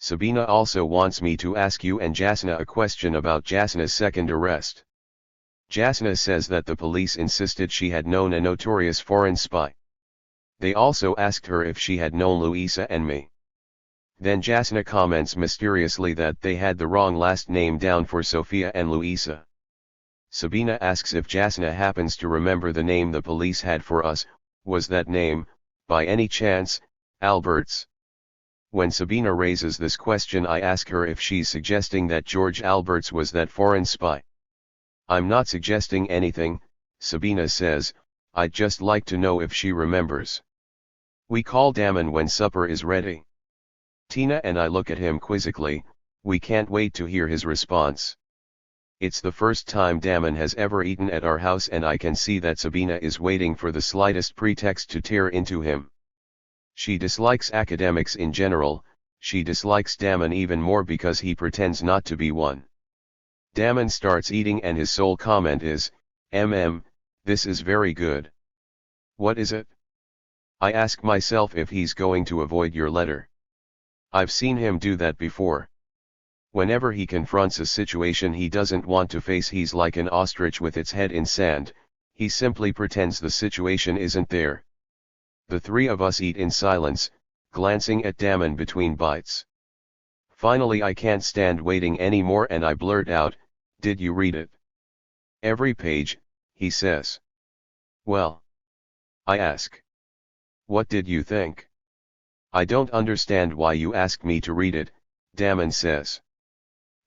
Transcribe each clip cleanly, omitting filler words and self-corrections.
Sabina also wants me to ask you and Jasna a question about Jasna's second arrest. Jasna says that the police insisted she had known a notorious foreign spy. They also asked her if she had known Luisa and me. Then Jasna comments mysteriously that they had the wrong last name down for Sophia and Luisa. Sabina asks if Jasna happens to remember the name the police had for us. Was that name, by any chance, Alberts? When Sabina raises this question, I ask her if she's suggesting that George Alberts was that foreign spy. I'm not suggesting anything, Sabina says, I'd just like to know if she remembers. We call Damon when supper is ready. Tina and I look at him quizzically, we can't wait to hear his response. It's the first time Damon has ever eaten at our house, and I can see that Sabina is waiting for the slightest pretext to tear into him. She dislikes academics in general, she dislikes Damon even more because he pretends not to be one. Damon starts eating and his sole comment is, this is very good. What is it? I ask myself if he's going to avoid your letter. I've seen him do that before. Whenever he confronts a situation he doesn't want to face, he's like an ostrich with its head in sand, he simply pretends the situation isn't there. The three of us eat in silence, glancing at Damon between bites. Finally I can't stand waiting anymore and I blurt out, did you read it? Every page, he says. Well? I ask. What did you think? I don't understand why you asked me to read it, Damon says.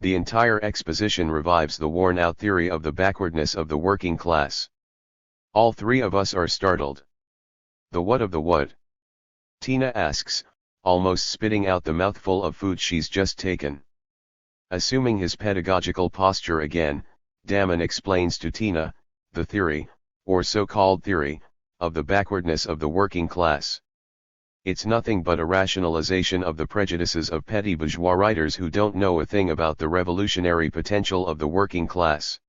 The entire exposition revives the worn-out theory of the backwardness of the working class. All three of us are startled. The what of the what? Tina asks, almost spitting out the mouthful of food she's just taken. Assuming his pedagogical posture again, Damon explains to Tina, the theory, or so-called theory, of the backwardness of the working class. It's nothing but a rationalization of the prejudices of petty bourgeois writers who don't know a thing about the revolutionary potential of the working class.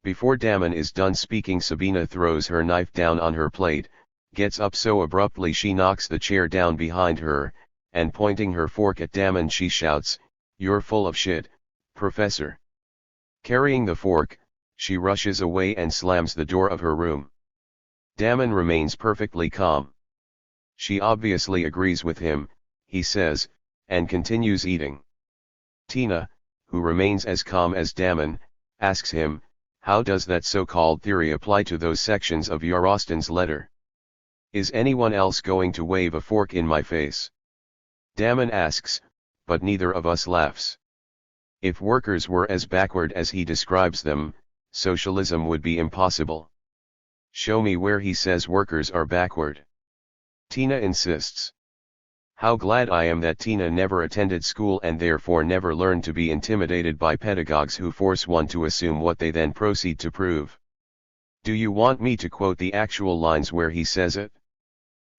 Before Damon is done speaking, Sabina throws her knife down on her plate, gets up so abruptly she knocks the chair down behind her, and pointing her fork at Damon she shouts, "You're full of shit, Professor." Carrying the fork, she rushes away and slams the door of her room. Damon remains perfectly calm. She obviously agrees with him, he says, and continues eating. Tina, who remains as calm as Damon, asks him, how does that so-called theory apply to those sections of Yarostan's letter? Is anyone else going to wave a fork in my face? Damon asks, but neither of us laughs. If workers were as backward as he describes them, socialism would be impossible. Show me where he says workers are backward. Tina insists. How glad I am that Tina never attended school and therefore never learned to be intimidated by pedagogues who force one to assume what they then proceed to prove. Do you want me to quote the actual lines where he says it?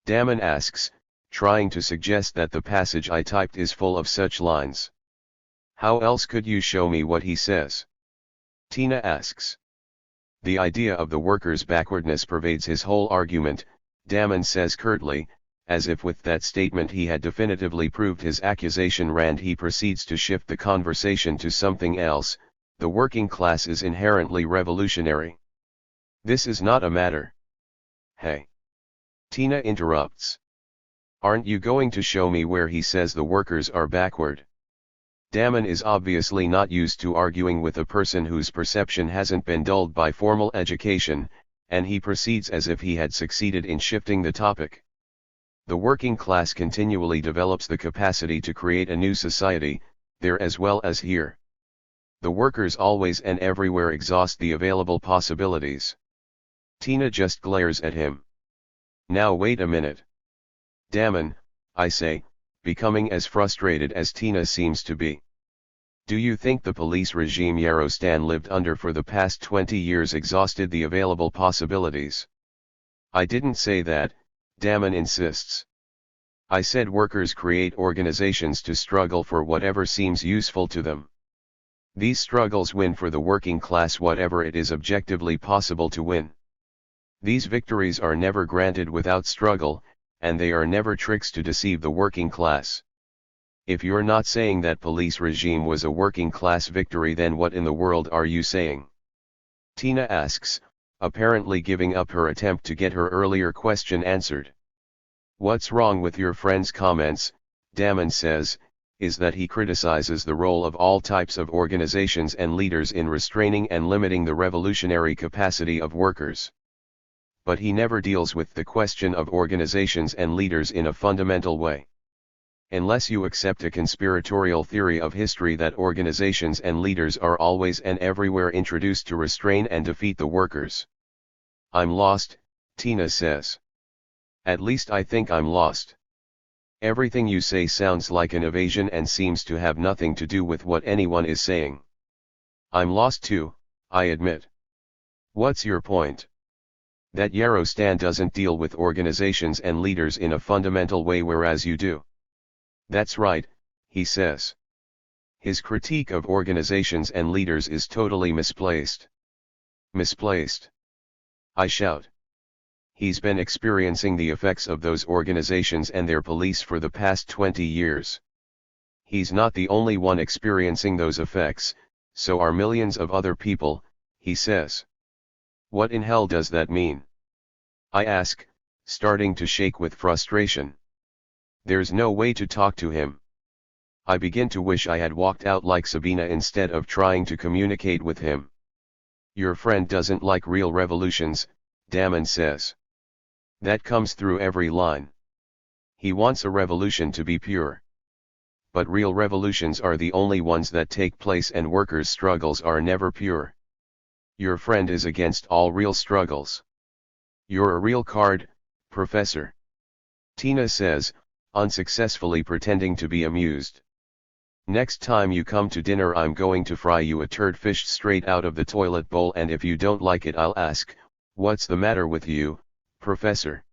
Damon asks, trying to suggest that the passage I typed is full of such lines. How else could you show me what he says? Tina asks. The idea of the workers' backwardness pervades his whole argument, Damon says curtly, as if with that statement he had definitively proved his accusation. He proceeds to shift the conversation to something else. The working class is inherently revolutionary. This is not a matter. Hey. Tina interrupts. Aren't you going to show me where he says the workers are backward? Damon is obviously not used to arguing with a person whose perception hasn't been dulled by formal education, and he proceeds as if he had succeeded in shifting the topic. The working class continually develops the capacity to create a new society, there as well as here. The workers always and everywhere exhaust the available possibilities. Tina just glares at him. Now wait a minute. Damon, I say, becoming as frustrated as Tina seems to be. Do you think the police regime Yarostan lived under for the past 20 years exhausted the available possibilities? I didn't say that, Damon insists. I said workers create organizations to struggle for whatever seems useful to them. These struggles win for the working class whatever it is objectively possible to win. These victories are never granted without struggle, and they are never tricks to deceive the working class. If you're not saying that police regime was a working class victory, then what in the world are you saying? Tina asks, apparently giving up her attempt to get her earlier question answered. What's wrong with your friend's comments, Damon says, is that he criticizes the role of all types of organizations and leaders in restraining and limiting the revolutionary capacity of workers. But he never deals with the question of organizations and leaders in a fundamental way. Unless you accept a conspiratorial theory of history that organizations and leaders are always and everywhere introduced to restrain and defeat the workers. I'm lost, Tina says. At least I think I'm lost. Everything you say sounds like an evasion and seems to have nothing to do with what anyone is saying. I'm lost too, I admit. What's your point? That Yarostan doesn't deal with organizations and leaders in a fundamental way, whereas you do. That's right, he says. His critique of organizations and leaders is totally misplaced. Misplaced? I shout. He's been experiencing the effects of those organizations and their police for the past 20 years. He's not the only one experiencing those effects, so are millions of other people, he says. What in hell does that mean? I ask, starting to shake with frustration. There's no way to talk to him. I begin to wish I had walked out like Sabina instead of trying to communicate with him. Your friend doesn't like real revolutions, Damon says. That comes through every line. He wants a revolution to be pure. But real revolutions are the only ones that take place, and workers' struggles are never pure. Your friend is against all real struggles. You're a real card, Professor. Tina says, unsuccessfully pretending to be amused. Next time you come to dinner, I'm going to fry you a turd fished straight out of the toilet bowl, and if you don't like it, I'll ask, what's the matter with you, Professor?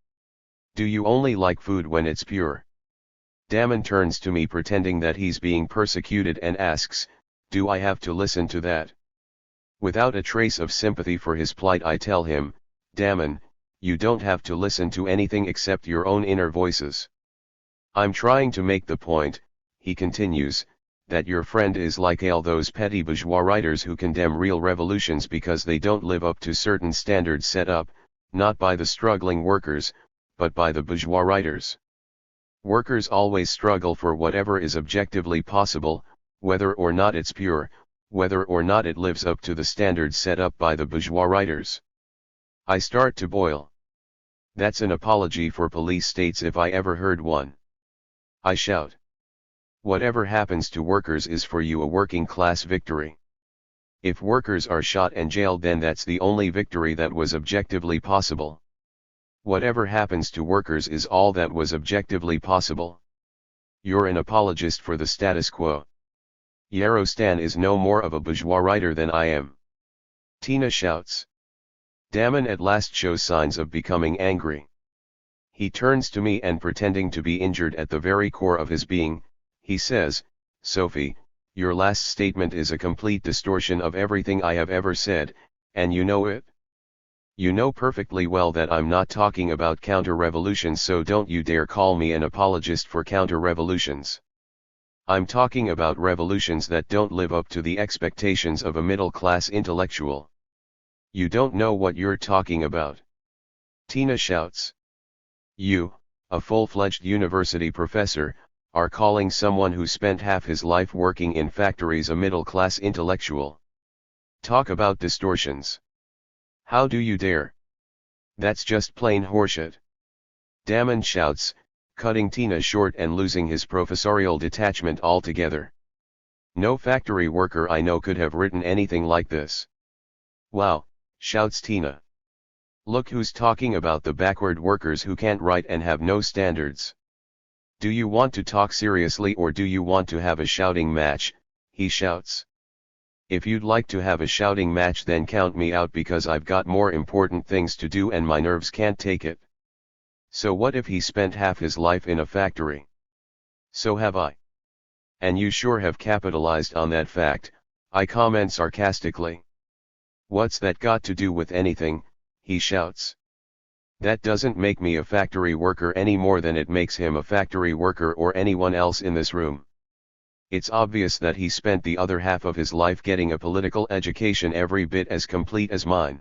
Do you only like food when it's pure? Damon turns to me pretending that he's being persecuted and asks, do I have to listen to that? Without a trace of sympathy for his plight, I tell him, Damon, you don't have to listen to anything except your own inner voices. I'm trying to make the point, he continues, that your friend is like all those petty bourgeois writers who condemn real revolutions because they don't live up to certain standards set up, not by the struggling workers, but by the bourgeois writers. Workers always struggle for whatever is objectively possible, whether or not it's pure, whether or not it lives up to the standards set up by the bourgeois writers. I start to boil. That's an apology for police states if I ever heard one. I shout. Whatever happens to workers is for you a working class victory. If workers are shot and jailed, then that's the only victory that was objectively possible. Whatever happens to workers is all that was objectively possible. You're an apologist for the status quo. Yarostan is no more of a bourgeois writer than I am. Tina shouts. Damon at last shows signs of becoming angry. He turns to me and, pretending to be injured at the very core of his being, he says, Sophie, your last statement is a complete distortion of everything I have ever said, and you know it. You know perfectly well that I'm not talking about counter-revolutions, so don't you dare call me an apologist for counter-revolutions. I'm talking about revolutions that don't live up to the expectations of a middle-class intellectual. You don't know what you're talking about. Tina shouts. You, a full-fledged university professor, are calling someone who spent half his life working in factories a middle-class intellectual. Talk about distortions. How do you dare? That's just plain horseshit. Damon shouts, cutting Tina short and losing his professorial detachment altogether. No factory worker I know could have written anything like this. Wow, shouts Tina. Look who's talking about the backward workers who can't write and have no standards. Do you want to talk seriously, or do you want to have a shouting match? He shouts. If you'd like to have a shouting match, then count me out, because I've got more important things to do and my nerves can't take it. So what if he spent half his life in a factory? So have I. And you sure have capitalized on that fact, I comment sarcastically. What's that got to do with anything? He shouts. That doesn't make me a factory worker any more than it makes him a factory worker or anyone else in this room. It's obvious that he spent the other half of his life getting a political education every bit as complete as mine.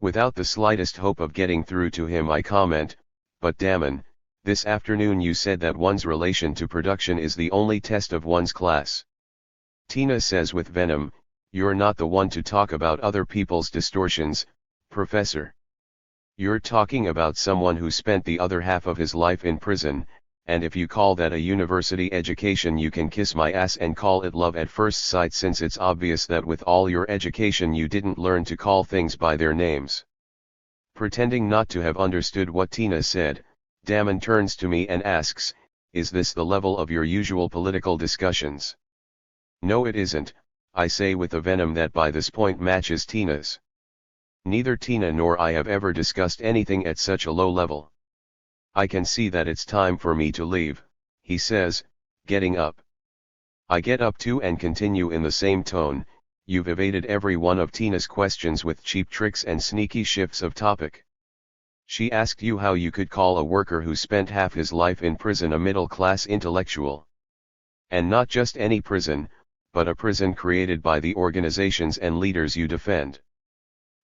Without the slightest hope of getting through to him, I comment, but Damon, this afternoon you said that one's relation to production is the only test of one's class. Tina says with venom, you're not the one to talk about other people's distortions, Professor. You're talking about someone who spent the other half of his life in prison, and if you call that a university education, you can kiss my ass and call it love at first sight, since it's obvious that with all your education you didn't learn to call things by their names. Pretending not to have understood what Tina said, Damon turns to me and asks, is this the level of your usual political discussions? No, it isn't, I say with a venom that by this point matches Tina's. Neither Tina nor I have ever discussed anything at such a low level. I can see that it's time for me to leave, he says, getting up. I get up too and continue in the same tone, you've evaded every one of Tina's questions with cheap tricks and sneaky shifts of topic. She asked you how you could call a worker who spent half his life in prison a middle-class intellectual. And not just any prison, but a prison created by the organizations and leaders you defend.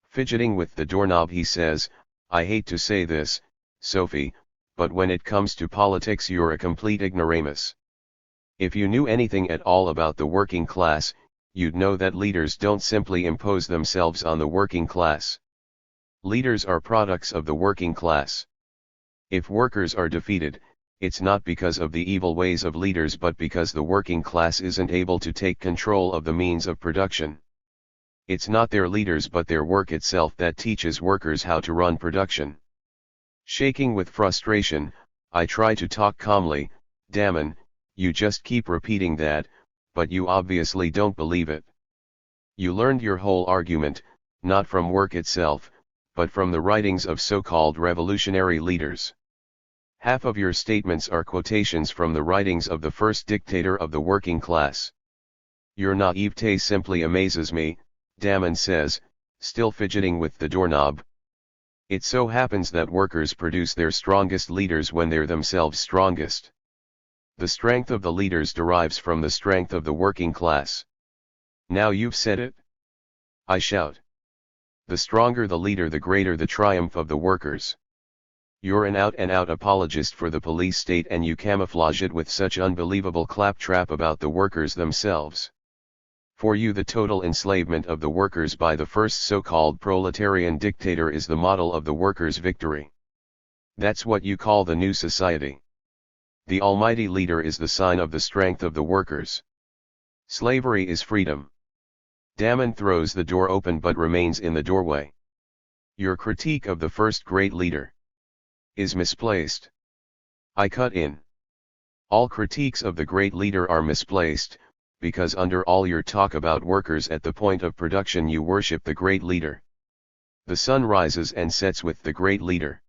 Fidgeting with the doorknob, he says, I hate to say this, Sophie, but when it comes to politics you're a complete ignoramus. If you knew anything at all about the working class, you'd know that leaders don't simply impose themselves on the working class. Leaders are products of the working class. If workers are defeated, it's not because of the evil ways of leaders but because the working class isn't able to take control of the means of production. It's not their leaders but their work itself that teaches workers how to run production. Shaking with frustration, I try to talk calmly, Damon, you just keep repeating that, but you obviously don't believe it. You learned your whole argument, not from work itself, but from the writings of so-called revolutionary leaders. Half of your statements are quotations from the writings of the first dictator of the working class. Your naivete simply amazes me, Damon says, still fidgeting with the doorknob. It so happens that workers produce their strongest leaders when they're themselves strongest. The strength of the leaders derives from the strength of the working class. Now you've said it? I shout. The stronger the leader, the greater the triumph of the workers. You're an out-and-out apologist for the police state, and you camouflage it with such unbelievable claptrap about the workers themselves. For you, the total enslavement of the workers by the first so-called proletarian dictator is the model of the workers' victory. That's what you call the new society. The almighty leader is the sign of the strength of the workers. Slavery is freedom. Damon throws the door open but remains in the doorway. Your critique of the first great leader is misplaced. I cut in. All critiques of the great leader are misplaced, because under all your talk about workers at the point of production you worship the great leader. The sun rises and sets with the great leader.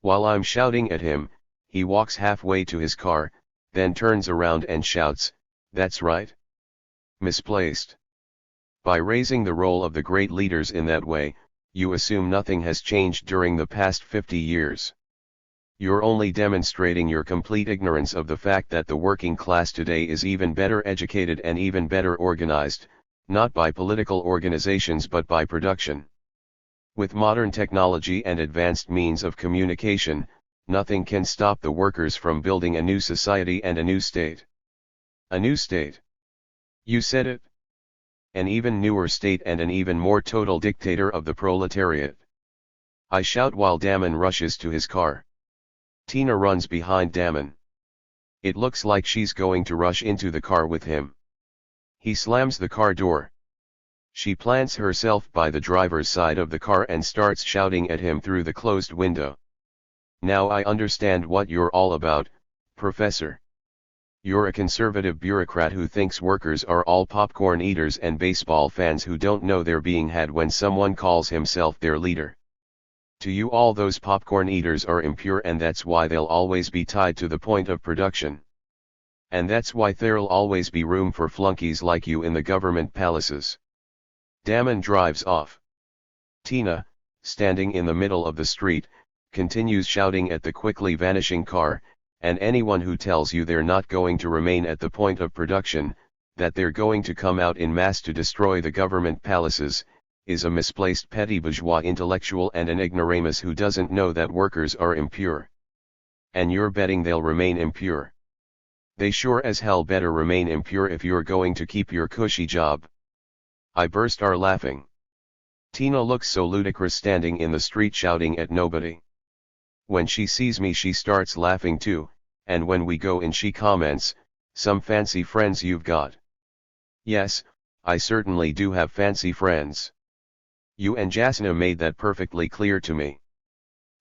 While I'm shouting at him, he walks halfway to his car, then turns around and shouts, that's right. Misplaced. By raising the role of the great leaders in that way, you assume nothing has changed during the past 50 years. You're only demonstrating your complete ignorance of the fact that the working class today is even better educated and even better organized, not by political organizations but by production. With modern technology and advanced means of communication, nothing can stop the workers from building a new society and a new state. A new state. You said it. An even newer state and an even more total dictator of the proletariat. I shout while Damon rushes to his car. Tina runs behind Damon. It looks like she's going to rush into the car with him. He slams the car door. She plants herself by the driver's side of the car and starts shouting at him through the closed window. Now I understand what you're all about, Professor. You're a conservative bureaucrat who thinks workers are all popcorn eaters and baseball fans who don't know they're being had when someone calls himself their leader. To you all those popcorn eaters are impure, and that's why they'll always be tied to the point of production. And that's why there'll always be room for flunkies like you in the government palaces. Damon drives off. Tina, standing in the middle of the street, continues shouting at the quickly vanishing car, and anyone who tells you they're not going to remain at the point of production, that they're going to come out in mass to destroy the government palaces, is a misplaced petty bourgeois intellectual and an ignoramus who doesn't know that workers are impure. And you're betting they'll remain impure. They sure as hell better remain impure if you're going to keep your cushy job. I burst out laughing. Tina looks so ludicrous standing in the street shouting at nobody. When she sees me she starts laughing too, and when we go in she comments, "Some fancy friends you've got." Yes, I certainly do have fancy friends. You and Jasna made that perfectly clear to me.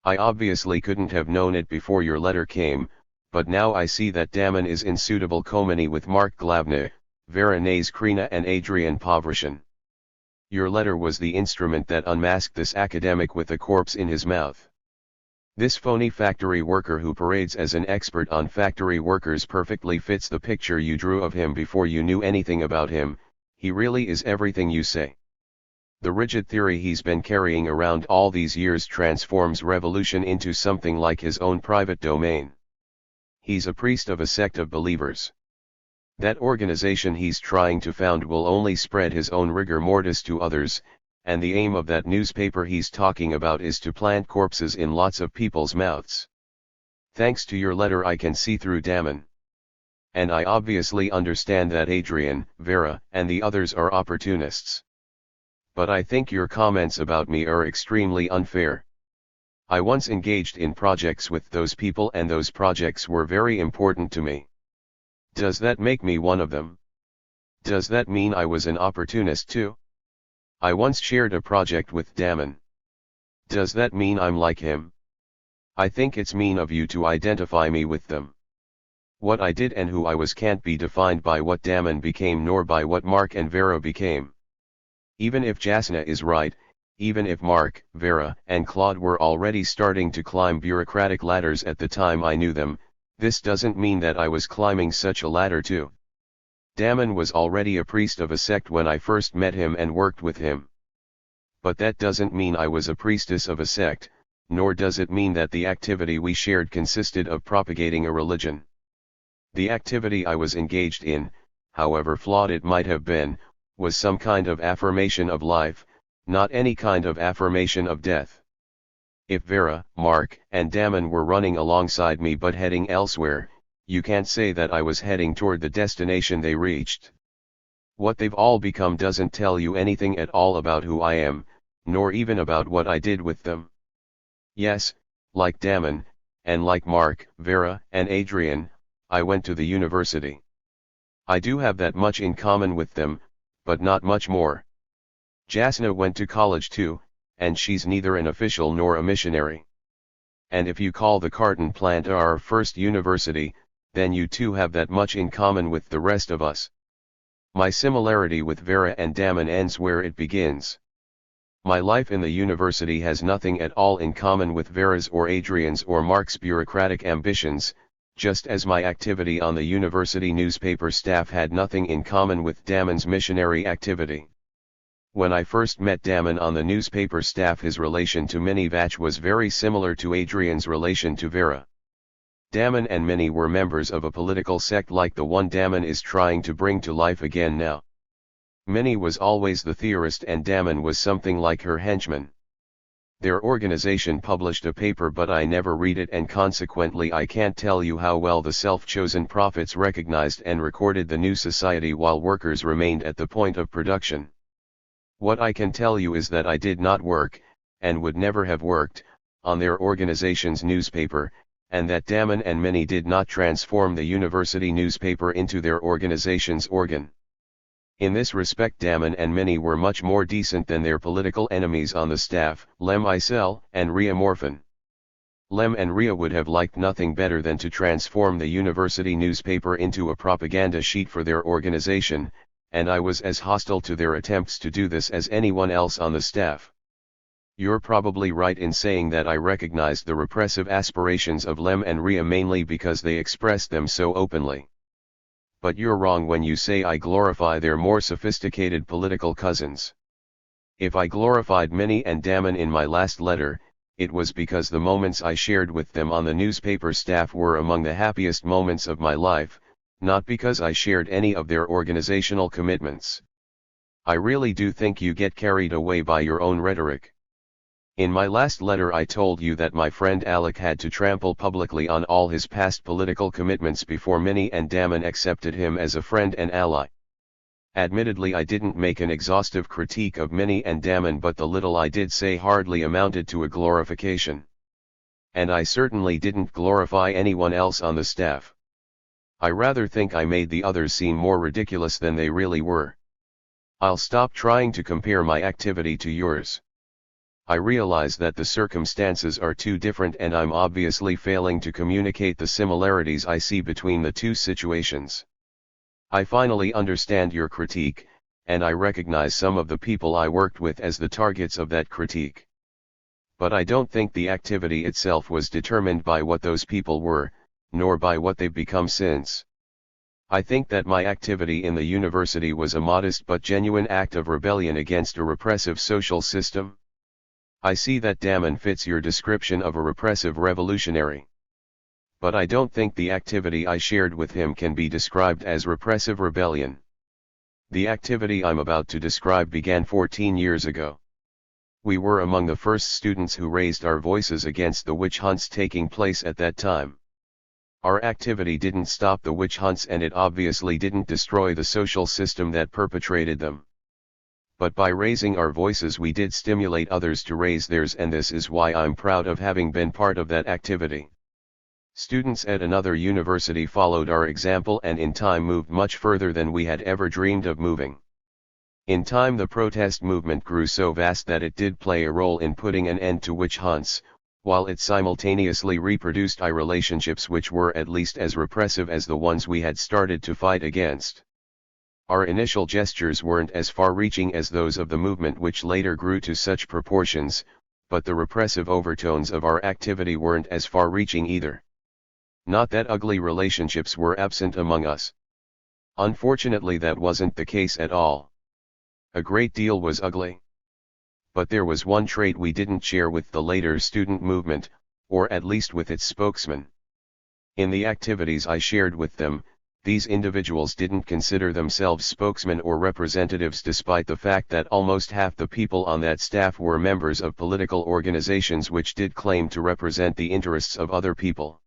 I obviously couldn't have known it before your letter came, but now I see that Damon is in suitable company with Mark Glavny, Veronese Krina and Adrian Povrishin. Your letter was the instrument that unmasked this academic with a corpse in his mouth. This phony factory worker who parades as an expert on factory workers perfectly fits the picture you drew of him before you knew anything about him. He really is everything you say. The rigid theory he's been carrying around all these years transforms revolution into something like his own private domain. He's a priest of a sect of believers. That organization he's trying to found will only spread his own rigor mortis to others, and the aim of that newspaper he's talking about is to plant corpses in lots of people's mouths. Thanks to your letter I can see through Damon. And I obviously understand that Adrian, Vera, and the others are opportunists. But I think your comments about me are extremely unfair. I once engaged in projects with those people and those projects were very important to me. Does that make me one of them? Does that mean I was an opportunist too? I once shared a project with Damon. Does that mean I'm like him? I think it's mean of you to identify me with them. What I did and who I was can't be defined by what Damon became nor by what Mark and Vera became. Even if Jasna is right, even if Mark, Vera, and Claude were already starting to climb bureaucratic ladders at the time I knew them, this doesn't mean that I was climbing such a ladder too. Damon was already a priest of a sect when I first met him and worked with him. But that doesn't mean I was a priestess of a sect, nor does it mean that the activity we shared consisted of propagating a religion. The activity I was engaged in, however flawed it might have been, was some kind of affirmation of life, not any kind of affirmation of death. If Vera, Mark, and Damon were running alongside me but heading elsewhere, you can't say that I was heading toward the destination they reached. What they've all become doesn't tell you anything at all about who I am, nor even about what I did with them. Yes, like Damon, and like Mark, Vera, and Adrian, I went to the university. I do have that much in common with them, but not much more. Jasna went to college too, and she's neither an official nor a missionary. And if you call the carton plant our first university, then you too have that much in common with the rest of us. My similarity with Vera and Damon ends where it begins. My life in the university has nothing at all in common with Vera's or Adrian's or Mark's bureaucratic ambitions, just as my activity on the university newspaper staff had nothing in common with Damon's missionary activity. When I first met Damon on the newspaper staff, his relation to Minnie Vach was very similar to Adrian's relation to Vera. Damon and Minnie were members of a political sect like the one Damon is trying to bring to life again now. Minnie was always the theorist and Damon was something like her henchman. Their organization published a paper but I never read it and consequently I can't tell you how well the self-chosen prophets recognized and recorded the new society while workers remained at the point of production. What I can tell you is that I did not work, and would never have worked, on their organization's newspaper, and that Damon and Minnie did not transform the university newspaper into their organization's organ. In this respect Damon and Minnie were much more decent than their political enemies on the staff, Lem Isel and Rhea Morphin. Lem and Rhea would have liked nothing better than to transform the university newspaper into a propaganda sheet for their organization, and I was as hostile to their attempts to do this as anyone else on the staff. You're probably right in saying that I recognized the repressive aspirations of Lem and Rhea mainly because they expressed them so openly. But you're wrong when you say I glorify their more sophisticated political cousins. If I glorified Minnie and Damon in my last letter, it was because the moments I shared with them on the newspaper staff were among the happiest moments of my life, not because I shared any of their organizational commitments. I really do think you get carried away by your own rhetoric. In my last letter I told you that my friend Alec had to trample publicly on all his past political commitments before Minnie and Damon accepted him as a friend and ally. Admittedly, I didn't make an exhaustive critique of Minnie and Damon, but the little I did say hardly amounted to a glorification. And I certainly didn't glorify anyone else on the staff. I rather think I made the others seem more ridiculous than they really were. I'll stop trying to compare my activity to yours. I realize that the circumstances are too different, and I'm obviously failing to communicate the similarities I see between the two situations. I finally understand your critique, and I recognize some of the people I worked with as the targets of that critique. But I don't think the activity itself was determined by what those people were, nor by what they've become since. I think that my activity in the university was a modest but genuine act of rebellion against a repressive social system. I see that Damon fits your description of a repressive revolutionary. But I don't think the activity I shared with him can be described as repressive rebellion. The activity I'm about to describe began 14 years ago. We were among the first students who raised our voices against the witch hunts taking place at that time. Our activity didn't stop the witch hunts, and it obviously didn't destroy the social system that perpetrated them. But by raising our voices we did stimulate others to raise theirs, and this is why I'm proud of having been part of that activity. Students at another university followed our example and in time moved much further than we had ever dreamed of moving. In time the protest movement grew so vast that it did play a role in putting an end to witch hunts, while it simultaneously reproduced relationships which were at least as repressive as the ones we had started to fight against. Our initial gestures weren't as far-reaching as those of the movement which later grew to such proportions, but the repressive overtones of our activity weren't as far-reaching either. Not that ugly relationships were absent among us. Unfortunately, that wasn't the case at all. A great deal was ugly. But there was one trait we didn't share with the later student movement, or at least with its spokesman. In the activities I shared with them, these individuals didn't consider themselves spokesmen or representatives, despite the fact that almost half the people on that staff were members of political organizations which did claim to represent the interests of other people.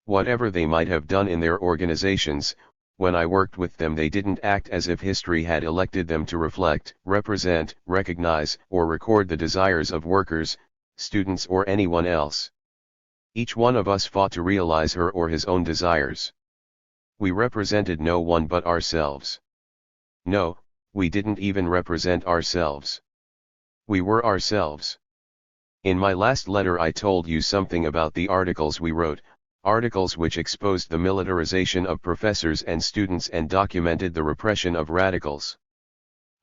Whatever they might have done in their organizations, when I worked with them they didn't act as if history had elected them to reflect, represent, recognize, or record the desires of workers, students, or anyone else. Each one of us fought to realize her or his own desires. We represented no one but ourselves. No, we didn't even represent ourselves. We were ourselves. In my last letter I told you something about the articles we wrote, articles which exposed the militarization of professors and students and documented the repression of radicals.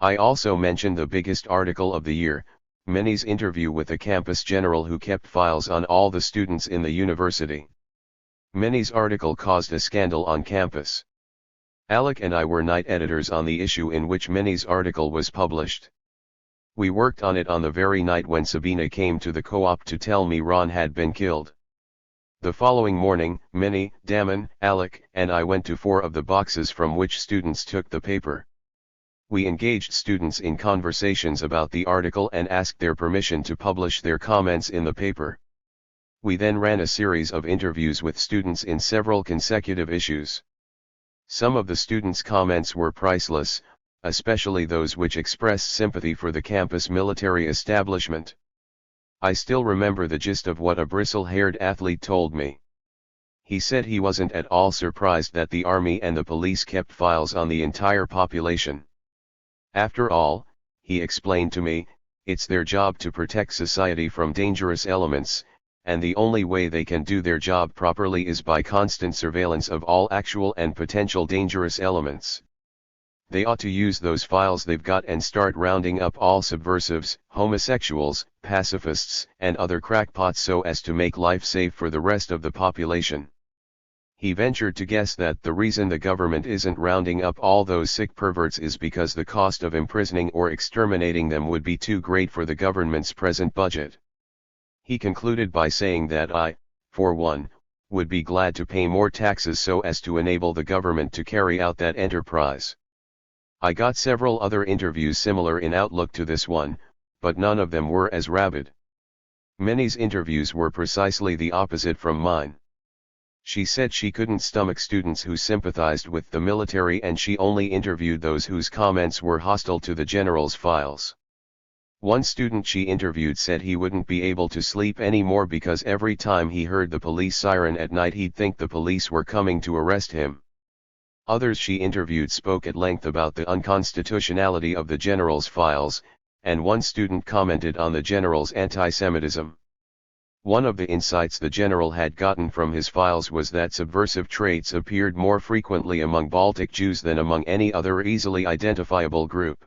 I also mentioned the biggest article of the year, Minnie's interview with a campus general who kept files on all the students in the university. Minnie's article caused a scandal on campus. Alec and I were night editors on the issue in which Minnie's article was published. We worked on it on the very night when Sabina came to the co-op to tell me Ron had been killed. The following morning, Minnie, Damon, Alec, and I went to 4 of the boxes from which students took the paper. We engaged students in conversations about the article and asked their permission to publish their comments in the paper. We then ran a series of interviews with students in several consecutive issues. Some of the students' comments were priceless, especially those which expressed sympathy for the campus military establishment. I still remember the gist of what a bristle-haired athlete told me. He said he wasn't at all surprised that the army and the police kept files on the entire population. After all, he explained to me, it's their job to protect society from dangerous elements, and the only way they can do their job properly is by constant surveillance of all actual and potential dangerous elements. They ought to use those files they've got and start rounding up all subversives, homosexuals, pacifists, and other crackpots so as to make life safe for the rest of the population. He ventured to guess that the reason the government isn't rounding up all those sick perverts is because the cost of imprisoning or exterminating them would be too great for the government's present budget. He concluded by saying that I, for one, would be glad to pay more taxes so as to enable the government to carry out that enterprise. I got several other interviews similar in outlook to this one, but none of them were as rabid. Minnie's interviews were precisely the opposite from mine. She said she couldn't stomach students who sympathized with the military, and she only interviewed those whose comments were hostile to the general's files. One student she interviewed said he wouldn't be able to sleep anymore because every time he heard the police siren at night he'd think the police were coming to arrest him. Others she interviewed spoke at length about the unconstitutionality of the general's files, and one student commented on the general's anti-Semitism. One of the insights the general had gotten from his files was that subversive traits appeared more frequently among Baltic Jews than among any other easily identifiable group.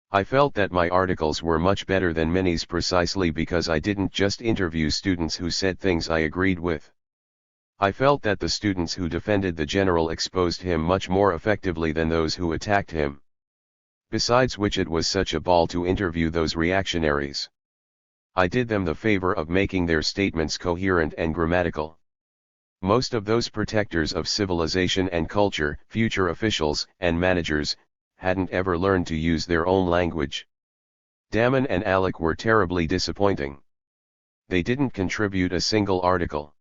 I felt that my articles were much better than Minnie's precisely because I didn't just interview students who said things I agreed with. I felt that the students who defended the general exposed him much more effectively than those who attacked him. Besides which, it was such a ball to interview those reactionaries. I did them the favor of making their statements coherent and grammatical. Most of those protectors of civilization and culture, future officials and managers, hadn't ever learned to use their own language. Damon and Alec were terribly disappointing. They didn't contribute a single article.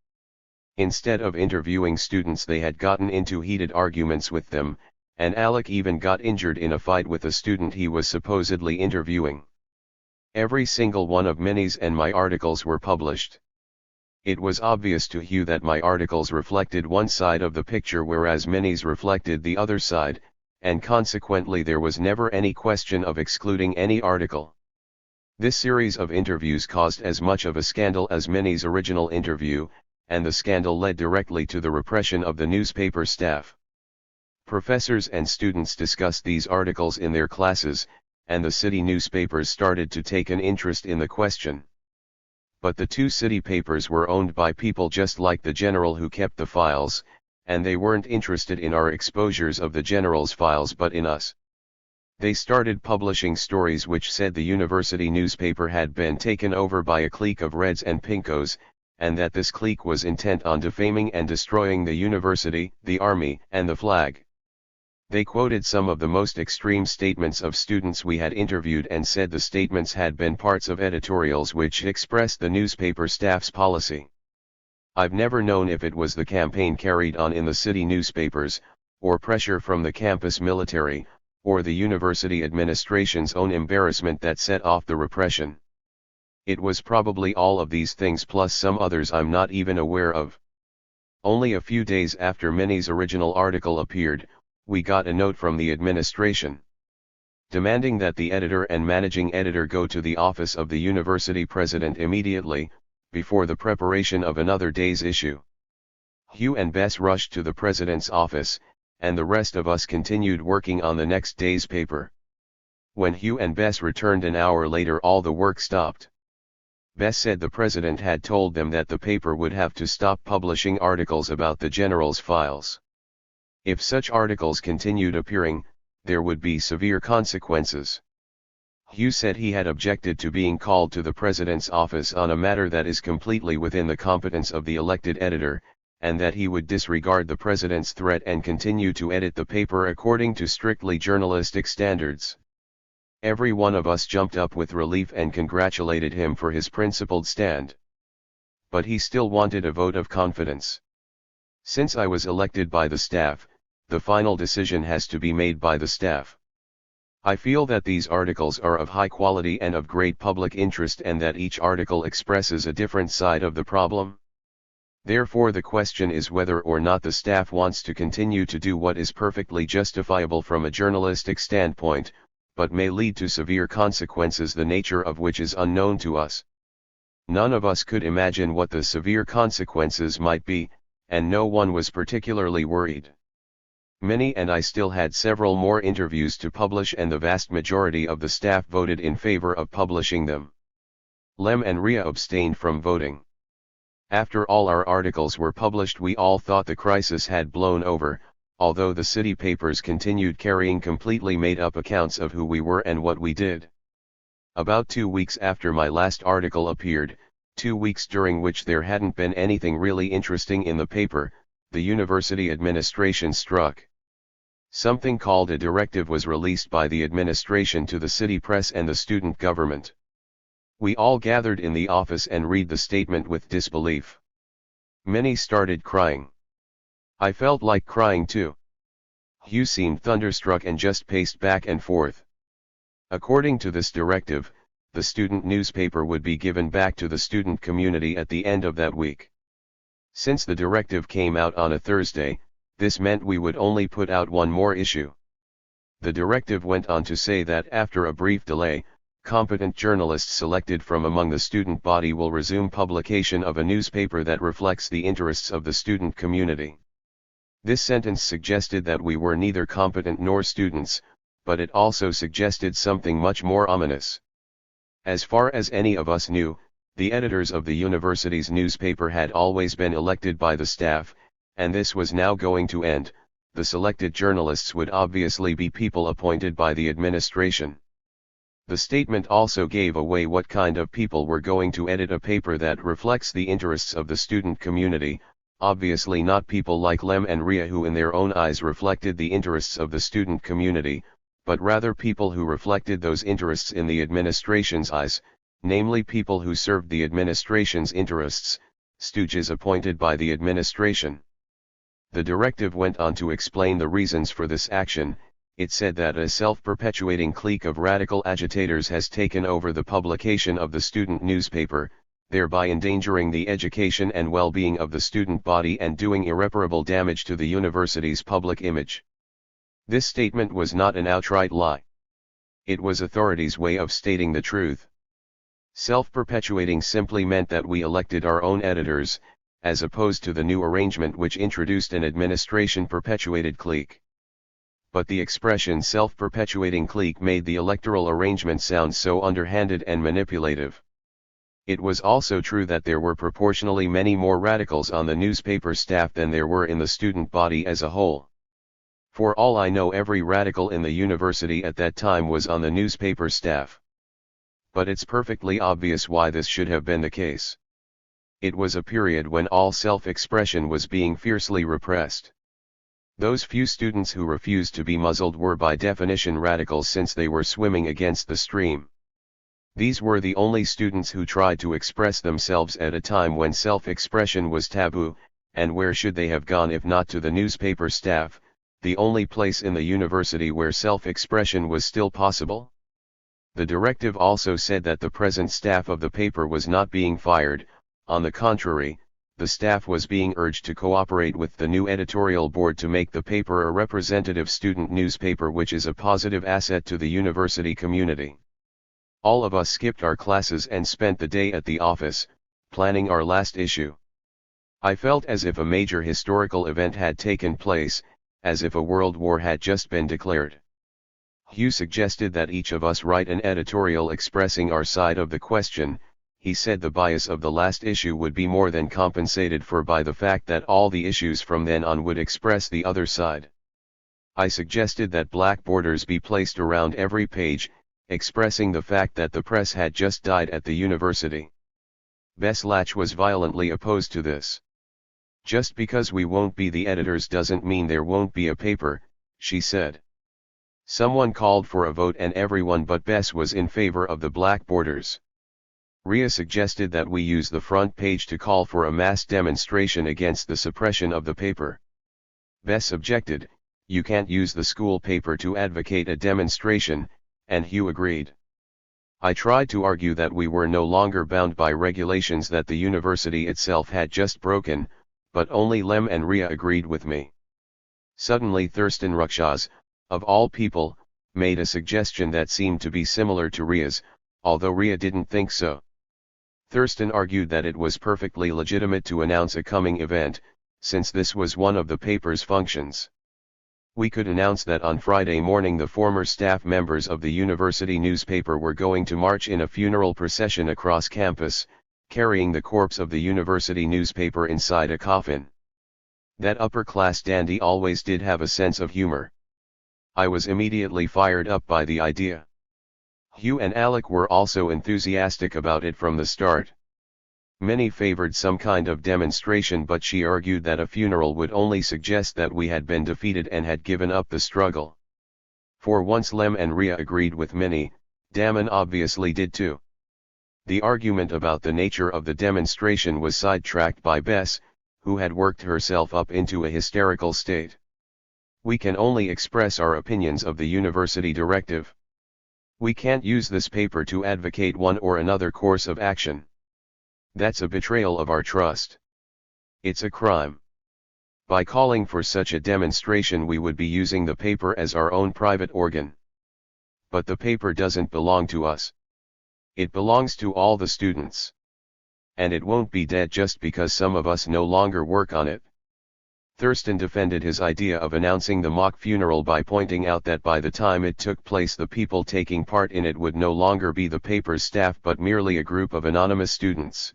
Instead of interviewing students, they had gotten into heated arguments with them, and Alec even got injured in a fight with a student he was supposedly interviewing. Every single one of Minnie's and my articles were published. It was obvious to Hugh that my articles reflected one side of the picture whereas Minnie's reflected the other side, and consequently there was never any question of excluding any article. This series of interviews caused as much of a scandal as Minnie's original interview, and the scandal led directly to the repression of the newspaper staff. Professors and students discussed these articles in their classes, and the city newspapers started to take an interest in the question. But the two city papers were owned by people just like the general who kept the files, and they weren't interested in our exposures of the general's files but in us. They started publishing stories which said the university newspaper had been taken over by a clique of Reds and Pinkos, and that this clique was intent on defaming and destroying the university, the army, and the flag. They quoted some of the most extreme statements of students we had interviewed and said the statements had been parts of editorials which expressed the newspaper staff's policy. I've never known if it was the campaign carried on in the city newspapers, or pressure from the campus military, or the university administration's own embarrassment that set off the repression. It was probably all of these things plus some others I'm not even aware of. Only a few days after Minnie's original article appeared, we got a note from the administration demanding that the editor and managing editor go to the office of the university president immediately, before the preparation of another day's issue. Hugh and Bess rushed to the president's office, and the rest of us continued working on the next day's paper. When Hugh and Bess returned an hour later, all the work stopped. Bess said the president had told them that the paper would have to stop publishing articles about the general's files. If such articles continued appearing, there would be severe consequences. Hugh said he had objected to being called to the president's office on a matter that is completely within the competence of the elected editor, and that he would disregard the president's threat and continue to edit the paper according to strictly journalistic standards. Every one of us jumped up with relief and congratulated him for his principled stand. But he still wanted a vote of confidence. Since I was elected by the staff, the final decision has to be made by the staff. I feel that these articles are of high quality and of great public interest, and that each article expresses a different side of the problem. Therefore the question is whether or not the staff wants to continue to do what is perfectly justifiable from a journalistic standpoint, but may lead to severe consequences the nature of which is unknown to us. None of us could imagine what the severe consequences might be, and no one was particularly worried. Minnie and I still had several more interviews to publish, and the vast majority of the staff voted in favor of publishing them. Lem and Ria abstained from voting. After all our articles were published, we all thought the crisis had blown over, although the city papers continued carrying completely made-up accounts of who we were and what we did. About 2 weeks after my last article appeared, 2 weeks during which there hadn't been anything really interesting in the paper, the university administration struck. Something called a directive was released by the administration to the city press and the student government. We all gathered in the office and read the statement with disbelief. Many started crying. I felt like crying too. Hugh seemed thunderstruck and just paced back and forth. According to this directive, the student newspaper would be given back to the student community at the end of that week. Since the directive came out on a Thursday, this meant we would only put out one more issue. The directive went on to say that after a brief delay, competent journalists selected from among the student body will resume publication of a newspaper that reflects the interests of the student community. This sentence suggested that we were neither competent nor students, but it also suggested something much more ominous. As far as any of us knew, the editors of the university's newspaper had always been elected by the staff, and this was now going to end. The selected journalists would obviously be people appointed by the administration. The statement also gave away what kind of people were going to edit a paper that reflects the interests of the student community, obviously not people like Lem and Ria who in their own eyes reflected the interests of the student community, but rather people who reflected those interests in the administration's eyes, namely people who served the administration's interests, stooges appointed by the administration. The directive went on to explain the reasons for this action. It said that a self-perpetuating clique of radical agitators has taken over the publication of the student newspaper, thereby endangering the education and well-being of the student body and doing irreparable damage to the university's public image. This statement was not an outright lie. It was authorities' way of stating the truth. Self-perpetuating simply meant that we elected our own editors, as opposed to the new arrangement which introduced an administration-perpetuated clique. But the expression self-perpetuating clique made the electoral arrangement sound so underhanded and manipulative. It was also true that there were proportionally many more radicals on the newspaper staff than there were in the student body as a whole. For all I know, every radical in the university at that time was on the newspaper staff. But it's perfectly obvious why this should have been the case. It was a period when all self-expression was being fiercely repressed. Those few students who refused to be muzzled were by definition radicals, since they were swimming against the stream. These were the only students who tried to express themselves at a time when self-expression was taboo, and where should they have gone if not to the newspaper staff, the only place in the university where self-expression was still possible? The directive also said that the present staff of the paper was not being fired. On the contrary, the staff was being urged to cooperate with the new editorial board to make the paper a representative student newspaper, which is a positive asset to the university community. All of us skipped our classes and spent the day at the office, planning our last issue. I felt as if a major historical event had taken place, as if a world war had just been declared. Hugh suggested that each of us write an editorial expressing our side of the question. He said the bias of the last issue would be more than compensated for by the fact that all the issues from then on would express the other side. I suggested that black borders be placed around every page, expressing the fact that the press had just died at the university. Bess Latch was violently opposed to this. Just because we won't be the editors doesn't mean there won't be a paper, she said. Someone called for a vote and everyone but Bess was in favor of the black borders. Ria suggested that we use the front page to call for a mass demonstration against the suppression of the paper. Bess objected. You can't use the school paper to advocate a demonstration, and Hugh agreed. I tried to argue that we were no longer bound by regulations that the university itself had just broken, but only Lem and Ria agreed with me. Suddenly Thurston Ruckshaw's, of all people, made a suggestion that seemed to be similar to Ria's, although Ria didn't think so. Thurston argued that it was perfectly legitimate to announce a coming event, since this was one of the paper's functions. We could announce that on Friday morning the former staff members of the university newspaper were going to march in a funeral procession across campus, carrying the corpse of the university newspaper inside a coffin. That upper-class dandy always did have a sense of humor. I was immediately fired up by the idea. Hugh and Alec were also enthusiastic about it from the start. Many favored some kind of demonstration, but she argued that a funeral would only suggest that we had been defeated and had given up the struggle. For once Lem and Ria agreed with Minnie, Damon obviously did too. The argument about the nature of the demonstration was sidetracked by Bess, who had worked herself up into a hysterical state. We can only express our opinions of the university directive. We can't use this paper to advocate one or another course of action. That's a betrayal of our trust. It's a crime. By calling for such a demonstration, we would be using the paper as our own private organ. But the paper doesn't belong to us. It belongs to all the students. And it won't be dead just because some of us no longer work on it. Thurston defended his idea of announcing the mock funeral by pointing out that by the time it took place, the people taking part in it would no longer be the paper's staff but merely a group of anonymous students.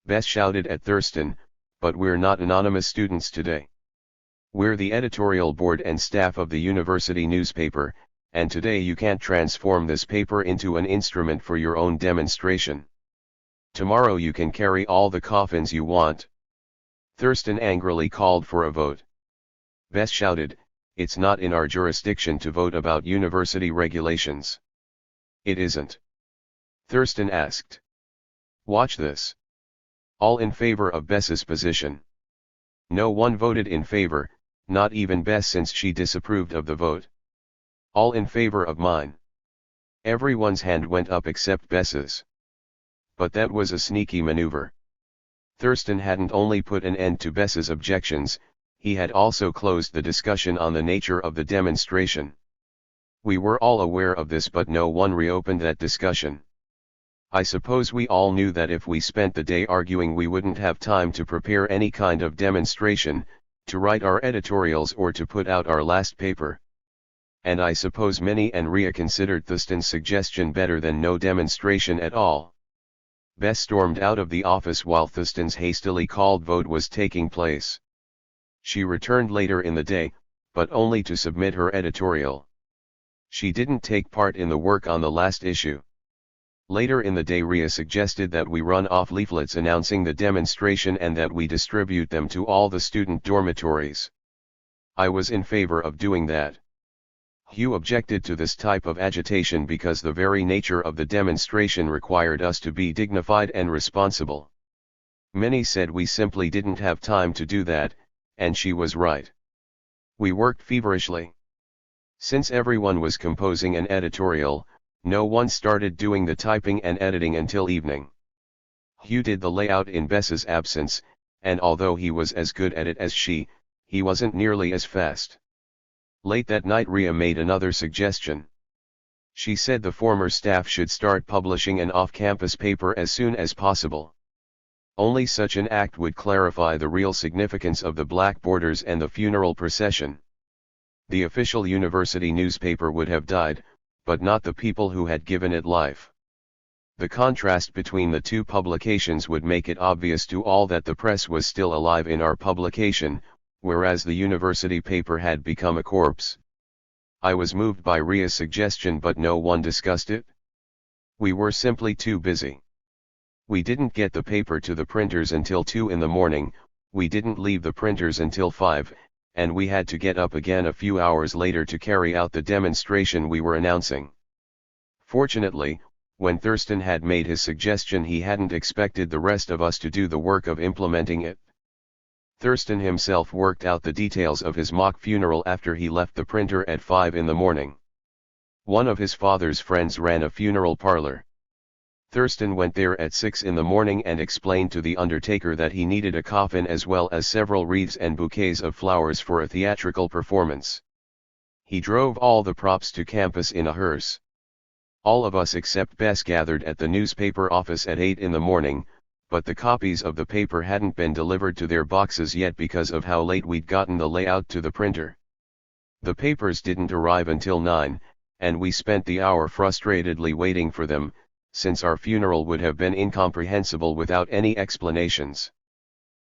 Bess shouted at Thurston, "But we're not anonymous students today. We're the editorial board and staff of the university newspaper, and today you can't transform this paper into an instrument for your own demonstration. Tomorrow you can carry all the coffins you want." Thurston angrily called for a vote. Bess shouted, "It's not in our jurisdiction to vote about university regulations." "It isn't?" Thurston asked. "Watch this." All in favor of Bess's position. No one voted in favor, not even Bess, since she disapproved of the vote. "All in favor of mine." Everyone's hand went up except Bess's. But that was a sneaky maneuver. Thurston hadn't only put an end to Bess's objections, he had also closed the discussion on the nature of the demonstration. We were all aware of this, but no one reopened that discussion. I suppose we all knew that if we spent the day arguing, we wouldn't have time to prepare any kind of demonstration, to write our editorials, or to put out our last paper. And I suppose Minnie and Ria considered Thurston's suggestion better than no demonstration at all. Bess stormed out of the office while Thurston's hastily called vote was taking place. She returned later in the day, but only to submit her editorial. She didn't take part in the work on the last issue. Later in the day, Ria suggested that we run off leaflets announcing the demonstration and that we distribute them to all the student dormitories. I was in favor of doing that. Hugh objected to this type of agitation because the very nature of the demonstration required us to be dignified and responsible. Minnie said we simply didn't have time to do that, and she was right. We worked feverishly. Since everyone was composing an editorial, no one started doing the typing and editing until evening. Hugh did the layout in Bess's absence, and although he was as good at it as she, he wasn't nearly as fast. Late that night, Ria made another suggestion. She said the former staff should start publishing an off-campus paper as soon as possible. Only such an act would clarify the real significance of the black borders and the funeral procession. The official university newspaper would have died, but not the people who had given it life. The contrast between the two publications would make it obvious to all that the press was still alive in our publication, whereas the university paper had become a corpse. I was moved by Ria's suggestion, but no one discussed it. We were simply too busy. We didn't get the paper to the printers until 2 in the morning, we didn't leave the printers until 5, and we had to get up again a few hours later to carry out the demonstration we were announcing. Fortunately, when Thurston had made his suggestion, he hadn't expected the rest of us to do the work of implementing it. Thurston himself worked out the details of his mock funeral after he left the printer at 5 in the morning. One of his father's friends ran a funeral parlor. Thurston went there at 6 in the morning and explained to the undertaker that he needed a coffin as well as several wreaths and bouquets of flowers for a theatrical performance. He drove all the props to campus in a hearse. All of us except Bess gathered at the newspaper office at 8 in the morning, but the copies of the paper hadn't been delivered to their boxes yet because of how late we'd gotten the layout to the printer. The papers didn't arrive until 9, and we spent the hour frustratedly waiting for them, since our funeral would have been incomprehensible without any explanations.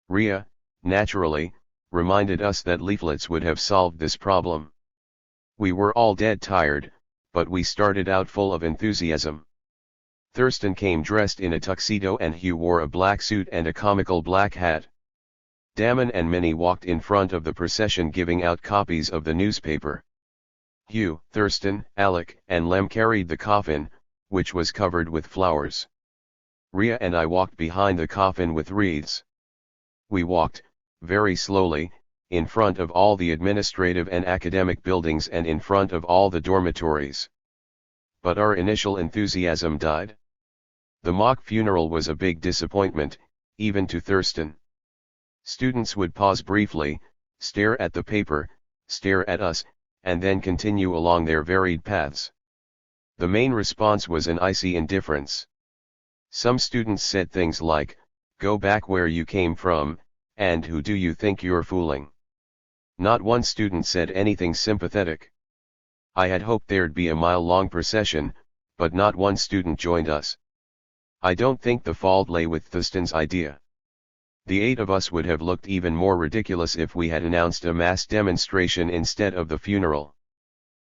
Ria, naturally, reminded us that leaflets would have solved this problem. We were all dead tired, but we started out full of enthusiasm. Thurston came dressed in a tuxedo and Hugh wore a black suit and a comical black hat. Damon and Minnie walked in front of the procession giving out copies of the newspaper. Hugh, Thurston, Alec, and Lem carried the coffin, which was covered with flowers. Rhea and I walked behind the coffin with wreaths. We walked, very slowly, in front of all the administrative and academic buildings and in front of all the dormitories. But our initial enthusiasm died. The mock funeral was a big disappointment, even to Thurston. Students would pause briefly, stare at the paper, stare at us, and then continue along their varied paths. The main response was an icy indifference. Some students said things like, "Go back where you came from, and who do you think you're fooling?" Not one student said anything sympathetic. I had hoped there'd be a mile-long procession, but not one student joined us. I don't think the fault lay with Thurston's idea. The 8 of us would have looked even more ridiculous if we had announced a mass demonstration instead of the funeral.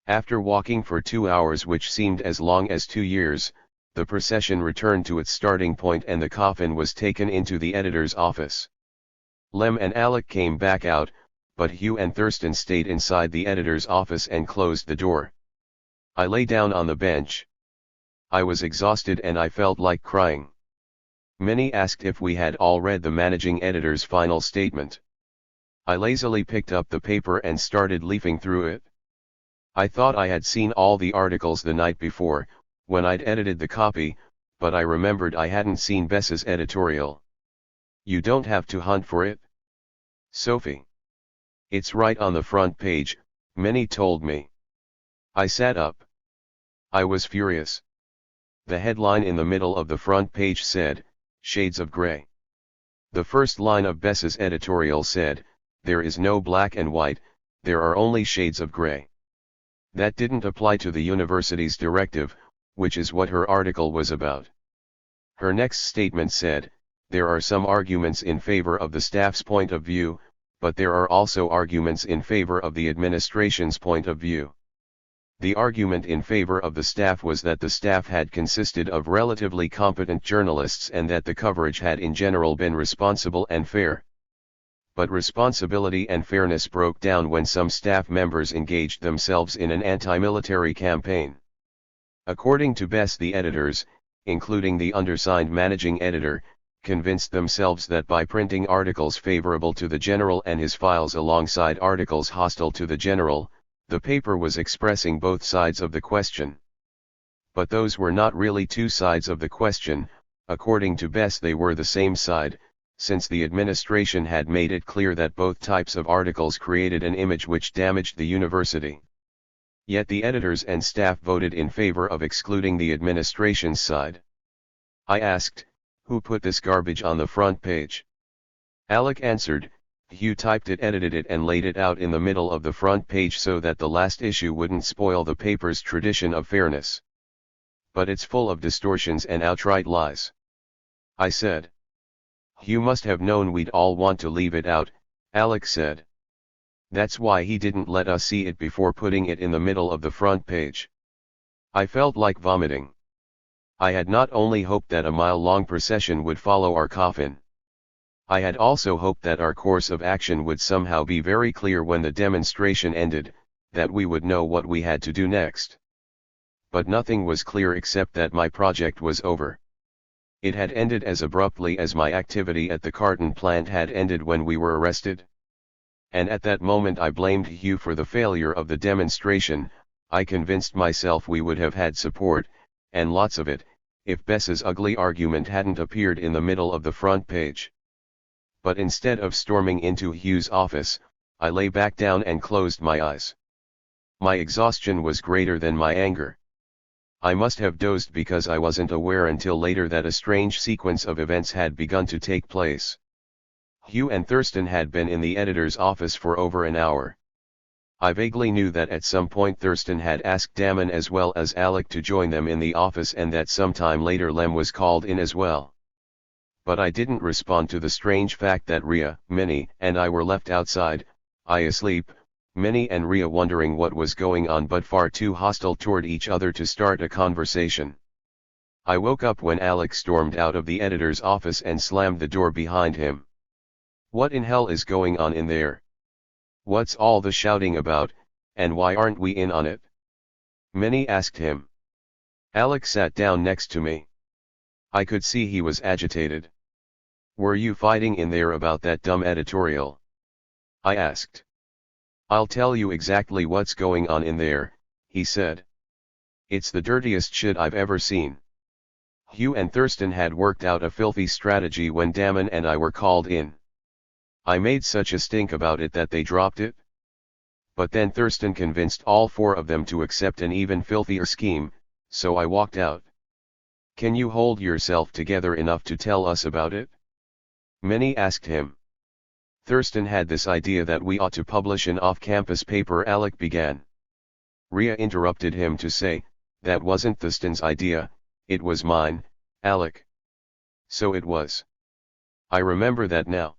After walking for 2 hours, which seemed as long as 2 years, the procession returned to its starting point and the coffin was taken into the editor's office. Lem and Alec came back out, but Hugh and Thurston stayed inside the editor's office and closed the door. I lay down on the bench. I was exhausted and I felt like crying. Minnie asked if we had all read the managing editor's final statement. I lazily picked up the paper and started leafing through it. I thought I had seen all the articles the night before, when I'd edited the copy, but I remembered I hadn't seen Bess's editorial. "You don't have to hunt for it, Sophie. It's right on the front page," Minnie told me. I sat up. I was furious. The headline in the middle of the front page said, "Shades of Grey." The first line of Bess's editorial said, "There is no black and white, there are only shades of gray." That didn't apply to the university's directive, which is what her article was about. Her next statement said, "There are some arguments in favor of the staff's point of view, but there are also arguments in favor of the administration's point of view." The argument in favor of the staff was that the staff had consisted of relatively competent journalists and that the coverage had in general been responsible and fair. But responsibility and fairness broke down when some staff members engaged themselves in an anti-military campaign. According to Bess, the editors, including the undersigned managing editor, convinced themselves that by printing articles favorable to the general and his files alongside articles hostile to the general, the paper was expressing both sides of the question. But those were not really two sides of the question. According to Bess, they were the same side, since the administration had made it clear that both types of articles created an image which damaged the university. Yet the editors and staff voted in favor of excluding the administration's side. I asked, "Who put this garbage on the front page?" Alec answered, "Hugh typed it, edited it and laid it out in the middle of the front page so that the last issue wouldn't spoil the paper's tradition of fairness. But it's full of distortions and outright lies," I said. "Hugh must have known we'd all want to leave it out," Alec said. "That's why he didn't let us see it before putting it in the middle of the front page." I felt like vomiting. I had not only hoped that a mile-long procession would follow our coffin. I had also hoped that our course of action would somehow be very clear when the demonstration ended, that we would know what we had to do next. But nothing was clear except that my project was over. It had ended as abruptly as my activity at the carton plant had ended when we were arrested. And at that moment I blamed Hugh for the failure of the demonstration. I convinced myself we would have had support, and lots of it, if Bess's ugly argument hadn't appeared in the middle of the front page. But instead of storming into Hugh's office, I lay back down and closed my eyes. My exhaustion was greater than my anger. I must have dozed because I wasn't aware until later that a strange sequence of events had begun to take place. Hugh and Thurston had been in the editor's office for over an hour. I vaguely knew that at some point Thurston had asked Damon as well as Alec to join them in the office and that sometime later Lem was called in as well. But I didn't respond to the strange fact that Rhea, Minnie, and I were left outside, I asleep, Minnie and Rhea wondering what was going on but far too hostile toward each other to start a conversation. I woke up when Alex stormed out of the editor's office and slammed the door behind him. What in hell is going on in there? What's all the shouting about, and why aren't we in on it? Many asked him. Alex sat down next to me. I could see he was agitated. Were you fighting in there about that dumb editorial? I asked. I'll tell you exactly what's going on in there, he said. It's the dirtiest shit I've ever seen. Hugh and Thurston had worked out a filthy strategy when Damon and I were called in. I made such a stink about it that they dropped it. But then Thurston convinced all four of them to accept an even filthier scheme, so I walked out. Can you hold yourself together enough to tell us about it? Many asked him. Thurston had this idea that we ought to publish an off-campus paper. Alec began. Rhea interrupted him to say, that wasn't Thurston's idea, it was mine, Alec. So it was. I remember that now.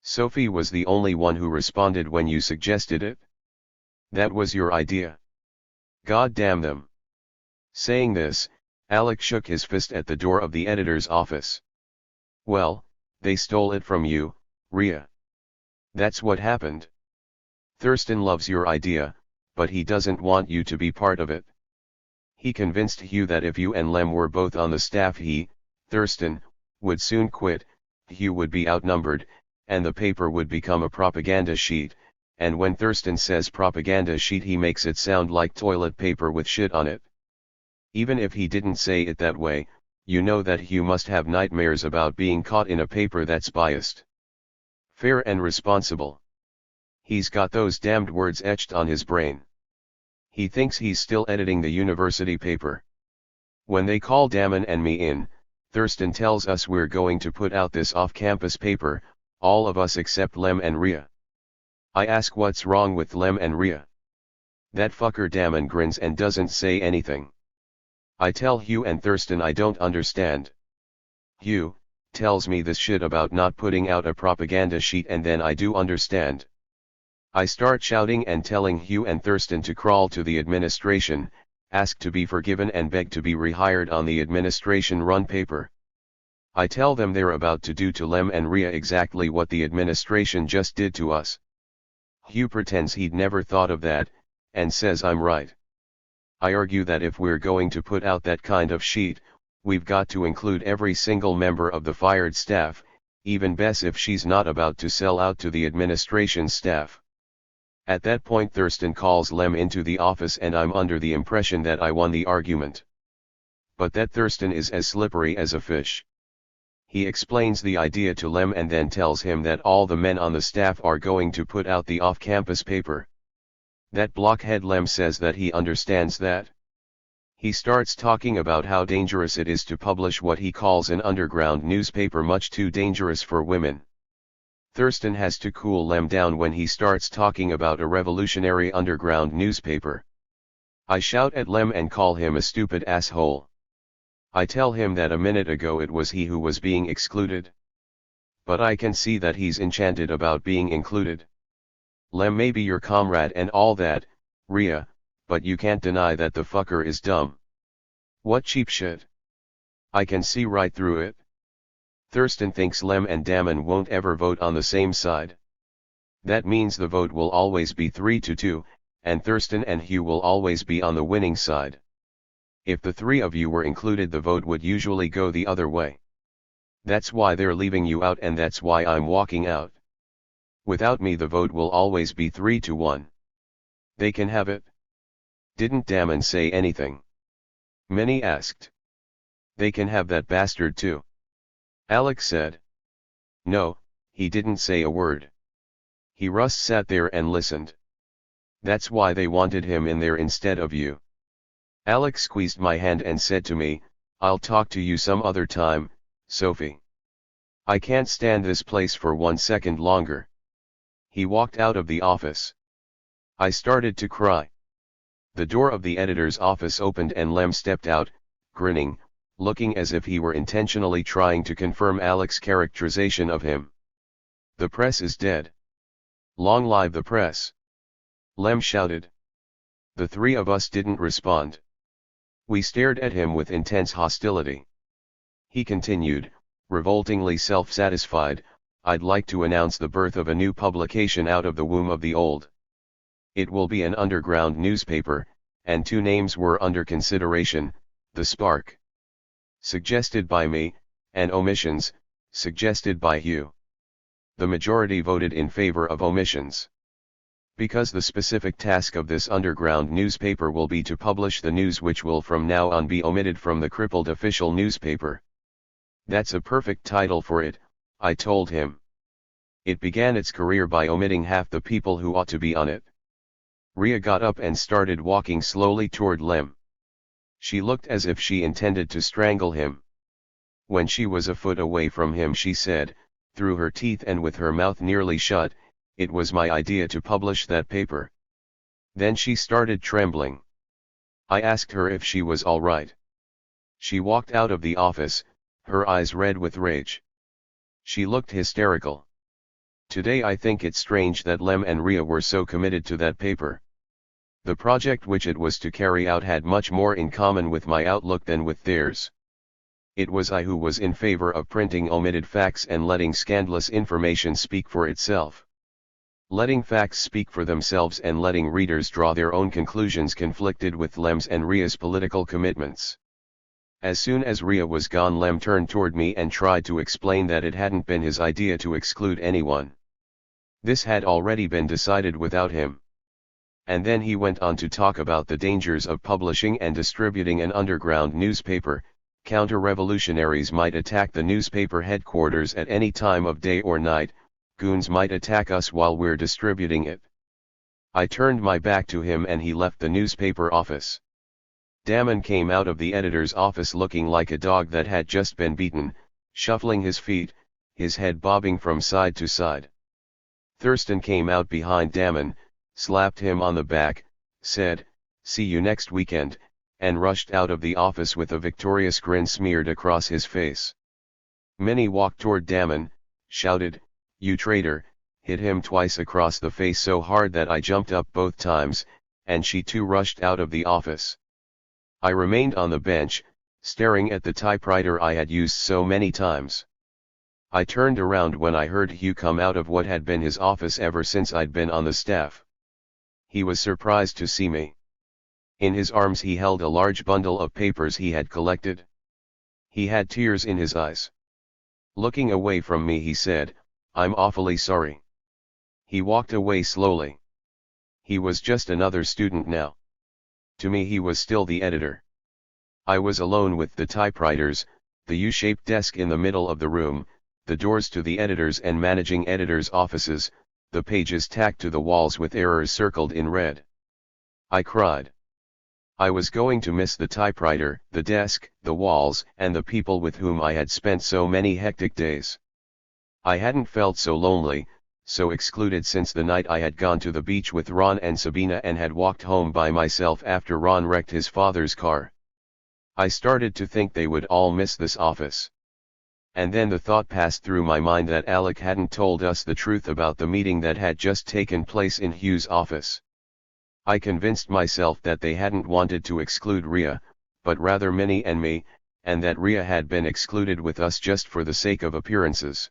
Sophie was the only one who responded when you suggested it. That was your idea. God damn them. Saying this, Alec shook his fist at the door of the editor's office. Well, they stole it from you, Rhea. That's what happened. Thurston loves your idea, but he doesn't want you to be part of it. He convinced Hugh that if you and Lem were both on the staff he, Thurston, would soon quit, Hugh would be outnumbered, and the paper would become a propaganda sheet, and when Thurston says propaganda sheet he makes it sound like toilet paper with shit on it. Even if he didn't say it that way, you know that Hugh must have nightmares about being caught in a paper that's biased, fair and responsible. He's got those damned words etched on his brain. He thinks he's still editing the university paper. When they call Damon and me in, Thurston tells us we're going to put out this off-campus paper, all of us except Lem and Rhea. I ask what's wrong with Lem and Rhea. That fucker Damon grins and doesn't say anything. I tell Hugh and Thurston I don't understand. Hugh tells me this shit about not putting out a propaganda sheet and then I do understand. I start shouting and telling Hugh and Thurston to crawl to the administration, ask to be forgiven and beg to be rehired on the administration-run paper. I tell them they're about to do to Lem and Rhea exactly what the administration just did to us. Hugh pretends he'd never thought of that, and says I'm right. I argue that if we're going to put out that kind of sheet, we've got to include every single member of the fired staff, even Bess if she's not about to sell out to the administration staff. At that point Thurston calls Lem into the office and I'm under the impression that I won the argument. But that Thurston is as slippery as a fish. He explains the idea to Lem and then tells him that all the men on the staff are going to put out the off-campus paper. That blockhead Lem says that he understands that. He starts talking about how dangerous it is to publish what he calls an underground newspaper, much too dangerous for women. Thurston has to cool Lem down when he starts talking about a revolutionary underground newspaper. I shout at Lem and call him a stupid asshole. I tell him that a minute ago it was he who was being excluded. But I can see that he's enchanted about being included. Lem may be your comrade and all that, Rhea, but you can't deny that the fucker is dumb. What cheap shit. I can see right through it. Thurston thinks Lem and Damon won't ever vote on the same side. That means the vote will always be 3-2, and Thurston and Hugh will always be on the winning side. If the three of you were included, the vote would usually go the other way. That's why they're leaving you out and that's why I'm walking out. Without me the vote will always be 3-1. They can have it. Didn't Damon say anything? Many asked. They can have that bastard too. Alex said. No, he didn't say a word. He just sat there and listened. That's why they wanted him in there instead of you. Alex squeezed my hand and said to me, I'll talk to you some other time, Sophie. I can't stand this place for 1 second longer. He walked out of the office. I started to cry. The door of the editor's office opened and Lem stepped out, grinning, looking as if he were intentionally trying to confirm Alex's characterization of him. The press is dead. Long live the press. Lem shouted. The three of us didn't respond. We stared at him with intense hostility. He continued, revoltingly self-satisfied, "I'd like to announce the birth of a new publication out of the womb of the old. It will be an underground newspaper, and 2 names were under consideration, The Spark, suggested by me, and Omissions, suggested by you." The majority voted in favor of Omissions. Because the specific task of this underground newspaper will be to publish the news which will from now on be omitted from the crippled official newspaper. "That's a perfect title for it," I told him. "It began its career by omitting half the people who ought to be on it." Ria got up and started walking slowly toward Lem. She looked as if she intended to strangle him. When she was a foot away from him she said, through her teeth and with her mouth nearly shut, "It was my idea to publish that paper." Then she started trembling. I asked her if she was all right. She walked out of the office, her eyes red with rage. She looked hysterical. Today I think it strange that Lem and Ria were so committed to that paper. The project which it was to carry out had much more in common with my outlook than with theirs. It was I who was in favor of printing omitted facts and letting scandalous information speak for itself. Letting facts speak for themselves and letting readers draw their own conclusions conflicted with Lem's and Ria's political commitments. As soon as Ria was gone, Lem turned toward me and tried to explain that it hadn't been his idea to exclude anyone. This had already been decided without him. And then he went on to talk about the dangers of publishing and distributing an underground newspaper. Counter-revolutionaries might attack the newspaper headquarters at any time of day or night. Goons might attack us while we're distributing it. I turned my back to him and he left the newspaper office. Damon came out of the editor's office looking like a dog that had just been beaten, shuffling his feet, his head bobbing from side to side. Thurston came out behind Damon, slapped him on the back, said, "See you next weekend," and rushed out of the office with a victorious grin smeared across his face. Minnie walked toward Damon, shouted, "You traitor," hit him twice across the face so hard that I jumped up both times, and she too rushed out of the office. I remained on the bench, staring at the typewriter I had used so many times. I turned around when I heard Hugh come out of what had been his office ever since I'd been on the staff. He was surprised to see me. In his arms he held a large bundle of papers he had collected. He had tears in his eyes. Looking away from me he said, "I'm awfully sorry." He walked away slowly. He was just another student now. To me he was still the editor. I was alone with the typewriters, the U-shaped desk in the middle of the room, the doors to the editors' and managing editors' offices, the pages tacked to the walls with errors circled in red. I cried. I was going to miss the typewriter, the desk, the walls, and the people with whom I had spent so many hectic days. I hadn't felt so lonely, so excluded since the night I had gone to the beach with Ron and Sabina and had walked home by myself after Ron wrecked his father's car. I started to think they would all miss this office. And then the thought passed through my mind that Alec hadn't told us the truth about the meeting that had just taken place in Hugh's office. I convinced myself that they hadn't wanted to exclude Ria, but rather Minnie and me, and that Ria had been excluded with us just for the sake of appearances.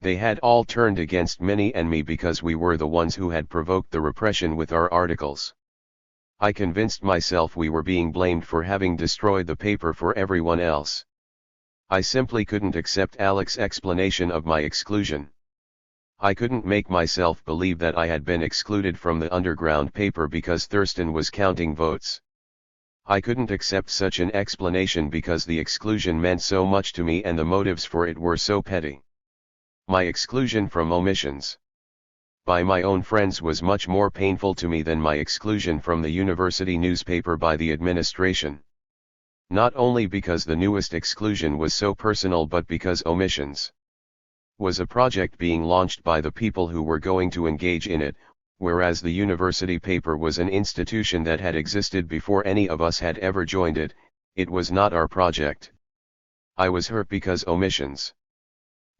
They had all turned against Minnie and me because we were the ones who had provoked the repression with our articles. I convinced myself we were being blamed for having destroyed the paper for everyone else. I simply couldn't accept Alec's explanation of my exclusion. I couldn't make myself believe that I had been excluded from the underground paper because Thurston was counting votes. I couldn't accept such an explanation because the exclusion meant so much to me and the motives for it were so petty. My exclusion from Omissions by my own friends was much more painful to me than my exclusion from the university newspaper by the administration. Not only because the newest exclusion was so personal but because Omissions was a project being launched by the people who were going to engage in it, whereas the university paper was an institution that had existed before any of us had ever joined it. It was not our project. I was hurt because Omissions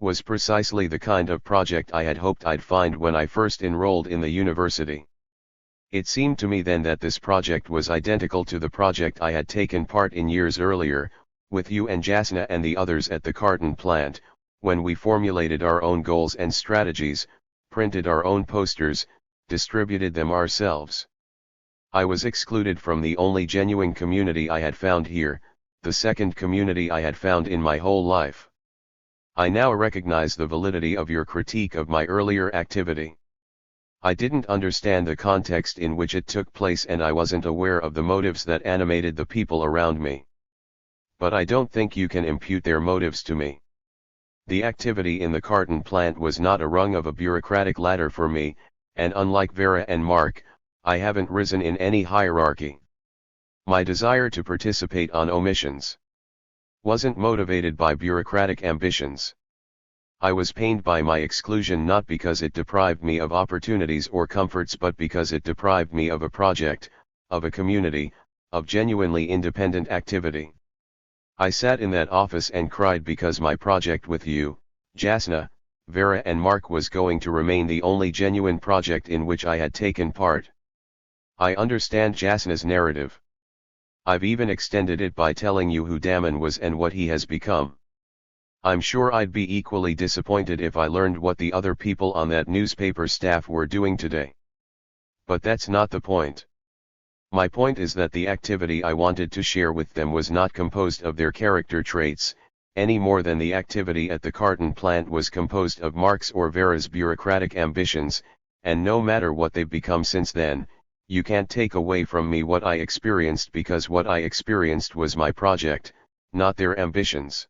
was precisely the kind of project I had hoped I'd find when I first enrolled in the university. It seemed to me then that this project was identical to the project I had taken part in years earlier, with you and Jasna and the others at the carton plant, when we formulated our own goals and strategies, printed our own posters, distributed them ourselves. I was excluded from the only genuine community I had found here, the second community I had found in my whole life. I now recognize the validity of your critique of my earlier activity. I didn't understand the context in which it took place and I wasn't aware of the motives that animated the people around me. But I don't think you can impute their motives to me. The activity in the carton plant was not a rung of a bureaucratic ladder for me, and unlike Vera and Mark, I haven't risen in any hierarchy. My desire to participate on omissions wasn't motivated by bureaucratic ambitions. I was pained by my exclusion not because it deprived me of opportunities or comforts but because it deprived me of a project, of a community, of genuinely independent activity. I sat in that office and cried because my project with you, Jasna, Vera and Mark was going to remain the only genuine project in which I had taken part. I understand Jasna's narrative. I've even extended it by telling you who Daman was and what he has become. I'm sure I'd be equally disappointed if I learned what the other people on that newspaper staff were doing today. But that's not the point. My point is that the activity I wanted to share with them was not composed of their character traits, any more than the activity at the carton plant was composed of Mark's or Vera's bureaucratic ambitions, and no matter what they've become since then, you can't take away from me what I experienced because what I experienced was my project, not their ambitions.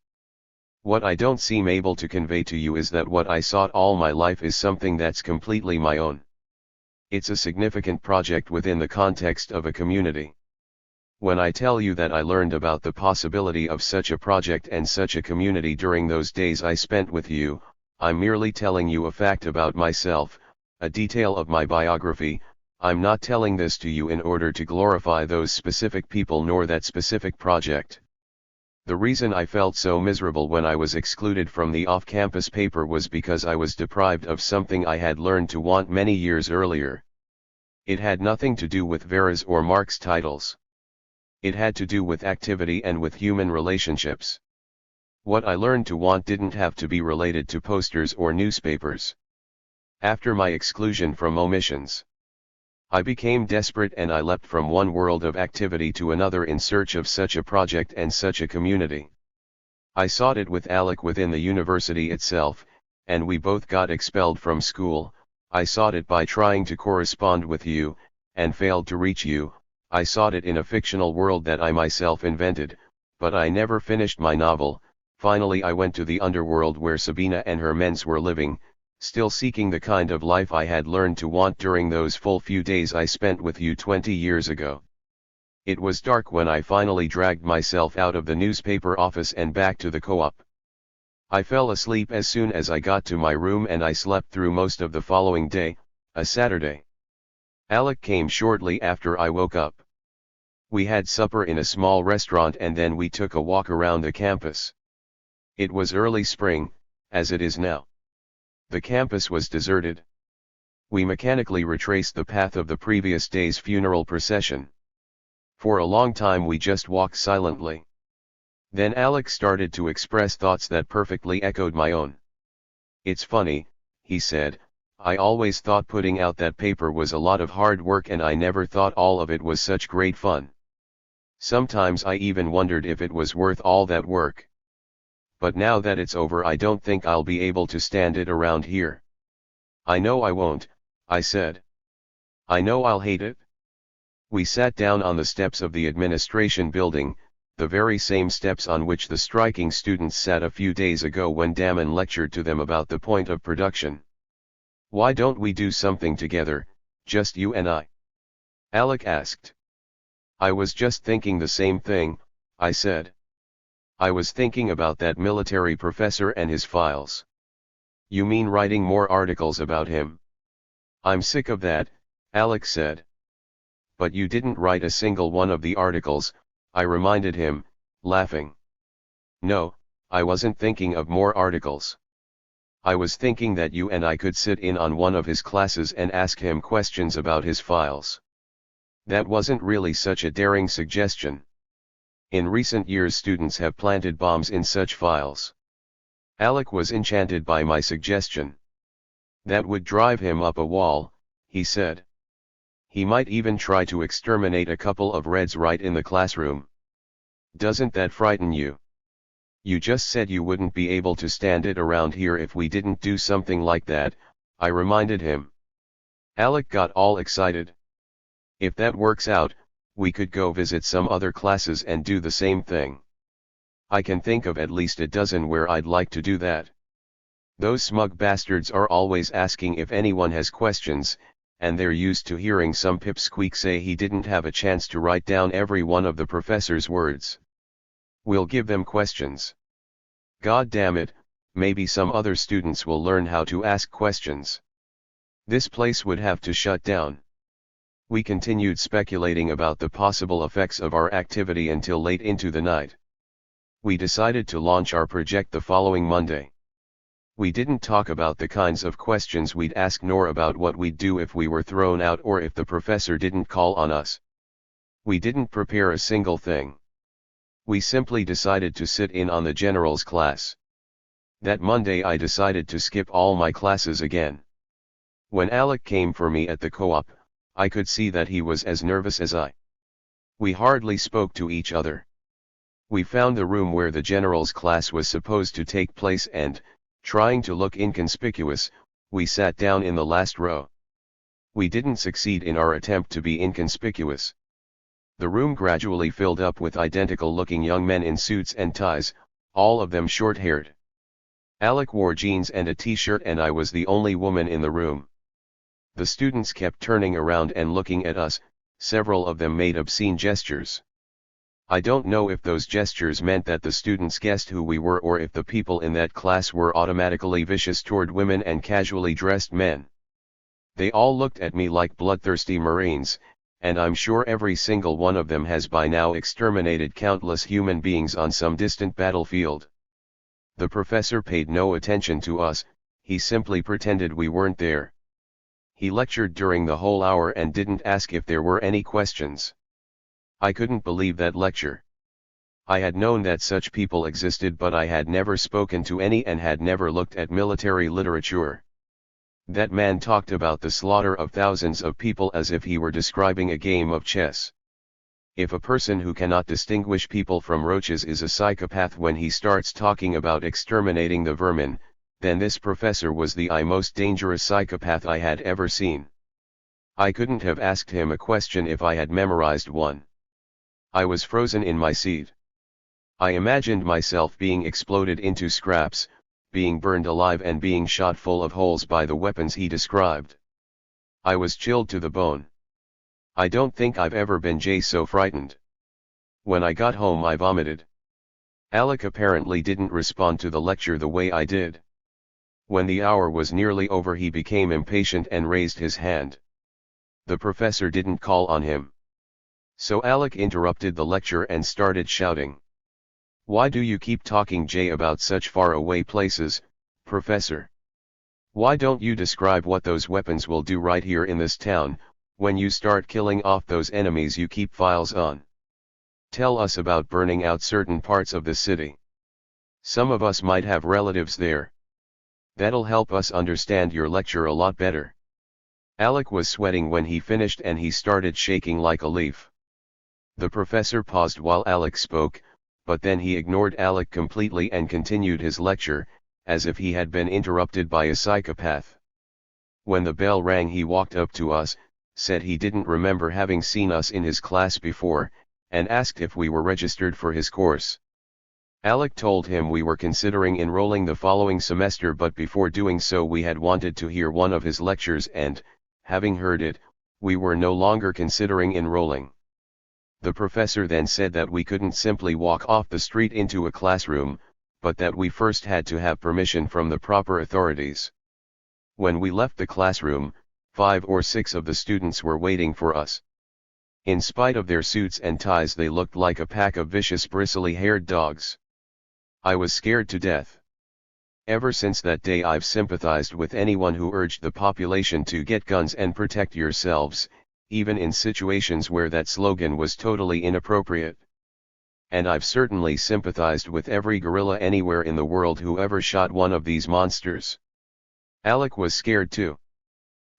What I don't seem able to convey to you is that what I sought all my life is something that's completely my own. It's a significant project within the context of a community. When I tell you that I learned about the possibility of such a project and such a community during those days I spent with you, I'm merely telling you a fact about myself, a detail of my biography. I'm not telling this to you in order to glorify those specific people nor that specific project. The reason I felt so miserable when I was excluded from the off-campus paper was because I was deprived of something I had learned to want many years earlier. It had nothing to do with Vera's or Mark's titles. It had to do with activity and with human relationships. What I learned to want didn't have to be related to posters or newspapers. After my exclusion from omissions, I became desperate and I leapt from one world of activity to another in search of such a project and such a community. I sought it with Alec within the university itself, and we both got expelled from school. I sought it by trying to correspond with you, and failed to reach you. I sought it in a fictional world that I myself invented, but I never finished my novel. Finally I went to the underworld where Sabina and her mens were living, still seeking the kind of life I had learned to want during those full few days I spent with you 20 years ago. It was dark when I finally dragged myself out of the newspaper office and back to the co-op. I fell asleep as soon as I got to my room and I slept through most of the following day, a Saturday. Alec came shortly after I woke up. We had supper in a small restaurant and then we took a walk around the campus. It was early spring, as it is now. The campus was deserted. We mechanically retraced the path of the previous day's funeral procession. For a long time we just walked silently. Then Alec started to express thoughts that perfectly echoed my own. "It's funny," he said, "I always thought putting out that paper was a lot of hard work and I never thought all of it was such great fun. Sometimes I even wondered if it was worth all that work. But now that it's over I don't think I'll be able to stand it around here." "I know I won't," I said. "I know I'll hate it." We sat down on the steps of the administration building, the very same steps on which the striking students sat a few days ago when Daman lectured to them about the point of production. "Why don't we do something together, just you and I?" Alec asked. "I was just thinking the same thing," I said. "I was thinking about that military professor and his files." "You mean writing more articles about him?" "I'm sick of that," Alec said. "But you didn't write a single one of the articles," I reminded him, laughing. "No, I wasn't thinking of more articles. I was thinking that you and I could sit in on one of his classes and ask him questions about his files." That wasn't really such a daring suggestion. In recent years students have planted bombs in such files. Alec was enchanted by my suggestion. That would drive him up a wall, he said. He might even try to exterminate a couple of Reds right in the classroom. Doesn't that frighten you? You just said you wouldn't be able to stand it around here if we didn't do something like that, I reminded him. Alec got all excited. If that works out, we could go visit some other classes and do the same thing. I can think of at least a dozen where I'd like to do that. Those smug bastards are always asking if anyone has questions, and they're used to hearing some pipsqueak say he didn't have a chance to write down every one of the professor's words. We'll give them questions. God damn it, maybe some other students will learn how to ask questions. This place would have to shut down. We continued speculating about the possible effects of our activity until late into the night. We decided to launch our project the following Monday. We didn't talk about the kinds of questions we'd ask nor about what we'd do if we were thrown out or if the professor didn't call on us. We didn't prepare a single thing. We simply decided to sit in on the general's class. That Monday I decided to skip all my classes again. When Alec came for me at the co-op, I could see that he was as nervous as I. We hardly spoke to each other. We found the room where the general's class was supposed to take place and, trying to look inconspicuous, we sat down in the last row. We didn't succeed in our attempt to be inconspicuous. The room gradually filled up with identical-looking young men in suits and ties, all of them short-haired. Alec wore jeans and a t-shirt and I was the only woman in the room. The students kept turning around and looking at us, several of them made obscene gestures. I don't know if those gestures meant that the students guessed who we were or if the people in that class were automatically vicious toward women and casually dressed men. They all looked at me like bloodthirsty Marines, and I'm sure every single one of them has by now exterminated countless human beings on some distant battlefield. The professor paid no attention to us, he simply pretended we weren't there. He lectured during the whole hour and didn't ask if there were any questions. I couldn't believe that lecture. I had known that such people existed but I had never spoken to any and had never looked at military literature. That man talked about the slaughter of thousands of people as if he were describing a game of chess. If a person who cannot distinguish people from roaches is a psychopath when he starts talking about exterminating the vermin, then this professor was the most dangerous psychopath I had ever seen. I couldn't have asked him a question if I had memorized one. I was frozen in my seat. I imagined myself being exploded into scraps, being burned alive and being shot full of holes by the weapons he described. I was chilled to the bone. I don't think I've ever been so frightened. When I got home I vomited. Alec apparently didn't respond to the lecture the way I did. When the hour was nearly over he became impatient and raised his hand. The professor didn't call on him. So Alec interrupted the lecture and started shouting. "Why do you keep talking about such far away places, Professor? Why don't you describe what those weapons will do right here in this town, when you start killing off those enemies you keep files on? Tell us about burning out certain parts of the city. Some of us might have relatives there. That'll help us understand your lecture a lot better." Alec was sweating when he finished and he started shaking like a leaf. The professor paused while Alec spoke, but then he ignored Alec completely and continued his lecture, as if he had been interrupted by a psychopath. When the bell rang he walked up to us, said he didn't remember having seen us in his class before, and asked if we were registered for his course. Alec told him we were considering enrolling the following semester but before doing so we had wanted to hear one of his lectures and, having heard it, we were no longer considering enrolling. The professor then said that we couldn't simply walk off the street into a classroom, but that we first had to have permission from the proper authorities. When we left the classroom, 5 or 6 of the students were waiting for us. In spite of their suits and ties they looked like a pack of vicious bristly-haired dogs. I was scared to death. Ever since that day I've sympathized with anyone who urged the population to get guns and protect yourselves, even in situations where that slogan was totally inappropriate. And I've certainly sympathized with every gorilla anywhere in the world who ever shot one of these monsters. Alec was scared too.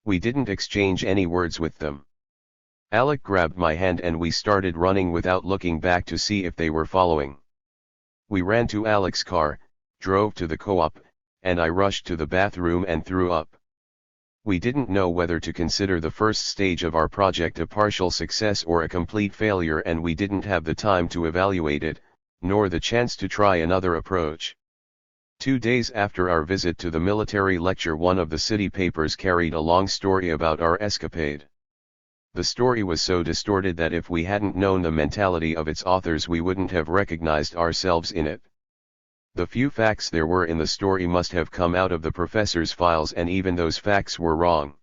We didn't exchange any words with them. Alec grabbed my hand and we started running without looking back to see if they were following. We ran to Alec's car, drove to the co-op, and I rushed to the bathroom and threw up. We didn't know whether to consider the first stage of our project a partial success or a complete failure, and we didn't have the time to evaluate it, nor the chance to try another approach. 2 days after our visit to the military lecture, one of the city papers carried a long story about our escapade. The story was so distorted that if we hadn't known the mentality of its authors we wouldn't have recognized ourselves in it. The few facts there were in the story must have come out of the professor's files, and even those facts were wrong.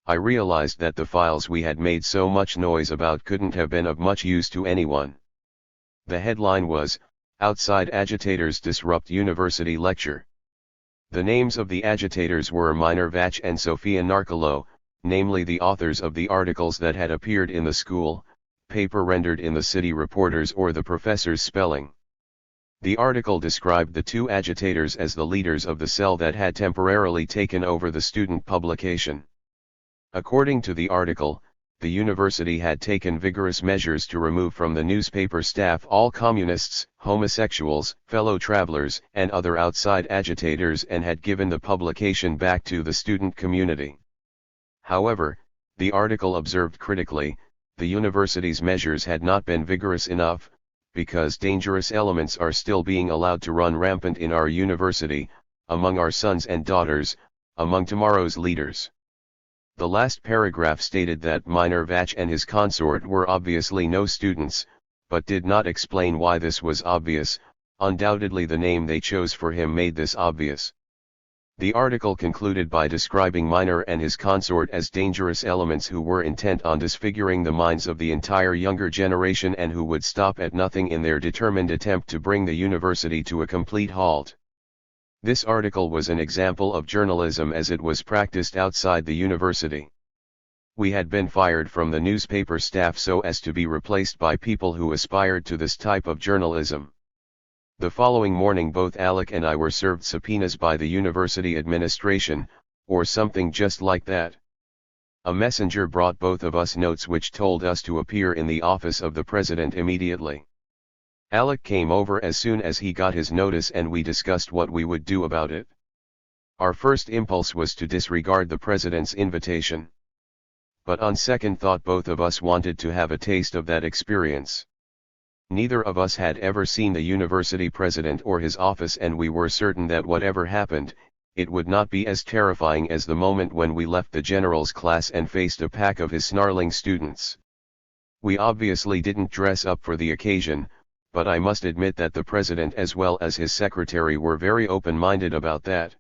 I realized that the files we had made so much noise about couldn't have been of much use to anyone. The headline was, "Outside Agitators Disrupt University Lecture." The names of the agitators were Minor Vochek and Sophia Nachalo, namely the authors of the articles that had appeared in the school paper rendered in the city reporters or the professor's spelling. The article described the two agitators as the leaders of the cell that had temporarily taken over the student publication. According to the article, the university had taken vigorous measures to remove from the newspaper staff all communists, homosexuals, fellow travelers, and other outside agitators, and had given the publication back to the student community. However, the article observed critically, the university's measures had not been vigorous enough, because dangerous elements are still being allowed to run rampant in our university, among our sons and daughters, among tomorrow's leaders. The last paragraph stated that Minor Vochek and his consort were obviously no students, but did not explain why this was obvious. Undoubtedly the name they chose for him made this obvious. The article concluded by describing Minor and his consort as dangerous elements who were intent on disfiguring the minds of the entire younger generation and who would stop at nothing in their determined attempt to bring the university to a complete halt. This article was an example of journalism as it was practiced outside the university. We had been fired from the newspaper staff so as to be replaced by people who aspired to this type of journalism. The following morning both Alec and I were served subpoenas by the university administration, or something just like that. A messenger brought both of us notes which told us to appear in the office of the president immediately. Alec came over as soon as he got his notice and we discussed what we would do about it. Our first impulse was to disregard the president's invitation. But on second thought both of us wanted to have a taste of that experience. Neither of us had ever seen the university president or his office, and we were certain that whatever happened, it would not be as terrifying as the moment when we left the general's class and faced a pack of his snarling students. We obviously didn't dress up for the occasion, but I must admit that the president as well as his secretary were very open-minded about that.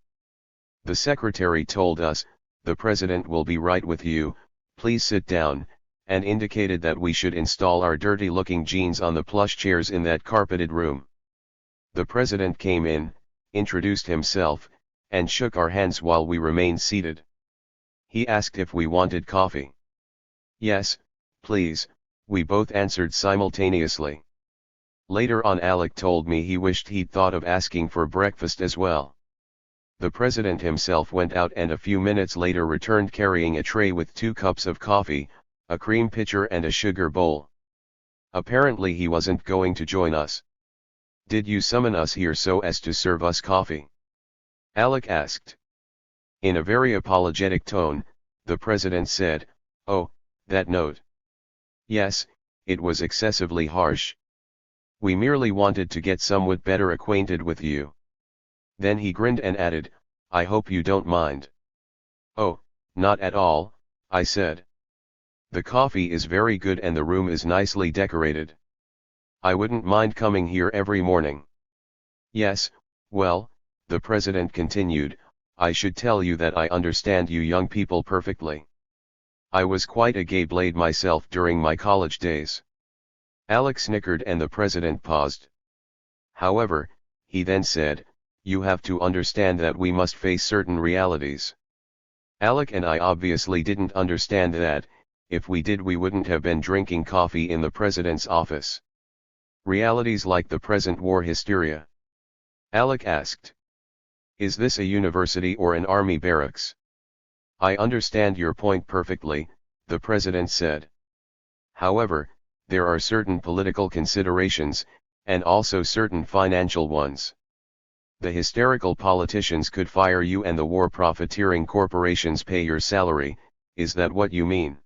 The secretary told us, "The president will be right with you, please sit down," and indicated that we should install our dirty-looking jeans on the plush chairs in that carpeted room. The president came in, introduced himself, and shook our hands while we remained seated. He asked if we wanted coffee. "Yes, please," we both answered simultaneously. Later on Alec told me he wished he'd thought of asking for breakfast as well. The president himself went out and a few minutes later returned carrying a tray with 2 cups of coffee, a cream pitcher and a sugar bowl. Apparently he wasn't going to join us. "Did you summon us here so as to serve us coffee?" Alec asked. In a very apologetic tone, the president said, "Oh, that note. Yes, it was excessively harsh. We merely wanted to get somewhat better acquainted with you." Then he grinned and added, "I hope you don't mind." "Oh, not at all," I said. "The coffee is very good and the room is nicely decorated. I wouldn't mind coming here every morning." "Yes, well," the president continued, "I should tell you that I understand you young people perfectly. I was quite a gay blade myself during my college days." Alec snickered and the president paused. "However," he then said, "you have to understand that we must face certain realities." Alec and I obviously didn't understand that, if we did we wouldn't have been drinking coffee in the president's office. Realities like the present war hysteria. Alec asked. Is this a university or an army barracks? I understand your point perfectly, the president said. However, there are certain political considerations, and also certain financial ones. The hysterical politicians could fire you and the war profiteering corporations pay your salary, is that what you mean?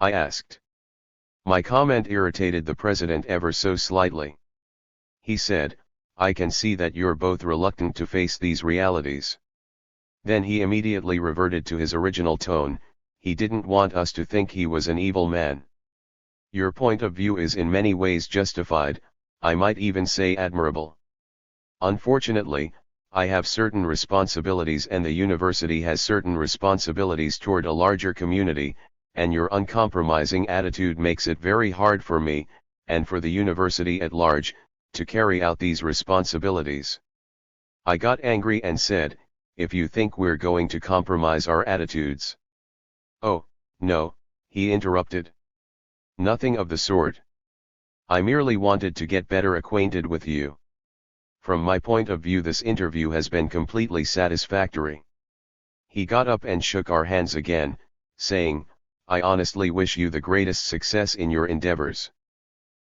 I asked. My comment irritated the president ever so slightly. He said, I can see that you're both reluctant to face these realities. Then he immediately reverted to his original tone. He didn't want us to think he was an evil man. Your point of view is in many ways justified, I might even say admirable. Unfortunately, I have certain responsibilities and the university has certain responsibilities toward a larger community, and your uncompromising attitude makes it very hard for me, and for the university at large, to carry out these responsibilities. I got angry and said, if you think we're going to compromise our attitudes. Oh, no, he interrupted. Nothing of the sort. I merely wanted to get better acquainted with you. From my point of view this interview has been completely satisfactory. He got up and shook our hands again, saying, I honestly wish you the greatest success in your endeavors.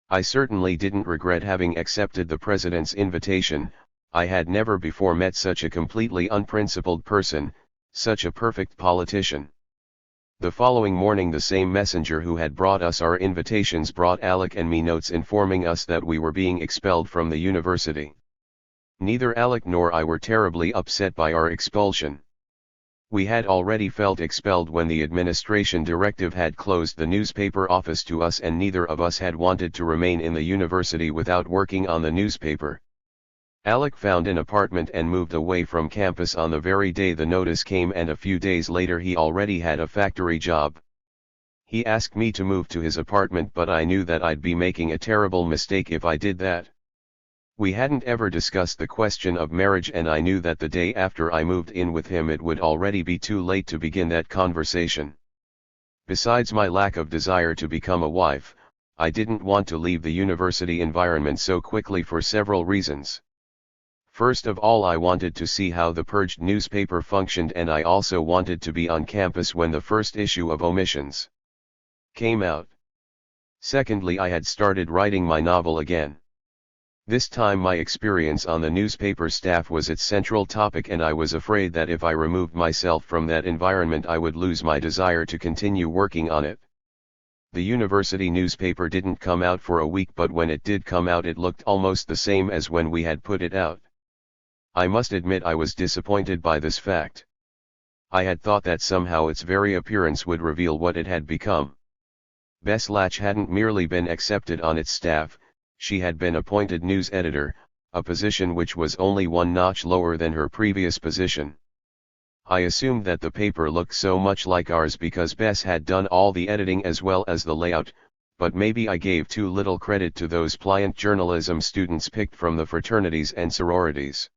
I certainly didn't regret having accepted the president's invitation. I had never before met such a completely unprincipled person, such a perfect politician. The following morning the same messenger who had brought us our invitations brought Alec and me notes informing us that we were being expelled from the university. Neither Alec nor I were terribly upset by our expulsion. We had already felt expelled when the administration directive had closed the newspaper office to us, and neither of us had wanted to remain in the university without working on the newspaper. Alec found an apartment and moved away from campus on the very day the notice came, and a few days later he already had a factory job. He asked me to move to his apartment, but I knew that I'd be making a terrible mistake if I did that. We hadn't ever discussed the question of marriage, and I knew that the day after I moved in with him it would already be too late to begin that conversation. Besides my lack of desire to become a wife, I didn't want to leave the university environment so quickly for several reasons. First of all, I wanted to see how the purged newspaper functioned, and I also wanted to be on campus when the first issue of Omissions came out. Secondly, I had started writing my novel again. This time my experience on the newspaper staff was its central topic, and I was afraid that if I removed myself from that environment I would lose my desire to continue working on it. The university newspaper didn't come out for a week, but when it did come out it looked almost the same as when we had put it out. I must admit I was disappointed by this fact. I had thought that somehow its very appearance would reveal what it had become. Bess Latch hadn't merely been accepted on its staff, she had been appointed news editor, a position which was only one notch lower than her previous position. I assumed that the paper looked so much like ours because Bess had done all the editing as well as the layout, but maybe I gave too little credit to those pliant journalism students picked from the fraternities and sororities.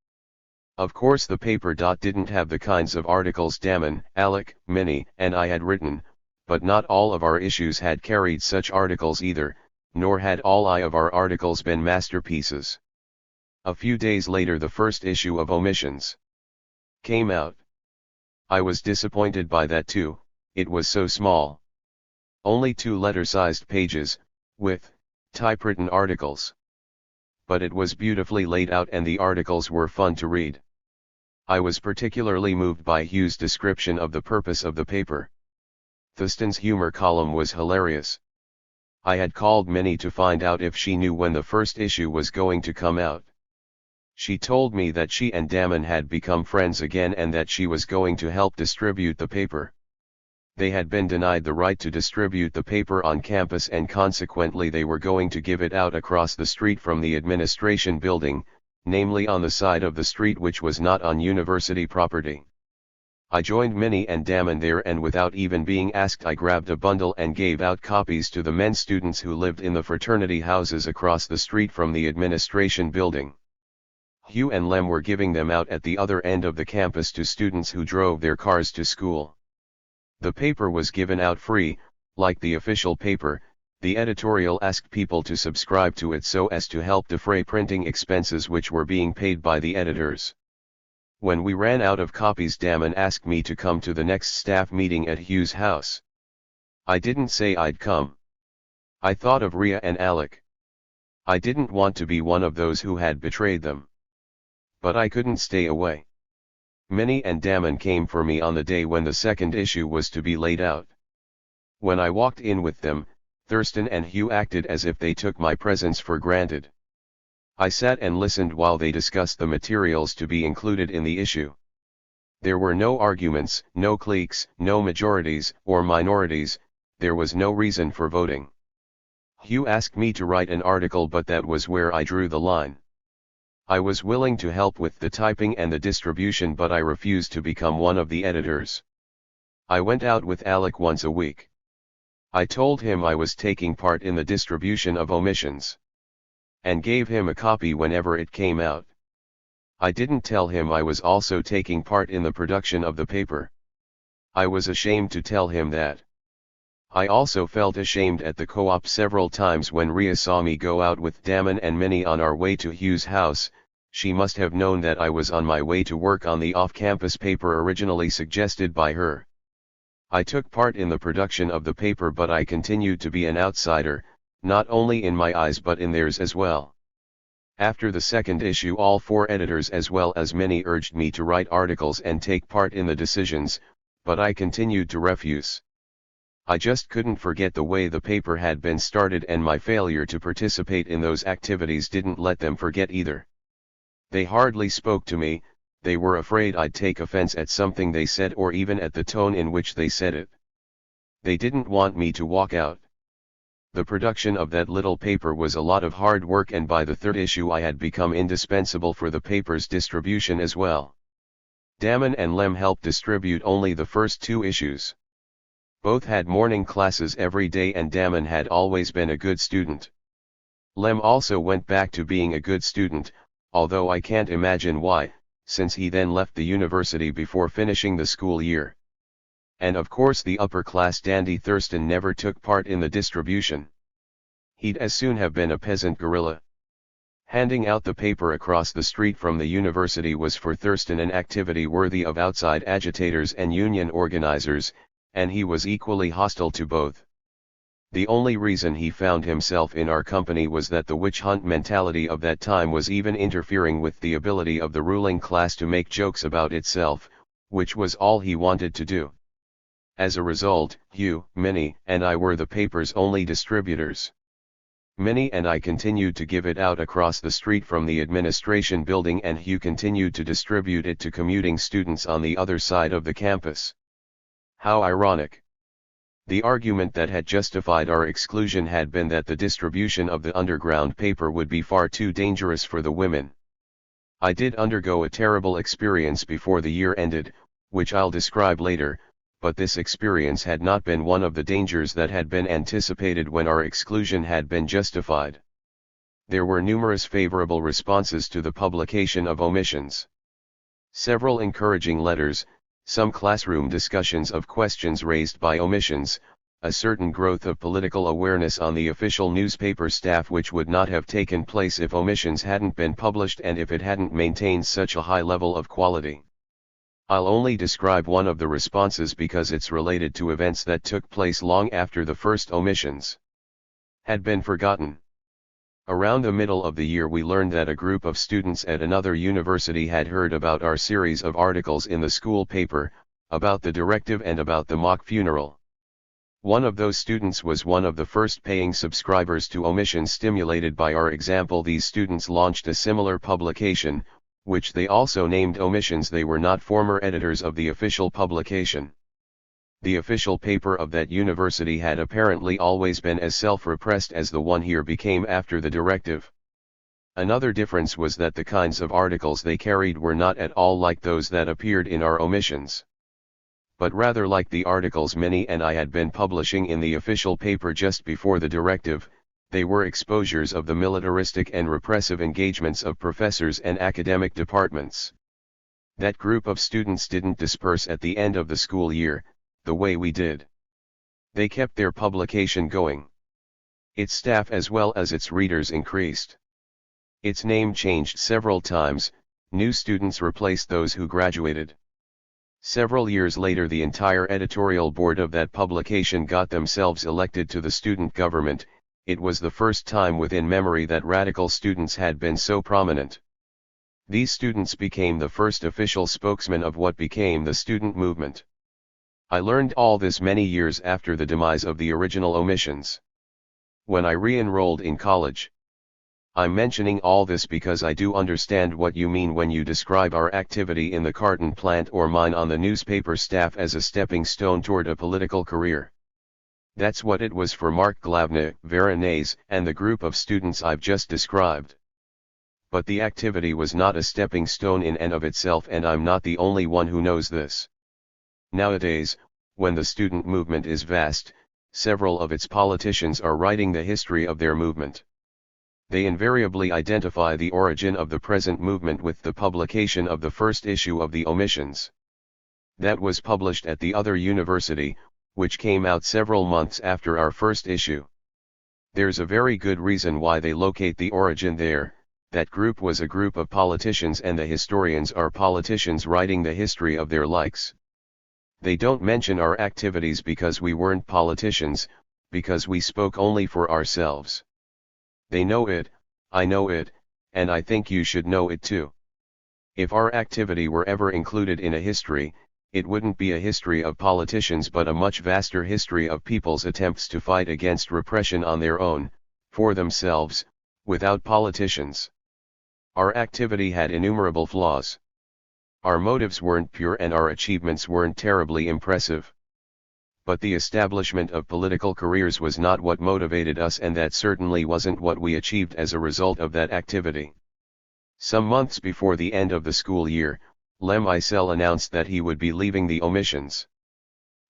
Of course the paper didn't have the kinds of articles Damon, Alec, Minnie, and I had written, but not all of our issues had carried such articles either, nor had all of our articles been masterpieces. A few days later the first issue of Omissions came out. I was disappointed by that too, it was so small. Only 2 letter-sized pages, with typewritten articles. But it was beautifully laid out and the articles were fun to read. I was particularly moved by Hugh's description of the purpose of the paper. Thurston's humor column was hilarious. I had called Minnie to find out if she knew when the first issue was going to come out. She told me that she and Damon had become friends again and that she was going to help distribute the paper. They had been denied the right to distribute the paper on campus, and consequently they were going to give it out across the street from the administration building, namely on the side of the street which was not on university property. I joined Minnie and Damon there, and without even being asked I grabbed a bundle and gave out copies to the men students who lived in the fraternity houses across the street from the administration building. Hugh and Lem were giving them out at the other end of the campus to students who drove their cars to school. The paper was given out free, Like the official paper, the editorial asked people to subscribe to it so as to help defray printing expenses which were being paid by the editors. When we ran out of copies, Damon asked me to come to the next staff meeting at Hugh's house. I didn't say I'd come. I thought of Rhea and Alec. I didn't want to be one of those who had betrayed them. But I couldn't stay away. Minnie and Damon came for me on the day when the second issue was to be laid out. When I walked in with them, Thurston and Hugh acted as if they took my presence for granted. I sat and listened while they discussed the materials to be included in the issue. There were no arguments, no cliques, no majorities or minorities, there was no reason for voting. Hugh asked me to write an article, but that was where I drew the line. I was willing to help with the typing and the distribution, but I refused to become one of the editors. I went out with Alec once a week. I told him I was taking part in the distribution of omissions, and gave him a copy whenever it came out. I didn't tell him I was also taking part in the production of the paper. I was ashamed to tell him that. I also felt ashamed at the co-op several times when Rhea saw me go out with Damon and Minnie on our way to Hugh's house. She must have known that I was on my way to work on the off-campus paper originally suggested by her. I took part in the production of the paper, but I continued to be an outsider, not only in my eyes but in theirs as well. After the second issue, all 4 editors as well as Minnie urged me to write articles and take part in the decisions, but I continued to refuse. I just couldn't forget the way the paper had been started, and my failure to participate in those activities didn't let them forget either. They hardly spoke to me. They were afraid I'd take offense at something they said or even at the tone in which they said it. They didn't want me to walk out. The production of that little paper was a lot of hard work, and by the 3rd issue I had become indispensable for the paper's distribution as well. Damon and Lem helped distribute only the first 2 issues. Both had morning classes every day, and Damon had always been a good student. Lem also went back to being a good student, although I can't imagine why, since he then left the university before finishing the school year. And of course the upper-class dandy Thurston never took part in the distribution. He'd as soon have been a peasant guerrilla. Handing out the paper across the street from the university was for Thurston an activity worthy of outside agitators and union organizers, and he was equally hostile to both. The only reason he found himself in our company was that the witch hunt mentality of that time was even interfering with the ability of the ruling class to make jokes about itself, which was all he wanted to do. As a result, Hugh, Minnie, and I were the paper's only distributors. Minnie and I continued to give it out across the street from the administration building, and Hugh continued to distribute it to commuting students on the other side of the campus. How ironic. The argument that had justified our exclusion had been that the distribution of the underground paper would be far too dangerous for the women. I did undergo a terrible experience before the year ended, which I'll describe later, but this experience had not been one of the dangers that had been anticipated when our exclusion had been justified. There were numerous favorable responses to the publication of omissions. Several encouraging letters, some classroom discussions of questions raised by omissions, a certain growth of political awareness on the official newspaper staff which would not have taken place if omissions hadn't been published and if it hadn't maintained such a high level of quality. I'll only describe one of the responses because it's related to events that took place long after the first omissions had been forgotten. Around the middle of the year we learned that a group of students at another university had heard about our series of articles in the school paper, about the directive and about the mock funeral. One of those students was one of the first paying subscribers to omissions. Stimulated by our example, these students launched a similar publication, which they also named Omissions. They were not former editors of the official publication. The official paper of that university had apparently always been as self-repressed as the one here became after the directive. Another difference was that the kinds of articles they carried were not at all like those that appeared in our omissions, but rather like the articles Minnie and I had been publishing in the official paper just before the directive. They were exposures of the militaristic and repressive engagements of professors and academic departments. That group of students didn't disperse at the end of the school year, the way we did. They kept their publication going. Its staff as well as its readers increased. Its name changed several times, new students replaced those who graduated. Several years later the entire editorial board of that publication got themselves elected to the student government. It was the first time within memory that radical students had been so prominent. These students became the first official spokesmen of what became the student movement. I learned all this many years after the demise of the original omissions. When I re-enrolled in college. I'm mentioning all this because I do understand what you mean when you describe our activity in the carton plant or mine on the newspaper staff as a stepping stone toward a political career. That's what it was for Mark Glavna, Veronese, and the group of students I've just described. But the activity was not a stepping stone in and of itself, and I'm not the only one who knows this. Nowadays, when the student movement is vast, several of its politicians are writing the history of their movement. They invariably identify the origin of the present movement with the publication of the first issue of the Omissions. That was published at the other university, which came out several months after our first issue. There's a very good reason why they locate the origin there. That group was a group of politicians, and the historians are politicians writing the history of their likes. They don't mention our activities because we weren't politicians, because we spoke only for ourselves. They know it, I know it, and I think you should know it too. If our activity were ever included in a history, it wouldn't be a history of politicians but a much vaster history of people's attempts to fight against repression on their own, for themselves, without politicians. Our activity had innumerable flaws. Our motives weren't pure and our achievements weren't terribly impressive. But the establishment of political careers was not what motivated us, and that certainly wasn't what we achieved as a result of that activity. Some months before the end of the school year, Lem Isel announced that he would be leaving the Omissions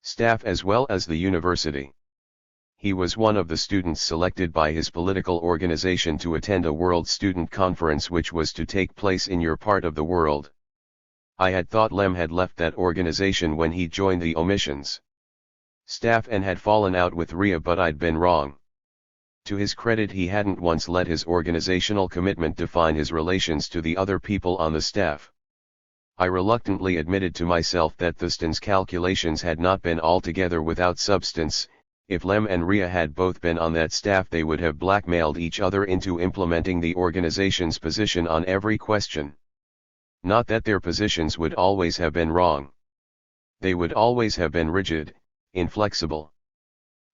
staff as well as the university. He was one of the students selected by his political organization to attend a World Student Conference which was to take place in your part of the world. I had thought Lem had left that organization when he joined the Omissions staff and had fallen out with Ria, but I'd been wrong. To his credit, he hadn't once let his organizational commitment define his relations to the other people on the staff. I reluctantly admitted to myself that Thurston's calculations had not been altogether without substance. If Lem and Ria had both been on that staff, they would have blackmailed each other into implementing the organization's position on every question. Not that their positions would always have been wrong. They would always have been rigid, inflexible.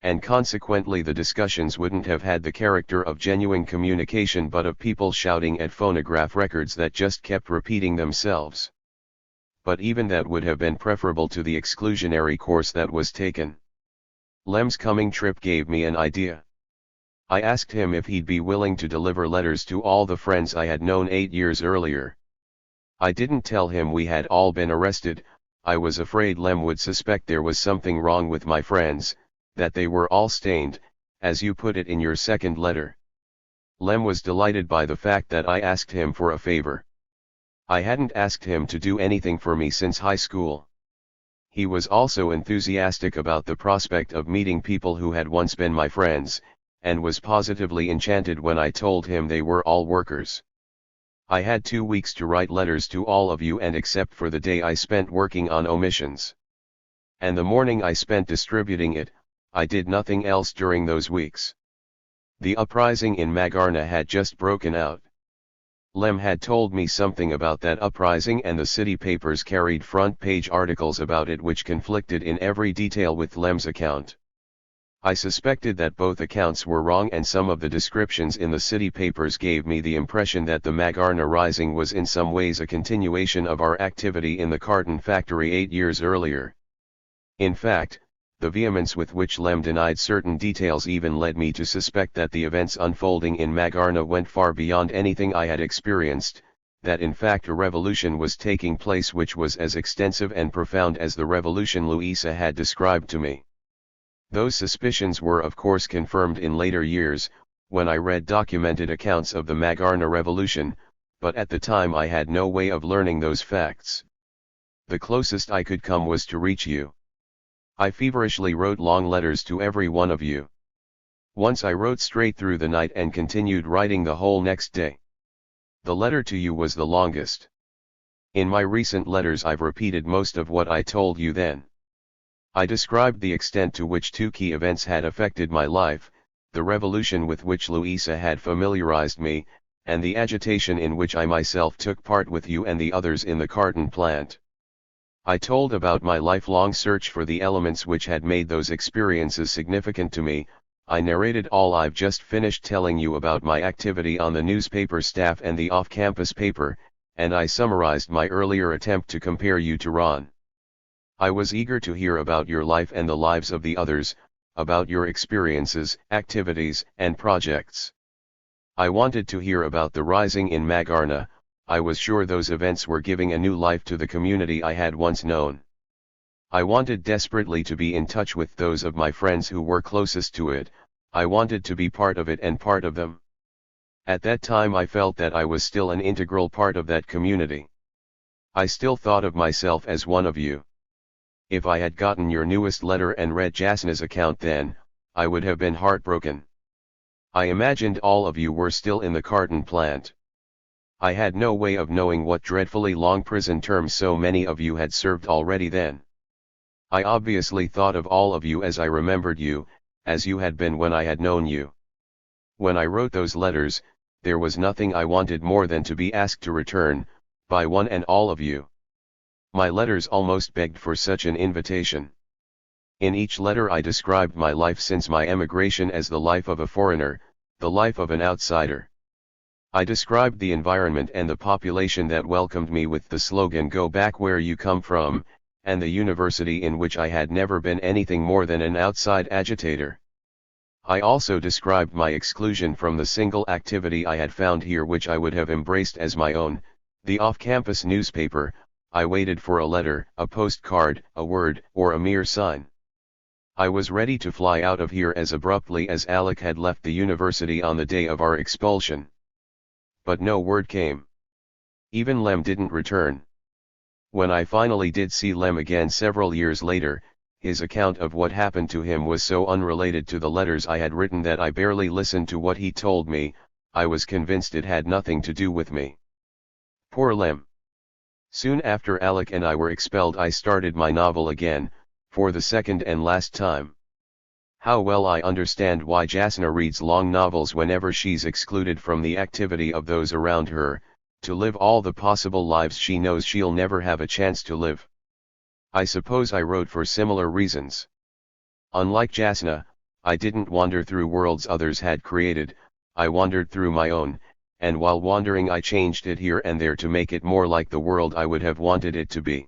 And consequently the discussions wouldn't have had the character of genuine communication but of people shouting at phonograph records that just kept repeating themselves. But even that would have been preferable to the exclusionary course that was taken. Lem's coming trip gave me an idea. I asked him if he'd be willing to deliver letters to all the friends I had known 8 years earlier. I didn't tell him we had all been arrested. I was afraid Lem would suspect there was something wrong with my friends, that they were all stained, as you put it in your second letter. Lem was delighted by the fact that I asked him for a favor. I hadn't asked him to do anything for me since high school. He was also enthusiastic about the prospect of meeting people who had once been my friends, and was positively enchanted when I told him they were all workers. I had 2 weeks to write letters to all of you, and except for the day I spent working on Omissions, and the morning I spent distributing it, I did nothing else during those weeks. The uprising in Magarna had just broken out. Lem had told me something about that uprising, and the city papers carried front-page articles about it which conflicted in every detail with Lem's account. I suspected that both accounts were wrong, and some of the descriptions in the city papers gave me the impression that the Magarna Rising was in some ways a continuation of our activity in the carton factory 8 years earlier. In fact, the vehemence with which Lem denied certain details even led me to suspect that the events unfolding in Magarna went far beyond anything I had experienced, that in fact a revolution was taking place which was as extensive and profound as the revolution Louisa had described to me. Those suspicions were of course confirmed in later years, when I read documented accounts of the Magarna Revolution, but at the time I had no way of learning those facts. The closest I could come was to reach you. I feverishly wrote long letters to every one of you. Once I wrote straight through the night and continued writing the whole next day. The letter to you was the longest. In my recent letters I've repeated most of what I told you then. I described the extent to which two key events had affected my life, the revolution with which Louisa had familiarized me, and the agitation in which I myself took part with you and the others in the carton plant. I told about my lifelong search for the elements which had made those experiences significant to me. I narrated all I've just finished telling you about my activity on the newspaper staff and the off-campus paper, and I summarized my earlier attempt to compare you to Ron. I was eager to hear about your life and the lives of the others, about your experiences, activities, and projects. I wanted to hear about the rising in Magarna. I was sure those events were giving a new life to the community I had once known. I wanted desperately to be in touch with those of my friends who were closest to it. I wanted to be part of it and part of them. At that time I felt that I was still an integral part of that community. I still thought of myself as one of you. If I had gotten your newest letter and read Jasna's account then, I would have been heartbroken. I imagined all of you were still in the carton plant. I had no way of knowing what dreadfully long prison terms so many of you had served already then. I obviously thought of all of you as I remembered you, as you had been when I had known you. When I wrote those letters, there was nothing I wanted more than to be asked to return, by one and all of you. My letters almost begged for such an invitation. In each letter I described my life since my emigration as the life of a foreigner, the life of an outsider. I described the environment and the population that welcomed me with the slogan "Go back where you come from," and the university in which I had never been anything more than an outside agitator. I also described my exclusion from the single activity I had found here which I would have embraced as my own, the off-campus newspaper. I waited for a letter, a postcard, a word, or a mere sign. I was ready to fly out of here as abruptly as Alec had left the university on the day of our expulsion. But no word came. Even Lem didn't return. When I finally did see Lem again several years later, his account of what happened to him was so unrelated to the letters I had written that I barely listened to what he told me. I was convinced it had nothing to do with me. Poor Lem. Soon after Alec and I were expelled I started my novel again, for the second and last time. How well I understand why Jasna reads long novels whenever she's excluded from the activity of those around her, to live all the possible lives she knows she'll never have a chance to live. I suppose I wrote for similar reasons. Unlike Jasna, I didn't wander through worlds others had created, I wandered through my own, and while wandering I changed it here and there to make it more like the world I would have wanted it to be.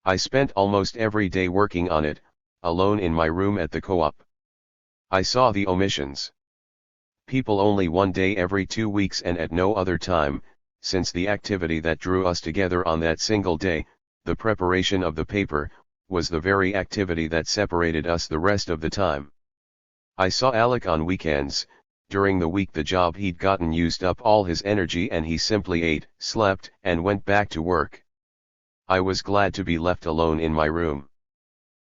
I spent almost every day working on it, alone in my room at the co-op. I saw the omissions. People only one day every 2 weeks and at no other time, since the activity that drew us together on that single day, the preparation of the paper, was the very activity that separated us the rest of the time. I saw Alec on weekends. During the week the job he'd gotten used up all his energy and he simply ate, slept, and went back to work. I was glad to be left alone in my room.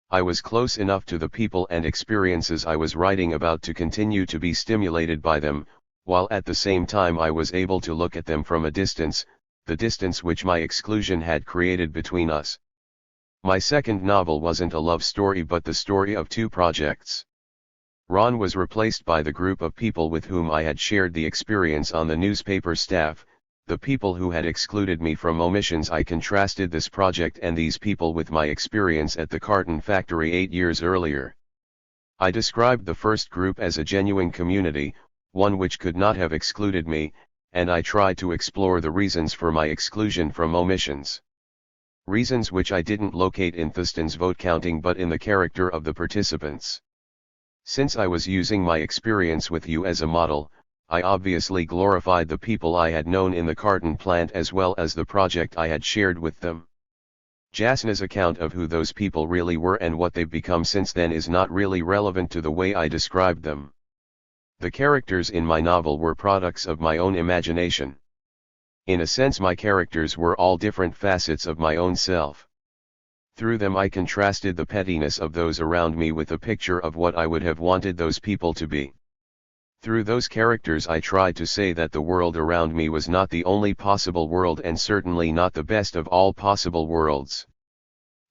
I was close enough to the people and experiences I was writing about to continue to be stimulated by them, while at the same time I was able to look at them from a distance, the distance which my exclusion had created between us. My second novel wasn't a love story but the story of two projects. Ron was replaced by the group of people with whom I had shared the experience on the newspaper staff, the people who had excluded me from omissions. I contrasted this project and these people with my experience at the carton factory 8 years earlier. I described the first group as a genuine community, one which could not have excluded me, and I tried to explore the reasons for my exclusion from omissions. Reasons which I didn't locate in Thurston's vote counting but in the character of the participants. Since I was using my experience with you as a model, I obviously glorified the people I had known in the carton plant as well as the project I had shared with them. Jasna's account of who those people really were and what they've become since then is not really relevant to the way I described them. The characters in my novel were products of my own imagination. In a sense my characters were all different facets of my own self. Through them I contrasted the pettiness of those around me with a picture of what I would have wanted those people to be. Through those characters I tried to say that the world around me was not the only possible world and certainly not the best of all possible worlds.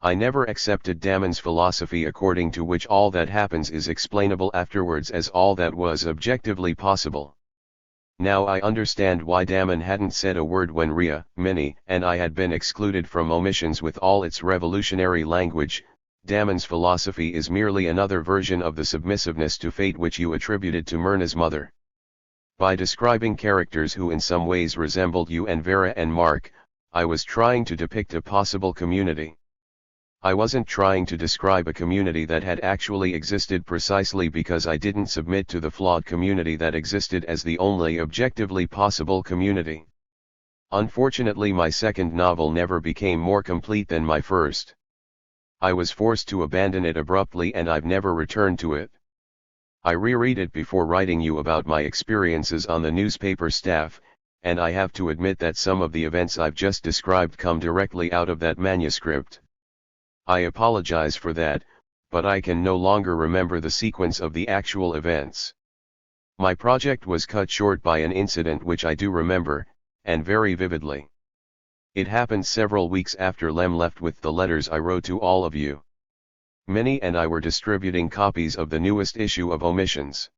I never accepted Damon's philosophy according to which all that happens is explainable afterwards as all that was objectively possible. Now I understand why Damon hadn't said a word when Rhea, Minnie, and I had been excluded from omissions with all its revolutionary language. Damon's philosophy is merely another version of the submissiveness to fate which you attributed to Myrna's mother. By describing characters who in some ways resembled you and Vera and Mark, I was trying to depict a possible community. I wasn't trying to describe a community that had actually existed precisely because I didn't submit to the flawed community that existed as the only objectively possible community. Unfortunately, my second novel never became more complete than my first. I was forced to abandon it abruptly and I've never returned to it. I reread it before writing you about my experiences on the newspaper staff, and I have to admit that some of the events I've just described come directly out of that manuscript. I apologize for that, but I can no longer remember the sequence of the actual events. My project was cut short by an incident which I do remember, and very vividly. It happened several weeks after Lem left with the letters I wrote to all of you. Minnie and I were distributing copies of the newest issue of Omissions.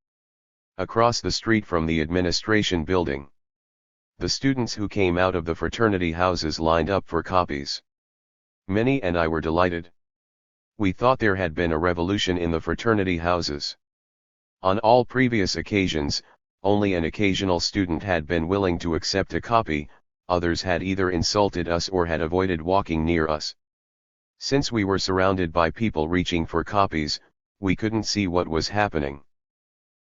Across the street from the administration building. The students who came out of the fraternity houses lined up for copies. Minnie and I were delighted. We thought there had been a revolution in the fraternity houses. On all previous occasions, only an occasional student had been willing to accept a copy, others had either insulted us or had avoided walking near us. Since we were surrounded by people reaching for copies, we couldn't see what was happening.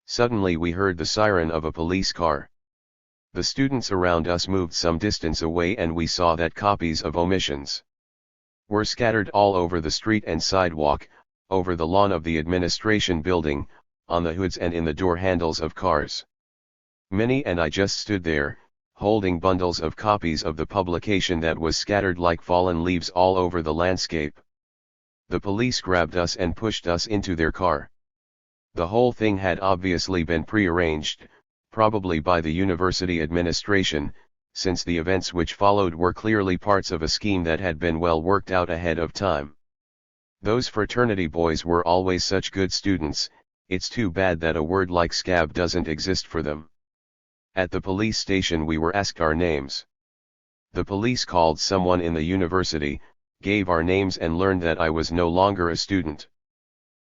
Suddenly we heard the siren of a police car. The students around us moved some distance away and we saw that copies of Omissions were scattered all over the street and sidewalk, over the lawn of the administration building, on the hoods and in the door handles of cars. Minnie and I just stood there, holding bundles of copies of the publication that was scattered like fallen leaves all over the landscape. The police grabbed us and pushed us into their car. The whole thing had obviously been prearranged, probably by the university administration, since the events which followed were clearly parts of a scheme that had been well worked out ahead of time. Those fraternity boys were always such good students, it's too bad that a word like scab doesn't exist for them. At the police station we were asked our names. The police called someone in the university, gave our names and learned that I was no longer a student.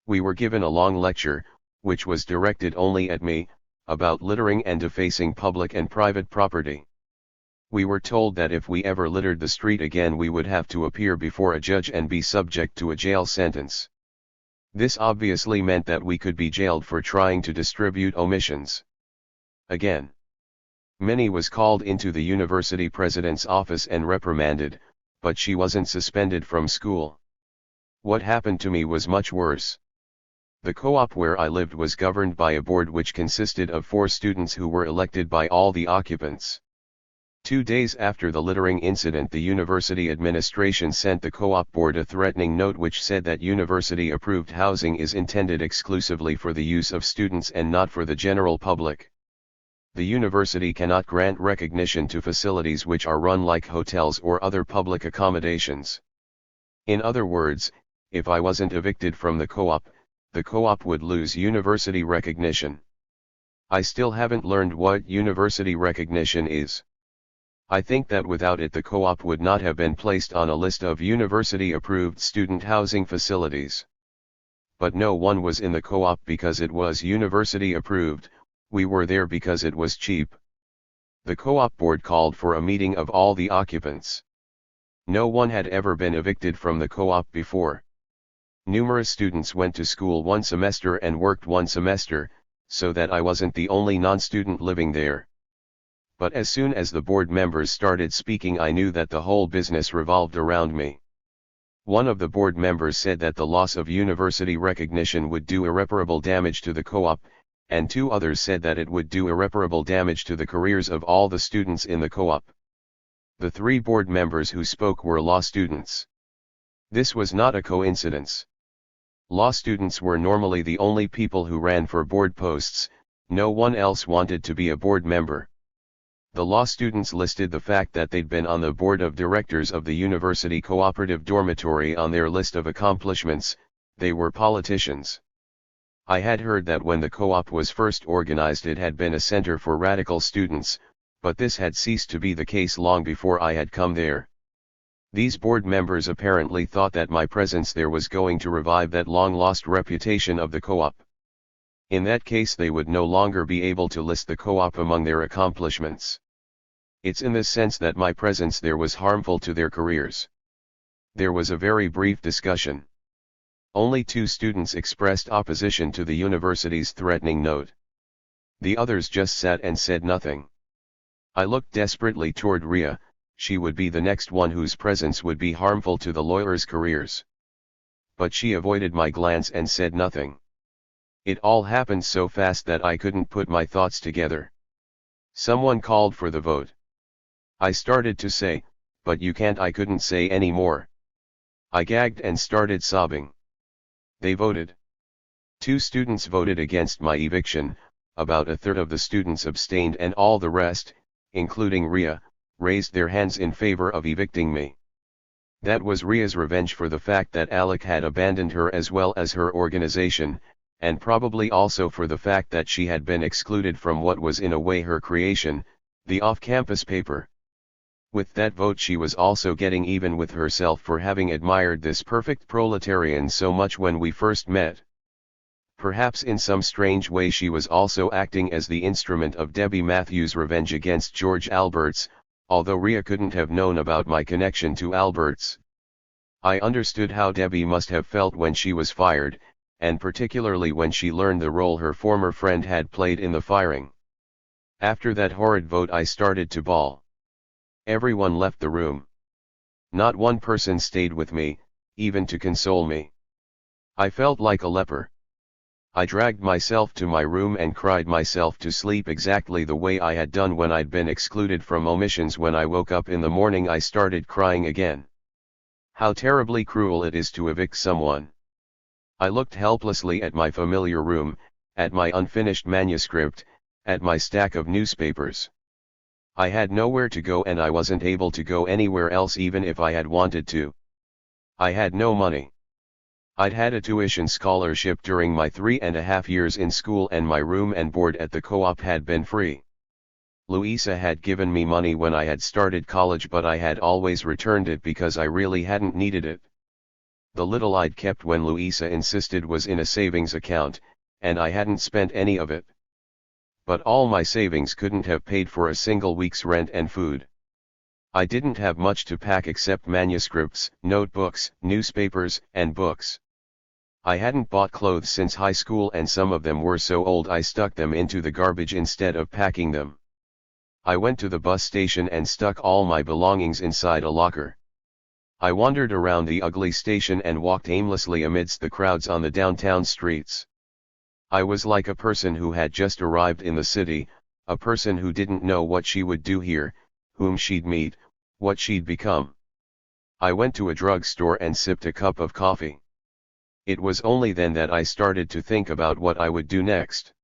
We were given a long lecture, which was directed only at me, about littering and defacing public and private property. We were told that if we ever littered the street again we would have to appear before a judge and be subject to a jail sentence. This obviously meant that we could be jailed for trying to distribute Omissions. Again. Minnie was called into the university president's office and reprimanded, but she wasn't suspended from school. What happened to me was much worse. The co-op where I lived was governed by a board which consisted of 4 students who were elected by all the occupants. 2 days after the littering incident, the university administration sent the co-op board a threatening note which said that university-approved housing is intended exclusively for the use of students and not for the general public. The university cannot grant recognition to facilities which are run like hotels or other public accommodations. In other words, if I wasn't evicted from the co-op would lose university recognition. I still haven't learned what university recognition is. I think that without it the co-op would not have been placed on a list of university-approved student housing facilities. But no one was in the co-op because it was university-approved, we were there because it was cheap. The co-op board called for a meeting of all the occupants. No one had ever been evicted from the co-op before. Numerous students went to school 1 semester and worked 1 semester, so that I wasn't the only non-student living there. But as soon as the board members started speaking I knew that the whole business revolved around me. One of the board members said that the loss of university recognition would do irreparable damage to the co-op, and 2 others said that it would do irreparable damage to the careers of all the students in the co-op. The 3 board members who spoke were law students. This was not a coincidence. Law students were normally the only people who ran for board posts, no one else wanted to be a board member. The law students listed the fact that they'd been on the board of directors of the university cooperative dormitory on their list of accomplishments. They were politicians. I had heard that when the co-op was first organized it had been a center for radical students, but this had ceased to be the case long before I had come there. These board members apparently thought that my presence there was going to revive that long-lost reputation of the co-op. In that case they would no longer be able to list the co-op among their accomplishments. It's in this sense that my presence there was harmful to their careers. There was a very brief discussion. Only 2 students expressed opposition to the university's threatening note. The others just sat and said nothing. I looked desperately toward Ria. She would be the next one whose presence would be harmful to the lawyers' careers. But she avoided my glance and said nothing. It all happened so fast that I couldn't put my thoughts together. Someone called for the vote. I started to say, "But you can't." I couldn't say any more. I gagged and started sobbing. They voted. 2 students voted against my eviction, about a third of the students abstained, and all the rest, including Ria, raised their hands in favor of evicting me. That was Ria's revenge for the fact that Alec had abandoned her as well as her organization, and probably also for the fact that she had been excluded from what was in a way her creation, the off-campus paper. With that vote she was also getting even with herself for having admired this perfect proletarian so much when we first met. Perhaps in some strange way she was also acting as the instrument of Debbie Matthews' revenge against George Alberts, although Ria couldn't have known about my connection to Alberts. I understood how Debbie must have felt when she was fired, and particularly when she learned the role her former friend had played in the firing. After that horrid vote I started to bawl. Everyone left the room. Not one person stayed with me, even to console me. I felt like a leper. I dragged myself to my room and cried myself to sleep exactly the way I had done when I'd been excluded from omissions. When I woke up in the morning I started crying again. How terribly cruel it is to evict someone. I looked helplessly at my familiar room, at my unfinished manuscript, at my stack of newspapers. I had nowhere to go and I wasn't able to go anywhere else even if I had wanted to. I had no money. I'd had a tuition scholarship during my 3.5 years in school and my room and board at the co-op had been free. Louisa had given me money when I had started college, but I had always returned it because I really hadn't needed it. The little I'd kept when Louisa insisted was in a savings account, and I hadn't spent any of it. But all my savings couldn't have paid for a single week's rent and food. I didn't have much to pack except manuscripts, notebooks, newspapers, and books. I hadn't bought clothes since high school and some of them were so old I stuck them into the garbage instead of packing them. I went to the bus station and stuck all my belongings inside a locker. I wandered around the ugly station and walked aimlessly amidst the crowds on the downtown streets. I was like a person who had just arrived in the city, a person who didn't know what she would do here, whom she'd meet, what she'd become. I went to a drugstore and sipped a cup of coffee. It was only then that I started to think about what I would do next.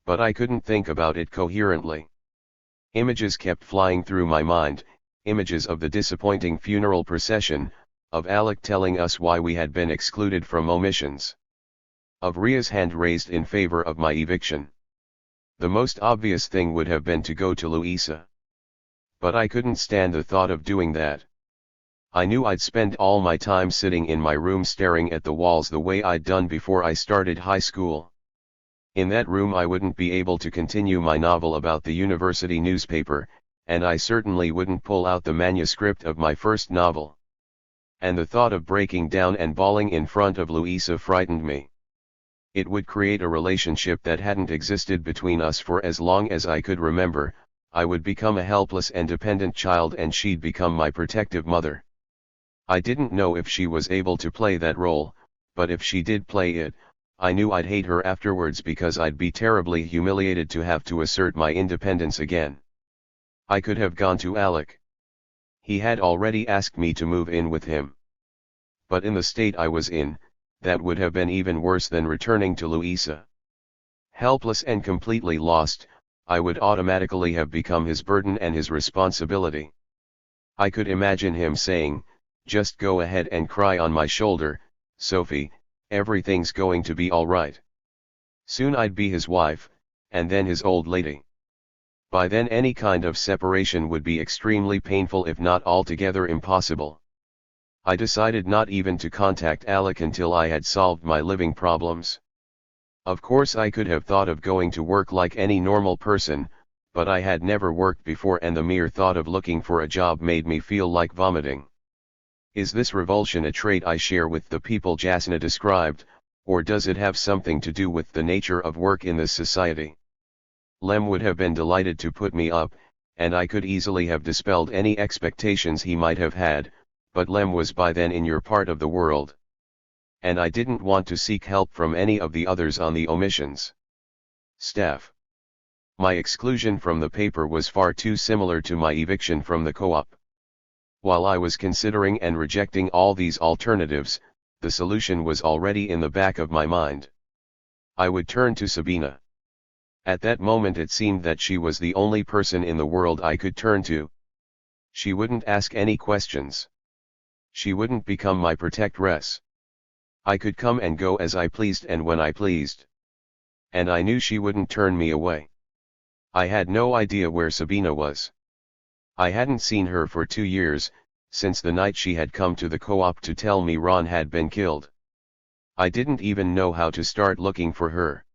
But I couldn't think about it coherently. Images kept flying through my mind, images of the disappointing funeral procession, of Alec telling us why we had been excluded from omissions, of Ria's hand raised in favor of my eviction. The most obvious thing would have been to go to Louisa. But I couldn't stand the thought of doing that. I knew I'd spend all my time sitting in my room staring at the walls the way I'd done before I started high school. In that room I wouldn't be able to continue my novel about the university newspaper, and I certainly wouldn't pull out the manuscript of my first novel. And the thought of breaking down and bawling in front of Louisa frightened me. It would create a relationship that hadn't existed between us for as long as I could remember. I would become a helpless and dependent child and she'd become my protective mother. I didn't know if she was able to play that role, but if she did play it, I knew I'd hate her afterwards because I'd be terribly humiliated to have to assert my independence again. I could have gone to Alec. He had already asked me to move in with him. but in the state I was in, that would have been even worse than returning to Louisa. Helpless and completely lost, I would automatically have become his burden and his responsibility. I could imagine him saying, "Just go ahead and cry on my shoulder, Sophie, everything's going to be all right." Soon I'd be his wife, and then his old lady. By then any kind of separation would be extremely painful if not altogether impossible. I decided not even to contact Alec until I had solved my living problems. Of course I could have thought of going to work like any normal person, but I had never worked before and the mere thought of looking for a job made me feel like vomiting. Is this revulsion a trait I share with the people Jasna described, or does it have something to do with the nature of work in this society? Lem would have been delighted to put me up, and I could easily have dispelled any expectations he might have had, but Lem was by then in your part of the world. And I didn't want to seek help from any of the others on the omissions. Staff. My exclusion from the paper was far too similar to my eviction from the co-op. While I was considering and rejecting all these alternatives, the solution was already in the back of my mind. I would turn to Sabina. At that moment it seemed that she was the only person in the world I could turn to. She wouldn't ask any questions. She wouldn't become my protectress. I could come and go as I pleased and when I pleased. And I knew she wouldn't turn me away. I had no idea where Sabina was. I hadn't seen her for 2 years, since the night she had come to the co-op to tell me Ron had been killed. I didn't even know how to start looking for her.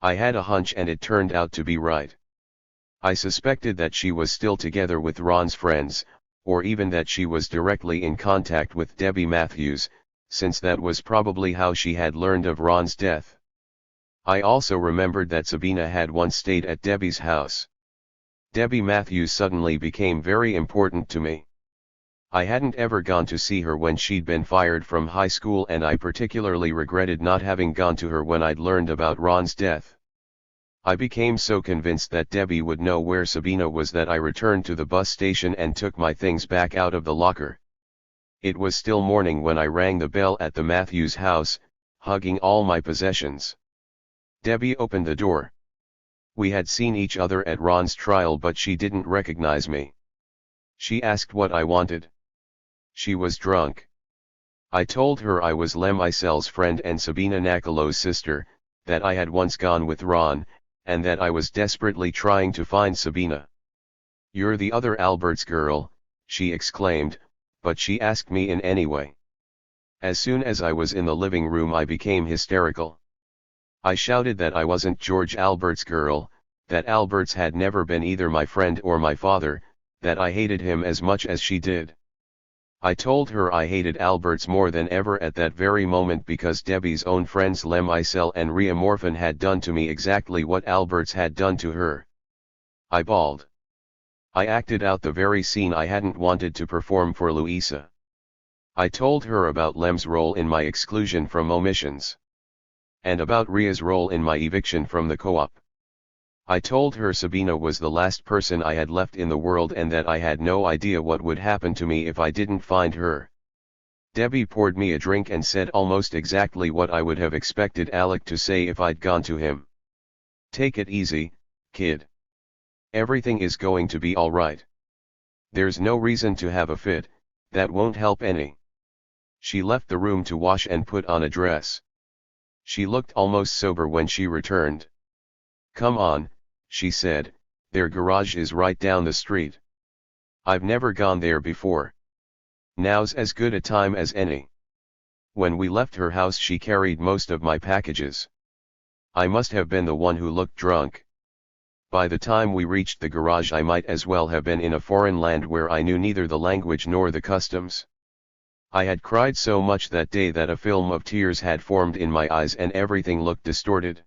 I had a hunch and it turned out to be right. I suspected that she was still together with Ron's friends, or even that she was directly in contact with Debbie Matthews, since that was probably how she had learned of Ron's death. I also remembered that Sabina had once stayed at Debbie's house. Debbie Matthews suddenly became very important to me. I hadn't ever gone to see her when she'd been fired from high school and I particularly regretted not having gone to her when I'd learned about Ron's death. I became so convinced that Debbie would know where Sabina was that I returned to the bus station and took my things back out of the locker. It was still morning when I rang the bell at the Matthews house, hugging all my possessions. Debbie opened the door. We had seen each other at Ron's trial but she didn't recognize me. She asked what I wanted. She was drunk. I told her I was Lem Isel's friend and Sabina nachalo's sister, that I had once gone with Ron, and that I was desperately trying to find Sabina. "You're the other Albert's girl," she exclaimed, but she asked me in any way. As soon as I was in the living room I became hysterical. I shouted that I wasn't George Albert's girl, that Albert's had never been either my friend or my father, that I hated him as much as she did. I told her I hated Albert's more than ever at that very moment because Debbie's own friends Lem Isel and Rhea Morphin had done to me exactly what Albert's had done to her. I bawled. I acted out the very scene I hadn't wanted to perform for Louisa. I told her about Lem's role in my exclusion from omissions. And about Rhea's role in my eviction from the co-op. I told her Sabina was the last person I had left in the world and that I had no idea what would happen to me if I didn't find her. Debbie poured me a drink and said almost exactly what I would have expected Alec to say if I'd gone to him. "Take it easy, kid. Everything is going to be all right. There's no reason to have a fit, that won't help any." She left the room to wash and put on a dress. She looked almost sober when she returned. "Come on," she said, "their garage is right down the street. I've never gone there before. Now's as good a time as any." When we left her house she carried most of my packages. I must have been the one who looked drunk. By the time we reached the garage I might as well have been in a foreign land where I knew neither the language nor the customs. I had cried so much that day that a film of tears had formed in my eyes and everything looked distorted.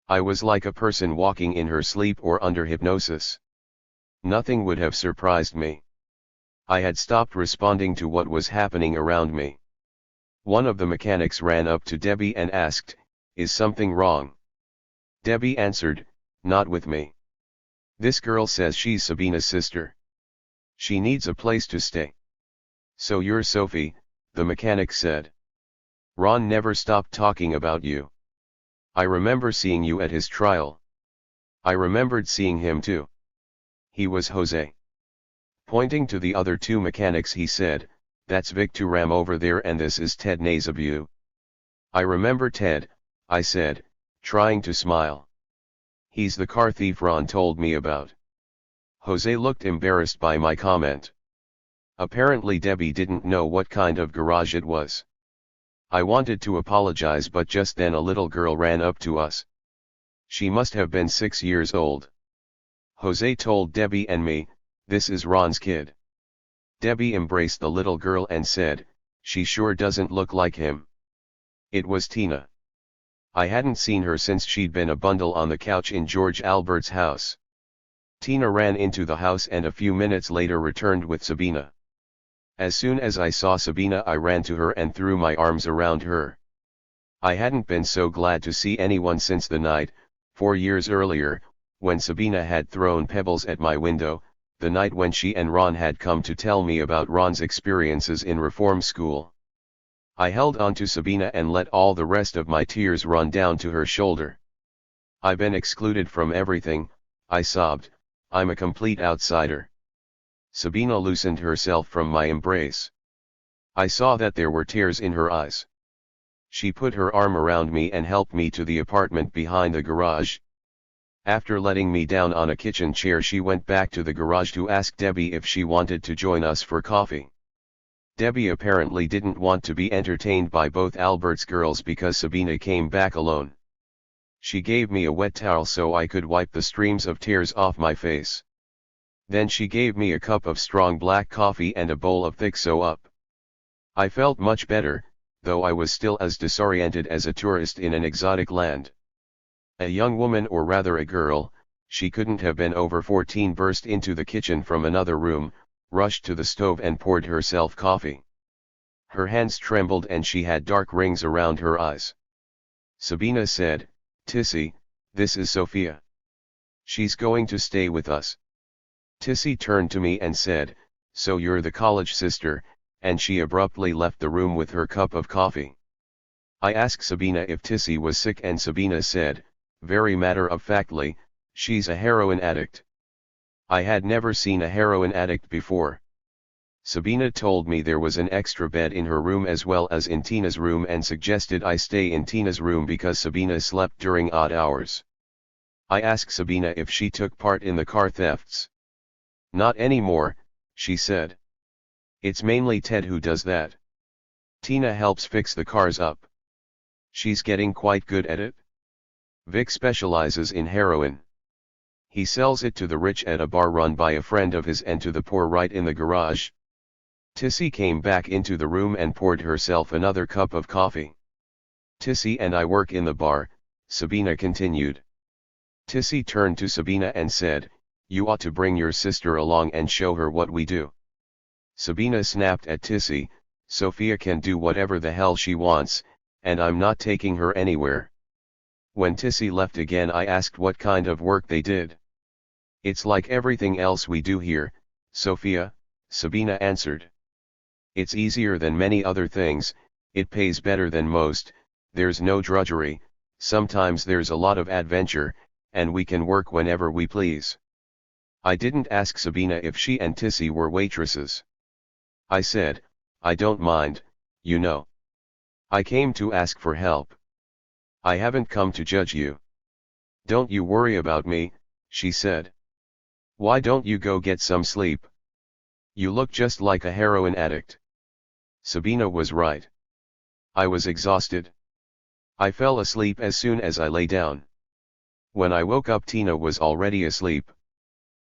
I was like a person walking in her sleep or under hypnosis. Nothing would have surprised me. I had stopped responding to what was happening around me. One of the mechanics ran up to Debbie and asked, "Is something wrong?" Debbie answered, "Not with me. This girl says she's Sabina's sister. She needs a place to stay. So you're Sophie, the mechanic said. Ron never stopped talking about you. I remember seeing you at his trial. I remembered seeing him too. He was Jose. Pointing to the other two mechanics he said, that's Vic Turam over there and this is Ted Nazabu. I remember Ted, I said, trying to smile. He's the car thief Ron told me about. Jose looked embarrassed by my comment. Apparently Debbie didn't know what kind of garage it was. I wanted to apologize but just then a little girl ran up to us. She must have been 6 years old. Jose told Debbie and me, this is Ron's kid. Debbie embraced the little girl and said, she sure doesn't look like him. It was Tina. I hadn't seen her since she'd been a bundle on the couch in George Albert's house. Tina ran into the house and a few minutes later returned with Sabina. As soon as I saw Sabina I ran to her and threw my arms around her. I hadn't been so glad to see anyone since the night, 4 years earlier, when Sabina had thrown pebbles at my window, the night when she and Ron had come to tell me about Ron's experiences in reform school. I held on to Sabina and let all the rest of my tears run down to her shoulder. I've been excluded from everything, I sobbed, I'm a complete outsider. Sabina loosened herself from my embrace. I saw that there were tears in her eyes. She put her arm around me and helped me to the apartment behind the garage. After letting me down on a kitchen chair she went back to the garage to ask Debbie if she wanted to join us for coffee. Debbie apparently didn't want to be entertained by both Albert's girls because Sabina came back alone. She gave me a wet towel so I could wipe the streams of tears off my face. Then she gave me a cup of strong black coffee and a bowl of thick soap. I felt much better, though I was still as disoriented as a tourist in an exotic land. A young woman, or rather a girl, she couldn't have been over 14, burst into the kitchen from another room, rushed to the stove and poured herself coffee. Her hands trembled and she had dark rings around her eyes. Sabina said, Tissy, this is Sophia. She's going to stay with us. Tissy turned to me and said, so you're the college sister, and she abruptly left the room with her cup of coffee. I asked Sabina if Tissy was sick and Sabina said, very matter-of-factly, she's a heroin addict. I had never seen a heroin addict before. Sabina told me there was an extra bed in her room as well as in Tina's room and suggested I stay in Tina's room because Sabina slept during odd hours. I asked Sabina if she took part in the car thefts. Not anymore, she said. It's mainly Ted who does that. Tina helps fix the cars up. She's getting quite good at it. Vic specializes in heroin. He sells it to the rich at a bar run by a friend of his and to the poor right in the garage. Tissy came back into the room and poured herself another cup of coffee. Tissy and I work in the bar, Sabina continued. Tissy turned to Sabina and said, you ought to bring your sister along and show her what we do. Sabina snapped at Tissy, Sophia can do whatever the hell she wants, and I'm not taking her anywhere. When Tissy left again I asked what kind of work they did. It's like everything else we do here, Sophia, Sabina answered. It's easier than many other things, it pays better than most, there's no drudgery, sometimes there's a lot of adventure, and we can work whenever we please. I didn't ask Sabina if she and Tissy were waitresses. I said, I don't mind, you know. I came to ask for help. I haven't come to judge you. Don't you worry about me, she said. Why don't you go get some sleep? You look just like a heroin addict. Sabina was right. I was exhausted. I fell asleep as soon as I lay down. When I woke up Tina was already asleep.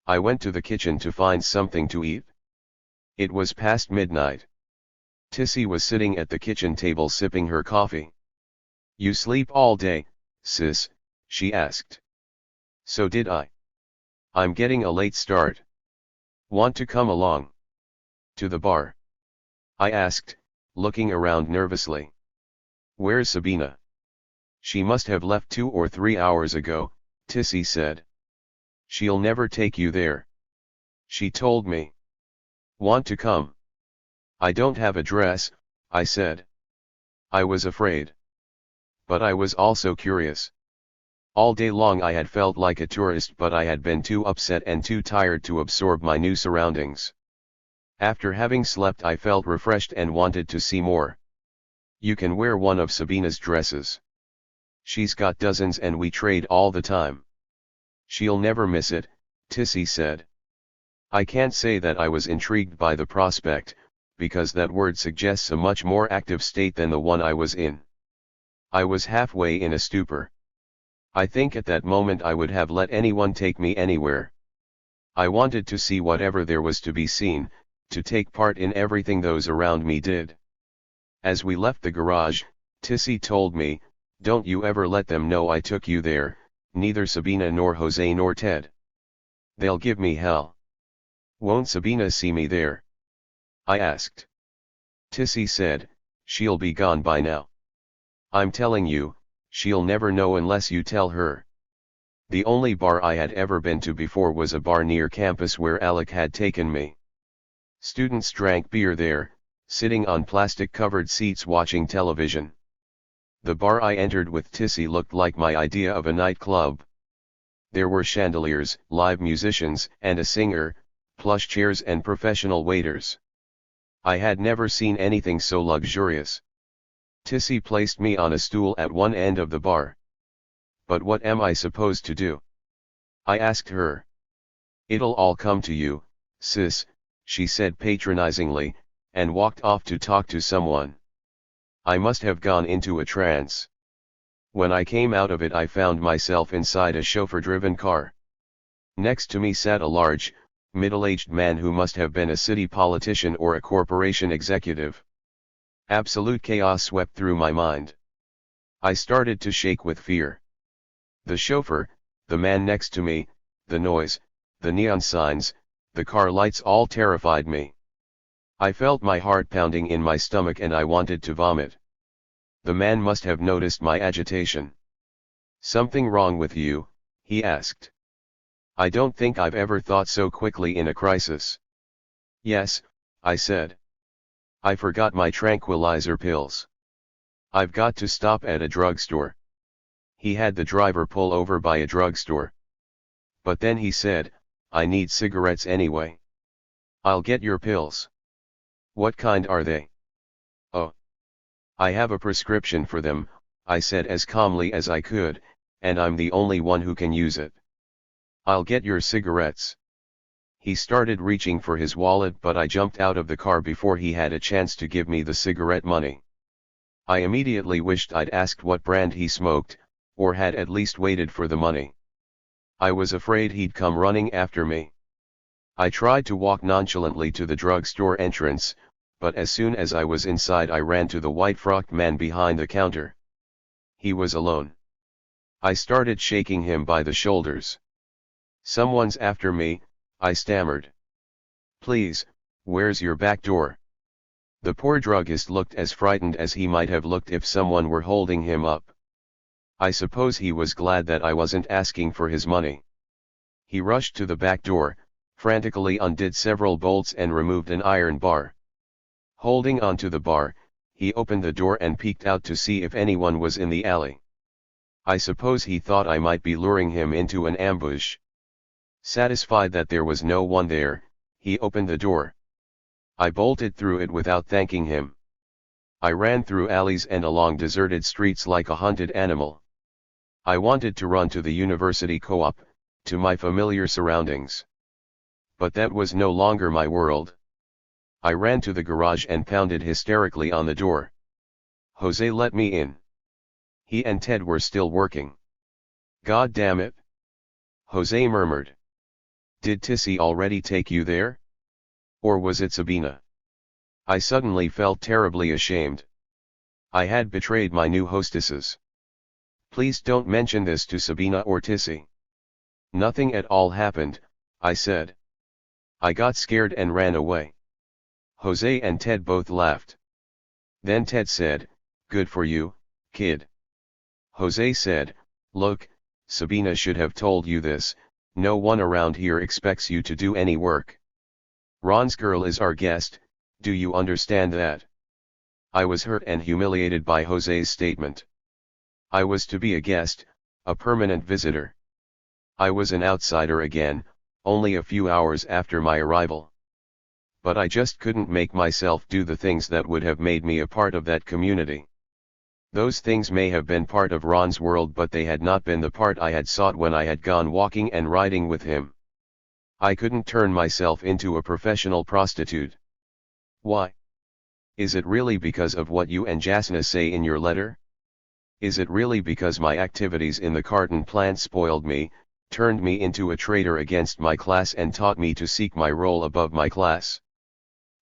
I went to the kitchen to find something to eat. It was past midnight. Tissy was sitting at the kitchen table sipping her coffee. You sleep all day, sis, she asked. So did I. I'm getting a late start. Want to come along? To the bar? I asked, looking around nervously. Where's Sabina? She must have left 2 or 3 hours ago, Tissy said. She'll never take you there. She told me. Want to come? I don't have a dress, I said. I was afraid. But I was also curious. All day long I had felt like a tourist, but I had been too upset and too tired to absorb my new surroundings. After having slept I felt refreshed and wanted to see more. You can wear one of Sabina's dresses. She's got dozens and we trade all the time. She'll never miss it, Tissy said. I can't say that I was intrigued by the prospect, because that word suggests a much more active state than the one I was in. I was halfway in a stupor. I think at that moment I would have let anyone take me anywhere. I wanted to see whatever there was to be seen, to take part in everything those around me did. As we left the garage, Tissy told me, "Don't you ever let them know I took you there, neither Sabina nor Jose nor Ted. They'll give me hell." "Won't Sabina see me there?" I asked. Tissy said, "She'll be gone by now. I'm telling you, she'll never know unless you tell her." The only bar I had ever been to before was a bar near campus where Alec had taken me. Students drank beer there, sitting on plastic-covered seats watching television. The bar I entered with Tissy looked like my idea of a nightclub. There were chandeliers, live musicians, and a singer, plush chairs and professional waiters. I had never seen anything so luxurious. Tissy placed me on a stool at one end of the bar. "But what am I supposed to do?" I asked her. "It'll all come to you, sis," she said patronizingly, and walked off to talk to someone. I must have gone into a trance. When I came out of it I found myself inside a chauffeur-driven car. Next to me sat a large, middle-aged man who must have been a city politician or a corporation executive. Absolute chaos swept through my mind. I started to shake with fear. The chauffeur, the man next to me, the noise, the neon signs, the car lights all terrified me. I felt my heart pounding in my stomach and I wanted to vomit. The man must have noticed my agitation. "Something wrong with you?" he asked. I don't think I've ever thought so quickly in a crisis. "Yes," I said. "I forgot my tranquilizer pills. I've got to stop at a drugstore." He had the driver pull over by a drugstore. But then he said, "I need cigarettes anyway." "I'll get your pills." "What kind are they?" "Oh. I have a prescription for them," I said as calmly as I could, "and I'm the only one who can use it." "I'll get your cigarettes." He started reaching for his wallet, but I jumped out of the car before he had a chance to give me the cigarette money. I immediately wished I'd asked what brand he smoked, or had at least waited for the money. I was afraid he'd come running after me. I tried to walk nonchalantly to the drugstore entrance, but as soon as I was inside I ran to the white-frocked man behind the counter. He was alone. I started shaking him by the shoulders. "Someone's after me," I stammered. "Please, where's your back door?" The poor druggist looked as frightened as he might have looked if someone were holding him up. I suppose he was glad that I wasn't asking for his money. He rushed to the back door, frantically undid several bolts and removed an iron bar. Holding onto the bar, he opened the door and peeked out to see if anyone was in the alley. I suppose he thought I might be luring him into an ambush. Satisfied that there was no one there, he opened the door. I bolted through it without thanking him. I ran through alleys and along deserted streets like a hunted animal. I wanted to run to the university co-op, to my familiar surroundings. But that was no longer my world. I ran to the garage and pounded hysterically on the door. "Jose, let me in." He and Ted were still working. "God damn it!" Jose murmured. "Did Tissy already take you there? Or was it Sabina?" I suddenly felt terribly ashamed. I had betrayed my new hostesses. "Please don't mention this to Sabina or Tissy." "Nothing at all happened," I said. I got scared and ran away. Jose and Ted both laughed. Then Ted said, "Good for you, kid." Jose said, "Look, Sabina should have told you this, no one around here expects you to do any work. Ron's girl is our guest, do you understand that?" I was hurt and humiliated by Jose's statement. I was to be a guest, a permanent visitor. I was an outsider again, only a few hours after my arrival. But I just couldn't make myself do the things that would have made me a part of that community. Those things may have been part of Ron's world, but they had not been the part I had sought when I had gone walking and riding with him. I couldn't turn myself into a professional prostitute. Why? Is it really because of what you and Jasna say in your letter? Is it really because my activities in the carton plant spoiled me, turned me into a traitor against my class and taught me to seek my role above my class?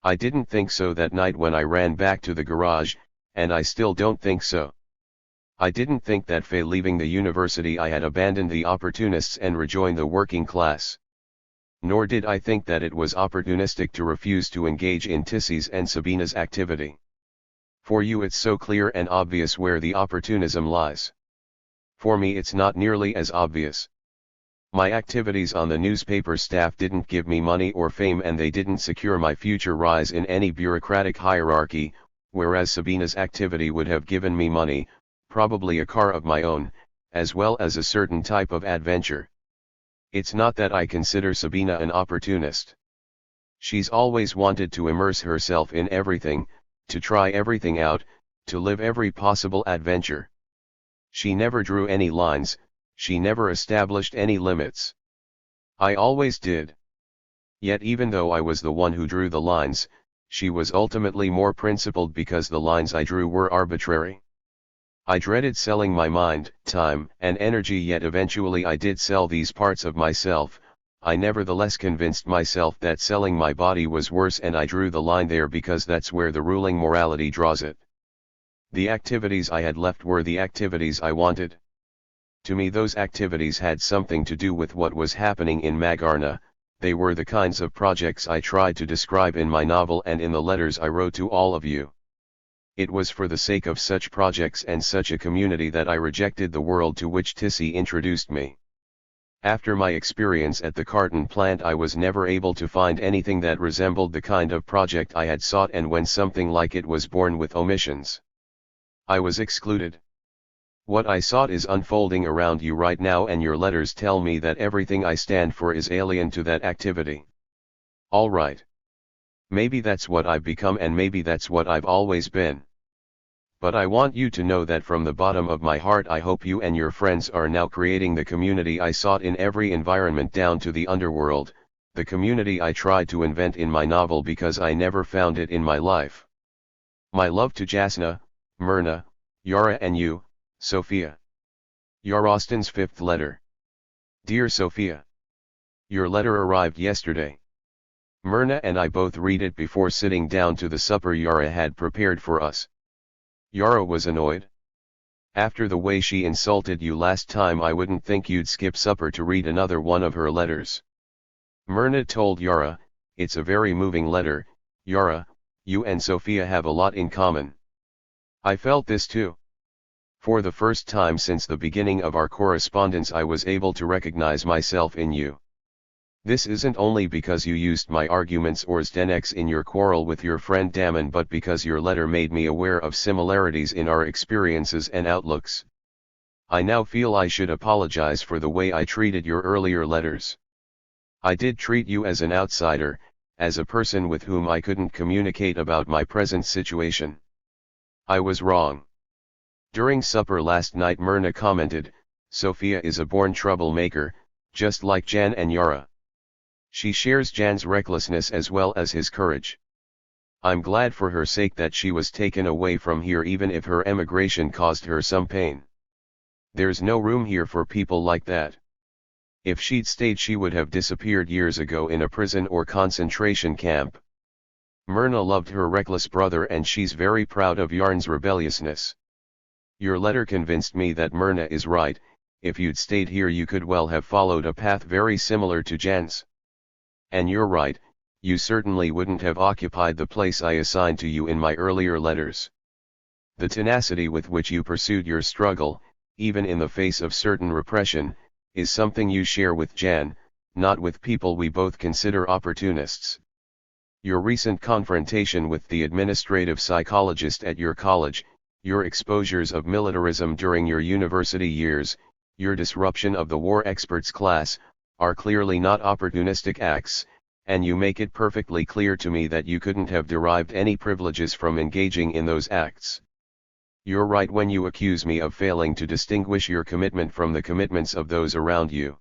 I didn't think so that night when I ran back to the garage, and I still don't think so. I didn't think that leaving the university I had abandoned the opportunists and rejoined the working class. Nor did I think that it was opportunistic to refuse to engage in Tissie's and Sabina's activity. For you it's so clear and obvious where the opportunism lies. For me it's not nearly as obvious. My activities on the newspaper staff didn't give me money or fame, and they didn't secure my future rise in any bureaucratic hierarchy, whereas Sabina's activity would have given me money, probably a car of my own, as well as a certain type of adventure. It's not that I consider Sabina an opportunist. She's always wanted to immerse herself in everything, to try everything out, to live every possible adventure. She never drew any lines, she never established any limits. I always did. Yet even though I was the one who drew the lines, she was ultimately more principled because the lines I drew were arbitrary. I dreaded selling my mind, time, and energy, yet eventually I did sell these parts of myself. I nevertheless convinced myself that selling my body was worse, and I drew the line there because that's where the ruling morality draws it. The activities I had left were the activities I wanted. To me those activities had something to do with what was happening in Magarna. They were the kinds of projects I tried to describe in my novel and in the letters I wrote to all of you. It was for the sake of such projects and such a community that I rejected the world to which Tissie introduced me. After my experience at the carton plant, I was never able to find anything that resembled the kind of project I had sought, and when something like it was born with omissions, I was excluded. What I sought is unfolding around you right now, and your letters tell me that everything I stand for is alien to that activity. All right. Maybe that's what I've become, and maybe that's what I've always been. But I want you to know that from the bottom of my heart I hope you and your friends are now creating the community I sought in every environment down to the underworld, the community I tried to invent in my novel because I never found it in my life. My love to Jasna, Myrna, Yara and you, Sophia. Yarostan's 5th letter. Dear Sophia. Your letter arrived yesterday. Myrna and I both read it before sitting down to the supper Yara had prepared for us. Yara was annoyed. After the way she insulted you last time, I wouldn't think you'd skip supper to read another one of her letters. Myrna told Yara, it's a very moving letter, Yara, you and Sophia have a lot in common. I felt this too. For the first time since the beginning of our correspondence I was able to recognize myself in you. This isn't only because you used my arguments or Zdenex in your quarrel with your friend Damon, but because your letter made me aware of similarities in our experiences and outlooks. I now feel I should apologize for the way I treated your earlier letters. I did treat you as an outsider, as a person with whom I couldn't communicate about my present situation. I was wrong. During supper last night Myrna commented, Sophia is a born troublemaker, just like Jan and Yara. She shares Jan's recklessness as well as his courage. I'm glad for her sake that she was taken away from here, even if her emigration caused her some pain. There's no room here for people like that. If she'd stayed she would have disappeared years ago in a prison or concentration camp. Myrna loved her reckless brother and she's very proud of Yarn's rebelliousness. Your letter convinced me that Myrna is right. If you'd stayed here you could well have followed a path very similar to Jan's. And you're right, you certainly wouldn't have occupied the place I assigned to you in my earlier letters. The tenacity with which you pursued your struggle, even in the face of certain repression, is something you share with Jan, not with people we both consider opportunists. Your recent confrontation with the administrative psychologist at your college, your exposures of militarism during your university years, your disruption of the war experts class, are clearly not opportunistic acts, and you make it perfectly clear to me that you couldn't have derived any privileges from engaging in those acts. You're right when you accuse me of failing to distinguish your commitment from the commitments of those around you.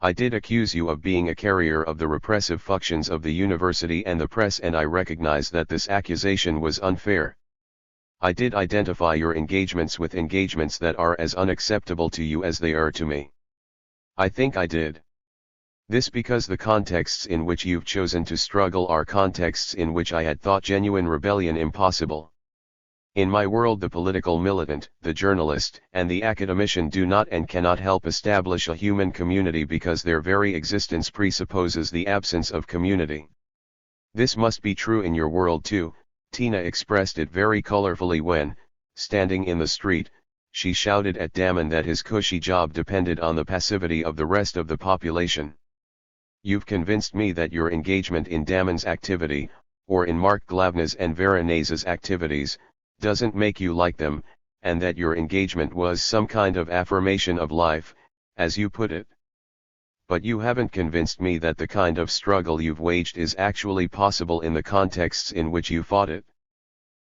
I did accuse you of being a carrier of the repressive functions of the university and the press, and I recognize that this accusation was unfair. I did identify your engagements with engagements that are as unacceptable to you as they are to me. I think I did. This because the contexts in which you've chosen to struggle are contexts in which I had thought genuine rebellion impossible. In my world, the political militant, the journalist, and the academician do not and cannot help establish a human community because their very existence presupposes the absence of community. This must be true in your world too. Tina expressed it very colorfully when, standing in the street, she shouted at Damon that his cushy job depended on the passivity of the rest of the population. You've convinced me that your engagement in Damon's activity, or in Mark Glavna's and Veronese's activities, doesn't make you like them, and that your engagement was some kind of affirmation of life, as you put it. But you haven't convinced me that the kind of struggle you've waged is actually possible in the contexts in which you fought it.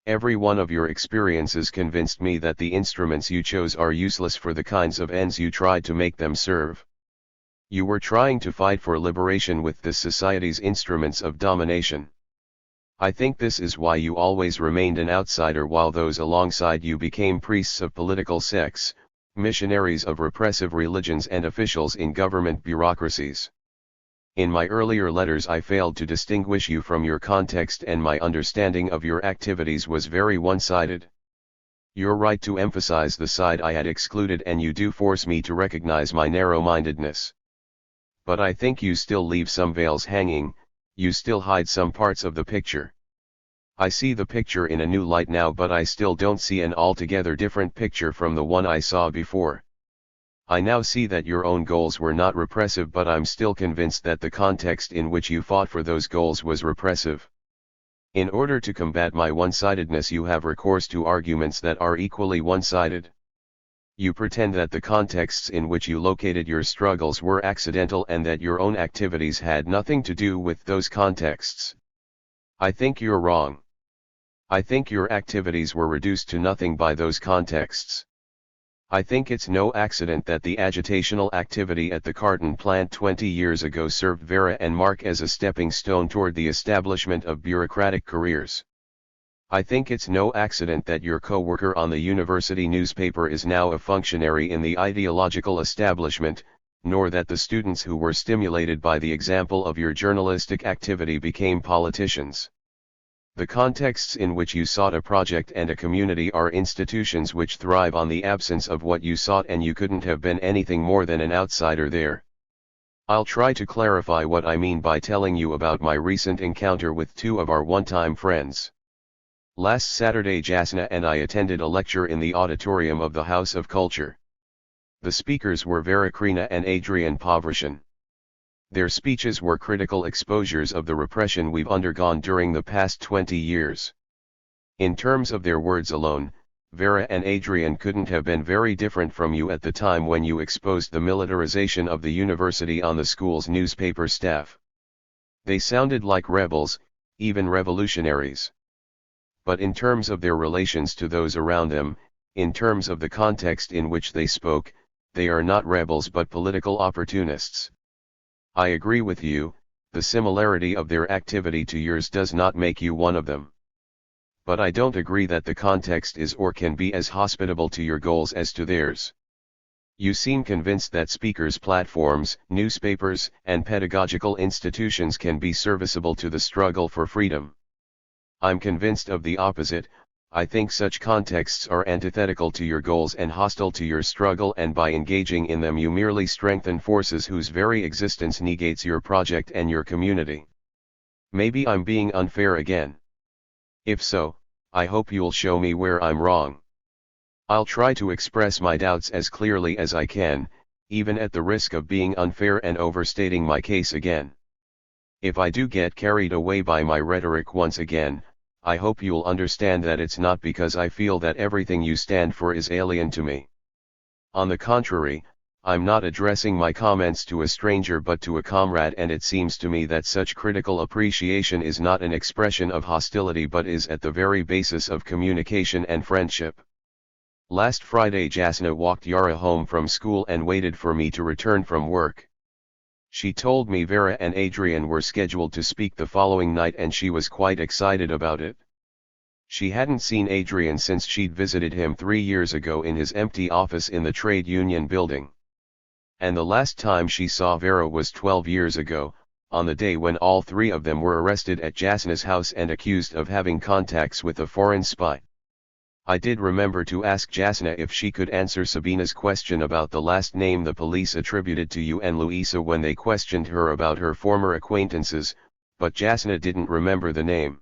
Every one of your experiences convinced me that the instruments you chose are useless for the kinds of ends you tried to make them serve. You were trying to fight for liberation with this society's instruments of domination. I think this is why you always remained an outsider while those alongside you became priests of political sects, missionaries of repressive religions, and officials in government bureaucracies. In my earlier letters I failed to distinguish you from your context, and my understanding of your activities was very one-sided. You're right to emphasize the side I had excluded, and you do force me to recognize my narrow-mindedness. But I think you still leave some veils hanging. You still hide some parts of the picture. I see the picture in a new light now, but I still don't see an altogether different picture from the one I saw before. I now see that your own goals were not repressive, but I'm still convinced that the context in which you fought for those goals was repressive. In order to combat my one-sidedness, you have recourse to arguments that are equally one-sided. You pretend that the contexts in which you located your struggles were accidental and that your own activities had nothing to do with those contexts. I think you're wrong. I think your activities were reduced to nothing by those contexts. I think it's no accident that the agitational activity at the carton plant 20 years ago served Vera and Mark as a stepping stone toward the establishment of bureaucratic careers. I think it's no accident that your co-worker on the university newspaper is now a functionary in the ideological establishment, nor that the students who were stimulated by the example of your journalistic activity became politicians. The contexts in which you sought a project and a community are institutions which thrive on the absence of what you sought, and you couldn't have been anything more than an outsider there. I'll try to clarify what I mean by telling you about my recent encounter with two of our one-time friends. Last Saturday, Jasna and I attended a lecture in the auditorium of the House of Culture. The speakers were Vera Krina and Adrian Povrishin. Their speeches were critical exposures of the repression we've undergone during the past 20 years. In terms of their words alone, Vera and Adrian couldn't have been very different from you at the time when you exposed the militarization of the university on the school's newspaper staff. They sounded like rebels, even revolutionaries. But in terms of their relations to those around them, in terms of the context in which they spoke, they are not rebels but political opportunists. I agree with you, the similarity of their activity to yours does not make you one of them. But I don't agree that the context is or can be as hospitable to your goals as to theirs. You seem convinced that speakers' platforms, newspapers, and pedagogical institutions can be serviceable to the struggle for freedom. I'm convinced of the opposite. I think such contexts are antithetical to your goals and hostile to your struggle, and by engaging in them you merely strengthen forces whose very existence negates your project and your community. Maybe I'm being unfair again. If so, I hope you'll show me where I'm wrong. I'll try to express my doubts as clearly as I can, even at the risk of being unfair and overstating my case again. If I do get carried away by my rhetoric once again, I hope you'll understand that it's not because I feel that everything you stand for is alien to me. On the contrary, I'm not addressing my comments to a stranger but to a comrade, and it seems to me that such critical appreciation is not an expression of hostility but is at the very basis of communication and friendship. Last Friday Jasna walked Yara home from school and waited for me to return from work. She told me Vera and Adrian were scheduled to speak the following night and she was quite excited about it. She hadn't seen Adrian since she'd visited him 3 years ago in his empty office in the trade union building. And the last time she saw Vera was 12 years ago, on the day when all three of them were arrested at Jasna's house and accused of having contacts with a foreign spy. I did remember to ask Jasna if she could answer Sabina's question about the last name the police attributed to you and Luisa when they questioned her about her former acquaintances, but Jasna didn't remember the name.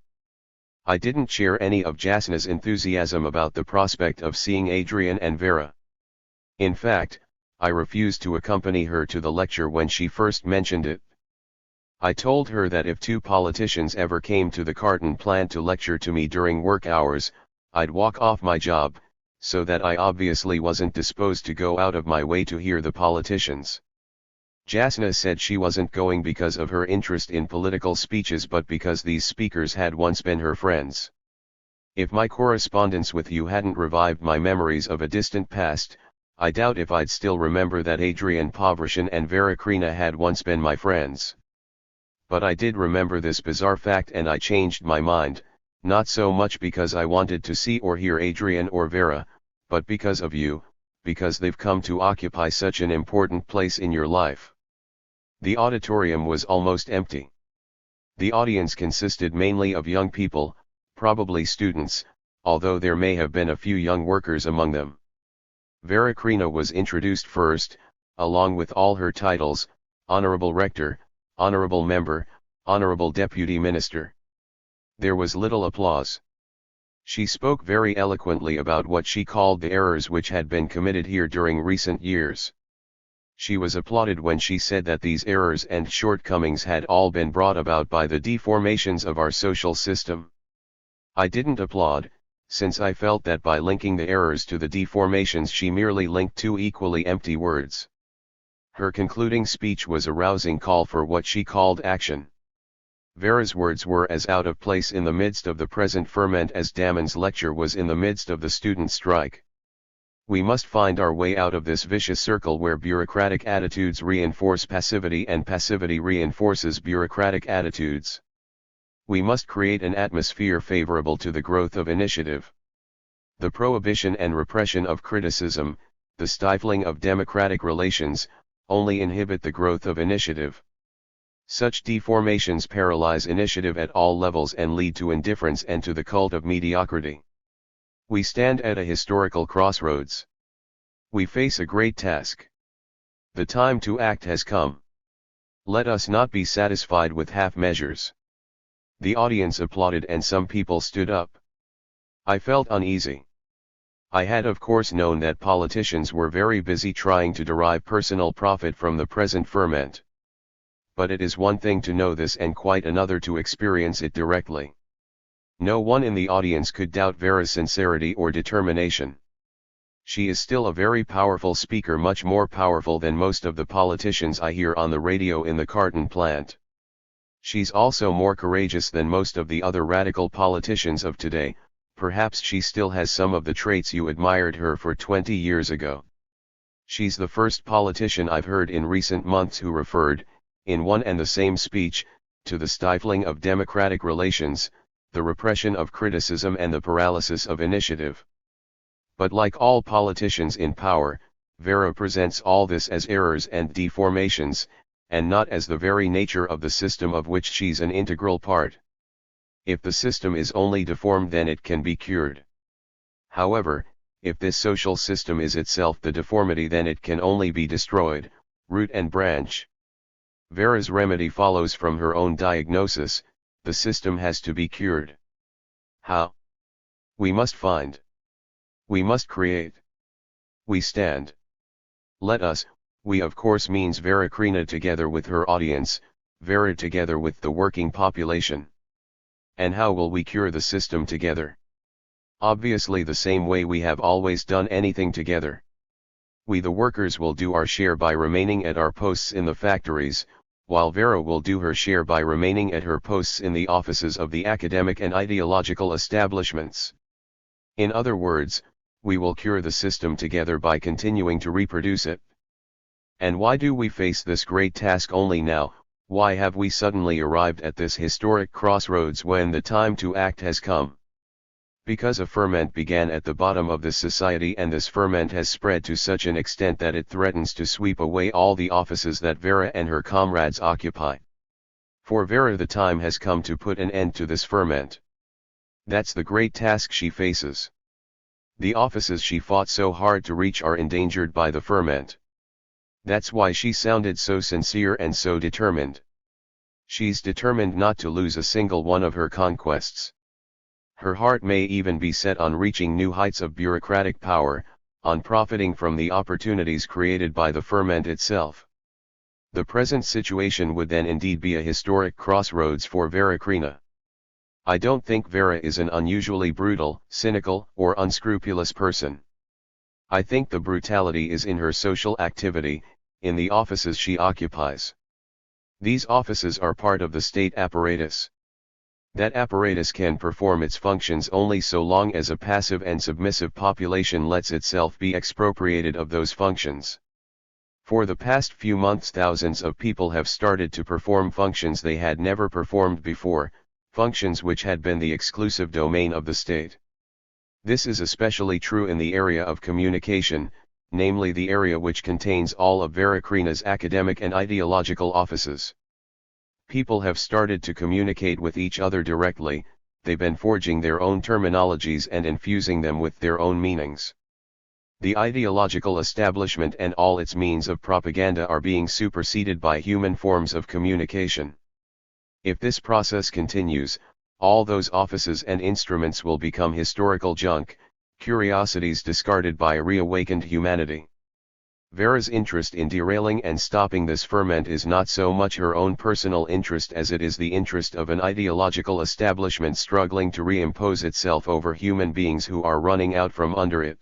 I didn't share any of Jasna's enthusiasm about the prospect of seeing Adrian and Vera. In fact, I refused to accompany her to the lecture when she first mentioned it. I told her that if two politicians ever came to the carton plant to lecture to me during work hours, I'd walk off my job, so that I obviously wasn't disposed to go out of my way to hear the politicians. Jasna said she wasn't going because of her interest in political speeches but because these speakers had once been her friends. If my correspondence with you hadn't revived my memories of a distant past, I doubt if I'd still remember that Adrian Povrishin and Vera Krina had once been my friends. But I did remember this bizarre fact and I changed my mind, not so much because I wanted to see or hear Adrian or Vera, but because of you, because they've come to occupy such an important place in your life. The auditorium was almost empty. The audience consisted mainly of young people, probably students, although there may have been a few young workers among them. Vera Krina was introduced first, along with all her titles: Honorable Rector, Honorable Member, Honorable Deputy Minister. There was little applause. She spoke very eloquently about what she called the errors which had been committed here during recent years. She was applauded when she said that these errors and shortcomings had all been brought about by the deformations of our social system. I didn't applaud, since I felt that by linking the errors to the deformations she merely linked two equally empty words. Her concluding speech was a rousing call for what she called action. Vera's words were as out of place in the midst of the present ferment as Damon's lecture was in the midst of the student strike. We must find our way out of this vicious circle where bureaucratic attitudes reinforce passivity and passivity reinforces bureaucratic attitudes. We must create an atmosphere favorable to the growth of initiative. The prohibition and repression of criticism, the stifling of democratic relations, only inhibit the growth of initiative. Such deformations paralyze initiative at all levels and lead to indifference and to the cult of mediocrity. We stand at a historical crossroads. We face a great task. The time to act has come. Let us not be satisfied with half measures. The audience applauded and some people stood up. I felt uneasy. I had of course known that politicians were very busy trying to derive personal profit from the present ferment. But it is one thing to know this and quite another to experience it directly. No one in the audience could doubt Vera's sincerity or determination. She is still a very powerful speaker, much more powerful than most of the politicians I hear on the radio in the carton plant. She's also more courageous than most of the other radical politicians of today. Perhaps she still has some of the traits you admired her for 20 years ago. She's the first politician I've heard in recent months who referred, in one and the same speech, to the stifling of democratic relations, the repression of criticism and the paralysis of initiative. But like all politicians in power, Vera presents all this as errors and deformations, and not as the very nature of the system of which she's an integral part. If the system is only deformed, then it can be cured. However, if this social system is itself the deformity, then it can only be destroyed, root and branch. Vera's remedy follows from her own diagnosis: the system has to be cured. How? We must find. We must create. We stand. Let us, we of course means Vera Krina together with her audience, Vera together with the working population. And how will we cure the system together? Obviously the same way we have always done anything together. We the workers will do our share by remaining at our posts in the factories, while Vera will do her share by remaining at her posts in the offices of the academic and ideological establishments. In other words, we will cure the system together by continuing to reproduce it. And why do we face this great task only now? Why have we suddenly arrived at this historic crossroads when the time to act has come? Because a ferment began at the bottom of this society, and this ferment has spread to such an extent that it threatens to sweep away all the offices that Vera and her comrades occupy. For Vera the time has come to put an end to this ferment. That's the great task she faces. The offices she fought so hard to reach are endangered by the ferment. That's why she sounded so sincere and so determined. She's determined not to lose a single one of her conquests. Her heart may even be set on reaching new heights of bureaucratic power, on profiting from the opportunities created by the ferment itself. The present situation would then indeed be a historic crossroads for Vera Krina. I don't think Vera is an unusually brutal, cynical, or unscrupulous person. I think the brutality is in her social activity, in the offices she occupies. These offices are part of the state apparatus. That apparatus can perform its functions only so long as a passive and submissive population lets itself be expropriated of those functions. For the past few months thousands of people have started to perform functions they had never performed before, functions which had been the exclusive domain of the state. This is especially true in the area of communication, namely the area which contains all of Vera Krina's academic and ideological offices. People have started to communicate with each other directly, they've been forging their own terminologies and infusing them with their own meanings. The ideological establishment and all its means of propaganda are being superseded by human forms of communication. If this process continues, all those offices and instruments will become historical junk, curiosities discarded by a reawakened humanity. Vera's interest in derailing and stopping this ferment is not so much her own personal interest as it is the interest of an ideological establishment struggling to reimpose itself over human beings who are running out from under it.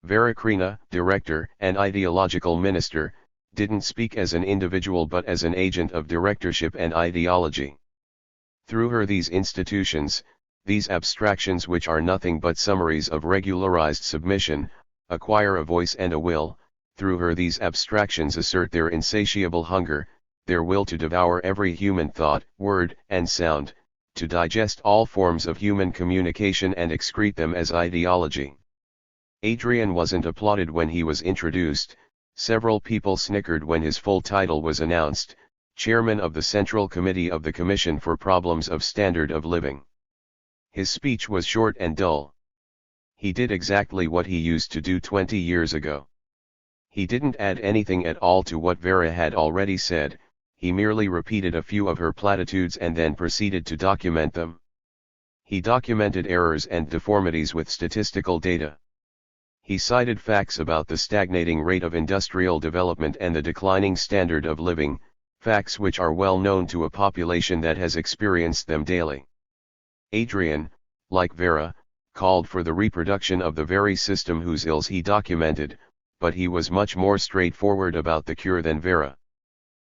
Vera Krina, director and ideological minister, didn't speak as an individual but as an agent of directorship and ideology. Through her these institutions, these abstractions which are nothing but summaries of regularized submission, acquire a voice and a will. Through her these abstractions assert their insatiable hunger, their will to devour every human thought, word, and sound, to digest all forms of human communication and excrete them as ideology. Adrian wasn't applauded when he was introduced, several people snickered when his full title was announced, chairman of the Central Committee of the Commission for Problems of Standard of Living. His speech was short and dull. He did exactly what he used to do 20 years ago. He didn't add anything at all to what Vera had already said, he merely repeated a few of her platitudes and then proceeded to document them. He documented errors and deformities with statistical data. He cited facts about the stagnating rate of industrial development and the declining standard of living, facts which are well known to a population that has experienced them daily. Adrian, like Vera, called for the reproduction of the very system whose ills he documented, but he was much more straightforward about the cure than Vera.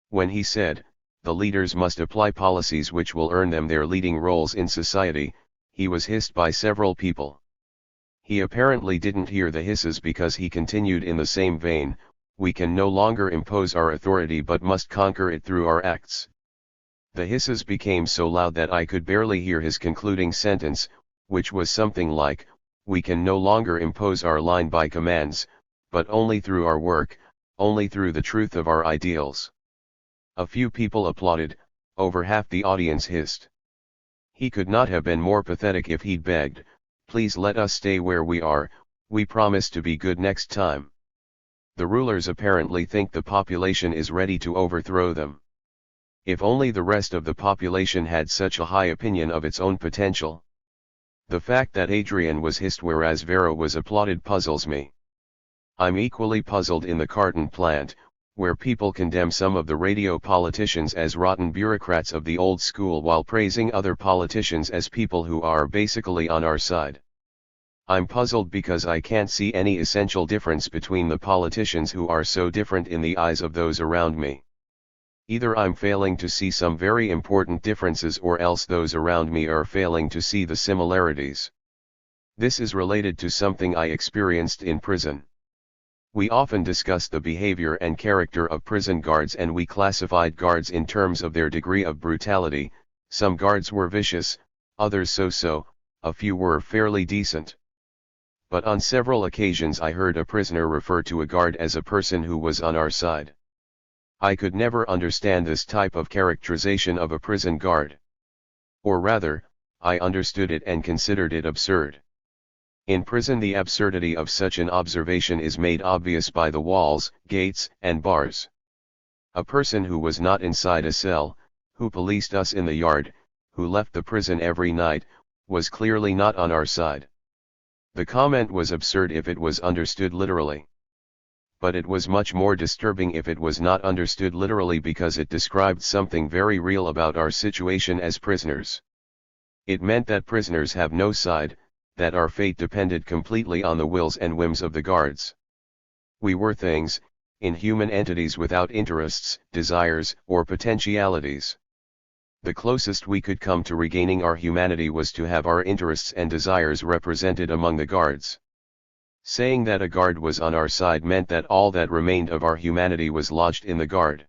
When he said, the leaders must apply policies which will earn them their leading roles in society, he was hissed by several people. He apparently didn't hear the hisses because he continued in the same vein, we can no longer impose our authority but must conquer it through our acts. The hisses became so loud that I could barely hear his concluding sentence, which was something like, we can no longer impose our line by commands, but only through our work, only through the truth of our ideals. A few people applauded, over half the audience hissed. He could not have been more pathetic if he'd begged, please let us stay where we are, we promise to be good next time. The rulers apparently think the population is ready to overthrow them. If only the rest of the population had such a high opinion of its own potential. The fact that Adrian was hissed whereas Vera was applauded puzzles me. I'm equally puzzled in the carton plant, where people condemn some of the radio politicians as rotten bureaucrats of the old school while praising other politicians as people who are basically on our side. I'm puzzled because I can't see any essential difference between the politicians who are so different in the eyes of those around me. Either I'm failing to see some very important differences or else those around me are failing to see the similarities. This is related to something I experienced in prison. We often discuss the behavior and character of prison guards, and we classified guards in terms of their degree of brutality. Some guards were vicious, others so-so, a few were fairly decent. But on several occasions I heard a prisoner refer to a guard as a person who was on our side. I could never understand this type of characterization of a prison guard. Or rather, I understood it and considered it absurd. In prison, the absurdity of such an observation is made obvious by the walls, gates, and bars. A person who was not inside a cell, who policed us in the yard, who left the prison every night, was clearly not on our side. The comment was absurd if it was understood literally. But it was much more disturbing if it was not understood literally, because it described something very real about our situation as prisoners. It meant that prisoners have no side, that our fate depended completely on the wills and whims of the guards. We were things, inhuman entities without interests, desires, or potentialities. The closest we could come to regaining our humanity was to have our interests and desires represented among the guards. Saying that a guard was on our side meant that all that remained of our humanity was lodged in the guard.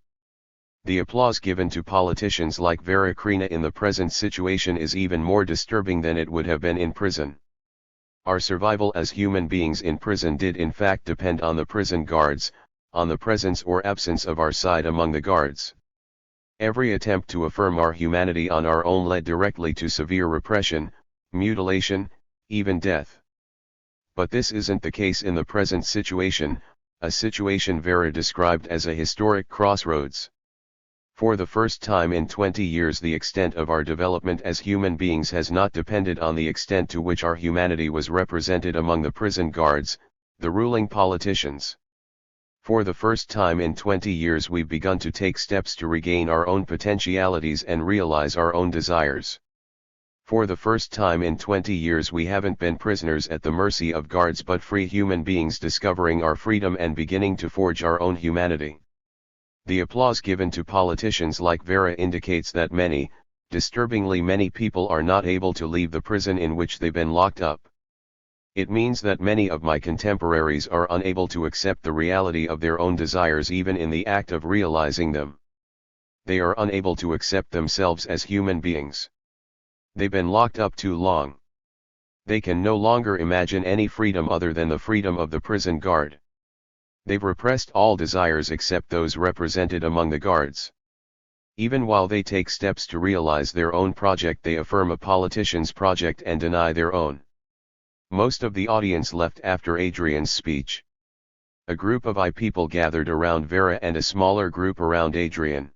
The applause given to politicians like Vera Krina in the present situation is even more disturbing than it would have been in prison. Our survival as human beings in prison did in fact depend on the prison guards, on the presence or absence of our side among the guards. Every attempt to affirm our humanity on our own led directly to severe repression, mutilation, even death. But this isn't the case in the present situation, a situation Vera described as a historic crossroads. For the first time in 20 years, the extent of our development as human beings has not depended on the extent to which our humanity was represented among the prison guards, the ruling politicians. For the first time in 20 years we've begun to take steps to regain our own potentialities and realize our own desires. For the first time in 20 years we haven't been prisoners at the mercy of guards but free human beings discovering our freedom and beginning to forge our own humanity. The applause given to politicians like Vera indicates that many, disturbingly many people are not able to leave the prison in which they've been locked up. It means that many of my contemporaries are unable to accept the reality of their own desires even in the act of realizing them. They are unable to accept themselves as human beings. They've been locked up too long. They can no longer imagine any freedom other than the freedom of the prison guard. They've repressed all desires except those represented among the guards. Even while they take steps to realize their own project, they affirm a politician's project and deny their own. Most of the audience left after Adrian's speech. A group of people gathered around Vera and a smaller group around Adrian.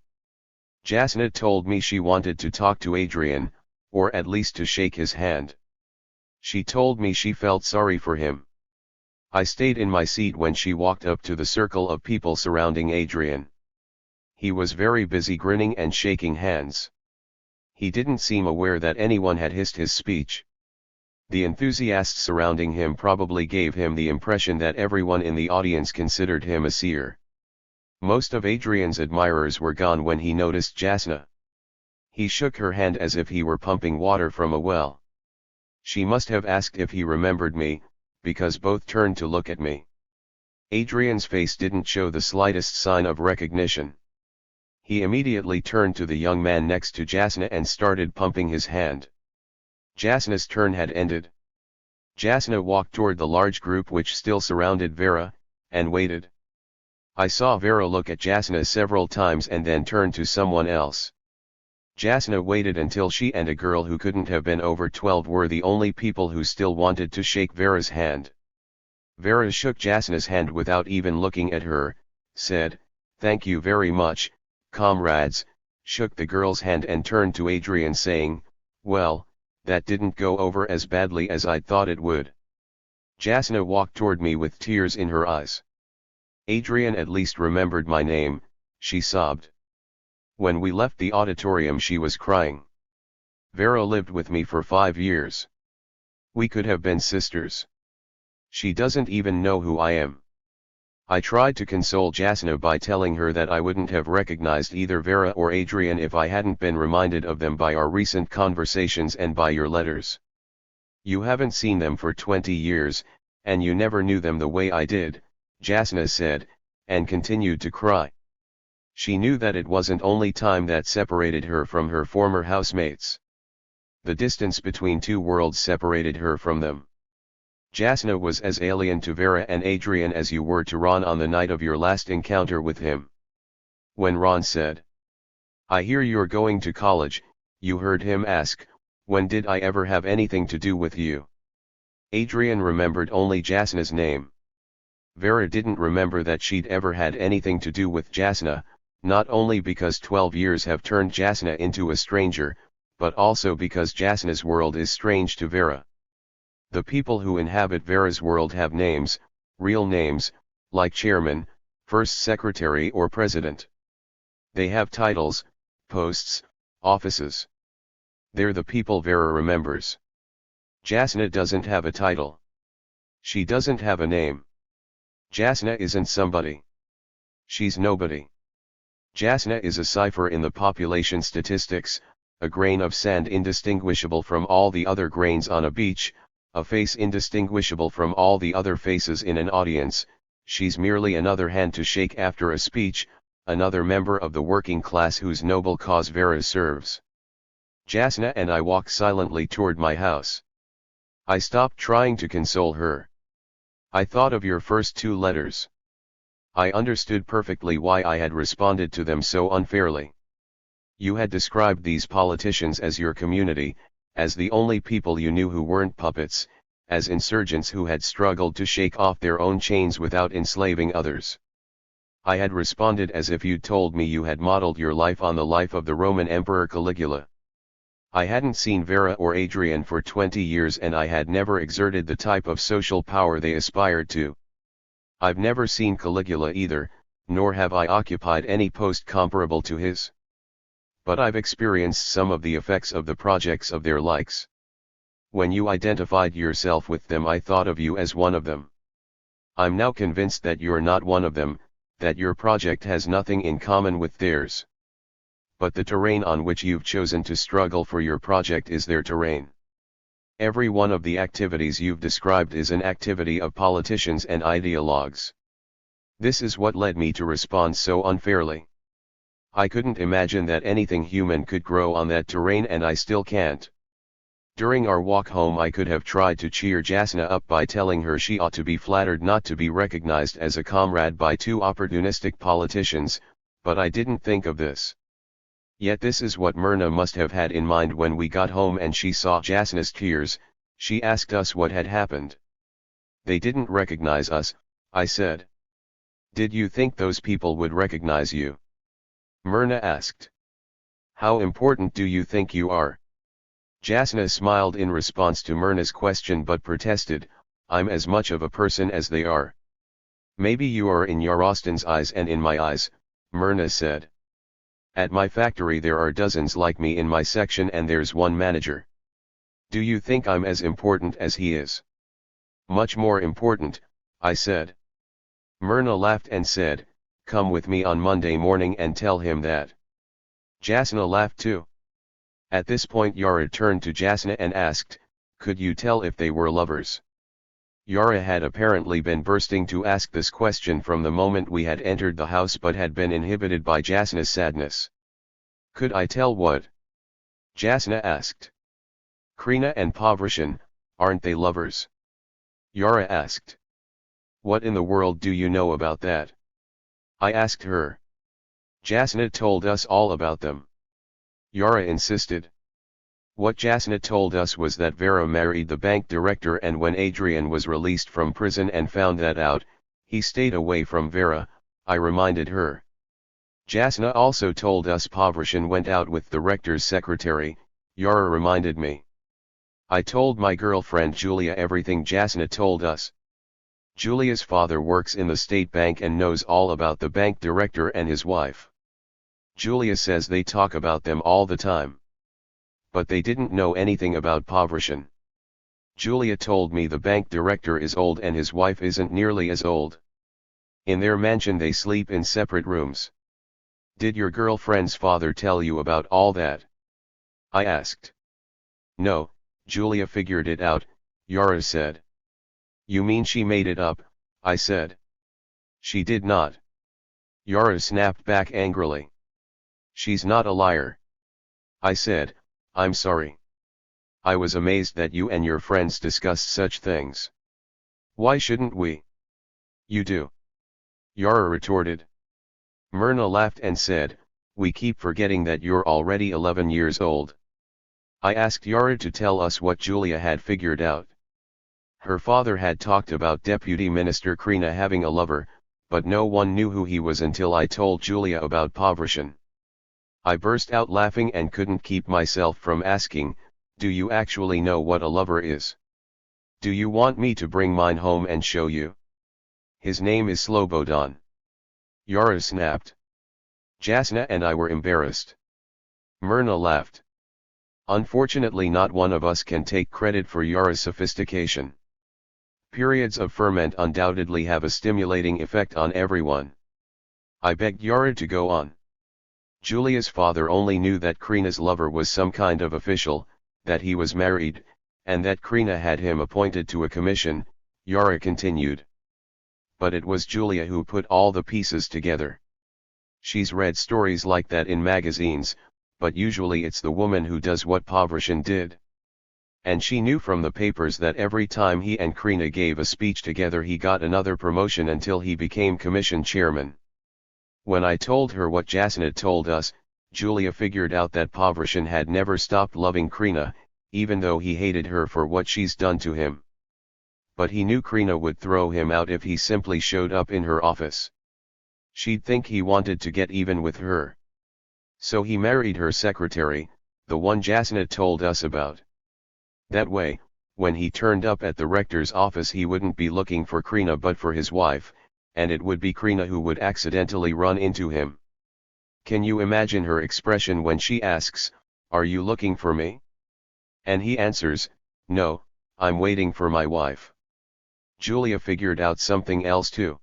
Jasna told me she wanted to talk to Adrian, or at least to shake his hand. She told me she felt sorry for him. I stayed in my seat when she walked up to the circle of people surrounding Adrian. He was very busy grinning and shaking hands. He didn't seem aware that anyone had hissed his speech. The enthusiasts surrounding him probably gave him the impression that everyone in the audience considered him a seer. Most of Adrian's admirers were gone when he noticed Jasna. He shook her hand as if he were pumping water from a well. She must have asked if he remembered me, because both turned to look at me. Adrian's face didn't show the slightest sign of recognition. He immediately turned to the young man next to Jasna and started pumping his hand. Jasna's turn had ended. Jasna walked toward the large group which still surrounded Vera, and waited. I saw Vera look at Jasna several times and then turn to someone else. Jasna waited until she and a girl who couldn't have been over 12 were the only people who still wanted to shake Vera's hand. Vera shook Jasna's hand without even looking at her, said, "Thank you very much, comrades," shook the girl's hand and turned to Adrian saying, "Well, that didn't go over as badly as I'd thought it would." Jasna walked toward me with tears in her eyes. Adrian at least remembered my name, she sobbed. When we left the auditorium she was crying. Vera lived with me for 5 years. We could have been sisters. She doesn't even know who I am. I tried to console Jasna by telling her that I wouldn't have recognized either Vera or Adrian if I hadn't been reminded of them by our recent conversations and by your letters. You haven't seen them for 20 years, and you never knew them the way I did, Jasna said, and continued to cry. She knew that it wasn't only time that separated her from her former housemates. The distance between two worlds separated her from them. Jasna was as alien to Vera and Adrian as you were to Ron on the night of your last encounter with him. When Ron said, "I hear you're going to college," you heard him ask, "When did I ever have anything to do with you?" Adrian remembered only Jasna's name. Vera didn't remember that she'd ever had anything to do with Jasna, not only because 12 years have turned Jasna into a stranger, but also because Jasna's world is strange to Vera. The people who inhabit Vera's world have names, real names, like chairman, first secretary or president. They have titles, posts, offices. They're the people Vera remembers. Jasna doesn't have a title. She doesn't have a name. Jasna isn't somebody. She's nobody. Jasna is a cipher in the population statistics, a grain of sand indistinguishable from all the other grains on a beach, a face indistinguishable from all the other faces in an audience. She's merely another hand to shake after a speech, another member of the working class whose noble cause Vera serves. Jasna and I walked silently toward my house. I stopped trying to console her. I thought of your first 2 letters. I understood perfectly why I had responded to them so unfairly. You had described these politicians as your community, as the only people you knew who weren't puppets, as insurgents who had struggled to shake off their own chains without enslaving others. I had responded as if you'd told me you had modeled your life on the life of the Roman Emperor Caligula. I hadn't seen Vera or Adrian for 20 years and I had never exerted the type of social power they aspired to. I've never seen Caligula either, nor have I occupied any post comparable to his. But I've experienced some of the effects of the projects of their likes. When you identified yourself with them I thought of you as one of them. I'm now convinced that you're not one of them, that your project has nothing in common with theirs. But the terrain on which you've chosen to struggle for your project is their terrain. Every one of the activities you've described is an activity of politicians and ideologues. This is what led me to respond so unfairly. I couldn't imagine that anything human could grow on that terrain and I still can't. During our walk home I could have tried to cheer Jasna up by telling her she ought to be flattered not to be recognized as a comrade by 2 opportunistic politicians, but I didn't think of this. Yet this is what Myrna must have had in mind when we got home and she saw Jasna's tears. She asked us what had happened. They didn't recognize us, I said. Did you think those people would recognize you? Myrna asked. How important do you think you are? Jasna smiled in response to Myrna's question but protested, I'm as much of a person as they are. Maybe you are in Yarostan's eyes and in my eyes, Myrna said. At my factory there are dozens like me in my section and there's one manager. Do you think I'm as important as he is? Much more important, I said. Myrna laughed and said, come with me on Monday morning and tell him that. Jasna laughed too. At this point Yara turned to Jasna and asked, could you tell if they were lovers? Yara had apparently been bursting to ask this question from the moment we had entered the house but had been inhibited by Jasna's sadness. Could I tell what? Jasna asked. Krina and Pavrishan, aren't they lovers? Yara asked. What in the world do you know about that? I asked her. Jasna told us all about them. Yara insisted. What Jasna told us was that Vera married the bank director and when Adrian was released from prison and found that out, he stayed away from Vera, I reminded her. Jasna also told us Pavrishan went out with the rector's secretary, Yara reminded me. I told my girlfriend Julia everything Jasna told us. Julia's father works in the state bank and knows all about the bank director and his wife. Julia says they talk about them all the time. But they didn't know anything about Povrishin. Julia told me the bank director is old and his wife isn't nearly as old. In their mansion they sleep in separate rooms. Did your girlfriend's father tell you about all that? I asked. No, Julia figured it out, Yara said. You mean she made it up? I said. She did not. Yara snapped back angrily. She's not a liar. I said, I'm sorry. I was amazed that you and your friends discussed such things. Why shouldn't we? You do. Yara retorted. Myrna laughed and said, we keep forgetting that you're already 11 years old. I asked Yara to tell us what Julia had figured out. Her father had talked about Deputy Minister Krina having a lover, but no one knew who he was until I told Julia about Povrishin. I burst out laughing and couldn't keep myself from asking, do you actually know what a lover is? Do you want me to bring mine home and show you? His name is Slobodan. Yara snapped. Jasna and I were embarrassed. Myrna laughed. Unfortunately not one of us can take credit for Yara's sophistication. Periods of ferment undoubtedly have a stimulating effect on everyone. I begged Yara to go on. Julia's father only knew that Krina's lover was some kind of official, that he was married, and that Krina had him appointed to a commission, Yara continued. But it was Julia who put all the pieces together. She's read stories like that in magazines, but usually it's the woman who does what Povrishin did. And she knew from the papers that every time he and Krina gave a speech together he got another promotion until he became commission chairman. When I told her what Jasna told us, Julia figured out that Povrishin had never stopped loving Krina, even though he hated her for what she's done to him. But he knew Krina would throw him out if he simply showed up in her office. She'd think he wanted to get even with her. So he married her secretary, the one Jasna told us about. That way, when he turned up at the rector's office he wouldn't be looking for Krina but for his wife, and it would be Krina who would accidentally run into him. Can you imagine her expression when she asks, "Are you looking for me?" And he answers, "No, I'm waiting for my wife." Julia figured out something else too.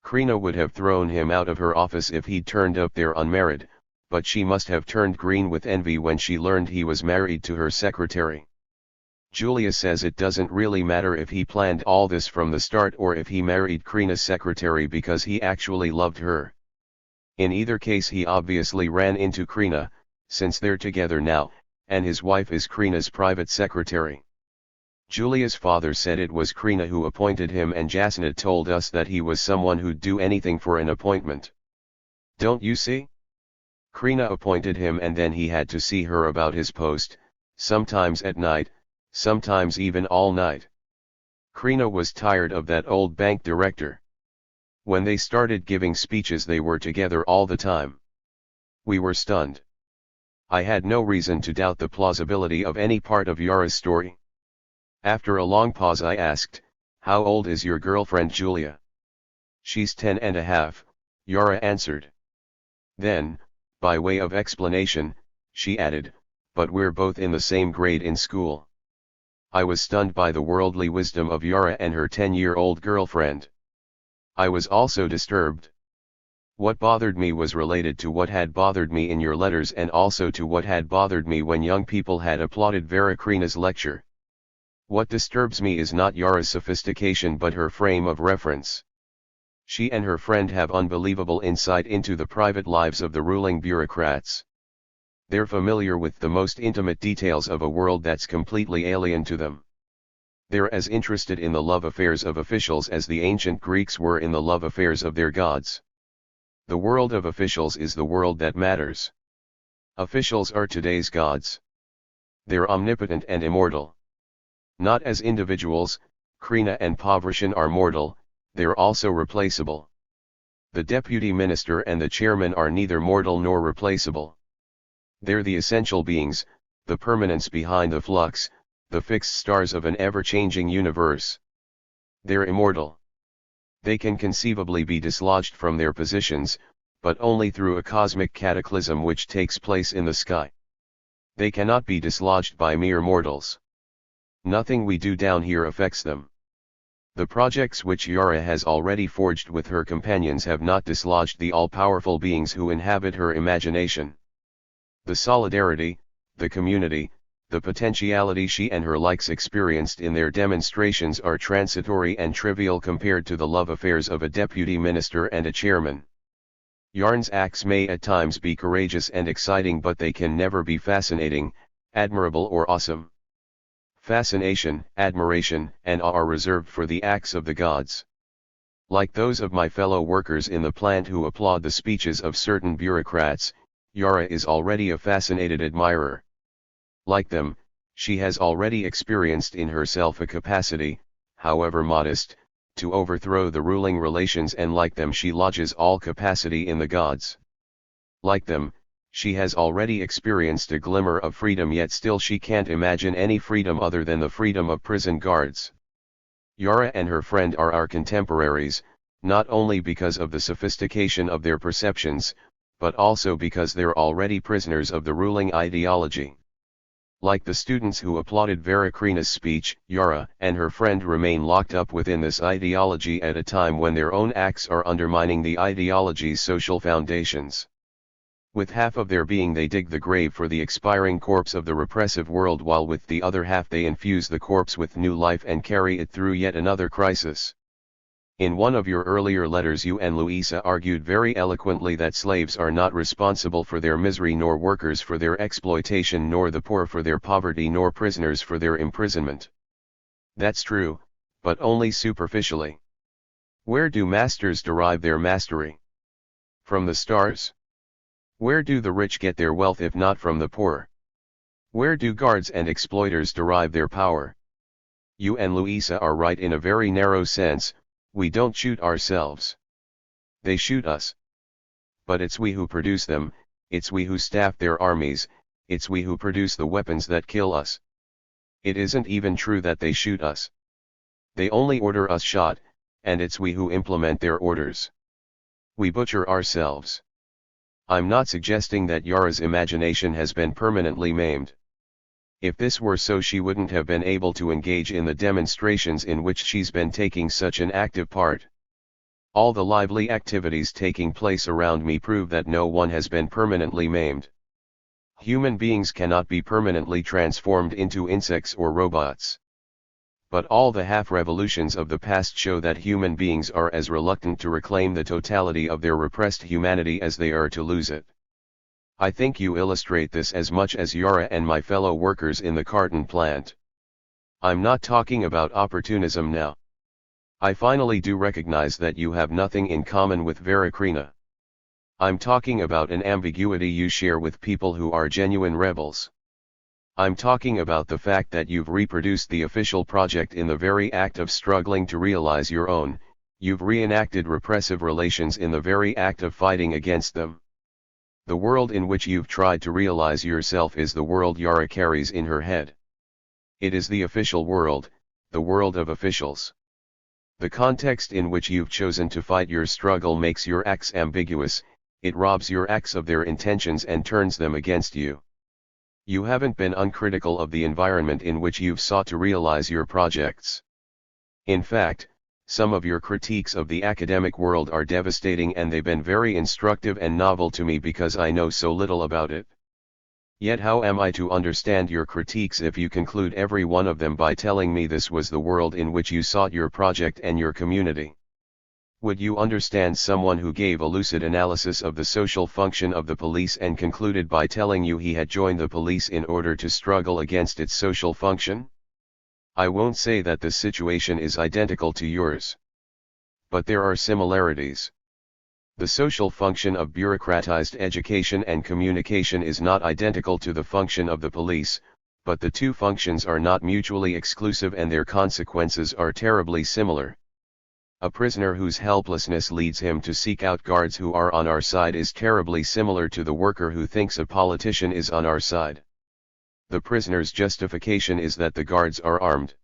Krina would have thrown him out of her office if he'd turned up there unmarried, but she must have turned green with envy when she learned he was married to her secretary. Julia says it doesn't really matter if he planned all this from the start or if he married Krina's secretary because he actually loved her. In either case he obviously ran into Krina, since they're together now, and his wife is Krina's private secretary. Julia's father said it was Krina who appointed him and Jasna told us that he was someone who'd do anything for an appointment. Don't you see? Krina appointed him and then he had to see her about his post, sometimes at night, sometimes even all night. Krina was tired of that old bank director. When they started giving speeches they were together all the time. We were stunned. I had no reason to doubt the plausibility of any part of Yara's story. After a long pause I asked, "How old is your girlfriend Julia?" "She's 10 and a half, Yara answered. Then, by way of explanation, she added, "But we're both in the same grade in school." I was stunned by the worldly wisdom of Yara and her 10-year-old girlfriend. I was also disturbed. What bothered me was related to what had bothered me in your letters and also to what had bothered me when young people had applauded Vera Krina's lecture. What disturbs me is not Yara's sophistication but her frame of reference. She and her friend have unbelievable insight into the private lives of the ruling bureaucrats. They're familiar with the most intimate details of a world that's completely alien to them. They're as interested in the love affairs of officials as the ancient Greeks were in the love affairs of their gods. The world of officials is the world that matters. Officials are today's gods. They're omnipotent and immortal. Not as individuals, Krina and Povrishin are mortal, they're also replaceable. The deputy minister and the chairman are neither mortal nor replaceable. They're the essential beings, the permanence behind the flux, the fixed stars of an ever-changing universe. They're immortal. They can conceivably be dislodged from their positions, but only through a cosmic cataclysm which takes place in the sky. They cannot be dislodged by mere mortals. Nothing we do down here affects them. The projects which Yara has already forged with her companions have not dislodged the all-powerful beings who inhabit her imagination. The solidarity, the community, the potentiality she and her likes experienced in their demonstrations are transitory and trivial compared to the love affairs of a deputy minister and a chairman. Yarn's acts may at times be courageous and exciting, but they can never be fascinating, admirable or awesome. Fascination, admiration, and awe are reserved for the acts of the gods. Like those of my fellow workers in the plant who applaud the speeches of certain bureaucrats, Yara is already a fascinated admirer. Like them, she has already experienced in herself a capacity, however modest, to overthrow the ruling relations, and like them she lodges all capacity in the gods. Like them, she has already experienced a glimmer of freedom, yet still she can't imagine any freedom other than the freedom of prison guards. Yara and her friend are our contemporaries, not only because of the sophistication of their perceptions, but also because they're already prisoners of the ruling ideology. Like the students who applauded Verakrina's speech, Yara and her friend remain locked up within this ideology at a time when their own acts are undermining the ideology's social foundations. With half of their being they dig the grave for the expiring corpse of the repressive world, while with the other half they infuse the corpse with new life and carry it through yet another crisis. In one of your earlier letters you and Louisa argued very eloquently that slaves are not responsible for their misery, nor workers for their exploitation, nor the poor for their poverty, nor prisoners for their imprisonment. That's true, but only superficially. Where do masters derive their mastery? From the stars? Where do the rich get their wealth if not from the poor? Where do guards and exploiters derive their power? You and Louisa are right in a very narrow sense. We don't shoot ourselves. They shoot us. But it's we who produce them, it's we who staff their armies, it's we who produce the weapons that kill us. It isn't even true that they shoot us. They only order us shot, and it's we who implement their orders. We butcher ourselves. I'm not suggesting that Yara's imagination has been permanently maimed. If this were so, she wouldn't have been able to engage in the demonstrations in which she's been taking such an active part. All the lively activities taking place around me prove that no one has been permanently maimed. Human beings cannot be permanently transformed into insects or robots. But all the half-revolutions of the past show that human beings are as reluctant to reclaim the totality of their repressed humanity as they are to lose it. I think you illustrate this as much as Yara and my fellow workers in the carton plant. I'm not talking about opportunism now. I finally do recognize that you have nothing in common with Verakrina. I'm talking about an ambiguity you share with people who are genuine rebels. I'm talking about the fact that you've reproduced the official project in the very act of struggling to realize your own, you've reenacted repressive relations in the very act of fighting against them. The world in which you've tried to realize yourself is the world Yara carries in her head. It is the official world, the world of officials. The context in which you've chosen to fight your struggle makes your acts ambiguous, it robs your acts of their intentions and turns them against you. You haven't been uncritical of the environment in which you've sought to realize your projects. In fact, some of your critiques of the academic world are devastating, and they've been very instructive and novel to me because I know so little about it. Yet how am I to understand your critiques if you conclude every one of them by telling me this was the world in which you sought your project and your community? Would you understand someone who gave a lucid analysis of the social function of the police and concluded by telling you he had joined the police in order to struggle against its social function? I won't say that the situation is identical to yours. But there are similarities. The social function of bureaucratized education and communication is not identical to the function of the police, but the two functions are not mutually exclusive and their consequences are terribly similar. A prisoner whose helplessness leads him to seek out guards who are on our side is terribly similar to the worker who thinks a politician is on our side. The prisoner's justification is that the guards are armed.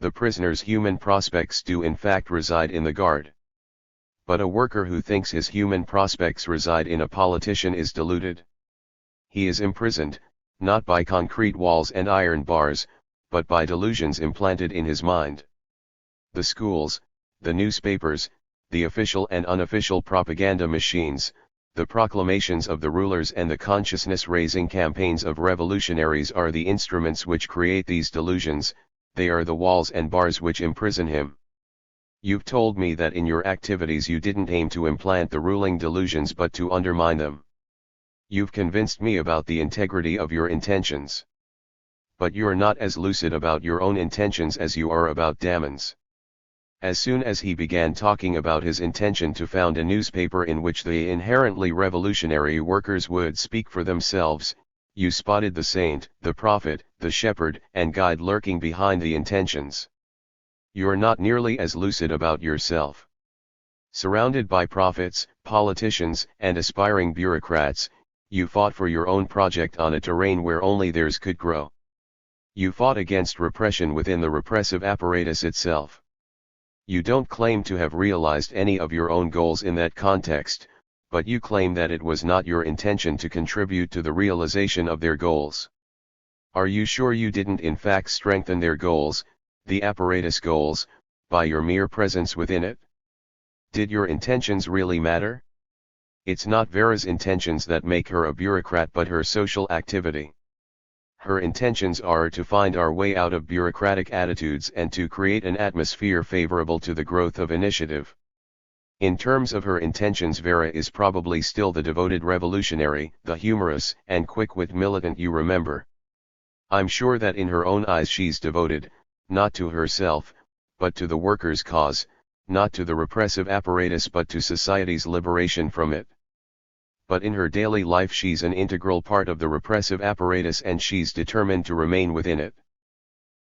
the prisoner's human prospects do in fact reside in the guard. But a worker who thinks his human prospects reside in a politician is deluded. He is imprisoned, not by concrete walls and iron bars, but by delusions implanted in his mind. The schools, the newspapers, the official and unofficial propaganda machines, the proclamations of the rulers and the consciousness-raising campaigns of revolutionaries are the instruments which create these delusions. They are the walls and bars which imprison him. You've told me that in your activities you didn't aim to implant the ruling delusions but to undermine them. You've convinced me about the integrity of your intentions. But you're not as lucid about your own intentions as you are about Damon's. As soon as he began talking about his intention to found a newspaper in which the inherently revolutionary workers would speak for themselves, you spotted the saint, the prophet, the shepherd and guide lurking behind the intentions. You're not nearly as lucid about yourself. Surrounded by prophets, politicians, and aspiring bureaucrats, you fought for your own project on a terrain where only theirs could grow. You fought against repression within the repressive apparatus itself. You don't claim to have realized any of your own goals in that context, but you claim that it was not your intention to contribute to the realization of their goals. Are you sure you didn't in fact strengthen their goals, the apparatus goals, by your mere presence within it? Did your intentions really matter? It's not Vera's intentions that make her a bureaucrat but her social activity. Her intentions are to find our way out of bureaucratic attitudes and to create an atmosphere favorable to the growth of initiative. In terms of her intentions, Vera is probably still the devoted revolutionary, the humorous and quick-wit militant you remember. I'm sure that in her own eyes she's devoted, not to herself, but to the workers' cause, not to the repressive apparatus but to society's liberation from it. But in her daily life she's an integral part of the repressive apparatus and she's determined to remain within it.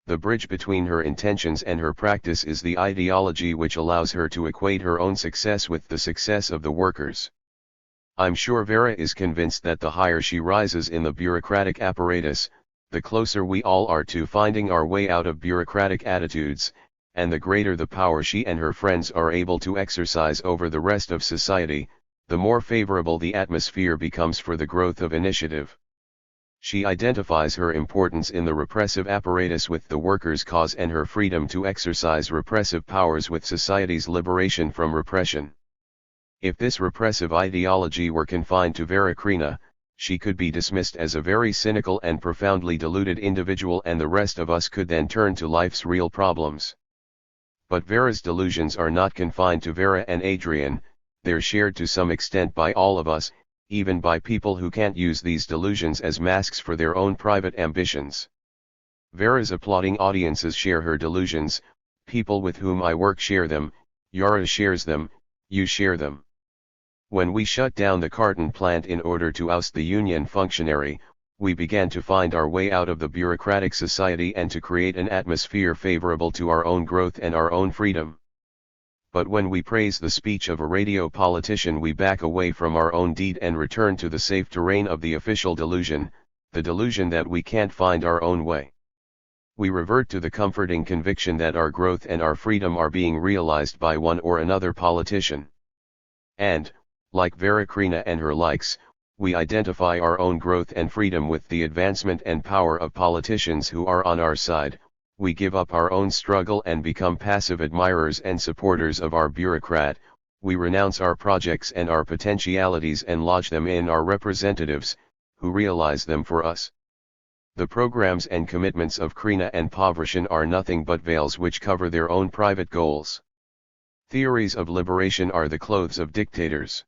The bridge between her intentions and her practice is the ideology which allows her to equate her own success with the success of the workers. I'm sure Vera is convinced that the higher she rises in the bureaucratic apparatus, the closer we all are to finding our way out of bureaucratic attitudes, and the greater the power she and her friends are able to exercise over the rest of society, the more favorable the atmosphere becomes for the growth of initiative. She identifies her importance in the repressive apparatus with the workers' cause and her freedom to exercise repressive powers with society's liberation from repression. If this repressive ideology were confined to Vera Krina, she could be dismissed as a very cynical and profoundly deluded individual and the rest of us could then turn to life's real problems. But Vera's delusions are not confined to Vera and Adrian, they're shared to some extent by all of us, even by people who can't use these delusions as masks for their own private ambitions. Vera's applauding audiences share her delusions, people with whom I work share them, Yara shares them, you share them. When we shut down the carton plant in order to oust the union functionary, we began to find our way out of the bureaucratic society and to create an atmosphere favorable to our own growth and our own freedom. But when we praise the speech of a radio politician, we back away from our own deed and return to the safe terrain of the official delusion, the delusion that we can't find our own way. We revert to the comforting conviction that our growth and our freedom are being realized by one or another politician. And, like Vera Krina and her likes, we identify our own growth and freedom with the advancement and power of politicians who are on our side. We give up our own struggle and become passive admirers and supporters of our bureaucrat, we renounce our projects and our potentialities and lodge them in our representatives, who realize them for us. The programs and commitments of Krina and Povrishin are nothing but veils which cover their own private goals. Theories of liberation are the clothes of dictators.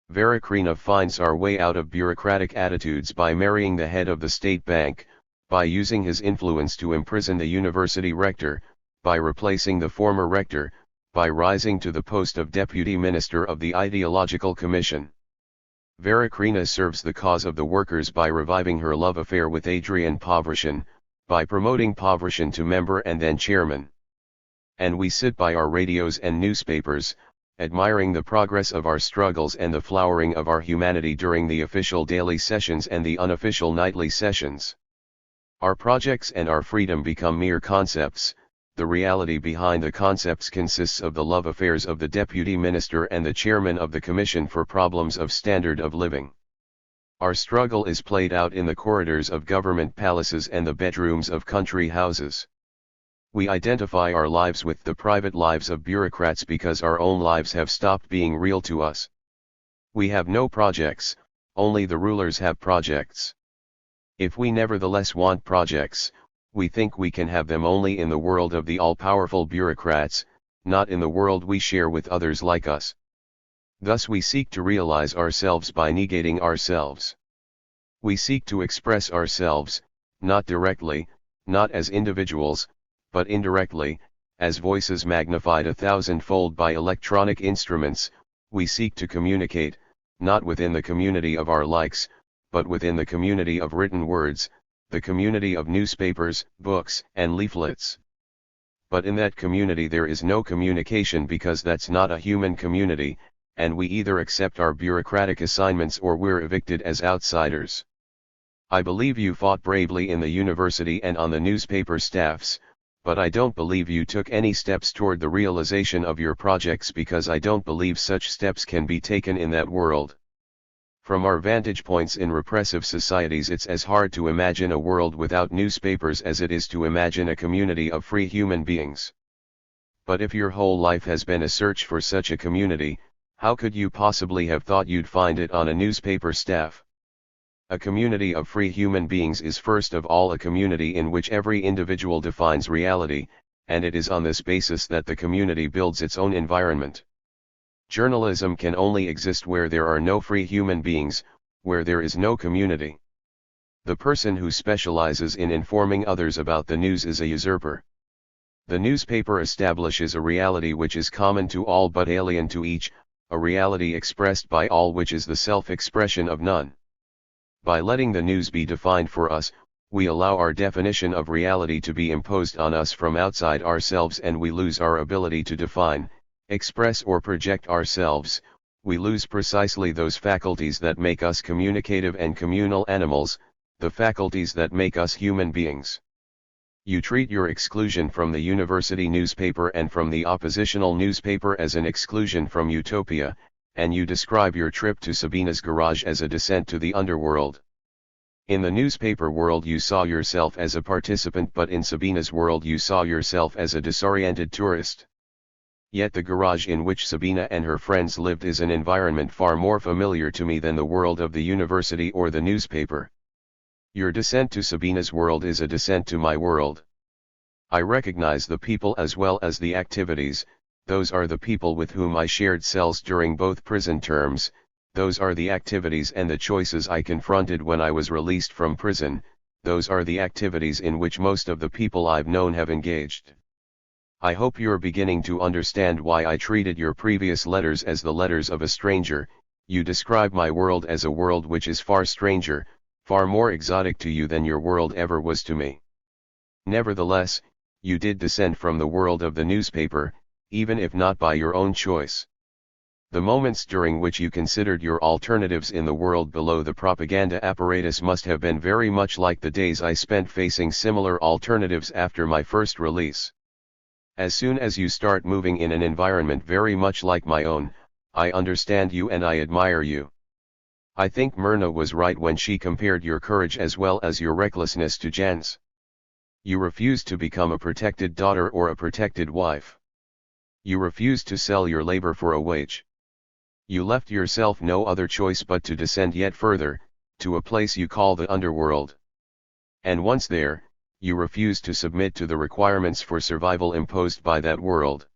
Vera Krina finds our way out of bureaucratic attitudes by marrying the head of the state bank, by using his influence to imprison the university rector, by replacing the former rector, by rising to the post of deputy minister of the ideological commission. Vera Krina serves the cause of the workers by reviving her love affair with Adrian Povrishin, by promoting Povrishin to member and then chairman. And we sit by our radios and newspapers, admiring the progress of our struggles and the flowering of our humanity during the official daily sessions and the unofficial nightly sessions. Our projects and our freedom become mere concepts, the reality behind the concepts consists of the love affairs of the deputy minister and the chairman of the Commission for Problems of Standard of Living. Our struggle is played out in the corridors of government palaces and the bedrooms of country houses. We identify our lives with the private lives of bureaucrats because our own lives have stopped being real to us. We have no projects, only the rulers have projects. If we nevertheless want projects, we think we can have them only in the world of the all-powerful bureaucrats, not in the world we share with others like us. Thus we seek to realize ourselves by negating ourselves. We seek to express ourselves, not directly, not as individuals, but indirectly, as voices magnified 1,000-fold by electronic instruments. We seek to communicate, not within the community of our likes, but within the community of written words, the community of newspapers, books, and leaflets. But in that community there is no communication because that's not a human community, and we either accept our bureaucratic assignments or we're evicted as outsiders. I believe you fought bravely in the university and on the newspaper staffs, but I don't believe you took any steps toward the realization of your projects because I don't believe such steps can be taken in that world. From our vantage points in repressive societies, it's as hard to imagine a world without newspapers as it is to imagine a community of free human beings. But if your whole life has been a search for such a community, how could you possibly have thought you'd find it on a newspaper staff? A community of free human beings is first of all a community in which every individual defines reality, and it is on this basis that the community builds its own environment. Journalism can only exist where there are no free human beings, where there is no community. The person who specializes in informing others about the news is a usurper. The newspaper establishes a reality which is common to all but alien to each, a reality expressed by all which is the self-expression of none. By letting the news be defined for us, we allow our definition of reality to be imposed on us from outside ourselves, and we lose our ability to define, express or project ourselves. We lose precisely those faculties that make us communicative and communal animals, the faculties that make us human beings. You treat your exclusion from the university newspaper and from the oppositional newspaper as an exclusion from utopia, and you describe your trip to Sabina's garage as a descent to the underworld. In the newspaper world you saw yourself as a participant, but in Sabina's world you saw yourself as a disoriented tourist. Yet the garage in which Sabina and her friends lived is an environment far more familiar to me than the world of the university or the newspaper. Your descent to Sabina's world is a descent to my world. I recognize the people as well as the activities. Those are the people with whom I shared cells during both prison terms, those are the activities and the choices I confronted when I was released from prison, those are the activities in which most of the people I've known have engaged. I hope you're beginning to understand why I treated your previous letters as the letters of a stranger. You describe my world as a world which is far stranger, far more exotic to you than your world ever was to me. Nevertheless, you did descend from the world of the newspaper, even if not by your own choice. The moments during which you considered your alternatives in the world below the propaganda apparatus must have been very much like the days I spent facing similar alternatives after my first release. As soon as you start moving in an environment very much like my own, I understand you and I admire you. I think Myrna was right when she compared your courage as well as your recklessness to Jan's. You refused to become a protected daughter or a protected wife. You refused to sell your labor for a wage. You left yourself no other choice but to descend yet further, to a place you call the underworld. And once there, you refused to submit to the requirements for survival imposed by that world.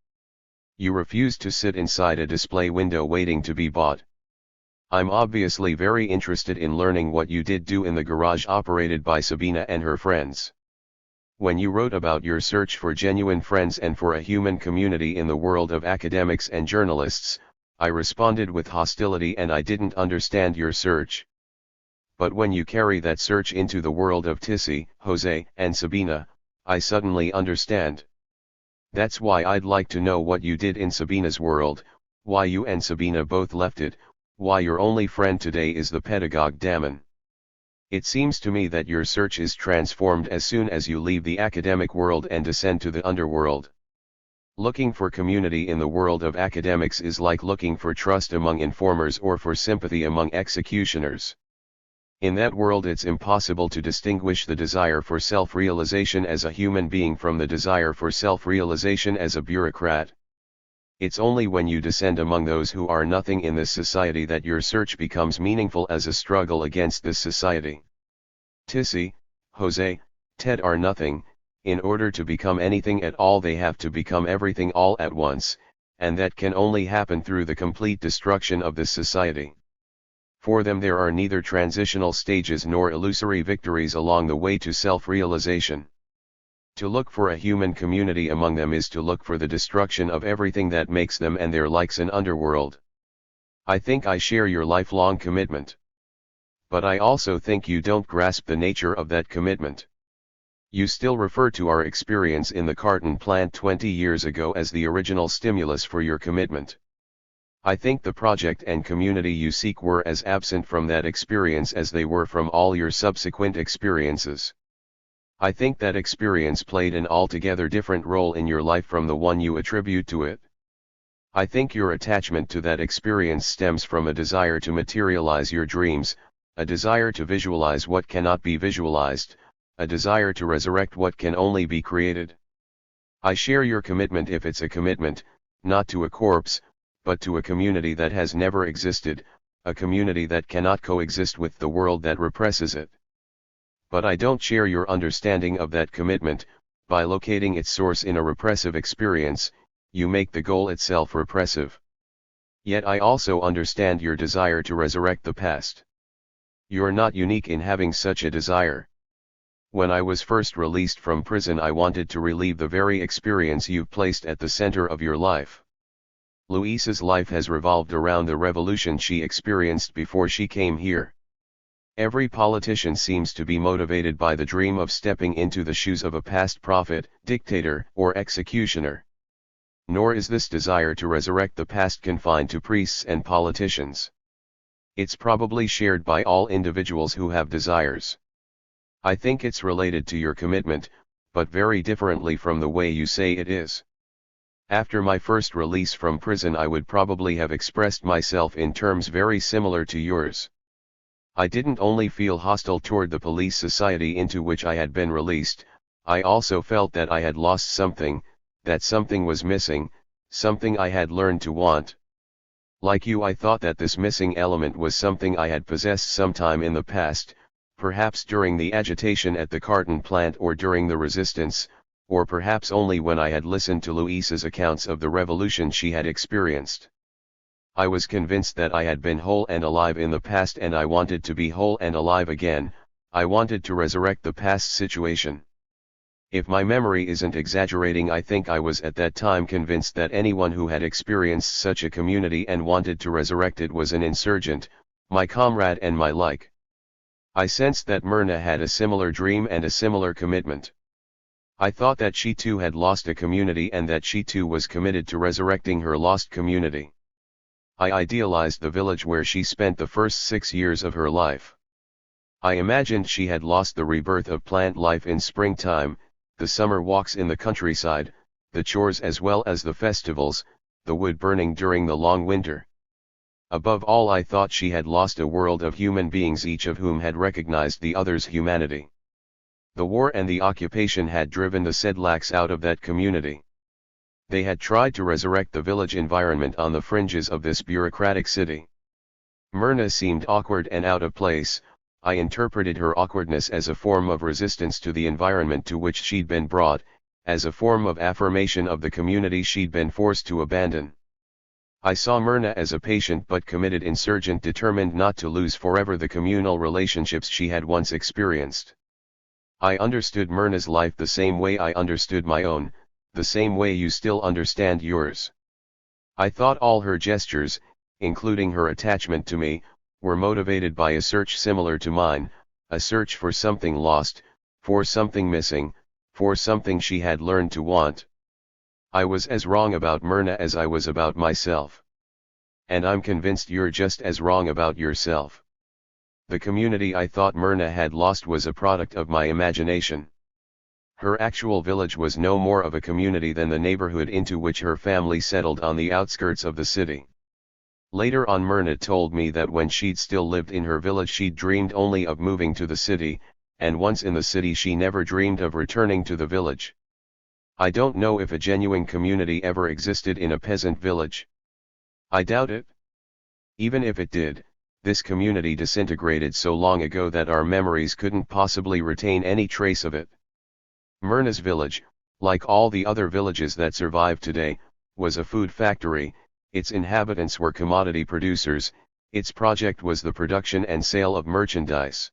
You refused to sit inside a display window waiting to be bought. I'm obviously very interested in learning what you did do in the garage operated by Sabina and her friends. When you wrote about your search for genuine friends and for a human community in the world of academics and journalists, I responded with hostility and I didn't understand your search. But when you carry that search into the world of Tissy, Jose, and Sabina, I suddenly understand. That's why I'd like to know what you did in Sabina's world, why you and Sabina both left it, why your only friend today is the pedagogue Damon. It seems to me that your search is transformed as soon as you leave the academic world and descend to the underworld. Looking for community in the world of academics is like looking for trust among informers or for sympathy among executioners. In that world it's impossible to distinguish the desire for self-realization as a human being from the desire for self-realization as a bureaucrat. It's only when you descend among those who are nothing in this society that your search becomes meaningful as a struggle against this society. Tissy, Jose, Ted are nothing. In order to become anything at all they have to become everything all at once, and that can only happen through the complete destruction of this society. For them there are neither transitional stages nor illusory victories along the way to self-realization. To look for a human community among them is to look for the destruction of everything that makes them and their likes an underworld. I think I share your lifelong commitment. But I also think you don't grasp the nature of that commitment. You still refer to our experience in the carton plant 20 years ago as the original stimulus for your commitment. I think the project and community you seek were as absent from that experience as they were from all your subsequent experiences. I think that experience played an altogether different role in your life from the one you attribute to it. I think your attachment to that experience stems from a desire to materialize your dreams, a desire to visualize what cannot be visualized, a desire to resurrect what can only be created. I share your commitment if it's a commitment, not to a corpse, but to a community that has never existed, a community that cannot coexist with the world that represses it. But I don't share your understanding of that commitment. By locating its source in a repressive experience, you make the goal itself repressive. Yet I also understand your desire to resurrect the past. You're not unique in having such a desire. When I was first released from prison I wanted to relive the very experience you've placed at the center of your life. Luisa's life has revolved around the revolution she experienced before she came here. Every politician seems to be motivated by the dream of stepping into the shoes of a past prophet, dictator, or executioner. Nor is this desire to resurrect the past confined to priests and politicians. It's probably shared by all individuals who have desires. I think it's related to your commitment, but very differently from the way you say it is. After my first release from prison I would probably have expressed myself in terms very similar to yours. I didn't only feel hostile toward the police society into which I had been released, I also felt that I had lost something, that something was missing, something I had learned to want. Like you I thought that this missing element was something I had possessed sometime in the past, perhaps during the agitation at the carton plant or during the resistance, or perhaps only when I had listened to Luisa's accounts of the revolution she had experienced. I was convinced that I had been whole and alive in the past and I wanted to be whole and alive again. I wanted to resurrect the past situation. If my memory isn't exaggerating, I think I was at that time convinced that anyone who had experienced such a community and wanted to resurrect it was an insurgent, my comrade and my like. I sensed that Myrna had a similar dream and a similar commitment. I thought that she too had lost a community and that she too was committed to resurrecting her lost community. I idealized the village where she spent the first 6 years of her life. I imagined she had lost the rebirth of plant life in springtime, the summer walks in the countryside, the chores as well as the festivals, the wood burning during the long winter. Above all, I thought she had lost a world of human beings, each of whom had recognized the other's humanity. The war and the occupation had driven the sedlaks out of that community. They had tried to resurrect the village environment on the fringes of this bureaucratic city. Myrna seemed awkward and out of place. I interpreted her awkwardness as a form of resistance to the environment to which she'd been brought, as a form of affirmation of the community she'd been forced to abandon. I saw Myrna as a patient but committed insurgent determined not to lose forever the communal relationships she had once experienced. I understood Myrna's life the same way I understood my own, the same way you still understand yours. I thought all her gestures, including her attachment to me, were motivated by a search similar to mine, a search for something lost, for something missing, for something she had learned to want. I was as wrong about Myrna as I was about myself. And I'm convinced you're just as wrong about yourself. The community I thought Myrna had lost was a product of my imagination. Her actual village was no more of a community than the neighborhood into which her family settled on the outskirts of the city. Later on, Myrna told me that when she'd still lived in her village she'd dreamed only of moving to the city, and once in the city she never dreamed of returning to the village. I don't know if a genuine community ever existed in a peasant village. I doubt it. Even if it did, this community disintegrated so long ago that our memories couldn't possibly retain any trace of it. Myrna's village, like all the other villages that survive today, was a food factory. Its inhabitants were commodity producers. Its project was the production and sale of merchandise.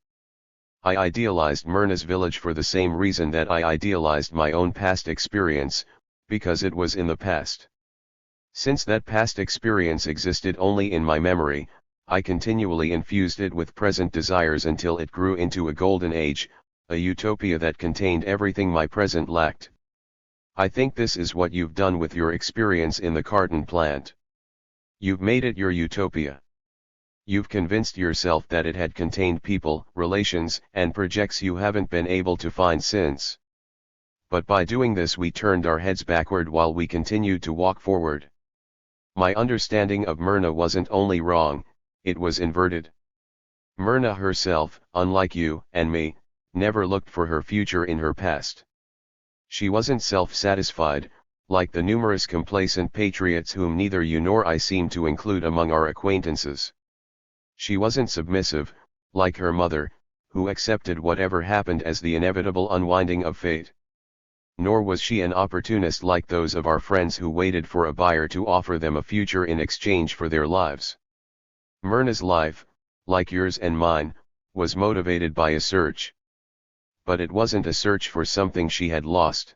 I idealized Myrna's village for the same reason that I idealized my own past experience, because it was in the past. Since that past experience existed only in my memory, I continually infused it with present desires until it grew into a golden age, a utopia that contained everything my present lacked. I think this is what you've done with your experience in the carton plant. You've made it your utopia. You've convinced yourself that it had contained people, relations, and projects you haven't been able to find since. But by doing this we turned our heads backward while we continued to walk forward. My understanding of Myrna wasn't only wrong, it was inverted. Myrna herself, unlike you and me, never looked for her future in her past. She wasn't self-satisfied, like the numerous complacent patriots whom neither you nor I seem to include among our acquaintances. She wasn't submissive, like her mother, who accepted whatever happened as the inevitable unwinding of fate. Nor was she an opportunist like those of our friends who waited for a buyer to offer them a future in exchange for their lives. Myrna's life, like yours and mine, was motivated by a search. But it wasn't a search for something she had lost.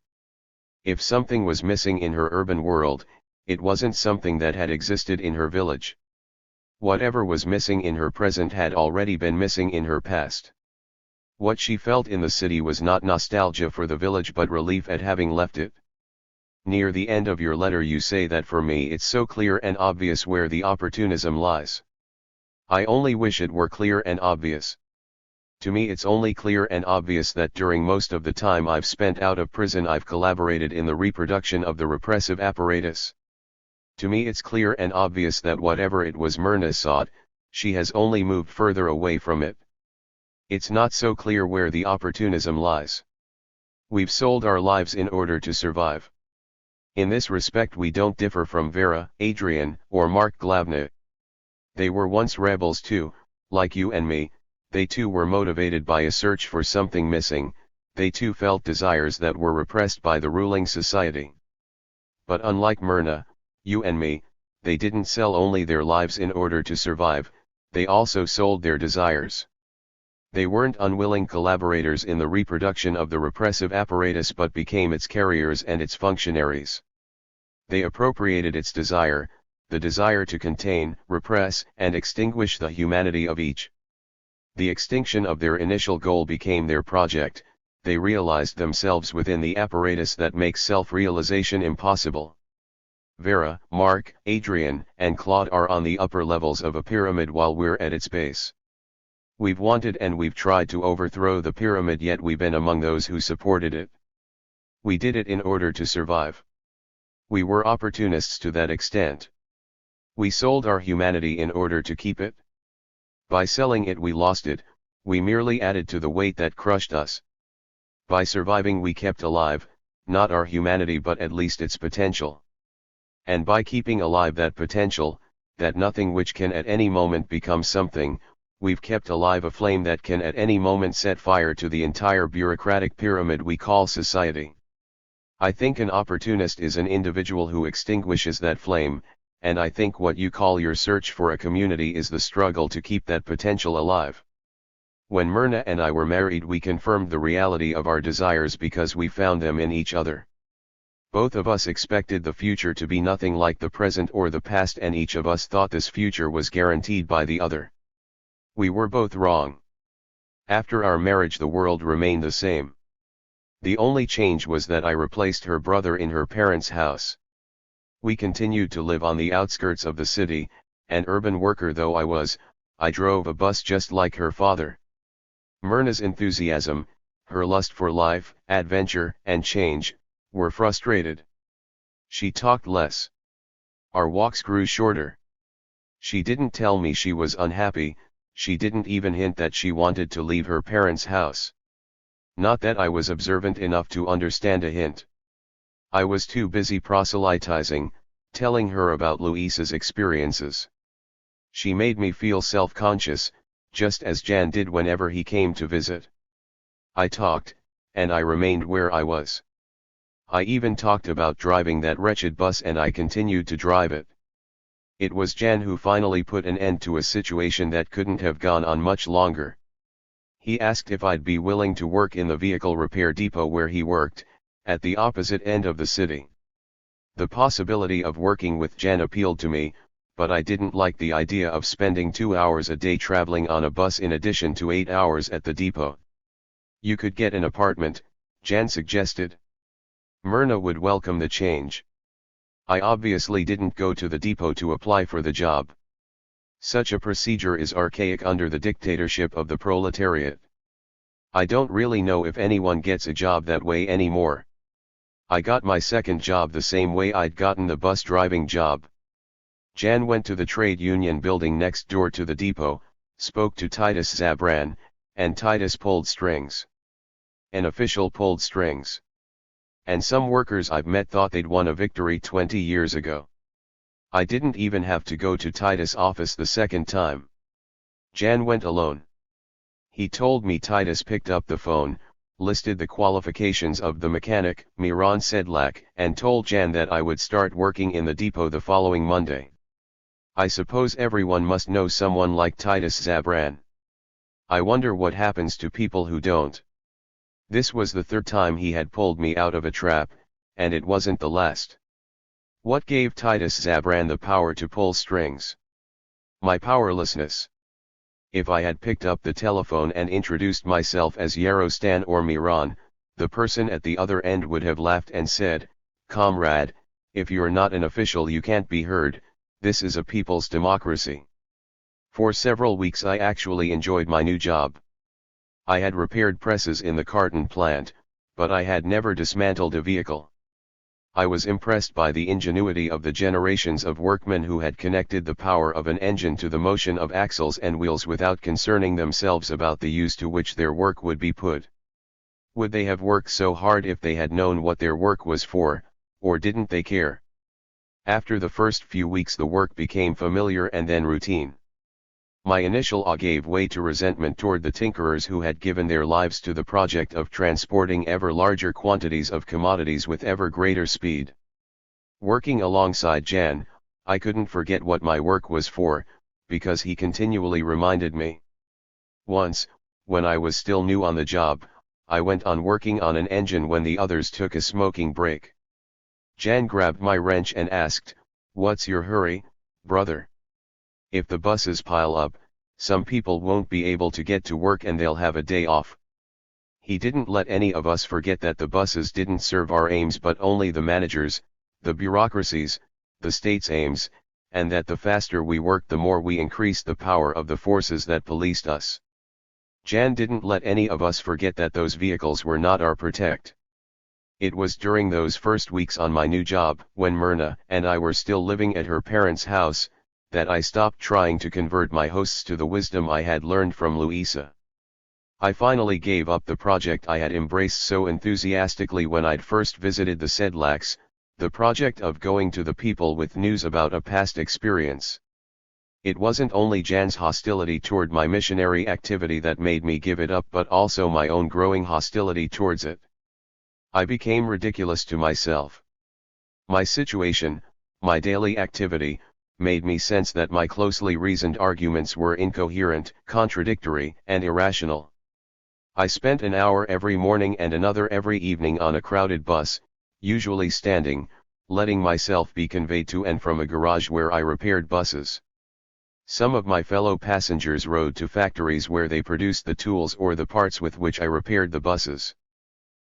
If something was missing in her urban world, it wasn't something that had existed in her village. Whatever was missing in her present had already been missing in her past. What she felt in the city was not nostalgia for the village but relief at having left it. Near the end of your letter you say that for me it's so clear and obvious where the opportunism lies. I only wish it were clear and obvious. To me it's only clear and obvious that during most of the time I've spent out of prison I've collaborated in the reproduction of the repressive apparatus. To me it's clear and obvious that whatever it was Myrna sought, she has only moved further away from it. It's not so clear where the opportunism lies. We've sold our lives in order to survive. In this respect we don't differ from Vera, Adrian, or Mark Glavna. They were once rebels too, like you and me. They too were motivated by a search for something missing, they too felt desires that were repressed by the ruling society. But unlike Myrna, you and me, they didn't sell only their lives in order to survive, they also sold their desires. They weren't unwilling collaborators in the reproduction of the repressive apparatus but became its carriers and its functionaries. They appropriated its desire, the desire to contain, repress, and extinguish the humanity of each. The extinction of their initial goal became their project, they realized themselves within the apparatus that makes self-realization impossible. Vera, Mark, Adrian, and Claude are on the upper levels of a pyramid while we're at its base. We've wanted and we've tried to overthrow the pyramid, yet we've been among those who supported it. We did it in order to survive. We were opportunists to that extent. We sold our humanity in order to keep it. By selling it we lost it, we merely added to the weight that crushed us. By surviving we kept alive, not our humanity but at least its potential. And by keeping alive that potential, that nothing which can at any moment become something, we've kept alive a flame that can at any moment set fire to the entire bureaucratic pyramid we call society. I think an opportunist is an individual who extinguishes that flame, and I think what you call your search for a community is the struggle to keep that potential alive. When Myrna and I were married we confirmed the reality of our desires because we found them in each other. Both of us expected the future to be nothing like the present or the past, and each of us thought this future was guaranteed by the other. We were both wrong. After our marriage the world remained the same. The only change was that I replaced her brother in her parents' house. We continued to live on the outskirts of the city, an urban worker though I was, I drove a bus just like her father. Myrna's enthusiasm, her lust for life, adventure, and change, were frustrated. She talked less. Our walks grew shorter. She didn't tell me she was unhappy, she didn't even hint that she wanted to leave her parents' house. Not that I was observant enough to understand a hint. I was too busy proselytizing, telling her about Luisa's experiences. She made me feel self-conscious, just as Jan did whenever he came to visit. I talked, and I remained where I was. I even talked about driving that wretched bus, and I continued to drive it. It was Jan who finally put an end to a situation that couldn't have gone on much longer. He asked if I'd be willing to work in the vehicle repair depot where he worked, at the opposite end of the city. The possibility of working with Jan appealed to me, but I didn't like the idea of spending 2 hours a day traveling on a bus in addition to 8 hours at the depot. You could get an apartment, Jan suggested. Myrna would welcome the change. I obviously didn't go to the depot to apply for the job. Such a procedure is archaic under the dictatorship of the proletariat. I don't really know if anyone gets a job that way anymore. I got my second job the same way I'd gotten the bus driving job. Jan went to the trade union building next door to the depot, spoke to Titus Zabran, and Titus pulled strings. An official pulled strings. And some workers I've met thought they'd won a victory 20 years ago. I didn't even have to go to Titus' office the second time. Jan went alone. He told me Titus picked up the phone, listed the qualifications of the mechanic, Miran Sedlak, and told Jan that I would start working in the depot the following Monday. I suppose everyone must know someone like Titus Zabran. I wonder what happens to people who don't. This was the third time he had pulled me out of a trap, and it wasn't the last. What gave Titus Zabran the power to pull strings? My powerlessness. If I had picked up the telephone and introduced myself as Yarostan or Miran, the person at the other end would have laughed and said, "Comrade, if you're not an official you can't be heard, this is a people's democracy." For several weeks I actually enjoyed my new job. I had repaired presses in the carton plant, but I had never dismantled a vehicle. I was impressed by the ingenuity of the generations of workmen who had connected the power of an engine to the motion of axles and wheels without concerning themselves about the use to which their work would be put. Would they have worked so hard if they had known what their work was for, or didn't they care? After the first few weeks the work became familiar and then routine. My initial awe gave way to resentment toward the tinkerers who had given their lives to the project of transporting ever larger quantities of commodities with ever greater speed. Working alongside Jan, I couldn't forget what my work was for, because he continually reminded me. Once, when I was still new on the job, I went on working on an engine when the others took a smoking break. Jan grabbed my wrench and asked, "What's your hurry, brother? If the buses pile up, some people won't be able to get to work and they'll have a day off." He didn't let any of us forget that the buses didn't serve our aims but only the managers, the bureaucracies, the state's aims, and that the faster we worked the more we increased the power of the forces that policed us. Jan didn't let any of us forget that those vehicles were not our protect. It was during those first weeks on my new job, when Myrna and I were still living at her parents' house, that I stopped trying to convert my hosts to the wisdom I had learned from Luisa. I finally gave up the project I had embraced so enthusiastically when I'd first visited the Sedlaks, the project of going to the people with news about a past experience. It wasn't only Jan's hostility toward my missionary activity that made me give it up but also my own growing hostility towards it. I became ridiculous to myself. My situation, my daily activity, made me sense that my closely reasoned arguments were incoherent, contradictory, and irrational. I spent an hour every morning and another every evening on a crowded bus, usually standing, letting myself be conveyed to and from a garage where I repaired buses. Some of my fellow passengers rode to factories where they produced the tools or the parts with which I repaired the buses.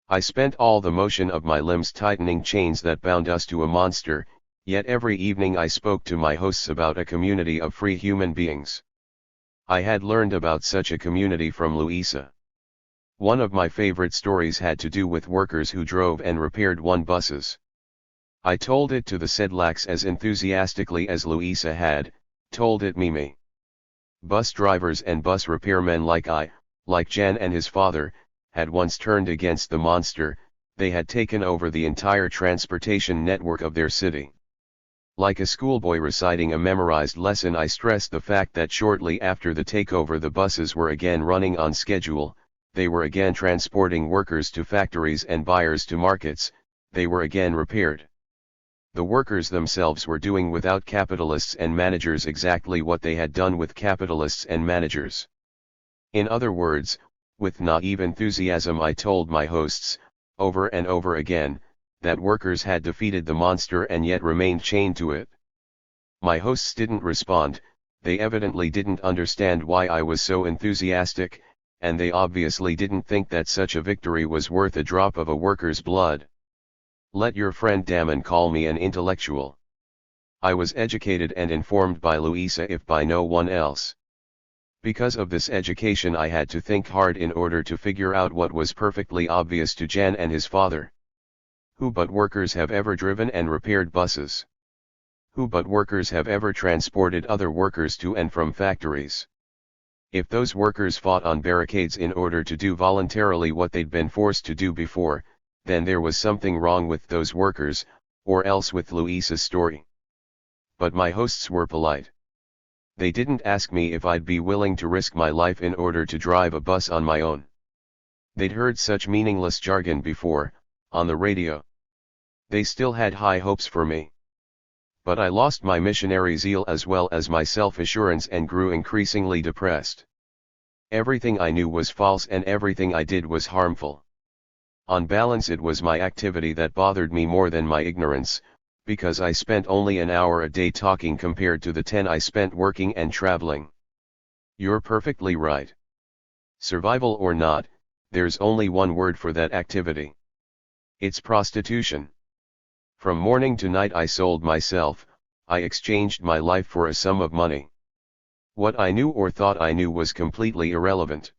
I spent all the motion of my limbs tightening chains that bound us to a monster, yet every evening I spoke to my hosts about a community of free human beings. I had learned about such a community from Louisa. One of my favorite stories had to do with workers who drove and repaired one buses. I told it to the Sedlaks as enthusiastically as Louisa had told it me. Bus drivers and bus repairmen like Jan and his father, had once turned against the monster. They had taken over the entire transportation network of their city. Like a schoolboy reciting a memorized lesson, I stressed the fact that shortly after the takeover the buses were again running on schedule, they were again transporting workers to factories and buyers to markets, they were again repaired. The workers themselves were doing without capitalists and managers exactly what they had done with capitalists and managers. In other words, with naive enthusiasm I told my hosts, over and over again, that workers had defeated the monster and yet remained chained to it. My hosts didn't respond, they evidently didn't understand why I was so enthusiastic, and they obviously didn't think that such a victory was worth a drop of a worker's blood. Let your friend Damon call me an intellectual. I was educated and informed by Louisa if by no one else. Because of this education I had to think hard in order to figure out what was perfectly obvious to Jan and his father. Who but workers have ever driven and repaired buses? Who but workers have ever transported other workers to and from factories? If those workers fought on barricades in order to do voluntarily what they'd been forced to do before, then there was something wrong with those workers, or else with Louisa's story. But my hosts were polite. They didn't ask me if I'd be willing to risk my life in order to drive a bus on my own. They'd heard such meaningless jargon before, on the radio. They still had high hopes for me. But I lost my missionary zeal as well as my self-assurance and grew increasingly depressed. Everything I knew was false and everything I did was harmful. On balance it was my activity that bothered me more than my ignorance, because I spent only an hour a day talking compared to the 10 I spent working and traveling. You're perfectly right. Survival or not, there's only one word for that activity. It's prostitution. From morning to night I sold myself, I exchanged my life for a sum of money. What I knew or thought I knew was completely irrelevant.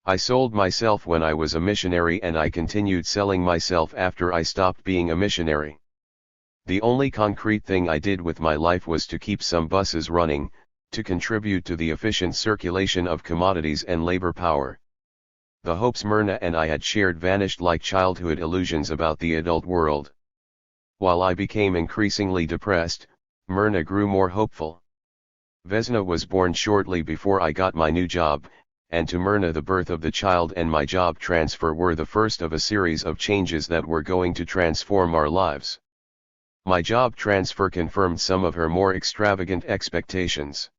I sold myself when I was a missionary and I continued selling myself after I stopped being a missionary. The only concrete thing I did with my life was to keep some buses running, to contribute to the efficient circulation of commodities and labor power. The hopes Myrna and I had shared vanished like childhood illusions about the adult world. While I became increasingly depressed, Myrna grew more hopeful. Vesna was born shortly before I got my new job, and to Myrna the birth of the child and my job transfer were the first of a series of changes that were going to transform our lives. My job transfer confirmed some of her more extravagant expectations.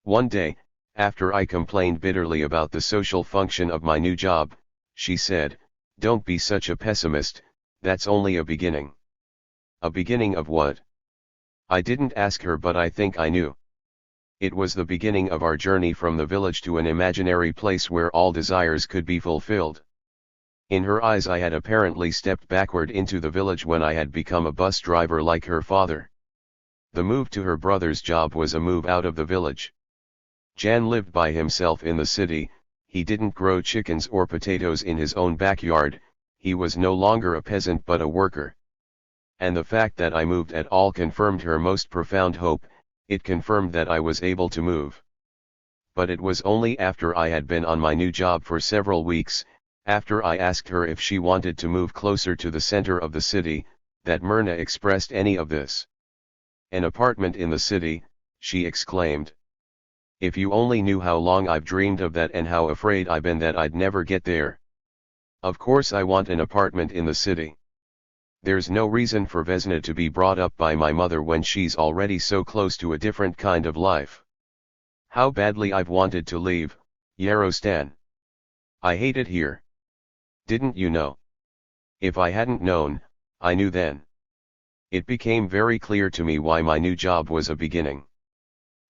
One day, after I complained bitterly about the social function of my new job, she said, "Don't be such a pessimist, that's only a beginning." A beginning of what? I didn't ask her, but I think I knew. It was the beginning of our journey from the village to an imaginary place where all desires could be fulfilled. In her eyes I had apparently stepped backward into the village when I had become a bus driver like her father. The move to her brother's job was a move out of the village. Jan lived by himself in the city, he didn't grow chickens or potatoes in his own backyard, he was no longer a peasant but a worker. And the fact that I moved at all confirmed her most profound hope, it confirmed that I was able to move. But it was only after I had been on my new job for several weeks, after I asked her if she wanted to move closer to the center of the city, that Myrna expressed any of this. "An apartment in the city," she exclaimed. "If you only knew how long I've dreamed of that and how afraid I've been that I'd never get there. Of course I want an apartment in the city. There's no reason for Vesna to be brought up by my mother when she's already so close to a different kind of life. How badly I've wanted to leave, Yarostan. I hate it here. Didn't you know? If I hadn't known, I knew then. It became very clear to me why my new job was a beginning.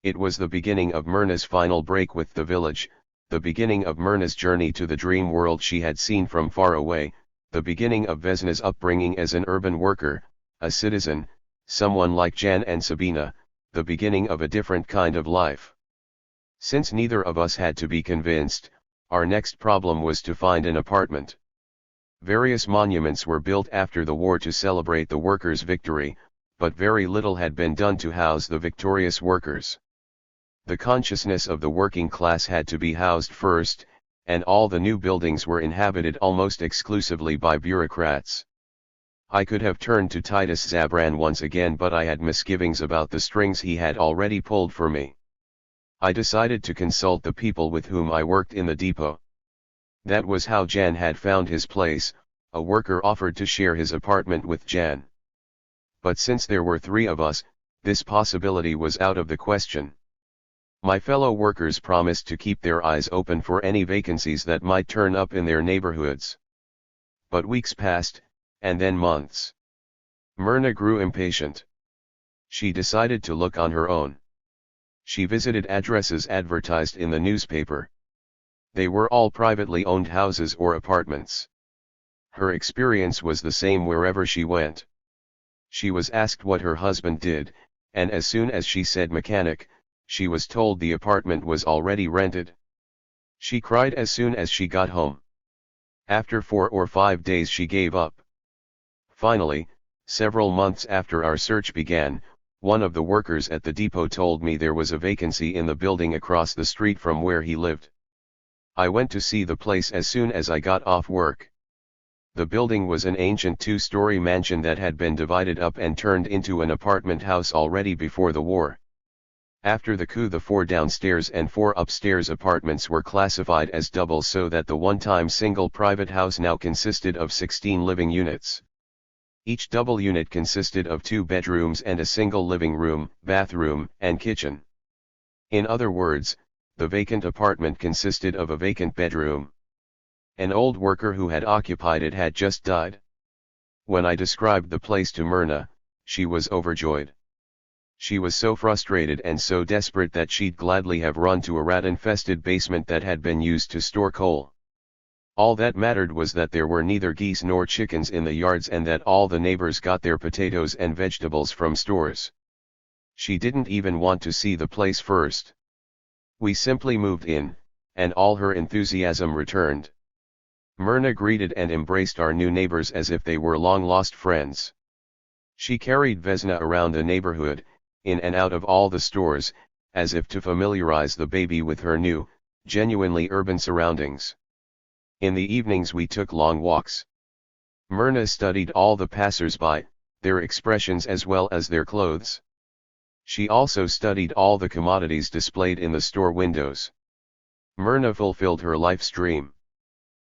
It was the beginning of Myrna's final break with the village, the beginning of Myrna's journey to the dream world she had seen from far away, the beginning of Vesna's upbringing as an urban worker, a citizen, someone like Jan and Sabina, the beginning of a different kind of life. Since neither of us had to be convinced, our next problem was to find an apartment. Various monuments were built after the war to celebrate the workers' victory, but very little had been done to house the victorious workers. The consciousness of the working class had to be housed first, and all the new buildings were inhabited almost exclusively by bureaucrats. I could have turned to Titus Zabran once again, but I had misgivings about the strings he had already pulled for me. I decided to consult the people with whom I worked in the depot. That was how Jan had found his place. A worker offered to share his apartment with Jan. But since there were 3 of us, this possibility was out of the question. My fellow workers promised to keep their eyes open for any vacancies that might turn up in their neighborhoods. But weeks passed, and then months. Myrna grew impatient. She decided to look on her own. She visited addresses advertised in the newspaper. They were all privately owned houses or apartments. Her experience was the same wherever she went. She was asked what her husband did, and as soon as she said mechanic, she was told the apartment was already rented. She cried as soon as she got home. After 4 or 5 days she gave up. Finally, several months after our search began, one of the workers at the depot told me there was a vacancy in the building across the street from where he lived. I went to see the place as soon as I got off work. The building was an ancient 2-story mansion that had been divided up and turned into an apartment house already before the war. After the coup, the 4 downstairs and 4 upstairs apartments were classified as double, so that the one-time single private house now consisted of 16 living units. Each double unit consisted of 2 bedrooms and a single living room, bathroom, and kitchen. In other words, the vacant apartment consisted of a vacant bedroom. An old worker who had occupied it had just died. When I described the place to Myrna, she was overjoyed. She was so frustrated and so desperate that she'd gladly have run to a rat-infested basement that had been used to store coal. All that mattered was that there were neither geese nor chickens in the yards, and that all the neighbors got their potatoes and vegetables from stores. She didn't even want to see the place first. We simply moved in, and all her enthusiasm returned. Myrna greeted and embraced our new neighbors as if they were long-lost friends. She carried Vesna around the neighborhood, in and out of all the stores, as if to familiarize the baby with her new, genuinely urban surroundings. In the evenings we took long walks. Myrna studied all the passers-by, their expressions as well as their clothes. She also studied all the commodities displayed in the store windows. Myrna fulfilled her life's dream.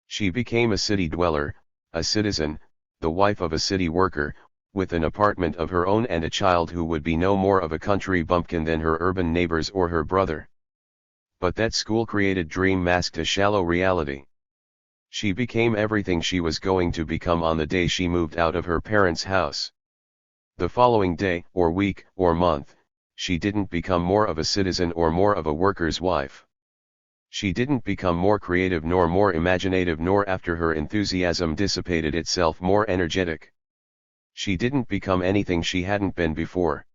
She became a city dweller, a citizen, the wife of a city worker, with an apartment of her own and a child who would be no more of a country bumpkin than her urban neighbors or her brother. But that school-created dream masked a shallow reality. She became everything she was going to become on the day she moved out of her parents' house. The following day, or week, or month, she didn't become more of a citizen or more of a worker's wife. She didn't become more creative nor more imaginative, nor after her enthusiasm dissipated itself more energetic. She didn't become anything she hadn't been before.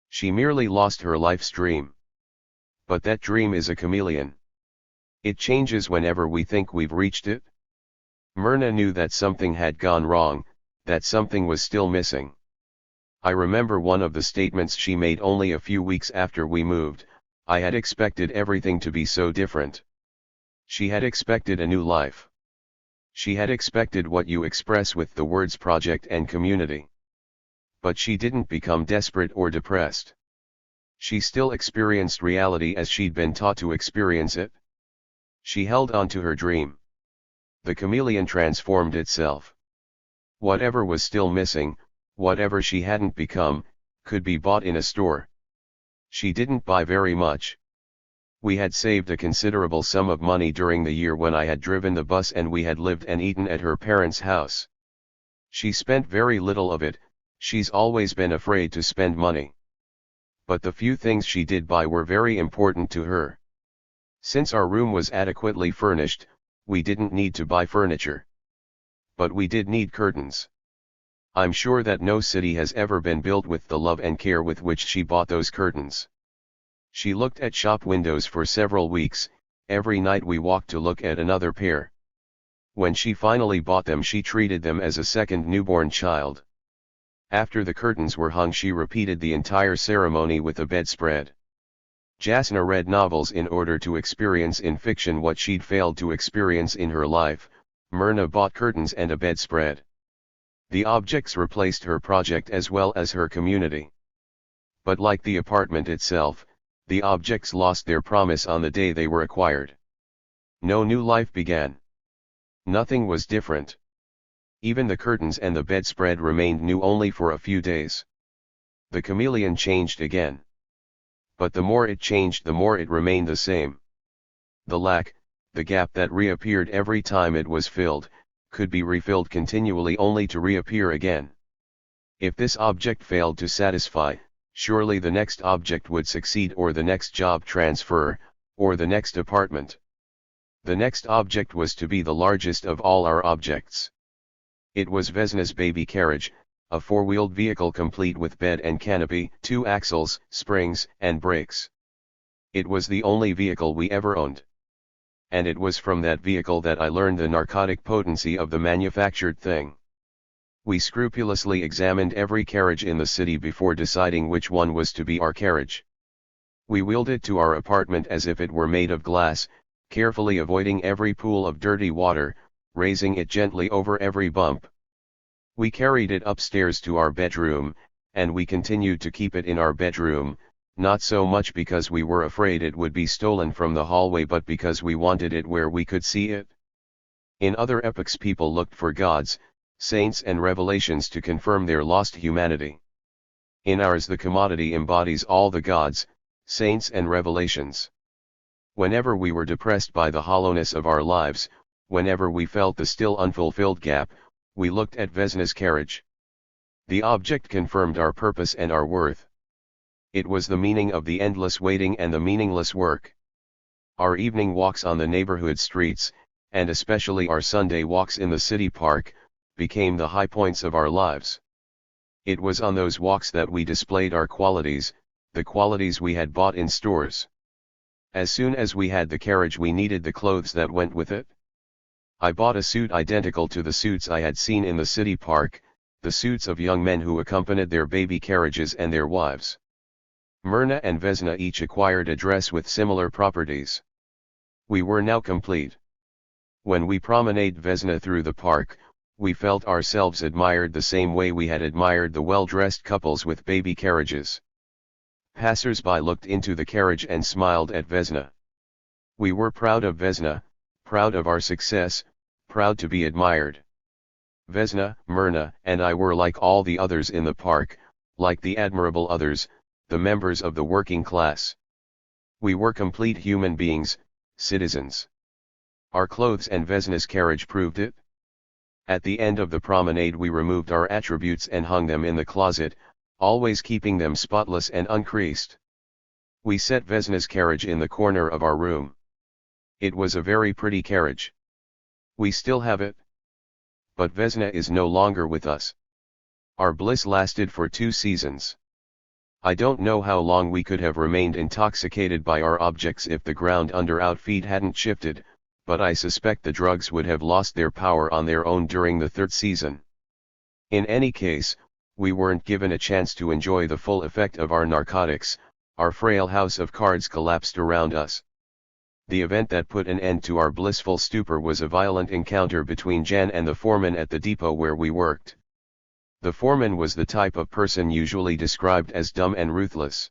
She merely lost her life's dream. But that dream is a chameleon. It changes whenever we think we've reached it. Myrna knew that something had gone wrong, that something was still missing. I remember one of the statements she made only a few weeks after we moved. I had expected everything to be so different. She had expected a new life. She had expected what you express with the words project and community. But she didn't become desperate or depressed. She still experienced reality as she'd been taught to experience it. She held on to her dream. The chameleon transformed itself. Whatever was still missing, whatever she hadn't become, could be bought in a store. She didn't buy very much. We had saved a considerable sum of money during the year when I had driven the bus and we had lived and eaten at her parents' house. She spent very little of it. She's always been afraid to spend money. But the few things she did buy were very important to her. Since our room was adequately furnished, we didn't need to buy furniture. But we did need curtains. I'm sure that no city has ever been built with the love and care with which she bought those curtains. She looked at shop windows for several weeks. Every night we walked to look at another pair. When she finally bought them, she treated them as a second newborn child. After the curtains were hung, she repeated the entire ceremony with a bedspread. Jasna read novels in order to experience in fiction what she'd failed to experience in her life. Myrna bought curtains and a bedspread. The objects replaced her project as well as her community. But like the apartment itself, the objects lost their promise on the day they were acquired. No new life began. Nothing was different. Even the curtains and the bedspread remained new only for a few days. The chameleon changed again. But the more it changed, the more it remained the same. The gap that reappeared every time it was filled, could be refilled continually only to reappear again. If this object failed to satisfy, surely the next object would succeed, or the next job transfer, or the next apartment. The next object was to be the largest of all our objects. It was Vesna's baby carriage, a four-wheeled vehicle complete with bed and canopy, 2 axles, springs, and brakes. It was the only vehicle we ever owned. And it was from that vehicle that I learned the narcotic potency of the manufactured thing. We scrupulously examined every carriage in the city before deciding which one was to be our carriage. We wheeled it to our apartment as if it were made of glass, carefully avoiding every pool of dirty water, raising it gently over every bump. We carried it upstairs to our bedroom, and we continued to keep it in our bedroom, not so much because we were afraid it would be stolen from the hallway, but because we wanted it where we could see it. In other epochs people looked for gods, saints and revelations to confirm their lost humanity. In ours the commodity embodies all the gods, saints and revelations. Whenever we were depressed by the hollowness of our lives, whenever we felt the still unfulfilled gap, we looked at Vesna's carriage. The object confirmed our purpose and our worth. It was the meaning of the endless waiting and the meaningless work. Our evening walks on the neighborhood streets, and especially our Sunday walks in the city park, became the high points of our lives. It was on those walks that we displayed our qualities, the qualities we had bought in stores. As soon as we had the carriage, we needed the clothes that went with it. I bought a suit identical to the suits I had seen in the city park, the suits of young men who accompanied their baby carriages and their wives. Myrna and Vesna each acquired a dress with similar properties. We were now complete. When we promenaded Vesna through the park, we felt ourselves admired the same way we had admired the well-dressed couples with baby carriages. Passers-by looked into the carriage and smiled at Vesna. We were proud of Vesna, proud of our success, proud to be admired. Vesna, Myrna, and I were like all the others in the park, like the admirable others, the members of the working class. We were complete human beings, citizens. Our clothes and Vesna's carriage proved it. At the end of the promenade we removed our attributes and hung them in the closet, always keeping them spotless and uncreased. We set Vesna's carriage in the corner of our room. It was a very pretty carriage. We still have it. But Vesna is no longer with us. Our bliss lasted for 2 seasons. I don't know how long we could have remained intoxicated by our objects if the ground under our feet hadn't shifted, but I suspect the drugs would have lost their power on their own during the 3rd season. In any case, we weren't given a chance to enjoy the full effect of our narcotics. Our frail house of cards collapsed around us. The event that put an end to our blissful stupor was a violent encounter between Jan and the foreman at the depot where we worked. The foreman was the type of person usually described as dumb and ruthless.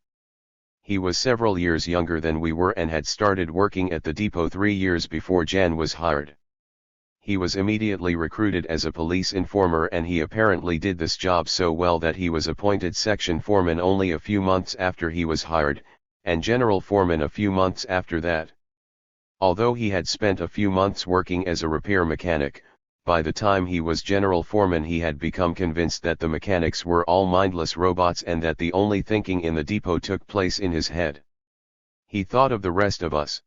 He was several years younger than we were and had started working at the depot 3 years before Jan was hired. He was immediately recruited as a police informer, and he apparently did this job so well that he was appointed section foreman only a few months after he was hired, and general foreman a few months after that. Although he had spent a few months working as a repair mechanic, by the time he was general foreman he had become convinced that the mechanics were all mindless robots and that the only thinking in the depot took place in his head. He thought of the rest of us.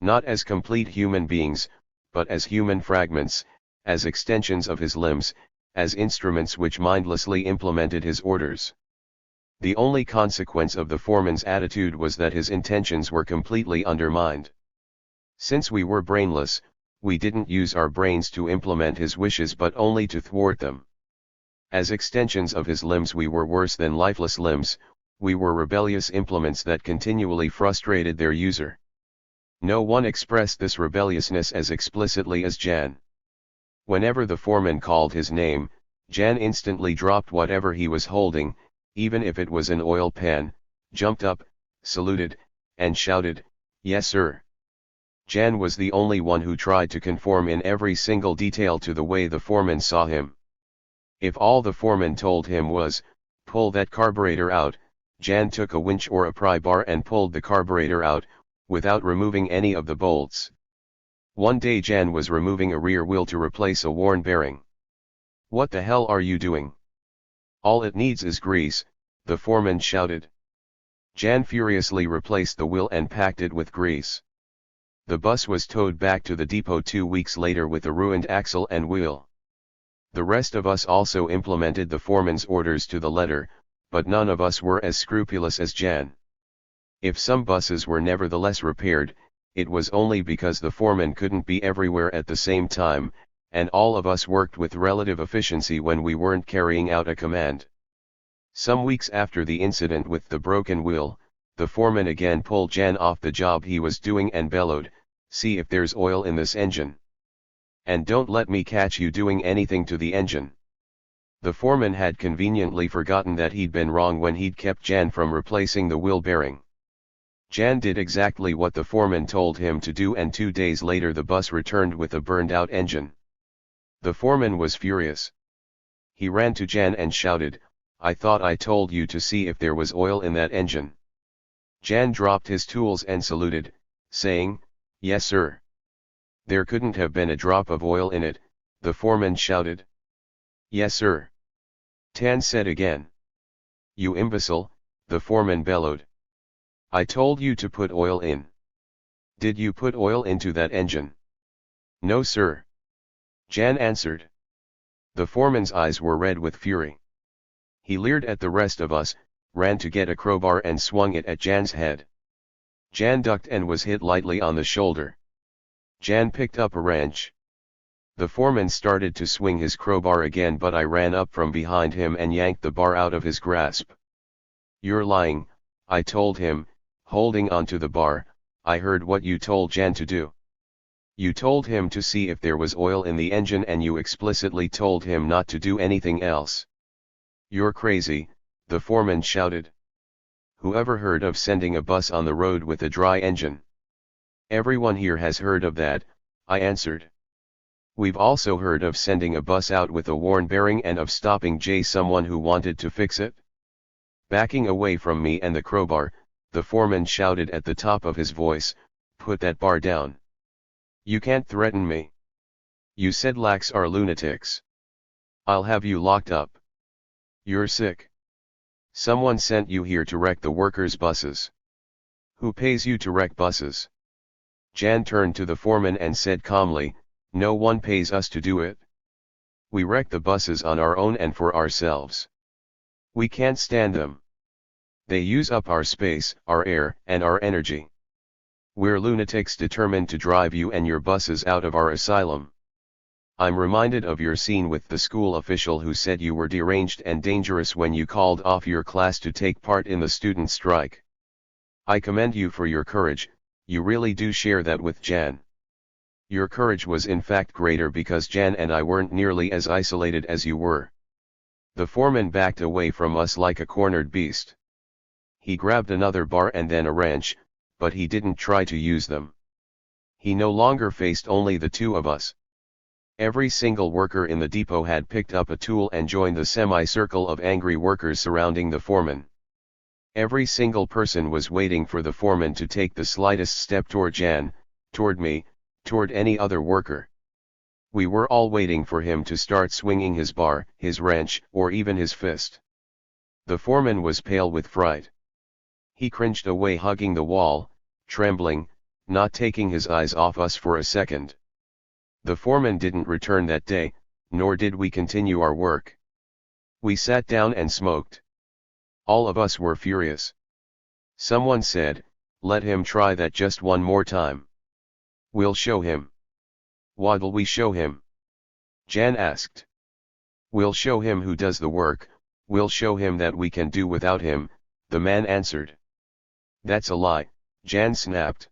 Not as complete human beings, but as human fragments, as extensions of his limbs, as instruments which mindlessly implemented his orders. The only consequence of the foreman's attitude was that his intentions were completely undermined. Since we were brainless, we didn't use our brains to implement his wishes but only to thwart them. As extensions of his limbs we were worse than lifeless limbs, we were rebellious implements that continually frustrated their user. No one expressed this rebelliousness as explicitly as Jan. Whenever the foreman called his name, Jan instantly dropped whatever he was holding, even if it was an oil pan, jumped up, saluted, and shouted, "Yes sir." Jan was the only one who tried to conform in every single detail to the way the foreman saw him. If all the foreman told him was, "Pull that carburetor out," Jan took a winch or a pry bar and pulled the carburetor out, without removing any of the bolts. One day Jan was removing a rear wheel to replace a worn bearing. "What the hell are you doing?" "All it needs is grease," the foreman shouted. Jan furiously replaced the wheel and packed it with grease. The bus was towed back to the depot 2 weeks later with a ruined axle and wheel. The rest of us also implemented the foreman's orders to the letter, but none of us were as scrupulous as Jan. If some buses were nevertheless repaired, it was only because the foreman couldn't be everywhere at the same time, and all of us worked with relative efficiency when we weren't carrying out a command. Some weeks after the incident with the broken wheel, the foreman again pulled Jan off the job he was doing and bellowed, "See if there's oil in this engine. And don't let me catch you doing anything to the engine." The foreman had conveniently forgotten that he'd been wrong when he'd kept Jan from replacing the wheel bearing. Jan did exactly what the foreman told him to do, and 2 days later the bus returned with a burned-out engine. The foreman was furious. He ran to Jan and shouted, "I thought I told you to see if there was oil in that engine." Jan dropped his tools and saluted, saying, "Yes sir." "There couldn't have been a drop of oil in it," the foreman shouted. "Yes sir." Tan said again. "You imbecile," the foreman bellowed. "I told you to put oil in. Did you put oil into that engine?" "No sir." Jan answered. The foreman's eyes were red with fury. He leered at the rest of us, ran to get a crowbar and swung it at Jan's head. Jan ducked and was hit lightly on the shoulder. Jan picked up a wrench. The foreman started to swing his crowbar again, but I ran up from behind him and yanked the bar out of his grasp. "You're lying," I told him, holding onto the bar. "I heard what you told Jan to do. You told him to see if there was oil in the engine, and you explicitly told him not to do anything else." "You're crazy," the foreman shouted. "Whoever heard of sending a bus on the road with a dry engine?" "Everyone here has heard of that," I answered. "We've also heard of sending a bus out with a worn bearing and of stopping someone who wanted to fix it." Backing away from me and the crowbar, the foreman shouted at the top of his voice, "Put that bar down. You can't threaten me. You said lax are lunatics. I'll have you locked up. You're sick. Someone sent you here to wreck the workers' buses. Who pays you to wreck buses?" Jan turned to the foreman and said calmly, "No one pays us to do it. We wreck the buses on our own and for ourselves. We can't stand them. They use up our space, our air, and our energy. We're lunatics determined to drive you and your buses out of our asylum." I'm reminded of your scene with the school official who said you were deranged and dangerous when you called off your class to take part in the student strike. I commend you for your courage. You really do share that with Jan. Your courage was in fact greater because Jan and I weren't nearly as isolated as you were. The foreman backed away from us like a cornered beast. He grabbed another bar and then a wrench, but he didn't try to use them. He no longer faced only the two of us. Every single worker in the depot had picked up a tool and joined the semicircle of angry workers surrounding the foreman. Every single person was waiting for the foreman to take the slightest step toward Jan, toward me, toward any other worker. We were all waiting for him to start swinging his bar, his wrench, or even his fist. The foreman was pale with fright. He cringed away, hugging the wall, trembling, not taking his eyes off us for a second. The foreman didn't return that day, nor did we continue our work. We sat down and smoked. All of us were furious. Someone said, "Let him try that just one more time. We'll show him." "What'll we show him?" Jan asked. "We'll show him who does the work, we'll show him that we can do without him," the man answered. "That's a lie," Jan snapped.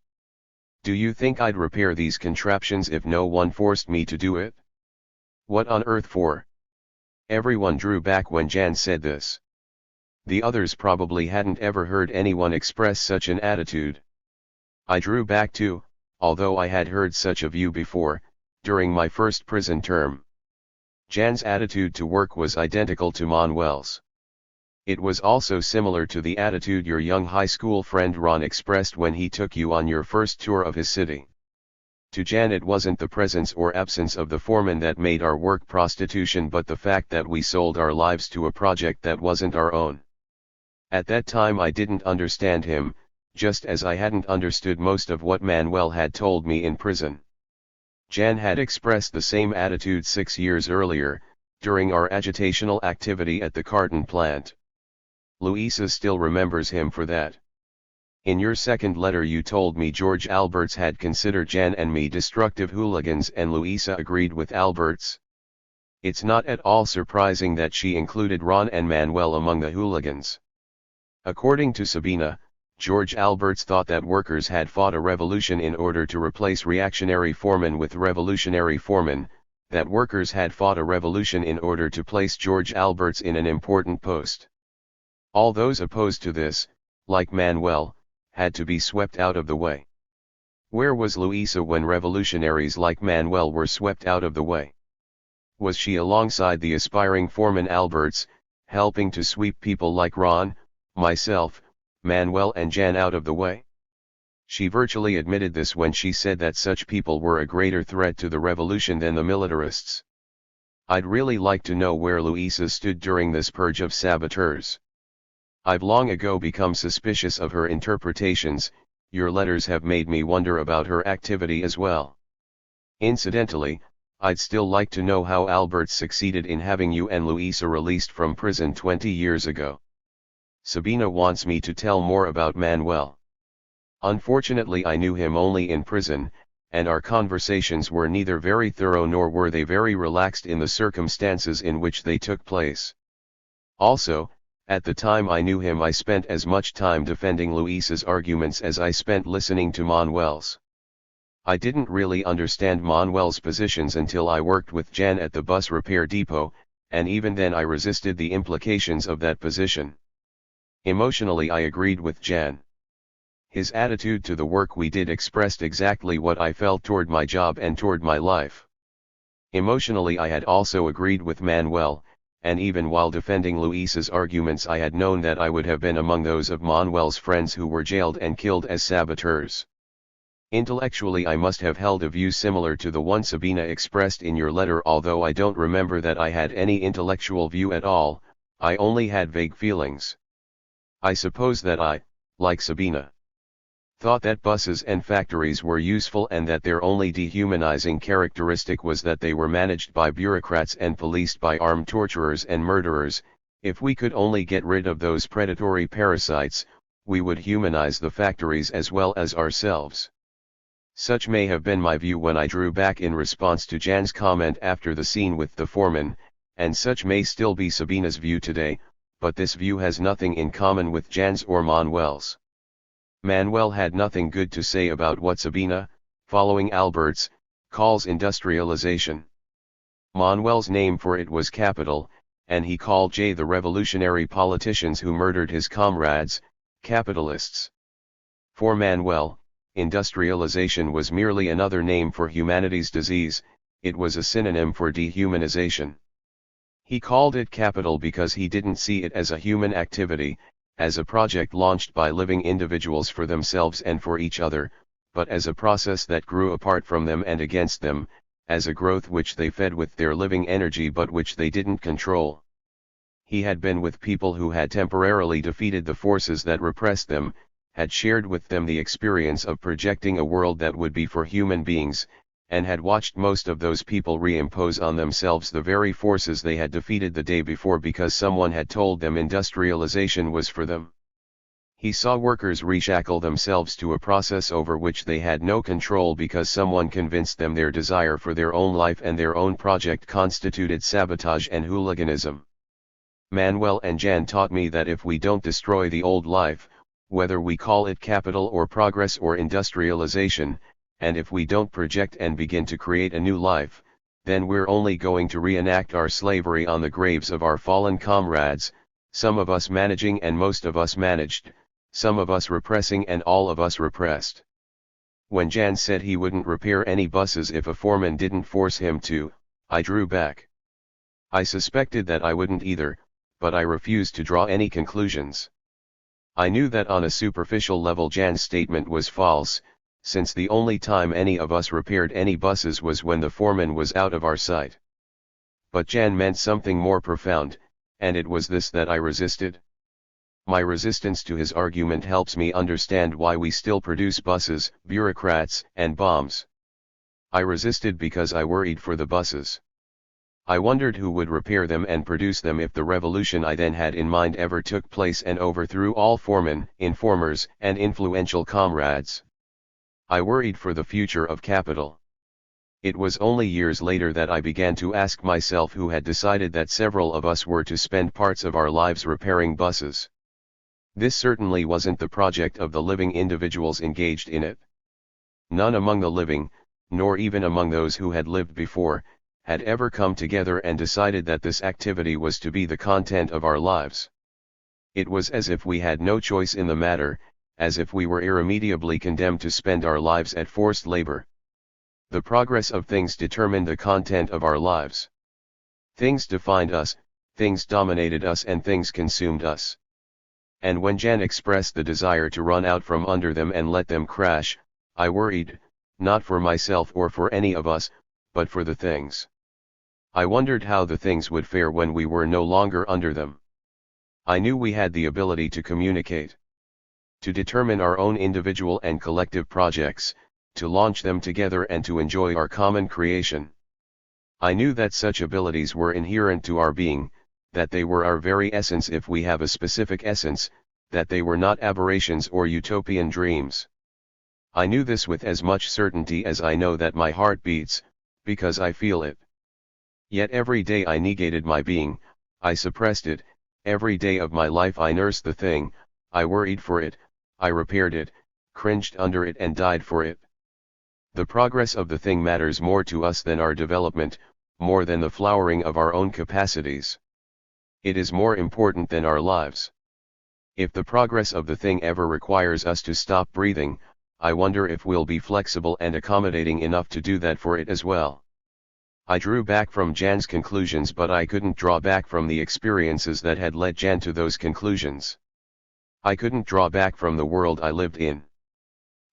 "Do you think I'd repair these contraptions if no one forced me to do it? What on earth for?" Everyone drew back when Jan said this. The others probably hadn't ever heard anyone express such an attitude. I drew back too, although I had heard such a view before, during my first prison term. Jan's attitude to work was identical to Manuel's. It was also similar to the attitude your young high school friend Ron expressed when he took you on your first tour of his city. To Jan it wasn't the presence or absence of the foreman that made our work prostitution, but the fact that we sold our lives to a project that wasn't our own. At that time I didn't understand him, just as I hadn't understood most of what Manuel had told me in prison. Jan had expressed the same attitude 6 years earlier, during our agitational activity at the carton plant. Luisa still remembers him for that. In your second letter you told me George Alberts had considered Jan and me destructive hooligans, and Luisa agreed with Alberts. It's not at all surprising that she included Ron and Manuel among the hooligans. According to Sabina, George Alberts thought that workers had fought a revolution in order to replace reactionary foremen with revolutionary foremen, that workers had fought a revolution in order to place George Alberts in an important post. All those opposed to this, like Manuel, had to be swept out of the way. Where was Luisa when revolutionaries like Manuel were swept out of the way? Was she alongside the aspiring foreman Alberts, helping to sweep people like Ron, myself, Manuel and Jan out of the way? She virtually admitted this when she said that such people were a greater threat to the revolution than the militarists. I'd really like to know where Luisa stood during this purge of saboteurs. I've long ago become suspicious of her interpretations. Your letters have made me wonder about her activity as well. Incidentally, I'd still like to know how Alberts succeeded in having you and Luisa released from prison 20 years ago. Sabina wants me to tell more about Manuel. Unfortunately I knew him only in prison, and our conversations were neither very thorough nor were they very relaxed in the circumstances in which they took place. Also, at the time I knew him I spent as much time defending Luisa's arguments as I spent listening to Manuel's. I didn't really understand Manuel's positions until I worked with Jan at the bus repair depot, and even then I resisted the implications of that position. Emotionally I agreed with Jan. His attitude to the work we did expressed exactly what I felt toward my job and toward my life. Emotionally I had also agreed with Manuel, and even while defending Luisa's arguments I had known that I would have been among those of Manuel's friends who were jailed and killed as saboteurs. Intellectually I must have held a view similar to the one Sabina expressed in your letter, although I don't remember that I had any intellectual view at all. I only had vague feelings. I suppose that I, like Sabina, thought that buses and factories were useful and that their only dehumanizing characteristic was that they were managed by bureaucrats and policed by armed torturers and murderers. If we could only get rid of those predatory parasites, we would humanize the factories as well as ourselves. Such may have been my view when I drew back in response to Jan's comment after the scene with the foreman, and such may still be Sabina's view today, but this view has nothing in common with Jan's or Manuel's. Manuel had nothing good to say about what Sabina, following Alberts, calls industrialization. Manuel's name for it was capital, and he called the revolutionary politicians who murdered his comrades, capitalists. For Manuel, industrialization was merely another name for humanity's disease. It was a synonym for dehumanization. He called it capital because he didn't see it as a human activity, as a project launched by living individuals for themselves and for each other, but as a process that grew apart from them and against them, as a growth which they fed with their living energy but which they didn't control. He had been with people who had temporarily defeated the forces that repressed them, had shared with them the experience of projecting a world that would be for human beings, and had watched most of those people reimpose on themselves the very forces they had defeated the day before because someone had told them industrialization was for them. He saw workers reshackle themselves to a process over which they had no control because someone convinced them their desire for their own life and their own project constituted sabotage and hooliganism. Manuel and Jan taught me that if we don't destroy the old life, whether we call it capital or progress or industrialization, and if we don't project and begin to create a new life, then we're only going to reenact our slavery on the graves of our fallen comrades, some of us managing and most of us managed, some of us repressing and all of us repressed. When Jan said he wouldn't repair any buses if a foreman didn't force him to, I drew back. I suspected that I wouldn't either, but I refused to draw any conclusions. I knew that on a superficial level Jan's statement was false, since the only time any of us repaired any buses was when the foreman was out of our sight. But Jan meant something more profound, and it was this that I resisted. My resistance to his argument helps me understand why we still produce buses, bureaucrats, and bombs. I resisted because I worried for the buses. I wondered who would repair them and produce them if the revolution I then had in mind ever took place and overthrew all foremen, informers, and influential comrades. I worried for the future of capital. It was only years later that I began to ask myself who had decided that several of us were to spend parts of our lives repairing buses. This certainly wasn't the project of the living individuals engaged in it. None among the living, nor even among those who had lived before, had ever come together and decided that this activity was to be the content of our lives. It was as if we had no choice in the matter, as if we were irremediably condemned to spend our lives at forced labor. The progress of things determined the content of our lives. Things defined us, things dominated us and things consumed us. And when Jan expressed the desire to run out from under them and let them crash, I worried, not for myself or for any of us, but for the things. I wondered how the things would fare when we were no longer under them. I knew we had the ability to communicate, to determine our own individual and collective projects, to launch them together and to enjoy our common creation. I knew that such abilities were inherent to our being, that they were our very essence if we have a specific essence, that they were not aberrations or utopian dreams. I knew this with as much certainty as I know that my heart beats, because I feel it. Yet every day I negated my being, I suppressed it, every day of my life I nursed the thing, I worried for it, I repaired it, cringed under it and died for it. The progress of the thing matters more to us than our development, more than the flowering of our own capacities. It is more important than our lives. If the progress of the thing ever requires us to stop breathing, I wonder if we'll be flexible and accommodating enough to do that for it as well. I drew back from Jan's conclusions, but I couldn't draw back from the experiences that had led Jan to those conclusions. I couldn't draw back from the world I lived in.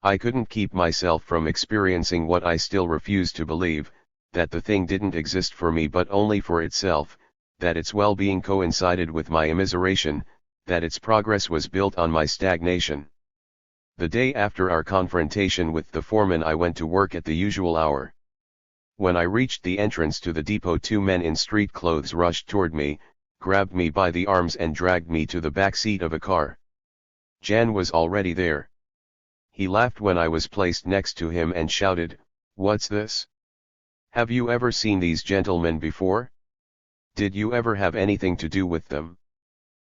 I couldn't keep myself from experiencing what I still refuse to believe, that the thing didn't exist for me but only for itself, that its well-being coincided with my immiseration, that its progress was built on my stagnation. The day after our confrontation with the foreman I went to work at the usual hour. When I reached the entrance to the depot, two men in street clothes rushed toward me, grabbed me by the arms and dragged me to the back seat of a car. Jan was already there. He laughed when I was placed next to him and shouted, "What's this? Have you ever seen these gentlemen before? Did you ever have anything to do with them?"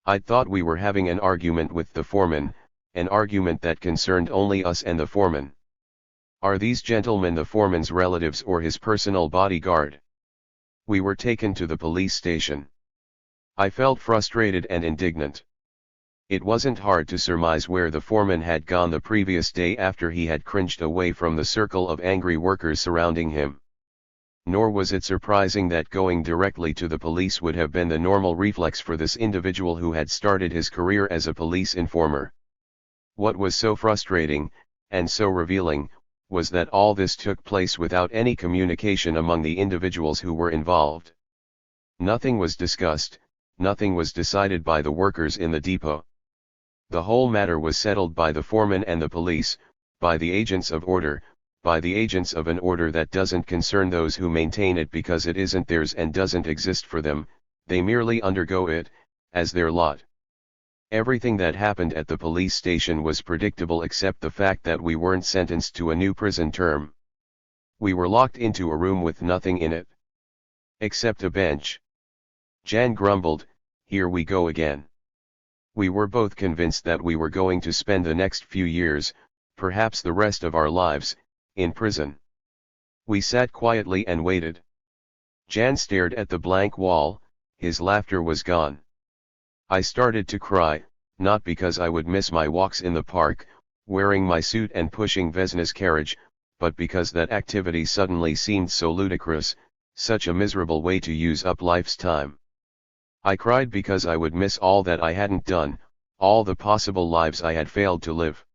I'd thought we were having an argument with the foreman, an argument that concerned only us and the foreman. Are these gentlemen the foreman's relatives or his personal bodyguard? We were taken to the police station. I felt frustrated and indignant. It wasn't hard to surmise where the foreman had gone the previous day after he had cringed away from the circle of angry workers surrounding him. Nor was it surprising that going directly to the police would have been the normal reflex for this individual who had started his career as a police informer. What was so frustrating, and so revealing, was that all this took place without any communication among the individuals who were involved. Nothing was discussed, nothing was decided by the workers in the depot. The whole matter was settled by the foreman and the police, by the agents of order, by the agents of an order that doesn't concern those who maintain it because it isn't theirs and doesn't exist for them, they merely undergo it, as their lot. Everything that happened at the police station was predictable except the fact that we weren't sentenced to a new prison term. We were locked into a room with nothing in it. Except a bench. Jan grumbled, "Here we go again." We were both convinced that we were going to spend the next few years, perhaps the rest of our lives, in prison. We sat quietly and waited. Jan stared at the blank wall, his laughter was gone. I started to cry, not because I would miss my walks in the park, wearing my suit and pushing Vesna's carriage, but because that activity suddenly seemed so ludicrous, such a miserable way to use up life's time. I cried because I would miss all that I hadn't done, all the possible lives I had failed to live.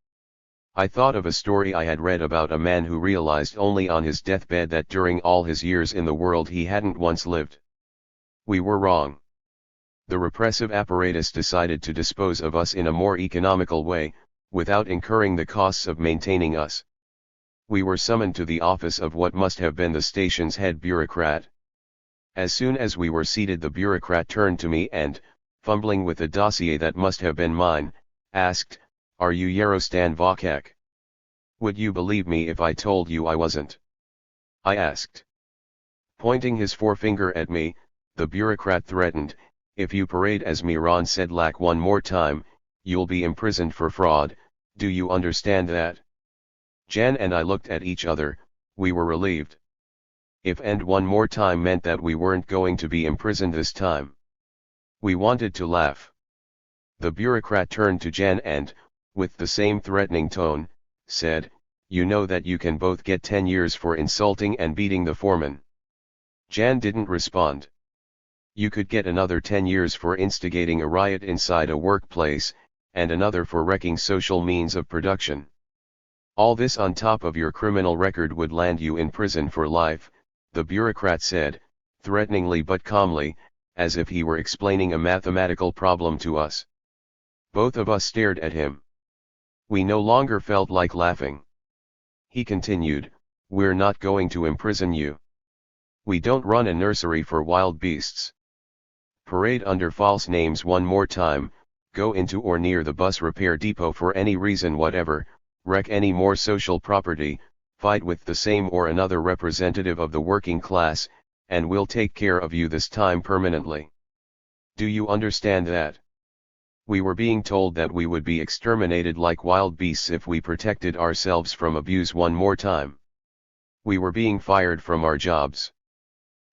I thought of a story I had read about a man who realized only on his deathbed that during all his years in the world he hadn't once lived. We were wrong. The repressive apparatus decided to dispose of us in a more economical way, without incurring the costs of maintaining us. We were summoned to the office of what must have been the station's head bureaucrat. As soon as we were seated, the bureaucrat turned to me and, fumbling with a dossier that must have been mine, asked, "Are you Yarostan Vochek?" "Would you believe me if I told you I wasn't?" I asked. Pointing his forefinger at me, the bureaucrat threatened, "If you parade as Miran Sedlak one more time, you'll be imprisoned for fraud, do you understand that?" Jan and I looked at each other, we were relieved. If "and one more time" meant that we weren't going to be imprisoned this time. We wanted to laugh. The bureaucrat turned to Jan and, with the same threatening tone, said, "You know that you can both get 10 years for insulting and beating the foreman." Jan didn't respond. "You could get another 10 years for instigating a riot inside a workplace, and another for wrecking social means of production. All this on top of your criminal record would land you in prison for life," the bureaucrat said, threateningly but calmly, as if he were explaining a mathematical problem to us. Both of us stared at him. We no longer felt like laughing. He continued, "We're not going to imprison you. We don't run a nursery for wild beasts. Parade under false names one more time, go into or near the bus repair depot for any reason whatever, wreck any more social property, fight with the same or another representative of the working class, and we'll take care of you this time permanently. Do you understand that?" We were being told that we would be exterminated like wild beasts if we protected ourselves from abuse one more time. We were being fired from our jobs.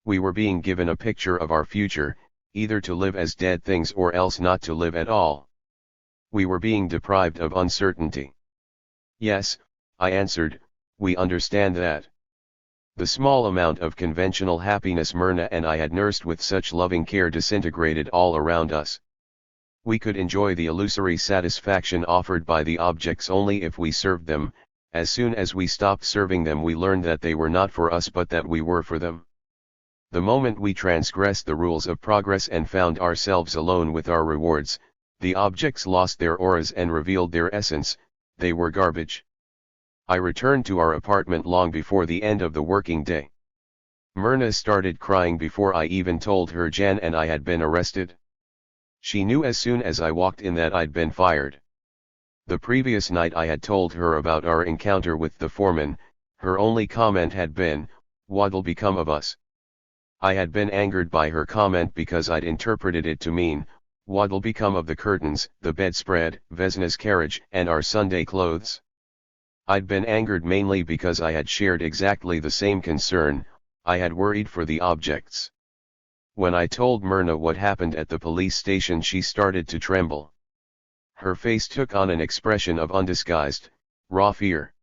We were being given a picture of our future, either to live as dead things or else not to live at all. We were being deprived of uncertainty. "Yes," I answered, "we understand that." The small amount of conventional happiness Myrna and I had nursed with such loving care disintegrated all around us. We could enjoy the illusory satisfaction offered by the objects only if we served them. As soon as we stopped serving them, we learned that they were not for us but that we were for them. The moment we transgressed the rules of progress and found ourselves alone with our rewards, the objects lost their auras and revealed their essence. They were garbage. I returned to our apartment long before the end of the working day. Myrna started crying before I even told her Jan and I had been arrested. She knew as soon as I walked in that I'd been fired. The previous night I had told her about our encounter with the foreman. Her only comment had been, "What'll become of us?" I had been angered by her comment because I'd interpreted it to mean, "What'll become of the curtains, the bedspread, Vesna's carriage, and our Sunday clothes?" I'd been angered mainly because I had shared exactly the same concern. I had worried for the objects. When I told Myrna what happened at the police station, she started to tremble. Her face took on an expression of undisguised, raw fear.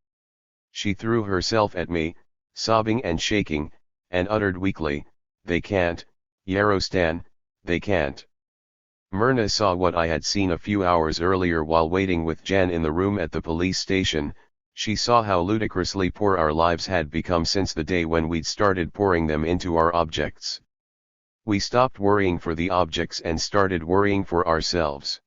She threw herself at me, sobbing and shaking, and uttered weakly, "They can't, Yarostan, they can't." Myrna saw what I had seen a few hours earlier while waiting with Jan in the room at the police station. She saw how ludicrously poor our lives had become since the day when we'd started pouring them into our objects. We stopped worrying for the objects and started worrying for ourselves.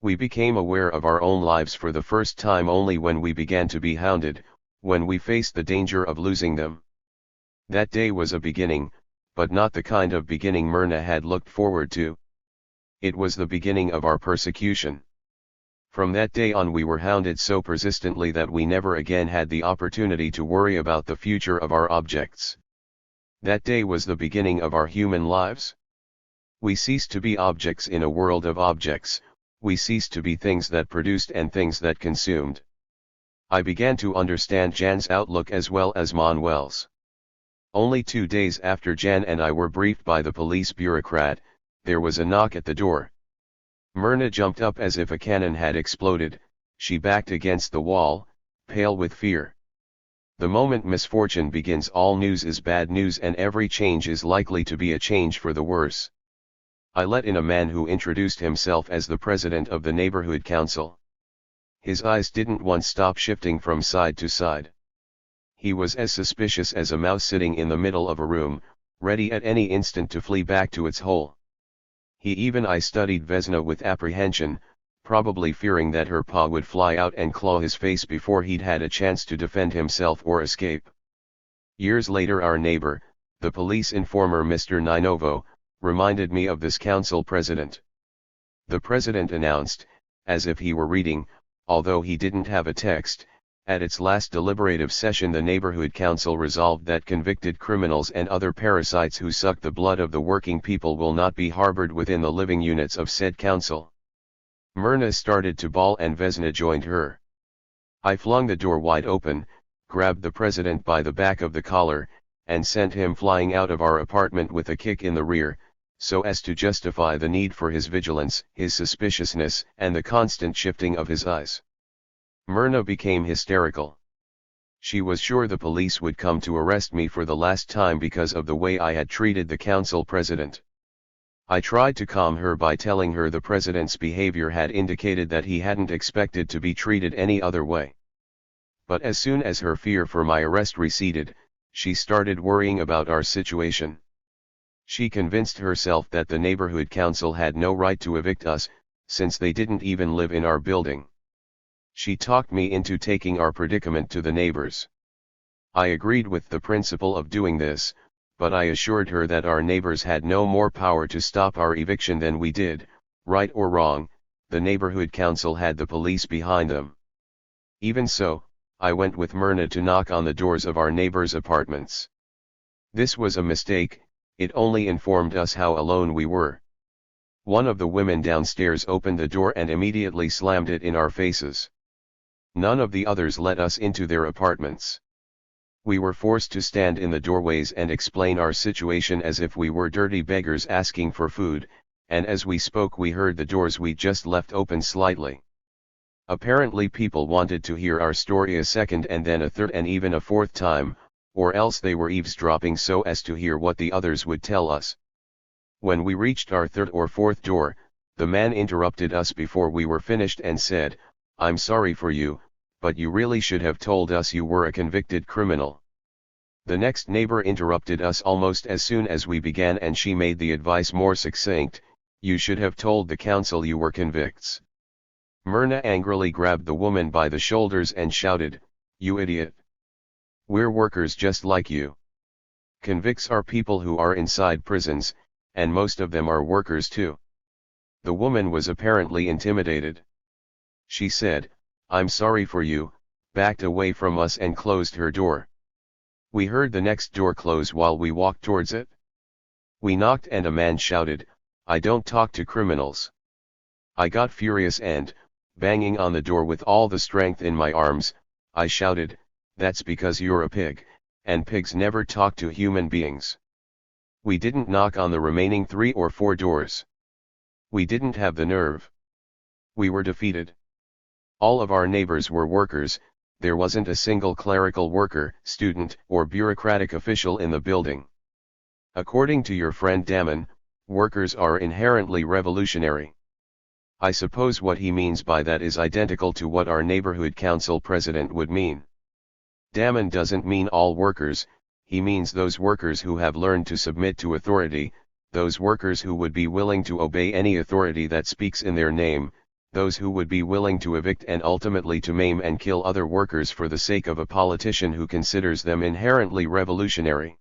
We became aware of our own lives for the first time only when we began to be hounded, when we faced the danger of losing them. That day was a beginning, but not the kind of beginning Myrna had looked forward to. It was the beginning of our persecution. From that day on we were hounded so persistently that we never again had the opportunity to worry about the future of our objects. That day was the beginning of our human lives. We ceased to be objects in a world of objects, we ceased to be things that produced and things that consumed. I began to understand Jan's outlook as well as Manuel's. Only 2 days after Jan and I were briefed by the police bureaucrat, there was a knock at the door. Myrna jumped up as if a cannon had exploded, she backed against the wall, pale with fear. The moment misfortune begins, all news is bad news and every change is likely to be a change for the worse. I let in a man who introduced himself as the president of the neighborhood council. His eyes didn't once stop shifting from side to side. He was as suspicious as a mouse sitting in the middle of a room, ready at any instant to flee back to its hole. He even studied Vesna with apprehension, probably fearing that her paw would fly out and claw his face before he'd had a chance to defend himself or escape. Years later our neighbor, the police informer Mr. Ninovo, reminded me of this council president. The president announced, as if he were reading, although he didn't have a text, at its last deliberative session the neighborhood council resolved that convicted criminals and other parasites who suck the blood of the working people will not be harbored within the living units of said council. Myrna started to bawl and Vesna joined her. I flung the door wide open, grabbed the president by the back of the collar, and sent him flying out of our apartment with a kick in the rear, so as to justify the need for his vigilance, his suspiciousness, and the constant shifting of his eyes. Myrna became hysterical. She was sure the police would come to arrest me for the last time because of the way I had treated the council president. I tried to calm her by telling her the president's behavior had indicated that he hadn't expected to be treated any other way. But as soon as her fear for my arrest receded, she started worrying about our situation. She convinced herself that the neighborhood council had no right to evict us, since they didn't even live in our building. She talked me into taking our predicament to the neighbors. I agreed with the principle of doing this, but I assured her that our neighbors had no more power to stop our eviction than we did. Right or wrong, the neighborhood council had the police behind them. Even so, I went with Myrna to knock on the doors of our neighbors' apartments. This was a mistake, it only informed us how alone we were. One of the women downstairs opened the door and immediately slammed it in our faces. None of the others let us into their apartments. We were forced to stand in the doorways and explain our situation as if we were dirty beggars asking for food, and as we spoke we heard the doors we just left open slightly. Apparently people wanted to hear our story a second and then a third and even a fourth time, or else they were eavesdropping so as to hear what the others would tell us. When we reached our third or fourth door, the man interrupted us before we were finished and said, "I'm sorry for you, but you really should have told us you were a convicted criminal." The next neighbor interrupted us almost as soon as we began and she made the advice more succinct, "You should have told the council you were convicts." Myrna angrily grabbed the woman by the shoulders and shouted, "You idiot! We're workers just like you. Convicts are people who are inside prisons, and most of them are workers too." The woman was apparently intimidated. She said, "I'm sorry for you," backed away from us and closed her door. We heard the next door close while we walked towards it. We knocked and a man shouted, "I don't talk to criminals." I got furious and, banging on the door with all the strength in my arms, I shouted, "That's because you're a pig, and pigs never talk to human beings." We didn't knock on the remaining 3 or 4 doors. We didn't have the nerve. We were defeated. All of our neighbors were workers, there wasn't a single clerical worker, student, or bureaucratic official in the building. According to your friend Damon, workers are inherently revolutionary. I suppose what he means by that is identical to what our neighborhood council president would mean. Damon doesn't mean all workers, he means those workers who have learned to submit to authority, those workers who would be willing to obey any authority that speaks in their name, those who would be willing to evict and ultimately to maim and kill other workers for the sake of a politician who considers them inherently revolutionary.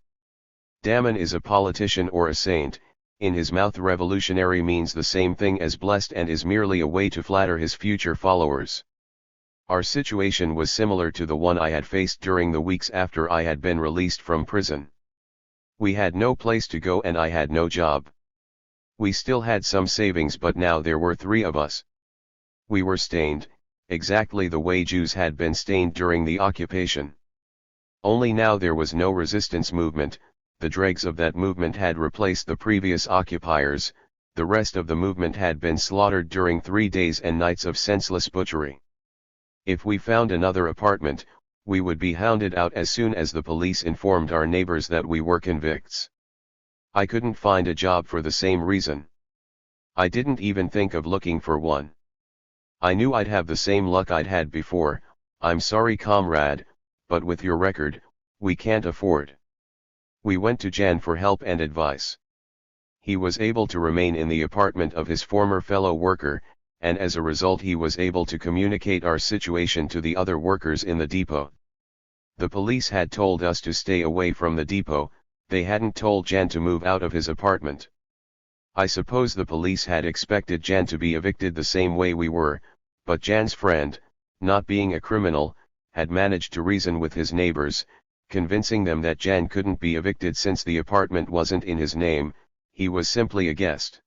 Damon is a politician or a saint. In his mouth revolutionary means the same thing as blessed and is merely a way to flatter his future followers. Our situation was similar to the one I had faced during the weeks after I had been released from prison. We had no place to go and I had no job. We still had some savings, but now there were 3 of us. We were stained, exactly the way Jews had been stained during the occupation. Only now there was no resistance movement. The dregs of that movement had replaced the previous occupiers. The rest of the movement had been slaughtered during 3 days and nights of senseless butchery. If we found another apartment, we would be hounded out as soon as the police informed our neighbors that we were convicts. I couldn't find a job for the same reason. I didn't even think of looking for one. I knew I'd have the same luck I'd had before. I'm sorry, comrade, but with your record, we can't afford. We went to Jan for help and advice. He was able to remain in the apartment of his former fellow worker, and as a result he was able to communicate our situation to the other workers in the depot. The police had told us to stay away from the depot. They hadn't told Jan to move out of his apartment. I suppose the police had expected Jan to be evicted the same way we were, but Jan's friend, not being a criminal, had managed to reason with his neighbors, convincing them that Jan couldn't be evicted since the apartment wasn't in his name. He was simply a guest.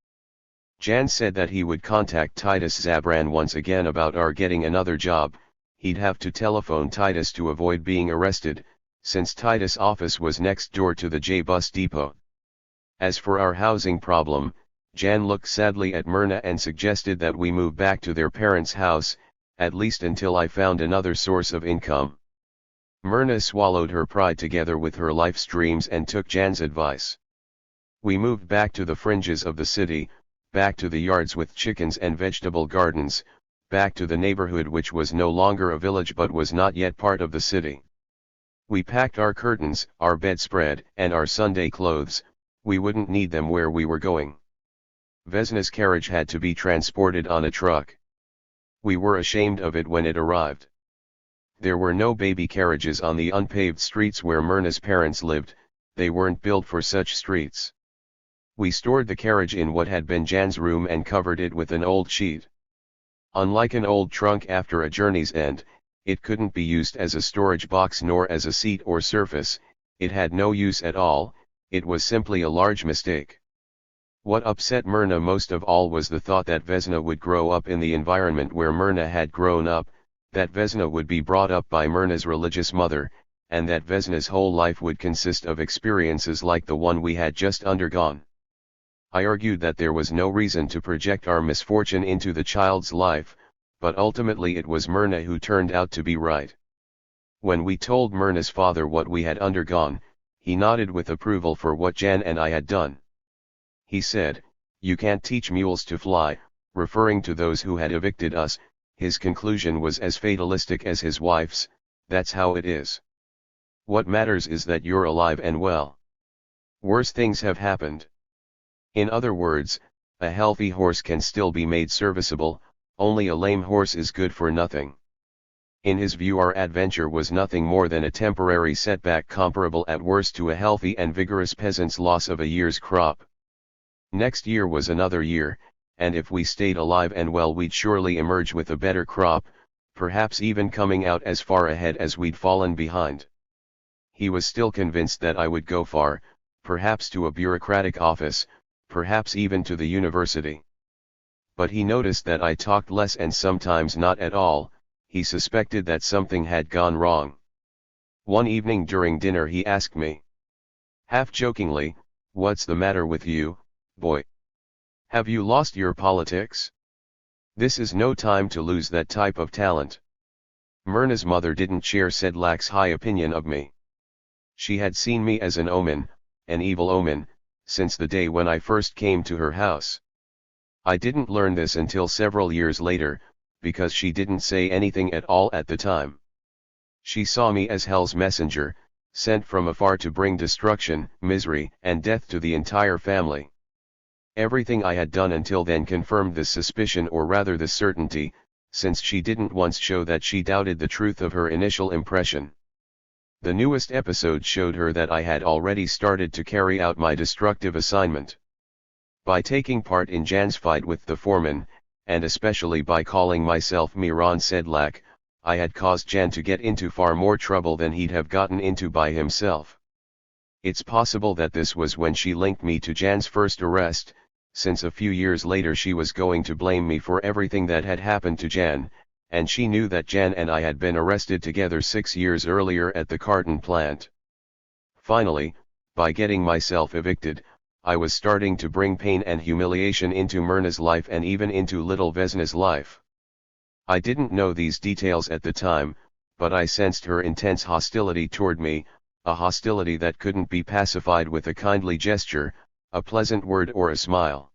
Jan said that he would contact Titus Zabran once again about our getting another job. He'd have to telephone Titus to avoid being arrested, since Titus' office was next door to the J-bus depot. As for our housing problem, Jan looked sadly at Myrna and suggested that we move back to their parents' house, at least until I found another source of income. Myrna swallowed her pride together with her life's dreams and took Jan's advice. We moved back to the fringes of the city, back to the yards with chickens and vegetable gardens, back to the neighborhood which was no longer a village but was not yet part of the city. We packed our curtains, our bedspread, and our Sunday clothes. We wouldn't need them where we were going. Vesna's carriage had to be transported on a truck. We were ashamed of it when it arrived. There were no baby carriages on the unpaved streets where Myrna's parents lived. They weren't built for such streets. We stored the carriage in what had been Jan's room and covered it with an old sheet. Unlike an old trunk after a journey's end, it couldn't be used as a storage box nor as a seat or surface. It had no use at all. It was simply a large mistake. What upset Myrna most of all was the thought that Vesna would grow up in the environment where Myrna had grown up, that Vesna would be brought up by Myrna's religious mother, and that Vesna's whole life would consist of experiences like the one we had just undergone. I argued that there was no reason to project our misfortune into the child's life, but ultimately it was Myrna who turned out to be right. When we told Myrna's father what we had undergone, he nodded with approval for what Jan and I had done. He said, "You can't teach mules to fly," referring to those who had evicted us. His conclusion was as fatalistic as his wife's. That's how it is. What matters is that you're alive and well. Worse things have happened. In other words, a healthy horse can still be made serviceable, only a lame horse is good for nothing. In his view, our adventure was nothing more than a temporary setback comparable at worst to a healthy and vigorous peasant's loss of a year's crop. Next year was another year, and if we stayed alive and well we'd surely emerge with a better crop, perhaps even coming out as far ahead as we'd fallen behind. He was still convinced that I would go far, perhaps to a bureaucratic office, perhaps even to the university. But he noticed that I talked less and sometimes not at all. He suspected that something had gone wrong. One evening during dinner he asked me, half jokingly, "What's the matter with you, boy? Have you lost your politics? This is no time to lose that type of talent." Myrna's mother didn't share Sedlak's high opinion of me. She had seen me as an omen, an evil omen, since the day when I first came to her house. I didn't learn this until several years later, because she didn't say anything at all at the time. She saw me as hell's messenger, sent from afar to bring destruction, misery, and death to the entire family. Everything I had done until then confirmed this suspicion, or rather the certainty, since she didn't once show that she doubted the truth of her initial impression. The newest episode showed her that I had already started to carry out my destructive assignment. By taking part in Jan's fight with the foreman, and especially by calling myself Miran Sedlak, I had caused Jan to get into far more trouble than he'd have gotten into by himself. It's possible that this was when she linked me to Jan's first arrest, since a few years later she was going to blame me for everything that had happened to Jan, and she knew that Jan and I had been arrested together 6 years earlier at the carton plant. Finally, by getting myself evicted, I was starting to bring pain and humiliation into Myrna's life and even into little Vesna's life. I didn't know these details at the time, but I sensed her intense hostility toward me, a hostility that couldn't be pacified with a kindly gesture, a pleasant word or a smile.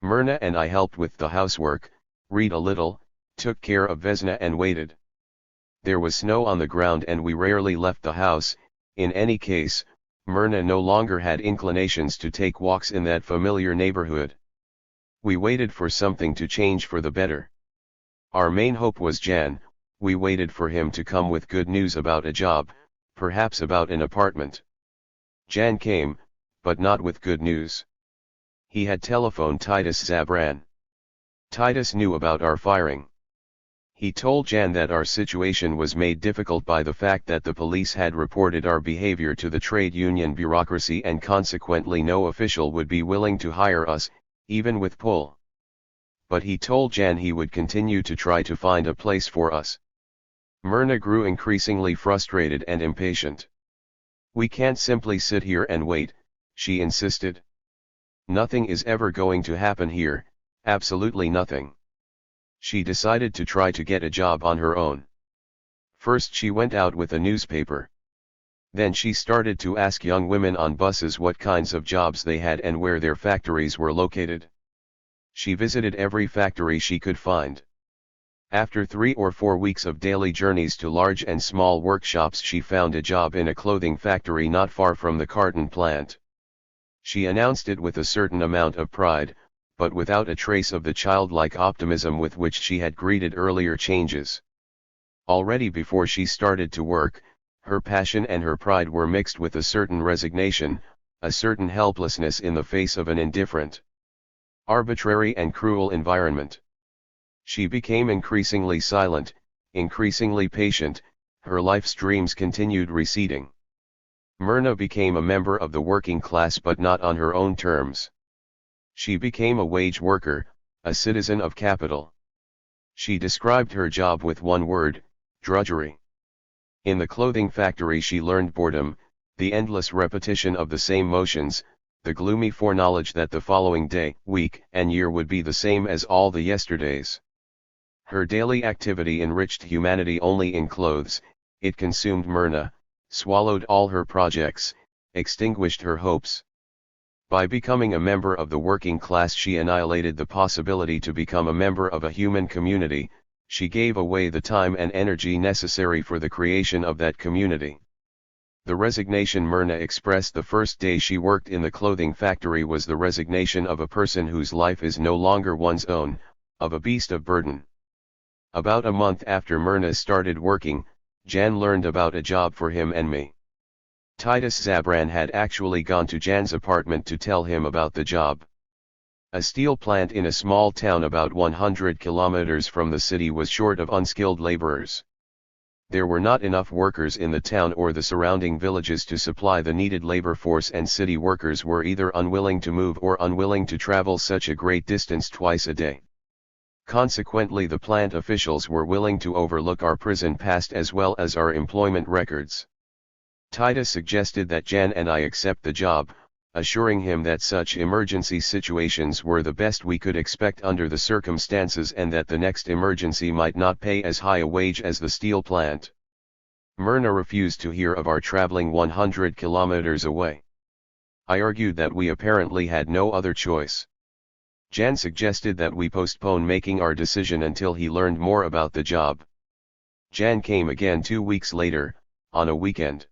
Myrna and I helped with the housework, read a little, took care of Vesna and waited. There was snow on the ground and we rarely left the house. In any case, Myrna no longer had inclinations to take walks in that familiar neighborhood. We waited for something to change for the better. Our main hope was Jan. We waited for him to come with good news about a job, perhaps about an apartment. Jan came, but not with good news. He had telephoned Titus Zabran. Titus knew about our firing. He told Jan that our situation was made difficult by the fact that the police had reported our behavior to the trade union bureaucracy and consequently no official would be willing to hire us, even with pull. But he told Jan he would continue to try to find a place for us. Myrna grew increasingly frustrated and impatient. "We can't simply sit here and wait," she insisted. "Nothing is ever going to happen here, absolutely nothing." She decided to try to get a job on her own. First she went out with a newspaper. Then she started to ask young women on buses what kinds of jobs they had and where their factories were located. She visited every factory she could find. After 3 or 4 weeks of daily journeys to large and small workshops, she found a job in a clothing factory not far from the carton plant. She announced it with a certain amount of pride, but without a trace of the childlike optimism with which she had greeted earlier changes. Already before she started to work, her passion and her pride were mixed with a certain resignation, a certain helplessness in the face of an indifferent, arbitrary and cruel environment. She became increasingly silent, increasingly patient, her life's dreams continued receding. Myrna became a member of the working class, but not on her own terms. She became a wage worker, a citizen of capital. She described her job with one word: drudgery. In the clothing factory she learned boredom, the endless repetition of the same motions, the gloomy foreknowledge that the following day, week, and year would be the same as all the yesterdays. Her daily activity enriched humanity only in clothes. It consumed Myrna, swallowed all her projects, extinguished her hopes. By becoming a member of the working class she annihilated the possibility to become a member of a human community. She gave away the time and energy necessary for the creation of that community. The resignation Myrna expressed the first day she worked in the clothing factory was the resignation of a person whose life is no longer one's own, of a beast of burden. About a month after Myrna started working, Jan learned about a job for him and me. Titus Zabran had actually gone to Jan's apartment to tell him about the job. A steel plant in a small town about 100 kilometers from the city was short of unskilled laborers. There were not enough workers in the town or the surrounding villages to supply the needed labor force, and city workers were either unwilling to move or unwilling to travel such a great distance twice a day. Consequently, the plant officials were willing to overlook our prison past as well as our employment records. Titus suggested that Jan and I accept the job, assuring him that such emergency situations were the best we could expect under the circumstances and that the next emergency might not pay as high a wage as the steel plant. Myrna refused to hear of our traveling 100 kilometers away. I argued that we apparently had no other choice. Jan suggested that we postpone making our decision until he learned more about the job. Jan came again 2 weeks later, on a weekend.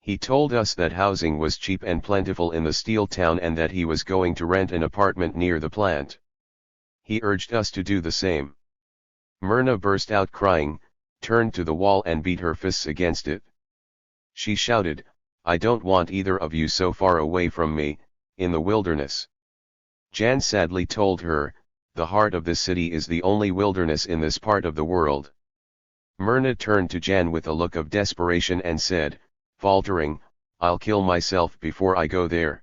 He told us that housing was cheap and plentiful in the steel town and that he was going to rent an apartment near the plant. He urged us to do the same. Myrna burst out crying, turned to the wall and beat her fists against it. She shouted, "I don't want either of you so far away from me, in the wilderness." Jan sadly told her, "The heart of this city is the only wilderness in this part of the world." Myrna turned to Jan with a look of desperation and said, faltering, "I'll kill myself before I go there.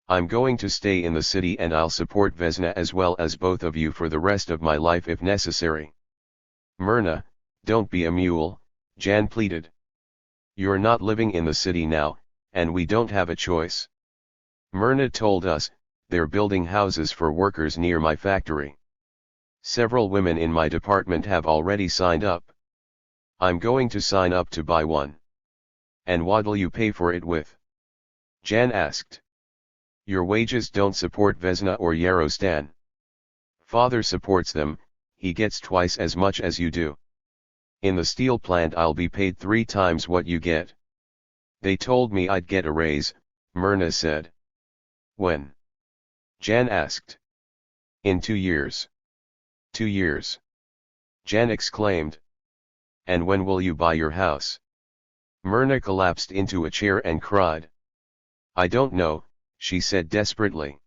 I'm going to stay in the city and I'll support Vesna as well as both of you for the rest of my life if necessary." "Myrna, don't be a mule," Jan pleaded. "You're not living in the city now, and we don't have a choice." Myrna told us, "They're building houses for workers near my factory. Several women in my department have already signed up. I'm going to sign up to buy one." "And what'll you pay for it with?" Jan asked. "Your wages don't support Vesna or Yarostan. Father supports them, he gets twice as much as you do. In the steel plant I'll be paid 3 times what you get." "They told me I'd get a raise," Myrna said. "When?" Jan asked. "In 2 years. 2 years?" Jan exclaimed. "And when will you buy your house?" Myrna collapsed into a chair and cried. "I don't know," she said desperately.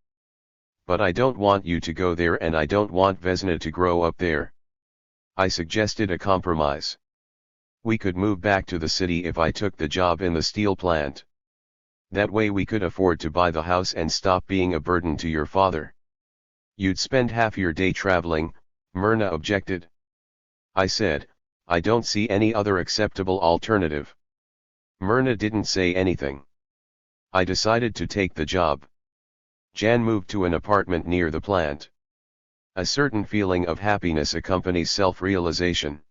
"But I don't want you to go there and I don't want Vesna to grow up there." I suggested a compromise. "We could move back to the city if I took the job in the steel plant. That way we could afford to buy the house and stop being a burden to your father." "You'd spend half your day traveling," Myrna objected. I said, "I don't see any other acceptable alternative." Myrna didn't say anything. I decided to take the job. Jan moved to an apartment near the plant. A certain feeling of happiness accompanies self-realization.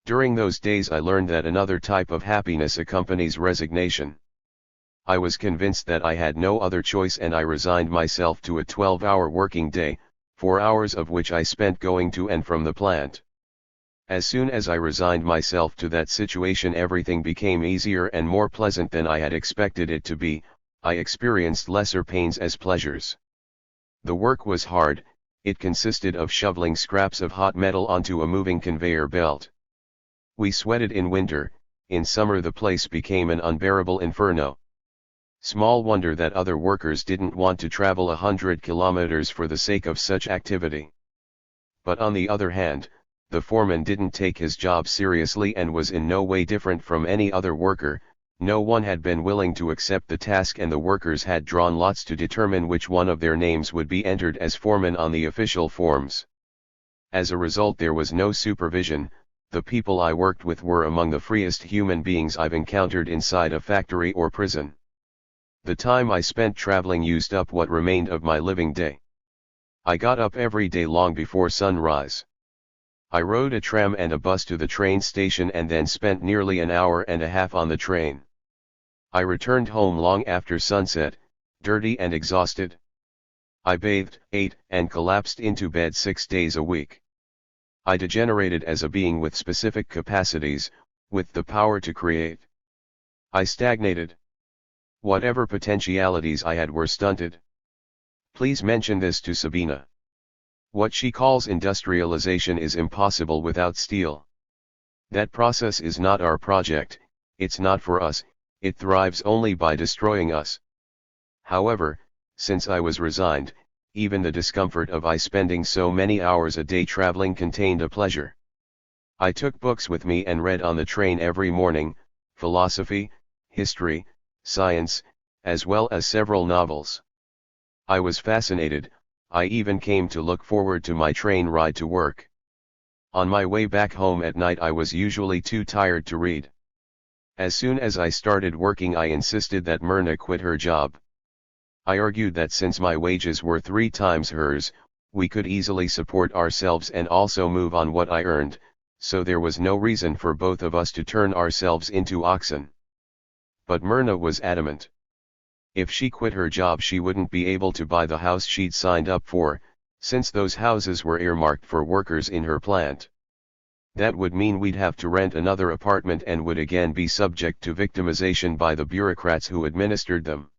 During those days I learned that another type of happiness accompanies resignation. I was convinced that I had no other choice and I resigned myself to a 12-hour working day, 4 hours of which I spent going to and from the plant. As soon as I resigned myself to that situation, everything became easier and more pleasant than I had expected it to be. I experienced lesser pains as pleasures. The work was hard. It consisted of shoveling scraps of hot metal onto a moving conveyor belt. We sweated in winter. In summer the place became an unbearable inferno. Small wonder that other workers didn't want to travel 100 kilometers for the sake of such activity. But on the other hand, the foreman didn't take his job seriously and was in no way different from any other worker. No one had been willing to accept the task and the workers had drawn lots to determine which one of their names would be entered as foreman on the official forms. As a result, there was no supervision. The people I worked with were among the freest human beings I've encountered inside a factory or prison. The time I spent traveling used up what remained of my living day. I got up every day long before sunrise. I rode a tram and a bus to the train station and then spent nearly an hour and a half on the train. I returned home long after sunset, dirty and exhausted. I bathed, ate, and collapsed into bed 6 days a week. I degenerated as a being with specific capacities, with the power to create. I stagnated. Whatever potentialities I had were stunted. Please mention this to Sabina. What she calls industrialization is impossible without steel. That process is not our project, it's not for us, it thrives only by destroying us. However, since I was resigned, even the discomfort of spending so many hours a day traveling contained a pleasure. I took books with me and read on the train every morning, philosophy, history, science, as well as several novels. I was fascinated. I even came to look forward to my train ride to work. On my way back home at night I was usually too tired to read. As soon as I started working I insisted that Myrna quit her job. I argued that since my wages were 3 times hers, we could easily support ourselves and also move on what I earned, so there was no reason for both of us to turn ourselves into oxen. But Myrna was adamant. If she quit her job she wouldn't be able to buy the house she'd signed up for, since those houses were earmarked for workers in her plant. That would mean we'd have to rent another apartment and would again be subject to victimization by the bureaucrats who administered them.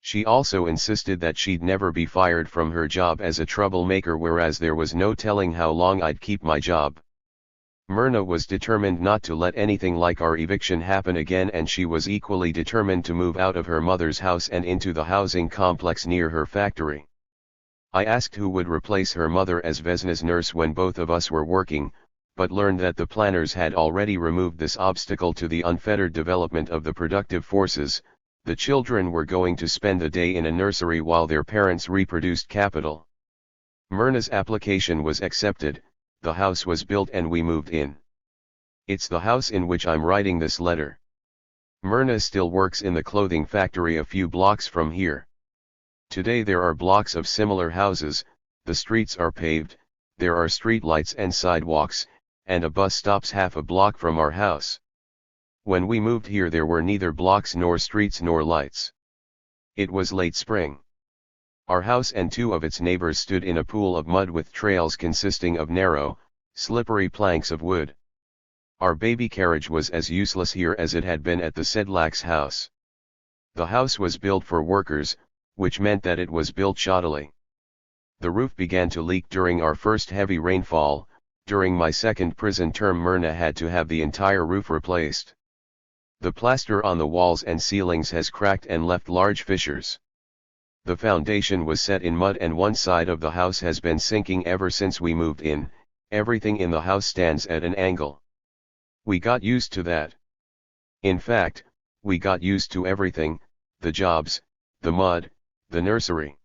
She also insisted that she'd never be fired from her job as a troublemaker, whereas there was no telling how long I'd keep my job. Myrna was determined not to let anything like our eviction happen again, and she was equally determined to move out of her mother's house and into the housing complex near her factory. I asked who would replace her mother as Vesna's nurse when both of us were working, but learned that the planners had already removed this obstacle to the unfettered development of the productive forces. The children were going to spend a day in a nursery while their parents reproduced capital. Myrna's application was accepted, the house was built, and we moved in. It's the house in which I'm writing this letter. Myrna still works in the clothing factory a few blocks from here. Today there are blocks of similar houses, the streets are paved, there are street lights and sidewalks, and a bus stops half a block from our house. When we moved here there were neither blocks nor streets nor lights. It was late spring. Our house and two of its neighbors stood in a pool of mud with trails consisting of narrow, slippery planks of wood. Our baby carriage was as useless here as it had been at the Sedlak's house. The house was built for workers, which meant that it was built shoddily. The roof began to leak during our first heavy rainfall. During my second prison term, Myrna had to have the entire roof replaced. The plaster on the walls and ceilings has cracked and left large fissures. The foundation was set in mud and one side of the house has been sinking ever since we moved in. Everything in the house stands at an angle. We got used to that. In fact, we got used to everything, the jobs, the mud, the nursery.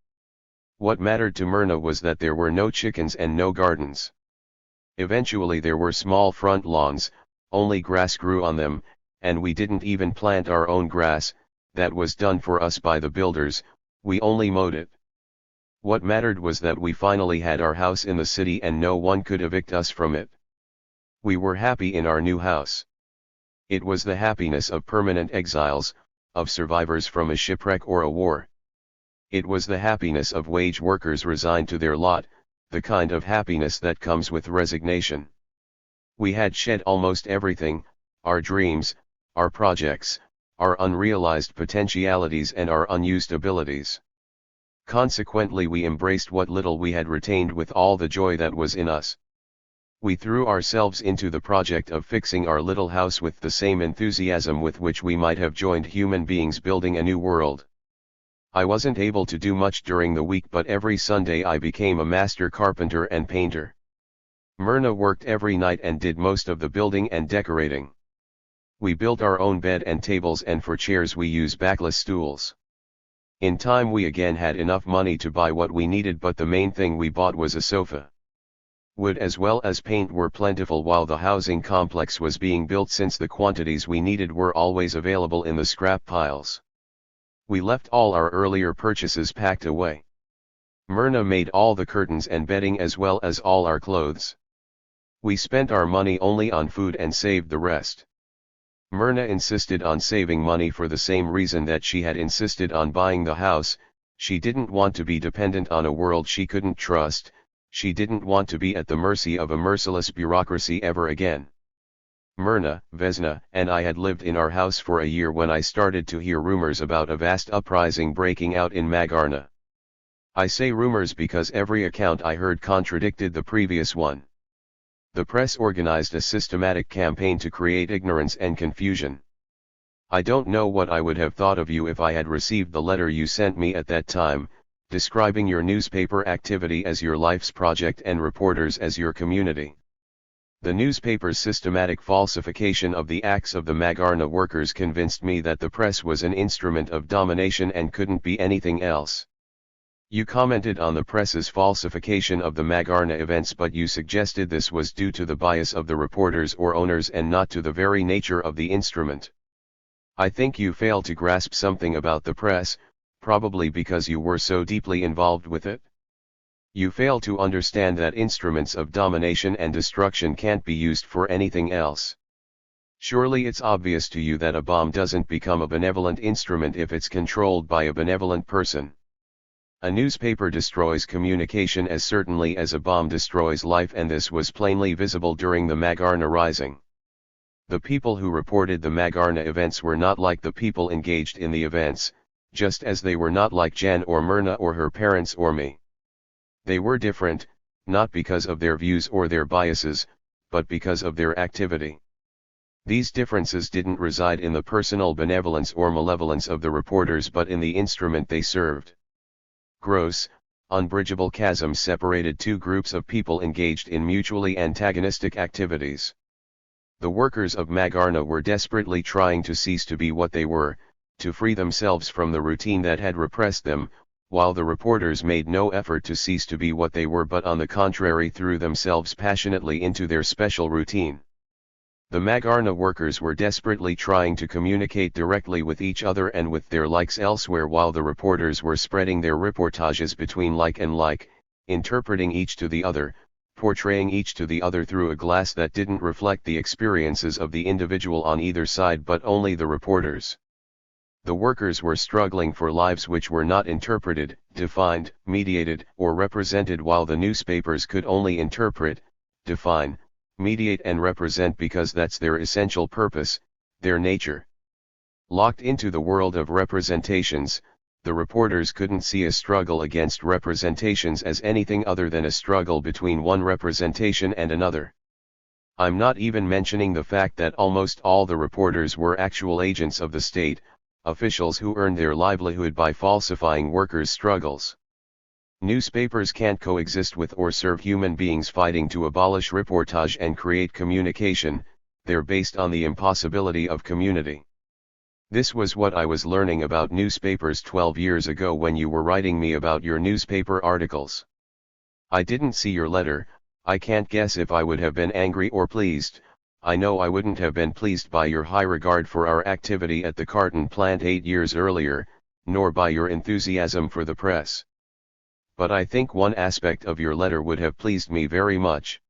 What mattered to Myrna was that there were no chickens and no gardens. Eventually there were small front lawns, only grass grew on them, and we didn't even plant our own grass, that was done for us by the builders, we only mowed it. What mattered was that we finally had our house in the city and no one could evict us from it. We were happy in our new house. It was the happiness of permanent exiles, of survivors from a shipwreck or a war. It was the happiness of wage workers resigned to their lot, the kind of happiness that comes with resignation. We had shed almost everything, our dreams, our projects, our unrealized potentialities and our unused abilities. Consequently, we embraced what little we had retained with all the joy that was in us. We threw ourselves into the project of fixing our little house with the same enthusiasm with which we might have joined human beings building a new world. I wasn't able to do much during the week, but every Sunday I became a master carpenter and painter. Myrna worked every night and did most of the building and decorating. We built our own bed and tables, and for chairs we use backless stools. In time we again had enough money to buy what we needed, but the main thing we bought was a sofa. Wood as well as paint were plentiful while the housing complex was being built, since the quantities we needed were always available in the scrap piles. We left all our earlier purchases packed away. Myrna made all the curtains and bedding as well as all our clothes. We spent our money only on food and saved the rest. Myrna insisted on saving money for the same reason that she had insisted on buying the house. She didn't want to be dependent on a world she couldn't trust, she didn't want to be at the mercy of a merciless bureaucracy ever again. Myrna, Vesna, and I had lived in our house for a year when I started to hear rumors about a vast uprising breaking out in Magarna. I say rumors because every account I heard contradicted the previous one. The press organized a systematic campaign to create ignorance and confusion. I don't know what I would have thought of you if I had received the letter you sent me at that time, describing your newspaper activity as your life's project and reporters as your community. The newspaper's systematic falsification of the acts of the Magarna workers convinced me that the press was an instrument of domination and couldn't be anything else. You commented on the press's falsification of the Magarna events, but you suggested this was due to the bias of the reporters or owners and not to the very nature of the instrument. I think you fail to grasp something about the press, probably because you were so deeply involved with it. You fail to understand that instruments of domination and destruction can't be used for anything else. Surely it's obvious to you that a bomb doesn't become a benevolent instrument if it's controlled by a benevolent person. A newspaper destroys communication as certainly as a bomb destroys life, and this was plainly visible during the Magarna Rising. The people who reported the Magarna events were not like the people engaged in the events, just as they were not like Jan or Myrna or her parents or me. They were different, not because of their views or their biases, but because of their activity. These differences didn't reside in the personal benevolence or malevolence of the reporters but in the instrument they served. Gross, unbridgeable chasms separated two groups of people engaged in mutually antagonistic activities. The workers of Magarna were desperately trying to cease to be what they were, to free themselves from the routine that had repressed them, while the reporters made no effort to cease to be what they were but on the contrary threw themselves passionately into their special routine. The Magarna workers were desperately trying to communicate directly with each other and with their likes elsewhere, while the reporters were spreading their reportages between like and like, interpreting each to the other, portraying each to the other through a glass that didn't reflect the experiences of the individual on either side but only the reporters. The workers were struggling for lives which were not interpreted, defined, mediated, or represented, while the newspapers could only interpret, define, mediate and represent because that's their essential purpose, their nature. Locked into the world of representations, the reporters couldn't see a struggle against representations as anything other than a struggle between one representation and another. I'm not even mentioning the fact that almost all the reporters were actual agents of the state, officials who earned their livelihood by falsifying workers' struggles. Newspapers can't coexist with or serve human beings fighting to abolish reportage and create communication, they're based on the impossibility of community. This was what I was learning about newspapers 12 years ago when you were writing me about your newspaper articles. I didn't see your letter, I can't guess if I would have been angry or pleased. I know I wouldn't have been pleased by your high regard for our activity at the carton plant 8 years earlier, nor by your enthusiasm for the press. But I think one aspect of your letter would have pleased me very much.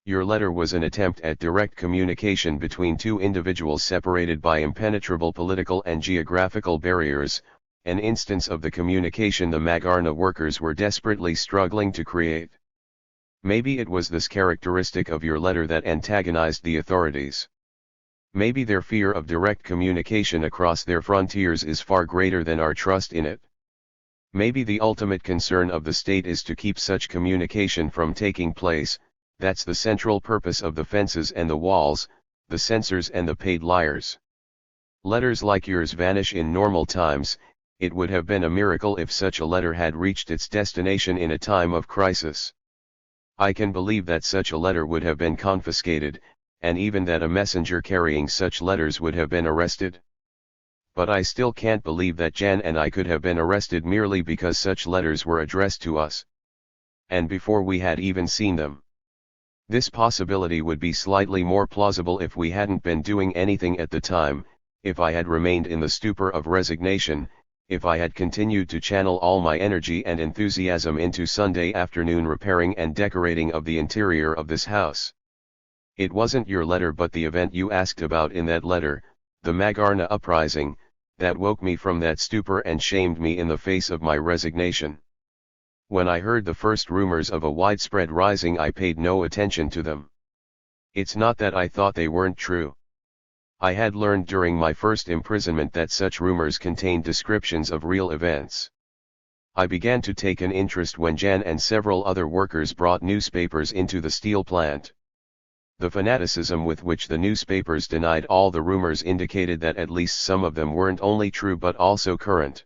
Your letter was an attempt at direct communication between two individuals separated by impenetrable political and geographical barriers, an instance of the communication the Magarna workers were desperately struggling to create. Maybe it was this characteristic of your letter that antagonized the authorities. Maybe their fear of direct communication across their frontiers is far greater than our trust in it. Maybe the ultimate concern of the state is to keep such communication from taking place. That's the central purpose of the fences and the walls, the censors and the paid liars. Letters like yours vanish in normal times. It would have been a miracle if such a letter had reached its destination in a time of crisis. I can believe that such a letter would have been confiscated, and even that a messenger carrying such letters would have been arrested. But I still can't believe that Jan and I could have been arrested merely because such letters were addressed to us. And before we had even seen them. This possibility would be slightly more plausible if we hadn't been doing anything at the time, if I had remained in the stupor of resignation, if I had continued to channel all my energy and enthusiasm into Sunday afternoon repairing and decorating of the interior of this house. It wasn't your letter but the event you asked about in that letter, the Magarna uprising, that woke me from that stupor and shamed me in the face of my resignation. When I heard the first rumors of a widespread rising I paid no attention to them. It's not that I thought they weren't true. I had learned during my first imprisonment that such rumors contained descriptions of real events. I began to take an interest when Jan and several other workers brought newspapers into the steel plant. The fanaticism with which the newspapers denied all the rumors indicated that at least some of them weren't only true but also current.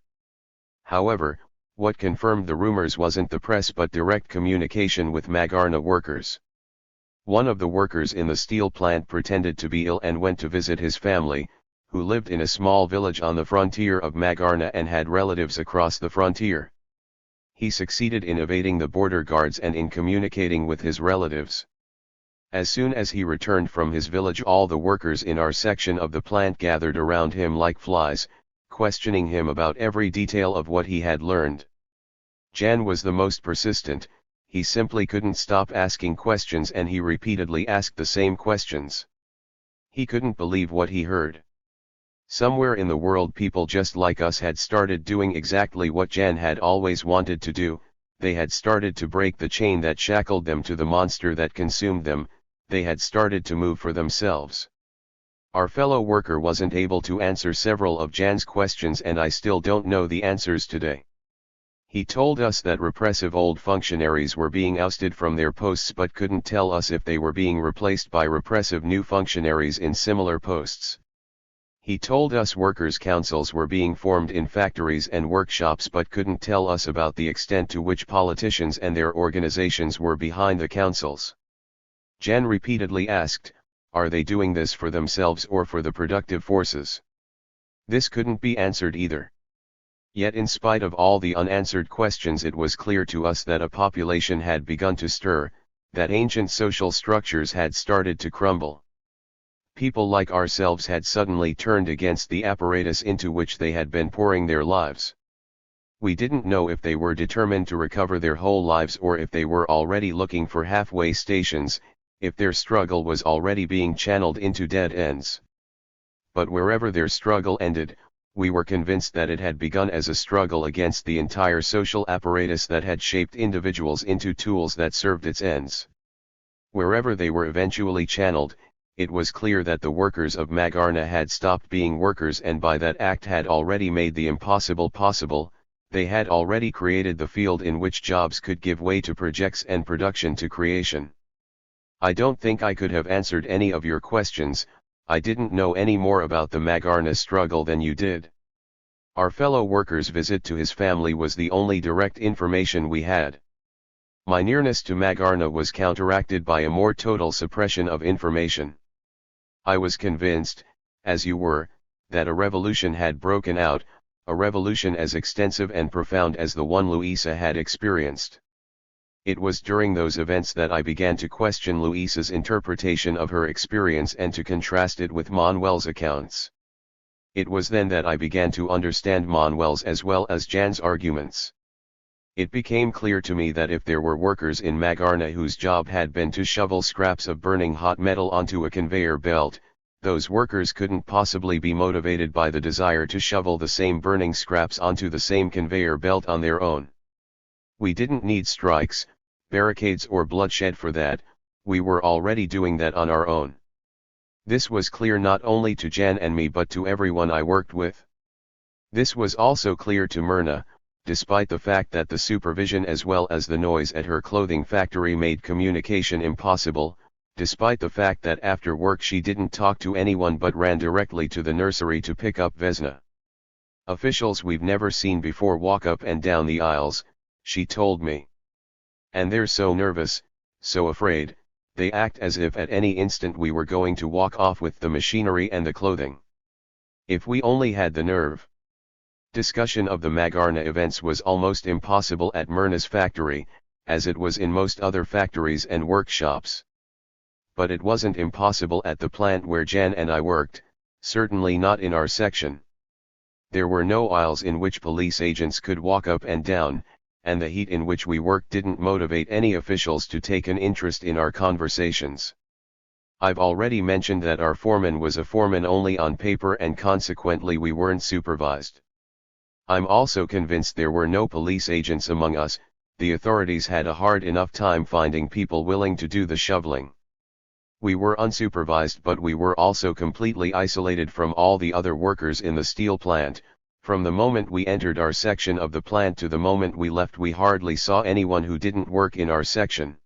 However, what confirmed the rumors wasn't the press but direct communication with Magarna workers. One of the workers in the steel plant pretended to be ill and went to visit his family, who lived in a small village on the frontier of Magarna and had relatives across the frontier. He succeeded in evading the border guards and in communicating with his relatives. As soon as he returned from his village, all the workers in our section of the plant gathered around him like flies, questioning him about every detail of what he had learned. Jan was the most persistent. He simply couldn't stop asking questions and he repeatedly asked the same questions. He couldn't believe what he heard. Somewhere in the world people just like us had started doing exactly what Jan had always wanted to do. They had started to break the chain that shackled them to the monster that consumed them. They had started to move for themselves. Our fellow worker wasn't able to answer several of Jan's questions, and I still don't know the answers today. He told us that repressive old functionaries were being ousted from their posts, but couldn't tell us if they were being replaced by repressive new functionaries in similar posts. He told us workers' councils were being formed in factories and workshops, but couldn't tell us about the extent to which politicians and their organizations were behind the councils. Jan repeatedly asked, "Are they doing this for themselves or for the productive forces?" This couldn't be answered either. Yet in spite of all the unanswered questions, it was clear to us that a population had begun to stir, that ancient social structures had started to crumble. People like ourselves had suddenly turned against the apparatus into which they had been pouring their lives. We didn't know if they were determined to recover their whole lives or if they were already looking for halfway stations, if their struggle was already being channeled into dead ends. But wherever their struggle ended, we were convinced that it had begun as a struggle against the entire social apparatus that had shaped individuals into tools that served its ends. Wherever they were eventually channeled, it was clear that the workers of Magarna had stopped being workers, and by that act had already made the impossible possible. They had already created the field in which jobs could give way to projects and production to creation. I don't think I could have answered any of your questions. I didn't know any more about the Magarna struggle than you did. Our fellow worker's visit to his family was the only direct information we had. My nearness to Magarna was counteracted by a more total suppression of information. I was convinced, as you were, that a revolution had broken out, a revolution as extensive and profound as the one Louisa had experienced. It was during those events that I began to question Louisa's interpretation of her experience and to contrast it with Manuel's accounts. It was then that I began to understand Manuel's as well as Jan's arguments. It became clear to me that if there were workers in Magarna whose job had been to shovel scraps of burning hot metal onto a conveyor belt, those workers couldn't possibly be motivated by the desire to shovel the same burning scraps onto the same conveyor belt on their own. We didn't need strikes, barricades or bloodshed for that. We were already doing that on our own. This was clear not only to Jan and me but to everyone I worked with. This was also clear to Myrna, despite the fact that the supervision as well as the noise at her clothing factory made communication impossible, despite the fact that after work she didn't talk to anyone but ran directly to the nursery to pick up Vesna. "Officials we've never seen before walk up and down the aisles," she told me. "And they're so nervous, so afraid, they act as if at any instant we were going to walk off with the machinery and the clothing. If we only had the nerve." Discussion of the Magarna events was almost impossible at Myrna's factory, as it was in most other factories and workshops. But it wasn't impossible at the plant where Jan and I worked, certainly not in our section. There were no aisles in which police agents could walk up and down, and the heat in which we worked didn't motivate any officials to take an interest in our conversations. I've already mentioned that our foreman was a foreman only on paper, and consequently we weren't supervised. I'm also convinced there were no police agents among us. The authorities had a hard enough time finding people willing to do the shoveling. We were unsupervised, but we were also completely isolated from all the other workers in the steel plant. From the moment we entered our section of the plant to the moment we left, we hardly saw anyone who didn't work in our section.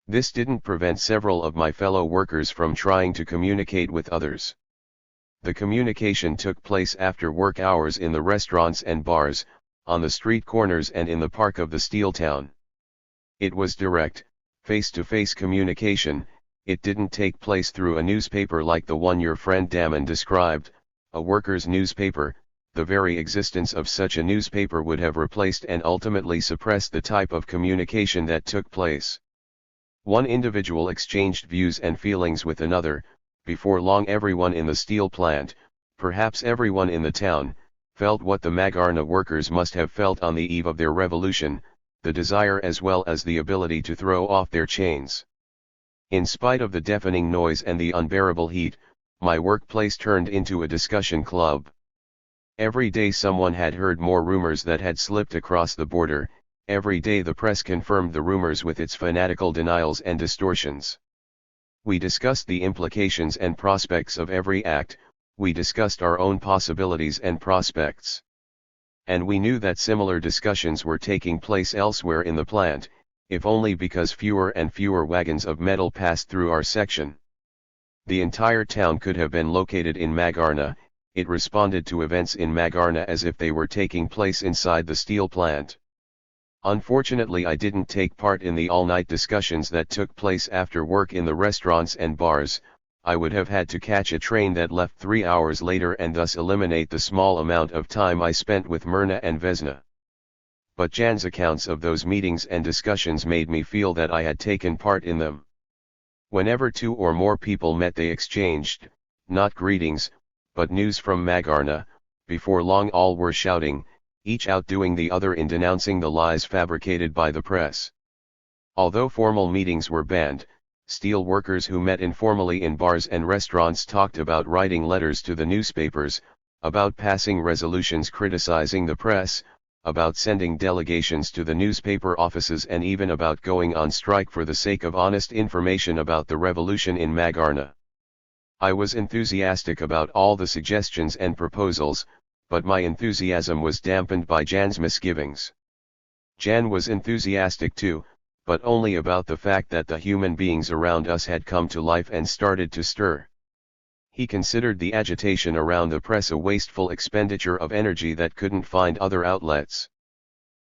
This didn't prevent several of my fellow workers from trying to communicate with others. The communication took place after work hours in the restaurants and bars, on the street corners and in the park of the steel town. It was direct, face-to-face communication. It didn't take place through a newspaper like the one your friend Damon described, a workers' newspaper. The very existence of such a newspaper would have replaced and ultimately suppressed the type of communication that took place. One individual exchanged views and feelings with another. Before long everyone in the steel plant, perhaps everyone in the town, felt what the Magarna workers must have felt on the eve of their revolution, the desire as well as the ability to throw off their chains. In spite of the deafening noise and the unbearable heat, My workplace turned into a discussion club. Every day someone had heard more rumors that had slipped across the border. Every day the press confirmed the rumors with its fanatical denials and distortions. We discussed the implications and prospects of every act, we discussed our own possibilities and prospects. And we knew that similar discussions were taking place elsewhere in the plant, if only because fewer and fewer wagons of metal passed through our section. The entire town could have been located in Magarna. It responded to events in Magarna as if they were taking place inside the steel plant. Unfortunately, I didn't take part in the all-night discussions that took place after work in the restaurants and bars. I would have had to catch a train that left 3 hours later and thus eliminate the small amount of time I spent with Myrna and Vesna. But Jan's accounts of those meetings and discussions made me feel that I had taken part in them. Whenever 2 or more people met, they exchanged, not greetings, but news from Magarna. Before long all were shouting, each outdoing the other in denouncing the lies fabricated by the press. Although formal meetings were banned, steel workers who met informally in bars and restaurants talked about writing letters to the newspapers, about passing resolutions criticizing the press, about sending delegations to the newspaper offices, and even about going on strike for the sake of honest information about the revolution in Magarna. I was enthusiastic about all the suggestions and proposals, but my enthusiasm was dampened by Jan's misgivings. Jan was enthusiastic too, but only about the fact that the human beings around us had come to life and started to stir. He considered the agitation around the press a wasteful expenditure of energy that couldn't find other outlets.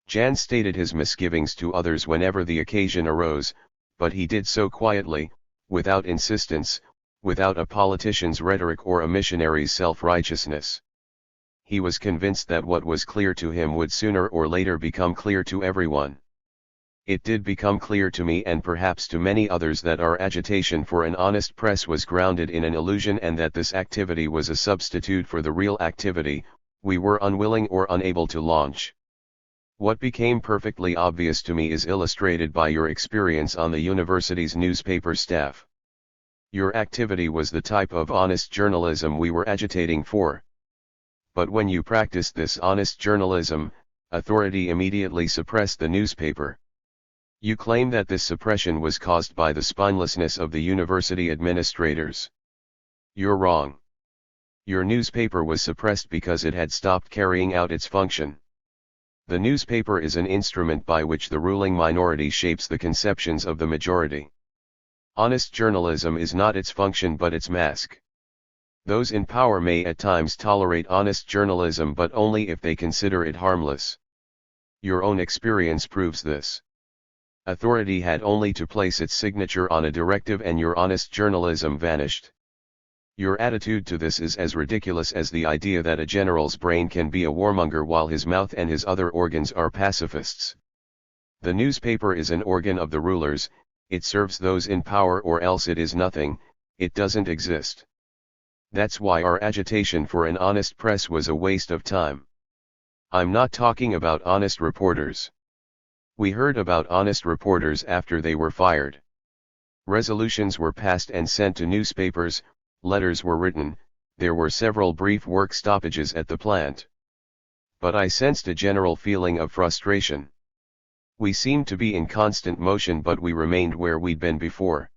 Jan stated his misgivings to others whenever the occasion arose, but he did so quietly, without insistence, without a politician's rhetoric or a missionary's self-righteousness. He was convinced that what was clear to him would sooner or later become clear to everyone. It did become clear to me and perhaps to many others that our agitation for an honest press was grounded in an illusion, and that this activity was a substitute for the real activity we were unwilling or unable to launch. What became perfectly obvious to me is illustrated by your experience on the university's newspaper staff. Your activity was the type of honest journalism we were agitating for. But when you practiced this honest journalism, authority immediately suppressed the newspaper. You claim that this suppression was caused by the spinelessness of the university administrators. You're wrong. Your newspaper was suppressed because it had stopped carrying out its function. The newspaper is an instrument by which the ruling minority shapes the conceptions of the majority. Honest journalism is not its function but its mask. Those in power may at times tolerate honest journalism, but only if they consider it harmless. Your own experience proves this. Authority had only to place its signature on a directive and your honest journalism vanished. Your attitude to this is as ridiculous as the idea that a general's brain can be a warmonger while his mouth and his other organs are pacifists. The newspaper is an organ of the rulers, it serves those in power, or else it is nothing, it doesn't exist. That's why our agitation for an honest press was a waste of time. I'm not talking about honest reporters. We heard about honest reporters after they were fired. Resolutions were passed and sent to newspapers, letters were written, there were several brief work stoppages at the plant. But I sensed a general feeling of frustration. We seemed to be in constant motion, but we remained where we'd been before.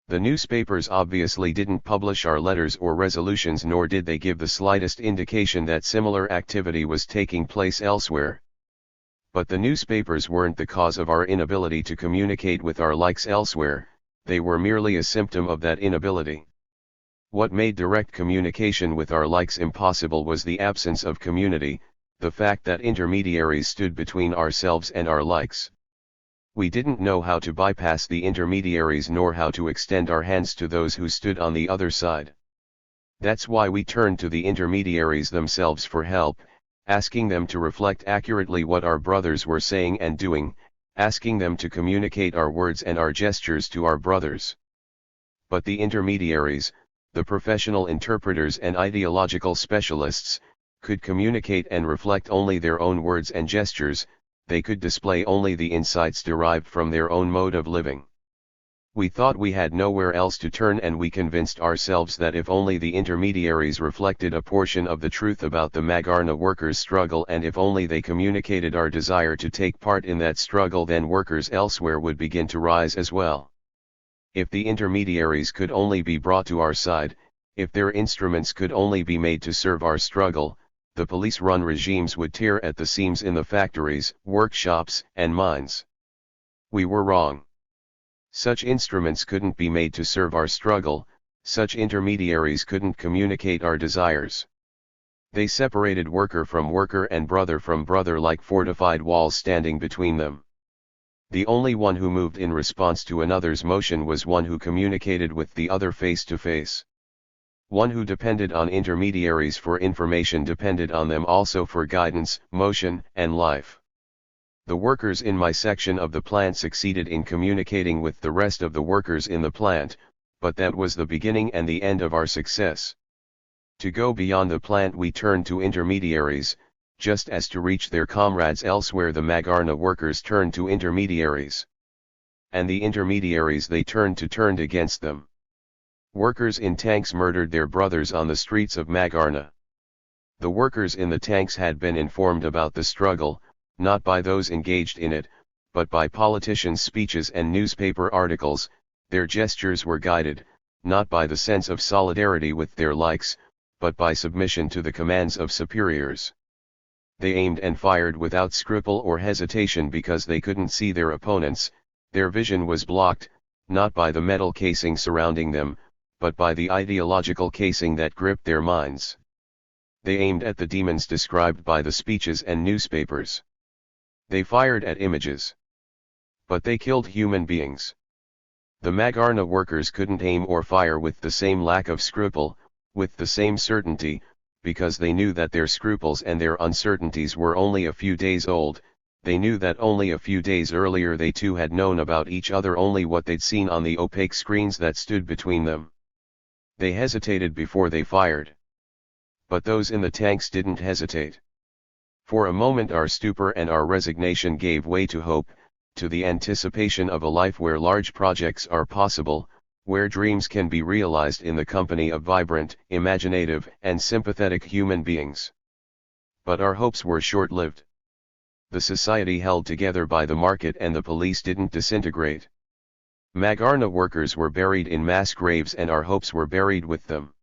The newspapers obviously didn't publish our letters or resolutions, nor did they give the slightest indication that similar activity was taking place elsewhere. But the newspapers weren't the cause of our inability to communicate with our likes elsewhere, they were merely a symptom of that inability. What made direct communication with our likes impossible was the absence of community, the fact that intermediaries stood between ourselves and our likes. We didn't know how to bypass the intermediaries nor how to extend our hands to those who stood on the other side. That's why we turned to the intermediaries themselves for help, asking them to reflect accurately what our brothers were saying and doing, asking them to communicate our words and our gestures to our brothers. But the intermediaries, the professional interpreters and ideological specialists, could communicate and reflect only their own words and gestures, they could display only the insights derived from their own mode of living. We thought we had nowhere else to turn, and we convinced ourselves that if only the intermediaries reflected a portion of the truth about the Magarna workers' struggle, and if only they communicated our desire to take part in that struggle, then workers elsewhere would begin to rise as well. If the intermediaries could only be brought to our side, if their instruments could only be made to serve our struggle, the police-run regimes would tear at the seams in the factories, workshops, and mines. We were wrong. Such instruments couldn't be made to serve our struggle, such intermediaries couldn't communicate our desires. They separated worker from worker and brother from brother like fortified walls standing between them. The only one who moved in response to another's motion was one who communicated with the other face to face. One who depended on intermediaries for information depended on them also for guidance, motion, and life. The workers in my section of the plant succeeded in communicating with the rest of the workers in the plant, but that was the beginning and the end of our success. To go beyond the plant we turned to intermediaries, just as to reach their comrades elsewhere the Magarna workers turned to intermediaries. And the intermediaries they turned against them. Workers in tanks murdered their brothers on the streets of Magarna. The workers in the tanks had been informed about the struggle, not by those engaged in it, but by politicians' speeches and newspaper articles. Their gestures were guided, not by the sense of solidarity with their likes, but by submission to the commands of superiors. They aimed and fired without scruple or hesitation because they couldn't see their opponents. Their vision was blocked, not by the metal casing surrounding them, but by the ideological casing that gripped their minds. They aimed at the demons described by the speeches and newspapers. They fired at images. But they killed human beings. The Magarna workers couldn't aim or fire with the same lack of scruple, with the same certainty, because they knew that their scruples and their uncertainties were only a few days old. They knew that only a few days earlier they too had known about each other only what they'd seen on the opaque screens that stood between them. They hesitated before they fired. But those in the tanks didn't hesitate. For a moment our stupor and our resignation gave way to hope, to the anticipation of a life where large projects are possible, where dreams can be realized in the company of vibrant, imaginative, and sympathetic human beings. But our hopes were short-lived. The society held together by the market and the police didn't disintegrate. Magarna workers were buried in mass graves and our hopes were buried with them.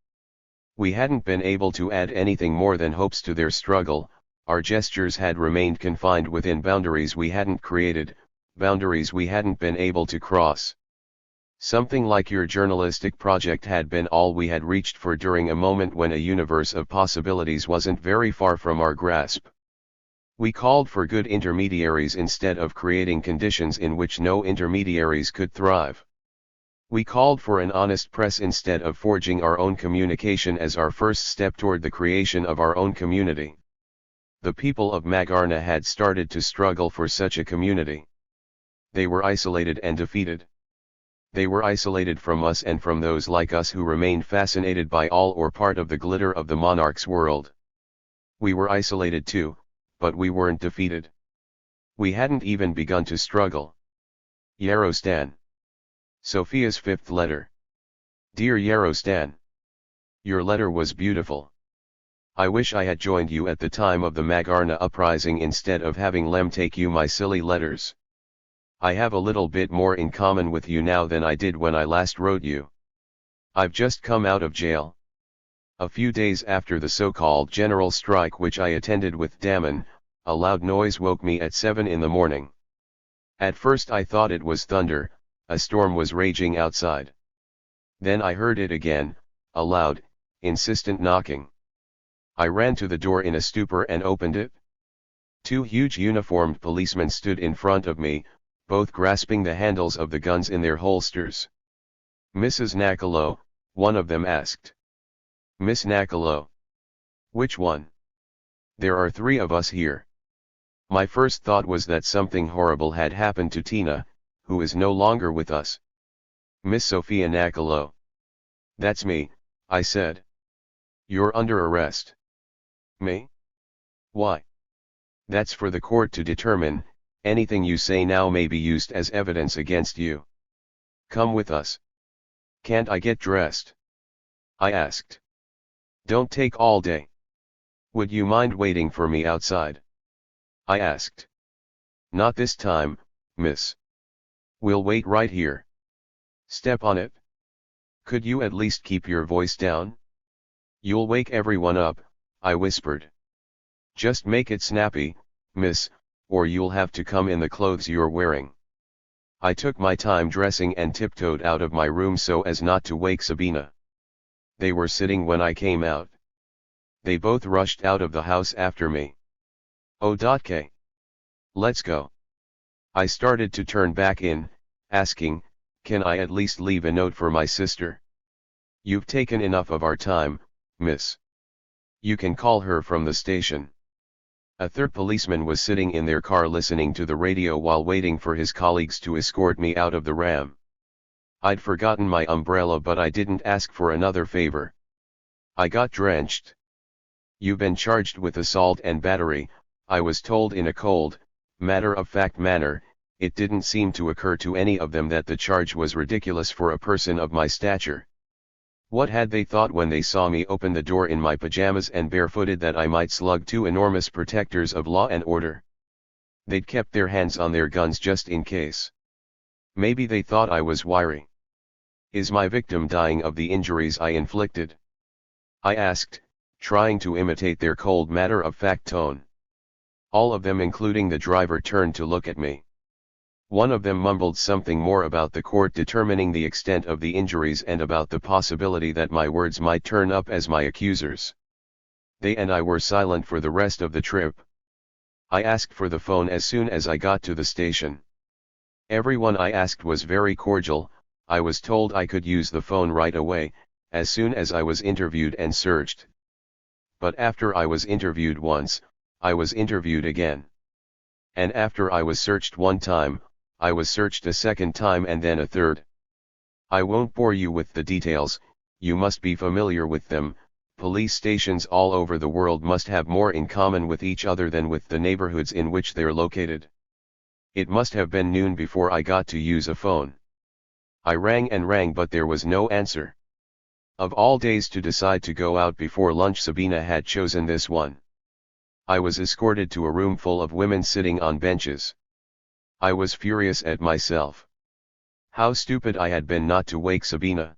We hadn't been able to add anything more than hopes to their struggle. Our gestures had remained confined within boundaries we hadn't created, boundaries we hadn't been able to cross. Something like your journalistic project had been all we had reached for during a moment when a universe of possibilities wasn't very far from our grasp. We called for good intermediaries instead of creating conditions in which no intermediaries could thrive. We called for an honest press instead of forging our own communication as our first step toward the creation of our own community. The people of Magarna had started to struggle for such a community. They were isolated and defeated. They were isolated from us and from those like us who remained fascinated by all or part of the glitter of the monarch's world. We were isolated too, but we weren't defeated. We hadn't even begun to struggle. Yarostan. Sophia's fifth letter. Dear Yarostan. Your letter was beautiful. I wish I had joined you at the time of the Magarna uprising instead of having Lem take you my silly letters. I have a little bit more in common with you now than I did when I last wrote you. I've just come out of jail. A few days after the so-called general strike which I attended with Damon, a loud noise woke me at 7 in the morning. At first I thought it was thunder, a storm was raging outside. Then I heard it again, a loud, insistent knocking. I ran to the door in a stupor and opened it. 2 huge uniformed policemen stood in front of me, both grasping the handles of the guns in their holsters. Mrs. Nachalo, one of them asked. Miss Nachalo. Which one? There are 3 of us here. My first thought was that something horrible had happened to Tina, who is no longer with us. Miss Sophia Nachalo. That's me, I said. You're under arrest. Me? Why? That's for the court to determine. Anything you say now may be used as evidence against you. Come with us. Can't I get dressed? I asked. Don't take all day. Would you mind waiting for me outside? I asked. Not this time, miss. We'll wait right here. Step on it. Could you at least keep your voice down? You'll wake everyone up, I whispered. Just make it snappy, miss, or you'll have to come in the clothes you're wearing. I took my time dressing and tiptoed out of my room so as not to wake Sabina. They were sitting when I came out. They both rushed out of the house after me. O.K. Let's go. I started to turn back in, asking, can I at least leave a note for my sister? You've taken enough of our time, miss. You can call her from the station. A third policeman was sitting in their car listening to the radio while waiting for his colleagues to escort me out of the Ram. I'd forgotten my umbrella, but I didn't ask for another favor. I got drenched. You've been charged with assault and battery, I was told in a cold, matter-of-fact manner. It didn't seem to occur to any of them that the charge was ridiculous for a person of my stature. What had they thought when they saw me open the door in my pajamas and barefooted, that I might slug two enormous protectors of law and order? They'd kept their hands on their guns just in case. Maybe they thought I was wiry. Is my victim dying of the injuries I inflicted? I asked, trying to imitate their cold matter-of-fact tone. All of them, including the driver, turned to look at me. One of them mumbled something more about the court determining the extent of the injuries and about the possibility that my words might turn up as my accusers. They and I were silent for the rest of the trip. I asked for the phone as soon as I got to the station. Everyone I asked was very cordial. I was told I could use the phone right away, as soon as I was interviewed and searched. But after I was interviewed once, I was interviewed again. And after I was searched one time, I was searched a second time and then a third. I won't bore you with the details, you must be familiar with them. Police stations all over the world must have more in common with each other than with the neighborhoods in which they're located. It must have been noon before I got to use a phone. I rang and rang, but there was no answer. Of all days to decide to go out before lunch, Sabina had chosen this one. I was escorted to a room full of women sitting on benches. I was furious at myself. How stupid I had been not to wake Sabina.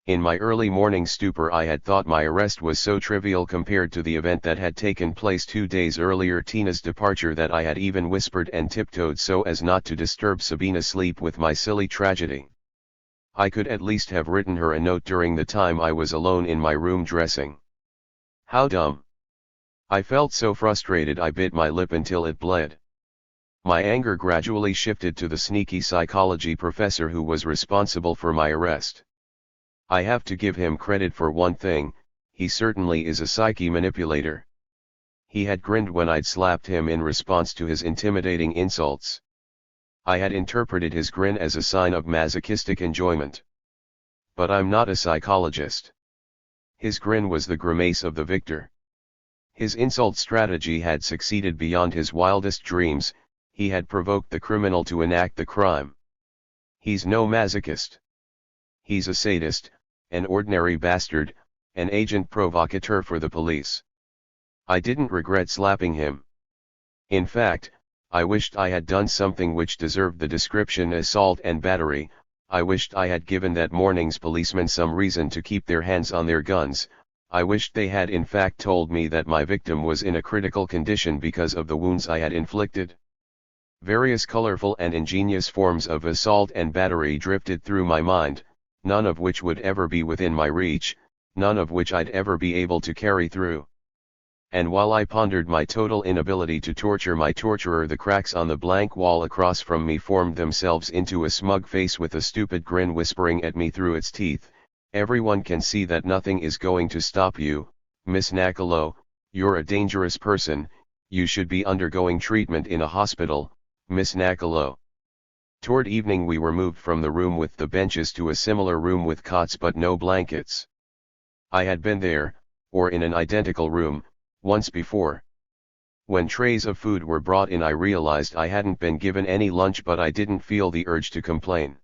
In my early morning stupor I had thought my arrest was so trivial compared to the event that had taken place 2 days earlier, Tina's departure, that I had even whispered and tiptoed so as not to disturb Sabina's sleep with my silly tragedy. I could at least have written her a note during the time I was alone in my room dressing. How dumb. I felt so frustrated I bit my lip until it bled. My anger gradually shifted to the sneaky psychology professor who was responsible for my arrest. I have to give him credit for one thing, he certainly is a psyche manipulator. He had grinned when I'd slapped him in response to his intimidating insults. I had interpreted his grin as a sign of masochistic enjoyment. But I'm not a psychologist. His grin was the grimace of the victor. His insult strategy had succeeded beyond his wildest dreams. He had provoked the criminal to enact the crime. He's no masochist. He's a sadist, an ordinary bastard, an agent provocateur for the police. I didn't regret slapping him. In fact, I wished I had done something which deserved the description assault and battery. I wished I had given that morning's policemen some reason to keep their hands on their guns. I wished they had in fact told me that my victim was in a critical condition because of the wounds I had inflicted. Various colorful and ingenious forms of assault and battery drifted through my mind, none of which would ever be within my reach, none of which I'd ever be able to carry through. And while I pondered my total inability to torture my torturer, the cracks on the blank wall across from me formed themselves into a smug face with a stupid grin whispering at me through its teeth, "Everyone can see that nothing is going to stop you, Miss Nachalo. You're a dangerous person, you should be undergoing treatment in a hospital, Miss Nachalo." Toward evening we were moved from the room with the benches to a similar room with cots but no blankets. I had been there, or in an identical room, once before. When trays of food were brought in I realized I hadn't been given any lunch, but I didn't feel the urge to complain.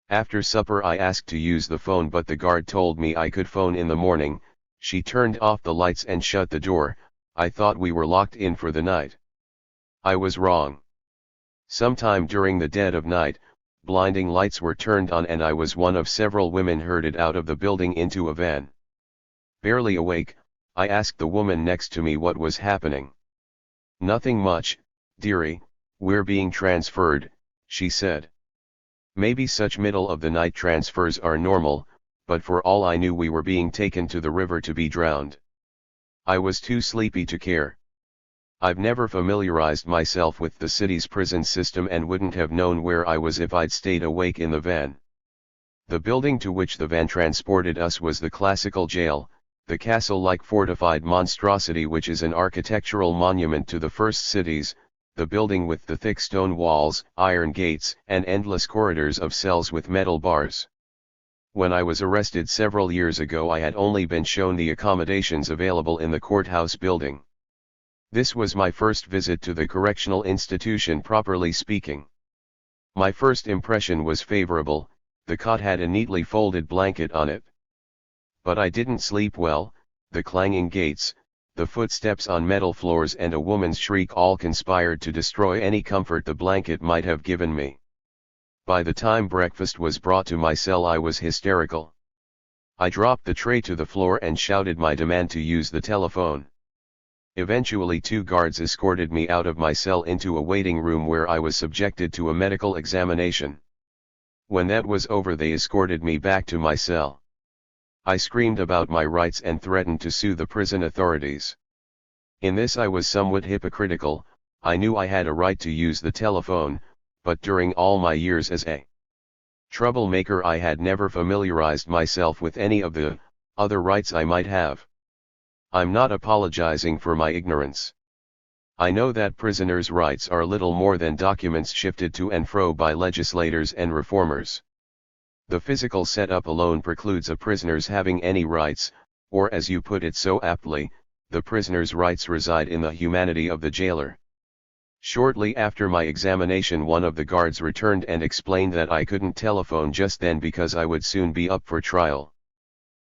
After supper I asked to use the phone, but the guard told me I could phone in the morning. She turned off the lights and shut the door. I thought we were locked in for the night. I was wrong. Sometime during the dead of night, blinding lights were turned on and I was one of several women herded out of the building into a van. Barely awake, I asked the woman next to me what was happening. "Nothing much, dearie, we're being transferred," she said. Maybe such middle of the night transfers are normal, but for all I knew we were being taken to the river to be drowned. I was too sleepy to care. I've never familiarized myself with the city's prison system and wouldn't have known where I was if I'd stayed awake in the van. The building to which the van transported us was the classical jail, the castle-like fortified monstrosity which is an architectural monument to the first cities, the building with the thick stone walls, iron gates, and endless corridors of cells with metal bars. When I was arrested several years ago I had only been shown the accommodations available in the courthouse building. This was my first visit to the correctional institution, properly speaking. My first impression was favorable. The cot had a neatly folded blanket on it. But I didn't sleep well. The clanging gates, the footsteps on metal floors and a woman's shriek all conspired to destroy any comfort the blanket might have given me. By the time breakfast was brought to my cell I was hysterical. I dropped the tray to the floor and shouted my demand to use the telephone. Eventually 2 guards escorted me out of my cell into a waiting room where I was subjected to a medical examination. When that was over they escorted me back to my cell. I screamed about my rights and threatened to sue the prison authorities. In this I was somewhat hypocritical. I knew I had a right to use the telephone, but during all my years as a troublemaker I had never familiarized myself with any of the other rights I might have. I'm not apologizing for my ignorance. I know that prisoners' rights are little more than documents shifted to and fro by legislators and reformers. The physical setup alone precludes a prisoner's having any rights, or as you put it so aptly, the prisoner's rights reside in the humanity of the jailer. Shortly after my examination one of the guards returned and explained that I couldn't telephone just then because I would soon be up for trial.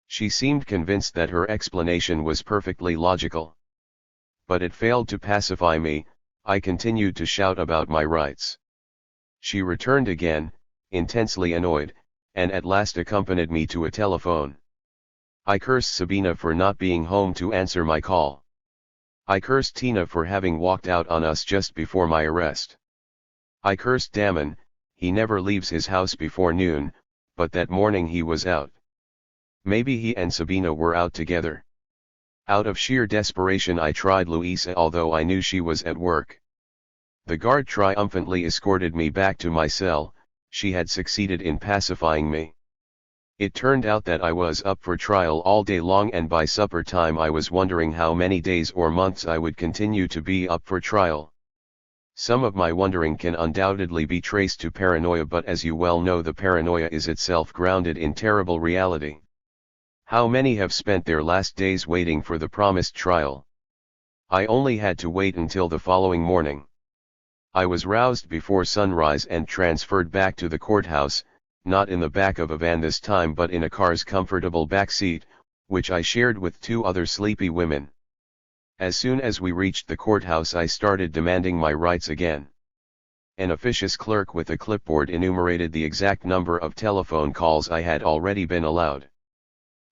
She seemed convinced that her explanation was perfectly logical. But it failed to pacify me. I continued to shout about my rights. She returned again, intensely annoyed, and at last accompanied me to a telephone. I cursed Sabina for not being home to answer my call. I cursed Tina for having walked out on us just before my arrest. I cursed Damon. He never leaves his house before noon, but that morning he was out. Maybe he and Sabina were out together. Out of sheer desperation I tried Louisa although I knew she was at work. The guard triumphantly escorted me back to my cell. She had succeeded in pacifying me. It turned out that I was up for trial all day long and by supper time I was wondering how many days or months I would continue to be up for trial. Some of my wondering can undoubtedly be traced to paranoia, but as you well know the paranoia is itself grounded in terrible reality. How many have spent their last days waiting for the promised trial? I only had to wait until the following morning. I was roused before sunrise and transferred back to the courthouse, not in the back of a van this time but in a car's comfortable back seat, which I shared with 2 other sleepy women. As soon as we reached the courthouse I started demanding my rights again. An officious clerk with a clipboard enumerated the exact number of telephone calls I had already been allowed.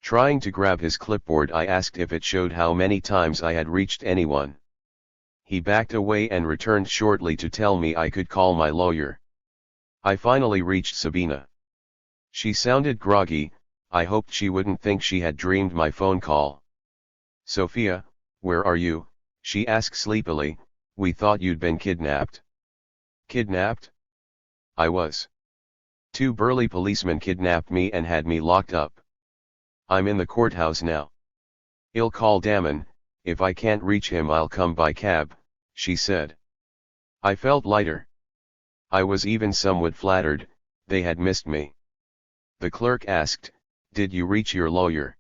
Trying to grab his clipboard I asked if it showed how many times I had reached anyone. He backed away and returned shortly to tell me I could call my lawyer. I finally reached Sabina. She sounded groggy. I hoped she wouldn't think she had dreamed my phone call. "Sophia, where are you?" she asked sleepily. "We thought you'd been kidnapped." "Kidnapped? I was. 2 burly policemen kidnapped me and had me locked up. I'm in the courthouse now. I'll call Damon. If I can't reach him I'll come by cab," she said. I felt lighter. I was even somewhat flattered. They had missed me. The clerk asked, "Did you reach your lawyer?"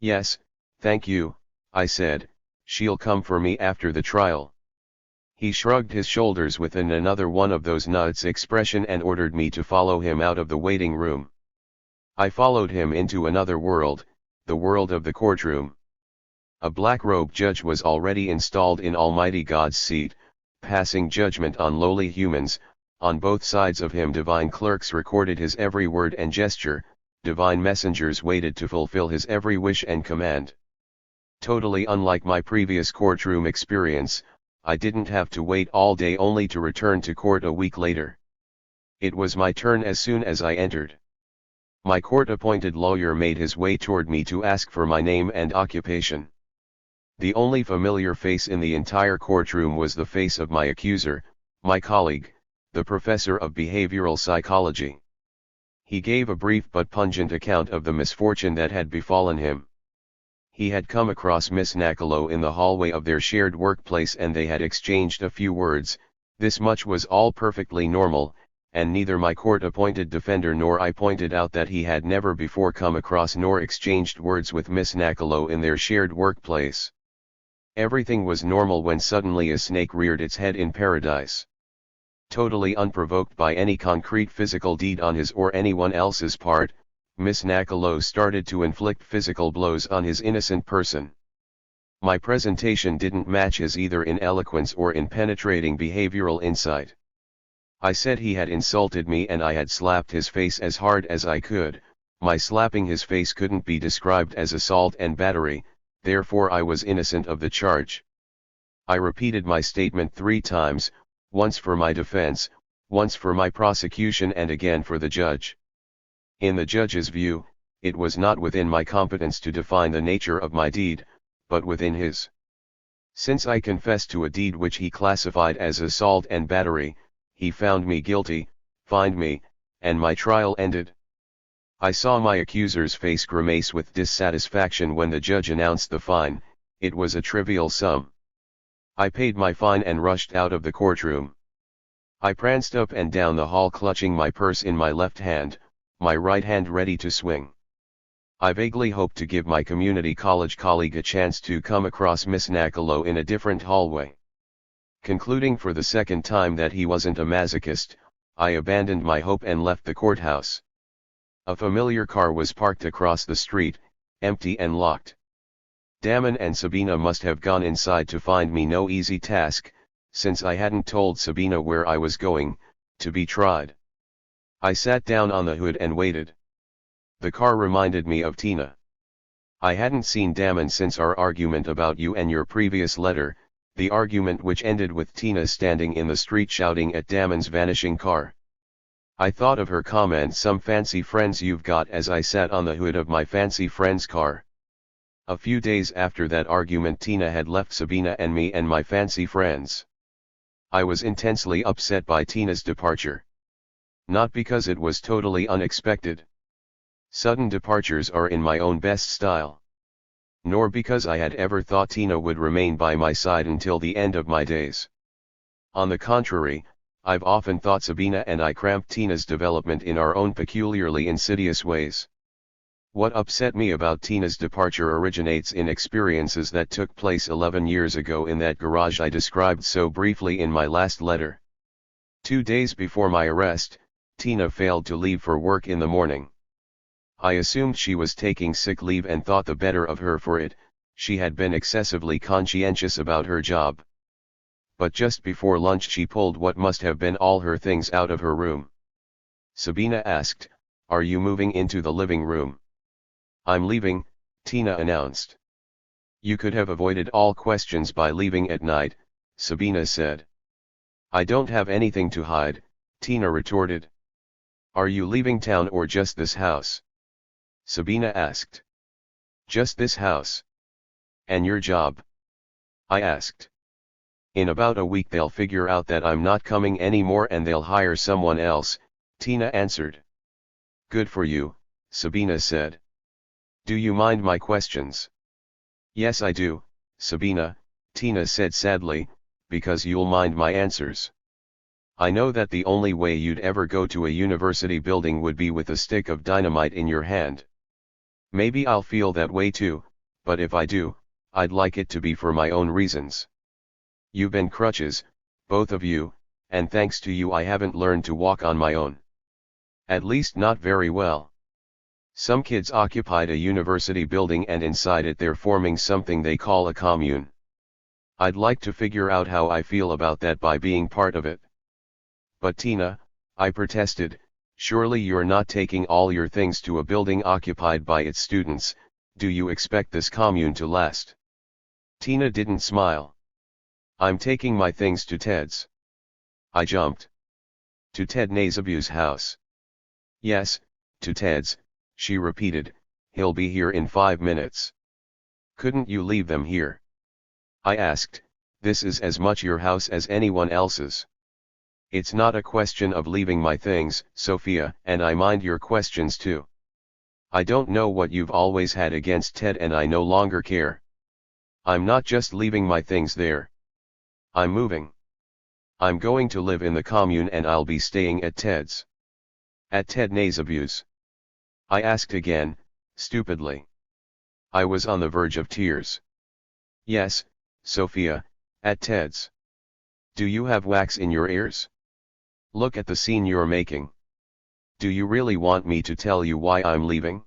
"Yes, thank you," I said. "She'll come for me after the trial." He shrugged his shoulders with another one of those nuts expression and ordered me to follow him out of the waiting room. I followed him into another world, the world of the courtroom. A black-robed judge was already installed in Almighty God's seat, passing judgment on lowly humans. On both sides of him divine clerks recorded his every word and gesture, divine messengers waited to fulfill his every wish and command. Totally unlike my previous courtroom experience, I didn't have to wait all day only to return to court a week later. It was my turn as soon as I entered. My court-appointed lawyer made his way toward me to ask for my name and occupation. The only familiar face in the entire courtroom was the face of my accuser, my colleague, the professor of behavioral psychology. He gave a brief but pungent account of the misfortune that had befallen him. He had come across Miss Nachalo in the hallway of their shared workplace and they had exchanged a few words. This much was all perfectly normal, and neither my court-appointed defender nor I pointed out that he had never before come across nor exchanged words with Miss Nachalo in their shared workplace. Everything was normal when suddenly a snake reared its head in paradise. Totally unprovoked by any concrete physical deed on his or anyone else's part, Miss Nachalo started to inflict physical blows on his innocent person. My presentation didn't match his either in eloquence or in penetrating behavioral insight. I said he had insulted me and I had slapped his face as hard as I could. My slapping his face couldn't be described as assault and battery, therefore I was innocent of the charge. I repeated my statement 3 times, once for my defense, once for my prosecution and again for the judge. In the judge's view, it was not within my competence to define the nature of my deed, but within his. Since I confessed to a deed which he classified as assault and battery, he found me guilty, fined me, and my trial ended. I saw my accuser's face grimace with dissatisfaction when the judge announced the fine. It was a trivial sum. I paid my fine and rushed out of the courtroom. I pranced up and down the hall clutching my purse in my left hand, my right hand ready to swing. I vaguely hoped to give my community college colleague a chance to come across Miss Nachalo in a different hallway. Concluding for the second time that he wasn't a masochist, I abandoned my hope and left the courthouse. A familiar car was parked across the street, empty and locked. Damon and Sabina must have gone inside to find me, no easy task, since I hadn't told Sabina where I was going, to be tried. I sat down on the hood and waited. The car reminded me of Tina. I hadn't seen Damon since our argument about you and your previous letter, the argument which ended with Tina standing in the street shouting at Damon's vanishing car. I thought of her comment, "Some fancy friends you've got," as I sat on the hood of my fancy friend's car. A few days after that argument, Tina had left Sabina and me and my fancy friends. I was intensely upset by Tina's departure. Not because it was totally unexpected. Sudden departures are in my own best style. Nor because I had ever thought Tina would remain by my side until the end of my days. On the contrary, I've often thought Sabina and I cramped Tina's development in our own peculiarly insidious ways. What upset me about Tina's departure originates in experiences that took place 11 years ago in that garage I described so briefly in my last letter. 2 days before my arrest, Tina failed to leave for work in the morning. I assumed she was taking sick leave and thought the better of her for it. She had been excessively conscientious about her job. But just before lunch she pulled what must have been all her things out of her room. Sabina asked, "Are you moving into the living room?" "I'm leaving," Tina announced. "You could have avoided all questions by leaving at night," Sabina said. "I don't have anything to hide," Tina retorted. "Are you leaving town or just this house?" Sabina asked. "Just this house." "And your job?" I asked. "In about a week they'll figure out that I'm not coming anymore and they'll hire someone else," Tina answered. "Good for you," Sabina said. "Do you mind my questions?" "Yes I do, Sabina," Tina said sadly, "because you'll mind my answers. I know that the only way you'd ever go to a university building would be with a stick of dynamite in your hand. Maybe I'll feel that way too, but if I do, I'd like it to be for my own reasons. You've been crutches, both of you, and thanks to you I haven't learned to walk on my own. At least not very well. Some kids occupied a university building and inside it they're forming something they call a commune. I'd like to figure out how I feel about that by being part of it. But Tina, I protested, surely you're not taking all your things to a building occupied by its students, do you expect this commune to last? Tina didn't smile. I'm taking my things to Ted's. I jumped. To Ted Nazabu's house. Yes, to Ted's, she repeated, he'll be here in 5 minutes. Couldn't you leave them here? I asked, this is as much your house as anyone else's. It's not a question of leaving my things, Sophia, and I mind your questions too. I don't know what you've always had against Ted and I no longer care. I'm not just leaving my things there. I'm moving. I'm going to live in the commune and I'll be staying at Ted's. At Ted Nazabu's? I asked again, stupidly. I was on the verge of tears. Yes, Sophia, at Ted's. Do you have wax in your ears? Look at the scene you're making. Do you really want me to tell you why I'm leaving?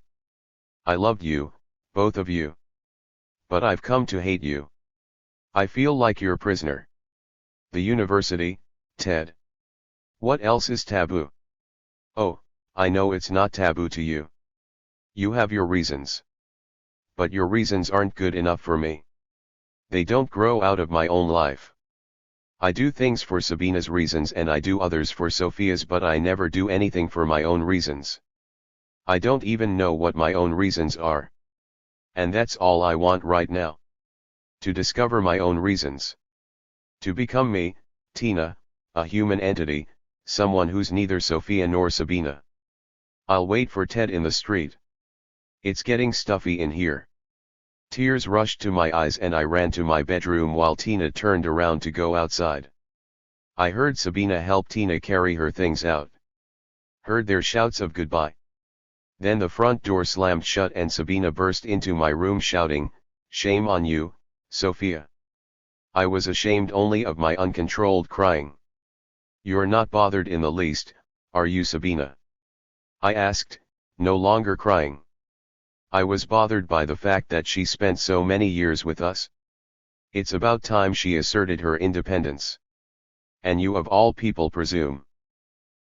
I loved you, both of you. But I've come to hate you. I feel like you're a prisoner. The university, Ted. What else is taboo? Oh, I know it's not taboo to you. You have your reasons. But your reasons aren't good enough for me. They don't grow out of my own life. I do things for Sabina's reasons and I do others for Sophia's, but I never do anything for my own reasons. I don't even know what my own reasons are. And that's all I want right now. To discover my own reasons. To become me, Tina, a human entity, someone who's neither Sophia nor Sabina. I'll wait for Ted in the street. It's getting stuffy in here. Tears rushed to my eyes and I ran to my bedroom while Tina turned around to go outside. I heard Sabina help Tina carry her things out. Heard their shouts of goodbye. Then the front door slammed shut and Sabina burst into my room shouting, "Shame on you, Sophia." I was ashamed only of my uncontrolled crying. "You're not bothered in the least, are you, Sabina?" I asked, no longer crying. I was bothered by the fact that she spent so many years with us. It's about time she asserted her independence. And you of all people presume.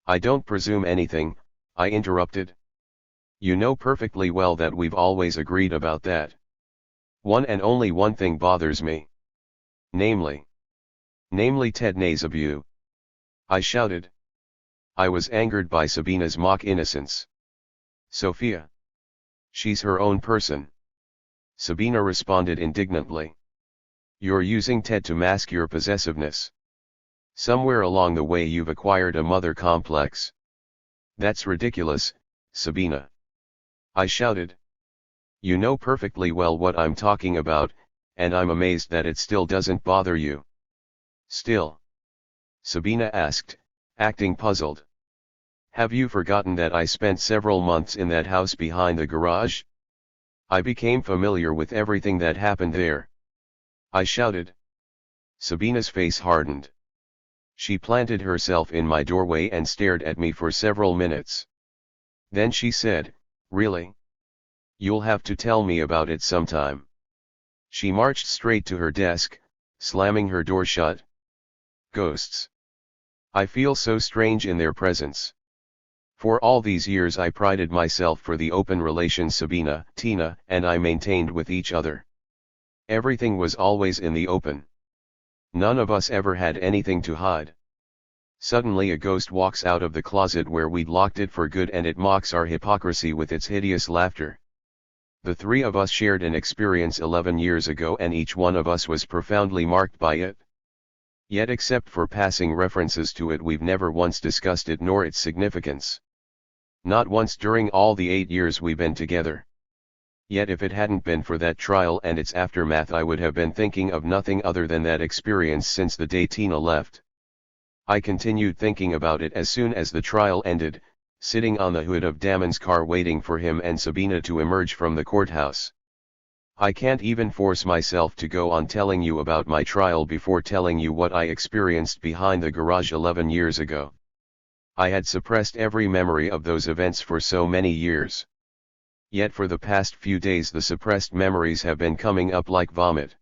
I don't presume anything, I interrupted. You know perfectly well that we've always agreed about that. One and only one thing bothers me. Namely Ted Nazabu. I shouted. I was angered by Sabina's mock innocence. Sophia. She's her own person. Sabina responded indignantly. You're using Ted to mask your possessiveness. Somewhere along the way you've acquired a mother complex. That's ridiculous, Sabina. I shouted. You know perfectly well what I'm talking about, and I'm amazed that it still doesn't bother you. Still? Sabina asked, acting puzzled. Have you forgotten that I spent several months in that house behind the garage? I became familiar with everything that happened there. I shouted. Sabina's face hardened. She planted herself in my doorway and stared at me for several minutes. Then she said, Really? You'll have to tell me about it sometime. She marched straight to her desk, slamming her door shut. Ghosts. I feel so strange in their presence. For all these years I prided myself for the open relations Sabina, Tina, and I maintained with each other. Everything was always in the open. None of us ever had anything to hide. Suddenly a ghost walks out of the closet where we'd locked it for good and it mocks our hypocrisy with its hideous laughter. The three of us shared an experience 11 years ago and each one of us was profoundly marked by it. Yet except for passing references to it we've never once discussed it nor its significance. Not once during all the 8 years we've been together. Yet if it hadn't been for that trial and its aftermath I would have been thinking of nothing other than that experience since the day Tina left. I continued thinking about it as soon as the trial ended, sitting on the hood of Damon's car waiting for him and Sabina to emerge from the courthouse. I can't even force myself to go on telling you about my trial before telling you what I experienced behind the garage 11 years ago. I had suppressed every memory of those events for so many years. Yet for the past few days the suppressed memories have been coming up like vomit.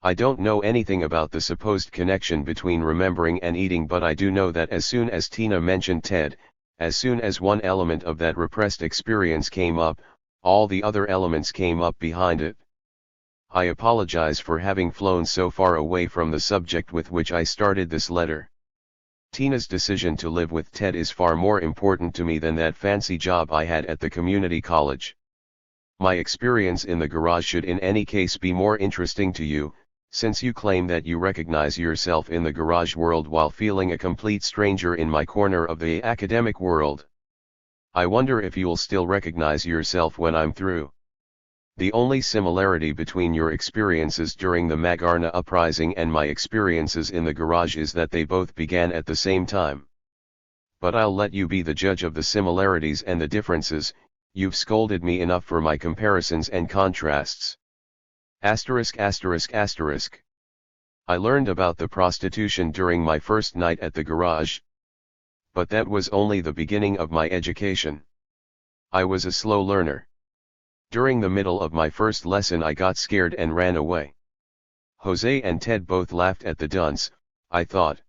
I don't know anything about the supposed connection between remembering and eating, but I do know that as soon as Tina mentioned Ted, as soon as one element of that repressed experience came up, all the other elements came up behind it. I apologize for having flown so far away from the subject with which I started this letter. Tina's decision to live with Ted is far more important to me than that fancy job I had at the community college. My experience in the garage should in any case be more interesting to you, since you claim that you recognize yourself in the garage world while feeling a complete stranger in my corner of the academic world. I wonder if you'll still recognize yourself when I'm through. The only similarity between your experiences during the Magarna uprising and my experiences in the garage is that they both began at the same time. But I'll let you be the judge of the similarities and the differences. You've scolded me enough for my comparisons and contrasts. Asterisk asterisk asterisk. I learned about the prostitution during my first night at the garage. But that was only the beginning of my education. I was a slow learner. During the middle of my first lesson I got scared and ran away. Jose and Ted both laughed at the dunce, I thought.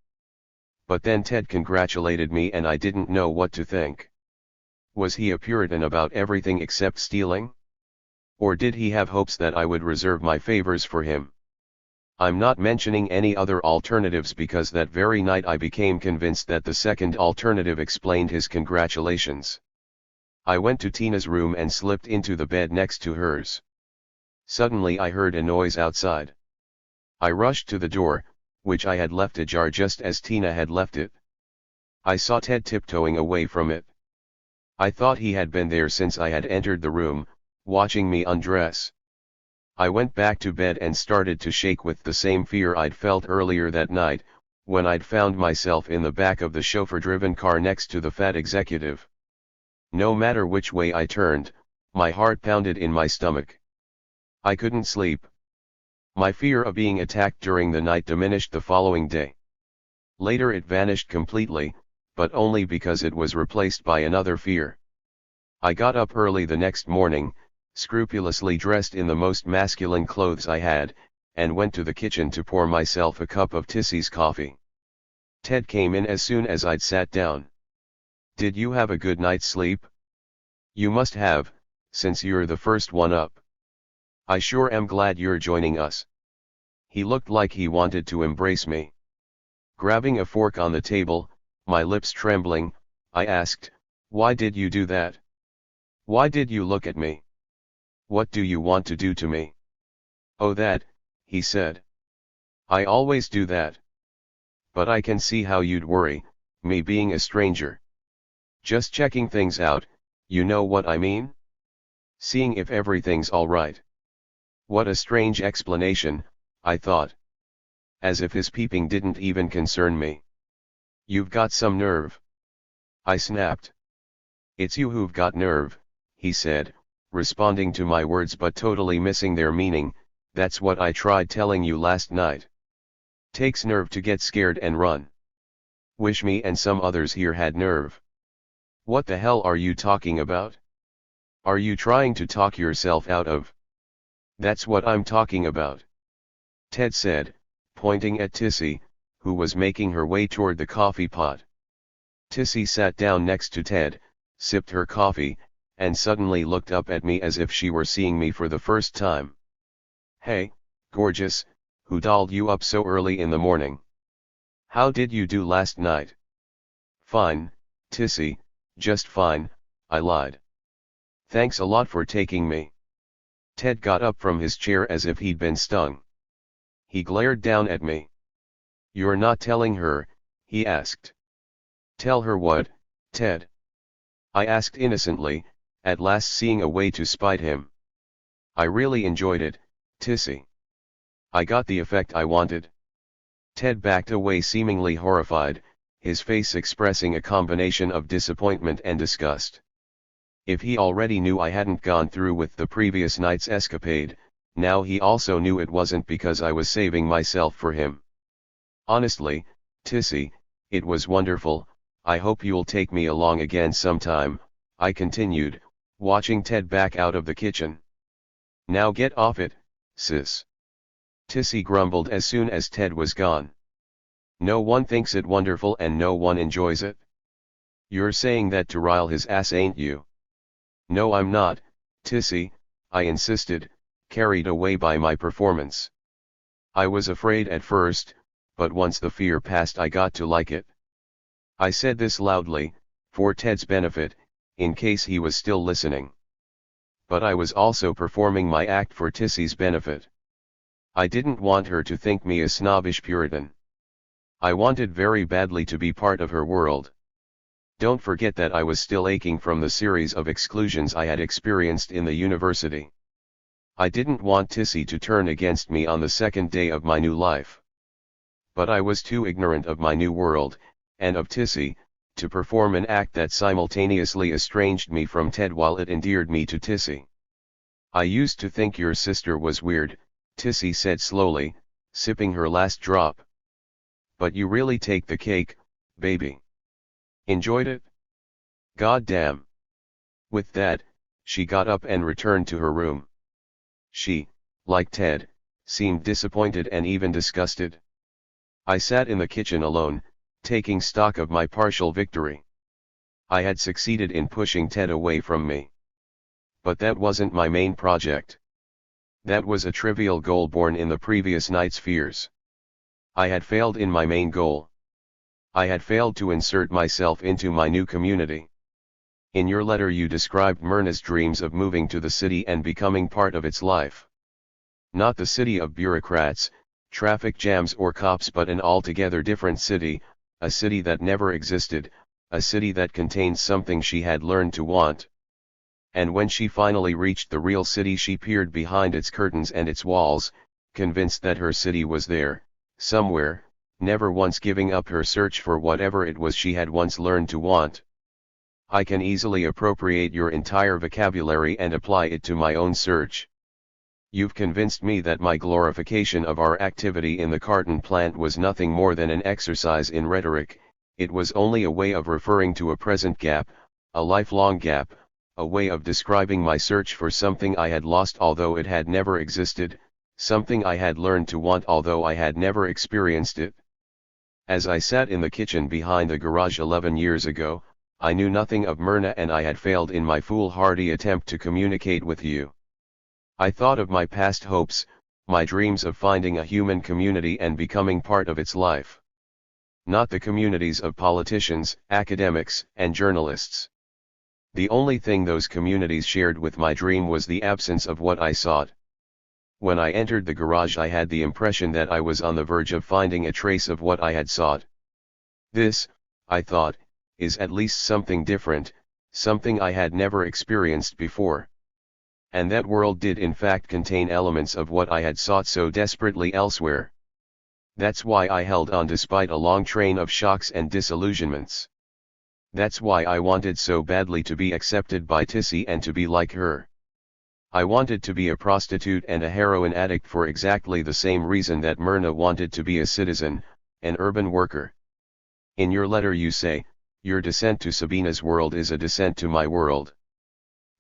But then Ted congratulated me and I didn't know what to think. Was he a Puritan about everything except stealing? Or did he have hopes that I would reserve my favors for him? I'm not mentioning any other alternatives because that very night I became convinced that the second alternative explained his congratulations. I went to Tina's room and slipped into the bed next to hers. Suddenly I heard a noise outside. I rushed to the door, which I had left ajar just as Tina had left it. I saw Ted tiptoeing away from it. I thought he had been there since I had entered the room, watching me undress. I went back to bed and started to shake with the same fear I'd felt earlier that night, when I'd found myself in the back of the chauffeur-driven car next to the fat executive. No matter which way I turned, my heart pounded in my stomach. I couldn't sleep. My fear of being attacked during the night diminished the following day. Later it vanished completely, but only because it was replaced by another fear. I got up early the next morning, scrupulously dressed in the most masculine clothes I had, and went to the kitchen to pour myself a cup of Tissy's coffee. Ted came in as soon as I'd sat down. "Did you have a good night's sleep?" "You must have, since you're the first one up." "I sure am glad you're joining us." He looked like he wanted to embrace me. Grabbing a fork on the table, my lips trembling, I asked, "Why did you do that? Why did you look at me? What do you want to do to me?" "Oh that," he said. "I always do that. But I can see how you'd worry, me being a stranger. Just checking things out, you know what I mean? Seeing if everything's all right." What a strange explanation, I thought. As if his peeping didn't even concern me. "You've got some nerve," I snapped. "It's you who've got nerve," he said, responding to my words but totally missing their meaning. "That's what I tried telling you last night. Takes nerve to get scared and run. Wish me and some others here had nerve." "What the hell are you talking about? Are you trying to talk yourself out of?" "That's what I'm talking about," Ted said, pointing at Tissy, who was making her way toward the coffee pot. Tissy sat down next to Ted, sipped her coffee, and suddenly looked up at me as if she were seeing me for the first time. "Hey, gorgeous, who dolled you up so early in the morning? How did you do last night?" "Fine, Tissy, just fine," I lied. "Thanks a lot for taking me." Ted got up from his chair as if he'd been stung. He glared down at me. "You're not telling her?" he asked. "Tell her what, Ted?" I asked innocently, at last seeing a way to spite him. "I really enjoyed it, Tissy. I got the effect I wanted." Ted backed away seemingly horrified, his face expressing a combination of disappointment and disgust. If he already knew I hadn't gone through with the previous night's escapade, Now he also knew it wasn't because I was saving myself for him. Honestly, Tissy, it was wonderful. I hope you'll take me along again sometime, I continued, watching Ted back out of the kitchen. Now get off it, sis. Tissy grumbled as soon as Ted was gone. No one thinks it wonderful and no one enjoys it. You're saying that to rile his ass, ain't you? No, I'm not, Tissy, I insisted, carried away by my performance. I was afraid at first, but once the fear passed I got to like it. I said this loudly, for Ted's benefit, in case he was still listening. But I was also performing my act for Tissy's benefit. I didn't want her to think me a snobbish Puritan. I wanted very badly to be part of her world. Don't forget that I was still aching from the series of exclusions I had experienced in the university. I didn't want Tissy to turn against me on the second day of my new life. But I was too ignorant of my new world, and of Tissy, to perform an act that simultaneously estranged me from Ted while it endeared me to Tissy. I used to think your sister was weird, Tissy said slowly, sipping her last drop. But you really take the cake, baby. Enjoyed it? God damn. With that, she got up and returned to her room. She, like Ted, seemed disappointed and even disgusted. I sat in the kitchen alone, taking stock of my partial victory. I had succeeded in pushing Ted away from me. But that wasn't my main project. That was a trivial goal born in the previous night's fears. I had failed in my main goal. I had failed to insert myself into my new community. In your letter you described Myrna's dreams of moving to the city and becoming part of its life. Not the city of bureaucrats, traffic jams or cops, but an altogether different city, a city that never existed, a city that contains something she had learned to want. And when she finally reached the real city she peered behind its curtains and its walls, convinced that her city was there, somewhere, never once giving up her search for whatever it was she had once learned to want. I can easily appropriate your entire vocabulary and apply it to my own search. You've convinced me that my glorification of our activity in the carton plant was nothing more than an exercise in rhetoric. It was only a way of referring to a present gap, a lifelong gap, a way of describing my search for something I had lost although it had never existed, something I had learned to want although I had never experienced it. As I sat in the kitchen behind the garage 11 years ago, I knew nothing of Myrna and I had failed in my foolhardy attempt to communicate with you. I thought of my past hopes, my dreams of finding a human community and becoming part of its life. Not the communities of politicians, academics, and journalists. The only thing those communities shared with my dream was the absence of what I sought. When I entered the garage I had the impression that I was on the verge of finding a trace of what I had sought. This, I thought, is at least something different, something I had never experienced before. And that world did in fact contain elements of what I had sought so desperately elsewhere. That's why I held on despite a long train of shocks and disillusionments. That's why I wanted so badly to be accepted by Tissy and to be like her. I wanted to be a prostitute and a heroin addict for exactly the same reason that Myrna wanted to be a citizen, an urban worker. In your letter you say, your descent to Sabina's world is a descent to my world.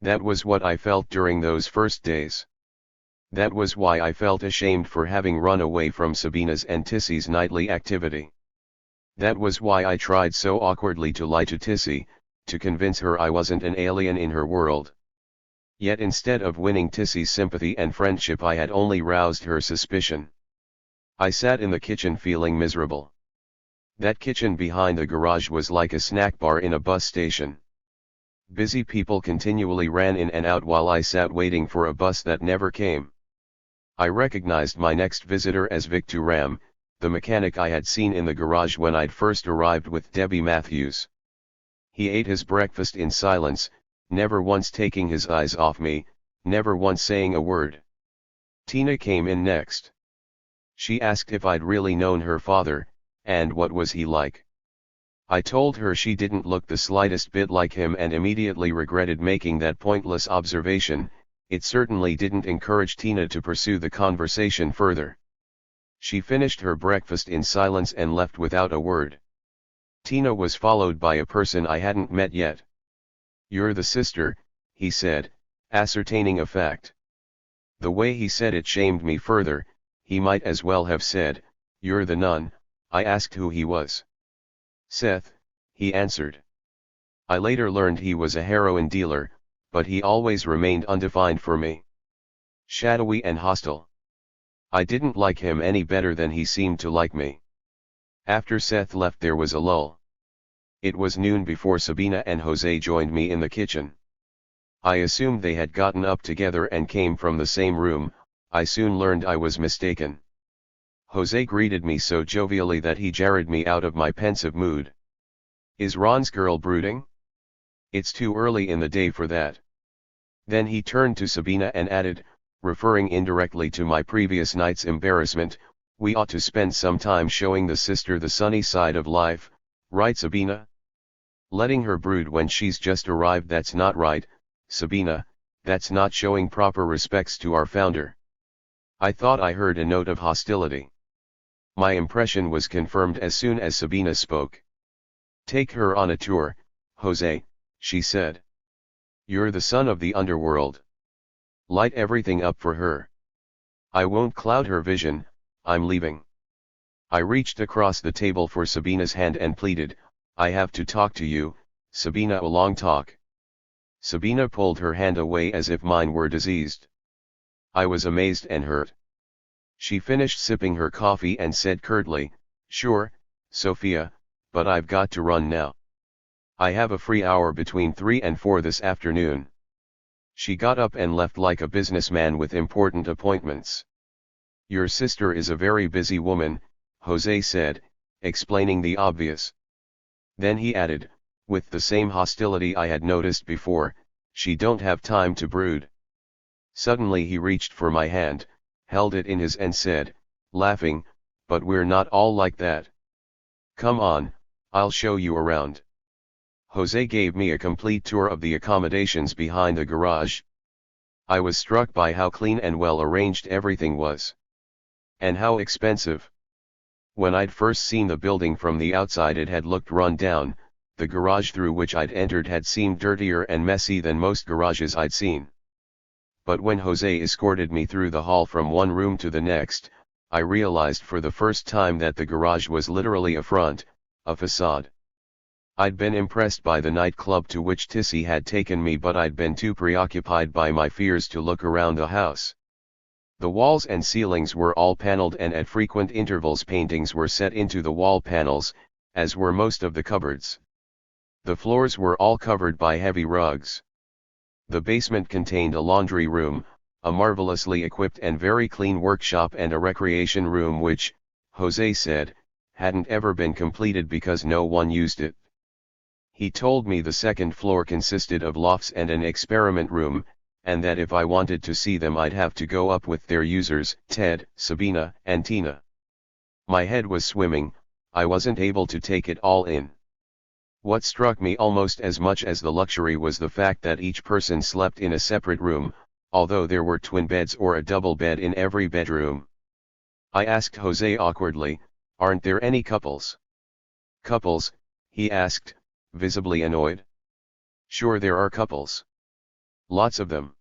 That was what I felt during those first days. That was why I felt ashamed for having run away from Sabina's and Tissy's nightly activity. That was why I tried so awkwardly to lie to Tissy, to convince her I wasn't an alien in her world. Yet instead of winning Tissy's sympathy and friendship I had only roused her suspicion. I sat in the kitchen feeling miserable. That kitchen behind the garage was like a snack bar in a bus station. Busy people continually ran in and out while I sat waiting for a bus that never came. I recognized my next visitor as Victor Ram, the mechanic I had seen in the garage when I'd first arrived with Debbie Matthews. He ate his breakfast in silence, never once taking his eyes off me, never once saying a word. Tina came in next. She asked if I'd really known her father, and what was he like. I told her she didn't look the slightest bit like him and immediately regretted making that pointless observation, It certainly didn't encourage Tina to pursue the conversation further. She finished her breakfast in silence and left without a word. Tina was followed by a person I hadn't met yet. "You're the sister," he said, ascertaining a fact. The way he said it shamed me further. He might as well have said, "You're the nun." I asked who he was. "Seth," he answered. I later learned he was a heroin dealer, but he always remained undefined for me. Shadowy and hostile. I didn't like him any better than he seemed to like me. After Seth left there was a lull. It was noon before Sabina and Jose joined me in the kitchen. I assumed they had gotten up together and came from the same room. I soon learned I was mistaken. Jose greeted me so jovially that he jarred me out of my pensive mood. "Is Ron's girl brooding? It's too early in the day for that." Then he turned to Sabina and added, referring indirectly to my previous night's embarrassment, "We ought to spend some time showing the sister the sunny side of life, right Sabina? Letting her brood when she's just arrived, that's not right, Sabina, that's not showing proper respects to our founder." I thought I heard a note of hostility. My impression was confirmed as soon as Sabina spoke. "Take her on a tour, Jose," she said. "You're the son of the underworld. Light everything up for her. I won't cloud her vision. I'm leaving." I reached across the table for Sabina's hand and pleaded, "I have to talk to you, Sabina, a long talk." Sabina pulled her hand away as if mine were diseased. I was amazed and hurt. She finished sipping her coffee and said curtly, "Sure, Sophia, but I've got to run now. I have a free hour between 3 and 4 this afternoon." She got up and left like a businessman with important appointments. "Your sister is a very busy woman," Jose said, explaining the obvious. Then he added, with the same hostility I had noticed before, "She don't have time to brood." Suddenly he reached for my hand, held it in his and said, laughing, "But we're not all like that. Come on, I'll show you around." Jose gave me a complete tour of the accommodations behind the garage. I was struck by how clean and well arranged everything was. And how expensive. When I'd first seen the building from the outside it had looked run down. The garage through which I'd entered had seemed dirtier and messy than most garages I'd seen. But when Jose escorted me through the hall from one room to the next, I realized for the first time that the garage was literally a front, a facade. I'd been impressed by the nightclub to which Tissy had taken me, but I'd been too preoccupied by my fears to look around the house. The walls and ceilings were all paneled, and at frequent intervals paintings were set into the wall panels, as were most of the cupboards. The floors were all covered by heavy rugs. The basement contained a laundry room, a marvelously equipped and very clean workshop, and a recreation room which, Jose said, hadn't ever been completed because no one used it. He told me the second floor consisted of lofts and an experiment room, and that if I wanted to see them I'd have to go up with their users, Ted, Sabina, and Tina. My head was swimming. I wasn't able to take it all in. What struck me almost as much as the luxury was the fact that each person slept in a separate room, although there were twin beds or a double bed in every bedroom. I asked Jose awkwardly, "Aren't there any couples?" "Couples?" he asked, visibly annoyed. "Sure there are couples. Lots of them.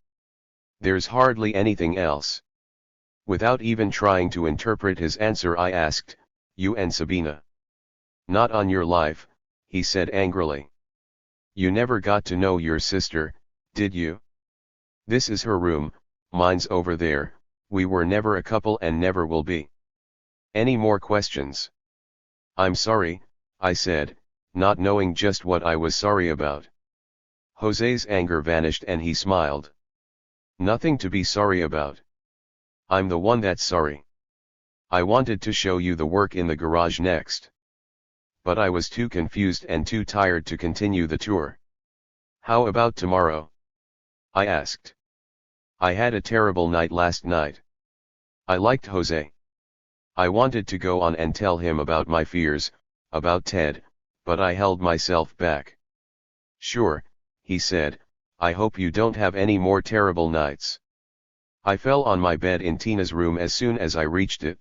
There's hardly anything else." Without even trying to interpret his answer I asked, "You and Sabina?" "Not on your life," he said angrily. "You never got to know your sister, did you? This is her room, mine's over there. We were never a couple and never will be. Any more questions?" "I'm sorry," I said, not knowing just what I was sorry about. Jose's anger vanished and he smiled. "Nothing to be sorry about. I'm the one that's sorry. I wanted to show you the work in the garage next. But I was too confused and too tired to continue the tour." "How about tomorrow?" I asked. "I had a terrible night last night." I liked Jose. I wanted to go on and tell him about my fears, about Ted, but I held myself back. "Sure," he said, I hope you don't have any more terrible nights. I fell on my bed in Tina's room as soon as I reached it.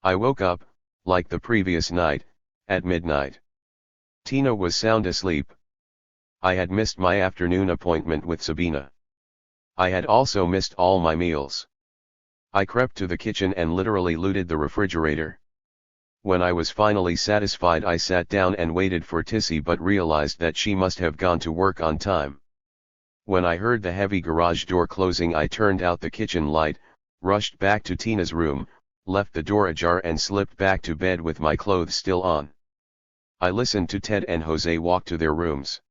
I woke up, like the previous night, at midnight. Tina was sound asleep. I had missed my afternoon appointment with Sabina. I had also missed all my meals. I crept to the kitchen and literally looted the refrigerator. When I was finally satisfied, I sat down and waited for Tissy, but realized that she must have gone to work on time. When I heard the heavy garage door closing, I turned out the kitchen light, rushed back to Tina's room, left the door ajar and slipped back to bed with my clothes still on. I listened to Ted and Jose walk to their rooms.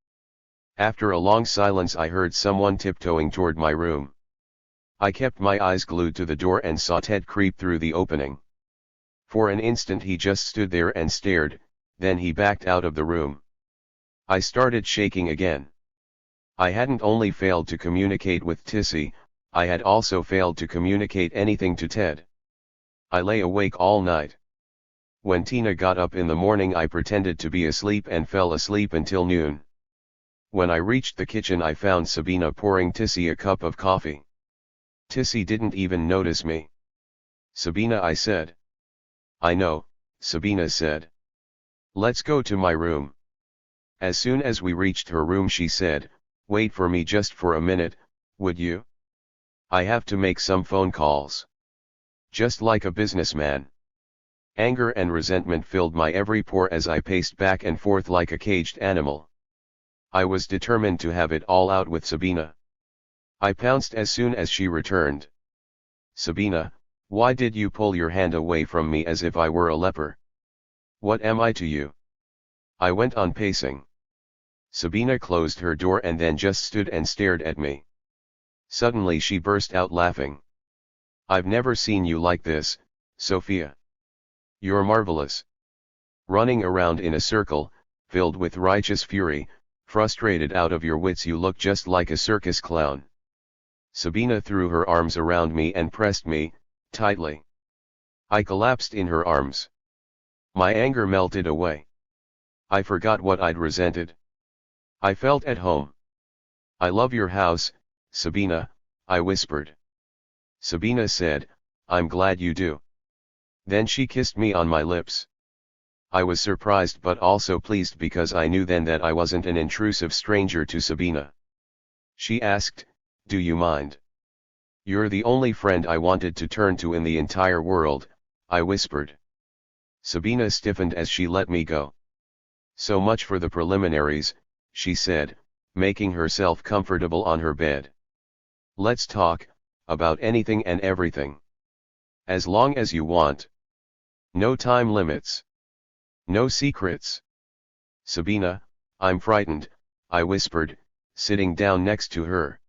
After a long silence, I heard someone tiptoeing toward my room. I kept my eyes glued to the door and saw Ted creep through the opening. For an instant he just stood there and stared, then he backed out of the room. I started shaking again. I hadn't only failed to communicate with Tissy, I had also failed to communicate anything to Ted. I lay awake all night. When Tina got up in the morning, I pretended to be asleep and fell asleep until noon. When I reached the kitchen, I found Sabina pouring Tissy a cup of coffee. Tissy didn't even notice me. "Sabina," I said. "I know," Sabina said. "Let's go to my room." As soon as we reached her room, she said, "Wait for me just for a minute, would you? I have to make some phone calls." Just like a businessman. Anger and resentment filled my every pore as I paced back and forth like a caged animal. I was determined to have it all out with Sabina. I pounced as soon as she returned. "Sabina, why did you pull your hand away from me as if I were a leper? What am I to you?" I went on pacing. Sabina closed her door and then just stood and stared at me. Suddenly she burst out laughing. "I've never seen you like this, Sophia. You're marvelous. Running around in a circle, filled with righteous fury, frustrated out of your wits, you look just like a circus clown." Sabina threw her arms around me and pressed me, tightly. I collapsed in her arms. My anger melted away. I forgot what I'd resented. I felt at home. "I love your house, Sabina," I whispered. Sabina said, "I'm glad you do." Then she kissed me on my lips. I was surprised but also pleased because I knew then that I wasn't an intrusive stranger to Sabina. She asked, "Do you mind?" "You're the only friend I wanted to turn to in the entire world," I whispered. Sabina stiffened as she let me go. "So much for the preliminaries," she said, making herself comfortable on her bed. "Let's talk, about anything and everything. As long as you want. No time limits. No secrets." "Sabina, I'm frightened," I whispered, sitting down next to her.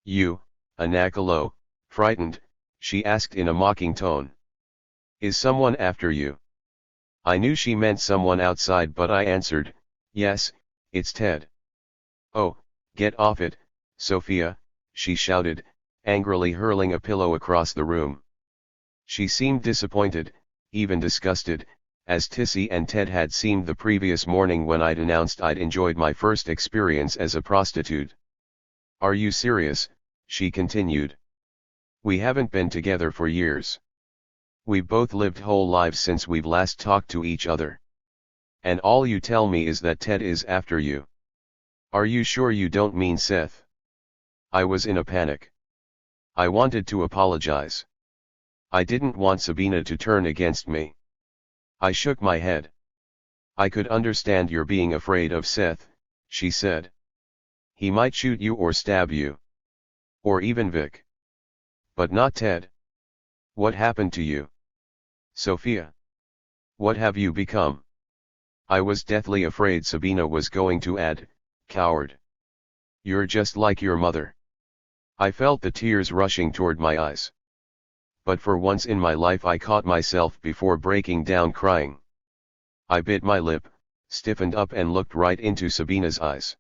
"You, a nachalo, frightened?" she asked in a mocking tone. "Is someone after you?" I knew she meant someone outside, but I answered, "Yes, it's Ted." "Oh, get off it, Sophia," she shouted, angrily hurling a pillow across the room. She seemed disappointed, even disgusted, as Tissy and Ted had seemed the previous morning when I'd announced I'd enjoyed my first experience as a prostitute. "Are you serious?" she continued. "We haven't been together for years. We've both lived whole lives since we've last talked to each other. And all you tell me is that Ted is after you. Are you sure you don't mean Seth?" I was in a panic. I wanted to apologize. I didn't want Sabina to turn against me. I shook my head. "I could understand your being afraid of Seth," she said. "He might shoot you or stab you. Or even Vic. But not Ted. What happened to you? Sophia. What have you become?" I was deathly afraid Sabina was going to add, "Coward. You're just like your mother." I felt the tears rushing toward my eyes. But for once in my life I caught myself before breaking down crying. I bit my lip, stiffened up and looked right into Sabina's eyes.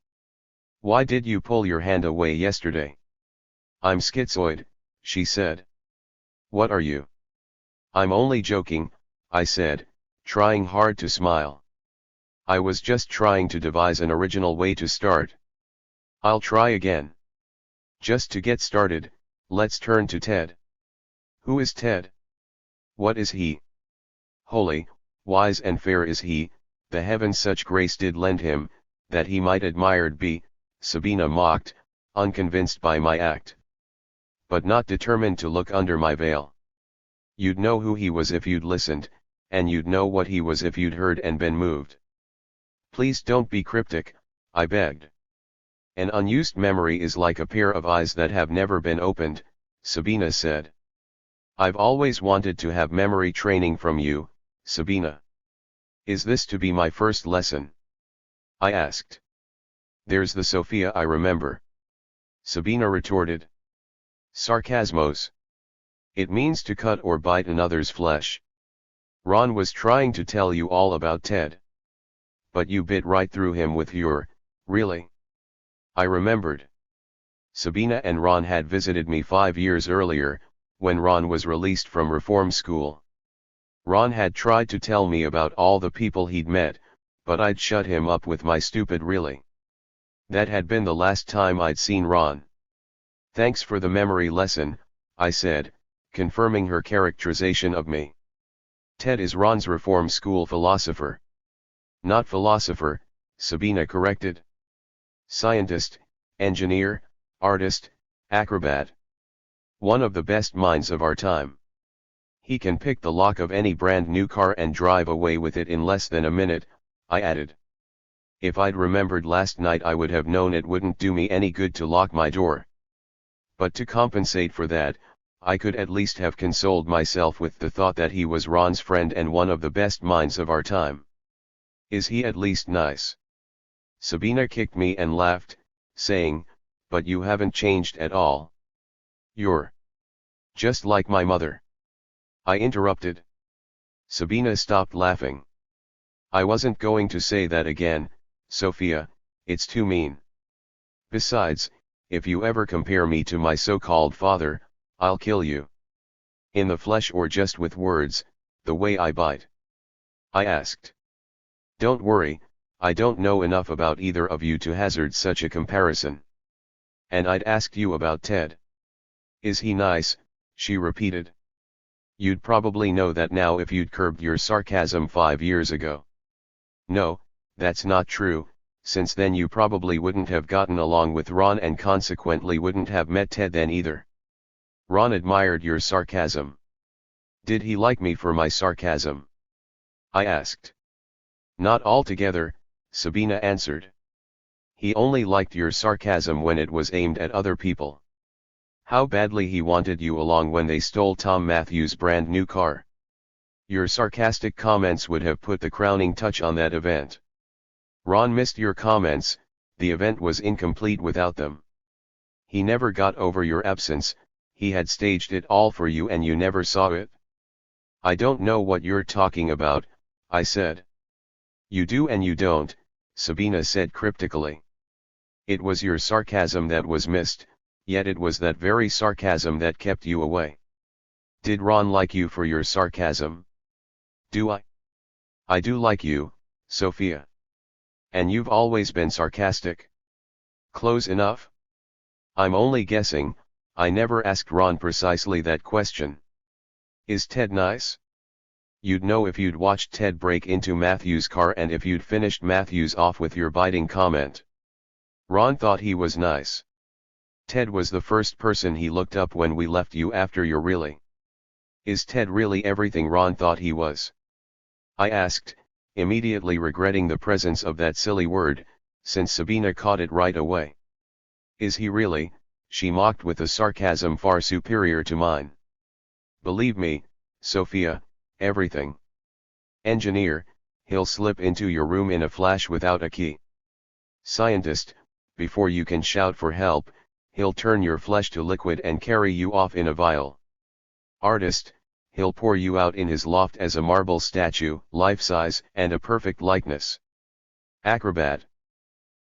"Why did you pull your hand away yesterday?" "I'm schizoid," she said. "What are you?" "I'm only joking," I said, trying hard to smile. I was just trying to devise an original way to start. I'll try again. Just to get started, let's turn to Ted. Who is Ted? What is he? Holy, wise and fair is he, the heavens such grace did lend him, that he might admired be, Sabina mocked, unconvinced by my act. But not determined to look under my veil. You'd know who he was if you'd listened, and you'd know what he was if you'd heard and been moved. Please don't be cryptic, I begged. An unused memory is like a pair of eyes that have never been opened, Sabina said. I've always wanted to have memory training from you, Sabina. Is this to be my first lesson? I asked. There's the Sophia I remember. Sabina retorted. Sarcasmos. It means to cut or bite another's flesh. Ron was trying to tell you all about Ted. But you bit right through him with your, really? I remembered. Sabina and Ron had visited me 5 years earlier, when Ron was released from reform school. Ron had tried to tell me about all the people he'd met, but I'd shut him up with my stupid really. That had been the last time I'd seen Ron. Thanks for the memory lesson, I said, confirming her characterization of me. Ted is Ron's reform school philosopher. Not philosopher, Sabina corrected. Scientist, engineer, artist, acrobat. One of the best minds of our time. He can pick the lock of any brand new car and drive away with it in less than a minute, I added. If I'd remembered last night I would have known it wouldn't do me any good to lock my door. But to compensate for that, I could at least have consoled myself with the thought that he was Ron's friend and one of the best minds of our time. Is he at least nice? Sabina kicked me and laughed, saying, but you haven't changed at all. You're just like my mother. I interrupted. Sabina stopped laughing. I wasn't going to say that again, Sophia, it's too mean. Besides, if you ever compare me to my so-called father, I'll kill you. In the flesh or just with words, the way I bite? I asked. Don't worry, I don't know enough about either of you to hazard such a comparison. And I'd asked you about Ted. Is he nice? She repeated. You'd probably know that now if you'd curbed your sarcasm 5 years ago. No, that's not true, since then you probably wouldn't have gotten along with Ron and consequently wouldn't have met Ted then either. Ron admired your sarcasm. Did he like me for my sarcasm? I asked. Not altogether, Sabina answered. He only liked your sarcasm when it was aimed at other people. How badly he wanted you along when they stole Tom Matthews' brand new car. Your sarcastic comments would have put the crowning touch on that event. Ron missed your comments, the event was incomplete without them. He never got over your absence, he had staged it all for you and you never saw it. I don't know what you're talking about, I said. You do and you don't, Sabina said cryptically. It was your sarcasm that was missed, yet it was that very sarcasm that kept you away. Did Ron like you for your sarcasm? Do I? I do like you, Sophia. And you've always been sarcastic. Close enough? I'm only guessing, I never asked Ron precisely that question. Is Ted nice? You'd know if you'd watched Ted break into Matthew's car and if you'd finished Matthews off with your biting comment. Ron thought he was nice. Ted was the first person he looked up when we left you after your really. Is Ted really everything Ron thought he was? I asked, immediately regretting the presence of that silly word, since Sabina caught it right away. Is he really? She mocked with a sarcasm far superior to mine. Believe me, Sophia, everything. Engineer, he'll slip into your room in a flash without a key. Scientist, before you can shout for help, he'll turn your flesh to liquid and carry you off in a vial. Artist, he'll pour you out in his loft as a marble statue, life-size and a perfect likeness. Acrobat.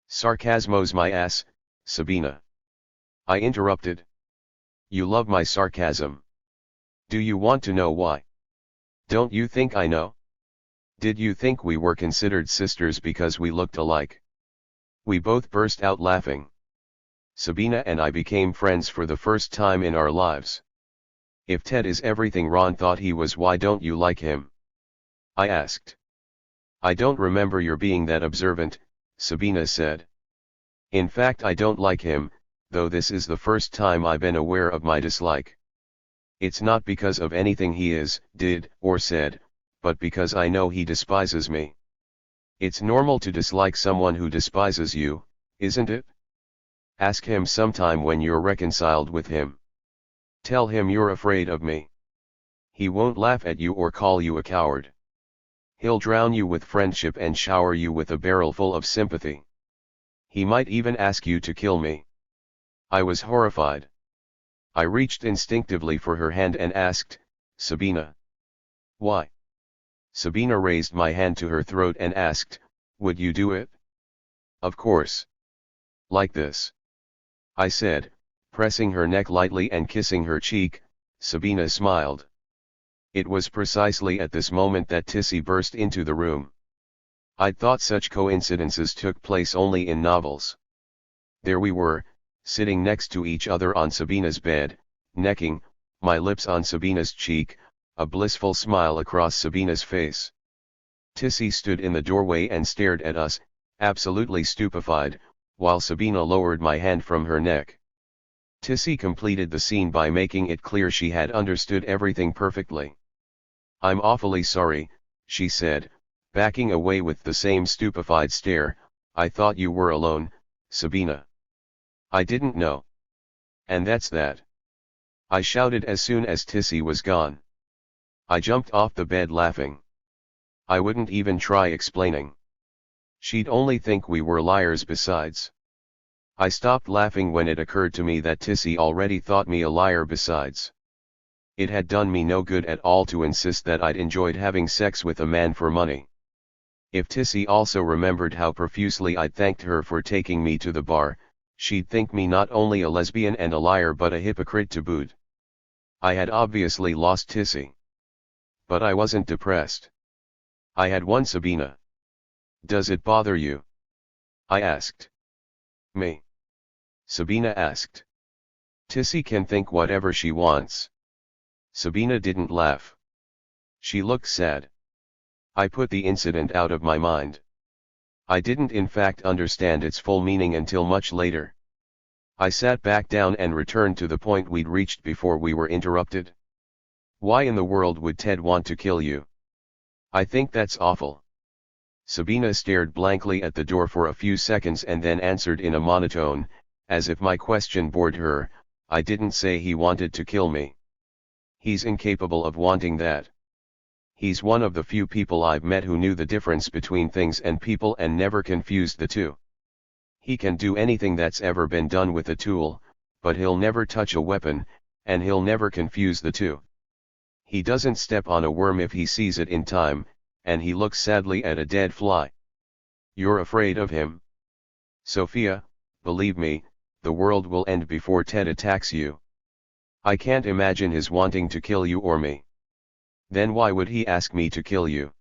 Sarcasmos my ass, Sabina. I interrupted. You love my sarcasm. Do you want to know why? Don't you think I know? Did you think we were considered sisters because we looked alike? We both burst out laughing. Sabina and I became friends for the first time in our lives. If Ted is everything Ron thought he was, why don't you like him? I asked. I don't remember your being that observant, Sabina said. In fact, I don't like him, though this is the first time I've been aware of my dislike. It's not because of anything he is, did, or said, but because I know he despises me. It's normal to dislike someone who despises you, isn't it? Ask him sometime when you're reconciled with him. Tell him you're afraid of me. He won't laugh at you or call you a coward. He'll drown you with friendship and shower you with a barrel full of sympathy. He might even ask you to kill me. I was horrified. I reached instinctively for her hand and asked, Sabina. Why? Sabina raised my hand to her throat and asked, would you do it? Of course. Like this. I said, pressing her neck lightly and kissing her cheek. Sabina smiled. It was precisely at this moment that Tissy burst into the room. I'd thought such coincidences took place only in novels. There we were, sitting next to each other on Sabina's bed, necking, my lips on Sabina's cheek, a blissful smile across Sabina's face. Tissy stood in the doorway and stared at us, absolutely stupefied, while Sabina lowered my hand from her neck. Tissy completed the scene by making it clear she had understood everything perfectly. I'm awfully sorry, she said, backing away with the same stupefied stare. I thought you were alone, Sabina. I didn't know. And that's that. I shouted as soon as Tissy was gone. I jumped off the bed laughing. I wouldn't even try explaining. She'd only think we were liars besides. I stopped laughing when it occurred to me that Tissy already thought me a liar besides. It had done me no good at all to insist that I'd enjoyed having sex with a man for money. If Tissy also remembered how profusely I'd thanked her for taking me to the bar, she'd think me not only a lesbian and a liar but a hypocrite to boot. I had obviously lost Tissy. But I wasn't depressed. I had won Sabina. Does it bother you? I asked. Me? Sabina asked. Tissy can think whatever she wants. Sabina didn't laugh. She looked sad. I put the incident out of my mind. I didn't in fact understand its full meaning until much later. I sat back down and returned to the point we'd reached before we were interrupted. Why in the world would Ted want to kill you? I think that's awful. Sabina stared blankly at the door for a few seconds and then answered in a monotone, as if my question bored her. I didn't say he wanted to kill me. He's incapable of wanting that. He's one of the few people I've met who knew the difference between things and people and never confused the two. He can do anything that's ever been done with a tool, but he'll never touch a weapon, and he'll never confuse the two. He doesn't step on a worm if he sees it in time, and he looks sadly at a dead fly. You're afraid of him? Sophia, believe me, the world will end before Ted attacks you. I can't imagine his wanting to kill you or me. Then why would he ask me to kill you?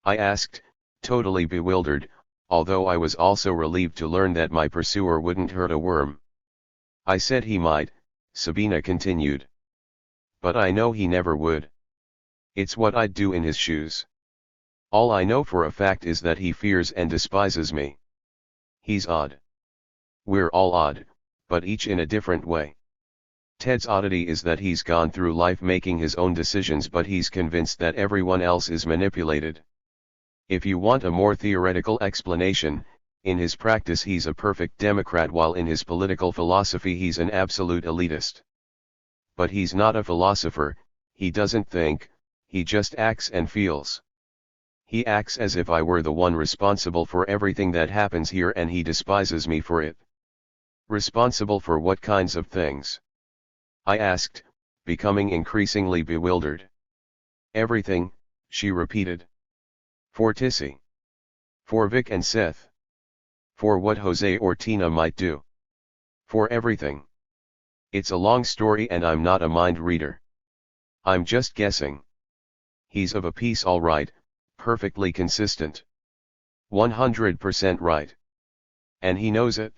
I asked, totally bewildered, although I was also relieved to learn that my pursuer wouldn't hurt a worm. I said he might, Sabina continued. But I know he never would. It's what I'd do in his shoes. All I know for a fact is that he fears and despises me. He's odd. We're all odd, but each in a different way. Ted's oddity is that he's gone through life making his own decisions, but he's convinced that everyone else is manipulated. If you want a more theoretical explanation, in his practice he's a perfect Democrat while in his political philosophy he's an absolute elitist. But he's not a philosopher, he doesn't think, he just acts and feels. He acts as if I were the one responsible for everything that happens here and he despises me for it. Responsible for what kinds of things? I asked, becoming increasingly bewildered. Everything, she repeated. For Tissy. For Vic and Seth. For what Jose or Tina might do. For everything. It's a long story and I'm not a mind reader. I'm just guessing. He's of a piece all right, perfectly consistent. 100% right. And he knows it.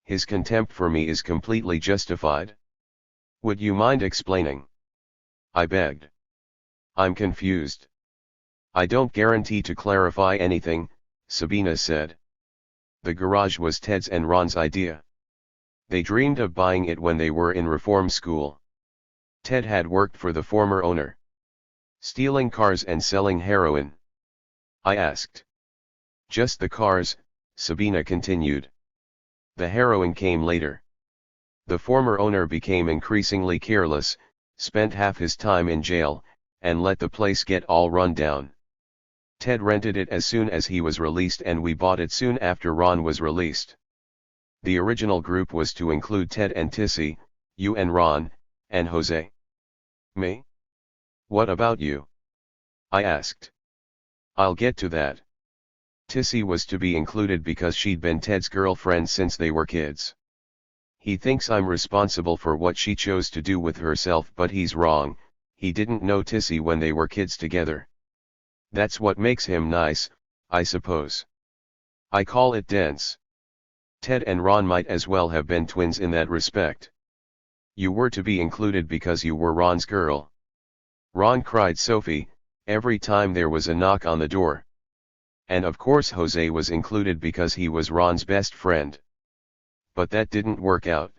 His contempt for me is completely justified. Would you mind explaining? I begged. I'm confused. I don't guarantee to clarify anything, Sabina said. The garage was Ted's and Ron's idea. They dreamed of buying it when they were in reform school. Ted had worked for the former owner, stealing cars and selling heroin. I asked. Just the cars, Sabina continued. The heroin came later. The former owner became increasingly careless, spent half his time in jail, and let the place get all run down. Ted rented it as soon as he was released and we bought it soon after Ron was released. The original group was to include Ted and Tissy, you and Ron, and Jose. Me? What about you? I asked. I'll get to that. Tissy was to be included because she'd been Ted's girlfriend since they were kids. He thinks I'm responsible for what she chose to do with herself, but he's wrong. He didn't know Tissy when they were kids together. That's what makes him nice, I suppose. I call it dense. Ted and Ron might as well have been twins in that respect. You were to be included because you were Ron's girl. Ron cried Sophie, every time there was a knock on the door. And of course Jose was included because he was Ron's best friend. But that didn't work out.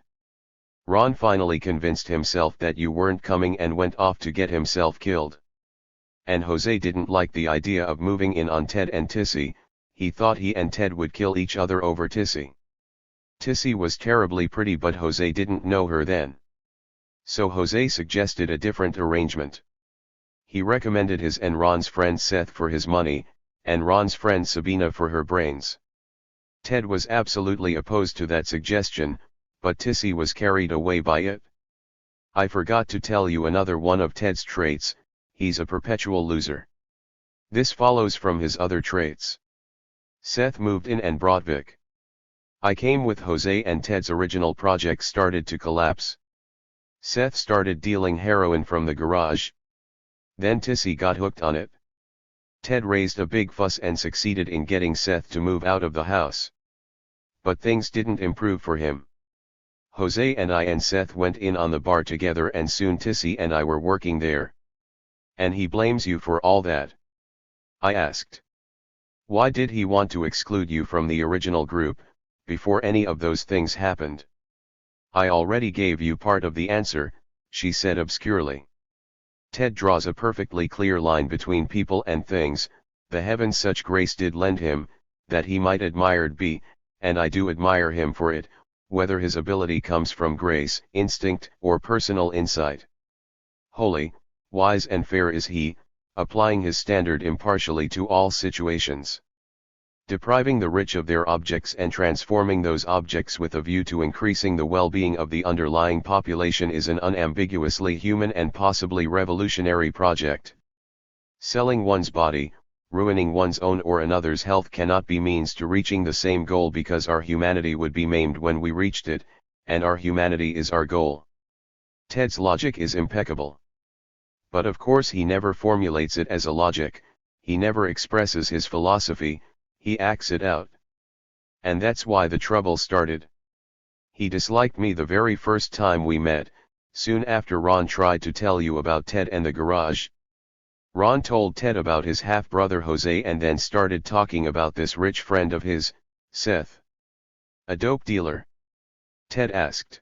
Ron finally convinced himself that you weren't coming and went off to get himself killed. And Jose didn't like the idea of moving in on Ted and Tissy. He thought he and Ted would kill each other over Tissy. Tissy was terribly pretty, but Jose didn't know her then. So Jose suggested a different arrangement. He recommended his and Ron's friend Seth for his money, and Ron's friend Sabina for her brains. Ted was absolutely opposed to that suggestion, but Tissy was carried away by it. I forgot to tell you another one of Ted's traits: he's a perpetual loser. This follows from his other traits. Seth moved in and brought Vic. I came with Jose and Ted's original project started to collapse. Seth started dealing heroin from the garage. Then Tissy got hooked on it. Ted raised a big fuss and succeeded in getting Seth to move out of the house. But things didn't improve for him. Jose and I and Seth went in on the bar together, and soon Tissy and I were working there. And he blames you for all that? I asked. Why did he want to exclude you from the original group, before any of those things happened? I already gave you part of the answer, she said obscurely. Ted draws a perfectly clear line between people and things. The heavens such grace did lend him, that he might admired be, and I do admire him for it, whether his ability comes from grace, instinct, or personal insight. Holy, wise and fair is he, applying his standard impartially to all situations. Depriving the rich of their objects and transforming those objects with a view to increasing the well-being of the underlying population is an unambiguously human and possibly revolutionary project. Selling one's body, ruining one's own or another's health cannot be means to reaching the same goal, because our humanity would be maimed when we reached it, and our humanity is our goal. Ted's logic is impeccable. But of course he never formulates it as a logic, he never expresses his philosophy, he acts it out. And that's why the trouble started. He disliked me the very first time we met, soon after Ron tried to tell you about Ted and the garage. Ron told Ted about his half-brother Jose and then started talking about this rich friend of his, Seth. A dope dealer? Ted asked.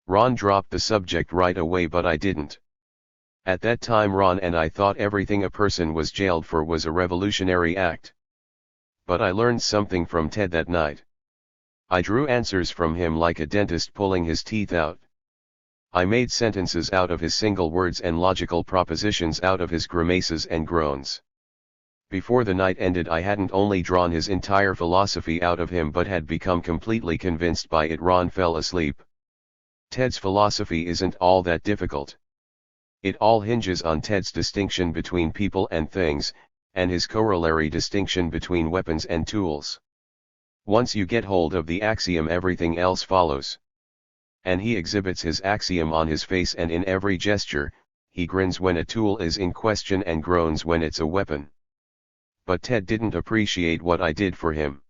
Ron dropped the subject right away, but I didn't. At that time Ron and I thought everything a person was jailed for was a revolutionary act. But I learned something from Ted that night. I drew answers from him like a dentist pulling his teeth out. I made sentences out of his single words and logical propositions out of his grimaces and groans. Before the night ended I hadn't only drawn his entire philosophy out of him but had become completely convinced by it. Ron fell asleep. Ted's philosophy isn't all that difficult. It all hinges on Ted's distinction between people and things, and his corollary distinction between weapons and tools. Once you get hold of the axiom, everything else follows. And he exhibits his axiom on his face and in every gesture. He grins when a tool is in question and groans when it's a weapon. But Ted didn't appreciate what I did for him.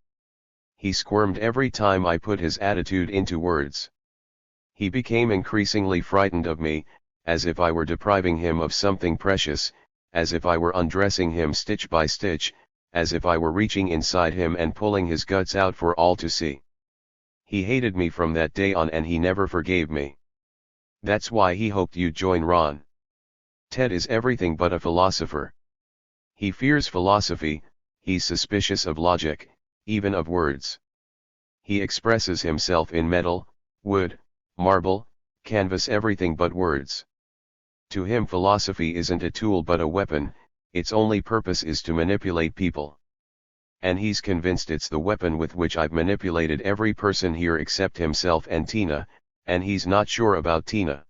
He squirmed every time I put his attitude into words. He became increasingly frightened of me, as if I were depriving him of something precious, as if I were undressing him stitch by stitch, as if I were reaching inside him and pulling his guts out for all to see. He hated me from that day on, and he never forgave me. That's why he hoped you'd join Ron. Ted is everything but a philosopher. He fears philosophy, he's suspicious of logic, even of words. He expresses himself in metal, wood, marble, canvas, everything but words. To him philosophy isn't a tool but a weapon, its only purpose is to manipulate people. And he's convinced it's the weapon with which I've manipulated every person here except himself and Tina, and he's not sure about Tina.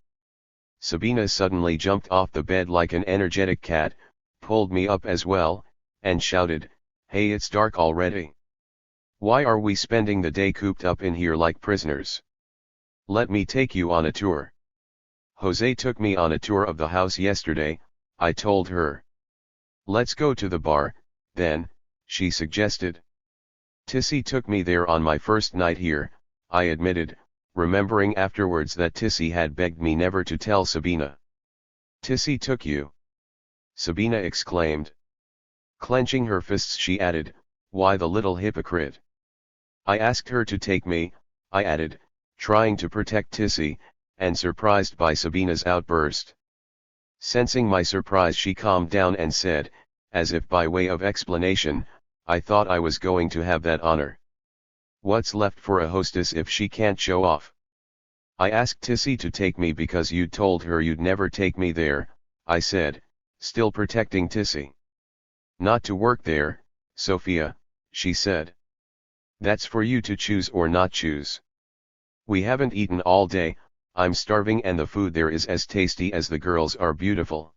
Sabina suddenly jumped off the bed like an energetic cat, pulled me up as well, and shouted, "Hey, it's dark already. Why are we spending the day cooped up in here like prisoners? Let me take you on a tour." Jose took me on a tour of the house yesterday, I told her. "Let's go to the bar, then," she suggested. "Tissy took me there on my first night here," I admitted, remembering afterwards that Tissy had begged me never to tell Sabina. "Tissy took you?" Sabina exclaimed. Clenching her fists she added, "Why, the little hypocrite." "I asked her to take me," I added, trying to protect Tissy, and surprised by Sabina's outburst. Sensing my surprise, she calmed down and said, as if by way of explanation, "I thought I was going to have that honor. What's left for a hostess if she can't show off?" "I asked Tissy to take me because you told her you'd never take me there," I said, still protecting Tissy. "Not to work there, Sophia," she said. "That's for you to choose or not choose. We haven't eaten all day, I'm starving, and the food there is as tasty as the girls are beautiful."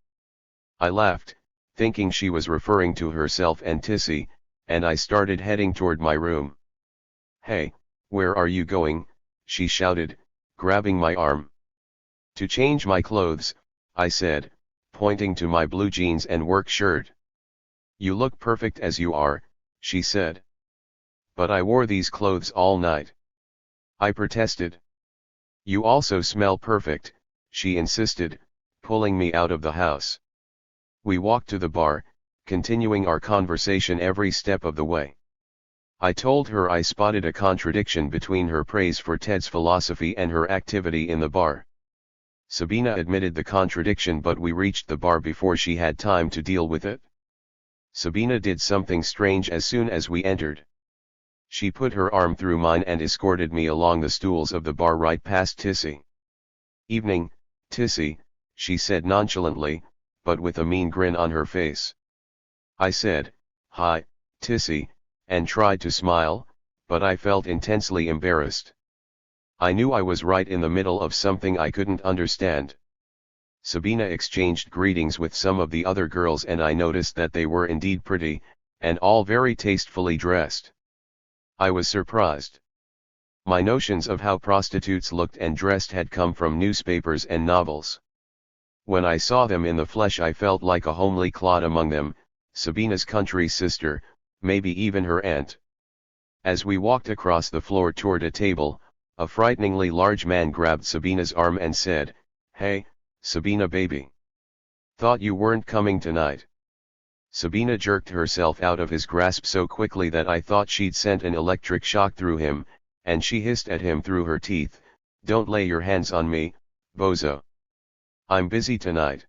I laughed, thinking she was referring to herself and Tissy, and I started heading toward my room. "Hey, where are you going?" she shouted, grabbing my arm. "To change my clothes," I said, pointing to my blue jeans and work shirt. "You look perfect as you are," she said. "But I wore these clothes all night," I protested. "You also smell perfect," she insisted, pulling me out of the house. We walked to the bar, continuing our conversation every step of the way. I told her I spotted a contradiction between her praise for Ted's philosophy and her activity in the bar. Sabina admitted the contradiction, but we reached the bar before she had time to deal with it. Sabina did something strange as soon as we entered. She put her arm through mine and escorted me along the stools of the bar right past Tissy. "Evening, Tissy," she said nonchalantly, but with a mean grin on her face. I said, "Hi, Tissy," and tried to smile, but I felt intensely embarrassed. I knew I was right in the middle of something I couldn't understand. Sabina exchanged greetings with some of the other girls, and I noticed that they were indeed pretty, and all very tastefully dressed. I was surprised. My notions of how prostitutes looked and dressed had come from newspapers and novels. When I saw them in the flesh, I felt like a homely clod among them, Sabina's country sister, maybe even her aunt. As we walked across the floor toward a table, a frighteningly large man grabbed Sabina's arm and said, "Hey, Sabina baby. Thought you weren't coming tonight." Sabina jerked herself out of his grasp so quickly that I thought she'd sent an electric shock through him, and she hissed at him through her teeth, "Don't lay your hands on me, bozo. I'm busy tonight."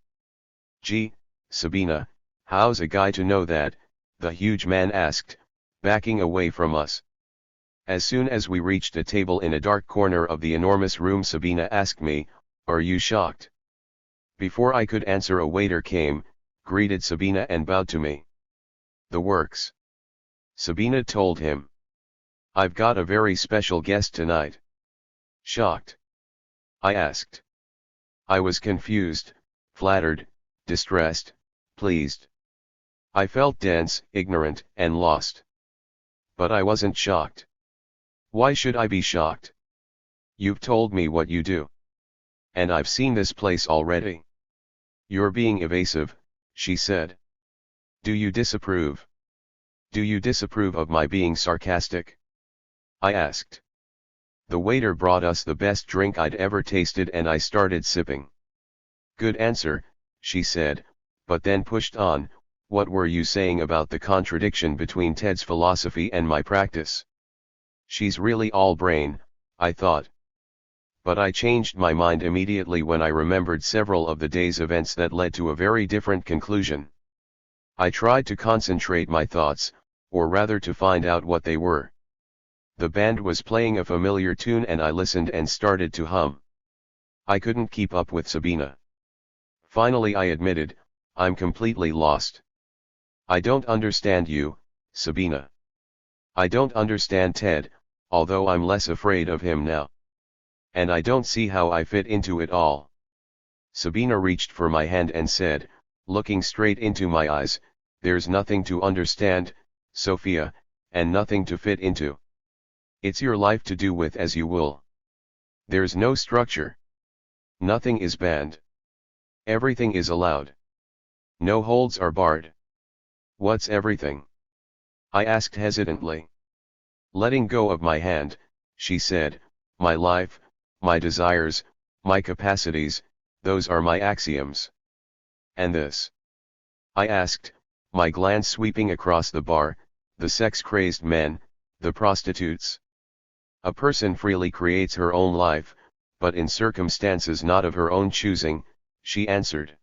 "Gee, Sabina, how's a guy to know that?" the huge man asked, backing away from us. As soon as we reached a table in a dark corner of the enormous room, Sabina asked me, "Are you shocked?" Before I could answer, a waiter came, greeted Sabina and bowed to me. "The works," Sabina told him. "I've got a very special guest tonight." "Shocked?" I asked. I was confused, flattered, distressed, pleased. I felt dense, ignorant, and lost. But I wasn't shocked. Why should I be shocked? You've told me what you do. And I've seen this place already. "You're being evasive," she said. "Do you disapprove? Do you disapprove of my being sarcastic?" I asked. The waiter brought us the best drink I'd ever tasted and I started sipping. Good answer, she said, but then pushed on, what were you saying about the contradiction between Ted's philosophy and my practice? She's really all brain, I thought. But I changed my mind immediately when I remembered several of the day's events that led to a very different conclusion. I tried to concentrate my thoughts, or rather to find out what they were. The band was playing a familiar tune and I listened and started to hum. I couldn't keep up with Sabina. Finally I admitted, I'm completely lost. I don't understand you, Sabina. I don't understand Ted, although I'm less afraid of him now. And I don't see how I fit into it all. Sabina reached for my hand and said, looking straight into my eyes, there's nothing to understand, Sophia, and nothing to fit into. It's your life to do with as you will. There's no structure. Nothing is banned. Everything is allowed. No holds are barred. What's everything? I asked hesitantly. Letting go of my hand, she said, my life, my desires, my capacities, those are my axioms. And this? I asked, my glance sweeping across the bar, the sex-crazed men, the prostitutes. A person freely creates her own life, but in circumstances not of her own choosing, she answered.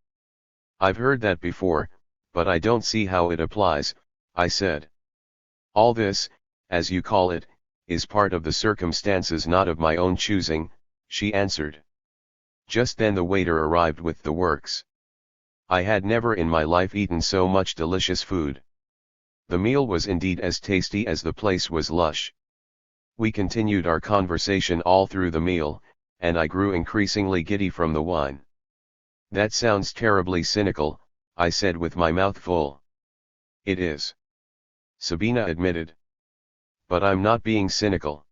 I've heard that before, but I don't see how it applies, I said. All this, as you call it, is part of the circumstances not of my own choosing, she answered. Just then the waiter arrived with the works. I had never in my life eaten so much delicious food. The meal was indeed as tasty as the place was lush. We continued our conversation all through the meal, and I grew increasingly giddy from the wine. That sounds terribly cynical, I said with my mouth full. It is. Sabina admitted. But I'm not being cynical.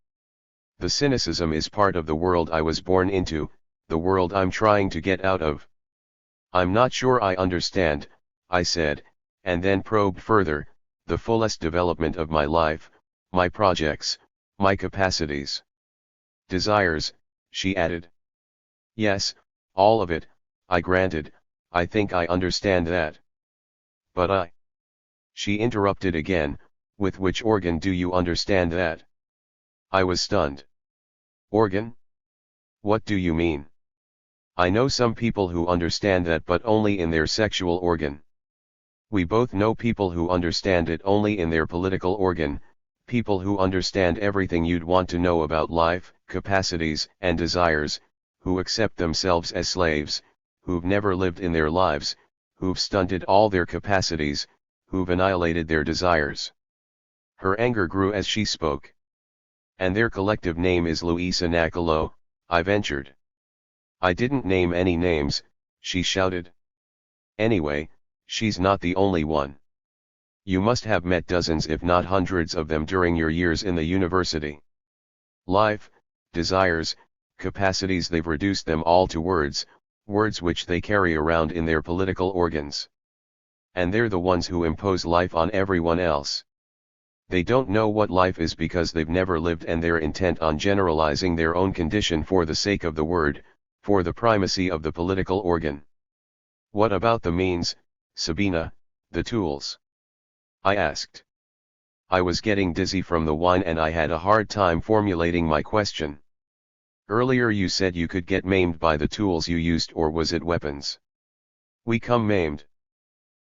The cynicism is part of the world I was born into, the world I'm trying to get out of. I'm not sure I understand, I said, and then probed further, the fullest development of my life, my projects, my capacities. Desires, she added. Yes, all of it, I granted, I think I understand that. But She interrupted again, with which organ do you understand that? I was stunned. Organ? What do you mean? I know some people who understand that but only in their sexual organ. We both know people who understand it only in their political organ, people who understand everything you'd want to know about life, capacities, and desires, who accept themselves as slaves, who've never lived in their lives, who've stunted all their capacities, who've annihilated their desires. Her anger grew as she spoke. And their collective name is Louisa Nachalo, I ventured. I didn't name any names, she shouted. Anyway, she's not the only one. You must have met dozens if not hundreds of them during your years in the university. Life, desires, capacities, they've reduced them all to words, words which they carry around in their political organs. And they're the ones who impose life on everyone else. They don't know what life is because they've never lived and they're intent on generalizing their own condition for the sake of the word, for the primacy of the political organ. What about the means, Sabina, the tools? I asked. I was getting dizzy from the wine and I had a hard time formulating my question. Earlier you said you could get maimed by the tools you used, or was it weapons? We come maimed.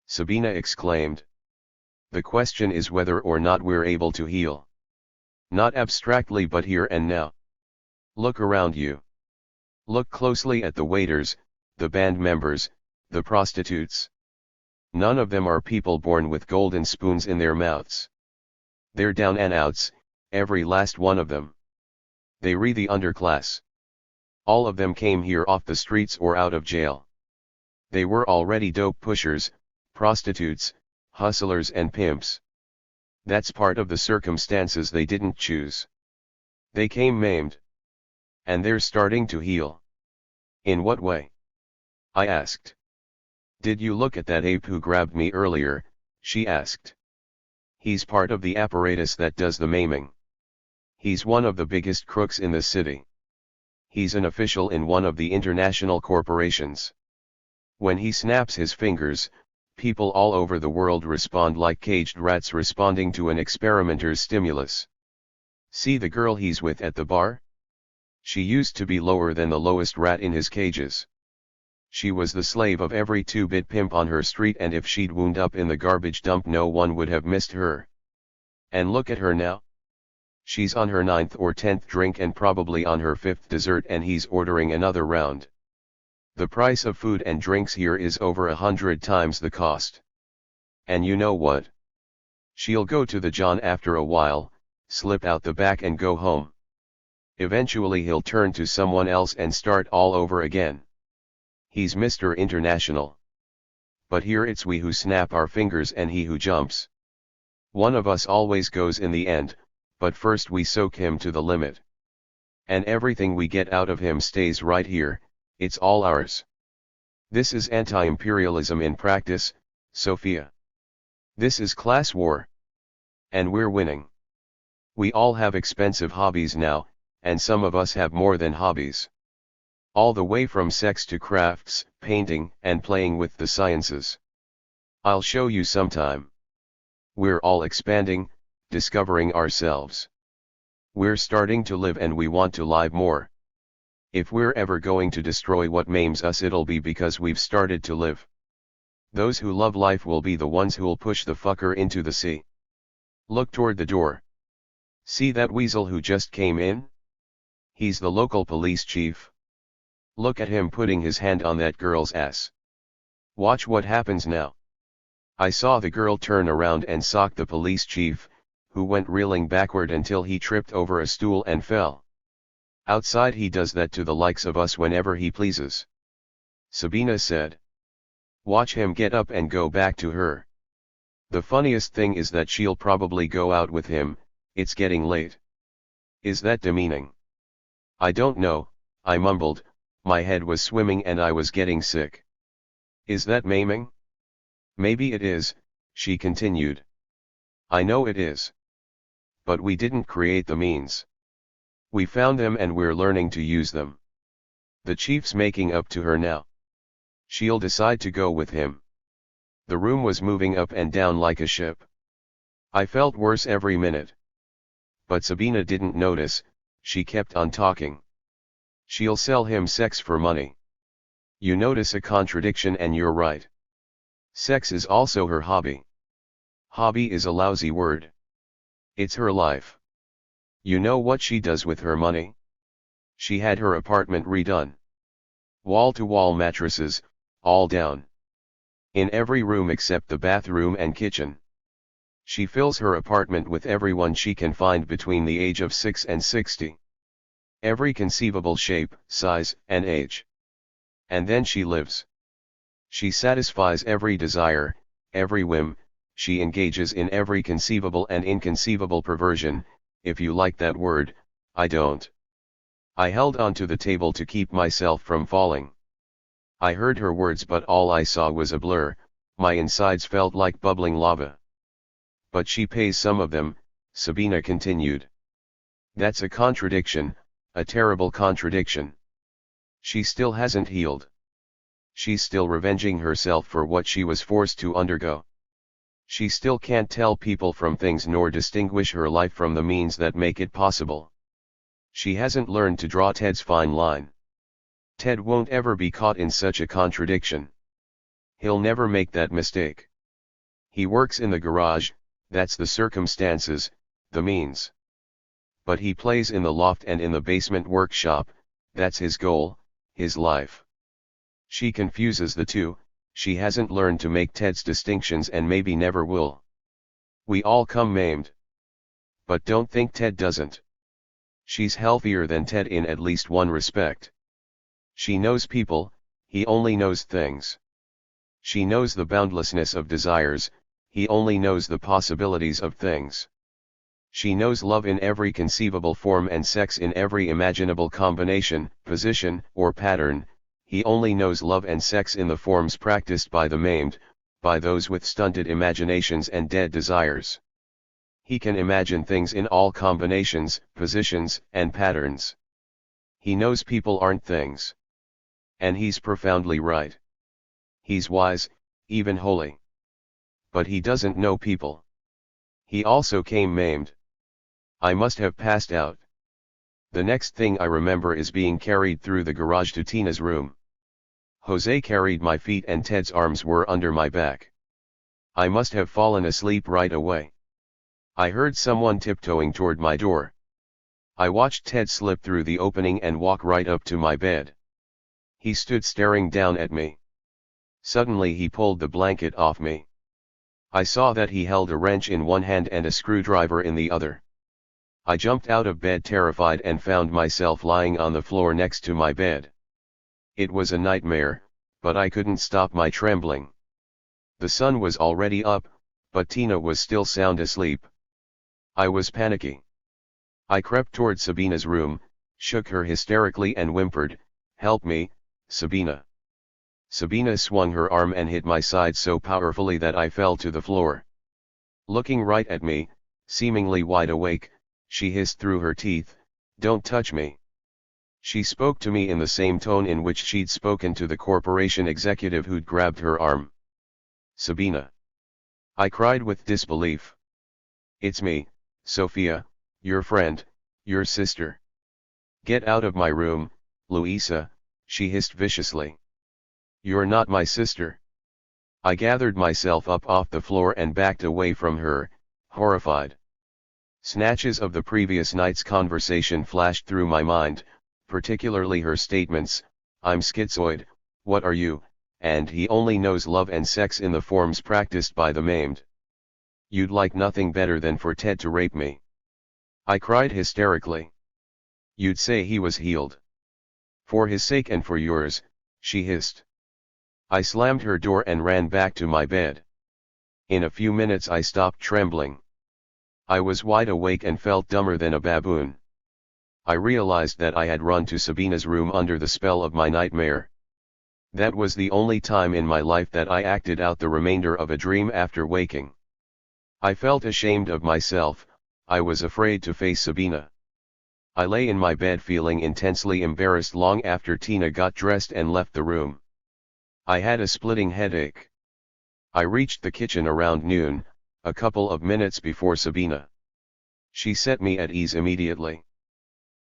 Sabina exclaimed. The question is whether or not we're able to heal. Not abstractly but here and now. Look around you. Look closely at the waiters, the band members, the prostitutes. None of them are people born with golden spoons in their mouths. They're down and outs, every last one of them. They re the underclass. All of them came here off the streets or out of jail. They were already dope pushers, prostitutes, hustlers and pimps. That's part of the circumstances they didn't choose. They came maimed. And they're starting to heal. In what way? I asked. Did you look at that ape who grabbed me earlier? She asked. He's part of the apparatus that does the maiming. He's one of the biggest crooks in the city. He's an official in one of the international corporations. When he snaps his fingers, people all over the world respond like caged rats responding to an experimenter's stimulus. See the girl he's with at the bar? She used to be lower than the lowest rat in his cages. She was the slave of every two-bit pimp on her street, and if she'd wound up in the garbage dump no one would have missed her. And look at her now. She's on her 9th or 10th drink and probably on her 5th dessert, and he's ordering another round. The price of food and drinks here is over 100 times the cost. And you know what? She'll go to the John after a while, slip out the back and go home. Eventually he'll turn to someone else and start all over again. He's Mr. International. But here it's we who snap our fingers and he who jumps. One of us always goes in the end, but first we soak him to the limit. And everything we get out of him stays right here, it's all ours. This is anti-imperialism in practice, Sophia. This is class war. And we're winning. We all have expensive hobbies now, and some of us have more than hobbies. All the way from sex to crafts, painting, and playing with the sciences. I'll show you sometime. We're all expanding, discovering ourselves. We're starting to live and we want to live more. If we're ever going to destroy what maims us, it'll be because we've started to live. Those who love life will be the ones who'll push the fucker into the sea. Look toward the door. See that weasel who just came in? He's the local police chief. Look at him putting his hand on that girl's ass. Watch what happens now. I saw the girl turn around and sock the police chief, who went reeling backward until he tripped over a stool and fell. Outside he does that to the likes of us whenever he pleases. Sabina said. Watch him get up and go back to her. The funniest thing is that she'll probably go out with him. It's getting late. Is that demeaning? I don't know, I mumbled, my head was swimming and I was getting sick. Is that maiming? Maybe it is, she continued. I know it is. But we didn't create the means. We found them and we're learning to use them. The chief's making up to her now. She'll decide to go with him. The room was moving up and down like a ship. I felt worse every minute. But Sabina didn't notice, she kept on talking. She'll sell him sex for money. You notice a contradiction and you're right. Sex is also her hobby. Hobby is a lousy word. It's her life. You know what she does with her money? She had her apartment redone. Wall-to-wall mattresses, all down. In every room except the bathroom and kitchen. She fills her apartment with everyone she can find between the age of 6 and 60. Every conceivable shape, size, and age. And then she lives. She satisfies every desire, every whim, she engages in every conceivable and inconceivable perversion, if you like that word, I don't. I held onto the table to keep myself from falling. I heard her words but all I saw was a blur, my insides felt like bubbling lava. But she pays some of them, Sabina continued. That's a contradiction, a terrible contradiction. She still hasn't healed. She's still revenging herself for what she was forced to undergo. She still can't tell people from things nor distinguish her life from the means that make it possible. She hasn't learned to draw Ted's fine line. Ted won't ever be caught in such a contradiction. He'll never make that mistake. He works in the garage, that's the circumstances, the means. But he plays in the loft and in the basement workshop, that's his goal, his life. She confuses the two, she hasn't learned to make Ted's distinctions and maybe never will. We all come maimed. But don't think Ted doesn't. She's healthier than Ted in at least one respect. She knows people, he only knows things. She knows the boundlessness of desires, he only knows the possibilities of things. She knows love in every conceivable form and sex in every imaginable combination, position, or pattern, he only knows love and sex in the forms practiced by the maimed, by those with stunted imaginations and dead desires. He can imagine things in all combinations, positions, and patterns. He knows people aren't things. And he's profoundly right. He's wise, even holy. But he doesn't know people. He also came maimed. I must have passed out. The next thing I remember is being carried through the garage to Tina's room. Jose carried my feet and Ted's arms were under my back. I must have fallen asleep right away. I heard someone tiptoeing toward my door. I watched Ted slip through the opening and walk right up to my bed. He stood staring down at me. Suddenly he pulled the blanket off me. I saw that he held a wrench in one hand and a screwdriver in the other. I jumped out of bed terrified and found myself lying on the floor next to my bed. It was a nightmare, but I couldn't stop my trembling. The sun was already up, but Tina was still sound asleep. I was panicky. I crept toward Sabina's room, shook her hysterically and whimpered, "Help me, Sabina." Sabina swung her arm and hit my side so powerfully that I fell to the floor. Looking right at me, seemingly wide awake, she hissed through her teeth, "Don't touch me." She spoke to me in the same tone in which she'd spoken to the corporation executive who'd grabbed her arm. "Sabina." I cried with disbelief. "It's me, Sophia, your friend, your sister." "Get out of my room, Luisa," she hissed viciously. "You're not my sister." I gathered myself up off the floor and backed away from her, horrified. Snatches of the previous night's conversation flashed through my mind, particularly her statements, "I'm schizoid, what are you, and he only knows love and sex in the forms practiced by the maimed. You'd like nothing better than for Ted to rape me." I cried hysterically. "You'd say he was healed." "For his sake and for yours," she hissed. I slammed her door and ran back to my bed. In a few minutes I stopped trembling. I was wide awake and felt dumber than a baboon. I realized that I had run to Sabina's room under the spell of my nightmare. That was the only time in my life that I acted out the remainder of a dream after waking. I felt ashamed of myself. I was afraid to face Sabina. I lay in my bed feeling intensely embarrassed long after Tina got dressed and left the room. I had a splitting headache. I reached the kitchen around noon, a couple of minutes before Sabina. She set me at ease immediately.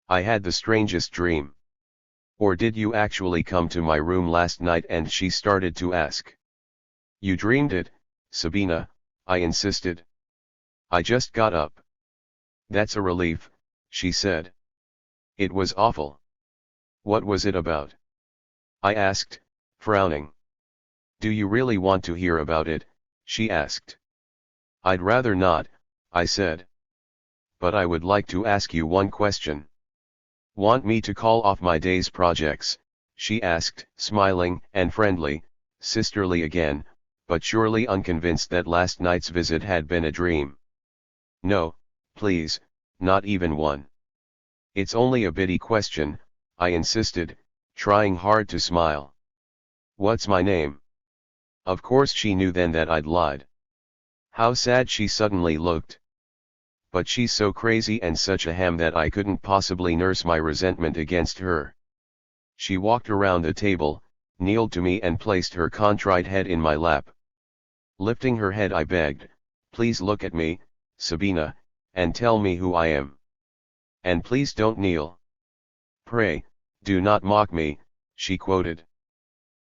"I had the strangest dream." "Or did you actually come to my room last night?" and she started to ask. "You dreamed it, Sabina," I insisted. "I just got up." "That's a relief," she said. "It was awful." "What was it about?" I asked, frowning. "Do you really want to hear about it?" she asked. "I'd rather not," I said. "But I would like to ask you one question." "Want me to call off my day's projects?" she asked, smiling and friendly, sisterly again, but surely unconvinced that last night's visit had been a dream. "No, please, not even one." "It's only a bitty question," I insisted, trying hard to smile. "What's my name?" Of course she knew then that I'd lied. How sad she suddenly looked. But she's so crazy and such a ham that I couldn't possibly nurse my resentment against her. She walked around the table, kneeled to me and placed her contrite head in my lap. Lifting her head I begged, "Please look at me, Sabina, and tell me who I am. And please don't kneel. Pray, do not mock me," she quoted.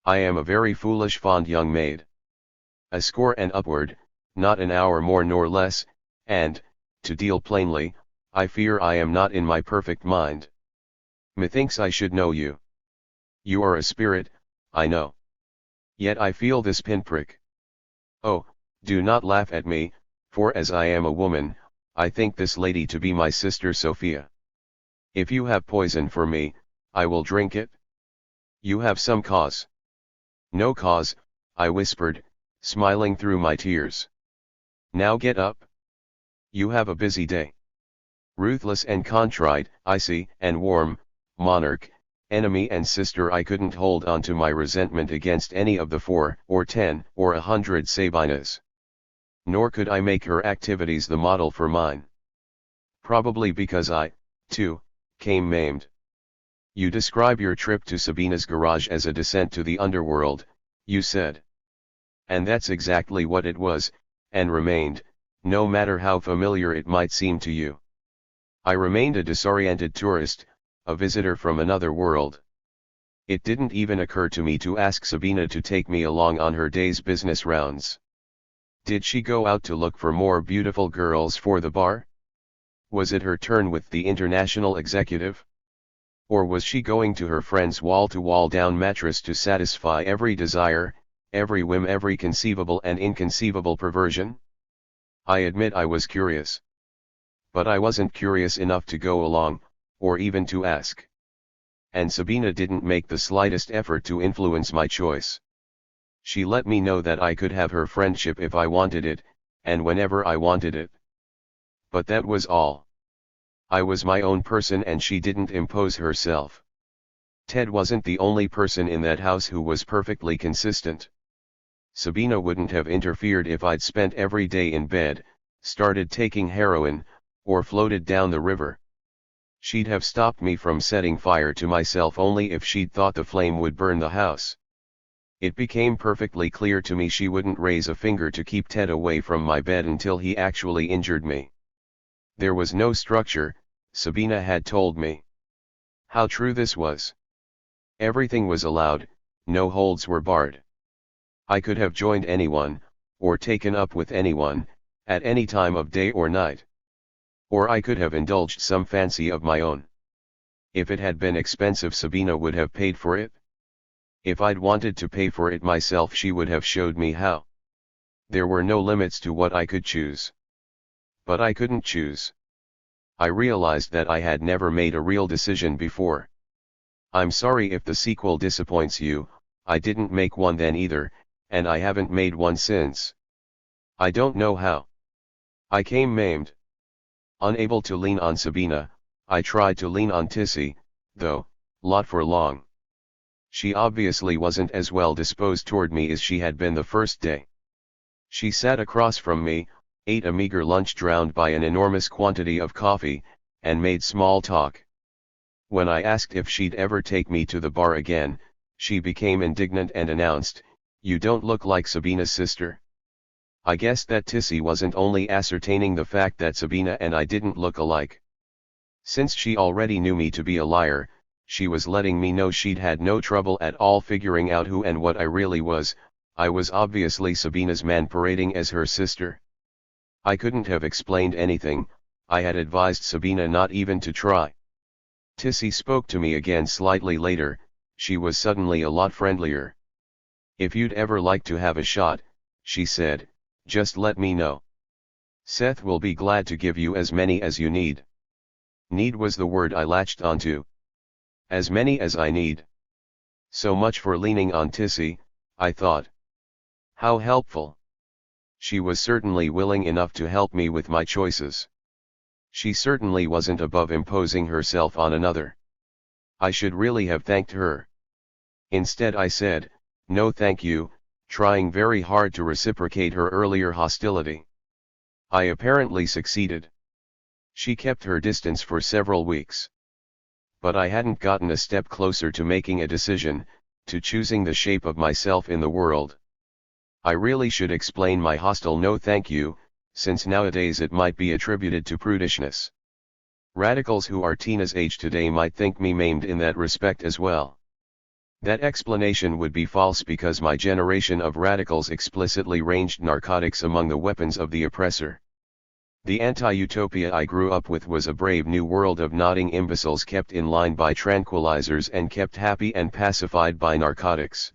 "I am a very foolish fond young maid. A score and upward, not an hour more nor less, and, to deal plainly, I fear I am not in my perfect mind. Methinks I should know you. You are a spirit, I know. Yet I feel this pinprick. Oh, do not laugh at me, for as I am a woman, I think this lady to be my sister Sophia. If you have poison for me, I will drink it. You have some cause." "No cause," I whispered, smiling through my tears. "Now get up. You have a busy day." Ruthless and contrite, icy and warm, monarch, enemy and sister, I couldn't hold on to my resentment against any of the 4 or 10 or 100 Sabinas. Nor could I make her activities the model for mine. Probably because I, too, came maimed. You describe your trip to Sabina's garage as a descent to the underworld, you said. And that's exactly what it was, and remained, no matter how familiar it might seem to you. I remained a disoriented tourist, a visitor from another world. It didn't even occur to me to ask Sabina to take me along on her day's business rounds. Did she go out to look for more beautiful girls for the bar? Was it her turn with the international executive? Or was she going to her friend's wall-to-wall down mattress to satisfy every desire, every whim, every conceivable and inconceivable perversion? I admit I was curious. But I wasn't curious enough to go along, or even to ask. And Sabina didn't make the slightest effort to influence my choice. She let me know that I could have her friendship if I wanted it, and whenever I wanted it. But that was all. I was my own person and she didn't impose herself. Ted wasn't the only person in that house who was perfectly consistent. Sabina wouldn't have interfered if I'd spent every day in bed, started taking heroin, or floated down the river. She'd have stopped me from setting fire to myself only if she'd thought the flame would burn the house. It became perfectly clear to me she wouldn't raise a finger to keep Ted away from my bed until he actually injured me. There was no structure, Sabina had told me. How true this was. Everything was allowed, no holds were barred. I could have joined anyone, or taken up with anyone, at any time of day or night. Or I could have indulged some fancy of my own. If it had been expensive, Sabina would have paid for it. If I'd wanted to pay for it myself, she would have showed me how. There were no limits to what I could choose. But I couldn't choose. I realized that I had never made a real decision before. I'm sorry if the sequel disappoints you, I didn't make one then either, and I haven't made one since. I don't know how. I came maimed. Unable to lean on Sabina, I tried to lean on Tissy, though, not for long. She obviously wasn't as well disposed toward me as she had been the first day. She sat across from me, ate a meager lunch drowned by an enormous quantity of coffee, and made small talk. When I asked if she'd ever take me to the bar again, she became indignant and announced, "You don't look like Sabina's sister." I guessed that Tissy wasn't only ascertaining the fact that Sabina and I didn't look alike. Since she already knew me to be a liar, she was letting me know she'd had no trouble at all figuring out who and what I really was. I was obviously Sabina's man parading as her sister. I couldn't have explained anything, I had advised Sabina not even to try. Tissy spoke to me again slightly later, she was suddenly a lot friendlier. "If you'd ever like to have a shot," she said, "just let me know. Seth will be glad to give you as many as you need." Need was the word I latched onto. As many as I need. So much for leaning on Tissy, I thought. How helpful. She was certainly willing enough to help me with my choices. She certainly wasn't above imposing herself on another. I should really have thanked her. Instead I said, "No thank you," trying very hard to reciprocate her earlier hostility. I apparently succeeded. She kept her distance for several weeks. But I hadn't gotten a step closer to making a decision, to choosing the shape of myself in the world. I really should explain my hostile no thank you, since nowadays it might be attributed to prudishness. Radicals who are Tina's age today might think me maimed in that respect as well. That explanation would be false because my generation of radicals explicitly ranged narcotics among the weapons of the oppressor. The anti-utopia I grew up with was a brave new world of nodding imbeciles kept in line by tranquilizers and kept happy and pacified by narcotics.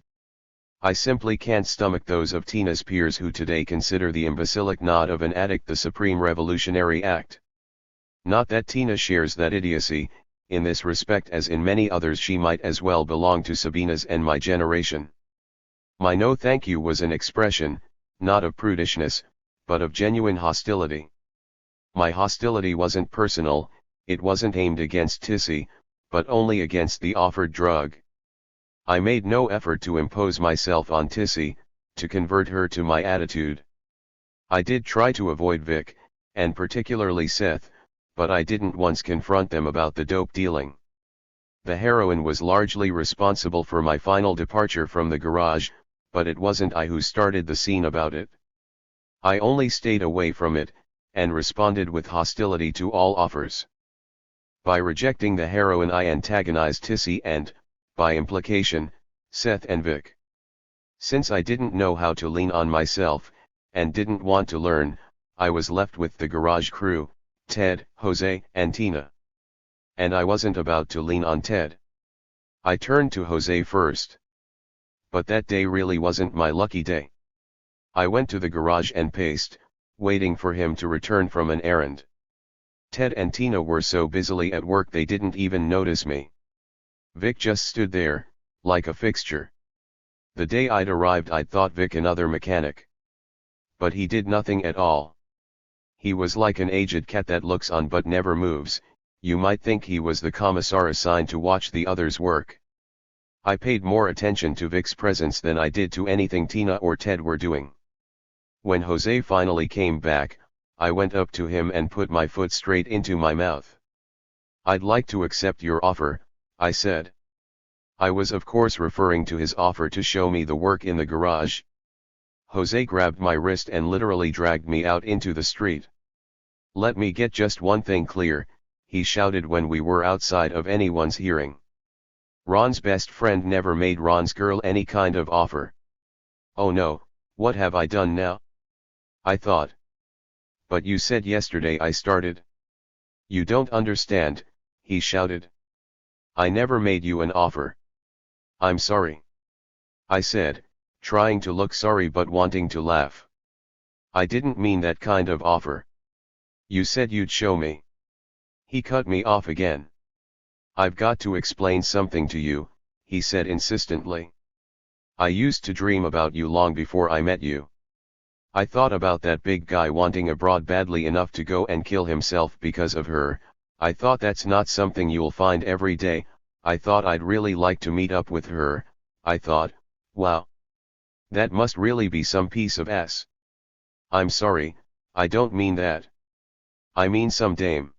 I simply can't stomach those of Tina's peers who today consider the imbecilic nod of an addict the supreme revolutionary act. Not that Tina shares that idiocy, in this respect as in many others she might as well belong to Sabina's and my generation. My no thank you was an expression, not of prudishness, but of genuine hostility. My hostility wasn't personal, it wasn't aimed against Tissy, but only against the offered drug. I made no effort to impose myself on Tissy, to convert her to my attitude. I did try to avoid Vic, and particularly Seth, but I didn't once confront them about the dope dealing. The heroin was largely responsible for my final departure from the garage, but it wasn't I who started the scene about it. I only stayed away from it, and responded with hostility to all offers. By rejecting the heroin I antagonized Tissy and, by implication, Seth and Vic. Since I didn't know how to lean on myself, and didn't want to learn, I was left with the garage crew, Ted, Jose, and Tina. And I wasn't about to lean on Ted. I turned to Jose first. But that day really wasn't my lucky day. I went to the garage and paced, waiting for him to return from an errand. Ted and Tina were so busily at work they didn't even notice me. Vic just stood there, like a fixture. The day I'd arrived I'd thought Vic another mechanic. But he did nothing at all. He was like an aged cat that looks on but never moves. You might think he was the commissar assigned to watch the others work. I paid more attention to Vic's presence than I did to anything Tina or Ted were doing. When Jose finally came back, I went up to him and put my foot straight into my mouth. "I'd like to accept your offer," I said. I was of course referring to his offer to show me the work in the garage. Jose grabbed my wrist and literally dragged me out into the street. "Let me get just one thing clear," he shouted when we were outside of anyone's hearing. "Ron's best friend never made Ron's girl any kind of offer." "Oh no, what have I done now?" I thought. "But you said yesterday I started." "You don't understand," he shouted. "I never made you an offer." "I'm sorry," I said, trying to look sorry but wanting to laugh. "I didn't mean that kind of offer. You said you'd show me." He cut me off again. "I've got to explain something to you," he said insistently. "I used to dream about you long before I met you. I thought about that big guy wanting a broad badly enough to go and kill himself because of her. I thought that's not something you'll find every day. I thought I'd really like to meet up with her. I thought, wow, that must really be some piece of ass. I'm sorry, I don't mean that. I mean some dame."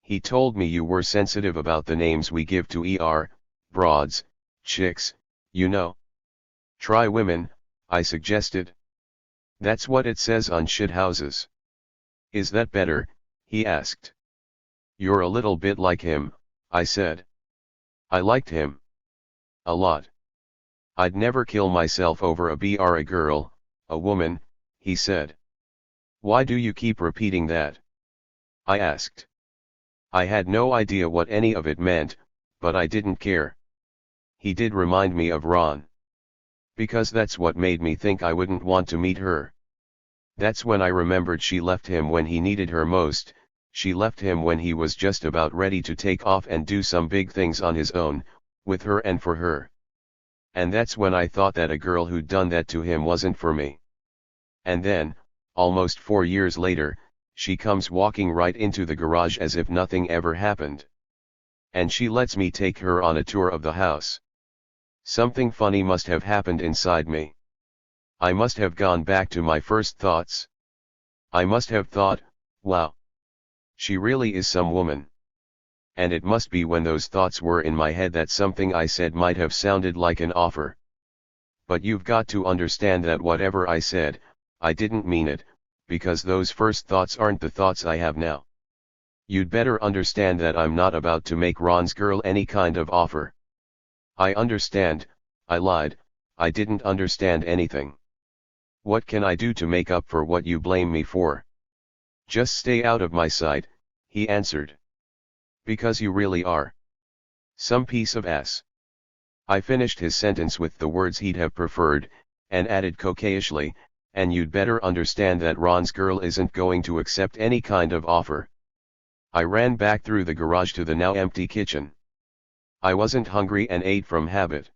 He told me you were sensitive about the names we give to broads, chicks, you know. "Try women," I suggested. "That's what it says on shithouses." "Is that better?" he asked. "You're a little bit like him," I said. I liked him. A lot. "I'd never kill myself over a girl, a woman," he said. "Why do you keep repeating that?" I asked. I had no idea what any of it meant, but I didn't care. He did remind me of Ron. Because that's what made me think I wouldn't want to meet her. That's when I remembered she left him when he needed her most. She left him when he was just about ready to take off and do some big things on his own, with her and for her. And that's when I thought that a girl who'd done that to him wasn't for me. And then, almost 4 years later, she comes walking right into the garage as if nothing ever happened. And she lets me take her on a tour of the house. Something funny must have happened inside me. I must have gone back to my first thoughts. I must have thought, wow, she really is some woman. And it must be when those thoughts were in my head that something I said might have sounded like an offer. But you've got to understand that whatever I said, I didn't mean it, because those first thoughts aren't the thoughts I have now. You'd better understand that I'm not about to make Ron's girl any kind of offer. I understand, I lied, I didn't understand anything. What can I do to make up for what you blame me for? Just stay out of my sight, he answered. Because you really are some piece of ass. I finished his sentence with the words he'd have preferred, and added coquettishly, and you'd better understand that Ron's girl isn't going to accept any kind of offer. I ran back through the garage to the now empty kitchen. I wasn't hungry and ate from habit.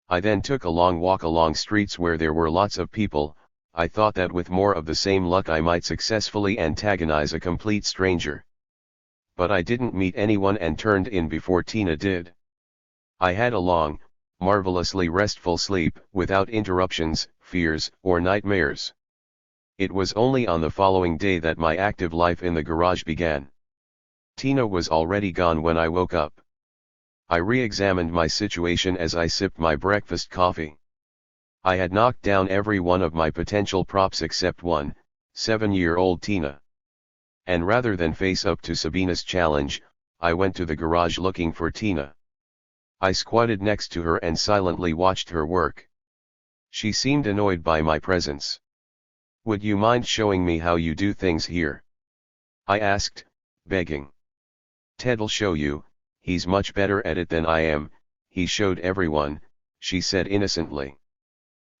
I then took a long walk along streets where there were lots of people. I thought that with more of the same luck I might successfully antagonize a complete stranger. But I didn't meet anyone and turned in before Tina did. I had a long, marvelously restful sleep, without interruptions, fears, or nightmares. It was only on the following day that my active life in the garage began. Tina was already gone when I woke up. I re-examined my situation as I sipped my breakfast coffee. I had knocked down every one of my potential props except one, 7-year-old Tina. And rather than face up to Sabina's challenge, I went to the garage looking for Tina. I squatted next to her and silently watched her work. She seemed annoyed by my presence. "Would you mind showing me how you do things here?" I asked, begging. "Ted'll show you, he's much better at it than I am," he showed everyone, she said innocently.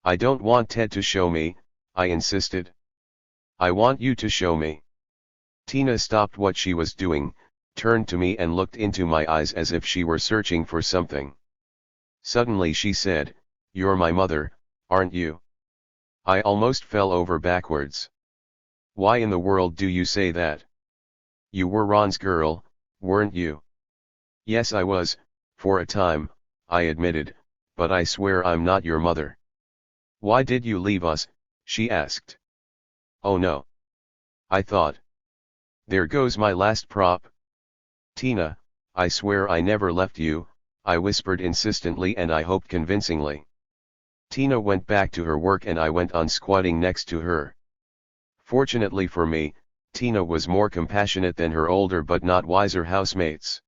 "I don't want Ted to show me," I insisted. "I want you to show me." Tina stopped what she was doing, turned to me and looked into my eyes as if she were searching for something. Suddenly she said, "You're my mother, aren't you?" I almost fell over backwards. "Why in the world do you say that? You were Ron's girl, weren't you?" "Yes, I was, for a time," I admitted, "but I swear I'm not your mother." "Why did you leave us?" she asked. "Oh no. I thought. There goes my last prop." "Tina, I swear I never left you," I whispered insistently and I hoped convincingly. Tina went back to her work and I went on squatting next to her. Fortunately for me, Tina was more compassionate than her older but not wiser housemates.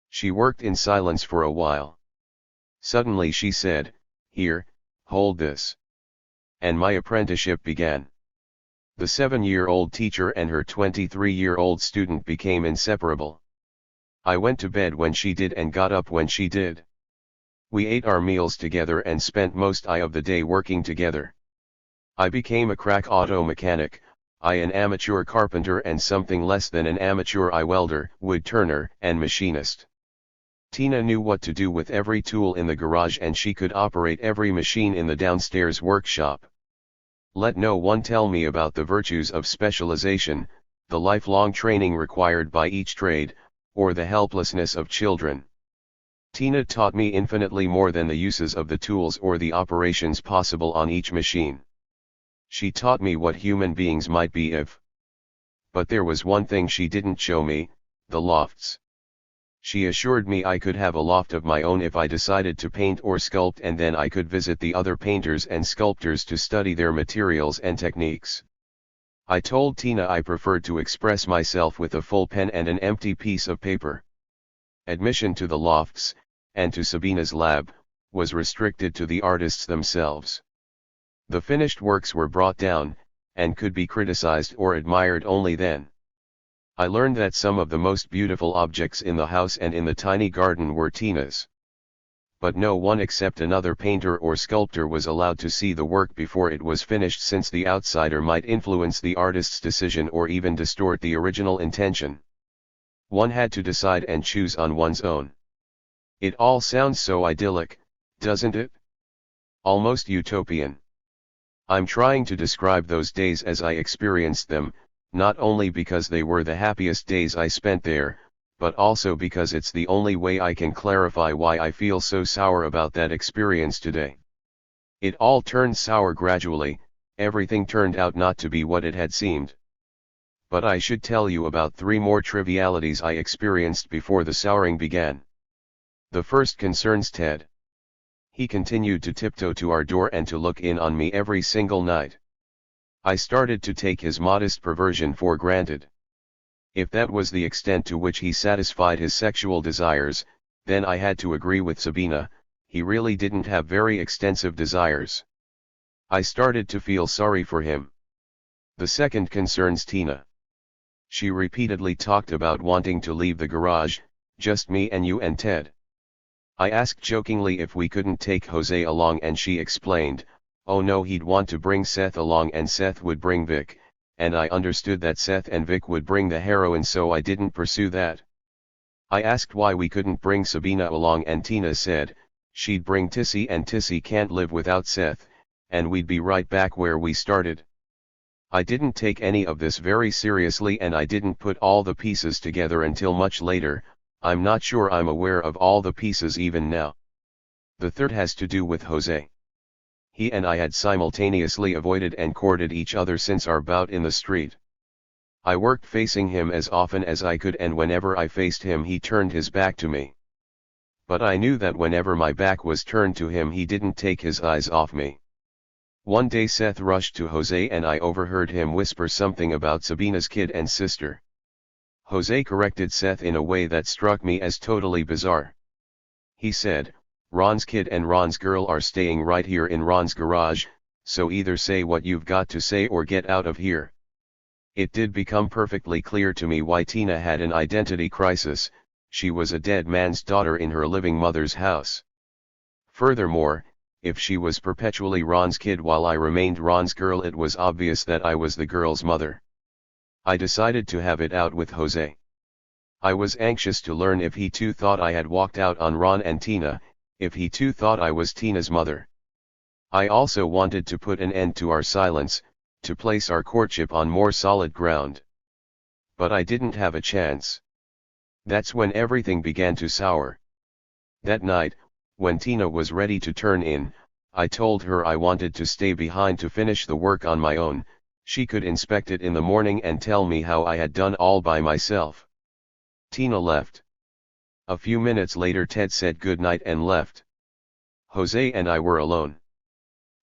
She worked in silence for a while. Suddenly she said, "Here, hold this." And my apprenticeship began. The 7-year-old teacher and her 23-year-old student became inseparable. I went to bed when she did and got up when she did. We ate our meals together and spent most of the day working together. I became a crack auto mechanic, I an amateur carpenter and something less than an amateur welder, wood turner, and machinist. Tina knew what to do with every tool in the garage and she could operate every machine in the downstairs workshop. Let no one tell me about the virtues of specialization, the lifelong training required by each trade, or the helplessness of children. Tina taught me infinitely more than the uses of the tools or the operations possible on each machine. She taught me what human beings might be if. But there was one thing she didn't show me, the lofts. She assured me I could have a loft of my own if I decided to paint or sculpt, and then I could visit the other painters and sculptors to study their materials and techniques. I told Tina I preferred to express myself with a full pen and an empty piece of paper. Admission to the lofts, and to Sabina's lab, was restricted to the artists themselves. The finished works were brought down, and could be criticized or admired only then. I learned that some of the most beautiful objects in the house and in the tiny garden were Tina's. But no one except another painter or sculptor was allowed to see the work before it was finished, since the outsider might influence the artist's decision or even distort the original intention. One had to decide and choose on one's own. It all sounds so idyllic, doesn't it? Almost utopian. I'm trying to describe those days as I experienced them, not only because they were the happiest days I spent there, but also because it's the only way I can clarify why I feel so sour about that experience today. It all turned sour gradually, everything turned out not to be what it had seemed. But I should tell you about 3 more trivialities I experienced before the souring began. The first concerns Ted. He continued to tiptoe to our door and to look in on me every single night. I started to take his modest perversion for granted. If that was the extent to which he satisfied his sexual desires, then I had to agree with Sabina, he really didn't have very extensive desires. I started to feel sorry for him. The second concerns Tina. She repeatedly talked about wanting to leave the garage, just me and you and Ted. I asked jokingly if we couldn't take Jose along, and she explained, "Oh no, he'd want to bring Seth along and Seth would bring Vic," and I understood that Seth and Vic would bring the heroin, so I didn't pursue that. I asked why we couldn't bring Sabina along, and Tina said, she'd bring Tissy and Tissy can't live without Seth, and we'd be right back where we started. I didn't take any of this very seriously, and I didn't put all the pieces together until much later. I'm not sure I'm aware of all the pieces even now. The third has to do with Jose. He and I had simultaneously avoided and courted each other since our bout in the street. I worked facing him as often as I could, and whenever I faced him he turned his back to me. But I knew that whenever my back was turned to him he didn't take his eyes off me. One day Seth rushed to Jose and I overheard him whisper something about Sabina's kid and sister. Jose corrected Seth in a way that struck me as totally bizarre. He said, "Ron's kid and Ron's girl are staying right here in Ron's garage, so either say what you've got to say or get out of here." It did become perfectly clear to me why Tina had an identity crisis. She was a dead man's daughter in her living mother's house. Furthermore, if she was perpetually Ron's kid while I remained Ron's girl, it was obvious that I was the girl's mother. I decided to have it out with Jose. I was anxious to learn if he too thought I had walked out on Ron and Tina, if he too thought I was Tina's mother. I also wanted to put an end to our silence, to place our courtship on more solid ground. But I didn't have a chance. That's when everything began to sour. That night, when Tina was ready to turn in, I told her I wanted to stay behind to finish the work on my own. She could inspect it in the morning and tell me how I had done all by myself. Tina left. A few minutes later Ted said goodnight and left. Jose and I were alone.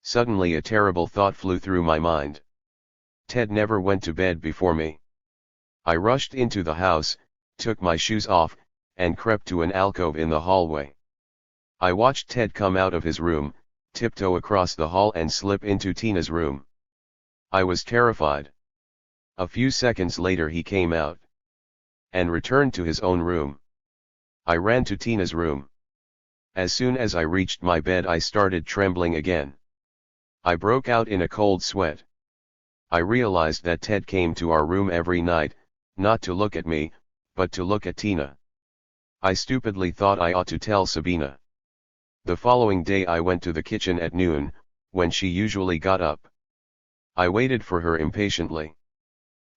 Suddenly a terrible thought flew through my mind. Ted never went to bed before me. I rushed into the house, took my shoes off, and crept to an alcove in the hallway. I watched Ted come out of his room, tiptoe across the hall and slip into Tina's room. I was terrified. A few seconds later he came out and returned to his own room. I ran to Tina's room. As soon as I reached my bed I started trembling again. I broke out in a cold sweat. I realized that Ted came to our room every night, not to look at me, but to look at Tina. I stupidly thought I ought to tell Sabina. The following day I went to the kitchen at noon, when she usually got up. I waited for her impatiently.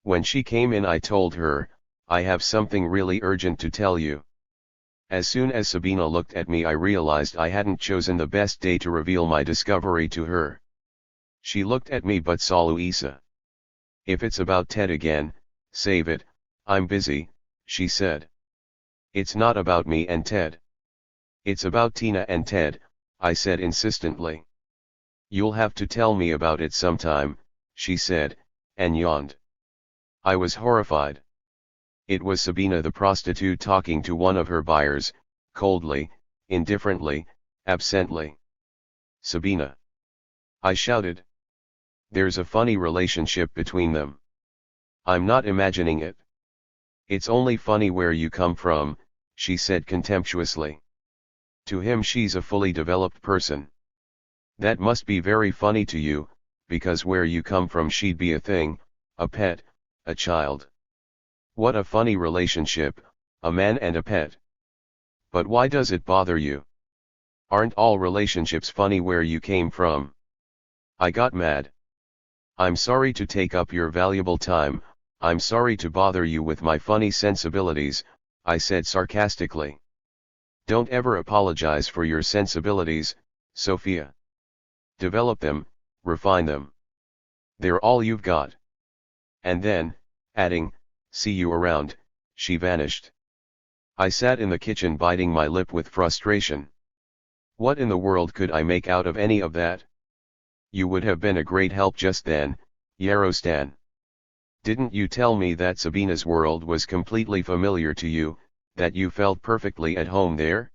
When she came in I told her, "I have something really urgent to tell you." As soon as Sabina looked at me I realized I hadn't chosen the best day to reveal my discovery to her. She looked at me but saw Luisa. "If it's about Ted again, save it, I'm busy," she said. "It's not about me and Ted. It's about Tina and Ted," I said insistently. "You'll have to tell me about it sometime," she said, and yawned. I was horrified. It was Sabina the prostitute talking to one of her buyers, coldly, indifferently, absently. "Sabina!" I shouted. "There's a funny relationship between them. I'm not imagining it." "It's only funny where you come from," she said contemptuously. "To him she's a fully developed person. That must be very funny to you, because where you come from she'd be a thing, a pet, a child. What a funny relationship, a man and a pet. But why does it bother you? Aren't all relationships funny where you came from?" I got mad. "I'm sorry to take up your valuable time, I'm sorry to bother you with my funny sensibilities," I said sarcastically. "Don't ever apologize for your sensibilities, Sophia. Develop them, refine them. They're all you've got." And then, adding, "See you around," she vanished. I sat in the kitchen biting my lip with frustration. What in the world could I make out of any of that? "You would have been a great help just then, Yarostan. Didn't you tell me that Sabina's world was completely familiar to you, that you felt perfectly at home there?"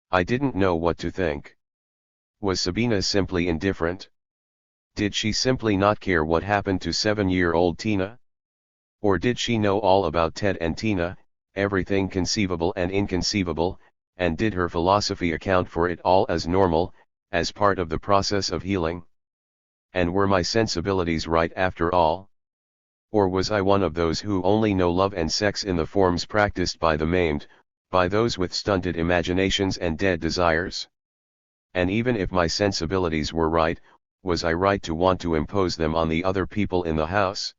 I didn't know what to think. Was Sabina simply indifferent? Did she simply not care what happened to 7-year-old Tina? Or did she know all about Ted and Tina, everything conceivable and inconceivable, and did her philosophy account for it all as normal, as part of the process of healing? And were my sensibilities right after all? Or was I one of those who only know love and sex in the forms practiced by the maimed, by those with stunted imaginations and dead desires? And even if my sensibilities were right, was I right to want to impose them on the other people in the house?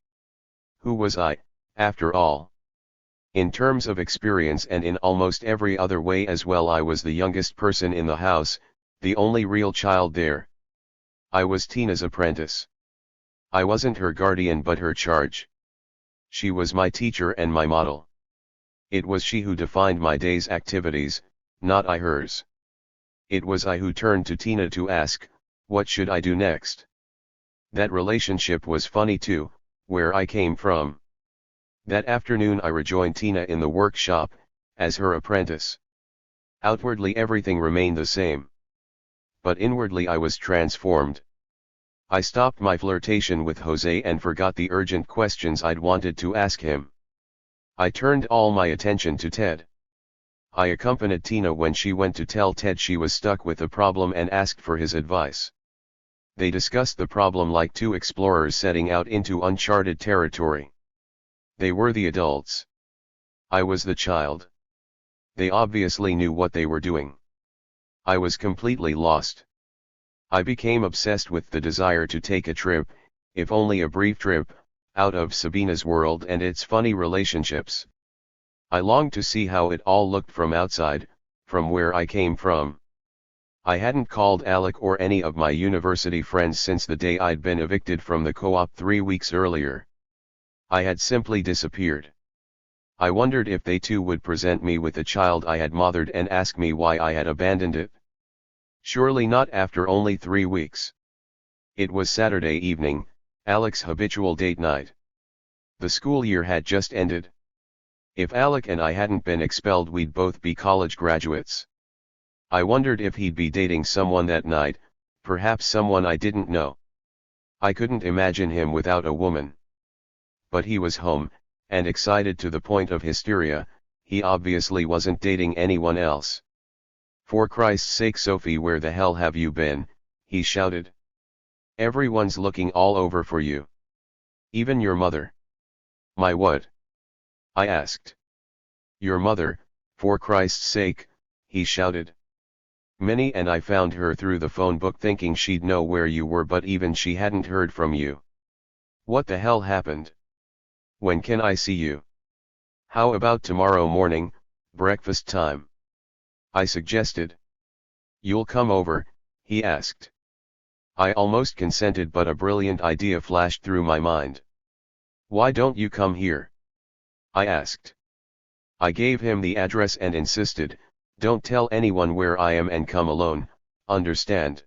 Who was I, after all? In terms of experience and in almost every other way as well, I was the youngest person in the house, the only real child there. I was Tina's apprentice. I wasn't her guardian but her charge. She was my teacher and my model. It was she who defined my day's activities, not I hers. It was I who turned to Tina to ask, what should I do next? That relationship was funny too, where I came from. That afternoon I rejoined Tina in the workshop, as her apprentice. Outwardly everything remained the same. But inwardly I was transformed. I stopped my flirtation with Jose and forgot the urgent questions I'd wanted to ask him. I turned all my attention to Ted. I accompanied Tina when she went to tell Ted she was stuck with a problem and asked for his advice. They discussed the problem like two explorers setting out into uncharted territory. They were the adults. I was the child. They obviously knew what they were doing. I was completely lost. I became obsessed with the desire to take a trip, if only a brief trip, out of Sabina's world and its funny relationships. I longed to see how it all looked from outside, from where I came from. I hadn't called Alec or any of my university friends since the day I'd been evicted from the co-op 3 weeks earlier. I had simply disappeared. I wondered if they too would present me with a child I had mothered and ask me why I had abandoned it. Surely not after only 3 weeks. It was Saturday evening, Alec's habitual date night. The school year had just ended. If Alec and I hadn't been expelled, we'd both be college graduates. I wondered if he'd be dating someone that night, perhaps someone I didn't know. I couldn't imagine him without a woman. But he was home, and excited to the point of hysteria. He obviously wasn't dating anyone else. "For Christ's sake, Sophie, where the hell have you been?" he shouted. "Everyone's looking all over for you. Even your mother." "My what?" I asked. "Your mother, for Christ's sake," he shouted. "Minnie and I found her through the phone book thinking she'd know where you were, but even she hadn't heard from you. What the hell happened? When can I see you?" "How about tomorrow morning, breakfast time?" I suggested. "You'll come over?" he asked. I almost consented, but a brilliant idea flashed through my mind. "Why don't you come here?" I asked. I gave him the address and insisted, "Don't tell anyone where I am and come alone, understand?"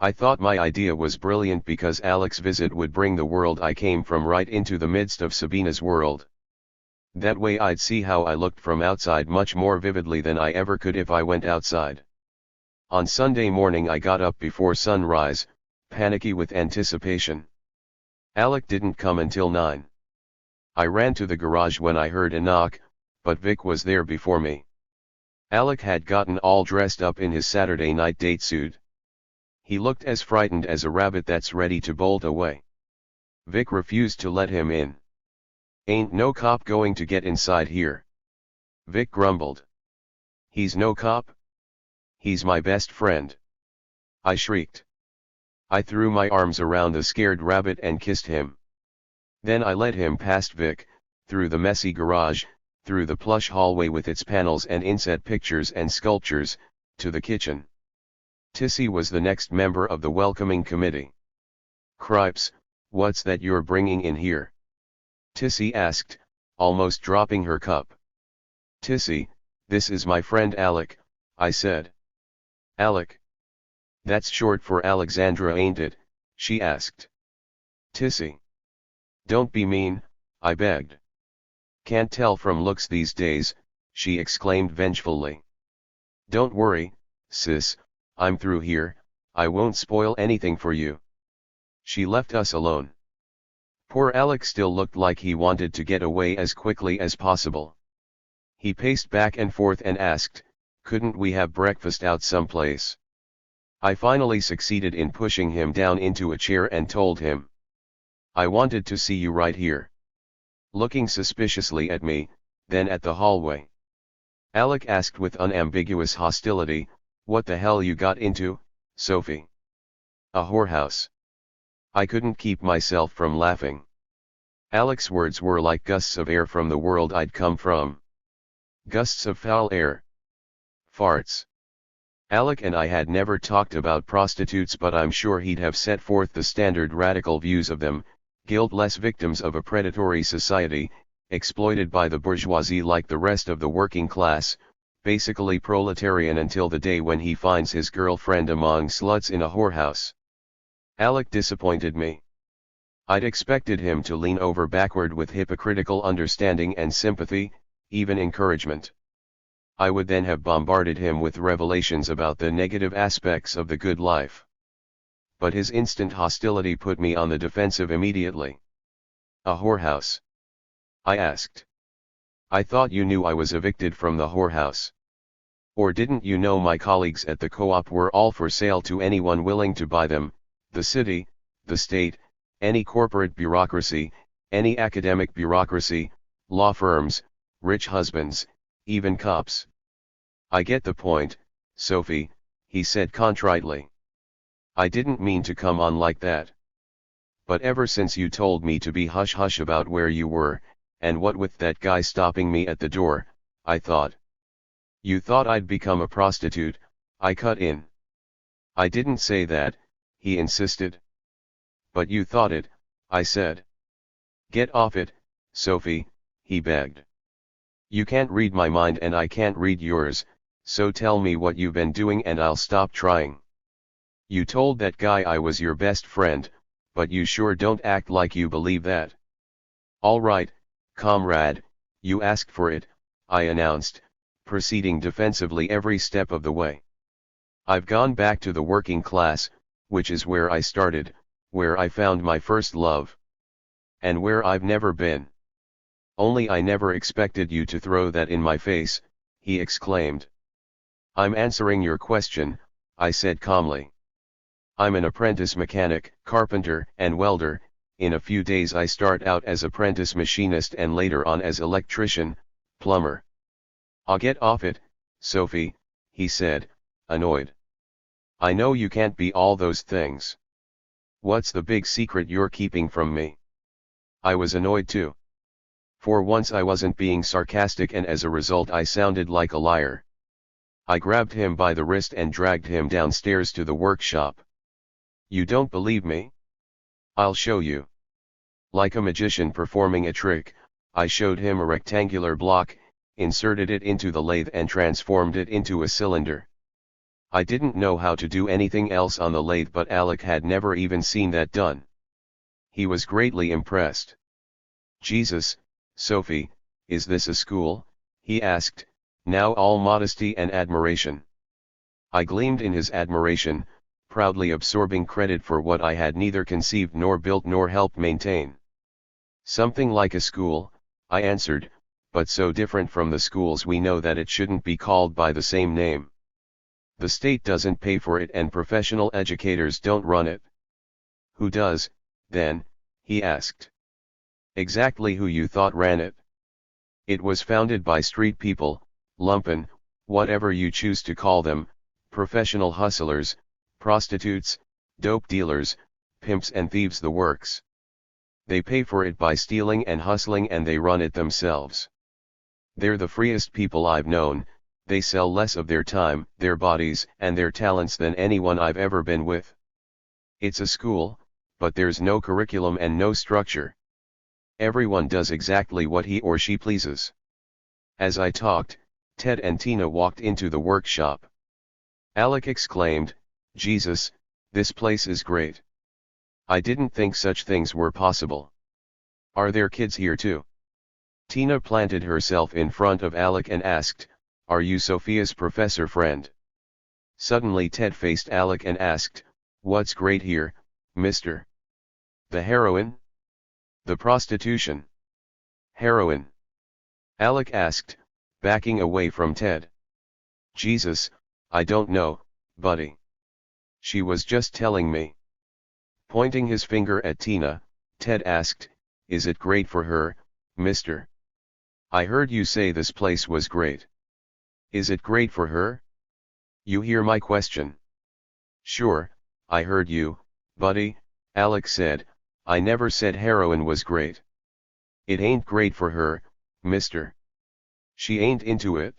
I thought my idea was brilliant because Alec's visit would bring the world I came from right into the midst of Sabina's world. That way I'd see how I looked from outside much more vividly than I ever could if I went outside. On Sunday morning I got up before sunrise, panicky with anticipation. Alec didn't come until 9. I ran to the garage when I heard a knock, but Vic was there before me. Alec had gotten all dressed up in his Saturday night date suit. He looked as frightened as a rabbit that's ready to bolt away. Vic refused to let him in. "Ain't no cop going to get inside here," Vic grumbled. "He's no cop? He's my best friend," I shrieked. I threw my arms around the scared rabbit and kissed him. Then I led him past Vic, through the messy garage, through the plush hallway with its panels and inset pictures and sculptures, to the kitchen. Tissy was the next member of the welcoming committee. "Cripes, what's that you're bringing in here?" Tissy asked, almost dropping her cup. "Tissy, this is my friend Alec," I said. "Alec? That's short for Alexandra, ain't it?" she asked. "Tissy. Don't be mean," I begged. "Can't tell from looks these days," she exclaimed vengefully. "Don't worry, sis, I'm through here, I won't spoil anything for you." She left us alone. Poor Alec still looked like he wanted to get away as quickly as possible. He paced back and forth and asked, "Couldn't we have breakfast out someplace?" I finally succeeded in pushing him down into a chair and told him, "I wanted to see you right here." Looking suspiciously at me, then at the hallway. Alec asked with unambiguous hostility, "What the hell you got into, Sophie?" "A whorehouse." I couldn't keep myself from laughing. Alec's words were like gusts of air from the world I'd come from. Gusts of foul air. Farts. Alec and I had never talked about prostitutes, but I'm sure he'd have set forth the standard radical views of them, guiltless victims of a predatory society, exploited by the bourgeoisie like the rest of the working class, basically proletarian until the day when he finds his girlfriend among sluts in a whorehouse. Alec disappointed me. I'd expected him to lean over backward with hypocritical understanding and sympathy, even encouragement. I would then have bombarded him with revelations about the negative aspects of the good life. But his instant hostility put me on the defensive immediately. A whorehouse? I asked. I thought you knew I was evicted from the whorehouse. Or didn't you know my colleagues at the co-op were all for sale to anyone willing to buy them, the city, the state, any corporate bureaucracy, any academic bureaucracy, law firms, rich husbands, even cops. I get the point, Sophie, he said contritely. I didn't mean to come on like that. But ever since you told me to be hush-hush about where you were, and what with that guy stopping me at the door, I thought. You thought I'd become a prostitute, I cut in. I didn't say that, he insisted. But you thought it, I said. Get off it, Sophie, he begged. You can't read my mind and I can't read yours, so tell me what you've been doing and I'll stop trying. You told that guy I was your best friend, but you sure don't act like you believe that. All right, comrade, you asked for it, I announced, proceeding defensively every step of the way. I've gone back to the working class, which is where I started, where I found my first love. And where I've never been. Only I never expected you to throw that in my face, he exclaimed. I'm answering your question, I said calmly. I'm an apprentice mechanic, carpenter, and welder. In a few days I start out as apprentice machinist and later on as electrician, plumber. I'll get off it, Sophie, he said, annoyed. I know you can't be all those things. What's the big secret you're keeping from me? I was annoyed too. For once I wasn't being sarcastic and as a result I sounded like a liar. I grabbed him by the wrist and dragged him downstairs to the workshop. You don't believe me? I'll show you. Like a magician performing a trick, I showed him a rectangular block, inserted it into the lathe and transformed it into a cylinder. I didn't know how to do anything else on the lathe, but Alec had never even seen that done. He was greatly impressed. Jesus, Sophie, is this a school? He asked, now all modesty and admiration. I gleamed in his admiration, proudly absorbing credit for what I had neither conceived nor built nor helped maintain. Something like a school, I answered, but so different from the schools we know that it shouldn't be called by the same name. The state doesn't pay for it and professional educators don't run it. Who does, then? He asked. Exactly who you thought ran it. It was founded by street people, lumpen, whatever you choose to call them, professional hustlers, prostitutes, dope dealers, pimps and thieves, the works. They pay for it by stealing and hustling and they run it themselves. They're the freest people I've known. They sell less of their time, their bodies, and their talents than anyone I've ever been with. It's a school, but there's no curriculum and no structure. Everyone does exactly what he or she pleases. As I talked, Ted and Tina walked into the workshop. Alec exclaimed, Jesus, this place is great. I didn't think such things were possible. Are there kids here too? Tina planted herself in front of Alec and asked, are you Sophia's professor friend? Suddenly Ted faced Alec and asked, what's great here, mister? The heroin? The prostitution? Heroin? Alec asked, backing away from Ted. Jesus, I don't know, buddy. She was just telling me. Pointing his finger at Tina, Ted asked, is it great for her, mister? I heard you say this place was great. Is it great for her? You hear my question? Sure, I heard you, buddy, Alec said, I never said heroin was great. It ain't great for her, mister. She ain't into it.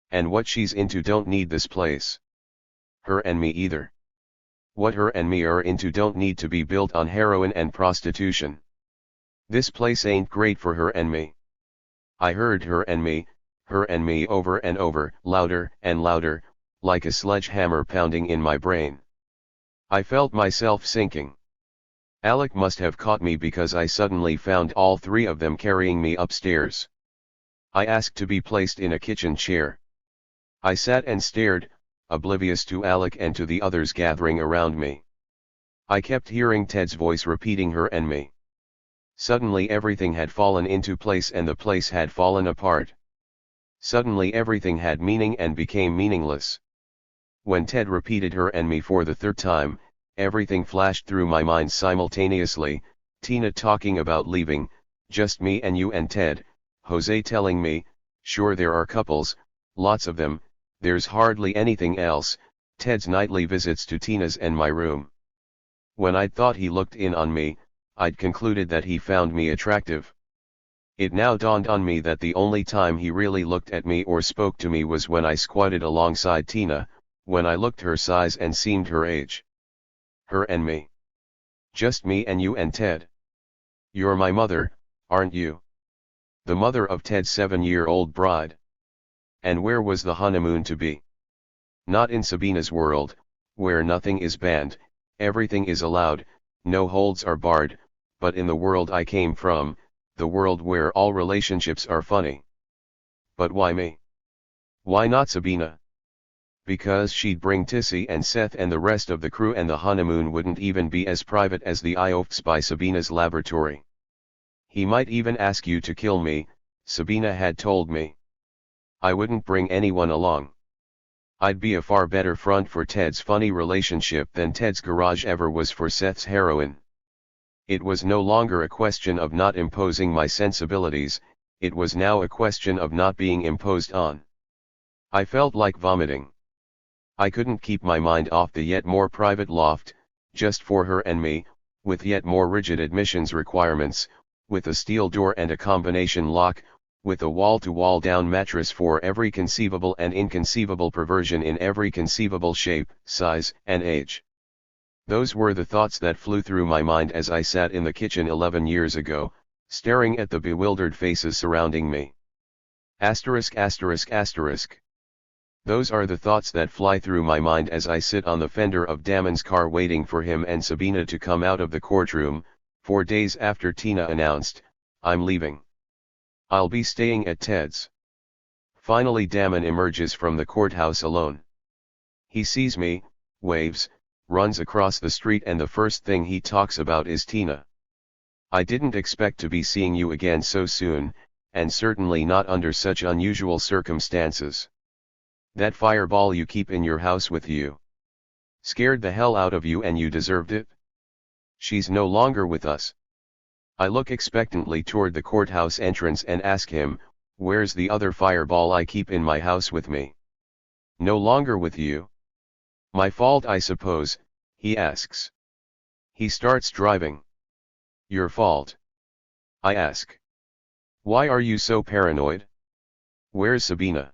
And what she's into don't need this place. Her and me either. What her and me are into don't need to be built on heroin and prostitution. This place ain't great for her and me. I heard her and me over and over, louder and louder, like a sledgehammer pounding in my brain. I felt myself sinking. Alec must have caught me because I suddenly found all three of them carrying me upstairs. I asked to be placed in a kitchen chair. I sat and stared, oblivious to Alec and to the others gathering around me. I kept hearing Ted's voice repeating her and me. Suddenly everything had fallen into place and the place had fallen apart. Suddenly everything had meaning and became meaningless. When Ted repeated her and me for the third time, everything flashed through my mind simultaneously: Tina talking about leaving, just me and you and Ted, Jose telling me, sure there are couples, lots of them, there's hardly anything else, Ted's nightly visits to Tina's and my room. When I'd thought he looked in on me, I'd concluded that he found me attractive. It now dawned on me that the only time he really looked at me or spoke to me was when I squatted alongside Tina, when I looked her size and seemed her age. Her and me. Just me and you and Ted. You're my mother, aren't you? The mother of Ted's 7-year-old bride. And where was the honeymoon to be? Not in Sabina's world, where nothing is banned, everything is allowed, no holds are barred, but in the world I came from, the world where all relationships are funny. But why me? Why not Sabina? Because she'd bring Tissy and Seth and the rest of the crew, and the honeymoon wouldn't even be as private as the IOFs by Sabina's laboratory. He might even ask you to kill me, Sabina had told me. I wouldn't bring anyone along. I'd be a far better front for Ted's funny relationship than Ted's garage ever was for Seth's heroin. It was no longer a question of not imposing my sensibilities, it was now a question of not being imposed on. I felt like vomiting. I couldn't keep my mind off the yet more private loft, just for her and me, with yet more rigid admissions requirements, with a steel door and a combination lock, with a wall-to-wall down mattress for every conceivable and inconceivable perversion in every conceivable shape, size, and age. Those were the thoughts that flew through my mind as I sat in the kitchen 11 years ago, staring at the bewildered faces surrounding me. Asterisk asterisk asterisk. Those are the thoughts that fly through my mind as I sit on the fender of Damon's car waiting for him and Sabina to come out of the courtroom, 4 days after Tina announced, "I'm leaving. I'll be staying at Ted's." Finally Damon emerges from the courthouse alone. He sees me, waves, runs across the street, and the first thing he talks about is Tina. "I didn't expect to be seeing you again so soon, and certainly not under such unusual circumstances. That fireball you keep in your house with you scared the hell out of you, and you deserved it. She's no longer with us." I look expectantly toward the courthouse entrance and ask him, "Where's the other fireball I keep in my house with me?" "No longer with you?" "My fault, I suppose," he asks. He starts driving. "Your fault?" I ask. "Why are you so paranoid? Where's Sabina?"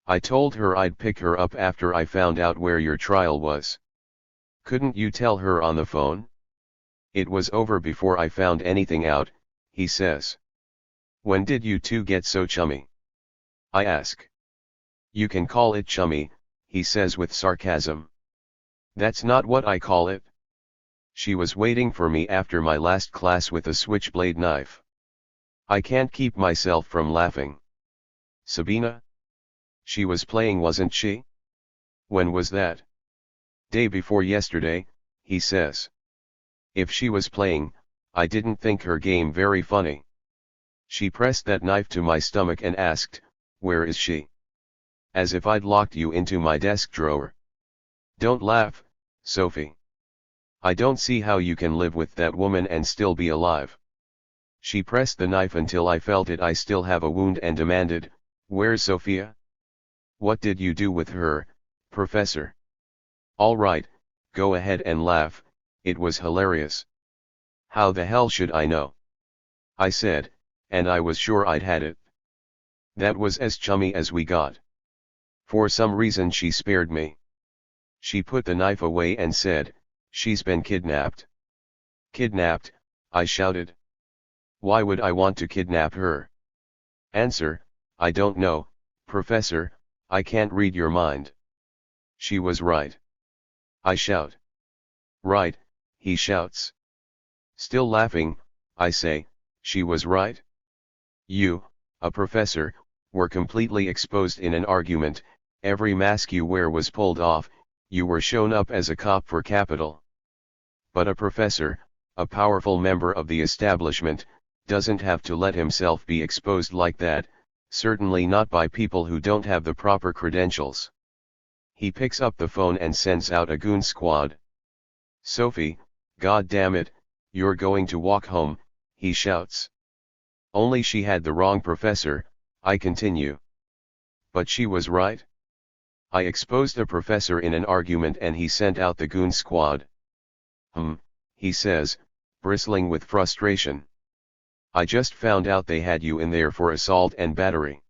"I told her I'd pick her up after I found out where your trial was." "Couldn't you tell her on the phone?" "It was over before I found anything out," he says. "When did you two get so chummy?" I ask. "You can call it chummy," he says with sarcasm. "That's not what I call it. She was waiting for me after my last class with a switchblade knife." I can't keep myself from laughing. "Sabina? She was playing, wasn't she?" "When was that?" "Day before yesterday," he says. "If she was playing, I didn't think her game very funny. She pressed that knife to my stomach and asked, 'Where is she?' As if I'd locked you into my desk drawer. Don't laugh, Sophie. I don't see how you can live with that woman and still be alive. She pressed the knife until I felt it. I still have a wound, and demanded, 'Where's Sophia? What did you do with her, Professor?' All right, go ahead and laugh, it was hilarious." "How the hell should I know?" I said, and I was sure I'd had it. That was as chummy as we got. For some reason she spared me. She put the knife away and said, "She's been kidnapped." "Kidnapped?" I shouted. "Why would I want to kidnap her?" Answer, "I don't know, Professor, I can't read your mind." "She was right." I shout. "Right," he shouts. Still laughing, I say, "She was right?" "You, a professor, were completely exposed in an argument, every mask you wear was pulled off, you were shown up as a cop for capital. But a professor, a powerful member of the establishment, doesn't have to let himself be exposed like that, certainly not by people who don't have the proper credentials." He picks up the phone and sends out a goon squad. "Sophie, God damn it, you're going to walk home," he shouts. "Only she had the wrong professor," I continue. "But she was right. I exposed a professor in an argument and he sent out the goon squad." He says, bristling with frustration. "I just found out they had you in there for assault and battery."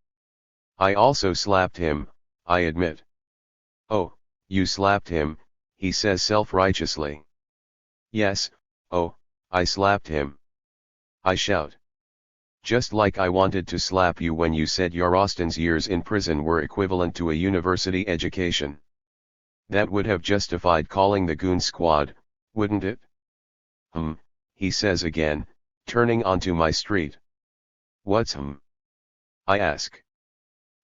"I also slapped him," I admit. "Oh, you slapped him," he says self-righteously. "Yes, oh, I slapped him." I shout. "Just like I wanted to slap you when you said Yarostan's years in prison were equivalent to a university education. That would have justified calling the goon squad, wouldn't it?" He says again, turning onto my street. "What's I ask.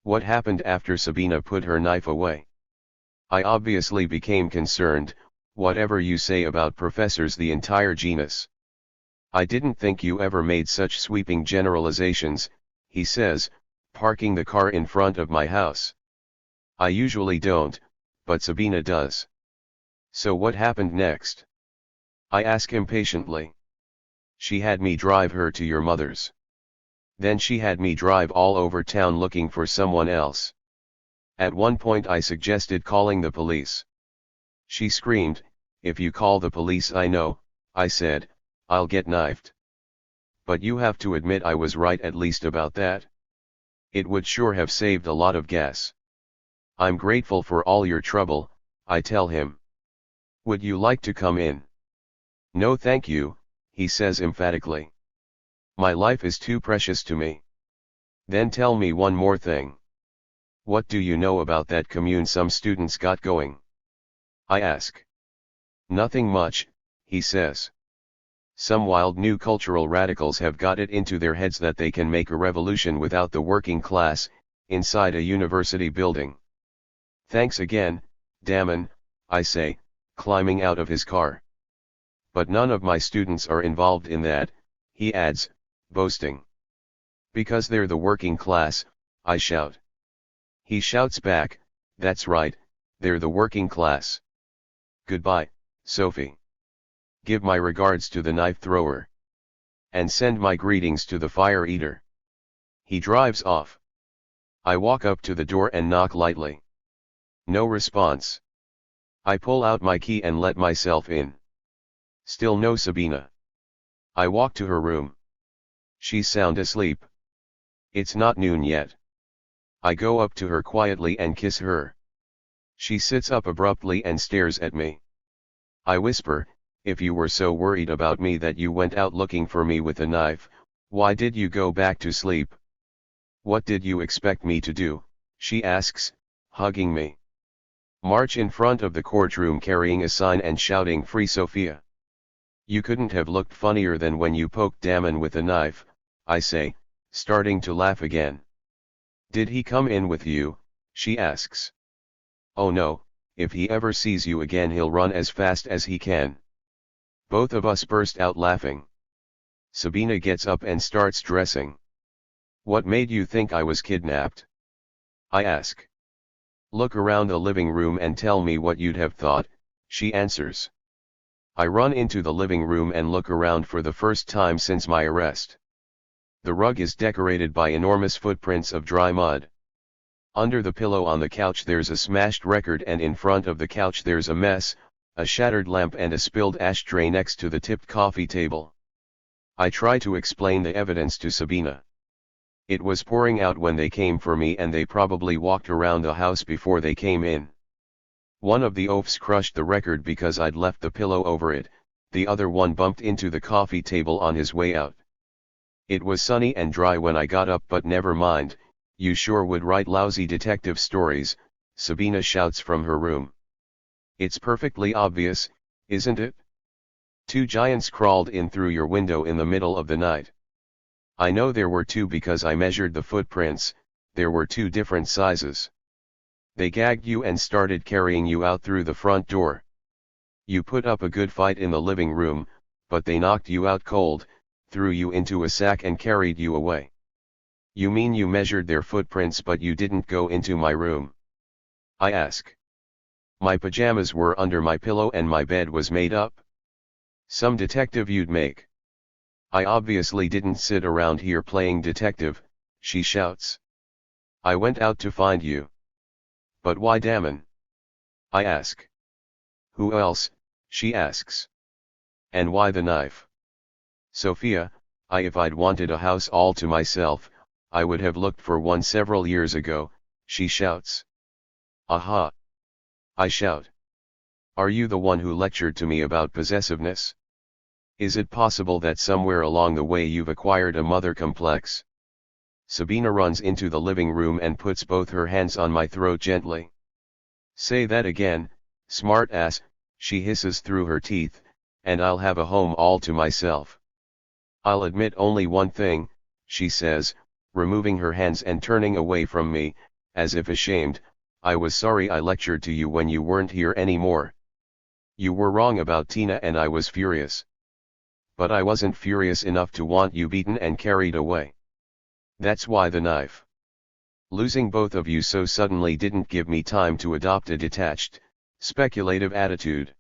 "What happened after Sabina put her knife away?" I obviously became concerned. "Whatever you say about professors, the entire genus. I didn't think you ever made such sweeping generalizations," he says, parking the car in front of my house. "I usually don't, but Sabina does." "So what happened next?" I ask impatiently. "She had me drive her to your mother's. Then she had me drive all over town looking for someone else. At one point I suggested calling the police. She screamed, 'If you call the police, I know,' I said, 'I'll get knifed.' But you have to admit I was right at least about that. It would sure have saved a lot of gas." "I'm grateful for all your trouble," I tell him. "Would you like to come in?" "No thank you," he says emphatically. "My life is too precious to me." "Then tell me one more thing. What do you know about that commune some students got going?" I ask. "Nothing much," he says. "Some wild new cultural radicals have got it into their heads that they can make a revolution without the working class, inside a university building." "Thanks again, Damon," I say, climbing out of his car. "But none of my students are involved in that," he adds, boasting. "Because they're the working class," I shout. He shouts back, "That's right, they're the working class. Goodbye, Sophie. Give my regards to the knife thrower. And send my greetings to the fire eater." He drives off. I walk up to the door and knock lightly. No response. I pull out my key and let myself in. Still no Sabina. I walk to her room. She's sound asleep. It's not noon yet. I go up to her quietly and kiss her. She sits up abruptly and stares at me. I whisper, "If you were so worried about me that you went out looking for me with a knife, why did you go back to sleep?" "What did you expect me to do?" she asks, hugging me. "March in front of the courtroom carrying a sign and shouting 'Free Sophia'? You couldn't have looked funnier than when you poked Damon with a knife," I say, starting to laugh again. "Did he come in with you?" she asks. "Oh no, if he ever sees you again he'll run as fast as he can." Both of us burst out laughing. Sabina gets up and starts dressing. "What made you think I was kidnapped?" I ask. "Look around the living room and tell me what you'd have thought," she answers. I run into the living room and look around for the first time since my arrest. The rug is decorated by enormous footprints of dry mud. Under the pillow on the couch there's a smashed record, and in front of the couch there's a mess, a shattered lamp and a spilled ashtray next to the tipped coffee table. I try to explain the evidence to Sabina. It was pouring out when they came for me and they probably walked around the house before they came in. One of the oafs crushed the record because I'd left the pillow over it, the other one bumped into the coffee table on his way out. It was sunny and dry when I got up, but never mind, you sure would write lousy detective stories, Sabina shouts from her room. It's perfectly obvious, isn't it? 2 giants crawled in through your window in the middle of the night. I know there were 2 because I measured the footprints, there were 2 different sizes. They gagged you and started carrying you out through the front door. You put up a good fight in the living room, but they knocked you out cold, threw you into a sack and carried you away. You mean you measured their footprints but you didn't go into my room? I ask. My pajamas were under my pillow and my bed was made up. Some detective you'd make. I obviously didn't sit around here playing detective, she shouts. I went out to find you. But why Damon? I ask. Who else, she asks. And why the knife? Sophia, if I'd wanted a house all to myself, I would have looked for one several years ago, she shouts. Aha! I shout. Are you the one who lectured to me about possessiveness? Is it possible that somewhere along the way you've acquired a mother complex? Sabina runs into the living room and puts both her hands on my throat gently. Say that again, smart ass, she hisses through her teeth, and I'll have a home all to myself. I'll admit only one thing, she says, removing her hands and turning away from me, as if ashamed. I was sorry I lectured to you when you weren't here anymore. You were wrong about Tina and I was furious. But I wasn't furious enough to want you beaten and carried away. That's why the knife. Losing both of you so suddenly didn't give me time to adopt a detached, speculative attitude.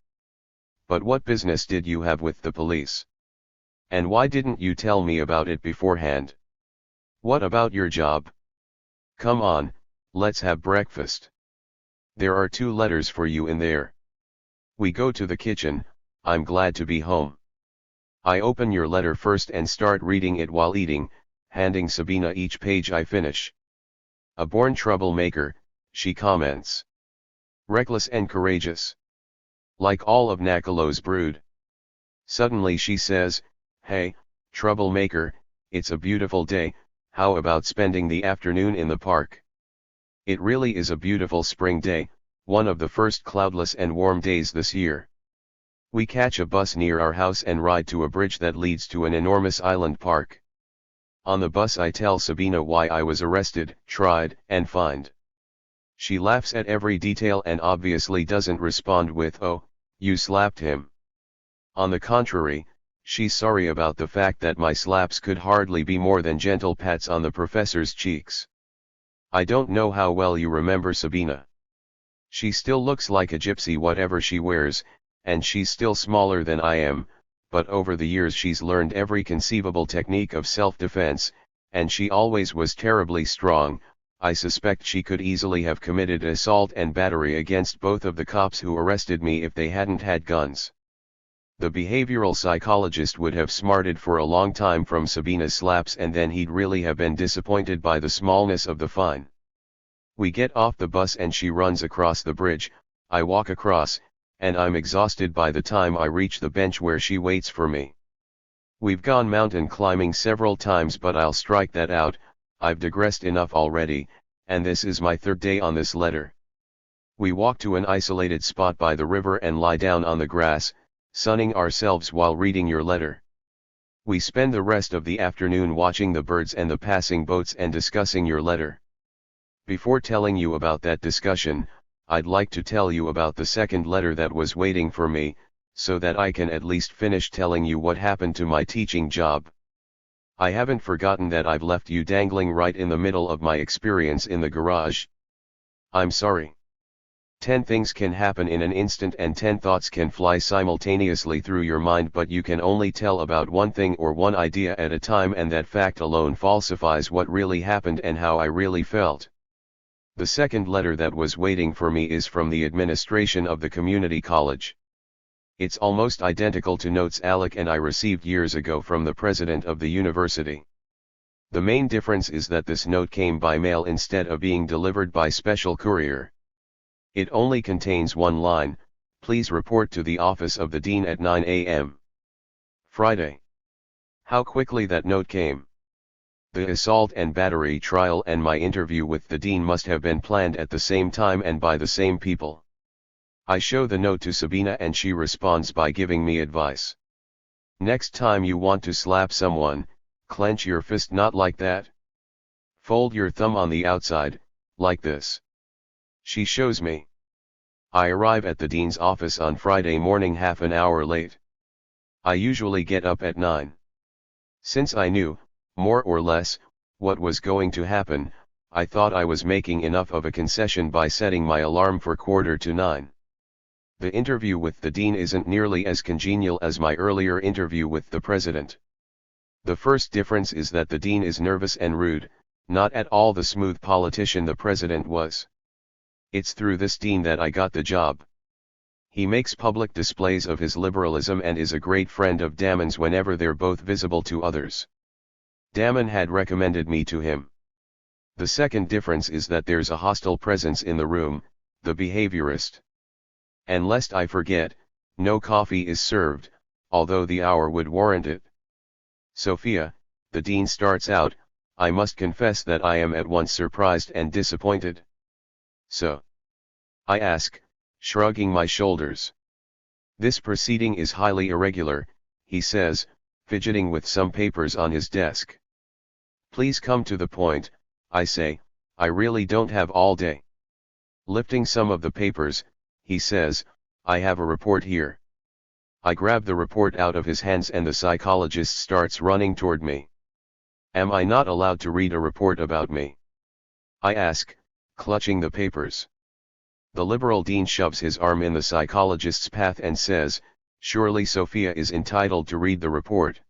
But what business did you have with the police? And why didn't you tell me about it beforehand? What about your job? Come on, let's have breakfast. There are 2 letters for you in there. We go to the kitchen, I'm glad to be home. I open your letter first and start reading it while eating, handing Sabina each page I finish. A born troublemaker, she comments. Reckless and courageous. Like all of Nachalo's brood. Suddenly she says, hey, troublemaker, it's a beautiful day, how about spending the afternoon in the park? It really is a beautiful spring day, one of the first cloudless and warm days this year. We catch a bus near our house and ride to a bridge that leads to an enormous island park. On the bus I tell Sabina why I was arrested, tried, and fined. She laughs at every detail and obviously doesn't respond with "Oh, you slapped him." On the contrary, she's sorry about the fact that my slaps could hardly be more than gentle pats on the professor's cheeks. I don't know how well you remember Sabina. She still looks like a gypsy whatever she wears, and she's still smaller than I am, but over the years she's learned every conceivable technique of self-defense, and she always was terribly strong. I suspect she could easily have committed assault and battery against both of the cops who arrested me if they hadn't had guns. The behavioral psychologist would have smarted for a long time from Sabina's slaps, and then he'd really have been disappointed by the smallness of the fine. We get off the bus and she runs across the bridge, I walk across, and I'm exhausted by the time I reach the bench where she waits for me. We've gone mountain climbing several times, but I'll strike that out. I've digressed enough already, and this is my 3rd day on this letter. We walk to an isolated spot by the river and lie down on the grass, sunning ourselves while reading your letter. We spend the rest of the afternoon watching the birds and the passing boats and discussing your letter. Before telling you about that discussion, I'd like to tell you about the 2nd letter that was waiting for me, so that I can at least finish telling you what happened to my teaching job. I haven't forgotten that I've left you dangling right in the middle of my experience in the garage. I'm sorry. 10 things can happen in an instant and 10 thoughts can fly simultaneously through your mind, but you can only tell about one thing or one idea at a time, and that fact alone falsifies what really happened and how I really felt. The 2nd letter that was waiting for me is from the administration of the community college. It's almost identical to notes Alec and I received years ago from the president of the university. The main difference is that this note came by mail instead of being delivered by special courier. It only contains one line: please report to the office of the dean at 9 a.m. Friday. How quickly that note came. The assault and battery trial and my interview with the dean must have been planned at the same time and by the same people. I show the note to Sabina and she responds by giving me advice. Next time you want to slap someone, clench your fist not like that. Fold your thumb on the outside, like this. She shows me. I arrive at the dean's office on Friday morning half an hour late. I usually get up at 9. Since I knew, more or less, what was going to happen, I thought I was making enough of a concession by setting my alarm for 8:45. The interview with the dean isn't nearly as congenial as my earlier interview with the president. The first difference is that the dean is nervous and rude, not at all the smooth politician the president was. It's through this dean that I got the job. He makes public displays of his liberalism and is a great friend of Damon's whenever they're both visible to others. Damon had recommended me to him. The second difference is that there's a hostile presence in the room, the behaviorist. And lest I forget, no coffee is served, although the hour would warrant it. Sophia, the dean starts out. I must confess that I am at once surprised and disappointed. So? I ask, shrugging my shoulders. This proceeding is highly irregular, he says, fidgeting with some papers on his desk. Please come to the point, I say, I really don't have all day. Lifting some of the papers, he says, I have a report here. I grab the report out of his hands and the psychologist starts running toward me. Am I not allowed to read a report about me? I ask, clutching the papers. The liberal dean shoves his arm in the psychologist's path and says, surely Sophia is entitled to read the report.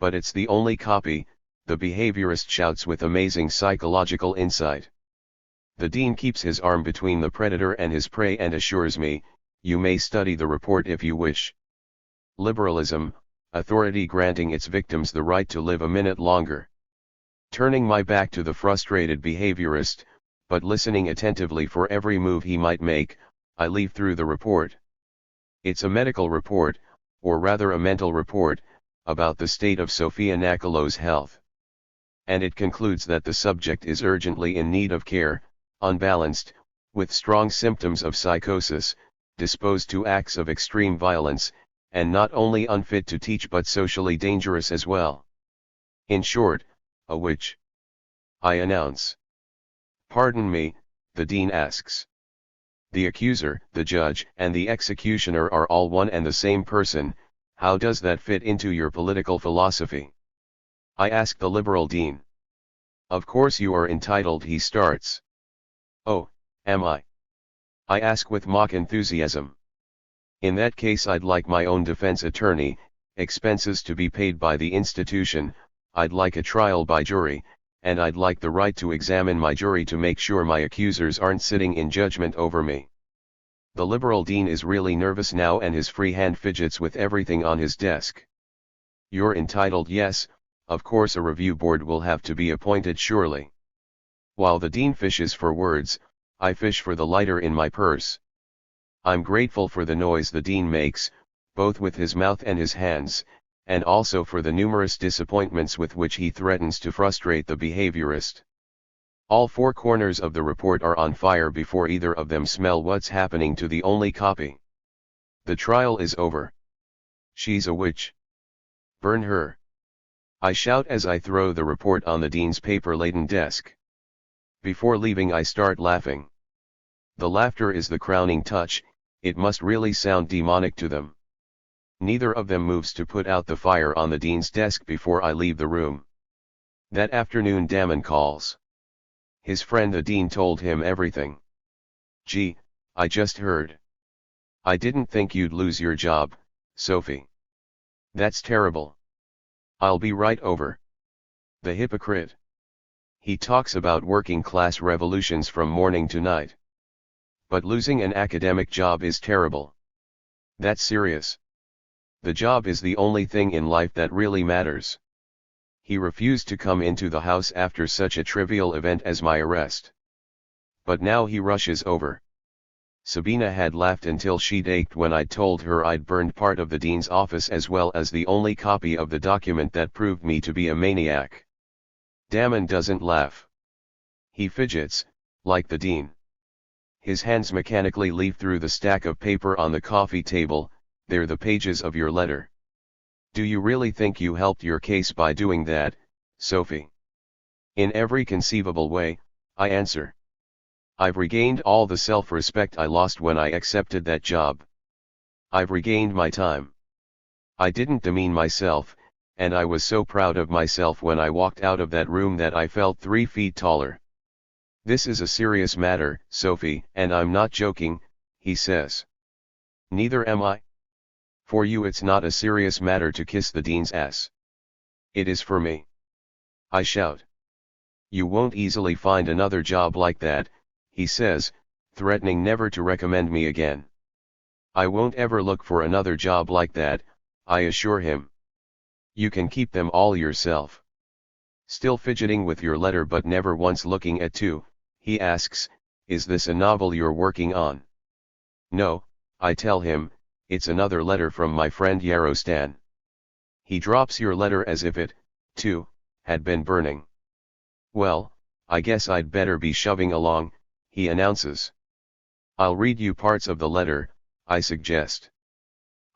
But it's the only copy, the behaviorist shouts with amazing psychological insight. The dean keeps his arm between the predator and his prey and assures me, you may study the report if you wish. Liberalism, authority granting its victims the right to live a minute longer. Turning my back to the frustrated behaviorist, but listening attentively for every move he might make, I leaf through the report. It's a medical report, or rather a mental report, about the state of Sophia Nachalo's health. And it concludes that the subject is urgently in need of care, unbalanced, with strong symptoms of psychosis, disposed to acts of extreme violence, and not only unfit to teach but socially dangerous as well. In short, a witch. I announce. Pardon me, the dean asks. The accuser, the judge, and the executioner are all one and the same person. How does that fit into your political philosophy? I ask the liberal dean. Of course you are entitled, he starts. Oh, am I? I ask with mock enthusiasm. In that case I'd like my own defense attorney, expenses to be paid by the institution, I'd like a trial by jury, and I'd like the right to examine my jury to make sure my accusers aren't sitting in judgment over me. The liberal dean is really nervous now and his free hand fidgets with everything on his desk. You're entitled, yes, of course a review board will have to be appointed surely. While the dean fishes for words, I fish for the lighter in my purse. I'm grateful for the noise the dean makes, both with his mouth and his hands, and also for the numerous disappointments with which he threatens to frustrate the behaviorist. All four corners of the report are on fire before either of them smell what's happening to the only copy. The trial is over. She's a witch. Burn her. I shout as I throw the report on the dean's paper-laden desk. Before leaving I start laughing. The laughter is the crowning touch, it must really sound demonic to them. Neither of them moves to put out the fire on the dean's desk before I leave the room. That afternoon Damon calls. His friend the dean told him everything. Gee, I just heard. I didn't think you'd lose your job, Sophie. That's terrible. I'll be right over. The hypocrite. He talks about working class revolutions from morning to night. But losing an academic job is terrible. That's serious. The job is the only thing in life that really matters. He refused to come into the house after such a trivial event as my arrest. But now he rushes over. Sabina had laughed until she'd ached when I'd told her I'd burned part of the dean's office as well as the only copy of the document that proved me to be a maniac. Damon doesn't laugh. He fidgets, like the dean. His hands mechanically leaf through the stack of paper on the coffee table. They're the pages of your letter. Do you really think you helped your case by doing that, Sophie? In every conceivable way, I answer. I've regained all the self-respect I lost when I accepted that job. I've regained my time. I didn't demean myself, and I was so proud of myself when I walked out of that room that I felt 3 feet taller. This is a serious matter, Sophie, and I'm not joking, he says. Neither am I. For you it's not a serious matter to kiss the dean's ass. It is for me. I shout. You won't easily find another job like that, he says, threatening never to recommend me again. I won't ever look for another job like that, I assure him. You can keep them all yourself. Still fidgeting with your letter but never once looking at two, he asks, is this a novel you're working on? No, I tell him, it's another letter from my friend Yarostan. He drops your letter as if it, too, had been burning. Well, I guess I'd better be shoving along, he announces. I'll read you parts of the letter, I suggest.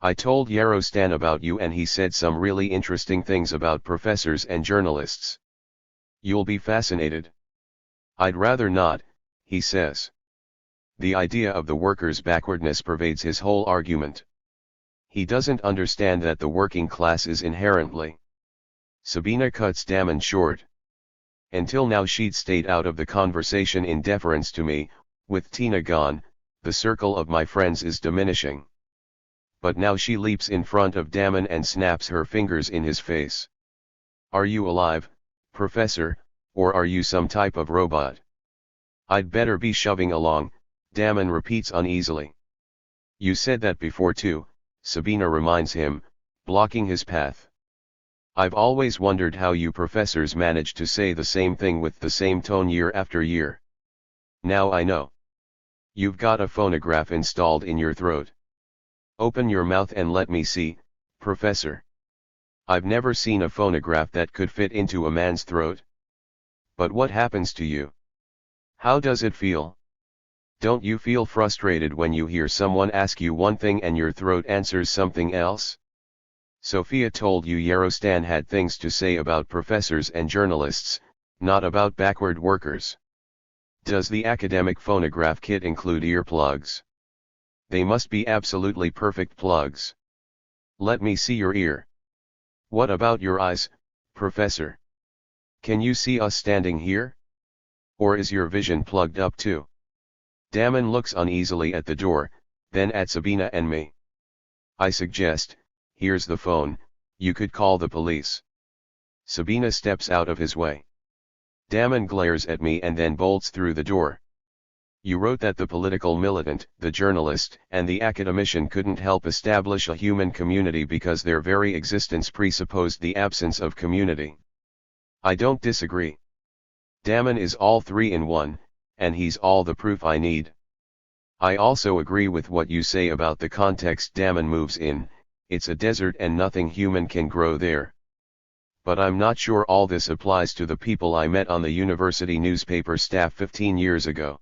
I told Yarostan about you and he said some really interesting things about professors and journalists. You'll be fascinated. I'd rather not, he says. The idea of the workers' backwardness pervades his whole argument. He doesn't understand that the working class is inherently. Sabina cuts Damon short. Until now she'd stayed out of the conversation in deference to me. With Tina gone, the circle of my friends is diminishing. But now she leaps in front of Damon and snaps her fingers in his face. Are you alive, Professor, or are you some type of robot? I'd better be shoving along, Damon repeats uneasily. You said that before too, Sabina reminds him, blocking his path. I've always wondered how you professors manage to say the same thing with the same tone year after year. Now I know. You've got a phonograph installed in your throat. Open your mouth and let me see, Professor. I've never seen a phonograph that could fit into a man's throat. But what happens to you? How does it feel? Don't you feel frustrated when you hear someone ask you one thing and your throat answers something else? Sophia told you Yarostan had things to say about professors and journalists, not about backward workers. Does the academic phonograph kit include earplugs? They must be absolutely perfect plugs. Let me see your ear. What about your eyes, Professor? Can you see us standing here? Or is your vision plugged up too? Damon looks uneasily at the door, then at Sabina and me. I suggest, here's the phone, you could call the police. Sabina steps out of his way. Damon glares at me and then bolts through the door. You wrote that the political militant, the journalist, and the academician couldn't help establish a human community because their very existence presupposed the absence of community. I don't disagree. Damon is all three in one, and he's all the proof I need. I also agree with what you say about the context Damon moves in. It's a desert and nothing human can grow there. But I'm not sure all this applies to the people I met on the university newspaper staff 15 years ago.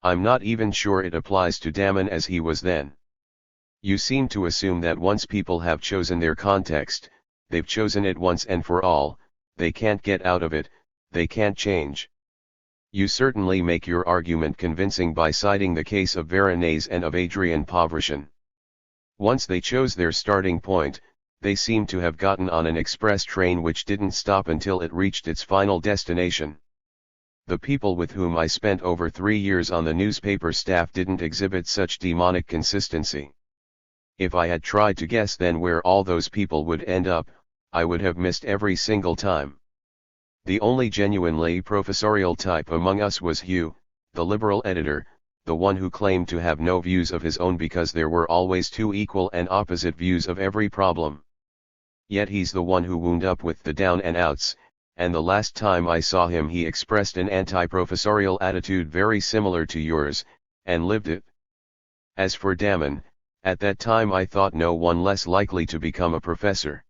I'm not even sure it applies to Damon as he was then. You seem to assume that once people have chosen their context, they've chosen it once and for all, they can't get out of it, they can't change. You certainly make your argument convincing by citing the case of Veronese and of Adrian Povrishin. Once they chose their starting point, they seem to have gotten on an express train which didn't stop until it reached its final destination. The people with whom I spent over 3 years on the newspaper staff didn't exhibit such demonic consistency. If I had tried to guess then where all those people would end up, I would have missed every single time. The only genuinely professorial type among us was Hugh, the liberal editor, the one who claimed to have no views of his own because there were always two equal and opposite views of every problem. Yet he's the one who wound up with the down and outs, and the last time I saw him he expressed an anti-professorial attitude very similar to yours, and lived it. As for Damon, at that time I thought no one less likely to become a professor.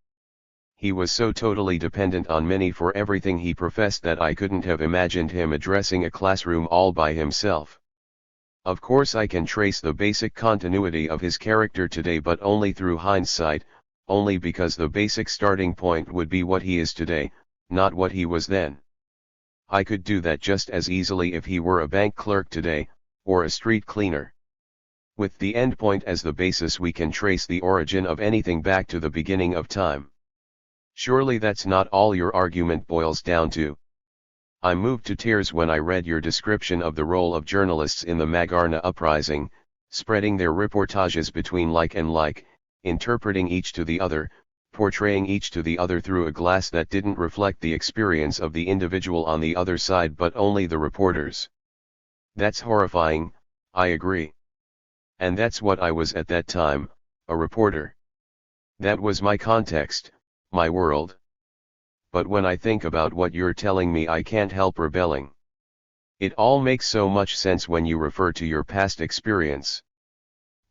He was so totally dependent on Minnie for everything he professed that I couldn't have imagined him addressing a classroom all by himself. Of course I can trace the basic continuity of his character today, but only through hindsight, only because the basic starting point would be what he is today, not what he was then. I could do that just as easily if he were a bank clerk today, or a street cleaner. With the endpoint as the basis, we can trace the origin of anything back to the beginning of time. Surely that's not all your argument boils down to. I moved to tears when I read your description of the role of journalists in the Magarna uprising, spreading their reportages between like and like, interpreting each to the other, portraying each to the other through a glass that didn't reflect the experience of the individual on the other side but only the reporters. That's horrifying, I agree. And that's what I was at that time, a reporter. That was my context, my world. But when I think about what you're telling me, I can't help rebelling. It all makes so much sense when you refer to your past experience.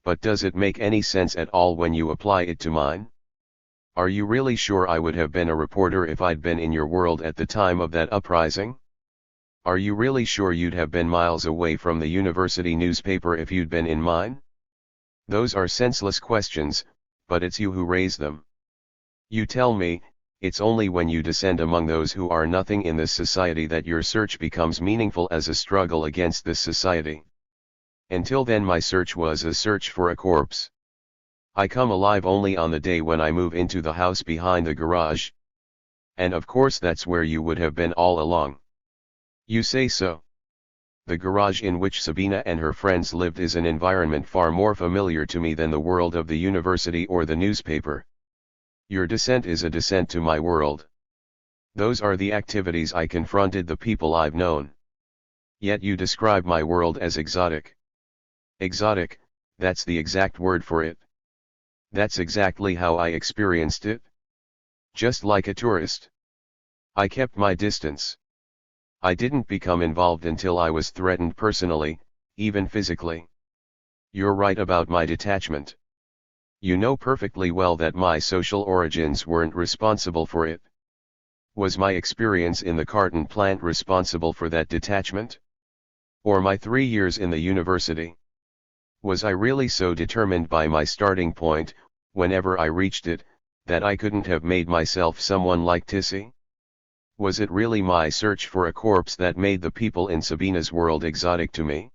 But does it make any sense at all when you apply it to mine? Are you really sure I would have been a reporter if I'd been in your world at the time of that uprising? Are you really sure you'd have been miles away from the university newspaper if you'd been in mine? Those are senseless questions, but it's you who raise them. You tell me, it's only when you descend among those who are nothing in this society that your search becomes meaningful as a struggle against this society. Until then my search was a search for a corpse. I come alive only on the day when I move into the house behind the garage. And of course that's where you would have been all along. You say so. The garage in which Sabina and her friends lived is an environment far more familiar to me than the world of the university or the newspaper. Your descent is a descent to my world. Those are the activities I confronted, the people I've known. Yet you describe my world as exotic. Exotic, that's the exact word for it. That's exactly how I experienced it. Just like a tourist. I kept my distance. I didn't become involved until I was threatened personally, even physically. You're right about my detachment. You know perfectly well that my social origins weren't responsible for it. Was my experience in the carton plant responsible for that detachment? Or my 3 years in the university? Was I really so determined by my starting point, whenever I reached it, that I couldn't have made myself someone like Tissy? Was it really my search for a corpse that made the people in Sabina's world exotic to me?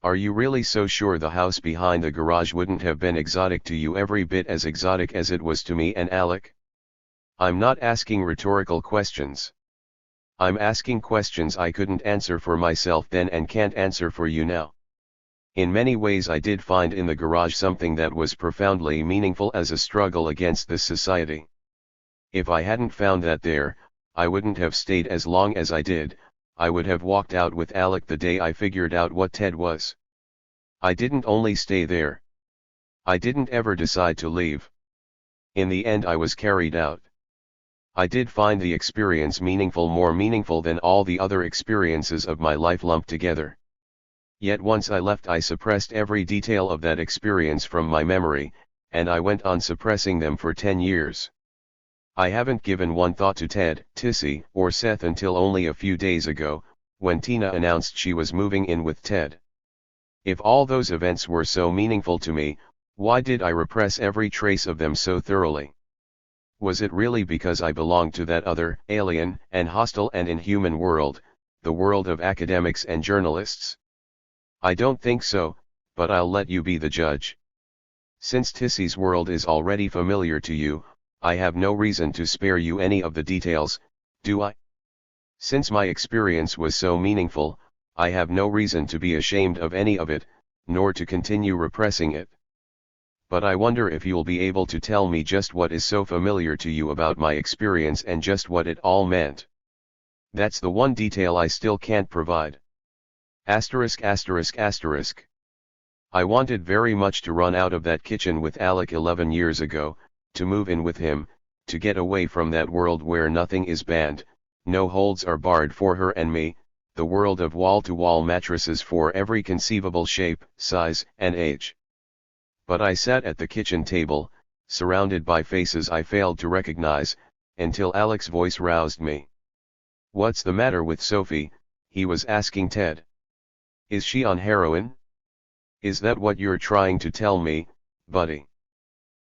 Are you really so sure the house behind the garage wouldn't have been exotic to you every bit as exotic as it was to me and Alec? I'm not asking rhetorical questions. I'm asking questions I couldn't answer for myself then and can't answer for you now. In many ways I did find in the garage something that was profoundly meaningful as a struggle against this society. If I hadn't found that there, I wouldn't have stayed as long as I did. I would have walked out with Alec the day I figured out what TED was. I didn't only stay there. I didn't ever decide to leave. In the end I was carried out. I did find the experience meaningful, more meaningful than all the other experiences of my life lumped together. Yet once I left I suppressed every detail of that experience from my memory, and I went on suppressing them for 10 years. I haven't given one thought to Ted, Tissy, or Seth until only a few days ago, when Tina announced she was moving in with Ted. If all those events were so meaningful to me, why did I repress every trace of them so thoroughly? Was it really because I belonged to that other, alien, and hostile and inhuman world, the world of academics and journalists? I don't think so, but I'll let you be the judge. Since Tissy's world is already familiar to you, I have no reason to spare you any of the details, do I? Since my experience was so meaningful, I have no reason to be ashamed of any of it, nor to continue repressing it. But I wonder if you'll be able to tell me just what is so familiar to you about my experience and just what it all meant. That's the one detail I still can't provide. Asterisk asterisk asterisk. I wanted very much to run out of that kitchen with Alec 11 years ago, to move in with him, to get away from that world where nothing is banned, no holds are barred for her and me, the world of wall-to-wall mattresses for every conceivable shape, size, and age. But I sat at the kitchen table, surrounded by faces I failed to recognize, until Alec's voice roused me. "What's the matter with Sophie?" he was asking Ted. "Is she on heroin? Is that what you're trying to tell me, buddy?"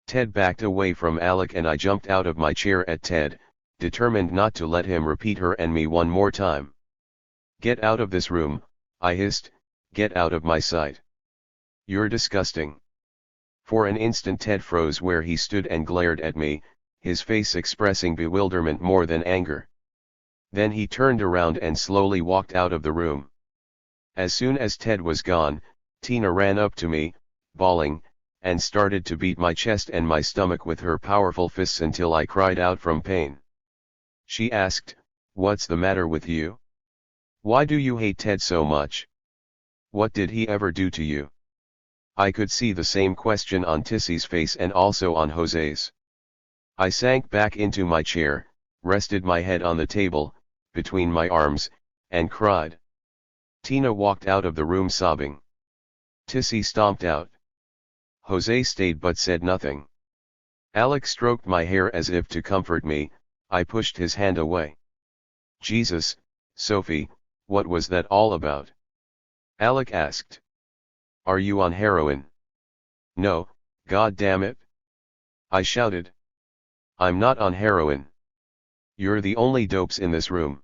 Ted backed away from Alec and I jumped out of my chair at Ted, determined not to let him repeat her and me one more time. "Get out of this room," I hissed, "get out of my sight. You're disgusting." For an instant Ted froze where he stood and glared at me, his face expressing bewilderment more than anger. Then he turned around and slowly walked out of the room. As soon as Ted was gone, Tina ran up to me, bawling, and started to beat my chest and my stomach with her powerful fists until I cried out from pain. She asked, "What's the matter with you? Why do you hate Ted so much? What did he ever do to you?" I could see the same question on Tissy's face and also on Jose's. I sank back into my chair, rested my head on the table, between my arms, and cried. Tina walked out of the room sobbing. Tissy stomped out. Jose stayed but said nothing. Alec stroked my hair as if to comfort me. I pushed his hand away. "Jesus, Sophie, what was that all about?" Alec asked. "Are you on heroin?" "No, God damn it!" I shouted. "I'm not on heroin. You're the only dopes in this room."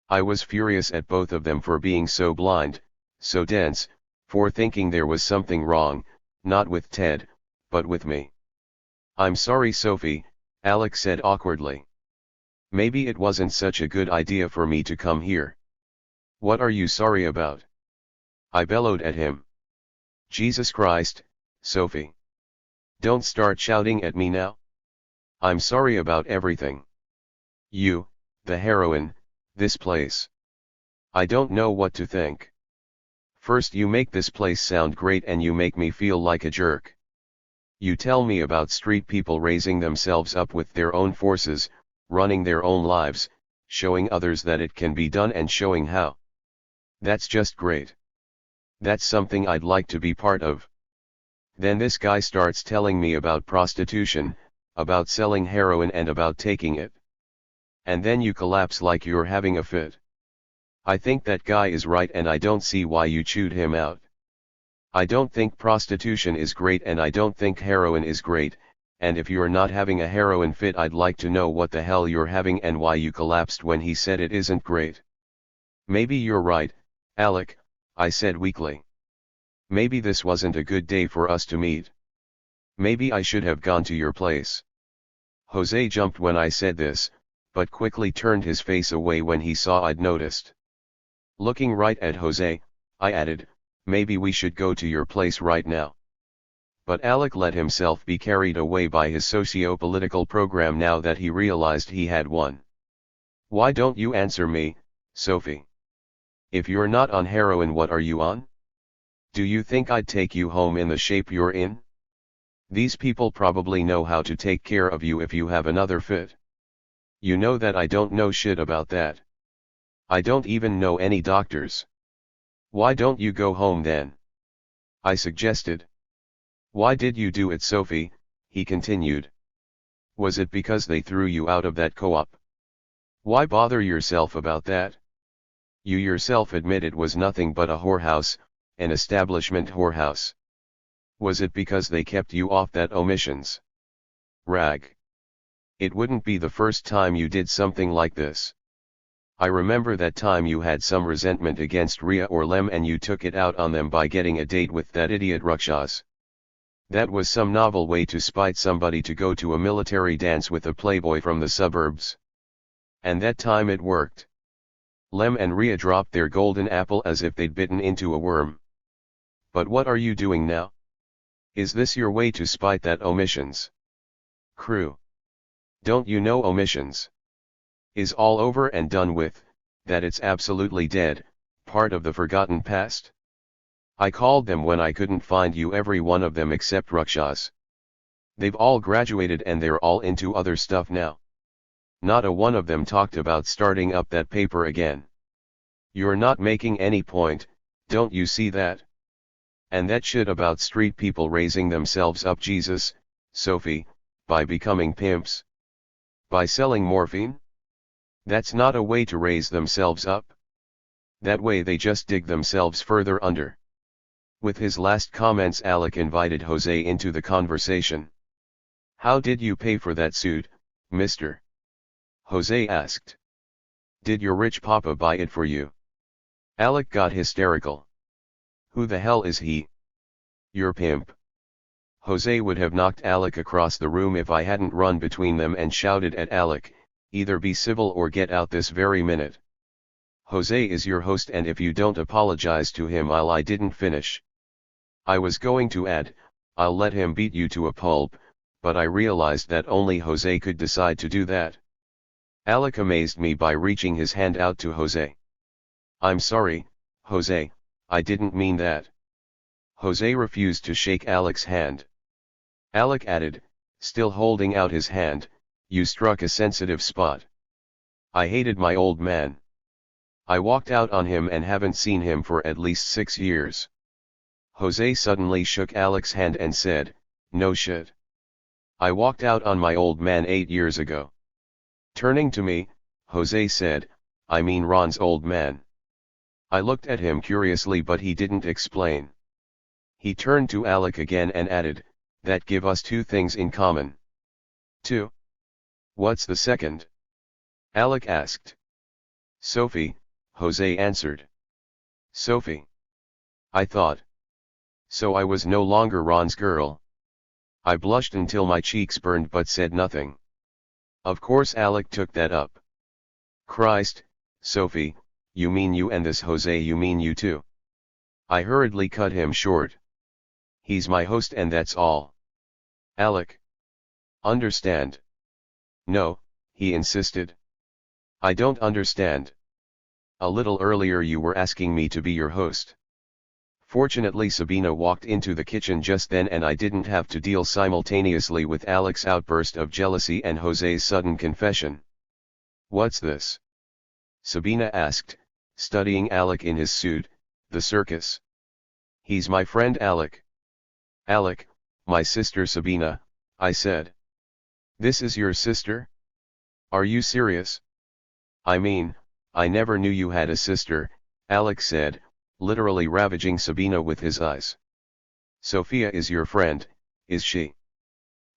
I was furious at both of them for being so blind, so dense, for thinking there was something wrong, not with Ted, but with me. "I'm sorry, Sophie," Alec said awkwardly. "Maybe it wasn't such a good idea for me to come here." "What are you sorry about?" I bellowed at him. "Jesus Christ, Sophie. Don't start shouting at me now. I'm sorry about everything. You, the heroin, this place. I don't know what to think. First you make this place sound great and you make me feel like a jerk. You tell me about street people raising themselves up with their own forces, running their own lives, showing others that it can be done and showing how. That's just great. That's something I'd like to be part of. Then this guy starts telling me about prostitution, about selling heroin and about taking it. And then you collapse like you're having a fit. I think that guy is right and I don't see why you chewed him out. I don't think prostitution is great and I don't think heroin is great, and if you're not having a heroin fit I'd like to know what the hell you're having and why you collapsed when he said it isn't great." "Maybe you're right, Alec," I said weakly. "Maybe this wasn't a good day for us to meet. Maybe I should have gone to your place." Jose jumped when I said this, but quickly turned his face away when he saw I'd noticed. Looking right at Jose, I added, "Maybe we should go to your place right now." But Alec let himself be carried away by his socio-political program now that he realized he had won. "Why don't you answer me, Sophie? If you're not on heroin, what are you on? Do you think I'd take you home in the shape you're in? These people probably know how to take care of you if you have another fit. You know that I don't know shit about that. I don't even know any doctors. Why don't you go home then?" I suggested. "Why did you do it, Sophie?" he continued. "Was it because they threw you out of that co-op? Why bother yourself about that? You yourself admit it was nothing but a whorehouse, an establishment whorehouse. Was it because they kept you off that omissions rag? It wouldn't be the first time you did something like this. I remember that time you had some resentment against Ria or Lem and you took it out on them by getting a date with that idiot Rakshas. That was some novel way to spite somebody to go to a military dance with a playboy from the suburbs. And that time it worked. Lem and Ria dropped their golden apple as if they'd bitten into a worm. But what are you doing now? Is this your way to spite that omissions crew? Don't you know omissions is all over and done with, that it's absolutely dead, part of the forgotten past? I called them when I couldn't find you, every one of them except Rakshas. They've all graduated and they're all into other stuff now. Not a one of them talked about starting up that paper again. You're not making any point, don't you see that? And that shit about street people raising themselves up, Jesus, Sophie, by becoming pimps? By selling morphine? That's not a way to raise themselves up. That way they just dig themselves further under. With his last comments, Alec invited Jose into the conversation. How did you pay for that suit, mister? Jose asked. Did your rich papa buy it for you? Alec got hysterical. Who the hell is he? Your pimp. Jose would have knocked Alec across the room if I hadn't run between them and shouted at Alec, either be civil or get out this very minute. Jose is your host, and if you don't apologize to him, I didn't finish. I was going to add, I'll let him beat you to a pulp, but I realized that only Jose could decide to do that. Alec amazed me by reaching his hand out to Jose. I'm sorry, Jose, I didn't mean that. Jose refused to shake Alec's hand. Alec added, still holding out his hand, you struck a sensitive spot. I hated my old man. I walked out on him and haven't seen him for at least 6 years. Jose suddenly shook Alec's hand and said, no shit. I walked out on my old man 8 years ago. Turning to me, Jose said, I mean Ron's old man. I looked at him curiously, but he didn't explain. He turned to Alec again and added, that give us 2 things in common. 2. What's the second? Alec asked. Sophie, Jose answered. Sophie. I thought. So I was no longer Ron's girl. I blushed until my cheeks burned but said nothing. Of course Alec took that up. Christ, Sophie, you mean you, and this Jose you mean you too. I hurriedly cut him short. He's my host and that's all. Alec. Understand? No, he insisted. I don't understand. A little earlier you were asking me to be your host. Fortunately Sabina walked into the kitchen just then and I didn't have to deal simultaneously with Alec's outburst of jealousy and Jose's sudden confession. What's this? Sabina asked, studying Alec in his suit, the circus. He's my friend Alec. Alec, my sister Sabina, I said. This is your sister? Are you serious? I mean, I never knew you had a sister, Alec said, literally ravaging Sabina with his eyes. Sophia is your friend, is she?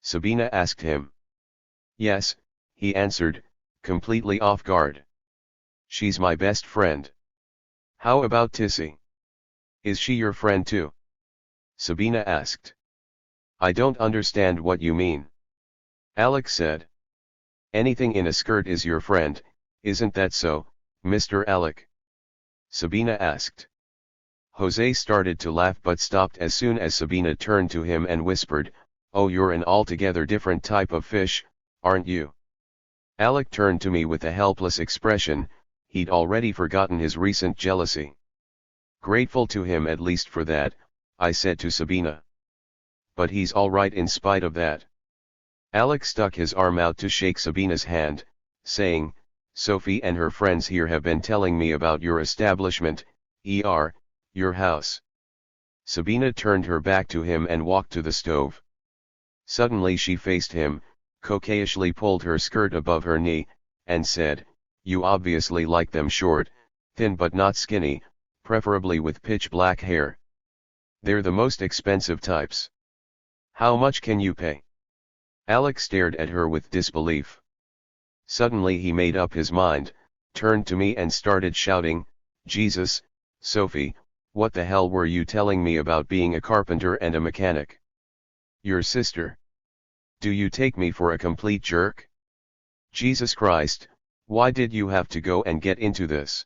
Sabina asked him. Yes, he answered, completely off guard. She's my best friend. How about Tissy? Is she your friend too? Sabina asked. I don't understand what you mean. Alec said. Anything in a skirt is your friend, isn't that so, Mr. Alec? Sabina asked. Jose started to laugh but stopped as soon as Sabina turned to him and whispered, oh, you're an altogether different type of fish, aren't you? Alec turned to me with a helpless expression. He'd already forgotten his recent jealousy. Grateful to him at least for that, I said to Sabina. But he's all right in spite of that. Alec stuck his arm out to shake Sabina's hand, saying, Sophie and her friends here have been telling me about your establishment, your house. Sabina turned her back to him and walked to the stove. Suddenly she faced him, coquettishly pulled her skirt above her knee, and said, you obviously like them short, thin but not skinny, preferably with pitch black hair. They're the most expensive types. How much can you pay? Alec stared at her with disbelief. Suddenly he made up his mind, turned to me and started shouting, Jesus, Sophie, what the hell were you telling me about being a carpenter and a mechanic? Your sister? Do you take me for a complete jerk? Jesus Christ, why did you have to go and get into this?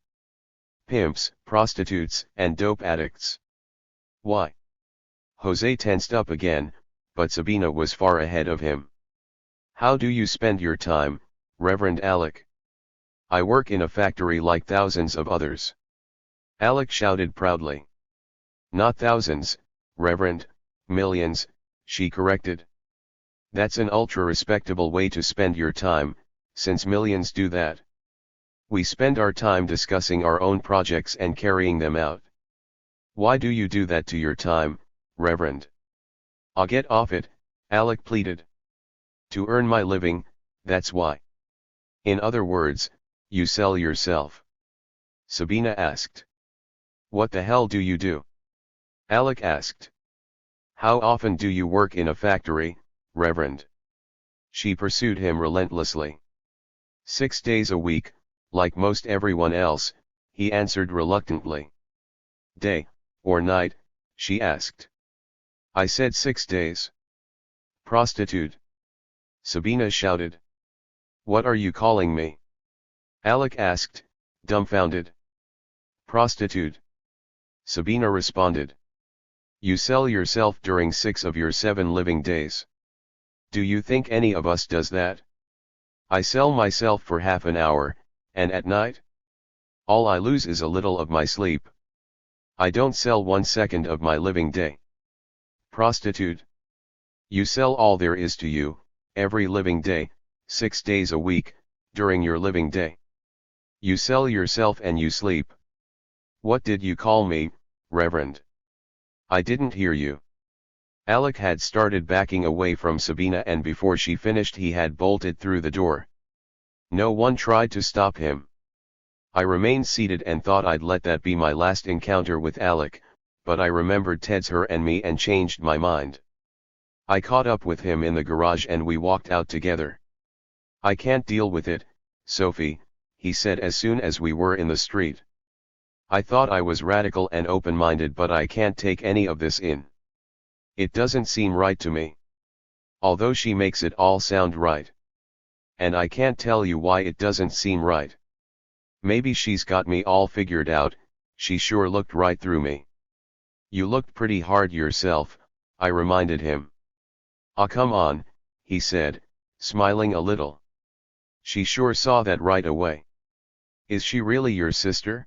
Pimps, prostitutes, and dope addicts. Why? Jose tensed up again, but Sabina was far ahead of him. How do you spend your time, Reverend Alec? I work in a factory like thousands of others. Alec shouted proudly. Not thousands, Reverend, millions, she corrected. That's an ultra-respectable way to spend your time, since millions do that. We spend our time discussing our own projects and carrying them out. Why do you do that to your time, Reverend? I'll get off it, Alec pleaded. To earn my living, that's why. In other words, you sell yourself. Sabina asked. What the hell do you do? Alec asked. How often do you work in a factory, Reverend? She pursued him relentlessly. 6 days a week, like most everyone else, he answered reluctantly. Day, or night, she asked. I said 6 days. Prostitute. Sabina shouted. What are you calling me? Alec asked, dumbfounded. Prostitute. Sabina responded. You sell yourself during 6 of your 7 living days. Do you think any of us does that? I sell myself for half an hour, and at night? All I lose is a little of my sleep. I don't sell 1 second of my living day. Prostitute. You sell all there is to you, every living day, 6 days a week, during your living day. You sell yourself and you sleep. What did you call me, Reverend? I didn't hear you. Alec had started backing away from Sabina, and before she finished he had bolted through the door. No one tried to stop him. I remained seated and thought I'd let that be my last encounter with Alec, but I remembered Ted's Her and Me and changed my mind. I caught up with him in the garage and we walked out together. I can't deal with it, Sophie, he said as soon as we were in the street. I thought I was radical and open-minded, but I can't take any of this in. It doesn't seem right to me. Although she makes it all sound right. And I can't tell you why it doesn't seem right. Maybe she's got me all figured out, she sure looked right through me. You looked pretty hard yourself, I reminded him. Ah, come on, he said, smiling a little. She sure saw that right away. Is she really your sister?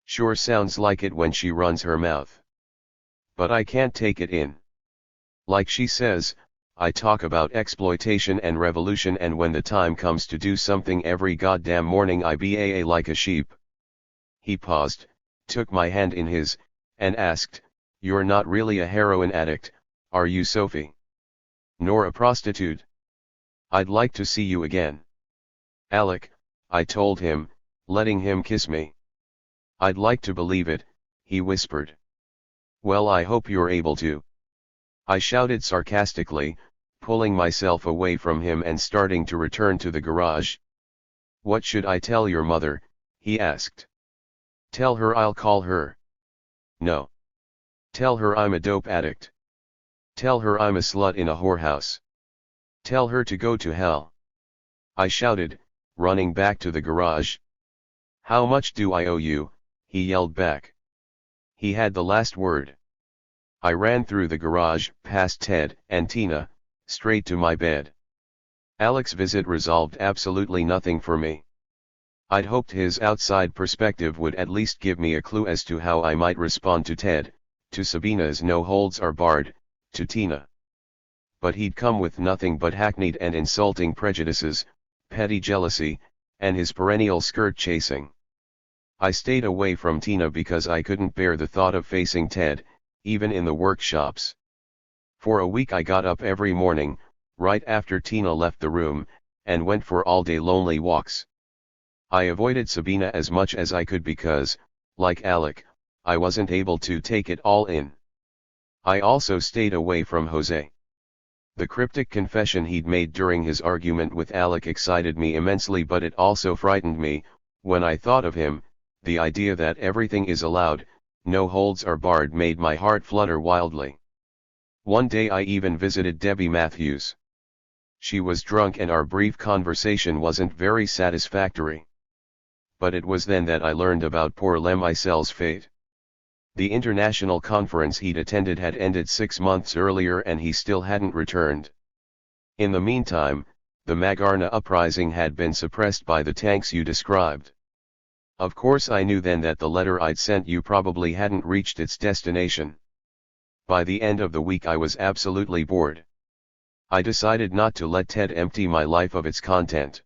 Sure sounds like it when she runs her mouth. But I can't take it in. Like she says, I talk about exploitation and revolution, and when the time comes to do something every goddamn morning I baa like a sheep. He paused, took my hand in his, and asked, You're not really a heroin addict, are you, Sophie? Nor a prostitute? I'd like to see you again. Alec, I told him, letting him kiss me. I'd like to believe it, he whispered. Well, I hope you're able to. I shouted sarcastically, pulling myself away from him and starting to return to the garage. What should I tell your mother? He asked. Tell her I'll call her. No. Tell her I'm a dope addict. Tell her I'm a slut in a whorehouse. Tell her to go to hell. I shouted, running back to the garage. How much do I owe you? He yelled back. He had the last word. I ran through the garage, past Ted and Tina, straight to my bed. Alec's visit resolved absolutely nothing for me. I'd hoped his outside perspective would at least give me a clue as to how I might respond to Ted, to Sabina's no holds are barred, to Tina. But he'd come with nothing but hackneyed and insulting prejudices, petty jealousy, and his perennial skirt chasing. I stayed away from Tina because I couldn't bear the thought of facing Ted, even in the workshops. For a week I got up every morning, right after Tina left the room, and went for all-day lonely walks. I avoided Sabina as much as I could because, like Alec, I wasn't able to take it all in. I also stayed away from Jose. The cryptic confession he'd made during his argument with Alec excited me immensely, but it also frightened me. When I thought of him, the idea that everything is allowed, no holds are barred, made my heart flutter wildly. One day I even visited Debbie Matthews. She was drunk and our brief conversation wasn't very satisfactory. But it was then that I learned about poor Lem Isel's fate. The international conference he'd attended had ended 6 months earlier and he still hadn't returned. In the meantime, the Magarna uprising had been suppressed by the tanks you described. Of course I knew then that the letter I'd sent you probably hadn't reached its destination. By the end of the week I was absolutely bored. I decided not to let Ted empty my life of its content.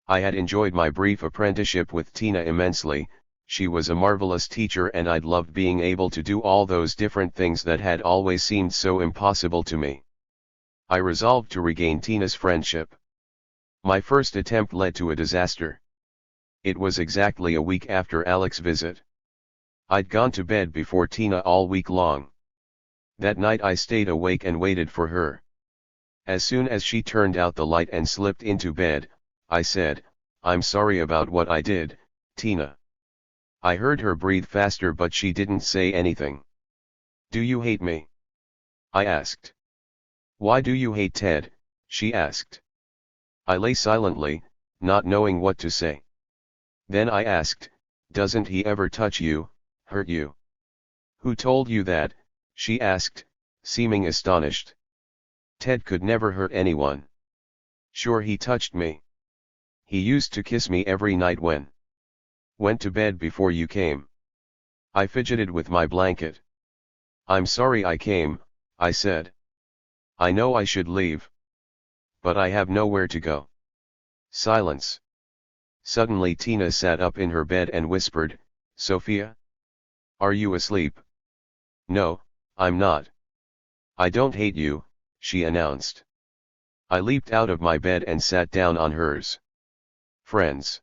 I had enjoyed my brief apprenticeship with Tina immensely. She was a marvelous teacher and I'd loved being able to do all those different things that had always seemed so impossible to me. I resolved to regain Tina's friendship. My first attempt led to a disaster. It was exactly a week after Alex's visit. I'd gone to bed before Tina all week long. That night I stayed awake and waited for her. As soon as she turned out the light and slipped into bed, I said, "I'm sorry about what I did, Tina." I heard her breathe faster but she didn't say anything. "Do you hate me?" I asked. "Why do you hate Ted?" she asked. I lay silently, not knowing what to say. Then I asked, "Doesn't he ever touch you, hurt you?" "Who told you that?" she asked, seeming astonished. "Ted could never hurt anyone." "Sure he touched me. He used to kiss me every night went to bed before you came." I fidgeted with my blanket. "I'm sorry I came," I said. "I know I should leave. But I have nowhere to go." Silence. Suddenly Tina sat up in her bed and whispered, "Sophia? Are you asleep?" "No, I'm not." "I don't hate you," she announced. I leaped out of my bed and sat down on hers. "Friends?"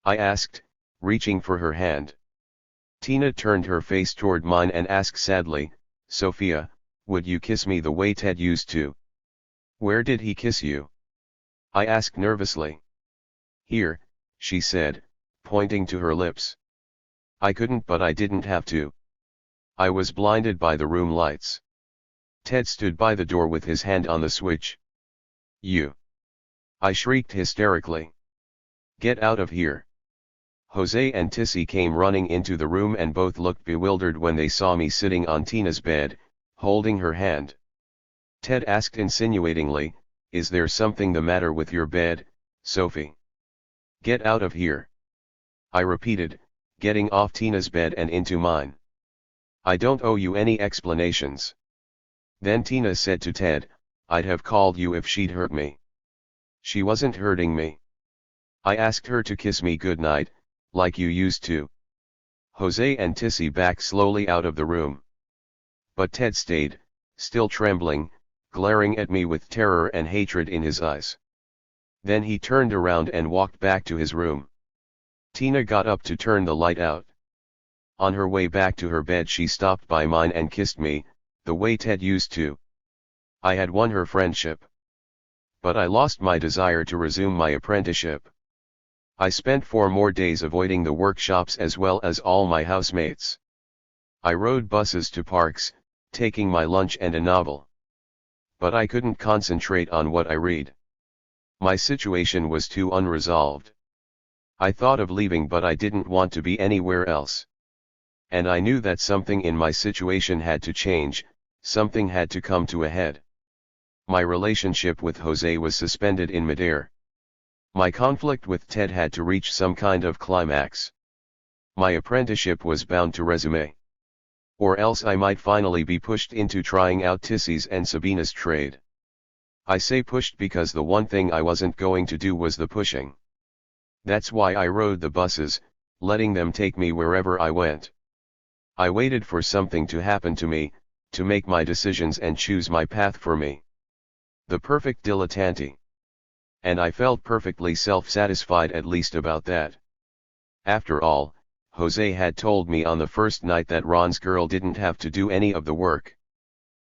I asked, reaching for her hand. Tina turned her face toward mine and asked sadly, "Sophia, would you kiss me the way Ted used to?" "Where did he kiss you?" I asked nervously. "Here," she said, pointing to her lips. I couldn't but I didn't have to. I was blinded by the room lights. Ted stood by the door with his hand on the switch. "You!" I shrieked hysterically. "Get out of here!" Jose and Tissy came running into the room and both looked bewildered when they saw me sitting on Tina's bed, holding her hand. Ted asked insinuatingly, "Is there something the matter with your bed, Sophie?" "Get out of here!" I repeated, getting off Tina's bed and into mine. "I don't owe you any explanations." Then Tina said to Ted, "I'd have called you if she'd hurt me." "She wasn't hurting me. I asked her to kiss me goodnight, like you used to." Jose and Tissy backed slowly out of the room. But Ted stayed, still trembling, glaring at me with terror and hatred in his eyes. Then he turned around and walked back to his room. Tina got up to turn the light out. On her way back to her bed she stopped by mine and kissed me, the way Ted used to. I had won her friendship. But I lost my desire to resume my apprenticeship. I spent 4 more days avoiding the workshops as well as all my housemates. I rode buses to parks, taking my lunch and a novel. But I couldn't concentrate on what I read. My situation was too unresolved. I thought of leaving but I didn't want to be anywhere else. And I knew that something in my situation had to change, something had to come to a head. My relationship with Jose was suspended in midair. My conflict with Ted had to reach some kind of climax. My apprenticeship was bound to resume. Or else I might finally be pushed into trying out Tissy's and Sabina's trade. I say pushed because the one thing I wasn't going to do was the pushing. That's why I rode the buses, letting them take me wherever I went. I waited for something to happen to me, to make my decisions and choose my path for me. The perfect dilettante. And I felt perfectly self-satisfied at least about that. After all, Jose had told me on the first night that Ron's girl didn't have to do any of the work.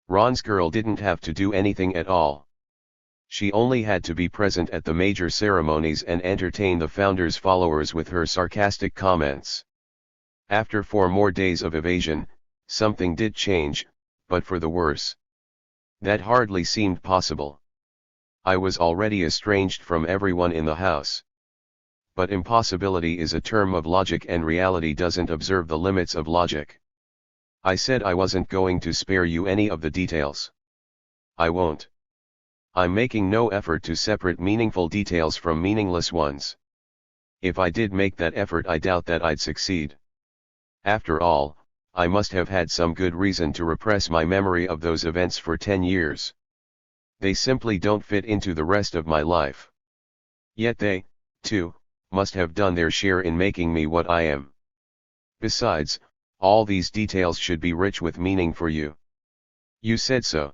Ron's girl didn't have to do anything at all. She only had to be present at the major ceremonies and entertain the founder's followers with her sarcastic comments. After 4 more days of evasion, something did change, but for the worse. That hardly seemed possible. I was already estranged from everyone in the house. But impossibility is a term of logic and reality doesn't observe the limits of logic. I said I wasn't going to spare you any of the details. I won't. I'm making no effort to separate meaningful details from meaningless ones. If I did make that effort I doubt that I'd succeed. After all, I must have had some good reason to repress my memory of those events for 10 years. They simply don't fit into the rest of my life. Yet they, too, must have done their share in making me what I am. Besides, all these details should be rich with meaning for you. You said so.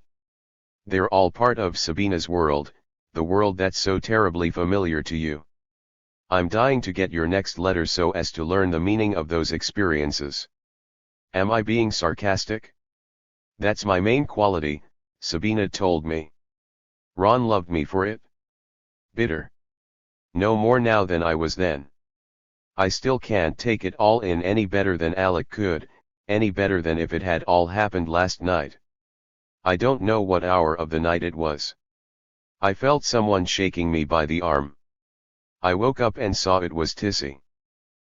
They're all part of Sabina's world, the world that's so terribly familiar to you. I'm dying to get your next letter so as to learn the meaning of those experiences. Am I being sarcastic? That's my main quality, Sabina told me. Ron loved me for it. Bitter. No more now than I was then. I still can't take it all in any better than Alec could, any better than if it had all happened last night. I don't know what hour of the night it was. I felt someone shaking me by the arm. I woke up and saw it was Tissy.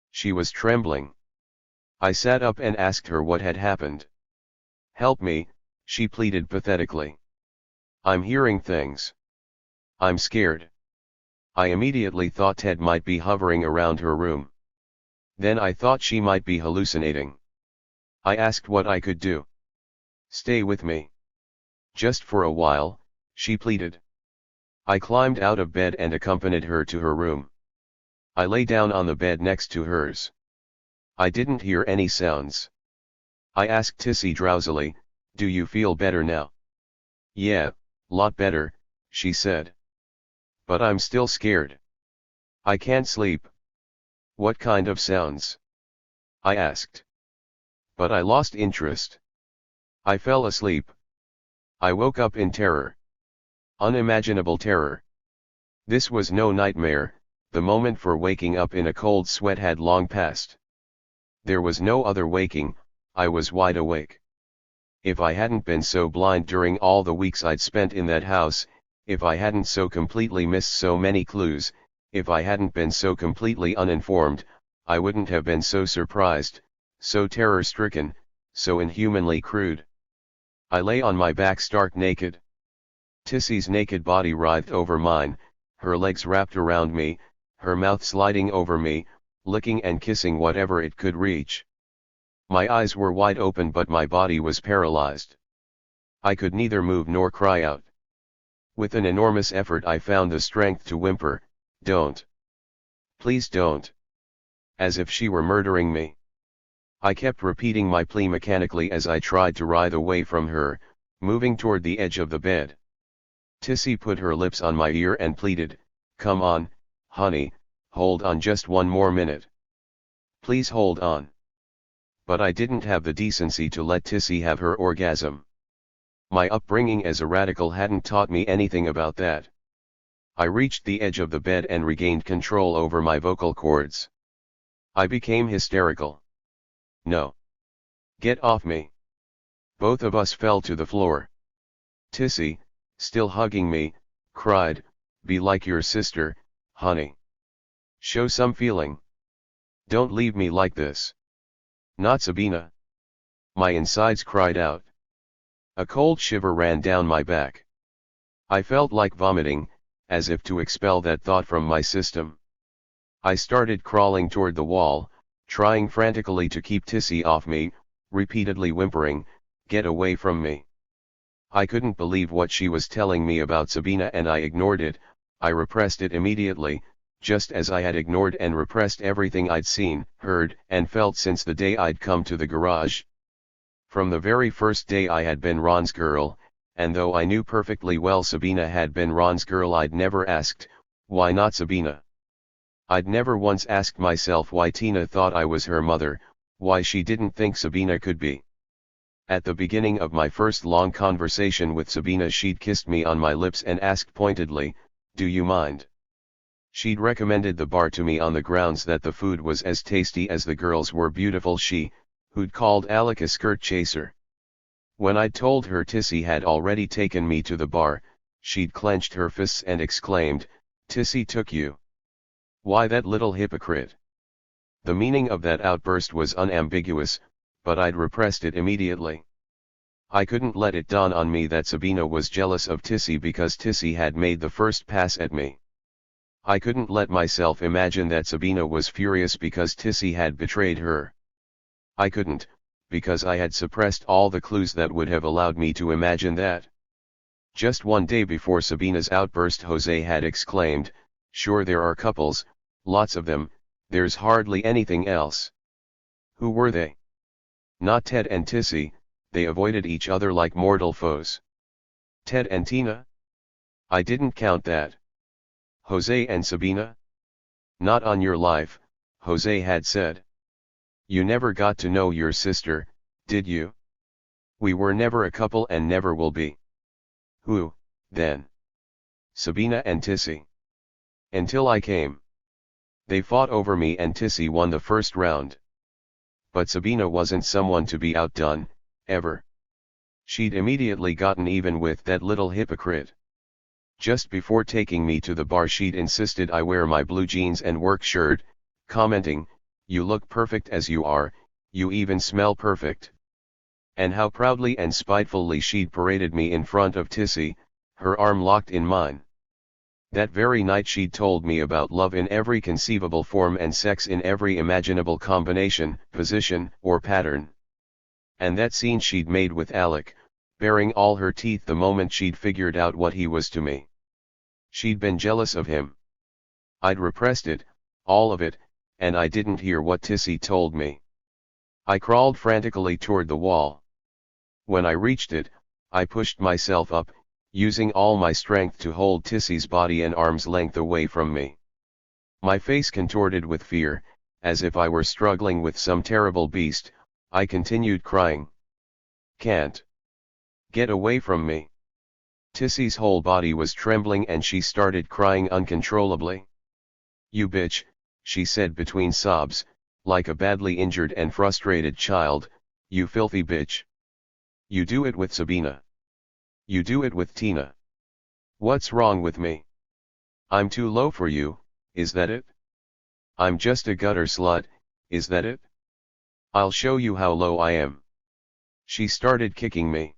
She was trembling. I sat up and asked her what had happened. Help me, she pleaded pathetically. I'm hearing things. I'm scared. I immediately thought Ted might be hovering around her room. Then I thought she might be hallucinating. I asked what I could do. Stay with me. Just for a while, she pleaded. I climbed out of bed and accompanied her to her room. I lay down on the bed next to hers. I didn't hear any sounds. I asked Tissy drowsily, do you feel better now? Yeah, lot better, she said. But I'm still scared. I can't sleep. What kind of sounds? I asked. But I lost interest. I fell asleep. I woke up in terror. Unimaginable terror. This was no nightmare, the moment for waking up in a cold sweat had long passed. There was no other waking, I was wide awake. If I hadn't been so blind during all the weeks I'd spent in that house, if I hadn't so completely missed so many clues, if I hadn't been so completely uninformed, I wouldn't have been so surprised, so terror-stricken, so inhumanly crude. I lay on my back stark naked. Tissy's naked body writhed over mine, her legs wrapped around me, her mouth sliding over me, licking and kissing whatever it could reach. My eyes were wide open but my body was paralyzed. I could neither move nor cry out. With an enormous effort I found the strength to whimper, "Don't. Please don't." As if she were murdering me. I kept repeating my plea mechanically as I tried to writhe away from her, moving toward the edge of the bed. Tissy put her lips on my ear and pleaded, "Come on, honey, hold on just one more minute. Please hold on." But I didn't have the decency to let Tissy have her orgasm. My upbringing as a radical hadn't taught me anything about that. I reached the edge of the bed and regained control over my vocal cords. I became hysterical. "No. Get off me." Both of us fell to the floor. Tissy, still hugging me, cried, "Be like your sister, honey. Show some feeling. Don't leave me like this." "Not Sabina." My insides cried out. A cold shiver ran down my back. I felt like vomiting, as if to expel that thought from my system. I started crawling toward the wall, trying frantically to keep Tissy off me, repeatedly whimpering, "Get away from me." I couldn't believe what she was telling me about Sabina and I ignored it. I repressed it immediately, just as I had ignored and repressed everything I'd seen, heard, and felt since the day I'd come to the garage. From the very first day I had been Ron's girl, and though I knew perfectly well Sabina had been Ron's girl, I'd never asked, why not Sabina? I'd never once asked myself why Tina thought I was her mother, why she didn't think Sabina could be. At the beginning of my first long conversation with Sabina, she'd kissed me on my lips and asked pointedly, "Do you mind?" She'd recommended the bar to me on the grounds that the food was as tasty as the girls were beautiful. Who'd called Alec a skirt chaser. When I'd told her Tissy had already taken me to the bar, she'd clenched her fists and exclaimed, "Tissy took you? Why, that little hypocrite." The meaning of that outburst was unambiguous, but I'd repressed it immediately. I couldn't let it dawn on me that Sabina was jealous of Tissy because Tissy had made the first pass at me. I couldn't let myself imagine that Sabina was furious because Tissy had betrayed her. I couldn't, because I had suppressed all the clues that would have allowed me to imagine that. Just one day before Sabina's outburst, Jose had exclaimed, "Sure, there are couples, Lots of them, there's hardly anything else. Who were they? Not Ted and Tissy, they avoided each other like mortal foes. Ted and Tina? I didn't count that. Jose and Sabina? Not on your life, Jose had said. You never got to know your sister, did you? We were never a couple and never will be. Who, then? Sabina and Tissy. Until I came. They fought over me and Tissy won the first round. But Sabina wasn't someone to be outdone, ever. She'd immediately gotten even with that little hypocrite. Just before taking me to the bar she'd insisted I wear my blue jeans and work shirt, commenting, "You look perfect as you are, you even smell perfect." And how proudly and spitefully she'd paraded me in front of Tissy, her arm locked in mine. That very night she'd told me about love in every conceivable form and sex in every imaginable combination, position, or pattern. And that scene she'd made with Alec, baring all her teeth the moment she'd figured out what he was to me. She'd been jealous of him. I'd repressed it, all of it, and I didn't hear what Tissy told me. I crawled frantically toward the wall. When I reached it, I pushed myself up, using all my strength to hold Tissy's body an arm's length away from me. My face contorted with fear, as if I were struggling with some terrible beast, I continued crying. "Can't. Get away from me." Tissy's whole body was trembling and she started crying uncontrollably. "You bitch," she said between sobs, like a badly injured and frustrated child, "you filthy bitch. You do it with Sabina. You do it with Tina. What's wrong with me? I'm too low for you, is that it? I'm just a gutter slut, is that it? I'll show you how low I am." She started kicking me.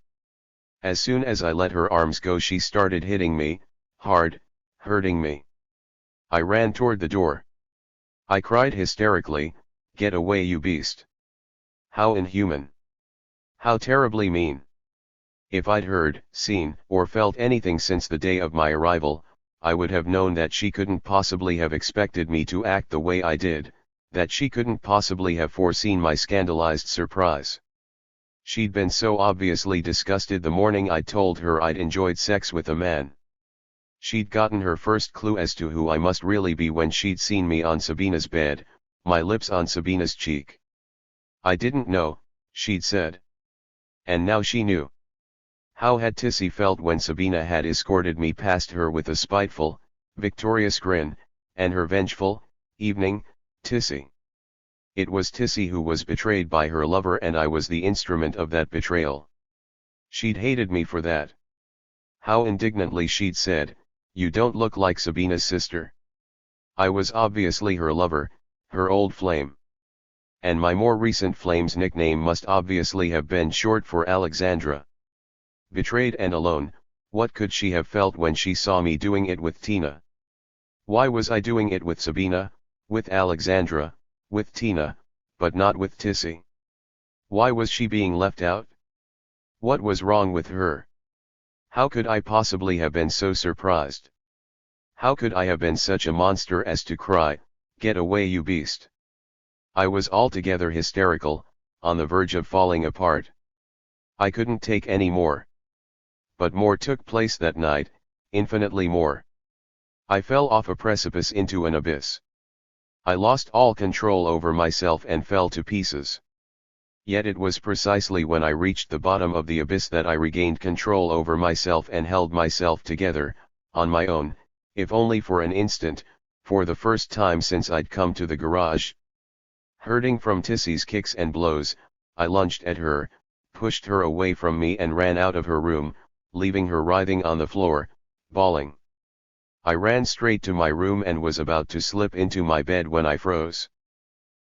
As soon as I let her arms go she started hitting me, hard, hurting me. I ran toward the door. I cried hysterically, "Get away, you beast. How inhuman. How terribly mean. If I'd heard, seen, or felt anything since the day of my arrival, I would have known that she couldn't possibly have expected me to act the way I did, that she couldn't possibly have foreseen my scandalized surprise. She'd been so obviously disgusted the morning I told her I'd enjoyed sex with a man. She'd gotten her first clue as to who I must really be when she'd seen me on Sabina's bed, my lips on Sabina's cheek. "I didn't know," she'd said. And now she knew. How had Tissy felt when Sabina had escorted me past her with a spiteful, victorious grin, and her vengeful, "Evening, Tissy." It was Tissy who was betrayed by her lover and I was the instrument of that betrayal. She'd hated me for that. How indignantly she'd said, "You don't look like Sabina's sister." I was obviously her lover, her old flame. And my more recent flame's nickname must obviously have been short for Alexandra. Betrayed and alone, what could she have felt when she saw me doing it with Tina? Why was I doing it with Sabina, with Alexandra, with Tina, but not with Tissy? Why was she being left out? What was wrong with her? How could I possibly have been so surprised? How could I have been such a monster as to cry, "Get away, you beast"? I was altogether hysterical, on the verge of falling apart. I couldn't take any more. But more took place that night, infinitely more. I fell off a precipice into an abyss. I lost all control over myself and fell to pieces. Yet it was precisely when I reached the bottom of the abyss that I regained control over myself and held myself together, on my own, if only for an instant, for the first time since I'd come to the garage. Hurting from Tissy's kicks and blows, I lunged at her, pushed her away from me and ran out of her room, leaving her writhing on the floor, bawling. I ran straight to my room and was about to slip into my bed when I froze.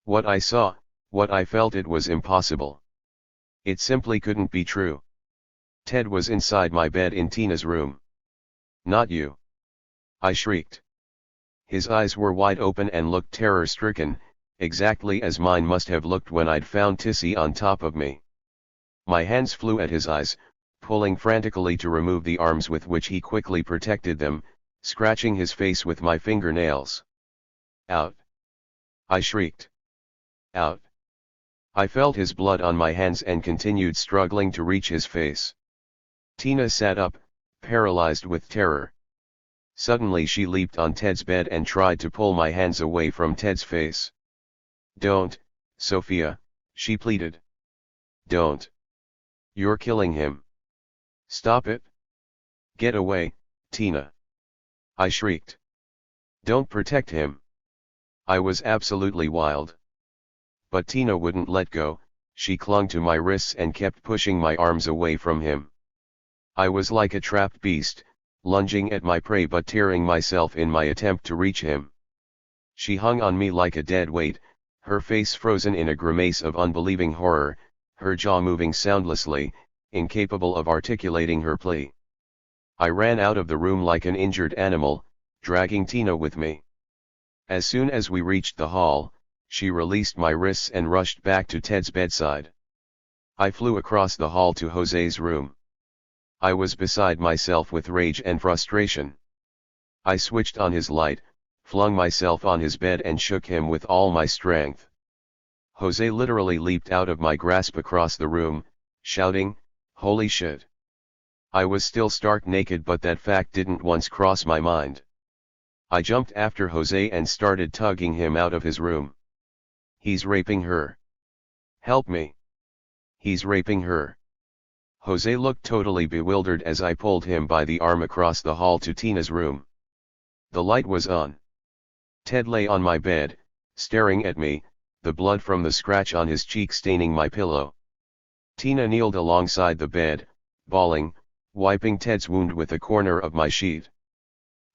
What I saw, what I felt, it was impossible. It simply couldn't be true. Ted was inside my bed in Tina's room. "Not you!" I shrieked. His eyes were wide open and looked terror-stricken, exactly as mine must have looked when I'd found Tissy on top of me. My hands flew at his eyes, pulling frantically to remove the arms with which he quickly protected them, scratching his face with my fingernails. Out! I shrieked. Out! I felt his blood on my hands and continued struggling to reach his face. Tina sat up, paralyzed with terror. Suddenly she leaped on Ted's bed and tried to pull my hands away from Ted's face. "Don't, Sophia," she pleaded. "Don't. You're killing him. Stop it. Get away, Tina," I shrieked. "Don't protect him." I was absolutely wild. But Tina wouldn't let go. She clung to my wrists and kept pushing my arms away from him. I was like a trapped beast, lunging at my prey but tearing myself in my attempt to reach him. She hung on me like a dead weight, her face frozen in a grimace of unbelieving horror, her jaw moving soundlessly, incapable of articulating her plea. I ran out of the room like an injured animal, dragging Tina with me. As soon as we reached the hall, she released my wrists and rushed back to Ted's bedside. I flew across the hall to Jose's room. I was beside myself with rage and frustration. I switched on his light, flung myself on his bed and shook him with all my strength. Jose literally leaped out of my grasp across the room, shouting, "Holy shit!" I was still stark naked, but that fact didn't once cross my mind. I jumped after Jose and started tugging him out of his room. "He's raping her. Help me. He's raping her." Jose looked totally bewildered as I pulled him by the arm across the hall to Tina's room. The light was on. Ted lay on my bed, staring at me, the blood from the scratch on his cheek staining my pillow. Tina kneeled alongside the bed, bawling, wiping Ted's wound with a corner of my sheet.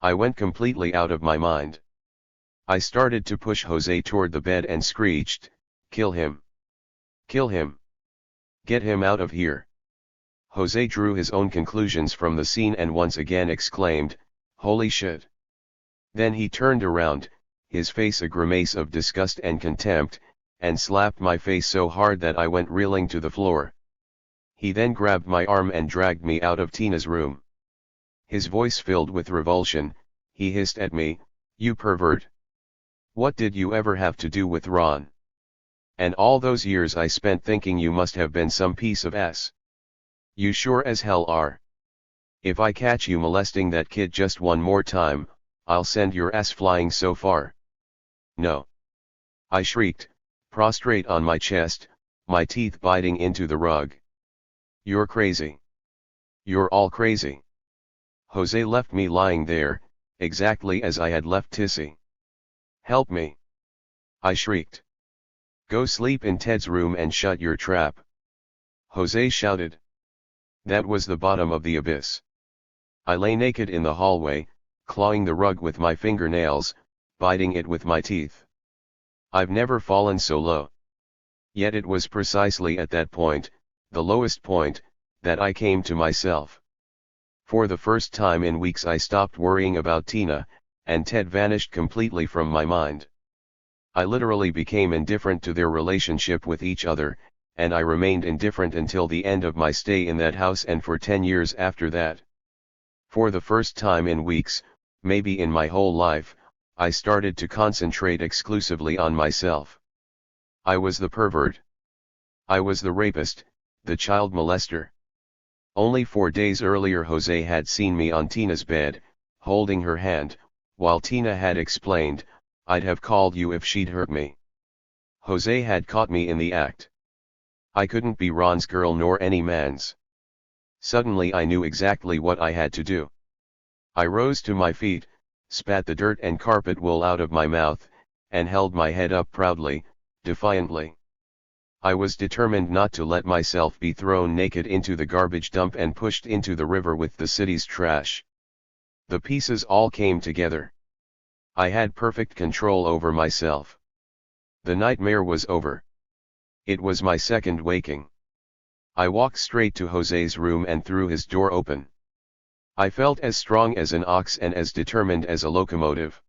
I went completely out of my mind. I started to push Jose toward the bed and screeched, "Kill him! Kill him! Get him out of here!" Jose drew his own conclusions from the scene and once again exclaimed, "Holy shit!" Then he turned around, his face a grimace of disgust and contempt, and slapped my face so hard that I went reeling to the floor. He then grabbed my arm and dragged me out of Tina's room. His voice filled with revulsion, he hissed at me, "You pervert! What did you ever have to do with Ron? And all those years I spent thinking you must have been some piece of ass. You sure as hell are. If I catch you molesting that kid just one more time, I'll send your ass flying so far." "No!" I shrieked, prostrate on my chest, my teeth biting into the rug. "You're crazy. You're all crazy." Jose left me lying there, exactly as I had left Tissy. "Help me!" I shrieked. "Go sleep in Ted's room and shut your trap," Jose shouted. That was the bottom of the abyss. I lay naked in the hallway, clawing the rug with my fingernails, biting it with my teeth. I've never fallen so low. Yet it was precisely at that point, the lowest point, that I came to myself. For the first time in weeks I stopped worrying about Tina, and Ted vanished completely from my mind. I literally became indifferent to their relationship with each other, and I remained indifferent until the end of my stay in that house and for 10 years after that. For the first time in weeks, maybe in my whole life, I started to concentrate exclusively on myself. I was the pervert. I was the rapist, the child molester. Only 4 days earlier Jose had seen me on Tina's bed, holding her hand, while Tina had explained, "I'd have called you if she'd hurt me." Jose had caught me in the act. I couldn't be Ron's girl nor any man's. Suddenly I knew exactly what I had to do. I rose to my feet, spat the dirt and carpet wool out of my mouth, and held my head up proudly, defiantly. I was determined not to let myself be thrown naked into the garbage dump and pushed into the river with the city's trash. The pieces all came together. I had perfect control over myself. The nightmare was over. It was my second waking. I walked straight to Jose's room and threw his door open. I felt as strong as an ox and as determined as a locomotive.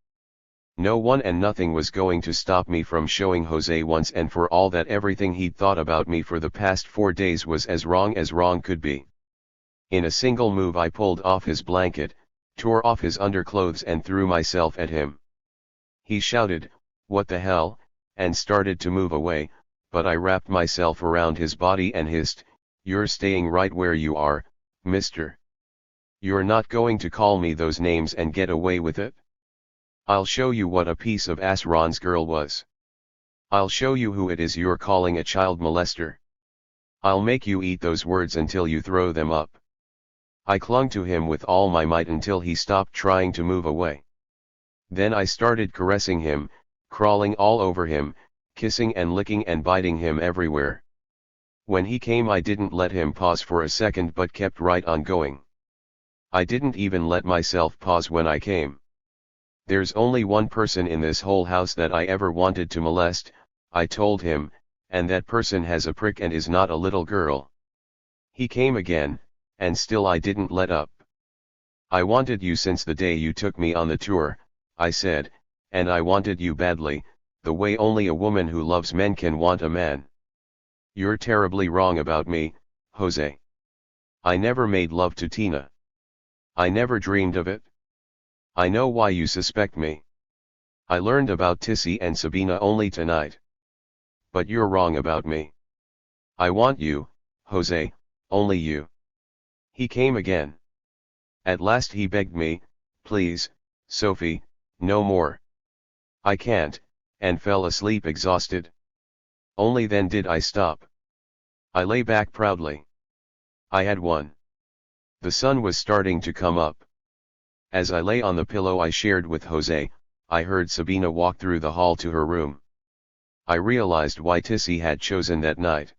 No one and nothing was going to stop me from showing Jose once and for all that everything he'd thought about me for the past 4 days was as wrong could be. In a single move I pulled off his blanket, tore off his underclothes and threw myself at him. He shouted, "What the hell," and started to move away, but I wrapped myself around his body and hissed, "You're staying right where you are, mister. You're not going to call me those names and get away with it? I'll show you what a piece of ass Ron's girl was. I'll show you who it is you're calling a child molester. I'll make you eat those words until you throw them up." I clung to him with all my might until he stopped trying to move away. Then I started caressing him, crawling all over him, kissing and licking and biting him everywhere. When he came, I didn't let him pause for a second but kept right on going. I didn't even let myself pause when I came. "There's only one person in this whole house that I ever wanted to molest," I told him, "and that person has a prick and is not a little girl." He came again, and still I didn't let up. "I wanted you since the day you took me on the tour," I said, "and I wanted you badly, the way only a woman who loves men can want a man. You're terribly wrong about me, Jose. I never made love to Tina. I never dreamed of it. I know why you suspect me. I learned about Tissy and Sabina only tonight. But you're wrong about me. I want you, Jose, only you." He came again. At last he begged me, "Please, Sophie, no more. I can't," and fell asleep exhausted. Only then did I stop. I lay back proudly. I had won. The sun was starting to come up. As I lay on the pillow I shared with Jose, I heard Sabina walk through the hall to her room. I realized why Tissy had chosen that night.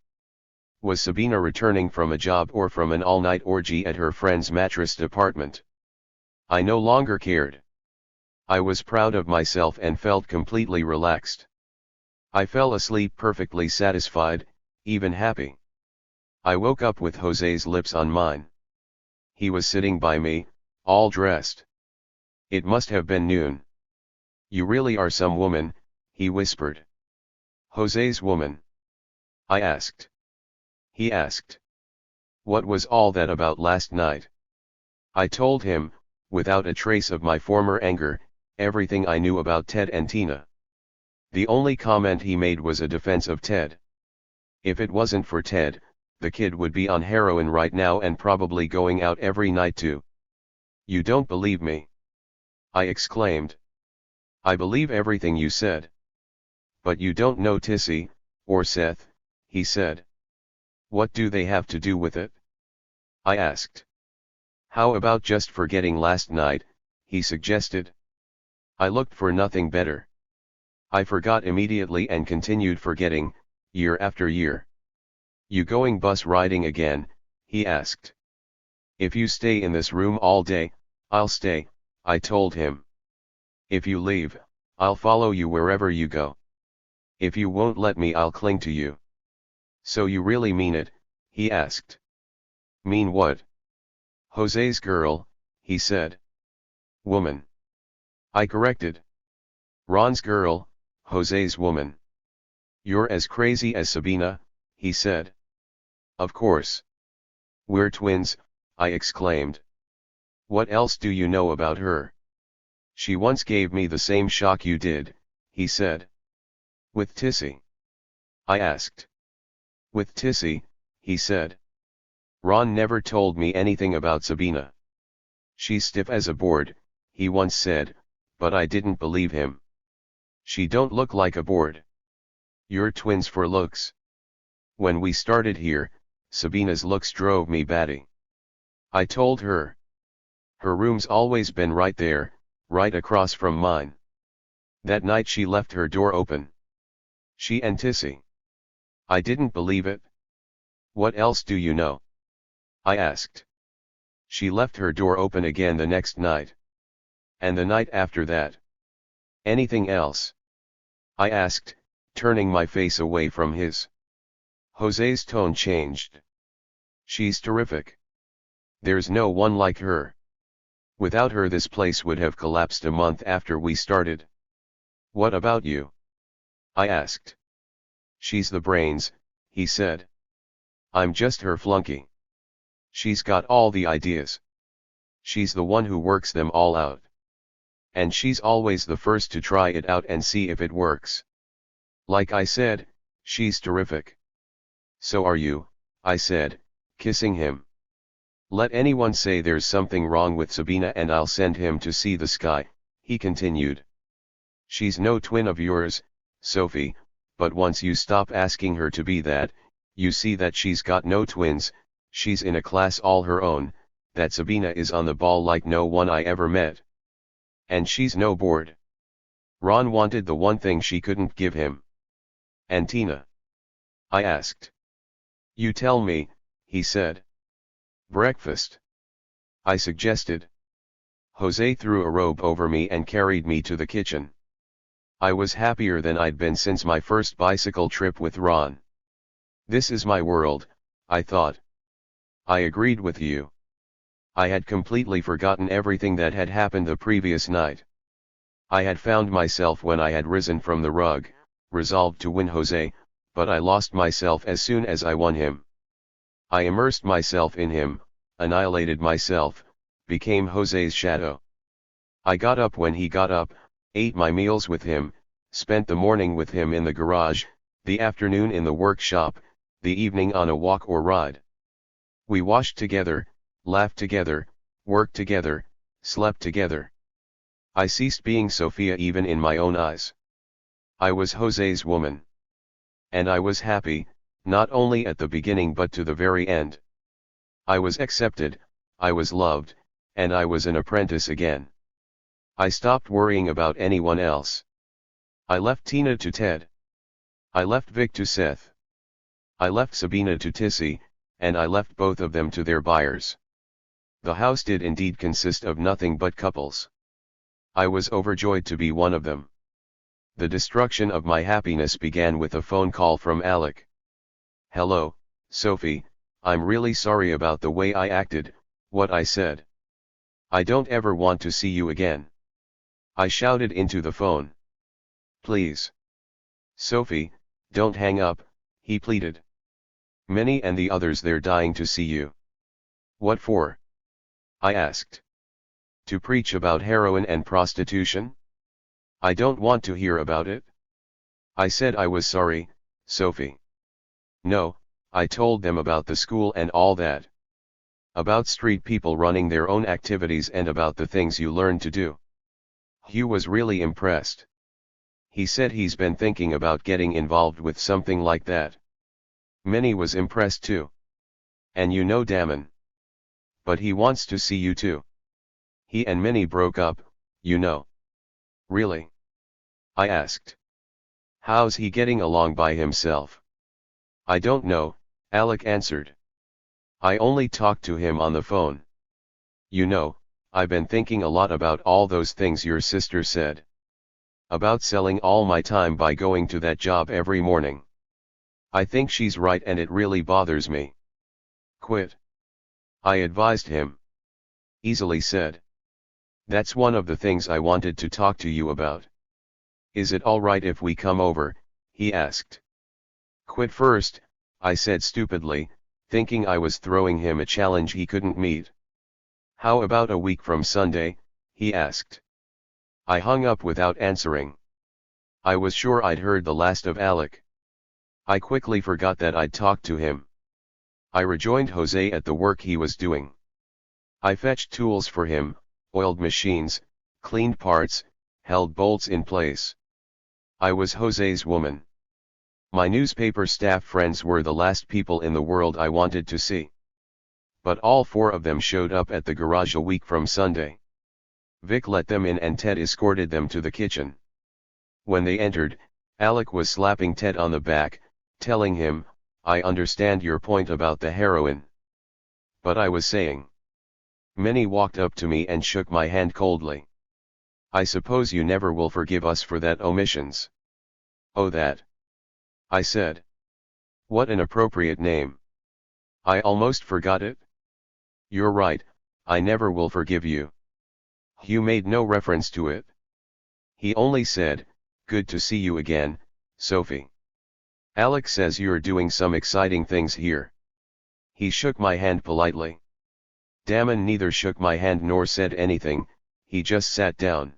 Was Sabina returning from a job or from an all-night orgy at her friend's mattress department? I no longer cared. I was proud of myself and felt completely relaxed. I fell asleep perfectly satisfied, even happy. I woke up with Jose's lips on mine. He was sitting by me, all dressed. It must have been noon. "You really are some woman," he whispered. "Jose's woman?" I asked. He asked, "What was all that about last night?" I told him, without a trace of my former anger, everything I knew about Ted and Tina. The only comment he made was a defense of Ted. If it wasn't for Ted, the kid would be on heroin right now and probably going out every night too. "You don't believe me?" I exclaimed. "I believe everything you said." "But you don't know Tissy, or Seth," he said. "What do they have to do with it?" I asked. "How about just forgetting last night?" he suggested. I looked for nothing better. I forgot immediately and continued forgetting, year after year. "You going bus riding again?" he asked. "If you stay in this room all day, I'll stay," I told him. "If you leave, I'll follow you wherever you go. If you won't let me, I'll cling to you." "So you really mean it?" he asked. "Mean what?" "Jose's girl," he said. "Woman," I corrected. "Ron's girl, Jose's woman." "You're as crazy as Sabina," he said. "Of course. We're twins," I exclaimed. "What else do you know about her?" "She once gave me the same shock you did," he said. "With Tissy?" I asked. "With Tissy," he said. "Ron never told me anything about Sabina. She's stiff as a board," he once said, but I didn't believe him. "She don't look like a board. You're twins for looks. When we started here, Sabina's looks drove me batty. I told her. Her room's always been right there, right across from mine. That night she left her door open. She and Tissy. I didn't believe it." "What else do you know?" I asked. "She left her door open again the next night. And the night after that." "Anything else?" I asked, turning my face away from his. Jose's tone changed. "She's terrific. There's no one like her. Without her this place would have collapsed a month after we started." "What about you?" I asked. "She's the brains," he said. "I'm just her flunky. She's got all the ideas. She's the one who works them all out. And she's always the first to try it out and see if it works. Like I said, she's terrific. So are you, I said, kissing him. Let anyone say there's something wrong with Sabina and I'll send him to see the sky, he continued. She's no twin of yours, Sophie, but once you stop asking her to be that, you see that she's got no twins, she's in a class all her own, that Sabina is on the ball like no one I ever met. And she's no bored. Ron wanted the one thing she couldn't give him. And Tina? I asked. You tell me, he said. Breakfast. I suggested. Jose threw a robe over me and carried me to the kitchen. I was happier than I'd been since my first bicycle trip with Ron. This is my world, I thought. I agreed with you. I had completely forgotten everything that had happened the previous night. I had found myself when I had risen from the rug, resolved to win Jose, but I lost myself as soon as I won him. I immersed myself in him, annihilated myself, became Jose's shadow. I got up when he got up, ate my meals with him, spent the morning with him in the garage, the afternoon in the workshop, the evening on a walk or ride. We washed together, laughed together, worked together, slept together. I ceased being Sophia even in my own eyes. I was Jose's woman. And I was happy, not only at the beginning but to the very end. I was accepted, I was loved, and I was an apprentice again. I stopped worrying about anyone else. I left Tina to Ted. I left Vic to Seth. I left Sabina to Tissy, and I left both of them to their buyers. The house did indeed consist of nothing but couples. I was overjoyed to be one of them. The destruction of my happiness began with a phone call from Alec. Hello, Sophie, I'm really sorry about the way I acted, what I said. I don't ever want to see you again. I shouted into the phone. Please. Sophie, don't hang up, he pleaded. Minnie and the others they're dying to see you. What for? I asked. To preach about heroin and prostitution? I don't want to hear about it. I said I was sorry, Sophie. No, I told them about the school and all that. About street people running their own activities and about the things you learn to do. Hugh was really impressed. He said he's been thinking about getting involved with something like that. Minnie was impressed too. And you know Damon. But he wants to see you too. He and Minnie broke up, you know. Really? I asked. How's he getting along by himself? I don't know, Alec answered. I only talked to him on the phone. You know, I've been thinking a lot about all those things your sister said. About selling all my time by going to that job every morning. I think she's right and it really bothers me. Quit. I advised him. Easily said. That's one of the things I wanted to talk to you about. Is it all right if we come over? He asked. Quit first, I said stupidly, thinking I was throwing him a challenge he couldn't meet. How about a week from Sunday? He asked. I hung up without answering. I was sure I'd heard the last of Alec. I quickly forgot that I'd talked to him. I rejoined Jose at the work he was doing. I fetched tools for him, oiled machines, cleaned parts, held bolts in place. I was Jose's woman. My newspaper staff friends were the last people in the world I wanted to see. But all four of them showed up at the garage a week from Sunday. Vic let them in and Ted escorted them to the kitchen. When they entered, Alec was slapping Ted on the back, telling him, I understand your point about the heroin. But I was saying. Minnie walked up to me and shook my hand coldly. I suppose you never will forgive us for that omissions. Oh that. I said. What an appropriate name. I almost forgot it. You're right, I never will forgive you. Hugh made no reference to it. He only said, good to see you again, Sophie. Alec says you're doing some exciting things here. He shook my hand politely. Damon neither shook my hand nor said anything, he just sat down.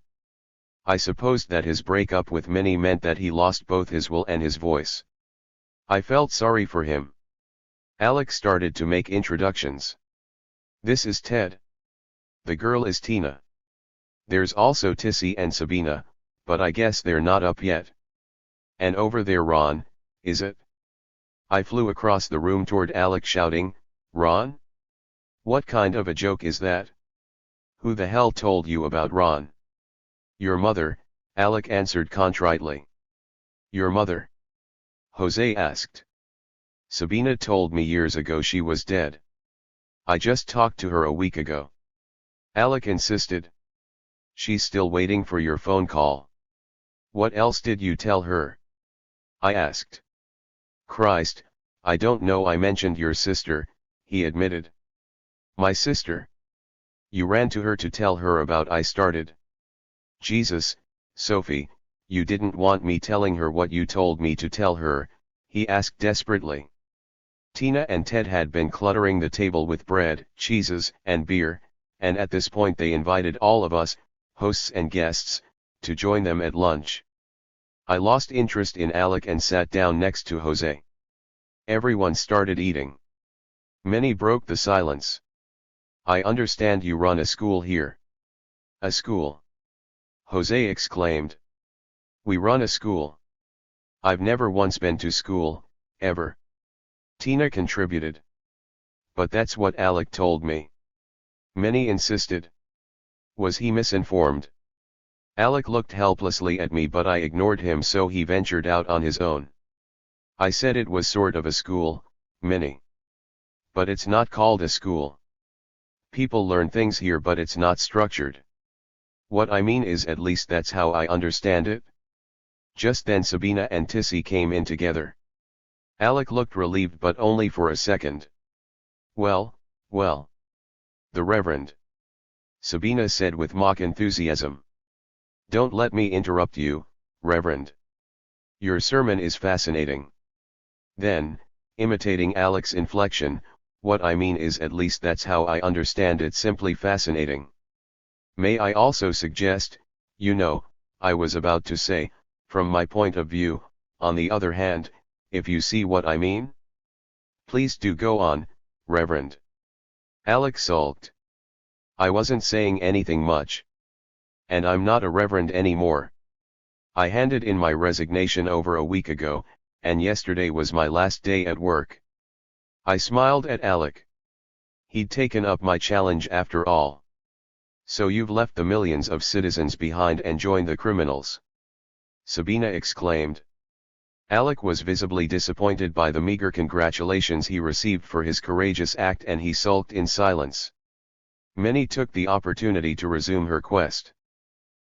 I supposed that his breakup with Minnie meant that he lost both his will and his voice. I felt sorry for him. Alec started to make introductions. This is Ted. The girl is Tina. There's also Tissy and Sabina, but I guess they're not up yet. And over there Ron, is it? I flew across the room toward Alec shouting, Ron? What kind of a joke is that? Who the hell told you about Ron? Your mother, Alec answered contritely. Your mother? Jose asked. Sabina told me years ago she was dead. I just talked to her a week ago. Alec insisted. She's still waiting for your phone call. What else did you tell her? I asked. Christ, I don't know, I mentioned your sister, he admitted. My sister? You ran to her to tell her about I started. Jesus, Sophie, you didn't want me telling her what you told me to tell her, he asked desperately. Tina and Ted had been cluttering the table with bread, cheeses, and beer, and at this point they invited all of us, hosts and guests, to join them at lunch. I lost interest in Alec and sat down next to Jose. Everyone started eating. Many broke the silence. I understand you run a school here. A school? Jose exclaimed. We run a school. I've never once been to school, ever. Tina contributed. But that's what Alec told me. Many insisted. Was he misinformed? Alec looked helplessly at me, but I ignored him, so he ventured out on his own. I said it was sort of a school, Minnie. But it's not called a school. People learn things here, but it's not structured. What I mean is, at least that's how I understand it. Just then Sabina and Tissy came in together. Alec looked relieved, but only for a second. Well, well. The Reverend. Sabina said with mock enthusiasm. Don't let me interrupt you, Reverend. Your sermon is fascinating. Then, imitating Alec's inflection, what I mean is, at least that's how I understand it, simply fascinating. May I also suggest, you know, I was about to say, from my point of view, on the other hand, if you see what I mean? Please do go on, Reverend. Alec sulked. I wasn't saying anything much. And I'm not a reverend anymore. I handed in my resignation over a week ago, and yesterday was my last day at work. I smiled at Alec. He'd taken up my challenge after all. So you've left the millions of citizens behind and joined the criminals? Sabina exclaimed. Alec was visibly disappointed by the meager congratulations he received for his courageous act, and he sulked in silence. Minnie took the opportunity to resume her quest.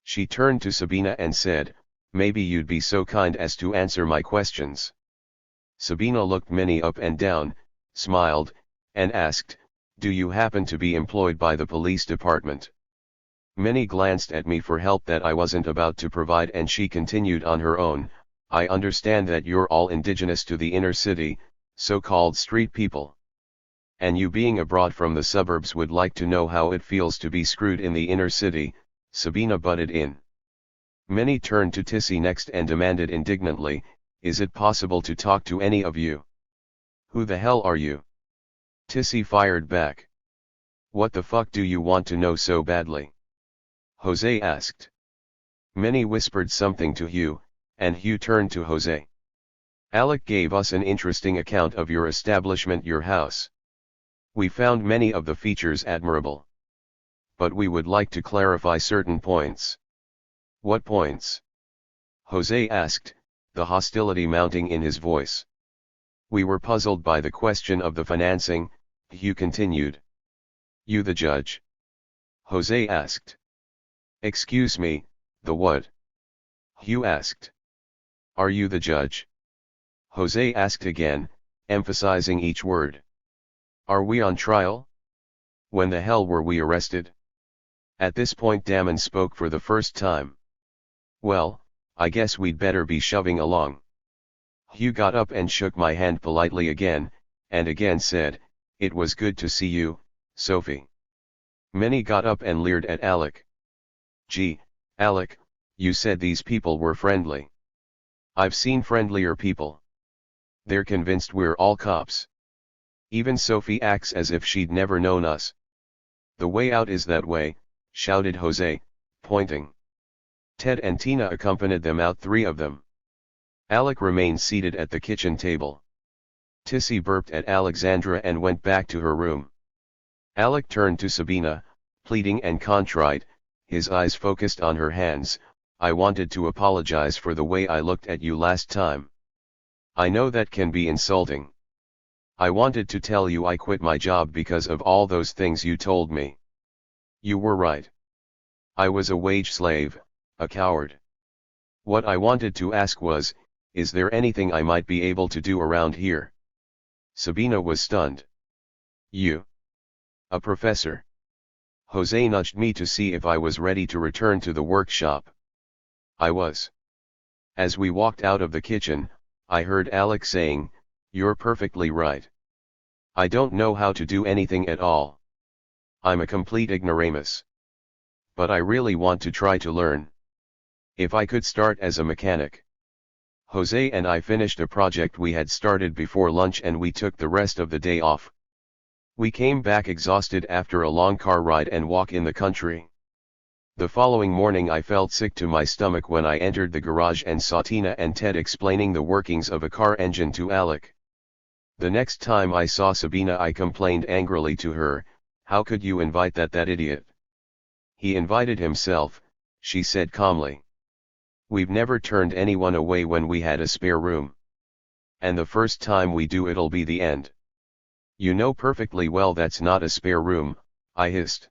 She turned to Sabina and said, maybe you'd be so kind as to answer my questions. Sabina looked Minnie up and down, smiled, and asked, do you happen to be employed by the police department? Minnie glanced at me for help that I wasn't about to provide, and she continued on her own, I understand that you're all indigenous to the inner city, so-called street people. And you, being abroad from the suburbs, would like to know how it feels to be screwed in the inner city, Sabina butted in. Minnie turned to Tissy next and demanded indignantly, is it possible to talk to any of you? Who the hell are you? Tissy fired back. What the fuck do you want to know so badly? Jose asked. Minnie whispered something to Hugh, and Hugh turned to Jose. Alec gave us an interesting account of your establishment, your house. We found many of the features admirable. But we would like to clarify certain points. What points? Jose asked, the hostility mounting in his voice. We were puzzled by the question of the financing, Hugh continued. You the judge? Jose asked. Excuse me, the what? Hugh asked. Are you the judge? Jose asked again, emphasizing each word. Are we on trial? When the hell were we arrested? At this point Damon spoke for the first time. Well, I guess we'd better be shoving along. Hugh got up and shook my hand politely again, and again said, it was good to see you, Sophie. Minnie got up and leered at Alec. Gee, Alec, You said these people were friendly. I've seen friendlier people. They're convinced we're all cops. Even Sophie acts as if she'd never known us. The way out is that way, shouted Jose, pointing. Ted and Tina accompanied them out, 3 of them. Alec remained seated at the kitchen table. Tissy burped at Alexandra and went back to her room. Alec turned to Sabina, pleading and contrite, his eyes focused on her hands. I wanted to apologize for the way I looked at you last time. I know that can be insulting. I wanted to tell you I quit my job because of all those things you told me. You were right. I was a wage slave, a coward. What I wanted to ask was, is there anything I might be able to do around here? Sabina was stunned. You? A professor? Jose nudged me to see if I was ready to return to the workshop. I was. As we walked out of the kitchen, I heard Alec saying, "You're perfectly right. I don't know how to do anything at all. I'm a complete ignoramus. But I really want to try to learn. If I could start as a mechanic." Jose and I finished a project we had started before lunch and we took the rest of the day off. We came back exhausted after a long car ride and walk in the country. The following morning I felt sick to my stomach when I entered the garage and saw Tina and Ted explaining the workings of a car engine to Alec. The next time I saw Sabina I complained angrily to her, "How could you invite that idiot?" "He invited himself," she said calmly. "We've never turned anyone away when we had a spare room. And the first time we do it'll be the end." "You know perfectly well that's not a spare room," I hissed.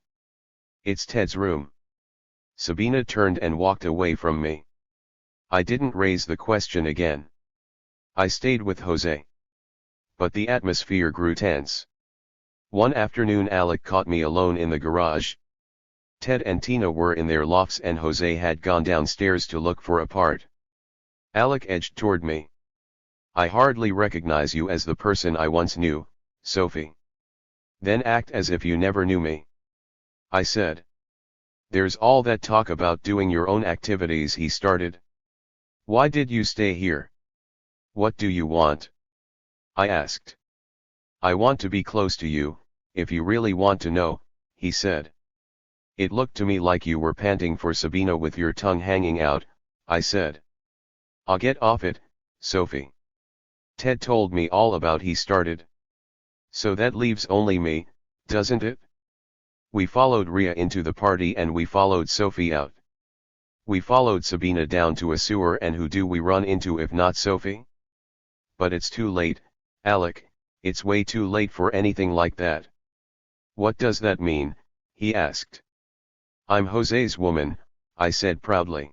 "It's Ted's room." Sabina turned and walked away from me. I didn't raise the question again. I stayed with Jose. But the atmosphere grew tense. One afternoon Alec caught me alone in the garage. Ted and Tina were in their lofts and Jose had gone downstairs to look for a part. Alec edged toward me. "I hardly recognize you as the person I once knew, Sophie." "Then act as if you never knew me," I said. "There's all that talk about doing your own activities," he started. "Why did you stay here? What do you want?" I asked. "I want to be close to you, if you really want to know," he said. "It looked to me like you were panting for Sabina with your tongue hanging out," I said. "I'll get off it, Sophie. Ted told me all about," he started. "So that leaves only me, doesn't it?" We followed Ria into the party and we followed Sophie out. We followed Sabina down to a sewer and who do we run into if not Sophie? "But it's too late, Alec, it's way too late for anything like that." "What does that mean?" he asked. "I'm Jose's woman," I said proudly.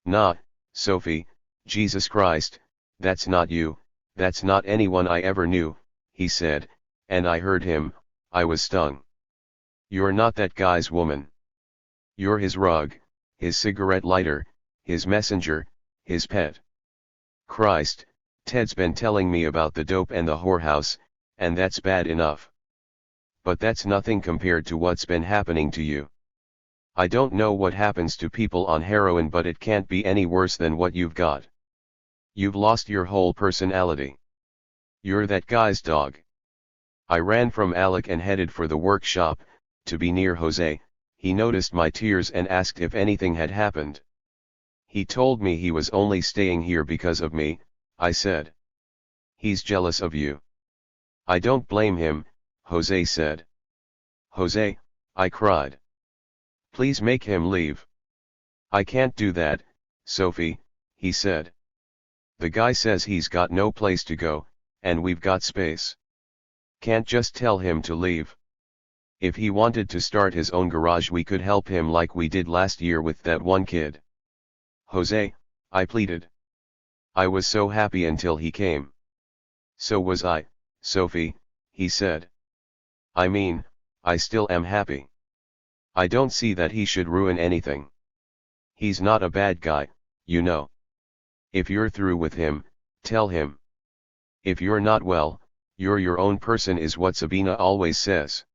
"Nah, Sophie, Jesus Christ, that's not you, that's not anyone I ever knew," he said, and I heard him. I was stung. "You're not that guy's woman. You're his rug, his cigarette lighter, his messenger, his pet. Christ, Ted's been telling me about the dope and the whorehouse, and that's bad enough. But that's nothing compared to what's been happening to you. I don't know what happens to people on heroin, but it can't be any worse than what you've got. You've lost your whole personality. You're that guy's dog." I ran from Alec and headed for the workshop, to be near Jose. He noticed my tears and asked if anything had happened. "He told me he was only staying here because of me," I said. "He's jealous of you." "I don't blame him," Jose said. "Jose," I cried. "Please make him leave." "I can't do that, Sophie," he said. "The guy says he's got no place to go, and we've got space. Can't just tell him to leave. If he wanted to start his own garage we could help him like we did last year with that one kid." "Jose," I pleaded. "I was so happy until he came." "So was I, Sophie," he said. "I mean, I still am happy. I don't see that he should ruin anything. He's not a bad guy, you know. If you're through with him, tell him. If you're not, well, you're your own person is what Sabina always says."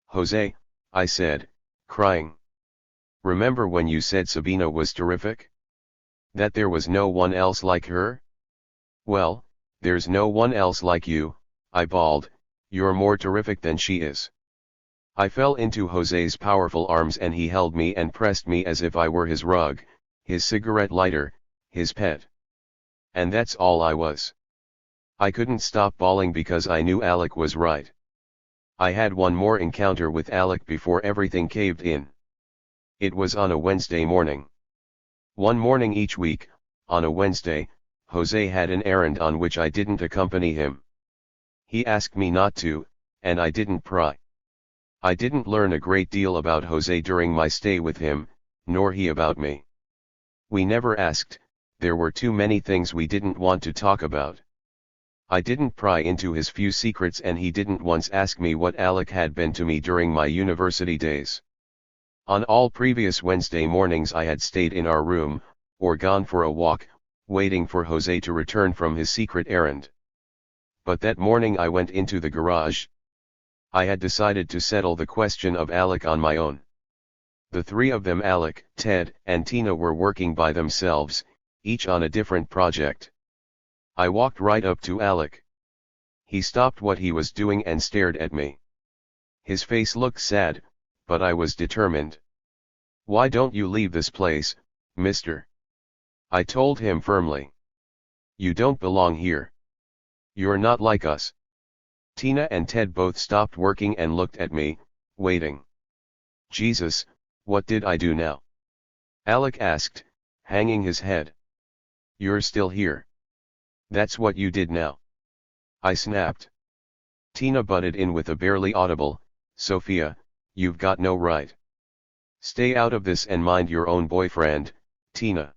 "Jose," I said, crying. Remember when you said Sabina was terrific? That there was no one else like her? Well, there's no one else like you, I bawled. You're more terrific than she is. I fell into Jose's powerful arms and he held me and pressed me as if I were his rug, his cigarette lighter, his pet. And that's all I was. I couldn't stop bawling because I knew Alec was right. I had one more encounter with Alec before everything caved in. It was on a Wednesday morning. One morning each week, on a Wednesday, Jose had an errand on which I didn't accompany him. He asked me not to, and I didn't pry. I didn't learn a great deal about Jose during my stay with him, nor he about me. We never asked, there were too many things we didn't want to talk about. I didn't pry into his few secrets and he didn't once ask me what Alec had been to me during my university days. On all previous Wednesday mornings I had stayed in our room, or gone for a walk, waiting for Jose to return from his secret errand. But that morning I went into the garage. I had decided to settle the question of Alec on my own. The three of them, Alec, Ted, and Tina, were working by themselves, each on a different project. I walked right up to Alec. He stopped what he was doing and stared at me. His face looked sad, but I was determined. "Why don't you leave this place, mister?" I told him firmly. "You don't belong here. You're not like us." Tina and Ted both stopped working and looked at me, waiting. "Jesus, what did I do now?" Alec asked, hanging his head. "You're still here. That's what you did now," I snapped. Tina butted in with a barely audible, "Sophia, you've got no right. Stay out of this and mind your own boyfriend, Tina,"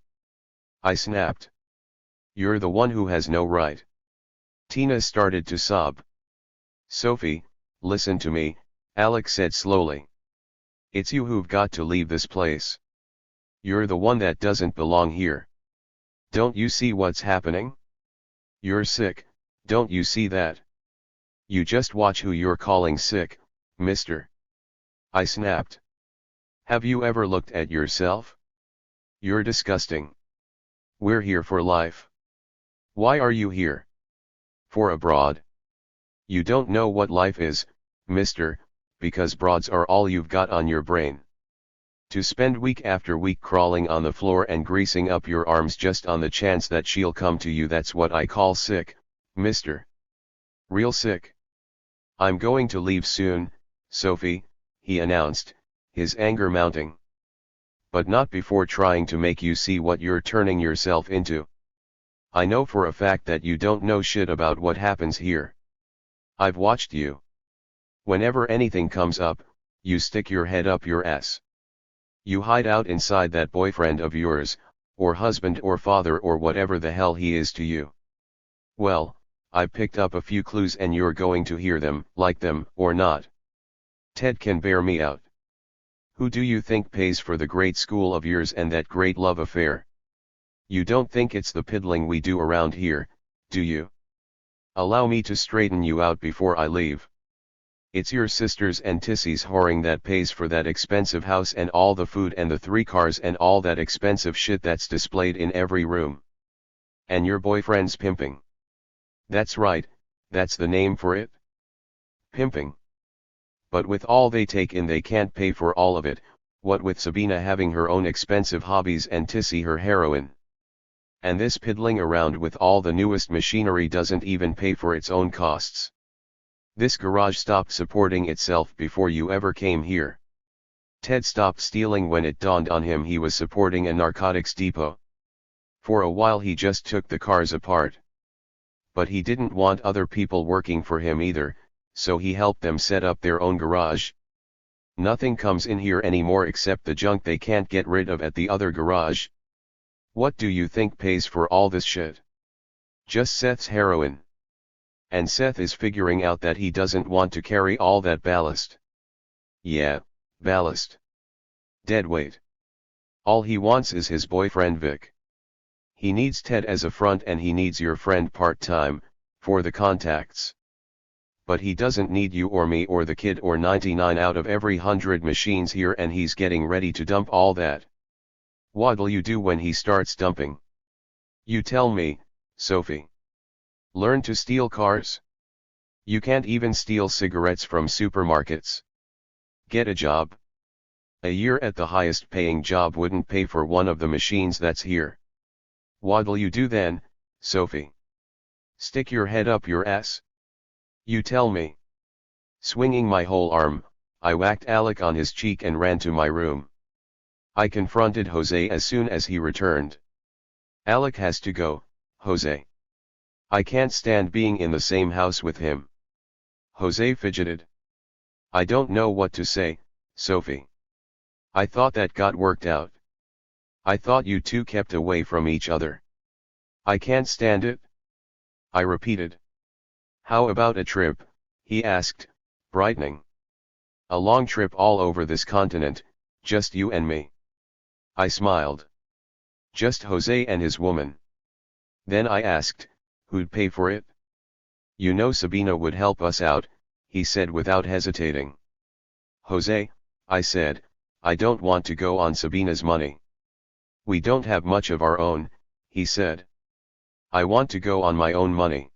I snapped. "You're the one who has no right." Tina started to sob. "Sophie, listen to me," Alec said slowly. "It's you who've got to leave this place. You're the one that doesn't belong here. Don't you see what's happening? You're sick, don't you see that? You just watch who you're calling sick, mister," I snapped. "Have you ever looked at yourself? You're disgusting. We're here for life. Why are you here? For a broad? You don't know what life is, mister, because broads are all you've got on your brain. To spend week after week crawling on the floor and greasing up your arms just on the chance that she'll come to you, that's what I call sick, mister. Real sick. I'm going to leave soon, Sophie," he announced, his anger mounting. "But not before trying to make you see what you're turning yourself into. I know for a fact that you don't know shit about what happens here. I've watched you. Whenever anything comes up, you stick your head up your ass. You hide out inside that boyfriend of yours, or husband or father or whatever the hell he is to you. Well, I picked up a few clues and you're going to hear them, like them or not. Ted can bear me out. Who do you think pays for the great school of yours and that great love affair? You don't think it's the piddling we do around here, do you? Allow me to straighten you out before I leave. It's your sisters and Tissy's whoring that pays for that expensive house and all the food and the 3 cars and all that expensive shit that's displayed in every room. And your boyfriend's pimping. That's right, that's the name for it. Pimping. But with all they take in they can't pay for all of it, what with Sabina having her own expensive hobbies and Tissy her heroin. And this piddling around with all the newest machinery doesn't even pay for its own costs. This garage stopped supporting itself before you ever came here. Ted stopped stealing when it dawned on him he was supporting a narcotics depot. For a while he just took the cars apart. But he didn't want other people working for him either, so he helped them set up their own garage. Nothing comes in here anymore except the junk they can't get rid of at the other garage. What do you think pays for all this shit? Just Seth's heroin. And Seth is figuring out that he doesn't want to carry all that ballast. Yeah, ballast. Deadweight. All he wants is his boyfriend Vic. He needs Ted as a front and he needs your friend part-time, for the contacts. but he doesn't need you or me or the kid or 99 out of every 100 machines here, and he's getting ready to dump all that. What'll you do when he starts dumping? You tell me, Sophie. Learn to steal cars? You can't even steal cigarettes from supermarkets. Get a job. A year at the highest paying job wouldn't pay for one of the machines that's here. What'll you do then, Sophie? Stick your head up your ass? You tell me. Swinging my whole arm, I whacked Alec on his cheek and ran to my room. I confronted Jose as soon as he returned. Alec has to go, Jose. I can't stand being in the same house with him. Jose fidgeted. I don't know what to say, Sophie. I thought that got worked out. I thought you two kept away from each other. I can't stand it. I repeated. How about a trip? He asked, brightening. A long trip all over this continent, just you and me. I smiled. Just Jose and his woman. Then I asked, who'd pay for it? You know Sabina would help us out, he said without hesitating. Jose, I said, I don't want to go on Sabina's money. We don't have much of our own, he said. I want to go on my own money.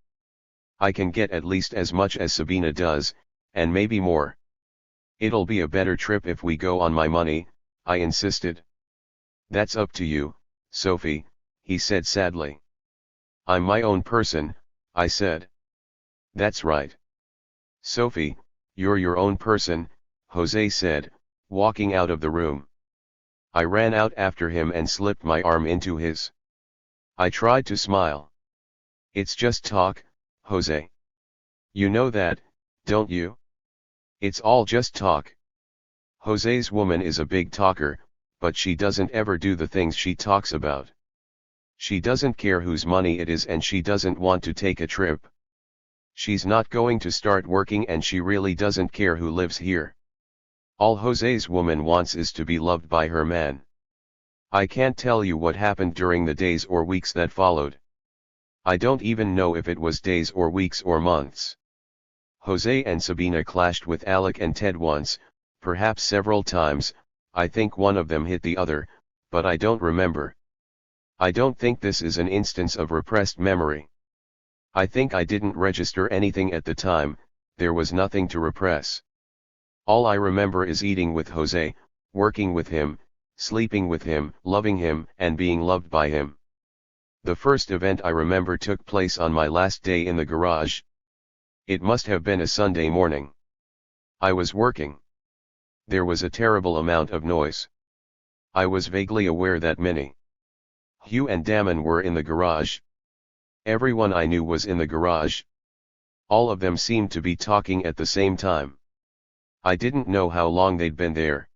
I can get at least as much as Sabina does, and maybe more. It'll be a better trip if we go on my money, I insisted. That's up to you, Sophie, he said sadly. I'm my own person, I said. That's right. Sophie, you're your own person, Jose said, walking out of the room. I ran out after him and slipped my arm into his. I tried to smile. It's just talk, Jose. You know that, don't you? It's all just talk. Jose's woman is a big talker, but she doesn't ever do the things she talks about. She doesn't care whose money it is, and she doesn't want to take a trip. She's not going to start working, and she really doesn't care who lives here. All Jose's woman wants is to be loved by her man. I can't tell you what happened during the days or weeks that followed. I don't even know if it was days or weeks or months. Jose and Sabina clashed with Alec and Ted once, perhaps several times. I think one of them hit the other, but I don't remember. I don't think this is an instance of repressed memory. I think I didn't register anything at the time. There was nothing to repress. All I remember is eating with Jose, working with him, sleeping with him, loving him, and being loved by him. The first event I remember took place on my last day in the garage. It must have been a Sunday morning. I was working. There was a terrible amount of noise. I was vaguely aware that Minnie, Hugh and Damon were in the garage. Everyone I knew was in the garage. All of them seemed to be talking at the same time. I didn't know how long they'd been there.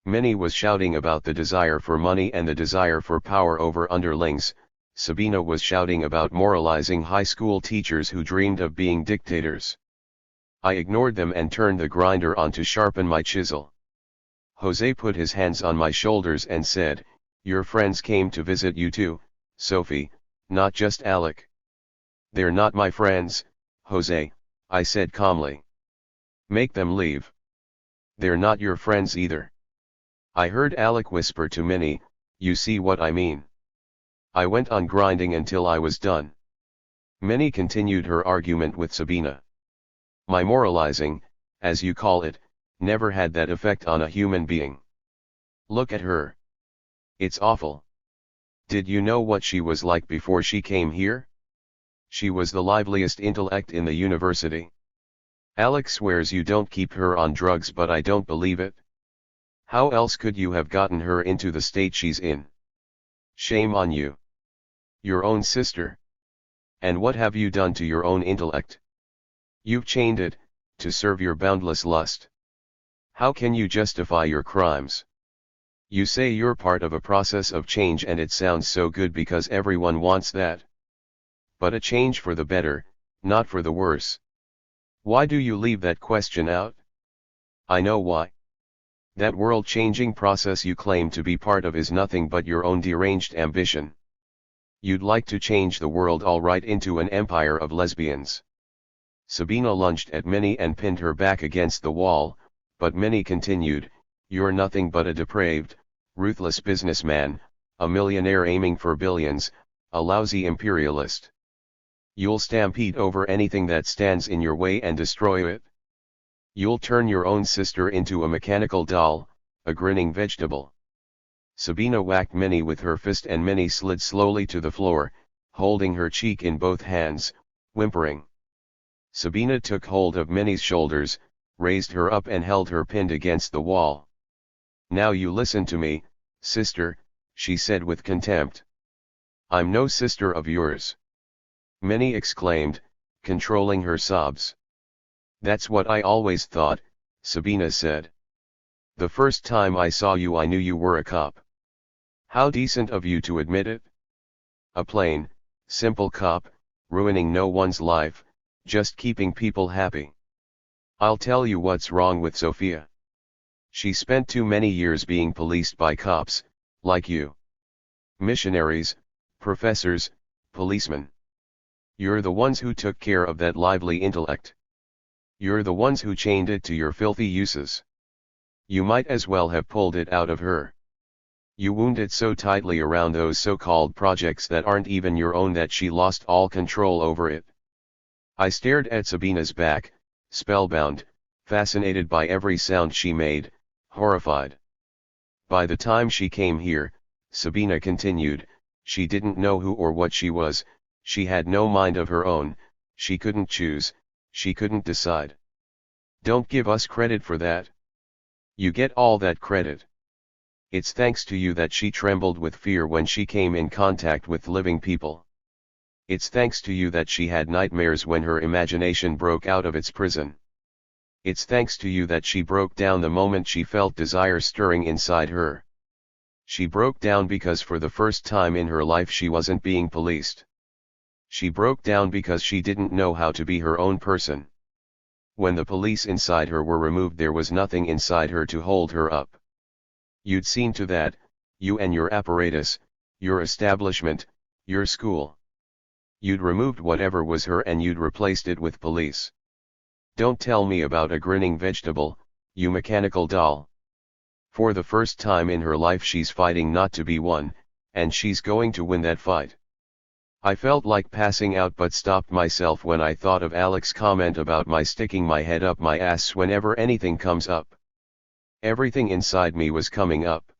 Minnie was shouting about the desire for money and the desire for power over underlings. Sabina was shouting about moralizing high school teachers who dreamed of being dictators. I ignored them and turned the grinder on to sharpen my chisel. Jose put his hands on my shoulders and said, "Your friends came to visit you too, Sophie, not just Alec." "They're not my friends, Jose," I said calmly. "Make them leave." "They're not your friends either." I heard Alec whisper to Minnie, "You see what I mean?" I went on grinding until I was done. Minnie continued her argument with Sabina. My moralizing, as you call it, never had that effect on a human being. Look at her. It's awful. Did you know what she was like before she came here? She was the liveliest intellect in the university. Alec swears you don't keep her on drugs, but I don't believe it. How else could you have gotten her into the state she's in? Shame on you. Your own sister. And what have you done to your own intellect? You've chained it, to serve your boundless lust. How can you justify your crimes? You say you're part of a process of change, and it sounds so good because everyone wants that. But a change for the better, not for the worse. Why do you leave that question out? I know why. That world-changing process you claim to be part of is nothing but your own deranged ambition. You'd like to change the world all right into an empire of lesbians. Sabina lunged at Minnie and pinned her back against the wall, but Minnie continued, "You're nothing but a depraved, ruthless businessman, a millionaire aiming for billions, a lousy imperialist. You'll stampede over anything that stands in your way and destroy it. You'll turn your own sister into a mechanical doll, a grinning vegetable." Sabina whacked Minnie with her fist and Minnie slid slowly to the floor, holding her cheek in both hands, whimpering. Sabina took hold of Minnie's shoulders, raised her up and held her pinned against the wall. "Now you listen to me, sister," she said with contempt. "I'm no sister of yours," Minnie exclaimed, controlling her sobs. "That's what I always thought," Sabina said. "The first time I saw you I knew you were a cop. How decent of you to admit it. A plain, simple cop, ruining no one's life, just keeping people happy. I'll tell you what's wrong with Sophia. She spent too many years being policed by cops, like you. Missionaries, professors, policemen. You're the ones who took care of that lively intellect. You're the ones who chained it to your filthy uses. You might as well have pulled it out of her. You wound it so tightly around those so-called projects that aren't even your own that she lost all control over it." I stared at Sabina's back, spellbound, fascinated by every sound she made, horrified. "By the time she came here," Sabina continued, "she didn't know who or what she was, she had no mind of her own, she couldn't choose, she couldn't decide. Don't give us credit for that. You get all that credit. It's thanks to you that she trembled with fear when she came in contact with living people. It's thanks to you that she had nightmares when her imagination broke out of its prison. It's thanks to you that she broke down the moment she felt desire stirring inside her. She broke down because for the first time in her life she wasn't being policed. She broke down because she didn't know how to be her own person. When the police inside her were removed there was nothing inside her to hold her up. You'd seen to that, you and your apparatus, your establishment, your school. You'd removed whatever was her and you'd replaced it with police. Don't tell me about a grinning vegetable, you mechanical doll. For the first time in her life she's fighting not to be won, and she's going to win that fight." I felt like passing out but stopped myself when I thought of Alec's comment about my sticking my head up my ass whenever anything comes up. Everything inside me was coming up.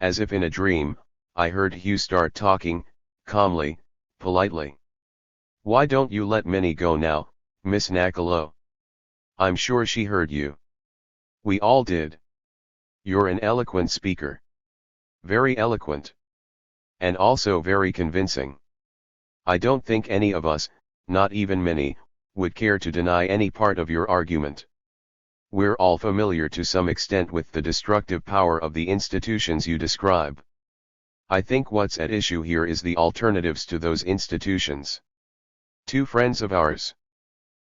As if in a dream, I heard Hugh start talking, calmly, politely. "Why don't you let Minnie go now, Miss Nachalo? I'm sure she heard you." "We all did. You're an eloquent speaker. Very eloquent. And also very convincing. I don't think any of us, not even Minnie, would care to deny any part of your argument. We're all familiar to some extent with the destructive power of the institutions you describe. I think what's at issue here is the alternatives to those institutions. Two friends of ours,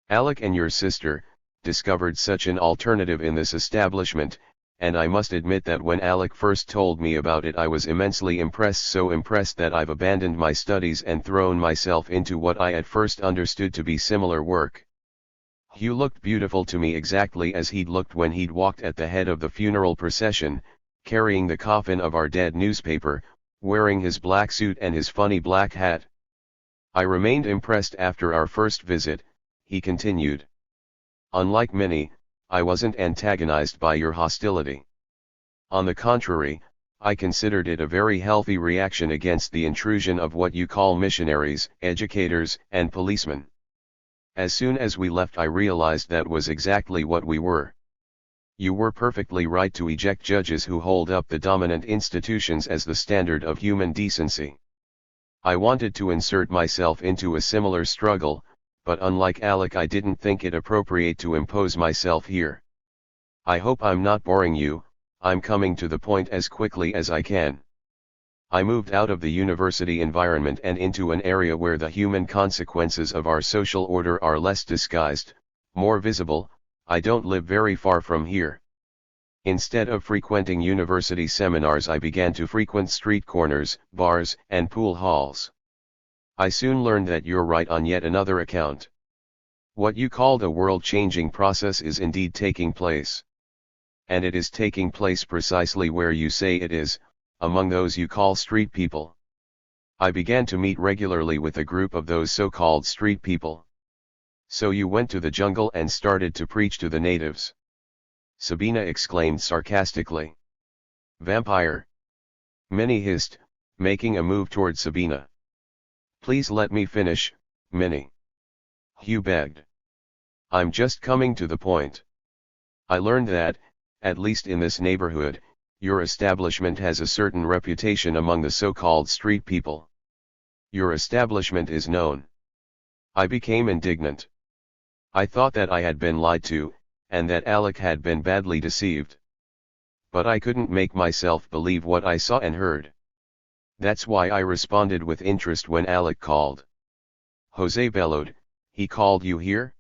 Alec and your sister, discovered such an alternative in this establishment, and I must admit that when Alec first told me about it I was immensely impressed, so impressed that I've abandoned my studies and thrown myself into what I at first understood to be similar work. Hugh looked beautiful to me exactly as he'd looked when he'd walked at the head of the funeral procession, carrying the coffin of our dead newspaper, wearing his black suit and his funny black hat. I remained impressed after our first visit, he continued. Unlike Minnie, I wasn't antagonized by your hostility. On the contrary, I considered it a very healthy reaction against the intrusion of what you call missionaries, educators, and policemen. As soon as we left I realized that was exactly what we were. You were perfectly right to eject judges who hold up the dominant institutions as the standard of human decency. I wanted to insert myself into a similar struggle, but unlike Alec I didn't think it appropriate to impose myself here. I hope I'm not boring you, I'm coming to the point as quickly as I can. I moved out of the university environment and into an area where the human consequences of our social order are less disguised, more visible. I don't live very far from here. Instead of frequenting university seminars I began to frequent street corners, bars, and pool halls. I soon learned that you're right on yet another account. What you called a world-changing process is indeed taking place. And it is taking place precisely where you say it is, among those you call street people. I began to meet regularly with a group of those so-called street people. So you went to the jungle and started to preach to the natives? Sabina exclaimed sarcastically. Vampire! Minnie hissed, making a move toward Sabina. Please let me finish, Minnie. Hugh begged. I'm just coming to the point. I learned that, at least in this neighborhood, your establishment has a certain reputation among the so-called street people. Your establishment is known. I became indignant. I thought that I had been lied to, and that Alec had been badly deceived. But I couldn't make myself believe what I saw and heard. That's why I responded with interest when Alec called. Jose bellowed, he called you here?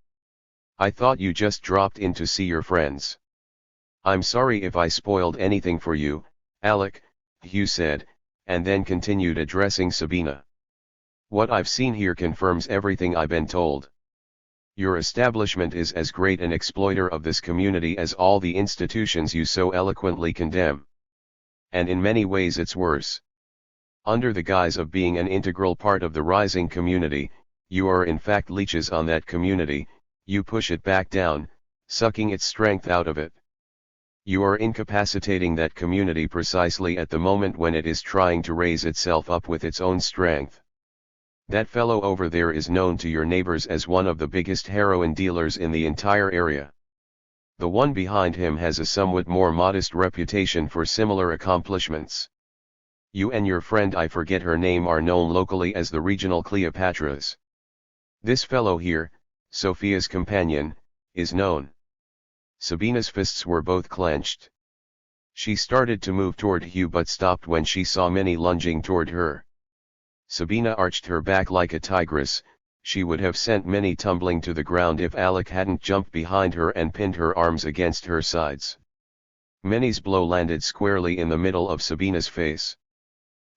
I thought you just dropped in to see your friends. I'm sorry if I spoiled anything for you, Alec, Hugh said, and then continued addressing Sabina. What I've seen here confirms everything I've been told. Your establishment is as great an exploiter of this community as all the institutions you so eloquently condemn. And in many ways it's worse. Under the guise of being an integral part of the rising community, you are in fact leeches on that community. You push it back down, sucking its strength out of it. You are incapacitating that community precisely at the moment when it is trying to raise itself up with its own strength. That fellow over there is known to your neighbors as one of the biggest heroin dealers in the entire area. The one behind him has a somewhat more modest reputation for similar accomplishments. You and your friend, I forget her name, are known locally as the regional Cleopatras. This fellow here, Sophia's companion, is known. Sabina's fists were both clenched. She started to move toward Hugh but stopped when she saw Minnie lunging toward her. Sabina arched her back like a tigress. She would have sent Minnie tumbling to the ground if Alec hadn't jumped behind her and pinned her arms against her sides. Minnie's blow landed squarely in the middle of Sabina's face.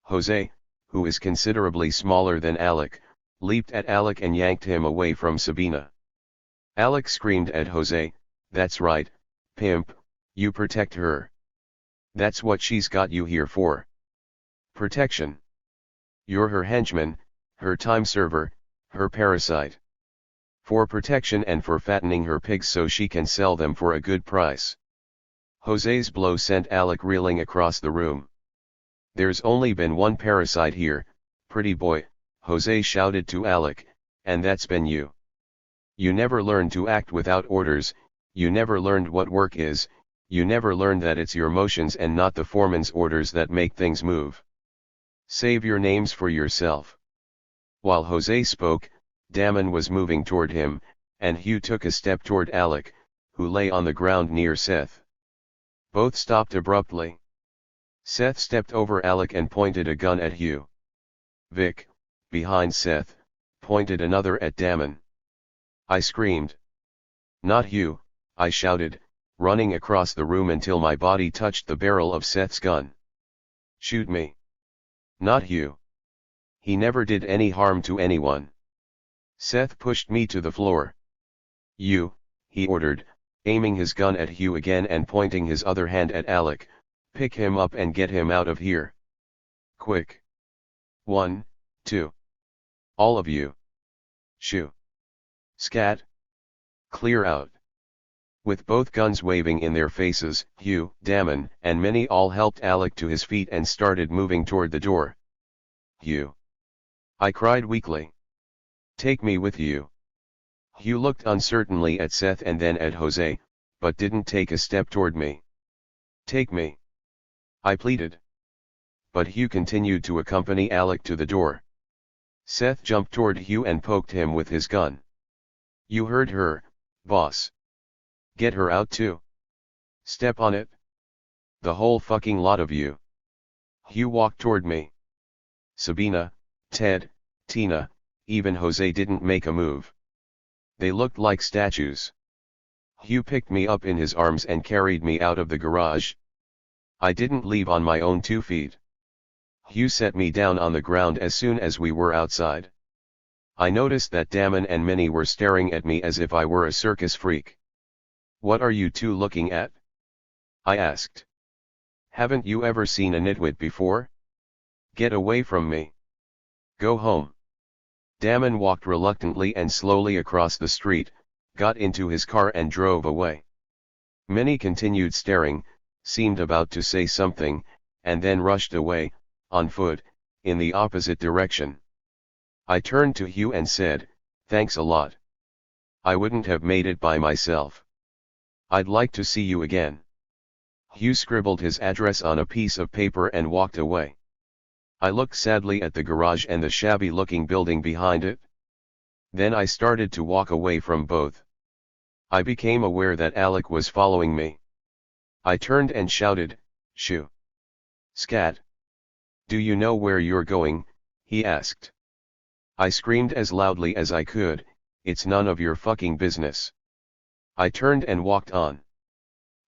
Jose, who is considerably smaller than Alec, leaped at Alec and yanked him away from Sabina. Alec screamed at Jose, "That's right, pimp, you protect her. That's what she's got you here for. Protection. You're her henchman, her time server, her parasite. For protection and for fattening her pigs so she can sell them for a good price." Jose's blow sent Alec reeling across the room. "There's only been one parasite here, pretty boy," Jose shouted to Alec, "and that's been you. You never learned to act without orders, you never learned what work is, you never learned that it's your motions and not the foreman's orders that make things move. Save your names for yourself." While Jose spoke, Damon was moving toward him, and Hugh took a step toward Alec, who lay on the ground near Seth. Both stopped abruptly. Seth stepped over Alec and pointed a gun at Hugh. Vic, behind Seth, pointed another at Damon. I screamed. "Not Hugh," I shouted, running across the room until my body touched the barrel of Seth's gun. "Shoot me. Not Hugh. He never did any harm to anyone." Seth pushed me to the floor. "You," he ordered, aiming his gun at Hugh again and pointing his other hand at Alec, "pick him up and get him out of here. Quick. 1, 2. All of you. Shoo. Scat. Clear out." With both guns waving in their faces, Hugh, Damon, and Minnie all helped Alec to his feet and started moving toward the door. "Hugh," I cried weakly. "Take me with you." Hugh looked uncertainly at Seth and then at Jose, but didn't take a step toward me. "Take me," I pleaded. But Hugh continued to accompany Alec to the door. Seth jumped toward Hugh and poked him with his gun. "You heard her, boss. Get her out too. Step on it. The whole fucking lot of you." Hugh walked toward me. Sabina, Ted, Tina, even Jose didn't make a move. They looked like statues. Hugh picked me up in his arms and carried me out of the garage. I didn't leave on my own 2 feet. Hugh set me down on the ground as soon as we were outside. I noticed that Damon and Minnie were staring at me as if I were a circus freak. "What are you two looking at?" I asked. "Haven't you ever seen a nitwit before? Get away from me. Go home." Damon walked reluctantly and slowly across the street, got into his car and drove away. Minnie continued staring, seemed about to say something, and then rushed away, on foot, in the opposite direction. I turned to Hugh and said, "Thanks a lot. I wouldn't have made it by myself. I'd like to see you again." Hugh scribbled his address on a piece of paper and walked away. I looked sadly at the garage and the shabby-looking building behind it. Then I started to walk away from both. I became aware that Alec was following me. I turned and shouted, "Shoo! Scat! Do you know where you're going?" he asked. I screamed as loudly as I could, "It's none of your fucking business." I turned and walked on.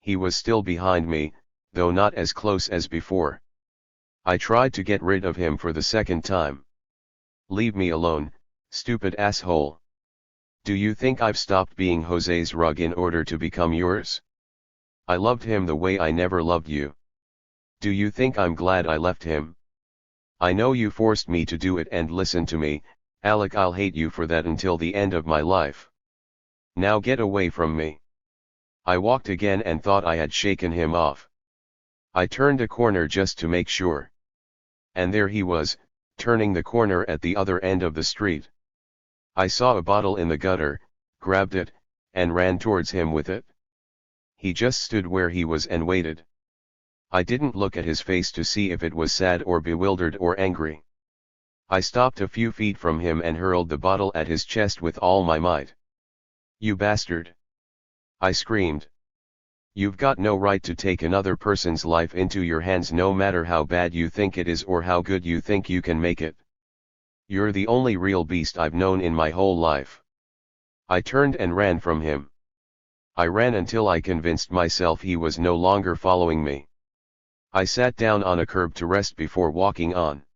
He was still behind me, though not as close as before. I tried to get rid of him for the second time. "Leave me alone, stupid asshole. Do you think I've stopped being Jose's rug in order to become yours? I loved him the way I never loved you. Do you think I'm glad I left him? I know you forced me to do it, and listen to me, Alec, I'll hate you for that until the end of my life. Now get away from me." I walked again and thought I had shaken him off. I turned a corner just to make sure. And there he was, turning the corner at the other end of the street. I saw a bottle in the gutter, grabbed it, and ran towards him with it. He just stood where he was and waited. I didn't look at his face to see if it was sad or bewildered or angry. I stopped a few feet from him and hurled the bottle at his chest with all my might. "You bastard!" I screamed. "You've got no right to take another person's life into your hands, no matter how bad you think it is or how good you think you can make it. You're the only real beast I've known in my whole life." I turned and ran from him. I ran until I convinced myself he was no longer following me. I sat down on a curb to rest before walking on.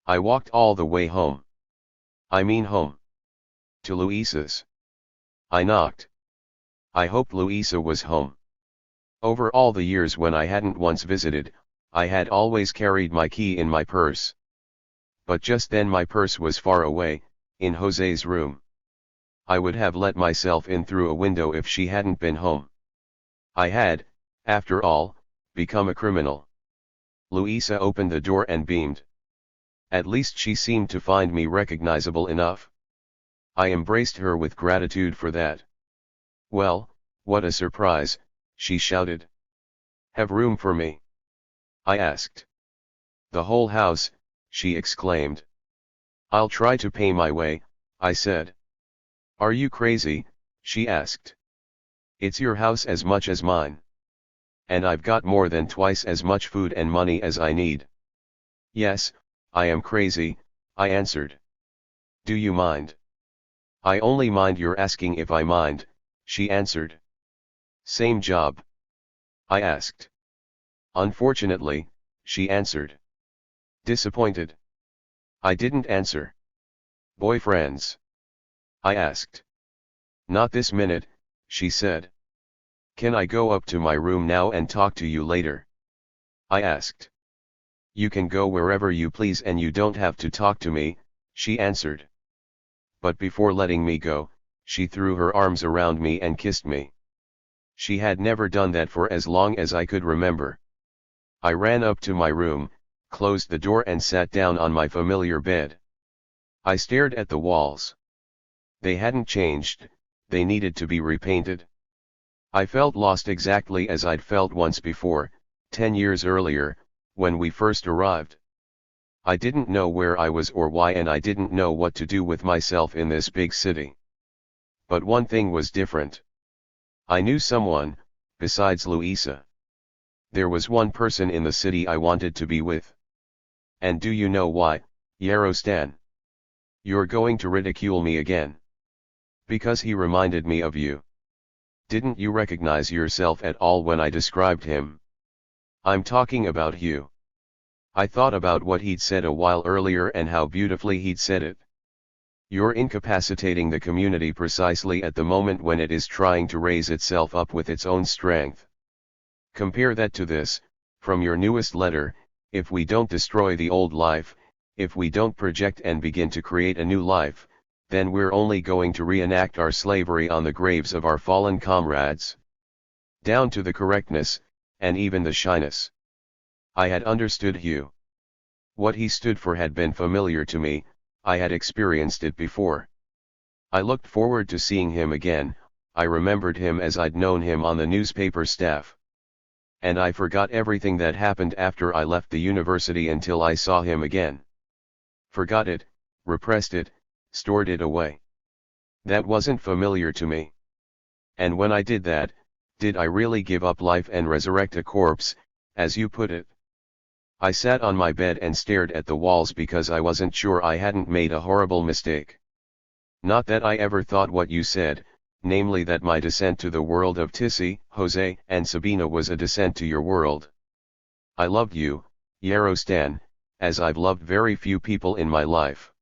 I walked all the way home. I mean home. To Louisa's. I knocked. I hoped Louisa was home. Over all the years when I hadn't once visited, I had always carried my key in my purse. But just then my purse was far away, in Jose's room. I would have let myself in through a window if she hadn't been home. I had, after all, become a criminal. Louisa opened the door and beamed. At least she seemed to find me recognizable enough. I embraced her with gratitude for that. "Well, what a surprise," she shouted. "Have room for me?" I asked. "The whole house," she exclaimed. "I'll try to pay my way," I said. "Are you crazy?" she asked. "It's your house as much as mine. And I've got more than twice as much food and money as I need." "Yes, I am crazy," I answered. "Do you mind?" "I only mind you're asking if I mind," she answered. "Same job?" I asked. "Unfortunately," she answered. Disappointed? I didn't answer. "Boyfriends?" I asked. "Not this minute," she said. "Can I go up to my room now and talk to you later?" I asked. "You can go wherever you please and you don't have to talk to me," she answered. But before letting me go, she threw her arms around me and kissed me. She had never done that for as long as I could remember. I ran up to my room, closed the door and sat down on my familiar bed. I stared at the walls. They hadn't changed, they needed to be repainted. I felt lost exactly as I'd felt once before, 10 years earlier, when we first arrived. I didn't know where I was or why, and I didn't know what to do with myself in this big city. But one thing was different. I knew someone, besides Louisa. There was one person in the city I wanted to be with. And do you know why, Yarostan? You're going to ridicule me again. Because he reminded me of you. Didn't you recognize yourself at all when I described him? I'm talking about you. I thought about what he'd said a while earlier and how beautifully he'd said it. You're incapacitating the community precisely at the moment when it is trying to raise itself up with its own strength. Compare that to this, from your newest letter: if we don't destroy the old life, if we don't project and begin to create a new life, then we're only going to reenact our slavery on the graves of our fallen comrades. Down to the correctness, and even the shyness. I had understood Hugh. What he stood for had been familiar to me, I had experienced it before. I looked forward to seeing him again, I remembered him as I'd known him on the newspaper staff. And I forgot everything that happened after I left the university until I saw him again. Forgot it, repressed it, stored it away. That wasn't familiar to me. And when I did that, did I really give up life and resurrect a corpse, as you put it? I sat on my bed and stared at the walls because I wasn't sure I hadn't made a horrible mistake. Not that I ever thought what you said, namely that my descent to the world of Tissy, Jose, and Sabina was a descent to your world. I loved you, Yarostan, as I've loved very few people in my life.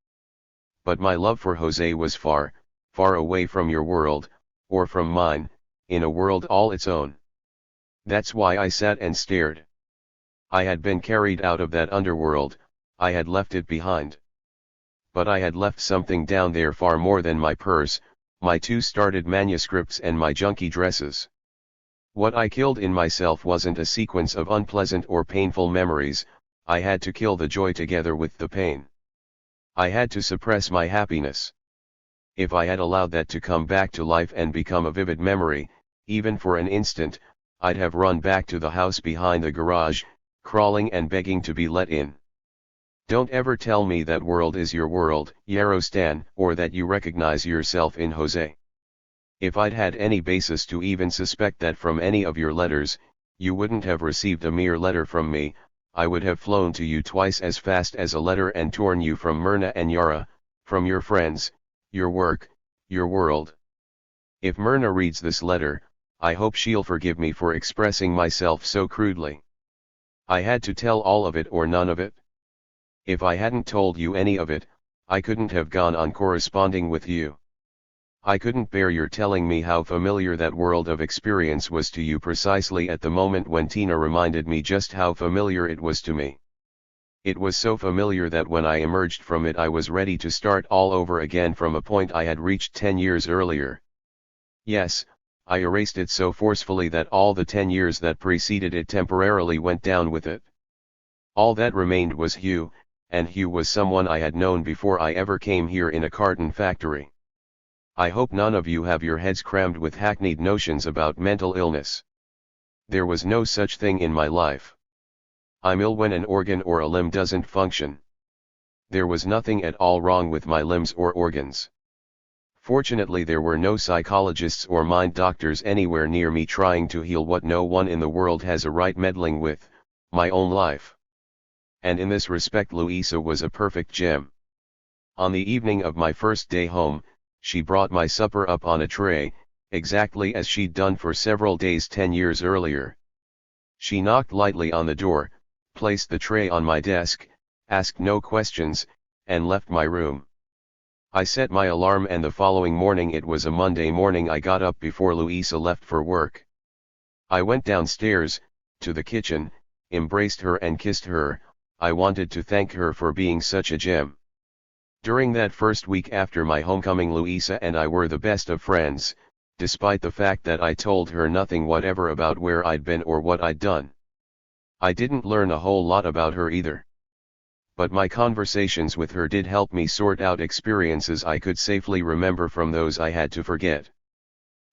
But my love for Jose was far, far away from your world, or from mine, in a world all its own. That's why I sat and stared. I had been carried out of that underworld, I had left it behind. But I had left something down there far more than my purse, my 2 started manuscripts and my junky dresses. What I killed in myself wasn't a sequence of unpleasant or painful memories, I had to kill the joy together with the pain. I had to suppress my happiness. If I had allowed that to come back to life and become a vivid memory, even for an instant, I'd have run back to the house behind the garage, crawling and begging to be let in. Don't ever tell me that world is your world, Yarostan, or that you recognize yourself in Jose. If I'd had any basis to even suspect that from any of your letters, you wouldn't have received a mere letter from me, I would have flown to you twice as fast as a letter and torn you from Myrna and Yara, from your friends, your work, your world. If Myrna reads this letter, I hope she'll forgive me for expressing myself so crudely. I had to tell all of it or none of it. If I hadn't told you any of it, I couldn't have gone on corresponding with you. I couldn't bear your telling me how familiar that world of experience was to you precisely at the moment when Tina reminded me just how familiar it was to me. It was so familiar that when I emerged from it I was ready to start all over again from a point I had reached 10 years earlier. Yes, I erased it so forcefully that all the 10 years that preceded it temporarily went down with it. All that remained was Hugh, and Hugh was someone I had known before I ever came here in a carton factory. I hope none of you have your heads crammed with hackneyed notions about mental illness. There was no such thing in my life. I'm ill when an organ or a limb doesn't function. There was nothing at all wrong with my limbs or organs. Fortunately, there were no psychologists or mind doctors anywhere near me trying to heal what no one in the world has a right meddling with, my own life. And in this respect Louisa was a perfect gem. On the evening of my first day home, she brought my supper up on a tray, exactly as she'd done for several days 10 years earlier. She knocked lightly on the door, placed the tray on my desk, asked no questions, and left my room. I set my alarm, and the following morning, it was a Monday morning, I got up before Louisa left for work. I went downstairs, to the kitchen, embraced her and kissed her. I wanted to thank her for being such a gem. During that first week after my homecoming, Louisa and I were the best of friends, despite the fact that I told her nothing whatever about where I'd been or what I'd done. I didn't learn a whole lot about her either. But my conversations with her did help me sort out experiences I could safely remember from those I had to forget.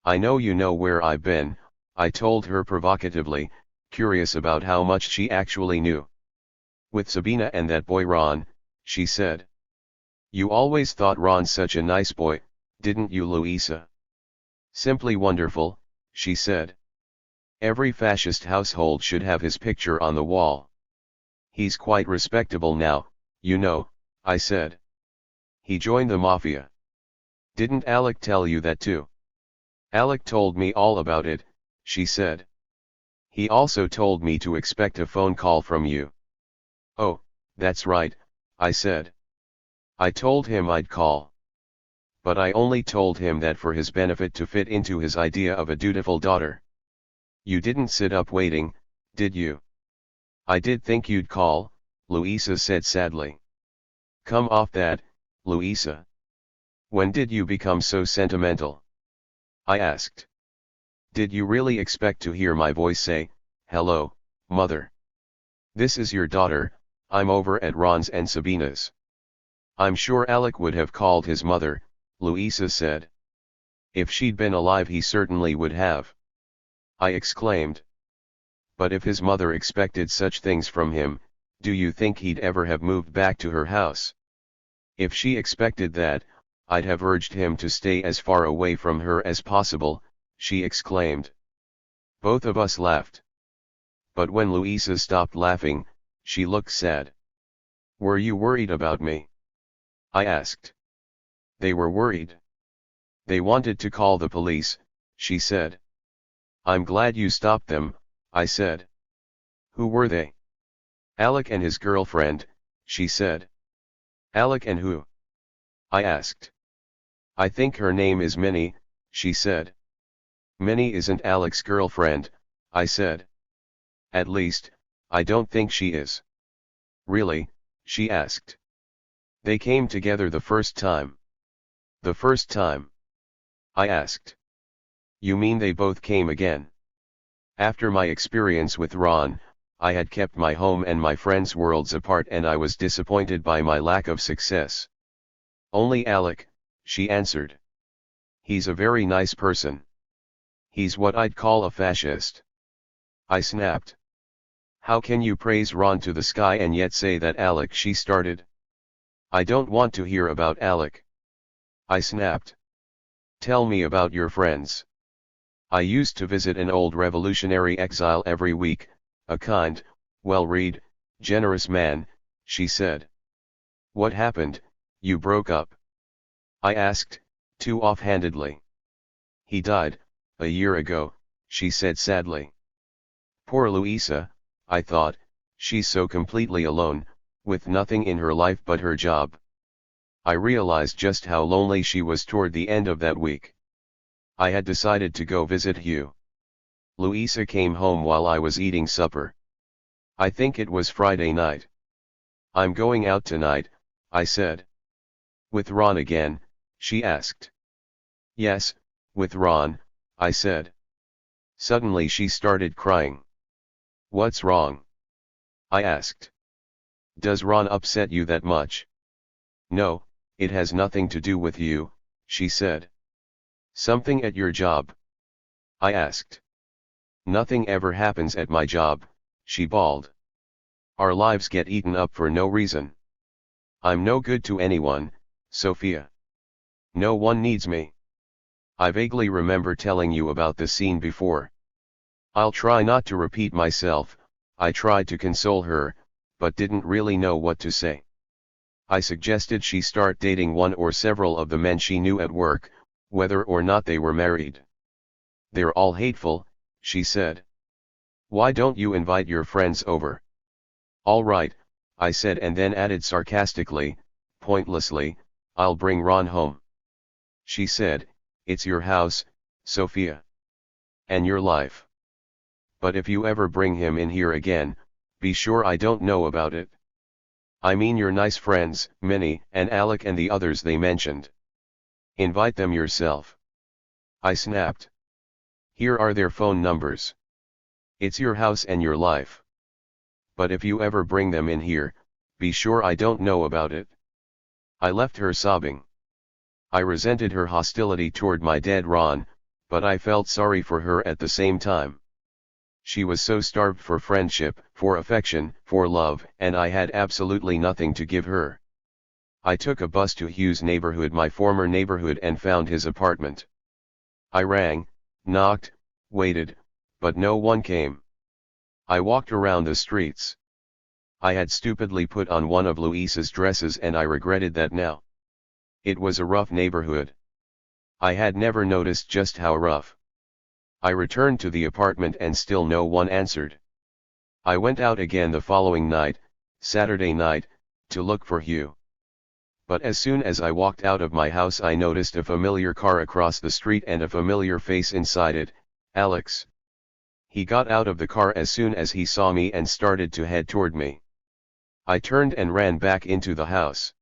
I know you know where I've been, I told her provocatively, curious about how much she actually knew. With Sabina and that boy Ron, she said. You always thought Ron such a nice boy, didn't you, Louisa? Simply wonderful, she said. Every fascist household should have his picture on the wall. He's quite respectable now, you know, I said. He joined the mafia. Didn't Alec tell you that too? Alec told me all about it, she said. He also told me to expect a phone call from you. Oh, that's right, I said. I told him I'd call. but I only told him that for his benefit to fit into his idea of a dutiful daughter. You didn't sit up waiting, did you? I did think you'd call, Louisa said sadly. Come off that, Louisa. When did you become so sentimental? I asked. Did you really expect to hear my voice say, hello, mother? This is your daughter, I'm over at Ron's and Sabina's. I'm sure Alec would have called his mother, Louisa said. If she'd been alive he certainly would have. I exclaimed. But if his mother expected such things from him, do you think he'd ever have moved back to her house? If she expected that, I'd have urged him to stay as far away from her as possible, she exclaimed. Both of us laughed. But when Louisa stopped laughing, she looked sad. Were you worried about me? I asked. They were worried. They wanted to call the police, she said. I'm glad you stopped them, I said. Who were they? Alec and his girlfriend, she said. Alec and who? I asked. I think her name is Minnie, she said. Minnie isn't Alec's girlfriend, I said. At least, I don't think she is. Really? She asked. They came together the first time. The first time? I asked. You mean they both came again? After my experience with Ron, I had kept my home and my friends' worlds apart and I was disappointed by my lack of success. Only Alec, she answered. He's a very nice person. He's what I'd call a fascist. I snapped. How can you praise Ron to the sky and yet say that Alec? She started. I don't want to hear about Alec. I snapped. Tell me about your friends. I used to visit an old revolutionary exile every week, a kind, well-read, generous man, she said. What happened? You broke up? I asked, too offhandedly. He died, a year ago, she said sadly. Poor Louisa, I thought, she's so completely alone, with nothing in her life but her job. I realized just how lonely she was toward the end of that week. I had decided to go visit Hugh. Louisa came home while I was eating supper. I think it was Friday night. I'm going out tonight, I said. With Ron again, she asked. Yes, with Ron, I said. Suddenly she started crying. What's wrong? I asked. Does Ron upset you that much? No, it has nothing to do with you, she said. Something at your job? I asked. Nothing ever happens at my job, she bawled. Our lives get eaten up for no reason. I'm no good to anyone, Sophia. No one needs me. I vaguely remember telling you about this scene before. I'll try not to repeat myself. I tried to console her, but didn't really know what to say. I suggested she start dating one or several of the men she knew at work, whether or not they were married. They're all hateful, she said. Why don't you invite your friends over? All right, I said, and then added sarcastically, pointlessly, I'll bring Ron home. She said, it's your house, Sophia. And your life. But if you ever bring him in here again, be sure I don't know about it. I mean your nice friends, Minnie and Alec and the others they mentioned. Invite them yourself. I snapped. Here are their phone numbers. It's your house and your life. But if you ever bring them in here, be sure I don't know about it. I left her sobbing. I resented her hostility toward my dead Ron, but I felt sorry for her at the same time. She was so starved for friendship, for affection, for love, and I had absolutely nothing to give her. I took a bus to Hugh's neighborhood, my former neighborhood, and found his apartment. I rang, knocked, waited, but no one came. I walked around the streets. I had stupidly put on one of Louisa's dresses and I regretted that now. It was a rough neighborhood. I had never noticed just how rough. I returned to the apartment and still no one answered. I went out again the following night, Saturday night, to look for Hugh. But as soon as I walked out of my house I noticed a familiar car across the street and a familiar face inside it, Alex. He got out of the car as soon as he saw me and started to head toward me. I turned and ran back into the house.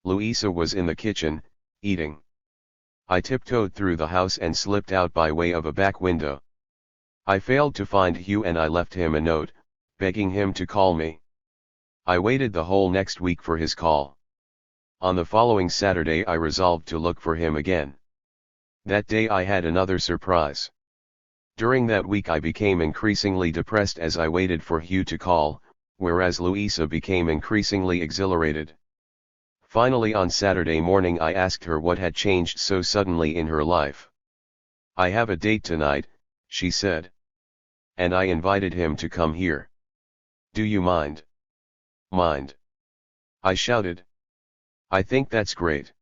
Luisa was in the kitchen, eating. I tiptoed through the house and slipped out by way of a back window. I failed to find Hugh and I left him a note, begging him to call me. I waited the whole next week for his call. On the following Saturday I resolved to look for him again. That day I had another surprise. During that week I became increasingly depressed as I waited for Hugh to call, whereas Luisa became increasingly exhilarated. Finally on Saturday morning I asked her what had changed so suddenly in her life. "I have a date tonight," she said. "And I invited him to come here. Do you mind?" "Mind?" I shouted. "I think that's great."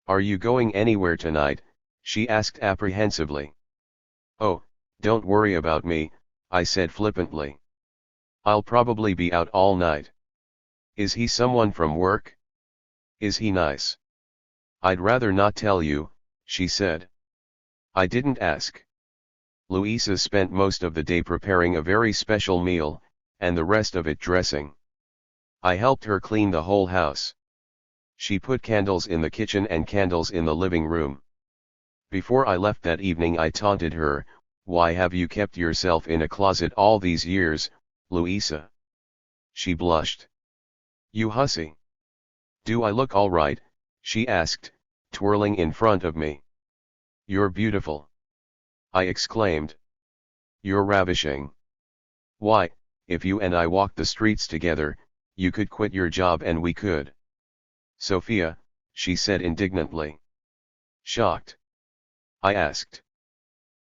"Are you going anywhere tonight?" she asked apprehensively. "Oh, don't worry about me," I said flippantly. "I'll probably be out all night." "Is he someone from work? Is he nice?" "I'd rather not tell you," she said. I didn't ask. Luisa spent most of the day preparing a very special meal, and the rest of it dressing. I helped her clean the whole house. She put candles in the kitchen and candles in the living room. Before I left that evening I taunted her, "Why have you kept yourself in a closet all these years, Luisa?" She blushed. "You hussy. Do I look all right?" she asked, twirling in front of me. "You're beautiful," I exclaimed. "You're ravishing. Why, if you and I walked the streets together, you could quit your job and we could." "Sophia," she said indignantly. Shocked. I asked.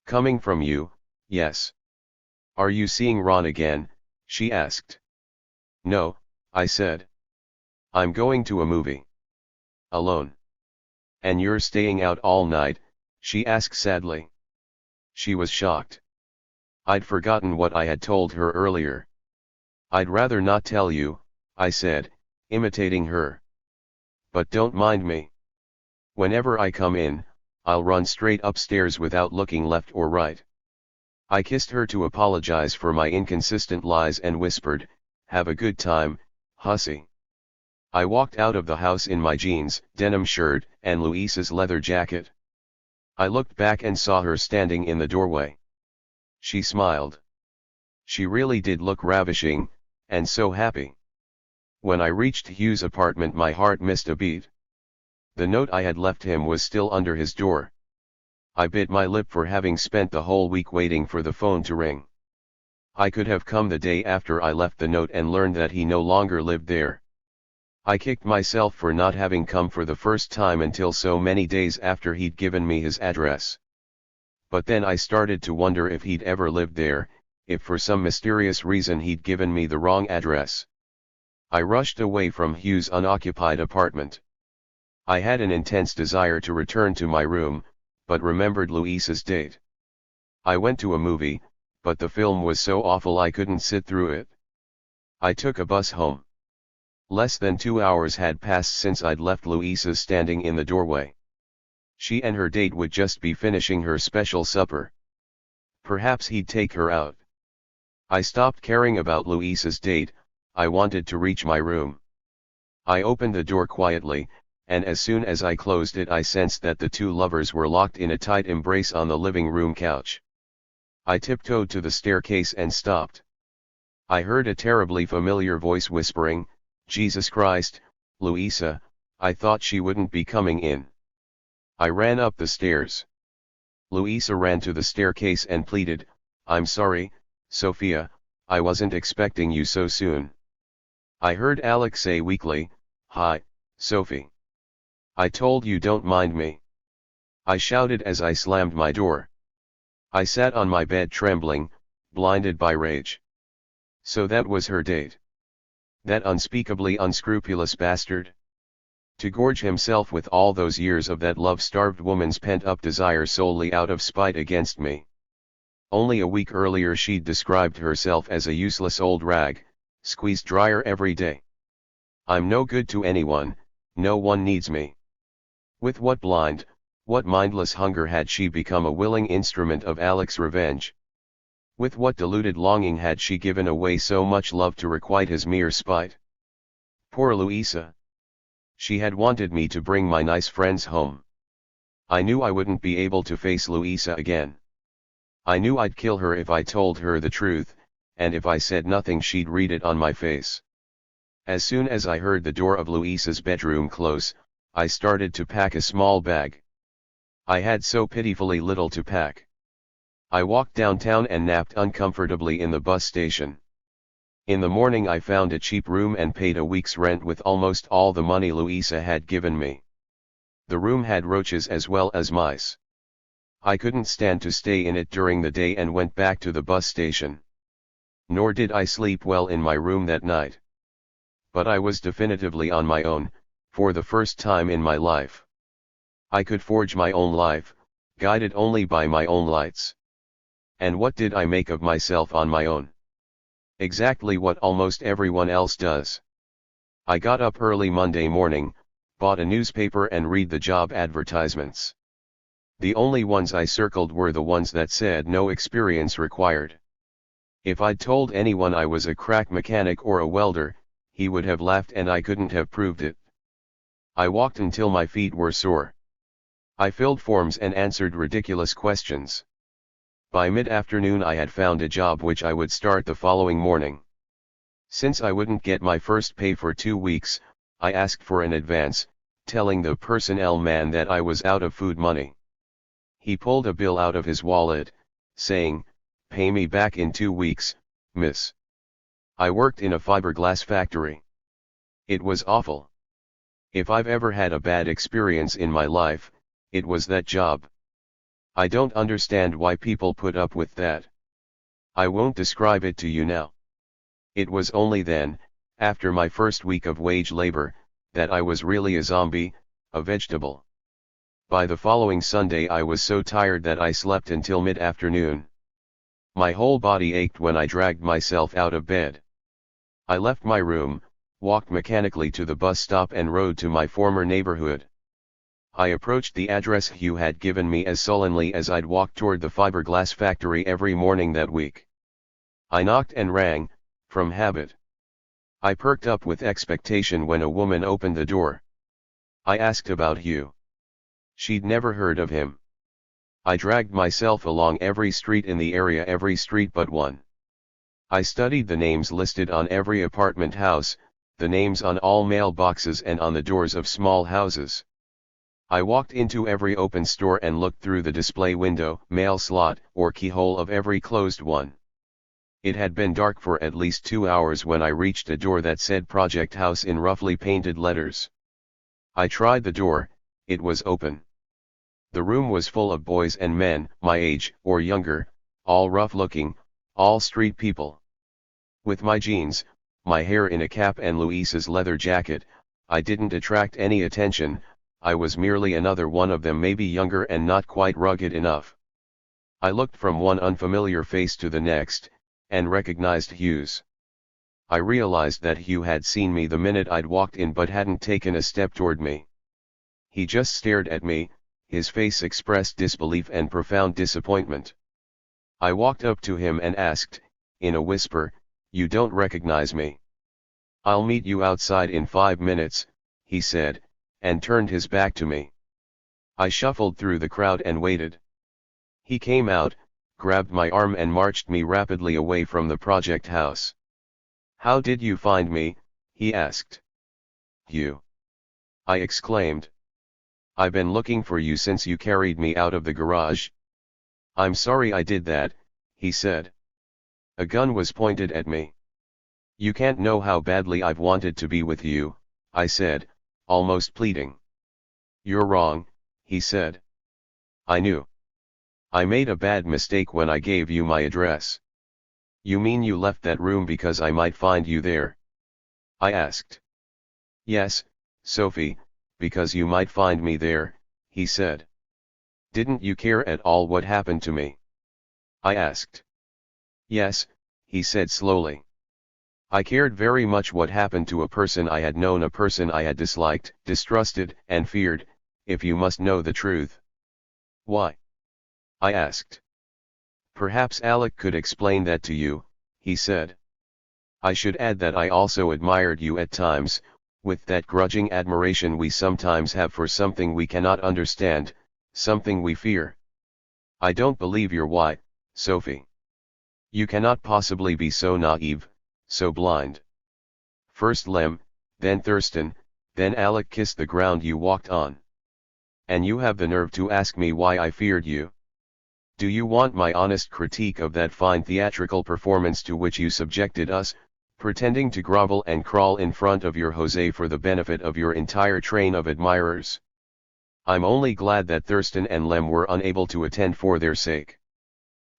"Coming from you, yes." "Are you seeing Ron again?" she asked. "No," I said. "I'm going to a movie." "Alone?" "And you're staying out all night?" she asked sadly. She was shocked. I'd forgotten what I had told her earlier. "I'd rather not tell you," I said, imitating her. "But don't mind me. Whenever I come in, I'll run straight upstairs without looking left or right." I kissed her to apologize for my inconsistent lies and whispered, "Have a good time, hussy." I walked out of the house in my jeans, denim shirt, and Luisa's leather jacket. I looked back and saw her standing in the doorway. She smiled. She really did look ravishing, and so happy. When I reached Hugh's apartment my heart missed a beat. The note I had left him was still under his door. I bit my lip for having spent the whole week waiting for the phone to ring. I could have come the day after I left the note and learned that he no longer lived there. I kicked myself for not having come for the first time until so many days after he'd given me his address. But then I started to wonder if he'd ever lived there, if for some mysterious reason he'd given me the wrong address. I rushed away from Hugh's unoccupied apartment. I had an intense desire to return to my room, but remembered Luisa's date. I went to a movie, but the film was so awful I couldn't sit through it. I took a bus home. Less than 2 hours had passed since I'd left Luisa standing in the doorway. She and her date would just be finishing her special supper. Perhaps he'd take her out. I stopped caring about Luisa's date. I wanted to reach my room. I opened the door quietly, and as soon as I closed it I sensed that the two lovers were locked in a tight embrace on the living room couch. I tiptoed to the staircase and stopped. I heard a terribly familiar voice whispering, "Jesus Christ, Luisa, I thought she wouldn't be coming in." I ran up the stairs. Luisa ran to the staircase and pleaded, "I'm sorry, Sophia, I wasn't expecting you so soon." I heard Alex say weakly, "Hi, Sophie. I told you don't mind me." I shouted as I slammed my door. I sat on my bed trembling, blinded by rage. So that was her date. That unspeakably unscrupulous bastard. To gorge himself with all those years of that love-starved woman's pent-up desire solely out of spite against me. Only a week earlier she'd described herself as a useless old rag, squeezed drier every day. "I'm no good to anyone," No one needs me. With what blind, what mindless hunger had she become a willing instrument of Alex's revenge? With what deluded longing had she given away so much love to requite his mere spite? Poor Louisa. She had wanted me to bring my nice friends home. I knew I wouldn't be able to face Louisa again. I knew I'd kill her if I told her the truth, and if I said nothing she'd read it on my face. As soon as I heard the door of Louisa's bedroom close, I started to pack a small bag. I had so pitifully little to pack. I walked downtown and napped uncomfortably in the bus station. In the morning I found a cheap room and paid a week's rent with almost all the money Louisa had given me. The room had roaches as well as mice. I couldn't stand to stay in it during the day and went back to the bus station. Nor did I sleep well in my room that night. But I was definitively on my own, for the first time in my life. I could forge my own life, guided only by my own lights. And what did I make of myself on my own? Exactly what almost everyone else does. I got up early Monday morning, bought a newspaper and read the job advertisements. The only ones I circled were the ones that said no experience required. If I'd told anyone I was a crack mechanic or a welder, he would have laughed and I couldn't have proved it. I walked until my feet were sore. I filled forms and answered ridiculous questions. By mid-afternoon I had found a job which I would start the following morning. Since I wouldn't get my first pay for 2 weeks, I asked for an advance, telling the personnel man that I was out of food money. He pulled a bill out of his wallet, saying, "Pay me back in 2 weeks, miss." I worked in a fiberglass factory. It was awful. If I've ever had a bad experience in my life, it was that job. I don't understand why people put up with that. I won't describe it to you now. It was only then, after my first week of wage labor, that I was really a zombie, a vegetable. By the following Sunday I was so tired that I slept until mid-afternoon. My whole body ached when I dragged myself out of bed. I left my room, walked mechanically to the bus stop and rode to my former neighborhood. I approached the address Hugh had given me as sullenly as I'd walked toward the fiberglass factory every morning that week. I knocked and rang, from habit. I perked up with expectation when a woman opened the door. I asked about Hugh. She'd never heard of him. I dragged myself along every street in the area, every street but one. I studied the names listed on every apartment house, the names on all mailboxes and on the doors of small houses. I walked into every open store and looked through the display window, mail slot, or keyhole of every closed one. It had been dark for at least 2 hours when I reached a door that said Project House in roughly painted letters. I tried the door, it was open. The room was full of boys and men, my age, or younger, all rough-looking, all street people. With my jeans, my hair in a cap and Louisa's leather jacket, I didn't attract any attention, I was merely another one of them, maybe younger and not quite rugged enough. I looked from one unfamiliar face to the next, and recognized Hugh's. I realized that Hugh had seen me the minute I'd walked in but hadn't taken a step toward me. He just stared at me, his face expressed disbelief and profound disappointment. I walked up to him and asked, in a whisper, "You don't recognize me?" "I'll meet you outside in 5 minutes, he said, and turned his back to me. I shuffled through the crowd and waited. He came out, grabbed my arm and marched me rapidly away from the project house. "How did you find me?" he asked. "You?" I exclaimed. "I've been looking for you since you carried me out of the garage." "I'm sorry I did that," he said. A gun was pointed at me. "You can't know how badly I've wanted to be with you," I said, almost pleading. "You're wrong," he said. "I knew. I made a bad mistake when I gave you my address." "You mean you left that room because I might find you there?" I asked. "Yes, Sophie, because you might find me there," he said. "Didn't you care at all what happened to me?" I asked. "Yes," he said slowly. I cared very much what happened to a person I had known, a person I had disliked, distrusted, and feared, if you must know the truth. Why? I asked. Perhaps Alec could explain that to you, he said. I should add that I also admired you at times, with that grudging admiration we sometimes have for something we cannot understand, something we fear. I don't believe you're why, Sophie. You cannot possibly be so naive, so blind. First Lem, then Thurston, then Alec kissed the ground you walked on. And you have the nerve to ask me why I feared you. Do you want my honest critique of that fine theatrical performance to which you subjected us, pretending to grovel and crawl in front of your Jose for the benefit of your entire train of admirers? I'm only glad that Thurston and Lem were unable to attend for their sake.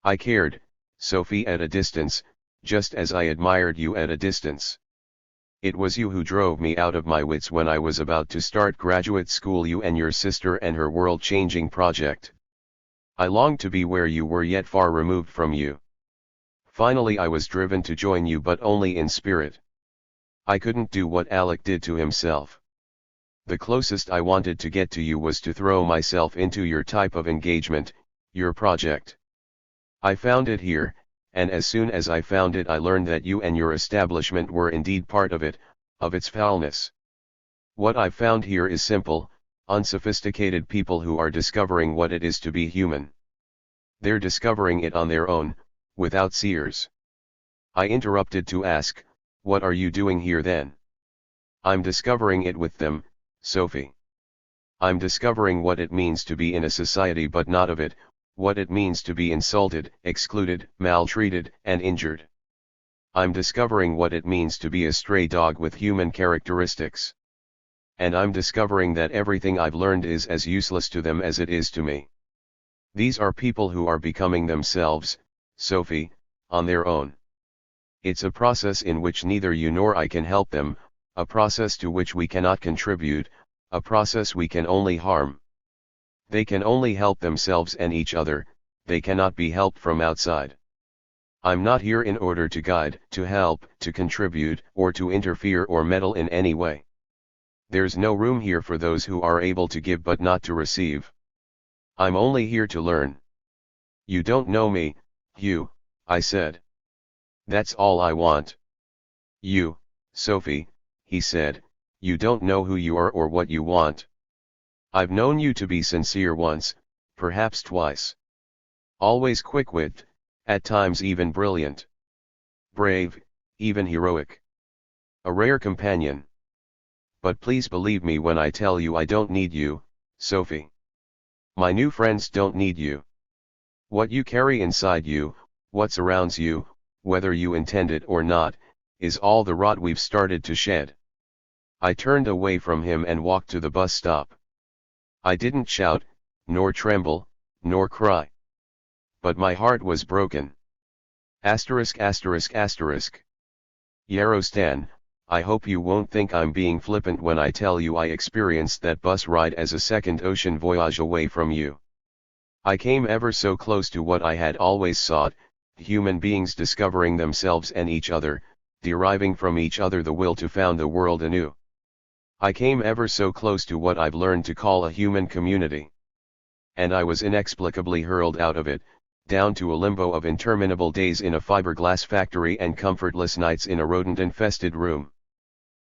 I cared, Sophie, at a distance, just as I admired you at a distance. It was you who drove me out of my wits when I was about to start graduate school, you and your sister and her world-changing project. I longed to be where you were, yet far removed from you. Finally I was driven to join you, but only in spirit. I couldn't do what Alec did to himself. The closest I wanted to get to you was to throw myself into your type of engagement, your project. I found it here, and as soon as I found it I learned that you and your establishment were indeed part of it, of its foulness. What I found here is simple, unsophisticated people who are discovering what it is to be human. They're discovering it on their own, without seers. I interrupted to ask, what are you doing here then? I'm discovering it with them, Sophie. I'm discovering what it means to be in a society but not of it, what it means to be insulted, excluded, maltreated, and injured. I'm discovering what it means to be a stray dog with human characteristics. And I'm discovering that everything I've learned is as useless to them as it is to me. These are people who are becoming themselves, Sophie, on their own. It's a process in which neither you nor I can help them, a process to which we cannot contribute, a process we can only harm. They can only help themselves and each other, they cannot be helped from outside. I'm not here in order to guide, to help, to contribute, or to interfere or meddle in any way. There's no room here for those who are able to give but not to receive. I'm only here to learn. You don't know me, Hugh, I said. That's all I want. You, Sophie, he said, you don't know who you are or what you want. I've known you to be sincere once, perhaps twice. Always quick-witted, at times even brilliant. Brave, even heroic. A rare companion. But please believe me when I tell you I don't need you, Sophie. My new friends don't need you. What you carry inside you, what surrounds you, whether you intend it or not, is all the rot we've started to shed. I turned away from him and walked to the bus stop. I didn't shout, nor tremble, nor cry. But my heart was broken. Yarostan, I hope you won't think I'm being flippant when I tell you I experienced that bus ride as a second ocean voyage away from you. I came ever so close to what I had always sought, human beings discovering themselves and each other, deriving from each other the will to found the world anew. I came ever so close to what I've learned to call a human community. And I was inexplicably hurled out of it, down to a limbo of interminable days in a fiberglass factory and comfortless nights in a rodent-infested room.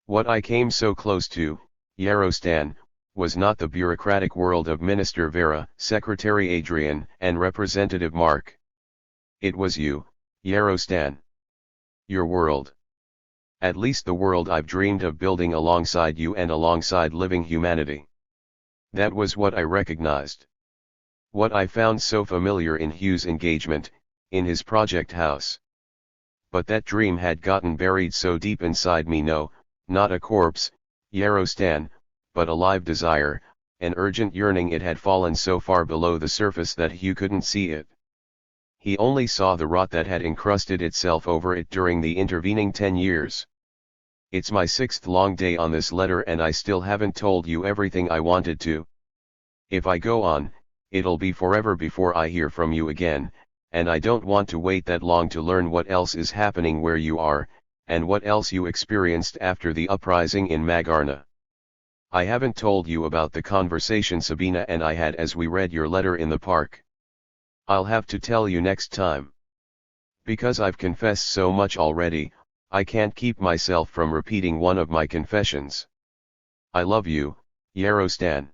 What I came so close to, Yarostan, was not the bureaucratic world of Minister Vera, Secretary Adrian, and Representative Mark. It was you, Yarostan. Your world. At least the world I've dreamed of building alongside you and alongside living humanity. That was what I recognized. What I found so familiar in Hugh's engagement, in his project house. But that dream had gotten buried so deep inside me, no, not a corpse, Yarostan, but a live desire, an urgent yearning. It had fallen so far below the surface that Hugh couldn't see it. He only saw the rot that had encrusted itself over it during the intervening 10 years. It's my 6th long day on this letter and I still haven't told you everything I wanted to. If I go on, it'll be forever before I hear from you again, and I don't want to wait that long to learn what else is happening where you are, and what else you experienced after the uprising in Magarna. I haven't told you about the conversation Sabina and I had as we read your letter in the park. I'll have to tell you next time. Because I've confessed so much already, I can't keep myself from repeating one of my confessions. I love you, Yarostan.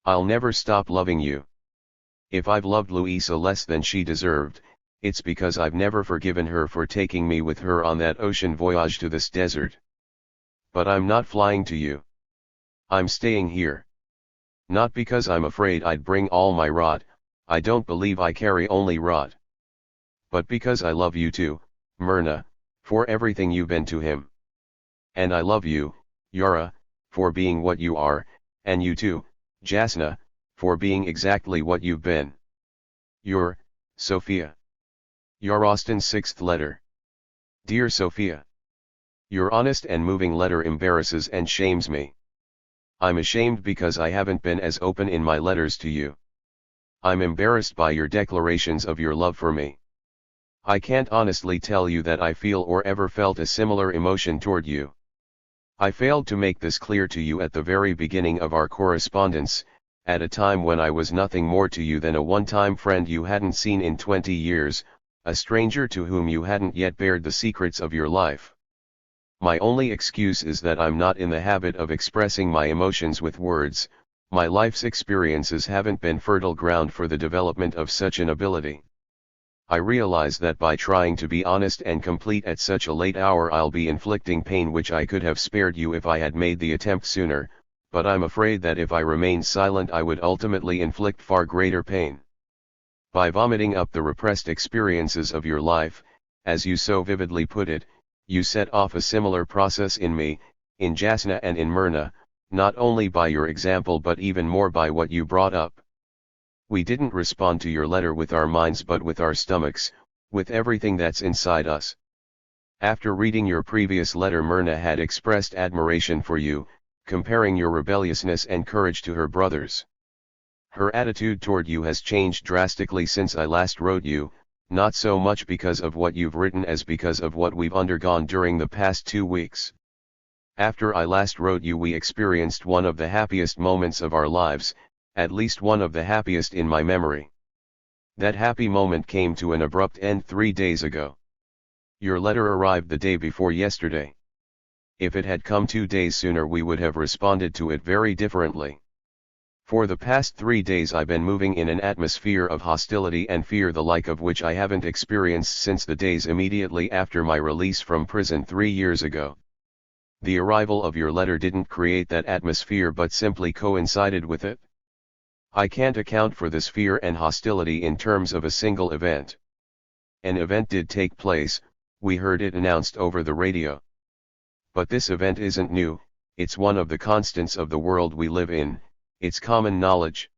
I'll never stop loving you. If I've loved Louisa less than she deserved, it's because I've never forgiven her for taking me with her on that ocean voyage to this desert. But I'm not flying to you. I'm staying here. Not because I'm afraid I'd bring all my rot, I don't believe I carry only rot. But because I love you too, Myrna, for everything you've been to him. And I love you, Yara, for being what you are, and you too, Jasna, for being exactly what you've been. Your, Sophia. Yarostan's 6th letter. Dear Sophia. Your honest and moving letter embarrasses and shames me. I'm ashamed because I haven't been as open in my letters to you. I'm embarrassed by your declarations of your love for me. I can't honestly tell you that I feel or ever felt a similar emotion toward you. I failed to make this clear to you at the very beginning of our correspondence, at a time when I was nothing more to you than a one-time friend you hadn't seen in 20 years, a stranger to whom you hadn't yet bared the secrets of your life. My only excuse is that I'm not in the habit of expressing my emotions with words. My life's experiences haven't been fertile ground for the development of such an ability. I realize that by trying to be honest and complete at such a late hour I'll be inflicting pain which I could have spared you if I had made the attempt sooner, but I'm afraid that if I remained silent I would ultimately inflict far greater pain. By vomiting up the repressed experiences of your life, as you so vividly put it, you set off a similar process in me, in Jasna and in Myrna, not only by your example but even more by what you brought up. We didn't respond to your letter with our minds but with our stomachs, with everything that's inside us. After reading your previous letter, Myrna had expressed admiration for you, comparing your rebelliousness and courage to her brothers. Her attitude toward you has changed drastically since I last wrote you, not so much because of what you've written as because of what we've undergone during the past 2 weeks. After I last wrote you we experienced one of the happiest moments of our lives, at least one of the happiest in my memory. That happy moment came to an abrupt end 3 days ago. Your letter arrived the day before yesterday. If it had come 2 days sooner we would have responded to it very differently. For the past 3 days I've been moving in an atmosphere of hostility and fear the like of which I haven't experienced since the days immediately after my release from prison 3 years ago. The arrival of your letter didn't create that atmosphere but simply coincided with it. I can't account for this fear and hostility in terms of a single event. An event did take place, we heard it announced over the radio. But this event isn't new, it's one of the constants of the world we live in, it's common knowledge.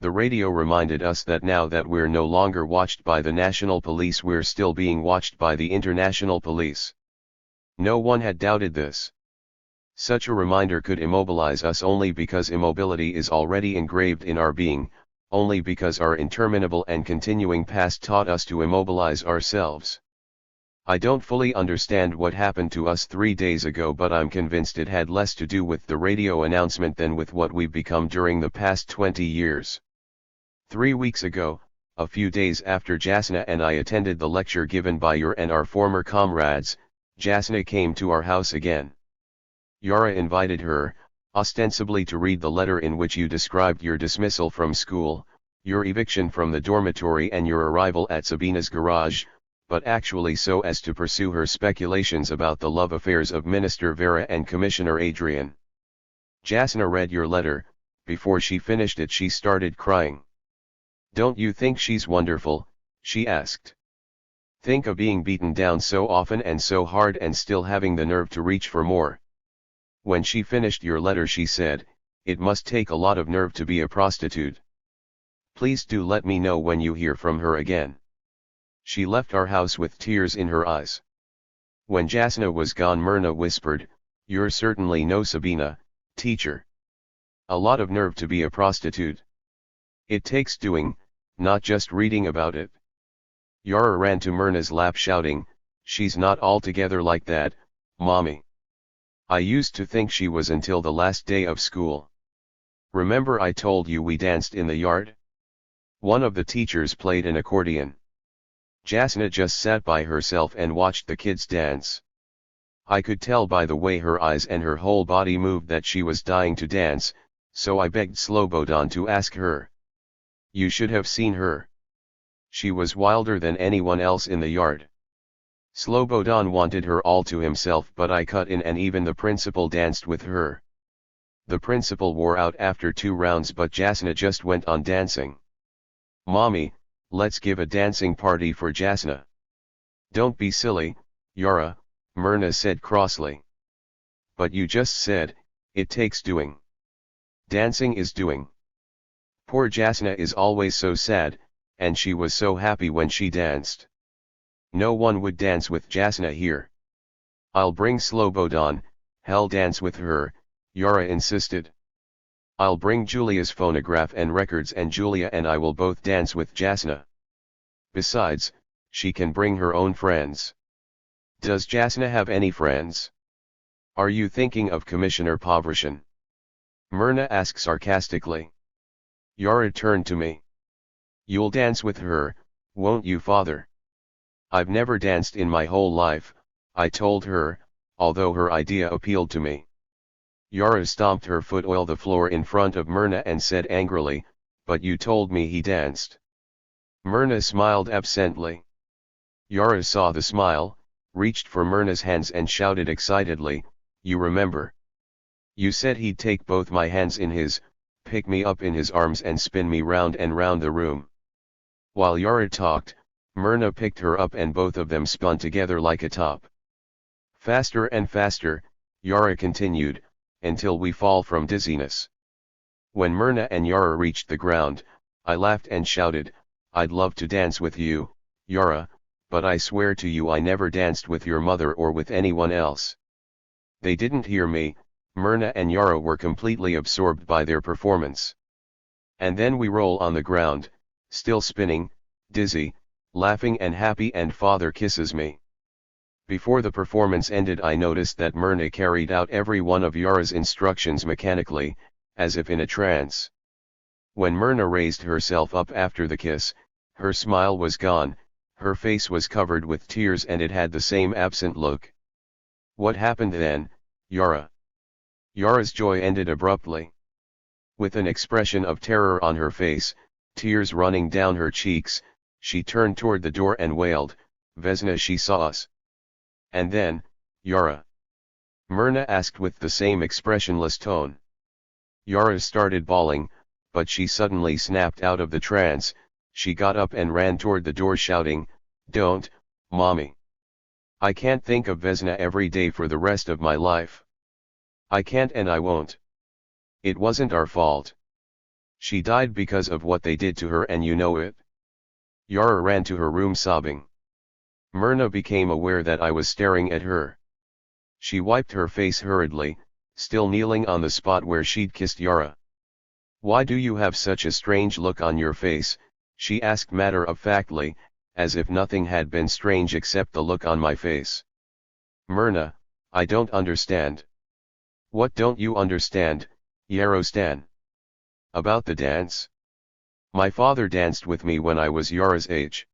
The radio reminded us that now that we're no longer watched by the national police we're still being watched by the international police. No one had doubted this. Such a reminder could immobilize us only because immobility is already engraved in our being, only because our interminable and continuing past taught us to immobilize ourselves. I don't fully understand what happened to us 3 days ago but I'm convinced it had less to do with the radio announcement than with what we've become during the past 20 years. 3 weeks ago, a few days after Jasna and I attended the lecture given by your and our former comrades, Jasna came to our house again. Yara invited her, ostensibly to read the letter in which you described your dismissal from school, your eviction from the dormitory and your arrival at Sabina's garage, but actually so as to pursue her speculations about the love affairs of Minister Vera and Commissioner Adrian. Jasna read your letter. Before she finished it she started crying. "Don't you think she's wonderful?" she asked. "Think of being beaten down so often and so hard and still having the nerve to reach for more." When she finished your letter she said, "It must take a lot of nerve to be a prostitute. Please do let me know when you hear from her again." She left our house with tears in her eyes. When Jasna was gone Myrna whispered, "You're certainly no Sabina, teacher. A lot of nerve to be a prostitute. It takes doing, not just reading about it." Yara ran to Myrna's lap shouting, She's not altogether like that, mommy. I used to think she was until the last day of school. Remember I told you we danced in the yard? One of the teachers played an accordion. Jasna just sat by herself and watched the kids dance. I could tell by the way her eyes and her whole body moved that she was dying to dance, so I begged Slobodan to ask her. You should have seen her. She was wilder than anyone else in the yard. Slobodan wanted her all to himself, but I cut in and even the principal danced with her. The principal wore out after 2 rounds, but Jasna just went on dancing. Mommy, let's give a dancing party for Jasna. Don't be silly, Yara, Myrna said crossly. But you just said, it takes doing. Dancing is doing. Poor Jasna is always so sad, and she was so happy when she danced. No one would dance with Jasna here. I'll bring Slobodan, he'll dance with her, Yara insisted. I'll bring Julia's phonograph and records, and Julia and I will both dance with Jasna. Besides, she can bring her own friends. Does Jasna have any friends? Are you thinking of Commissioner Povrishin? Myrna asked sarcastically. Yara turned to me. You'll dance with her, won't you, father? I've never danced in my whole life, I told her, although her idea appealed to me. Yara stomped her foot on the floor in front of Myrna and said angrily, but you told me he danced. Myrna smiled absently. Yara saw the smile, reached for Myrna's hands and shouted excitedly, you remember? You said he'd take both my hands in his, pick me up in his arms and spin me round and round the room. While Yara talked, Myrna picked her up and both of them spun together like a top. Faster and faster, Yara continued, until we fall from dizziness. When Myrna and Yara reached the ground, I laughed and shouted, I'd love to dance with you, Yara, but I swear to you I never danced with your mother or with anyone else. They didn't hear me, Myrna and Yara were completely absorbed by their performance. And then we roll on the ground, still spinning, dizzy, laughing and happy, and father kisses me. Before the performance ended I noticed that Myrna carried out every one of Yara's instructions mechanically, as if in a trance. When Myrna raised herself up after the kiss, her smile was gone, her face was covered with tears and it had the same absent look. What happened then, Yara? Yara's joy ended abruptly. With an expression of terror on her face, tears running down her cheeks, she turned toward the door and wailed, Vesna, she saw us. And then, Yara? Myrna asked with the same expressionless tone. Yara started bawling, but she suddenly snapped out of the trance. She got up and ran toward the door shouting, Don't, Mommy. I can't think of Vesna every day for the rest of my life. I can't and I won't. It wasn't our fault. She died because of what they did to her and you know it. Yara ran to her room sobbing. Myrna became aware that I was staring at her. She wiped her face hurriedly, still kneeling on the spot where she'd kissed Yara. Why do you have such a strange look on your face? She asked matter-of-factly, as if nothing had been strange except the look on my face. Myrna, I don't understand. What don't you understand, Yarostan? About the dance? My father danced with me when I was Yara's age.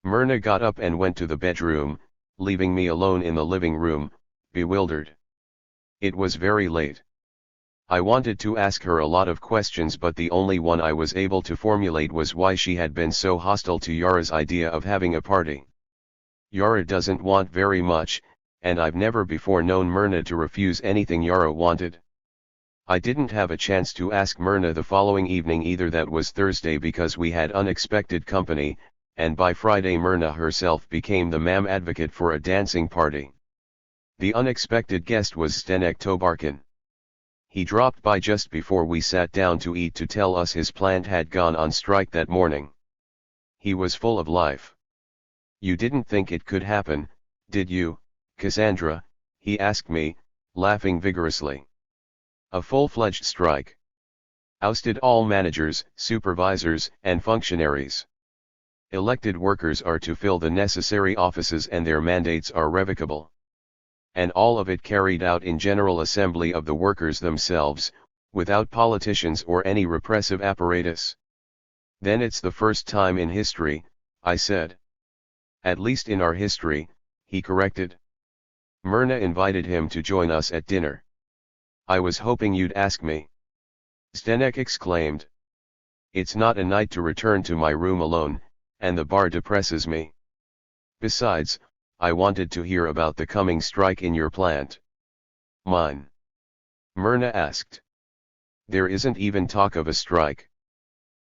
Myrna got up and went to the bedroom, leaving me alone in the living room, bewildered. It was very late. I wanted to ask her a lot of questions, but the only one I was able to formulate was why she had been so hostile to Yara's idea of having a party. Yara doesn't want very much, and I've never before known Myrna to refuse anything Yara wanted. I didn't have a chance to ask Myrna the following evening either. That was Thursday because we had unexpected company, and by Friday Myrna herself became the ma'am advocate for a dancing party. The unexpected guest was Zdenek Tobarkin. He dropped by just before we sat down to eat to tell us his plant had gone on strike that morning. He was full of life. You didn't think it could happen, did you, Cassandra? He asked me, laughing vigorously. A full-fledged strike. Ousted all managers, supervisors, and functionaries. Elected workers are to fill the necessary offices and their mandates are revocable. And all of it carried out in General Assembly of the workers themselves, without politicians or any repressive apparatus. Then it's the first time in history, I said. At least in our history, he corrected. Myrna invited him to join us at dinner. I was hoping you'd ask me. Zdenek exclaimed. It's not a night to return to my room alone, and the bar depresses me. Besides, I wanted to hear about the coming strike in your plant. Mine? Myrna asked. There isn't even talk of a strike.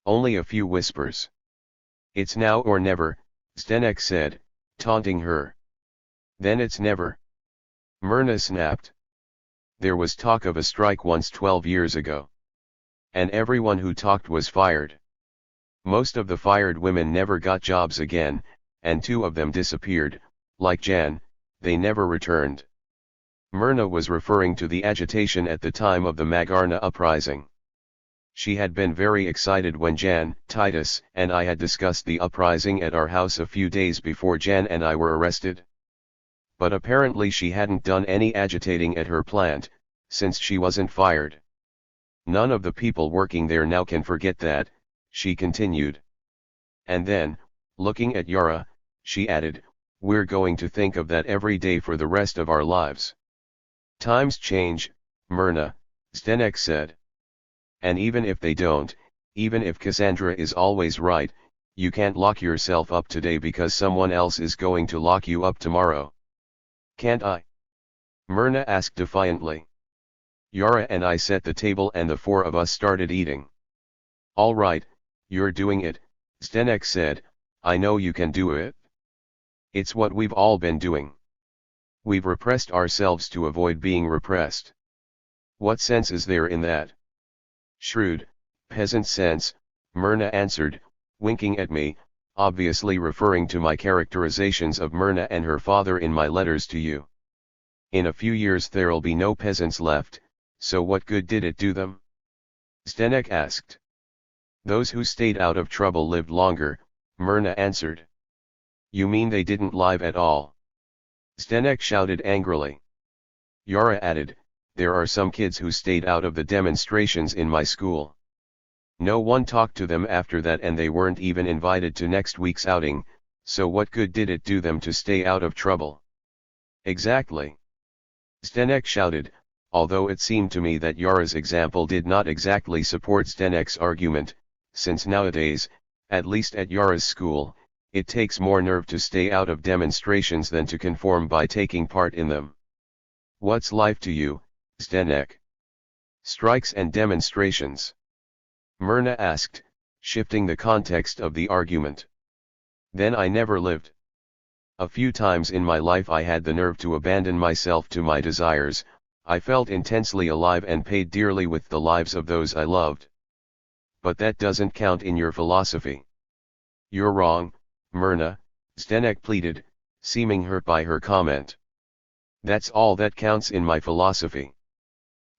Only a few whispers. It's now or never, Zdenek said, taunting her. Then it's never. Myrna snapped. There was talk of a strike once 12 years ago. And everyone who talked was fired. Most of the fired women never got jobs again, and 2 of them disappeared, like Jan, they never returned. Myrna was referring to the agitation at the time of the Magarna uprising. She had been very excited when Jan, Titus, and I had discussed the uprising at our house a few days before Jan and I were arrested. But apparently she hadn't done any agitating at her plant, since she wasn't fired. None of the people working there now can forget that, she continued. And then, looking at Yara, she added, we're going to think of that every day for the rest of our lives. Times change, Myrna, Zdenek said. And even if they don't, even if Cassandra is always right, you can't lock yourself up today because someone else is going to lock you up tomorrow. Can't I? Myrna asked defiantly. Yara and I set the table and the 4 of us started eating. All right, you're doing it, Zdenek said, I know you can do it. It's what we've all been doing. We've repressed ourselves to avoid being repressed. What sense is there in that? Shrewd, peasant sense, Myrna answered, winking at me, obviously referring to my characterizations of Myrna and her father in my letters to you. In a few years there'll be no peasants left, so what good did it do them? Zdenek asked. Those who stayed out of trouble lived longer, Myrna answered. You mean they didn't live at all? Zdenek shouted angrily. Yara added, there are some kids who stayed out of the demonstrations in my school. No one talked to them after that and they weren't even invited to next week's outing, so what good did it do them to stay out of trouble? Exactly. Zdenek shouted, although it seemed to me that Yara's example did not exactly support Zdenek's argument, since nowadays, at least at Yara's school, it takes more nerve to stay out of demonstrations than to conform by taking part in them. What's life to you, Zdenek? Strikes and demonstrations? Myrna asked, shifting the context of the argument. Then I never lived. A few times in my life I had the nerve to abandon myself to my desires, I felt intensely alive and paid dearly with the lives of those I loved. But that doesn't count in your philosophy. You're wrong, Myrna, Zdenek pleaded, seeming hurt by her comment. That's all that counts in my philosophy.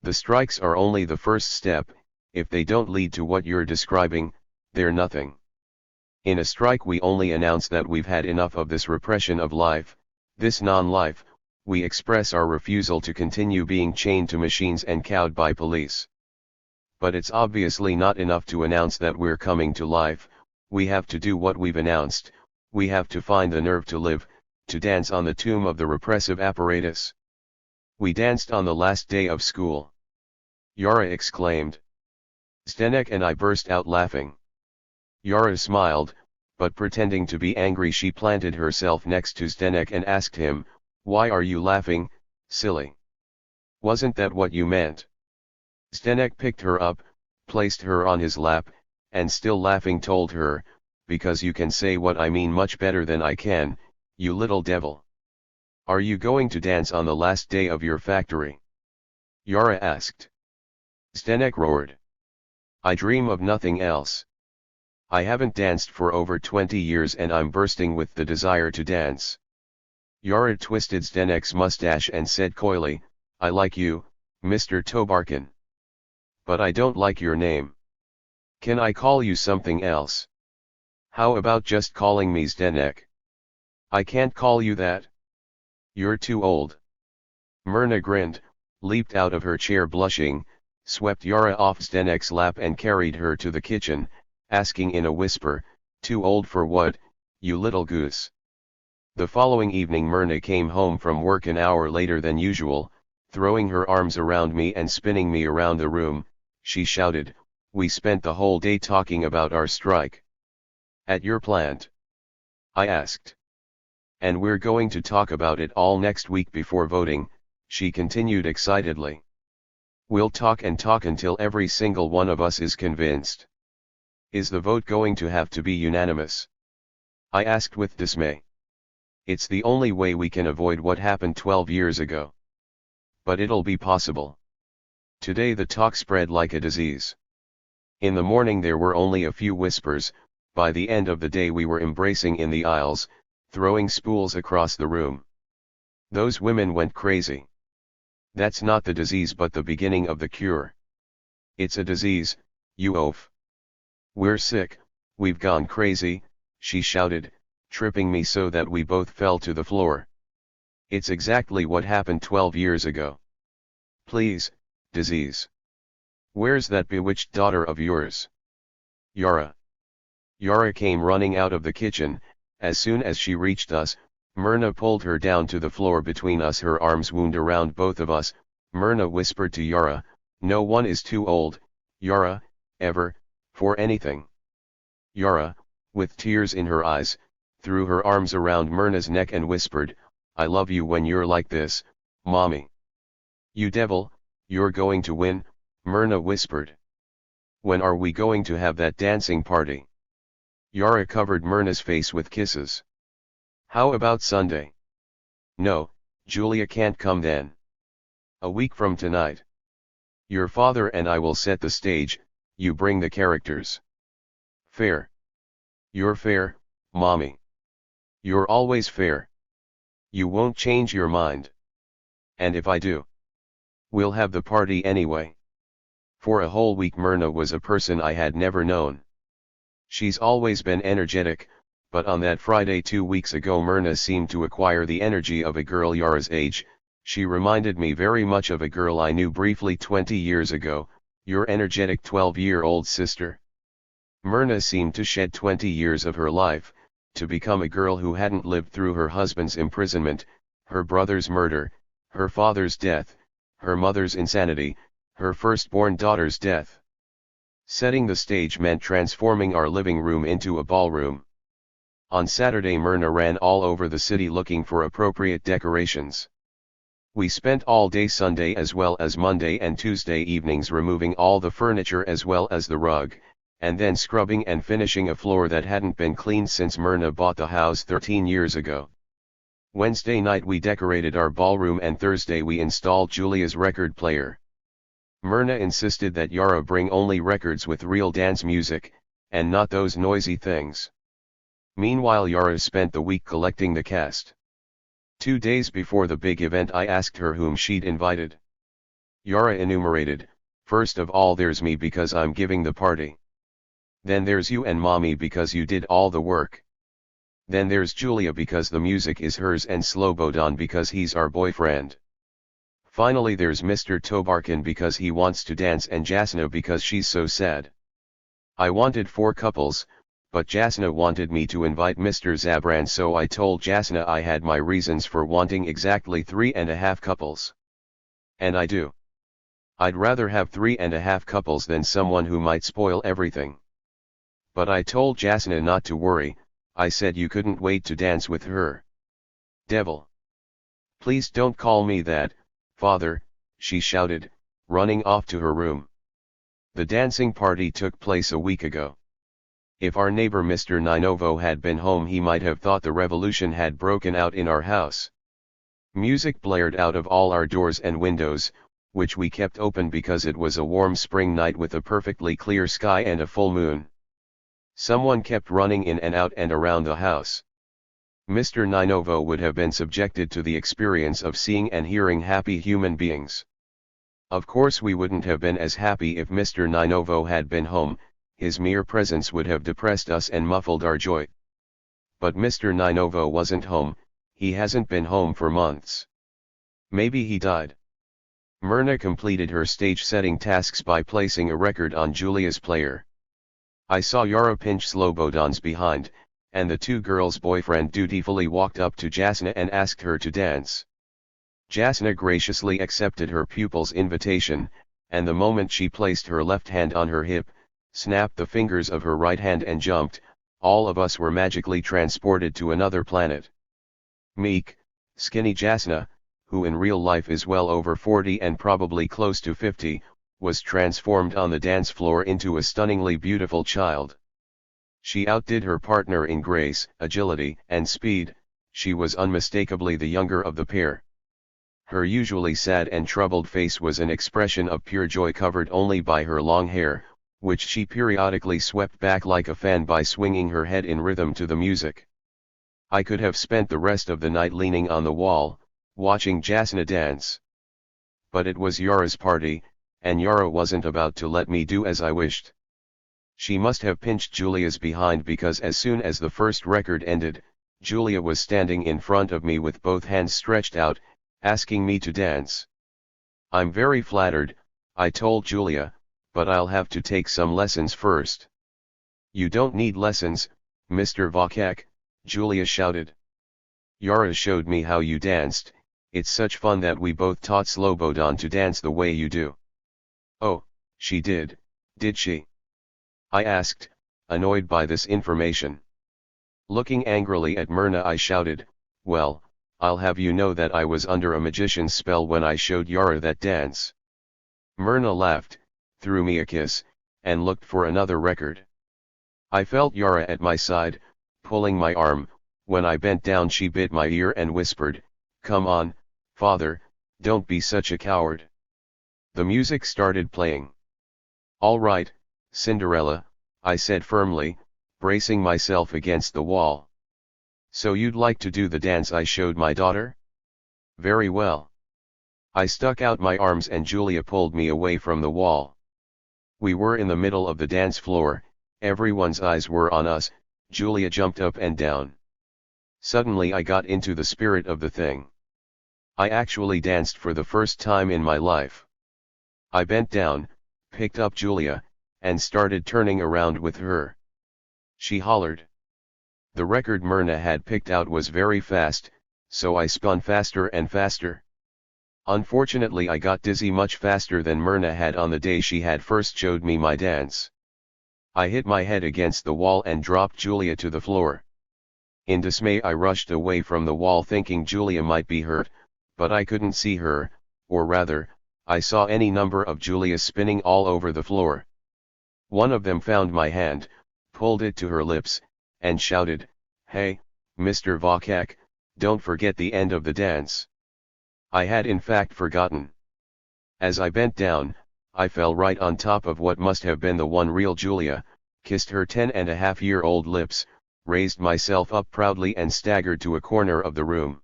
The strikes are only the first step. If they don't lead to what you're describing, they're nothing. In a strike we only announce that we've had enough of this repression of life, this non-life, we express our refusal to continue being chained to machines and cowed by police. But it's obviously not enough to announce that we're coming to life, we have to do what we've announced, we have to find the nerve to live, to dance on the tomb of the repressive apparatus. We danced on the last day of school. Yara exclaimed. Zdenek and I burst out laughing. Yara smiled, but pretending to be angry she planted herself next to Zdenek and asked him, why are you laughing, silly? Wasn't that what you meant? Zdenek picked her up, placed her on his lap, and still laughing told her, because you can say what I mean much better than I can, you little devil. Are you going to dance on the last day of your factory? Yara asked. Zdenek roared. I dream of nothing else. I haven't danced for over 20 years and I'm bursting with the desire to dance. Yara twisted Zdenek's mustache and said coyly, I like you, Mr. Tobarkin. But I don't like your name. Can I call you something else? How about just calling me Zdenek? I can't call you that. You're too old. Myrna grinned, leaped out of her chair blushing, swept Yara off Zdenek's lap and carried her to the kitchen, asking in a whisper, "Too old for what, you little goose?" The following evening Myrna came home from work an hour later than usual, throwing her arms around me and spinning me around the room. She shouted, "We spent the whole day talking about our strike." "At your plant?" I asked. "And we're going to talk about it all next week before voting," she continued excitedly. "We'll talk and talk until every single one of us is convinced." "Is the vote going to have to be unanimous?" I asked with dismay. "It's the only way we can avoid what happened 12 years ago." "But it'll be possible." Today the talk spread like a disease. In the morning there were only a few whispers, by the end of the day we were embracing in the aisles, throwing spools across the room. Those women went crazy. That's not the disease but the beginning of the cure. It's a disease, you oaf. We're sick, we've gone crazy, she shouted, tripping me so that we both fell to the floor. It's exactly what happened 12 years ago. Please, disease. Where's that bewitched daughter of yours? Yara. Yara came running out of the kitchen. As soon as she reached us, Myrna pulled her down to the floor between us, her arms wound around both of us. Myrna whispered to Yara, "No one is too old, Yara, ever, for anything." Yara, with tears in her eyes, threw her arms around Myrna's neck and whispered, "I love you when you're like this, mommy." "You devil, you're going to win," Myrna whispered. "When are we going to have that dancing party?" Yara covered Myrna's face with kisses. "How about Sunday?" "No, Julia can't come then." "A week from tonight. Your father and I will set the stage, you bring the characters." "Fair. You're fair, mommy. You're always fair. You won't change your mind." "And if I do?" "We'll have the party anyway." For a whole week Myrna was a person I had never known. She's always been energetic, but on that Friday 2 weeks ago Myrna seemed to acquire the energy of a girl Yara's age. She reminded me very much of a girl I knew briefly 20 years ago, your energetic 12-year-old sister. Myrna seemed to shed 20 years of her life, to become a girl who hadn't lived through her husband's imprisonment, her brother's murder, her father's death, her mother's insanity, her firstborn daughter's death. Setting the stage meant transforming our living room into a ballroom. On Saturday Myrna ran all over the city looking for appropriate decorations. We spent all day Sunday as well as Monday and Tuesday evenings removing all the furniture as well as the rug, and then scrubbing and finishing a floor that hadn't been cleaned since Myrna bought the house 13 years ago. Wednesday night we decorated our ballroom and Thursday we installed Julia's record player. Myrna insisted that Yara bring only records with real dance music, and not those noisy things. Meanwhile Yara spent the week collecting the cast. 2 days before the big event I asked her whom she'd invited. Yara enumerated, "First of all there's me because I'm giving the party. Then there's you and mommy because you did all the work. Then there's Julia because the music is hers and Slobodan because he's our boyfriend. Finally there's Mr. Tobarkin because he wants to dance and Jasna because she's so sad." I wanted 4 couples, but Jasna wanted me to invite Mr. Zabran, so I told Jasna I had my reasons for wanting exactly 3.5 couples. And I do. I'd rather have 3.5 couples than someone who might spoil everything. But I told Jasna not to worry, I said you couldn't wait to dance with her. "Devil. Please don't call me that, Father," she shouted, running off to her room. The dancing party took place a week ago. If our neighbor Mr. Ninovo had been home he might have thought the revolution had broken out in our house. Music blared out of all our doors and windows, which we kept open because it was a warm spring night with a perfectly clear sky and a full moon. Someone kept running in and out and around the house. Mr. Ninovo would have been subjected to the experience of seeing and hearing happy human beings. Of course we wouldn't have been as happy if Mr. Ninovo had been home, his mere presence would have depressed us and muffled our joy. But Mr. Ninovo wasn't home, he hasn't been home for months. Maybe he died. Myrna completed her stage-setting tasks by placing a record on Julia's player. I saw Yara pinch Slobodan's behind, and the two girls' boyfriend dutifully walked up to Jasna and asked her to dance. Jasna graciously accepted her pupil's invitation, and the moment she placed her left hand on her hip, snapped the fingers of her right hand and jumped, all of us were magically transported to another planet. Meek, skinny Jasna, who in real life is well over 40 and probably close to 50, was transformed on the dance floor into a stunningly beautiful child. She outdid her partner in grace, agility, and speed. She was unmistakably the younger of the pair. Her usually sad and troubled face was an expression of pure joy covered only by her long hair, which she periodically swept back like a fan by swinging her head in rhythm to the music. I could have spent the rest of the night leaning on the wall, watching Jasna dance. But it was Yara's party, and Yara wasn't about to let me do as I wished. She must have pinched Julia's behind because as soon as the first record ended, Julia was standing in front of me with both hands stretched out, asking me to dance. I'm very flattered, I told Julia, but I'll have to take some lessons first. You don't need lessons, Mr. Vochek, Julia shouted. Yara showed me how you danced, it's such fun that we both taught Slobodan to dance the way you do. Oh, she did she? I asked, annoyed by this information. Looking angrily at Myrna I shouted, well, I'll have you know that I was under a magician's spell when I showed Yara that dance. Myrna laughed, threw me a kiss, and looked for another record. I felt Yara at my side, pulling my arm. When I bent down she bit my ear and whispered, come on, father, don't be such a coward. The music started playing. All right, Cinderella, I said firmly, bracing myself against the wall. So you'd like to do the dance I showed my daughter? Very well. I stuck out my arms and Julia pulled me away from the wall. We were in the middle of the dance floor, everyone's eyes were on us. Julia jumped up and down. Suddenly I got into the spirit of the thing. I actually danced for the first time in my life. I bent down, picked up Julia, and started turning around with her. She hollered. The record Myrna had picked out was very fast, so I spun faster and faster. Unfortunately I got dizzy much faster than Myrna had on the day she had first showed me my dance. I hit my head against the wall and dropped Julia to the floor. In dismay I rushed away from the wall thinking Julia might be hurt, but I couldn't see her, or rather, I saw any number of Julias spinning all over the floor. One of them found my hand, pulled it to her lips, and shouted, hey, Mr. Vochek, don't forget the end of the dance. I had in fact forgotten. As I bent down, I fell right on top of what must have been the one real Julia, kissed her 10-and-a-half-year-old lips, raised myself up proudly and staggered to a corner of the room.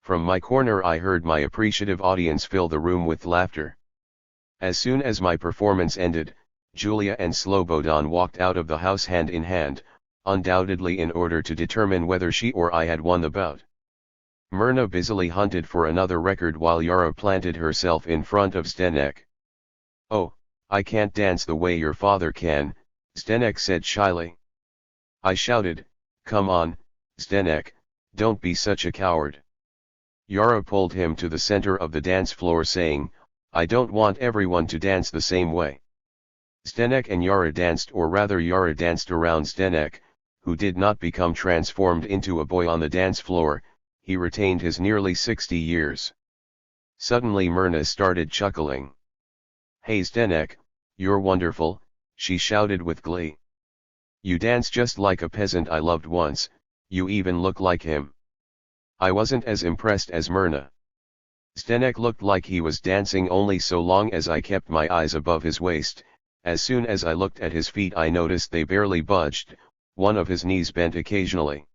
From my corner I heard my appreciative audience fill the room with laughter. As soon as my performance ended, Julia and Slobodan walked out of the house hand in hand, undoubtedly in order to determine whether she or I had won the bout. Myrna busily hunted for another record while Yara planted herself in front of Zdenek. Oh, I can't dance the way your father can, Zdenek said shyly. I shouted, come on, Zdenek, don't be such a coward. Yara pulled him to the center of the dance floor saying, I don't want everyone to dance the same way. Zdenek and Yara danced, or rather Yara danced around Zdenek, who did not become transformed into a boy on the dance floor. He retained his nearly 60 years. Suddenly Myrna started chuckling. Hey Zdenek, you're wonderful, she shouted with glee. You dance just like a peasant I loved once, you even look like him. I wasn't as impressed as Myrna. Zdenek looked like he was dancing only so long as I kept my eyes above his waist. As soon as I looked at his feet I noticed they barely budged, one of his knees bent occasionally.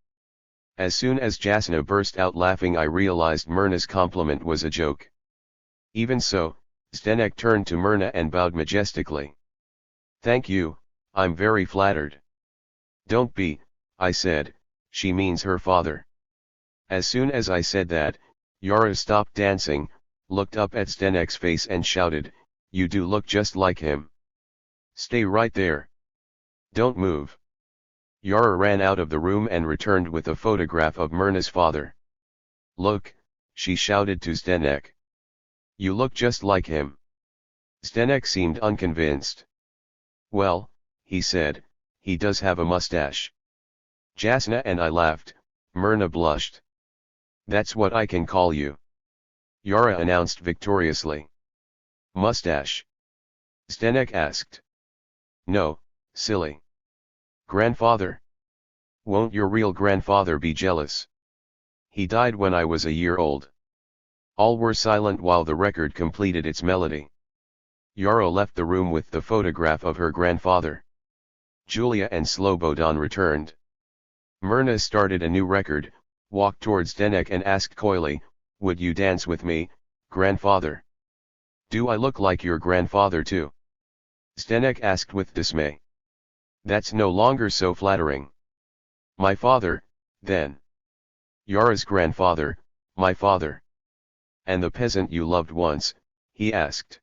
As soon as Jasna burst out laughing I realized Myrna's compliment was a joke. Even so, Zdenek turned to Myrna and bowed majestically. Thank you, I'm very flattered. Don't be, I said, she means her father. As soon as I said that, Yara stopped dancing, looked up at Zdenek's face and shouted, "You do look just like him. Stay right there. Don't move." Yara ran out of the room and returned with a photograph of Myrna's father. "Look," she shouted to Zdenek. "You look just like him." Zdenek seemed unconvinced. "Well," he said, "he does have a mustache." Jasna and I laughed. Myrna blushed. "That's what I can call you," Yara announced victoriously. "Mustache?" Zdenek asked. "No, silly. Grandfather? Won't your real grandfather be jealous? He died when I was a year old." All were silent while the record completed its melody. Yara left the room with the photograph of her grandfather. Julia and Slobodan returned. Myrna started a new record, walked towards Zdenek and asked coyly, "Would you dance with me, grandfather? Do I look like your grandfather too?" Zdenek asked with dismay. "That's no longer so flattering." "My father, then." "Yara's grandfather, my father." "And the peasant you loved once?" he asked.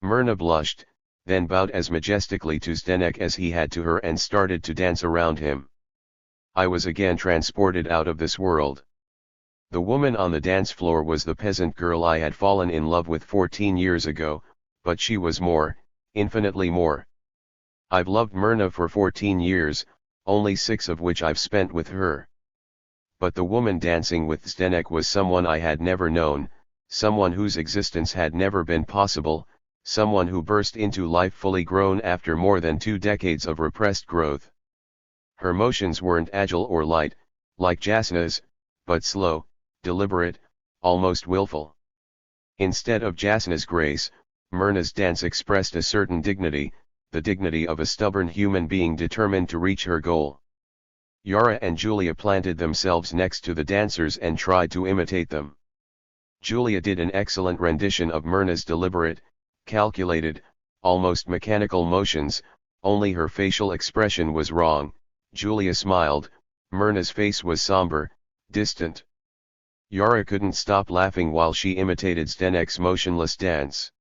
Myrna blushed, then bowed as majestically to Zdenek as he had to her and started to dance around him. I was again transported out of this world. The woman on the dance floor was the peasant girl I had fallen in love with 14 years ago, but she was more, infinitely more. I've loved Myrna for 14 years, only 6 of which I've spent with her. But the woman dancing with Zdenek was someone I had never known, someone whose existence had never been possible, someone who burst into life fully grown after more than 2 decades of repressed growth. Her motions weren't agile or light, like Jasna's, but slow, deliberate, almost willful. Instead of Jasna's grace, Myrna's dance expressed a certain dignity, the dignity of a stubborn human being determined to reach her goal. Yara and Julia planted themselves next to the dancers and tried to imitate them. Julia did an excellent rendition of Myrna's deliberate, calculated, almost mechanical motions, only her facial expression was wrong. Julia smiled, Myrna's face was somber, distant. Yara couldn't stop laughing while she imitated Zdenek's motionless dance.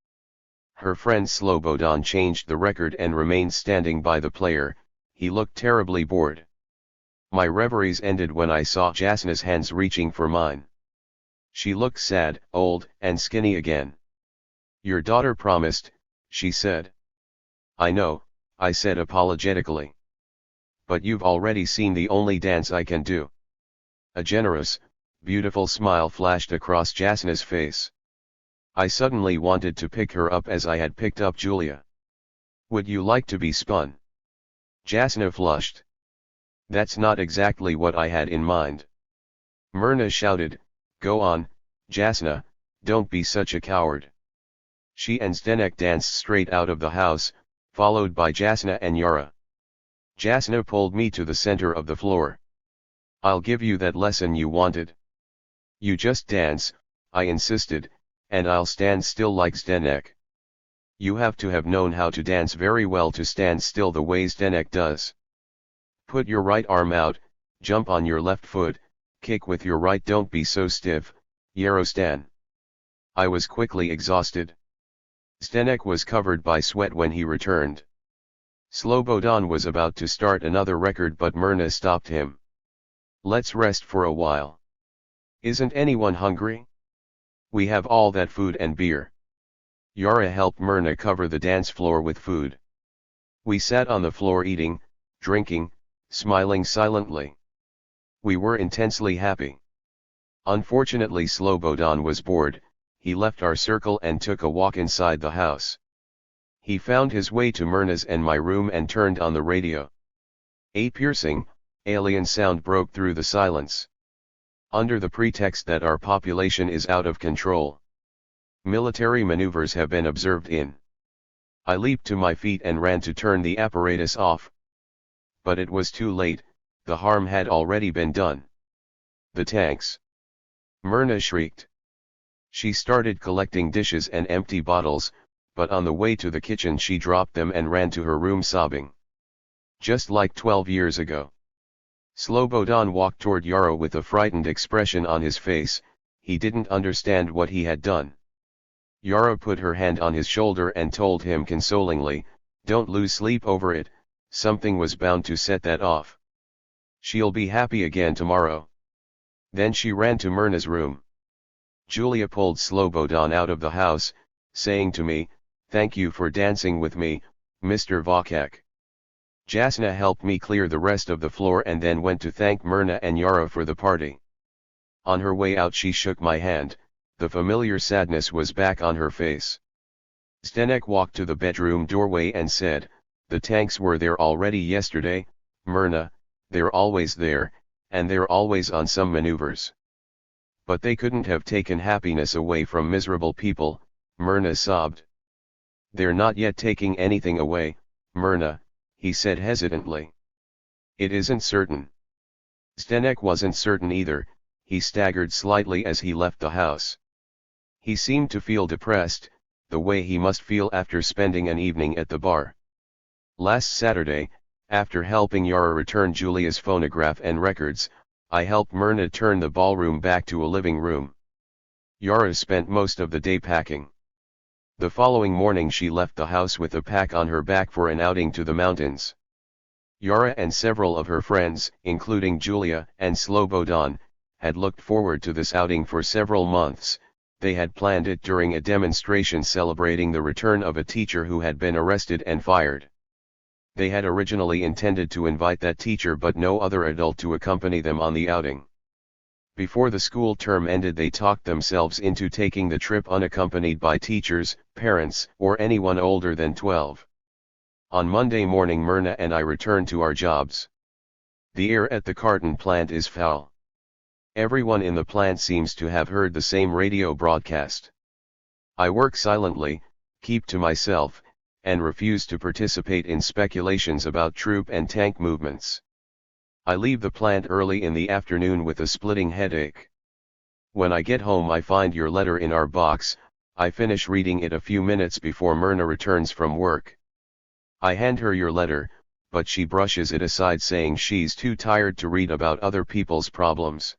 Her friend Slobodan changed the record and remained standing by the player. He looked terribly bored. My reveries ended when I saw Jasna's hands reaching for mine. She looked sad, old, and skinny again. "Your daughter promised," she said. "I know," I said apologetically. "But you've already seen the only dance I can do." A generous, beautiful smile flashed across Jasna's face. I suddenly wanted to pick her up as I had picked up Julia. "Would you like to be spun?" Jasna flushed. "That's not exactly what I had in mind." Myrna shouted, "Go on, Jasna, don't be such a coward." She and Zdenek danced straight out of the house, followed by Jasna and Yara. Jasna pulled me to the center of the floor. "I'll give you that lesson you wanted. You just dance," I insisted, "and I'll stand still like Zdenek." "You have to have known how to dance very well to stand still the way Zdenek does. Put your right arm out, jump on your left foot, kick with your right, don't be so stiff, yarostan." I was quickly exhausted. Zdenek was covered by sweat when he returned. Slobodan was about to start another record but Myrna stopped him. "Let's rest for a while. Isn't anyone hungry? We have all that food and beer." Yara helped Myrna cover the dance floor with food. We sat on the floor eating, drinking, smiling silently. We were intensely happy. Unfortunately Slobodan was bored. He left our circle and took a walk inside the house. He found his way to Myrna's and my room and turned on the radio. A piercing, alien sound broke through the silence. Under the pretext that our population is out of control, military maneuvers have been observed in. I leaped to my feet and ran to turn the apparatus off. But it was too late, the harm had already been done. "The tanks!" Myrna shrieked. She started collecting dishes and empty bottles, but on the way to the kitchen she dropped them and ran to her room sobbing. Just like 12 years ago. Slobodan walked toward Yaro with a frightened expression on his face. He didn't understand what he had done. Yara put her hand on his shoulder and told him consolingly, "Don't lose sleep over it, something was bound to set that off. She'll be happy again tomorrow." Then she ran to Myrna's room. Julia pulled Slobodan out of the house, saying to me, "Thank you for dancing with me, Mr. Vochek." Jasna helped me clear the rest of the floor and then went to thank Myrna and Yara for the party. On her way out she shook my hand. The familiar sadness was back on her face. Zdenek walked to the bedroom doorway and said, "The tanks were there already yesterday, Myrna, they're always there, and they're always on some maneuvers. But they couldn't have taken happiness away from miserable people," Myrna sobbed. "They're not yet taking anything away, Myrna," he said hesitantly. "It isn't certain." Zdenek wasn't certain either. He staggered slightly as he left the house. He seemed to feel depressed, the way he must feel after spending an evening at the bar. Last Saturday, after helping Yara return Julia's phonograph and records, I helped Myrna turn the ballroom back to a living room. Yara spent most of the day packing. The following morning she left the house with a pack on her back for an outing to the mountains. Yara and several of her friends, including Julia and Slobodan, had looked forward to this outing for several months. They had planned it during a demonstration celebrating the return of a teacher who had been arrested and fired. They had originally intended to invite that teacher but no other adult to accompany them on the outing. Before the school term ended they talked themselves into taking the trip unaccompanied by teachers, parents, or anyone older than 12. On Monday morning Myrna and I returned to our jobs. The air at the carton plant is foul. Everyone in the plant seems to have heard the same radio broadcast. I work silently, keep to myself, and refuse to participate in speculations about troop and tank movements. I leave the plant early in the afternoon with a splitting headache. When I get home I find your letter in our box. I finish reading it a few minutes before Myrna returns from work. I hand her your letter, but she brushes it aside saying she's too tired to read about other people's problems.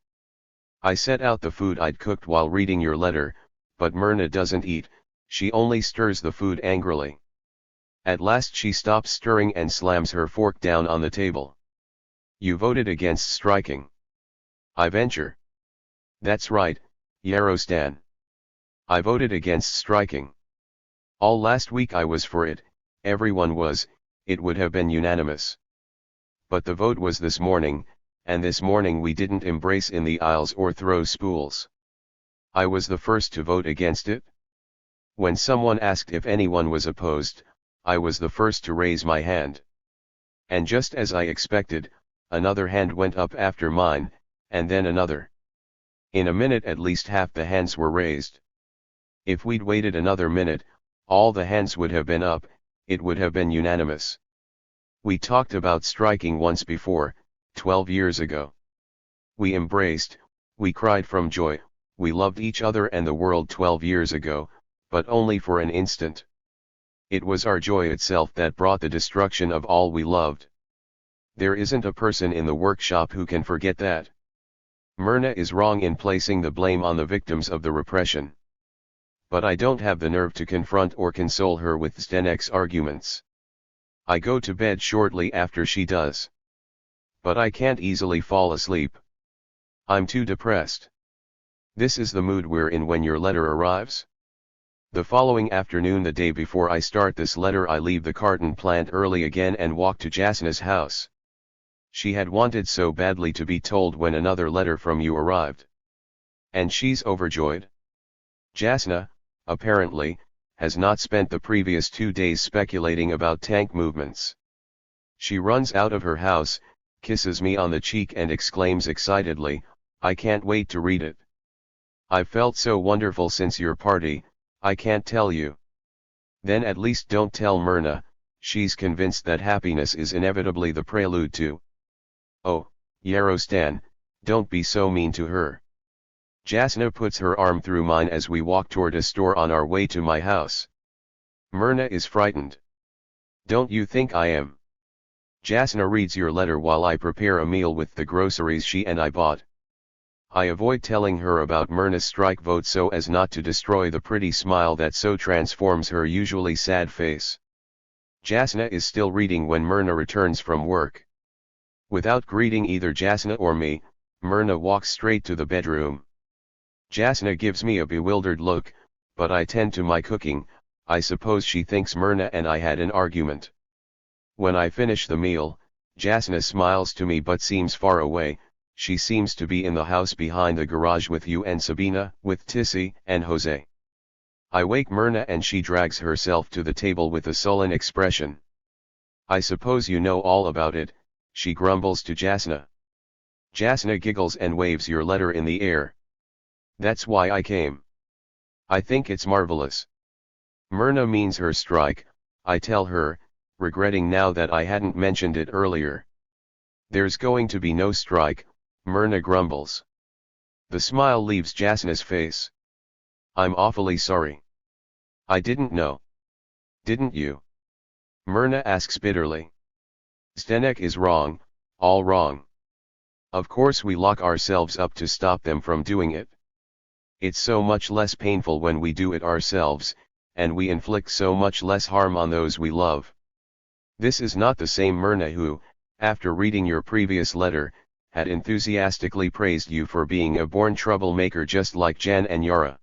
I set out the food I'd cooked while reading your letter, but Myrna doesn't eat, she only stirs the food angrily. At last she stops stirring and slams her fork down on the table. "You voted against striking." I venture. "That's right, Yarostan. I voted against striking. All last week I was for it, everyone was, it would have been unanimous. But the vote was this morning, and this morning we didn't embrace in the aisles or throw spools. I was the first to vote against it. When someone asked if anyone was opposed, I was the first to raise my hand. And just as I expected, another hand went up after mine, and then another. In a minute at least half the hands were raised. If we'd waited another minute, all the hands would have been up, it would have been unanimous. We talked about striking once before, 12 years ago. We embraced, we cried from joy, we loved each other and the world 12 years ago, but only for an instant. It was our joy itself that brought the destruction of all we loved. There isn't a person in the workshop who can forget that. Myrna is wrong in placing the blame on the victims of the repression. But I don't have the nerve to confront or console her with Zdenek's arguments. I go to bed shortly after she does. But I can't easily fall asleep. I'm too depressed. This is the mood we're in when your letter arrives. The following afternoon, the day before I start this letter, I leave the carton plant early again and walk to Jasna's house. She had wanted so badly to be told when another letter from you arrived. And she's overjoyed. Jasna, apparently, has not spent the previous 2 days speculating about tank movements. She runs out of her house, kisses me on the cheek and exclaims excitedly, "I can't wait to read it. I've felt so wonderful since your party, I can't tell you." Then at least don't tell Myrna, she's convinced that happiness is inevitably the prelude to. Oh, Yarostan, don't be so mean to her. Jasna puts her arm through mine as we walk toward a store on our way to my house. Myrna is frightened. Don't you think I am? Jasna reads your letter while I prepare a meal with the groceries she and I bought. I avoid telling her about Myrna's strike vote so as not to destroy the pretty smile that so transforms her usually sad face. Jasna is still reading when Myrna returns from work. Without greeting either Jasna or me, Myrna walks straight to the bedroom. Jasna gives me a bewildered look, but I tend to my cooking. I suppose she thinks Myrna and I had an argument. When I finish the meal, Jasna smiles to me but seems far away. She seems to be in the house behind the garage with you and Sabina, with Tissy and Jose. I wake Myrna and she drags herself to the table with a sullen expression. I suppose you know all about it, she grumbles to Jasna. Jasna giggles and waves your letter in the air. That's why I came. I think it's marvelous. Myrna means her strike, I tell her, regretting now that I hadn't mentioned it earlier. There's going to be no strike, Myrna grumbles. The smile leaves Jasna's face. I'm awfully sorry. I didn't know. Didn't you? Myrna asks bitterly. Zdenek is wrong, all wrong. Of course we lock ourselves up to stop them from doing it. It's so much less painful when we do it ourselves, and we inflict so much less harm on those we love. This is not the same Myrna who, after reading your previous letter, had enthusiastically praised you for being a born troublemaker just like Jan and Yara.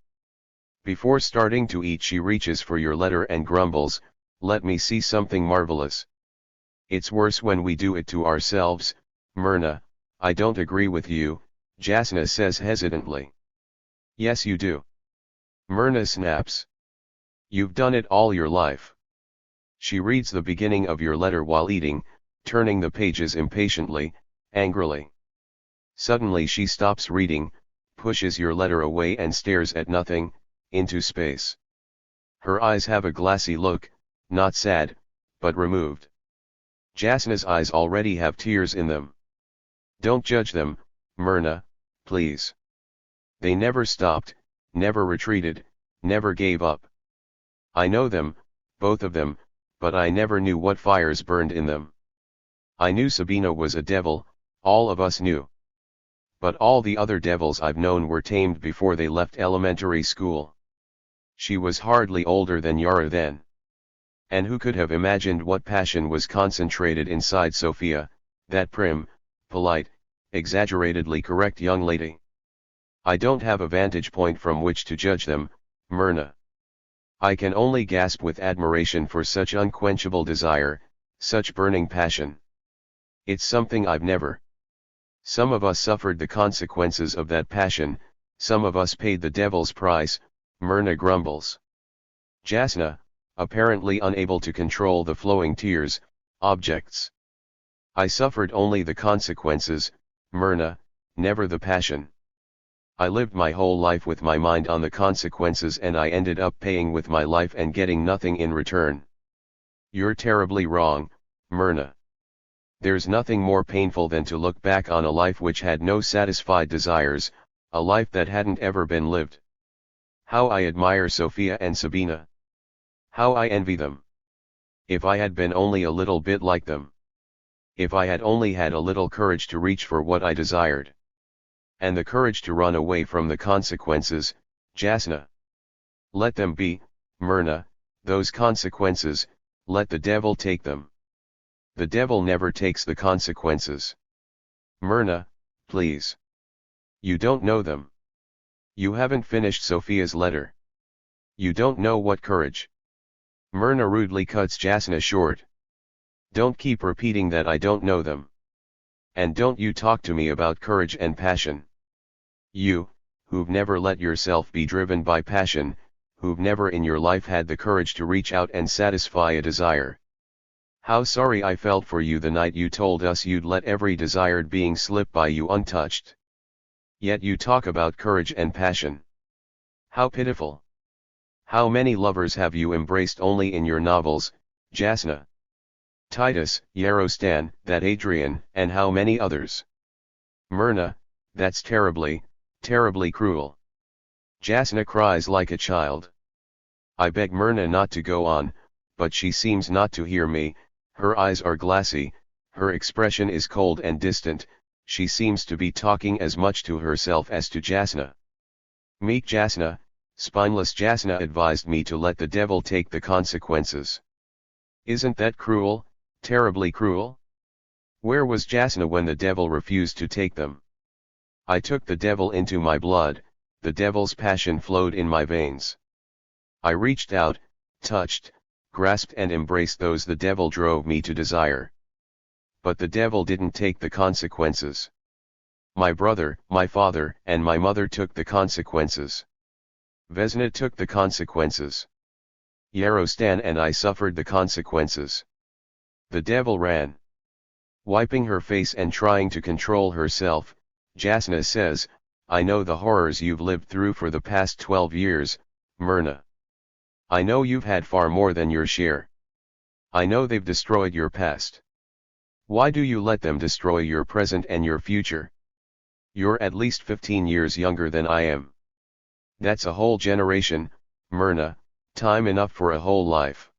Before starting to eat she reaches for your letter and grumbles, let me see something marvelous. It's worse when we do it to ourselves, Myrna. I don't agree with you, Jasna says hesitantly. Yes you do. Myrna snaps. You've done it all your life. She reads the beginning of your letter while eating, turning the pages impatiently, angrily. Suddenly she stops reading, pushes your letter away and stares at nothing, into space. Her eyes have a glassy look, not sad, but removed. Jasna's eyes already have tears in them. Don't judge them, Myrna, please. They never stopped, never retreated, never gave up. I know them, both of them, but I never knew what fires burned in them. I knew Sabina was a devil, all of us knew. But all the other devils I've known were tamed before they left elementary school. She was hardly older than Yara then. And who could have imagined what passion was concentrated inside Sophia, that prim, polite, exaggeratedly correct young lady? I don't have a vantage point from which to judge them, Myrna. I can only gasp with admiration for such unquenchable desire, such burning passion. It's something I've never. Some of us suffered the consequences of that passion, some of us paid the devil's price, Myrna grumbles. Jasna, apparently unable to control the flowing tears, objects. I suffered only the consequences, Myrna, never the passion. I lived my whole life with my mind on the consequences and I ended up paying with my life and getting nothing in return. You're terribly wrong, Myrna. There's nothing more painful than to look back on a life which had no satisfied desires, a life that hadn't ever been lived. How I admire Sophia and Sabina. How I envy them. If I had been only a little bit like them. If I had only had a little courage to reach for what I desired. And the courage to run away from the consequences, Jasna. Let them be, Myrna, those consequences, let the devil take them. The devil never takes the consequences. Myrna, please. You don't know them. You haven't finished Sophia's letter. You don't know what courage. Myrna rudely cuts Jasna short. Don't keep repeating that I don't know them. And don't you talk to me about courage and passion. You, who've never let yourself be driven by passion, who've never in your life had the courage to reach out and satisfy a desire. How sorry I felt for you the night you told us you'd let every desired being slip by you untouched. Yet you talk about courage and passion. How pitiful. How many lovers have you embraced only in your novels, Jasna? Titus, Yarostan, that Adrian, and how many others? Myrna, that's terribly, terribly cruel. Jasna cries like a child. I beg Myrna not to go on, but she seems not to hear me. Her eyes are glassy, Her expression is cold and distant, she seems to be talking as much to herself as to Jasna. Meek Jasna, spineless Jasna advised me to let the devil take the consequences. Isn't that cruel, terribly cruel? Where was Jasna when the devil refused to take them? I took the devil into my blood, the devil's passion flowed in my veins. I reached out, touched, grasped and embraced those the devil drove me to desire. But the devil didn't take the consequences. My brother, my father, and my mother took the consequences. Vesna took the consequences. Yarostan and I suffered the consequences. The devil ran. Wiping her face and trying to control herself, Jasna says, I know the horrors you've lived through for the past 12 years, Myrna. I know you've had far more than your share. I know they've destroyed your past. Why do you let them destroy your present and your future? You're at least 15 years younger than I am. That's a whole generation, Myrna, time enough for a whole life.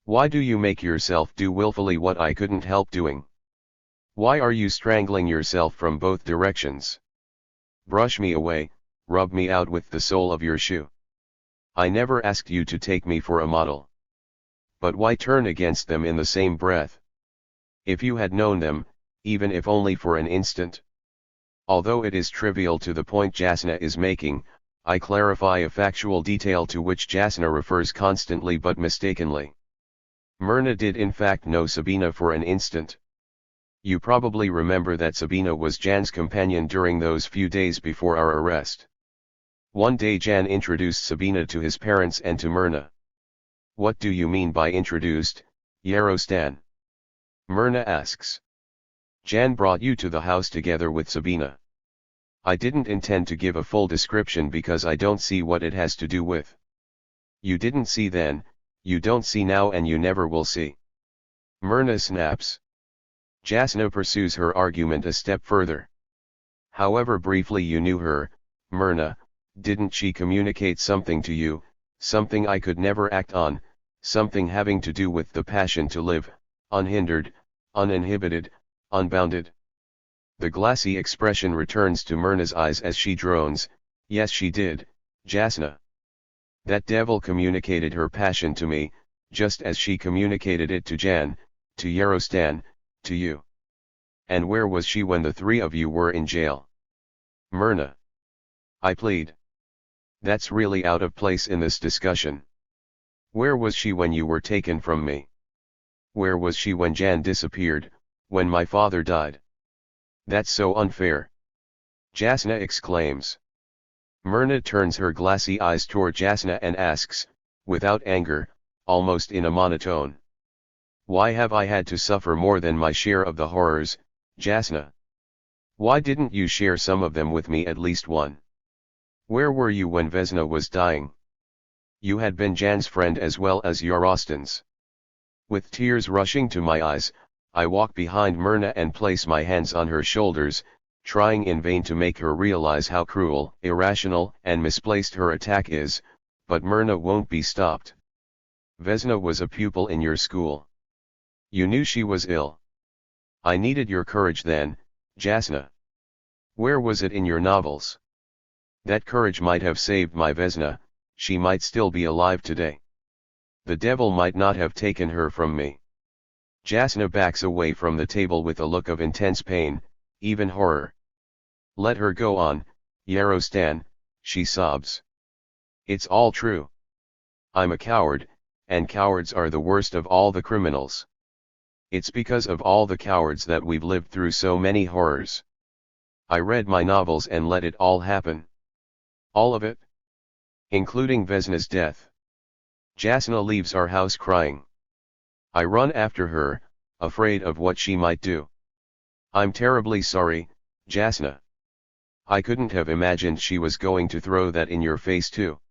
Why do you make yourself do willfully what I couldn't help doing? Why are you strangling yourself from both directions? Brush me away, rub me out with the sole of your shoe. I never asked you to take me for a model. But why turn against them in the same breath? If you had known them, even if only for an instant. Although it is trivial to the point Jasna is making, I clarify a factual detail to which Jasna refers constantly but mistakenly. Myrna did in fact know Sabina for an instant. You probably remember that Sabina was Jan's companion during those few days before our arrest. One day Jan introduced Sabina to his parents and to Myrna. What do you mean by introduced, Yarostan? Myrna asks. Jan brought you to the house together with Sabina. I didn't intend to give a full description because I don't see what it has to do with. You didn't see then, you don't see now and you never will see. Myrna snaps. Jasna pursues her argument a step further. However briefly you knew her, Myrna, didn't she communicate something to you, something I could never act on, something having to do with the passion to live, unhindered, uninhibited, unbounded? The glassy expression returns to Myrna's eyes as she drones, yes she did, Jasna. That devil communicated her passion to me, just as she communicated it to Jan, to Yarostan, to you. And where was she when the three of you were in jail? Myrna. I plead. That's really out of place in this discussion. Where was she when you were taken from me? Where was she when Jan disappeared, when my father died? That's so unfair. Jasna exclaims. Myrna turns her glassy eyes toward Jasna and asks, without anger, almost in a monotone. Why have I had to suffer more than my share of the horrors, Jasna? Why didn't you share some of them with me, at least one? Where were you when Vesna was dying? You had been Jan's friend as well as Yarostan's. With tears rushing to my eyes, I walk behind Myrna and place my hands on her shoulders, trying in vain to make her realize how cruel, irrational, and misplaced her attack is, but Myrna won't be stopped. Vesna was a pupil in your school. You knew she was ill. I needed your courage then, Jasna. Where was it in your novels? That courage might have saved my Vesna, she might still be alive today. The devil might not have taken her from me. Jasna backs away from the table with a look of intense pain, even horror. Let her go on, Yarostan, she sobs. It's all true. I'm a coward, and cowards are the worst of all the criminals. It's because of all the cowards that we've lived through so many horrors. I read my novels and let it all happen. All of it. Including Vesna's death. Jasna leaves our house crying. I run after her, afraid of what she might do. I'm terribly sorry, Jasna. I couldn't have imagined she was going to throw that in your face too.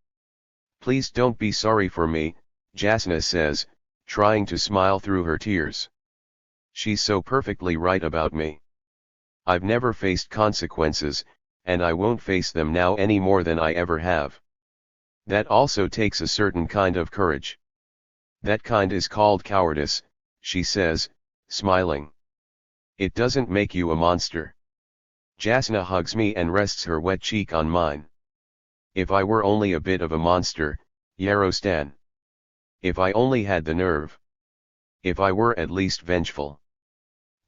Please don't be sorry for me, Jasna says, trying to smile through her tears. She's so perfectly right about me. I've never faced consequences, and I won't face them now any more than I ever have. That also takes a certain kind of courage. That kind is called cowardice, she says, smiling. It doesn't make you a monster. Jasna hugs me and rests her wet cheek on mine. If I were only a bit of a monster, Yarostan. If I only had the nerve. If I were at least vengeful.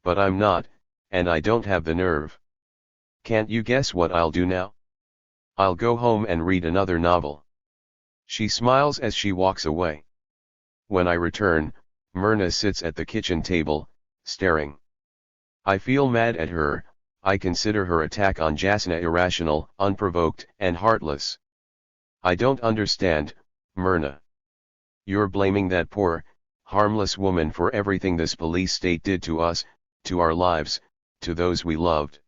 But I'm not, and I don't have the nerve. Can't you guess what I'll do now? I'll go home and read another novel. She smiles as she walks away. When I return, Myrna sits at the kitchen table, staring. I feel mad at her. I consider her attack on Jasna irrational, unprovoked, and heartless. I don't understand, Myrna. You're blaming that poor, harmless woman for everything this police state did to us, to our lives, to those we loved.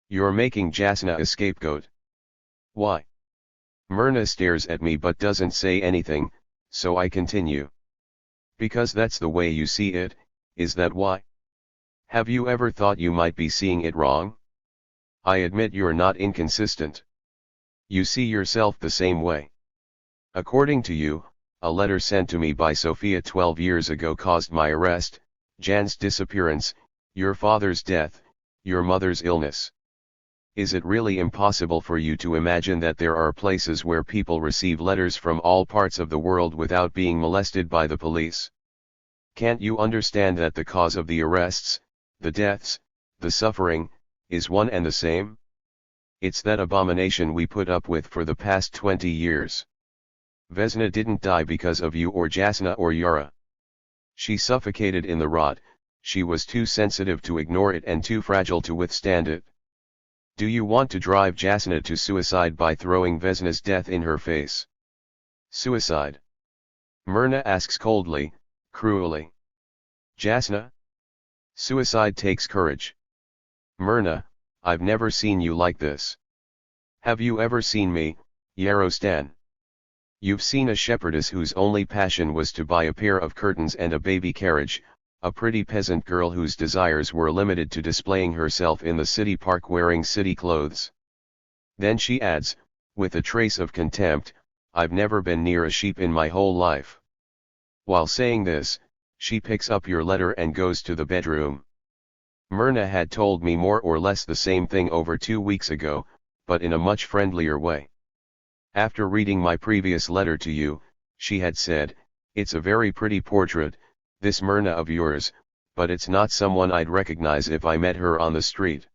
You're making Jasna a scapegoat. Why? Myrna stares at me but doesn't say anything, so I continue. Because that's the way you see it, is that why? Have you ever thought you might be seeing it wrong? I admit you're not inconsistent. You see yourself the same way. According to you, a letter sent to me by Sophia 12 years ago caused my arrest, Jan's disappearance, your father's death, your mother's illness. Is it really impossible for you to imagine that there are places where people receive letters from all parts of the world without being molested by the police? Can't you understand that the cause of the arrests, the deaths, the suffering, is one and the same? It's that abomination we put up with for the past 20 years. Vesna didn't die because of you or Jasna or Yara. She suffocated in the rot. She was too sensitive to ignore it and too fragile to withstand it. Do you want to drive Jasna to suicide by throwing Vesna's death in her face? Suicide? Myrna asks coldly, cruelly. Jasna? Suicide takes courage. Myrna, I've never seen you like this. Have you ever seen me, Yarostan? You've seen a shepherdess whose only passion was to buy a pair of curtains and a baby carriage, a pretty peasant girl whose desires were limited to displaying herself in the city park wearing city clothes. Then she adds, with a trace of contempt, I've never been near a sheep in my whole life. While saying this, she picks up your letter and goes to the bedroom. Myrna had told me more or less the same thing over 2 weeks ago, but in a much friendlier way. After reading my previous letter to you, she had said, it's a very pretty portrait, this Myrna of yours, but it's not someone I'd recognize if I met her on the street.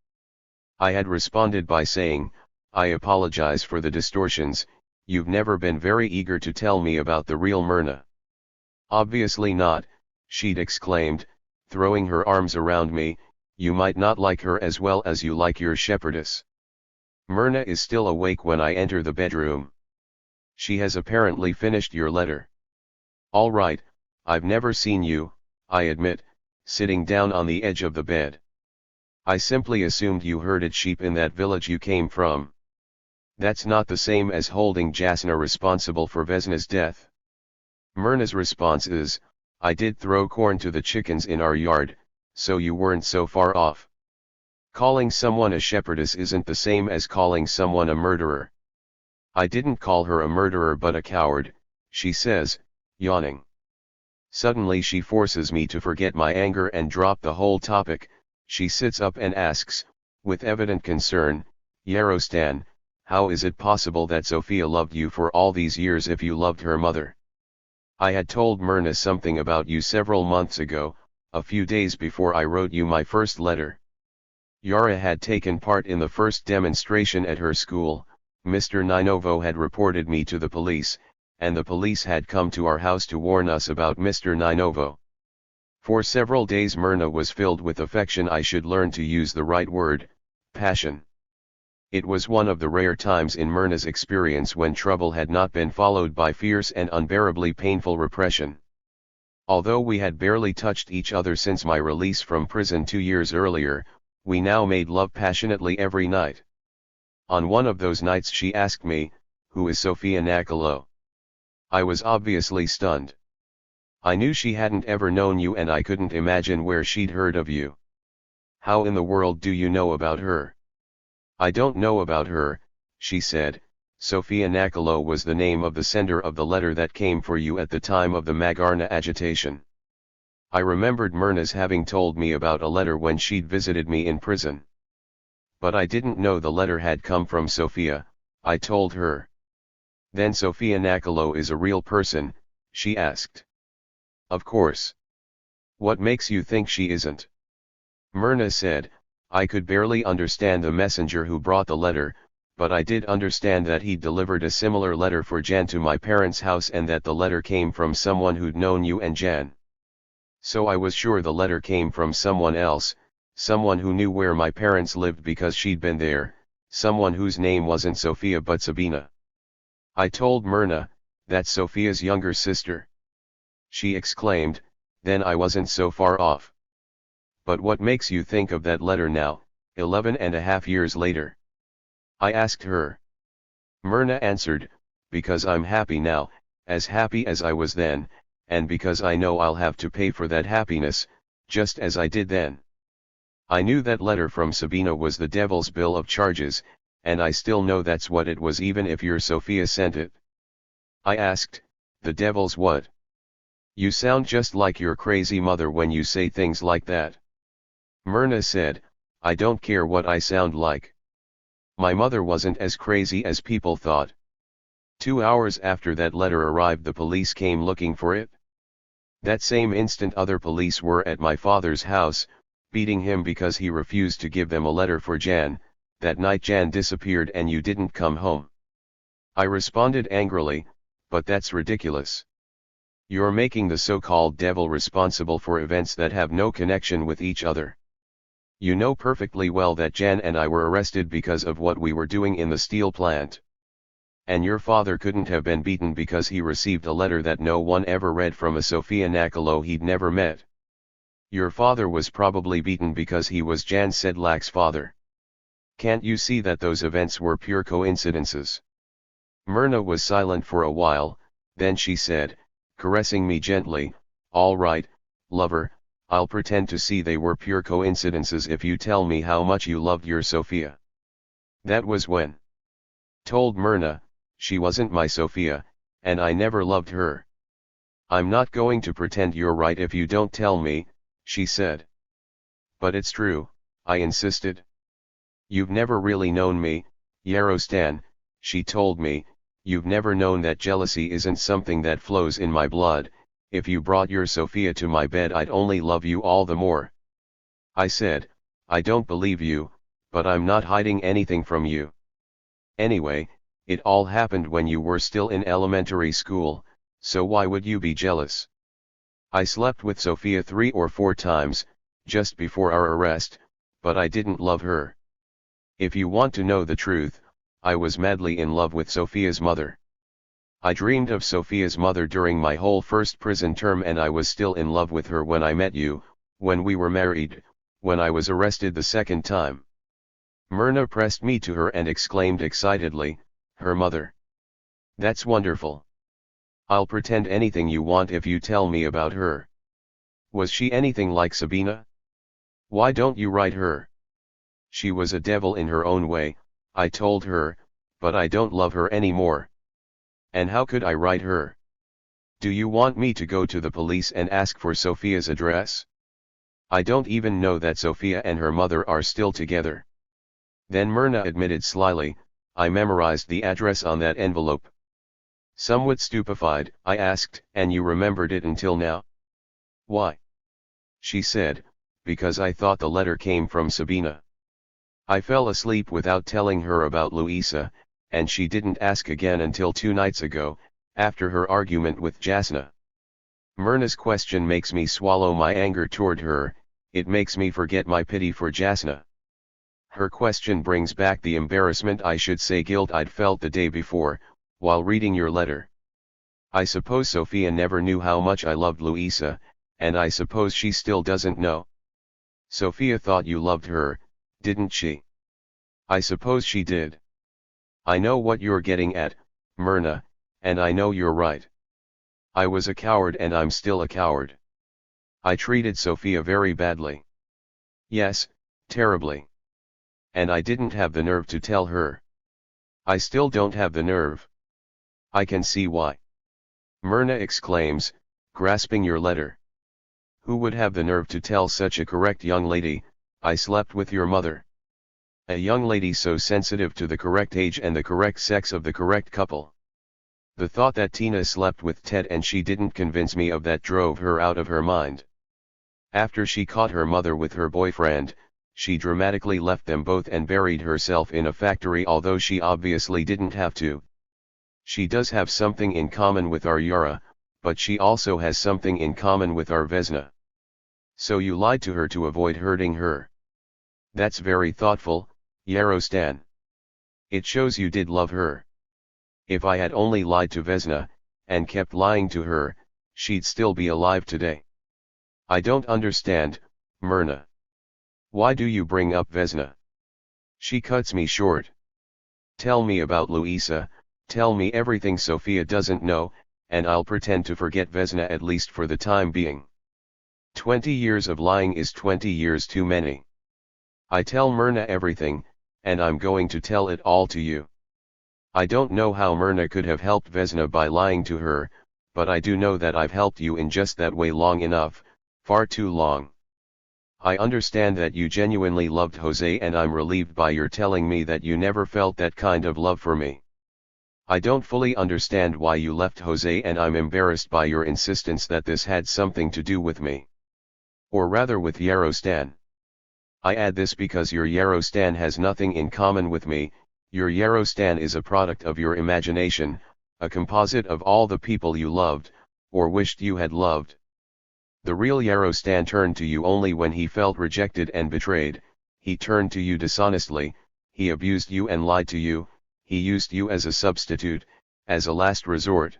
I had responded by saying, I apologize for the distortions, you've never been very eager to tell me about the real Myrna. Obviously not, she'd exclaimed, throwing her arms around me, you might not like her as well as you like your shepherdess. Myrna is still awake when I enter the bedroom. She has apparently finished your letter. All right, I've never seen you, I admit, sitting down on the edge of the bed. I simply assumed you herded sheep in that village you came from. That's not the same as holding Jasna responsible for Vesna's death. Myrna's response is, I did throw corn to the chickens in our yard, so you weren't so far off. Calling someone a shepherdess isn't the same as calling someone a murderer. I didn't call her a murderer but a coward, she says, yawning. Suddenly she forces me to forget my anger and drop the whole topic. She sits up and asks, with evident concern, Yarostan, how is it possible that Sophia loved you for all these years if you loved her mother? I had told Myrna something about you several months ago, a few days before I wrote you my first letter. Yara had taken part in the first demonstration at her school, Mr. Ninovo had reported me to the police, and the police had come to our house to warn us about Mr. Ninovo. For several days Myrna was filled with affection. I should learn to use the right word, passion. It was one of the rare times in Myrna's experience when trouble had not been followed by fierce and unbearably painful repression. Although we had barely touched each other since my release from prison 2 years earlier, we now made love passionately every night. On one of those nights she asked me, who is Sophia Nachalo? I was obviously stunned. I knew she hadn't ever known you and I couldn't imagine where she'd heard of you. How in the world do you know about her? I don't know about her, she said. Sophia Nachalo was the name of the sender of the letter that came for you at the time of the Magarna agitation. I remembered Myrna's having told me about a letter when she'd visited me in prison. But I didn't know the letter had come from Sophia, I told her. Then Sophia Nachalo is a real person, she asked. Of course. What makes you think she isn't? Myrna said, I could barely understand the messenger who brought the letter, but I did understand that he'd delivered a similar letter for Jan to my parents' house and that the letter came from someone who'd known you and Jan. So I was sure the letter came from someone else, someone who knew where my parents lived because she'd been there, someone whose name wasn't Sophia but Sabina. I told Myrna, that's Sophia's younger sister. She exclaimed, then I wasn't so far off. But what makes you think of that letter now, 11.5 years later? I asked her. Myrna answered, because I'm happy now, as happy as I was then, and because I know I'll have to pay for that happiness, just as I did then. I knew that letter from Sabina was the devil's bill of charges, and I still know that's what it was even if your Sophia sent it. I asked, the devil's what? You sound just like your crazy mother when you say things like that. Myrna said, I don't care what I sound like. My mother wasn't as crazy as people thought. 2 hours after that letter arrived, the police came looking for it. That same instant other police were at my father's house, beating him because he refused to give them a letter for Jan. That night Jan disappeared and you didn't come home. I responded angrily, but that's ridiculous. You're making the so-called devil responsible for events that have no connection with each other. You know perfectly well that Jan and I were arrested because of what we were doing in the steel plant. And your father couldn't have been beaten because he received a letter that no one ever read from a Sophia Nachalo he'd never met. Your father was probably beaten because he was Jan Sedlak's father. Can't you see that those events were pure coincidences? Myrna was silent for a while, then she said, caressing me gently, all right, lover, I'll pretend to see they were pure coincidences if you tell me how much you loved your Sophia. That was when. Told Myrna, she wasn't my Sophia, and I never loved her. I'm not going to pretend you're right if you don't tell me, she said. But it's true, I insisted. You've never really known me, Yarostan, she told me, you've never known that jealousy isn't something that flows in my blood. If you brought your Sophia to my bed I'd only love you all the more. I said, I don't believe you, but I'm not hiding anything from you. Anyway, it all happened when you were still in elementary school, so why would you be jealous? I slept with Sophia 3 or 4 times, just before our arrest, but I didn't love her. If you want to know the truth, I was madly in love with Sophia's mother. I dreamed of Sophia's mother during my whole first prison term and I was still in love with her when I met you, when we were married, when I was arrested the second time. Myrna pressed me to her and exclaimed excitedly, her mother. That's wonderful. I'll pretend anything you want if you tell me about her. Was she anything like Sabina? Why don't you write her? She was a devil in her own way, I told her, but I don't love her anymore. And how could I write her? Do you want me to go to the police and ask for Sophia's address? I don't even know that Sophia and her mother are still together. Then Myrna admitted slyly, I memorized the address on that envelope. Somewhat stupefied, I asked, and you remembered it until now? Why? She said, because I thought the letter came from Sabina. I fell asleep without telling her about Luisa, and she didn't ask again until 2 nights ago, after her argument with Jasna. Myrna's question makes me swallow my anger toward her, it makes me forget my pity for Jasna. Her question brings back the embarrassment, I should say guilt, I'd felt the day before, while reading your letter. I suppose Sophia never knew how much I loved Luisa, and I suppose she still doesn't know. Sophia thought you loved her, didn't she? I suppose she did. I know what you're getting at, Myrna, and I know you're right. I was a coward and I'm still a coward. I treated Sophia very badly. Yes, terribly. And I didn't have the nerve to tell her. I still don't have the nerve. I can see why. Myrna exclaims, grasping your letter. Who would have the nerve to tell such a correct young lady, I slept with your mother? A young lady so sensitive to the correct age and the correct sex of the correct couple. The thought that Tina slept with Ted and she didn't convince me of that drove her out of her mind. After she caught her mother with her boyfriend, she dramatically left them both and buried herself in a factory, although she obviously didn't have to. She does have something in common with our Yara, but she also has something in common with our Vesna. So you lied to her to avoid hurting her. That's very thoughtful, Yarostan. It shows you did love her. If I had only lied to Vesna, and kept lying to her, she'd still be alive today. I don't understand, Myrna. Why do you bring up Vesna? She cuts me short. Tell me about Luisa, tell me everything Sophia doesn't know, and I'll pretend to forget Vesna at least for the time being. 20 years of lying is 20 years too many. I tell Myrna everything, and I'm going to tell it all to you. I don't know how Myrna could have helped Vesna by lying to her, but I do know that I've helped you in just that way long enough, far too long. I understand that you genuinely loved Jose, and I'm relieved by your telling me that you never felt that kind of love for me. I don't fully understand why you left Jose, and I'm embarrassed by your insistence that this had something to do with me. Or rather with Yarostan. I add this because your Yarostan has nothing in common with me. Your Yarostan is a product of your imagination, a composite of all the people you loved, or wished you had loved. The real Yarostan turned to you only when he felt rejected and betrayed. He turned to you dishonestly, he abused you and lied to you, he used you as a substitute, as a last resort.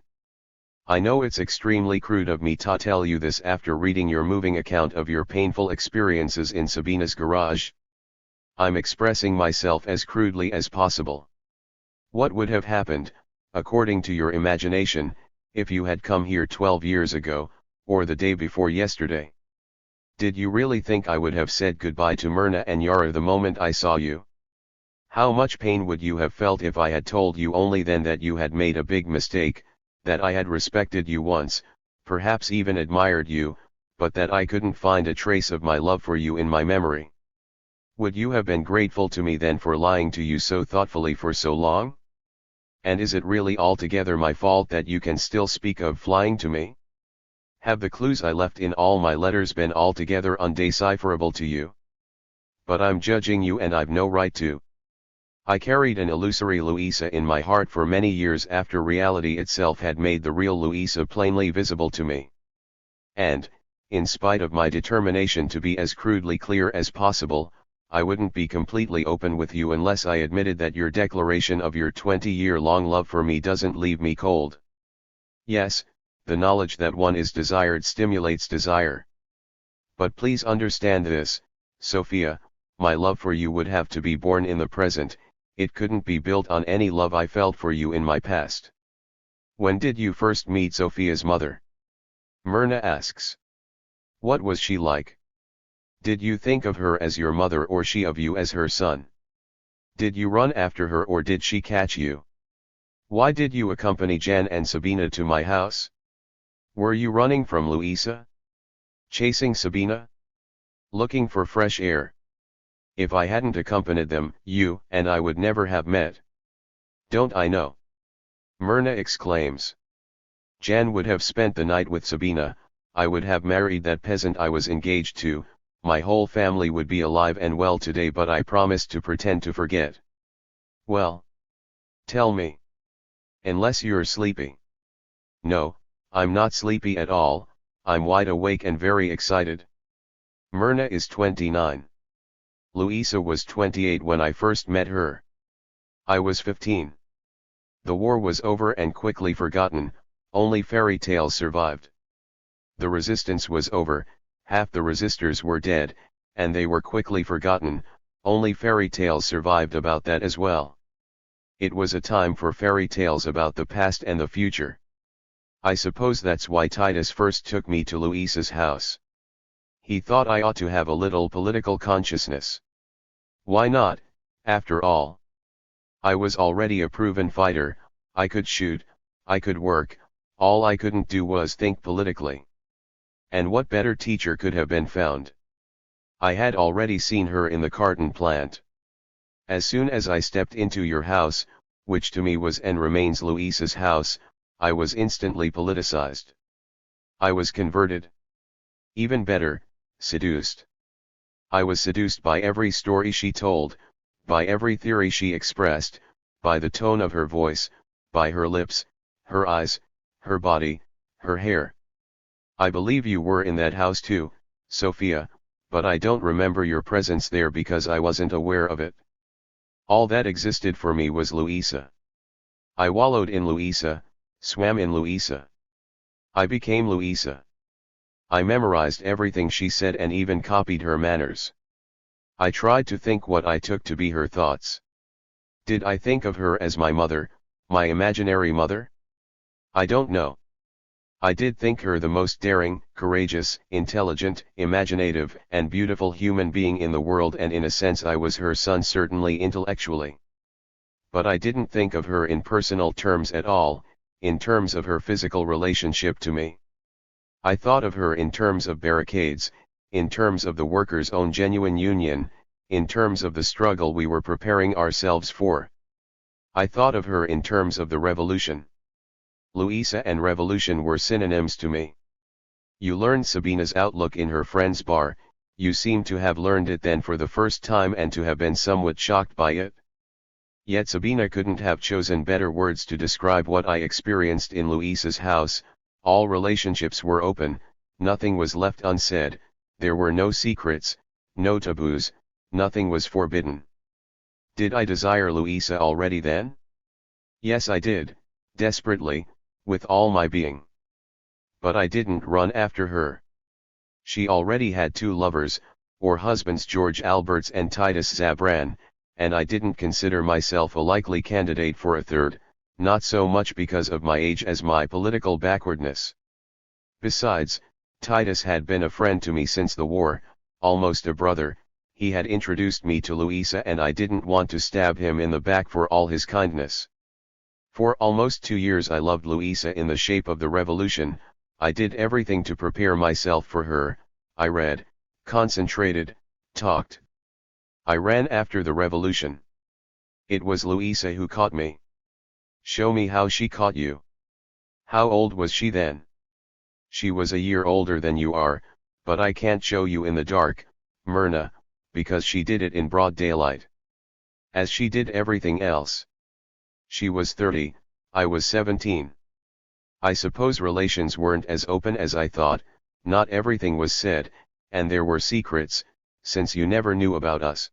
I know it's extremely crude of me to tell you this after reading your moving account of your painful experiences in Sabina's garage. I'm expressing myself as crudely as possible. What would have happened, according to your imagination, if you had come here 12 years ago, or the day before yesterday? Did you really think I would have said goodbye to Myrna and Yara the moment I saw you? How much pain would you have felt if I had told you only then that you had made a big mistake, that I had respected you once, perhaps even admired you, but that I couldn't find a trace of my love for you in my memory? Would you have been grateful to me then for lying to you so thoughtfully for so long? And is it really altogether my fault that you can still speak of flying to me? Have the clues I left in all my letters been altogether undecipherable to you? But I'm judging you, and I've no right to. I carried an illusory Luisa in my heart for many years after reality itself had made the real Luisa plainly visible to me. And, in spite of my determination to be as crudely clear as possible, I wouldn't be completely open with you unless I admitted that your declaration of your 20-year-long love for me doesn't leave me cold. Yes, the knowledge that one is desired stimulates desire. But please understand this, Sophia, my love for you would have to be born in the present. It couldn't be built on any love I felt for you in my past. When did you first meet Sophia's mother? Myrna asks. What was she like? Did you think of her as your mother or she of you as her son? Did you run after her or did she catch you? Why did you accompany Jan and Sabina to my house? Were you running from Luisa? Chasing Sabina? Looking for fresh air? If I hadn't accompanied them, you and I would never have met. Don't I know? Myrna exclaims. Jan would have spent the night with Sabina, I would have married that peasant I was engaged to, my whole family would be alive and well today, but I promised to pretend to forget. Well? Tell me. Unless you're sleepy. No, I'm not sleepy at all, I'm wide awake and very excited. Myrna is 29. Luisa was 28 when I first met her. I was 15. The war was over and quickly forgotten, only fairy tales survived. The resistance was over, half the resistors were dead, and they were quickly forgotten, only fairy tales survived about that as well. It was a time for fairy tales about the past and the future. I suppose that's why Titus first took me to Luisa's house. He thought I ought to have a little political consciousness. Why not, after all? I was already a proven fighter, I could shoot, I could work, all I couldn't do was think politically. And what better teacher could have been found? I had already seen her in the carton plant. As soon as I stepped into your house, which to me was and remains Louisa's house, I was instantly politicized. I was converted. Even better, seduced. I was seduced by every story she told, by every theory she expressed, by the tone of her voice, by her lips, her eyes, her body, her hair. I believe you were in that house too, Sophia, but I don't remember your presence there because I wasn't aware of it. All that existed for me was Louisa. I wallowed in Louisa, swam in Louisa. I became Louisa. I memorized everything she said and even copied her manners. I tried to think what I took to be her thoughts. Did I think of her as my mother, my imaginary mother? I don't know. I did think her the most daring, courageous, intelligent, imaginative, and beautiful human being in the world, and in a sense I was her son, certainly intellectually. But I didn't think of her in personal terms at all, in terms of her physical relationship to me. I thought of her in terms of barricades, in terms of the workers' own genuine union, in terms of the struggle we were preparing ourselves for. I thought of her in terms of the revolution. Louisa and revolution were synonyms to me. You learned Sabina's outlook in her friend's bar, you seem to have learned it then for the first time and to have been somewhat shocked by it. Yet Sabina couldn't have chosen better words to describe what I experienced in Louisa's house. All relationships were open, nothing was left unsaid, there were no secrets, no taboos, nothing was forbidden. Did I desire Louisa already then? Yes, I did, desperately, with all my being. But I didn't run after her. She already had two lovers, or husbands, George Alberts and Titus Zabran, and I didn't consider myself a likely candidate for a third, not so much because of my age as my political backwardness. Besides, Titus had been a friend to me since the war, almost a brother. He had introduced me to Louisa and I didn't want to stab him in the back for all his kindness. For almost 2 years I loved Louisa in the shape of the revolution. I did everything to prepare myself for her. I read, concentrated, talked. I ran after the revolution. It was Louisa who caught me. Show me how she caught you. How old was she then? She was a year older than you are, but I can't show you in the dark, Myrna, because she did it in broad daylight. As she did everything else. She was 30, I was 17. I suppose relations weren't as open as I thought, not everything was said, and there were secrets, since you never knew about us.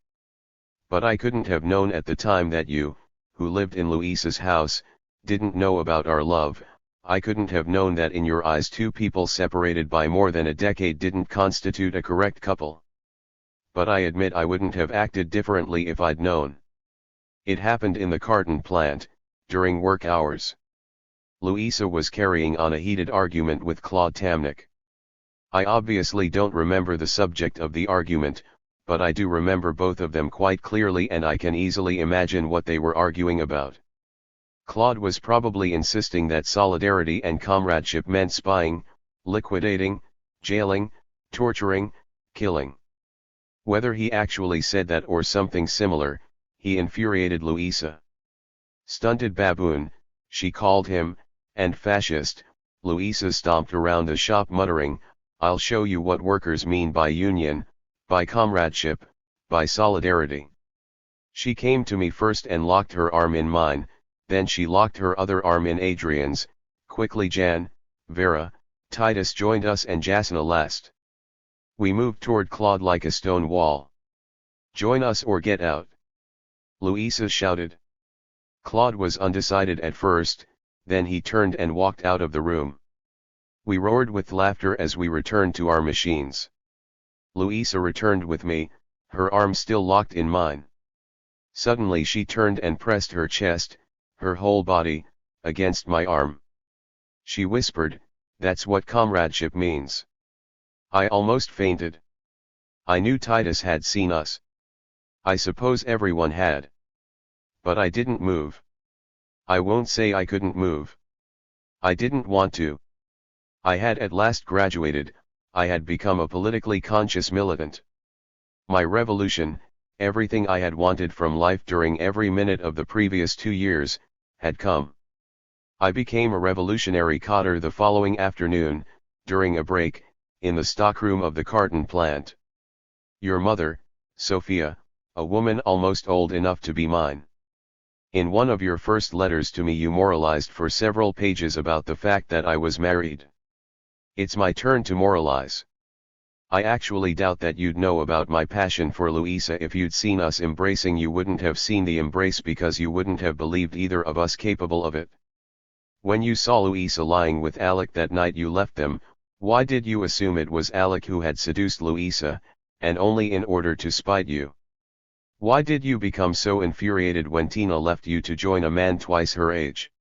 But I couldn't have known at the time that you, who lived in Louisa's house, didn't know about our love. I couldn't have known that in your eyes two people separated by more than a decade didn't constitute a correct couple. But I admit I wouldn't have acted differently if I'd known. It happened in the carton plant, during work hours. Louisa was carrying on a heated argument with Claude Tamnik. I obviously don't remember the subject of the argument, but I do remember both of them quite clearly and I can easily imagine what they were arguing about. Claude was probably insisting that solidarity and comradeship meant spying, liquidating, jailing, torturing, killing. Whether he actually said that or something similar, he infuriated Louisa. Stunted baboon, she called him, and fascist. Louisa stomped around the shop muttering, I'll show you what workers mean by union, by comradeship, by solidarity. She came to me first and locked her arm in mine, then she locked her other arm in Adrian's. Quickly Jan, Vera, Titus joined us and Jasna last. We moved toward Claude like a stone wall. Join us or get out. Louisa shouted. Claude was undecided at first, then he turned and walked out of the room. We roared with laughter as we returned to our machines. Louisa returned with me, her arm still locked in mine. Suddenly she turned and pressed her chest, her whole body, against my arm. She whispered, that's what comradeship means. I almost fainted. I knew Titus had seen us. I suppose everyone had. But I didn't move. I won't say I couldn't move. I didn't want to. I had at last graduated, I had become a politically conscious militant. My revolution, everything I had wanted from life during every minute of the previous 2 years, had come. I became a revolutionary coder the following afternoon, during a break, in the stockroom of the carton plant. Your mother, Sophia, a woman almost old enough to be mine. In one of your first letters to me you moralized for several pages about the fact that I was married. It's my turn to moralize. I actually doubt that you'd know about my passion for Louisa. If you'd seen us embracing, you wouldn't have seen the embrace because you wouldn't have believed either of us capable of it. When you saw Louisa lying with Alec that night you left them. Why did you assume it was Alec who had seduced Louisa, and only in order to spite you? Why did you become so infuriated when Tina left you to join a man twice her age?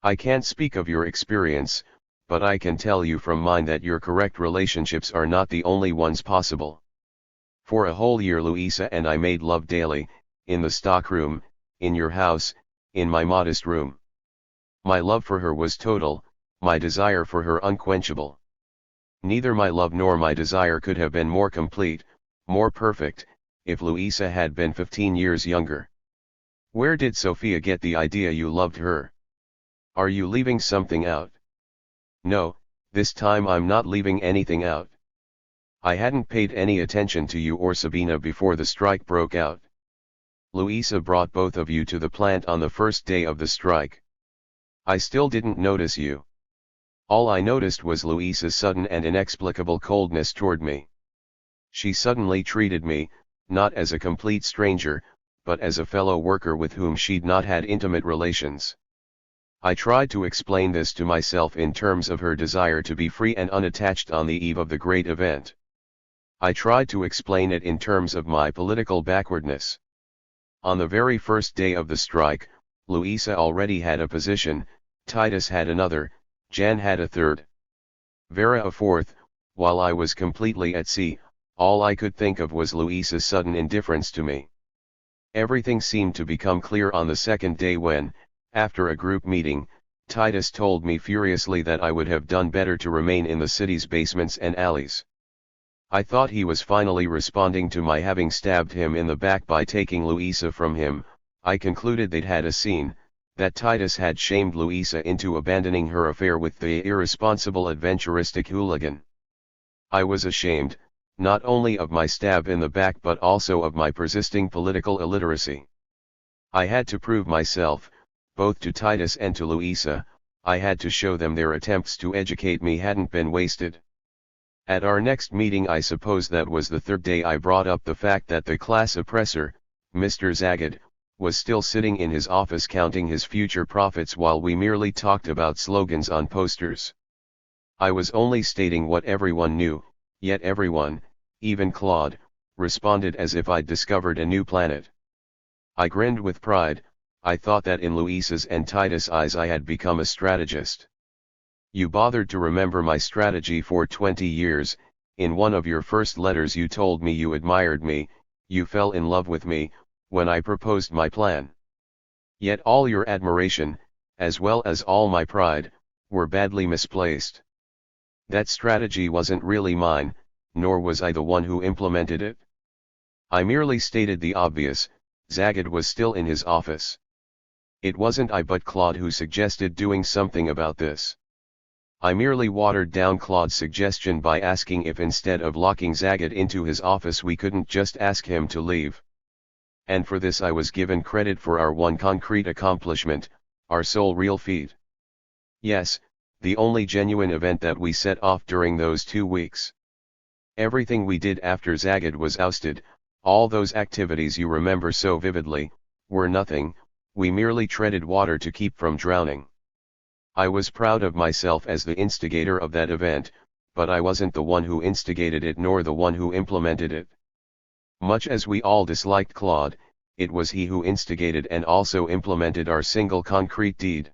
I can't speak of your experience, but I can tell you from mine that your correct relationships are not the only ones possible. For a whole year Louisa and I made love daily, in the stockroom, in your house, in my modest room. My love for her was total, my desire for her unquenchable. Neither my love nor my desire could have been more complete, more perfect, if Louisa had been 15 years younger. Where did Sophia get the idea you loved her? Are you leaving something out? No, this time I'm not leaving anything out. I hadn't paid any attention to you or Sabina before the strike broke out. Louisa brought both of you to the plant on the first day of the strike. I still didn't notice you. All I noticed was Louisa's sudden and inexplicable coldness toward me. She suddenly treated me, not as a complete stranger, but as a fellow worker with whom she'd not had intimate relations. I tried to explain this to myself in terms of her desire to be free and unattached on the eve of the great event. I tried to explain it in terms of my political backwardness. On the very first day of the strike, Louisa already had a position, Titus had another, Jan had a third. Vera a fourth. While I was completely at sea, all I could think of was Louisa's sudden indifference to me. Everything seemed to become clear on the second day when, after a group meeting, Titus told me furiously that I would have done better to remain in the city's basements and alleys. I thought he was finally responding to my having stabbed him in the back by taking Louisa from him. I concluded they'd had a scene, that Titus had shamed Louisa into abandoning her affair with the irresponsible adventuristic hooligan. I was ashamed, not only of my stab in the back but also of my persisting political illiteracy. I had to prove myself, both to Titus and to Louisa. I had to show them their attempts to educate me hadn't been wasted. At our next meeting, I suppose that was the third day, I brought up the fact that the class oppressor, Mr. Zagat, was still sitting in his office counting his future profits while we merely talked about slogans on posters. I was only stating what everyone knew, yet everyone, even Claude, responded as if I'd discovered a new planet. I grinned with pride. I thought that in Louisa's and Titus' eyes I had become a strategist. You bothered to remember my strategy for 20 years, in one of your first letters you told me you admired me, you fell in love with me, when I proposed my plan. Yet all your admiration, as well as all my pride, were badly misplaced. That strategy wasn't really mine, nor was I the one who implemented it. I merely stated the obvious. Zagat was still in his office. It wasn't I but Claude who suggested doing something about this. I merely watered down Claude's suggestion by asking if instead of locking Zagat into his office we couldn't just ask him to leave. And for this I was given credit for our one concrete accomplishment, our sole real feat. Yes, the only genuine event that we set off during those 2 weeks. Everything we did after Zagat was ousted, all those activities you remember so vividly, were nothing. We merely treaded water to keep from drowning. I was proud of myself as the instigator of that event, but I wasn't the one who instigated it nor the one who implemented it. Much as we all disliked Claude, it was he who instigated and also implemented our single concrete deed.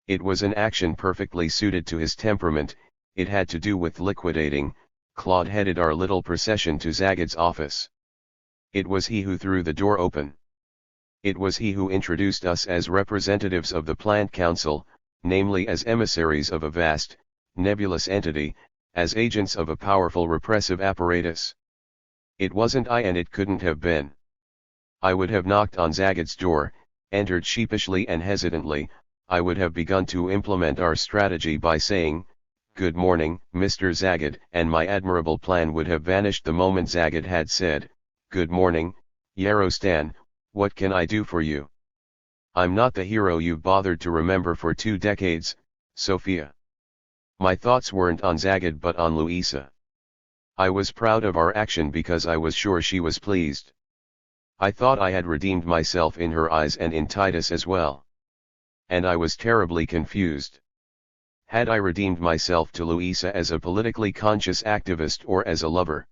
It was an action perfectly suited to his temperament. It had to do with liquidating. Claude headed our little procession to Zagat's office. It was he who threw the door open. It was he who introduced us as representatives of the plant council, namely as emissaries of a vast, nebulous entity, as agents of a powerful repressive apparatus. It wasn't I, and it couldn't have been. I would have knocked on Zagid's door, entered sheepishly and hesitantly. I would have begun to implement our strategy by saying, "Good morning, Mr. Zagid," and my admirable plan would have vanished the moment Zagid had said, "Good morning, Yarostan, what can I do for you? I'm not the hero you've bothered to remember for 2 decades, Sophia." My thoughts weren't on Zagid but on Louisa. I was proud of our action because I was sure she was pleased. I thought I had redeemed myself in her eyes and in Titus as well. And I was terribly confused. Had I redeemed myself to Louisa as a politically conscious activist or as a lover?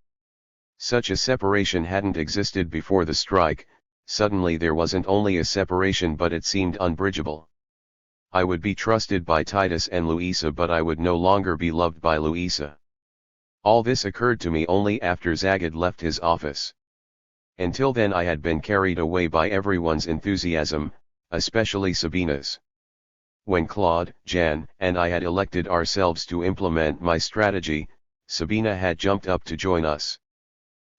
Such a separation hadn't existed before the strike. Suddenly there wasn't only a separation, but it seemed unbridgeable. I would be trusted by Titus and Louisa, but I would no longer be loved by Louisa. All this occurred to me only after Zagid left his office. Until then I had been carried away by everyone's enthusiasm, especially Sabina's. When Claude, Jan, and I had elected ourselves to implement my strategy, Sabina had jumped up to join us.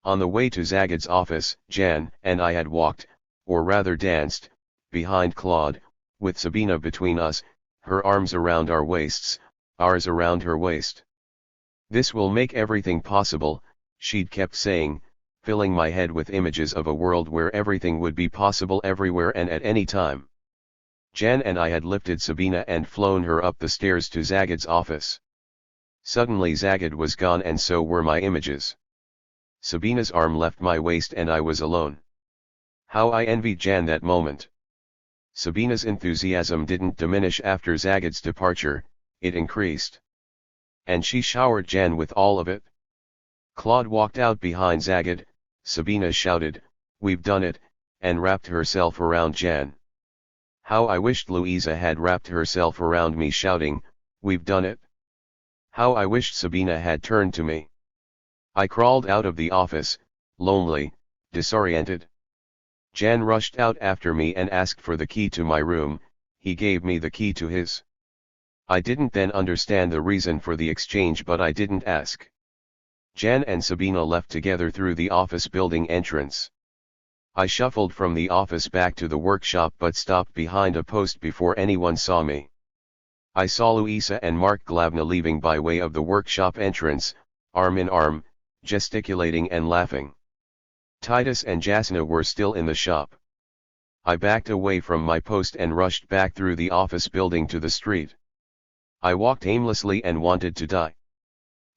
On the way to Zagid's office, Jan and I had walked, or rather danced, behind Claude, with Sabina between us, her arms around our waists, ours around her waist. "This will make everything possible," she'd kept saying, filling my head with images of a world where everything would be possible everywhere and at any time. Jan and I had lifted Sabina and flown her up the stairs to Zagid's office. Suddenly Zagid was gone, and so were my images. Sabina's arm left my waist and I was alone. How I envied Jan that moment. Sabina's enthusiasm didn't diminish after Zagid's departure, it increased. And she showered Jan with all of it. Claude walked out behind Zagid. Sabina shouted, "We've done it," and wrapped herself around Jan. How I wished Louisa had wrapped herself around me, shouting, "We've done it." How I wished Sabina had turned to me. I crawled out of the office, lonely, disoriented. Jan rushed out after me and asked for the key to my room. He gave me the key to his. I didn't then understand the reason for the exchange, but I didn't ask. Jan and Sabina left together through the office building entrance. I shuffled from the office back to the workshop but stopped behind a post before anyone saw me. I saw Louisa and Mark Glavna leaving by way of the workshop entrance, arm in arm, gesticulating and laughing. Titus and Jasna were still in the shop. I backed away from my post and rushed back through the office building to the street. I walked aimlessly and wanted to die.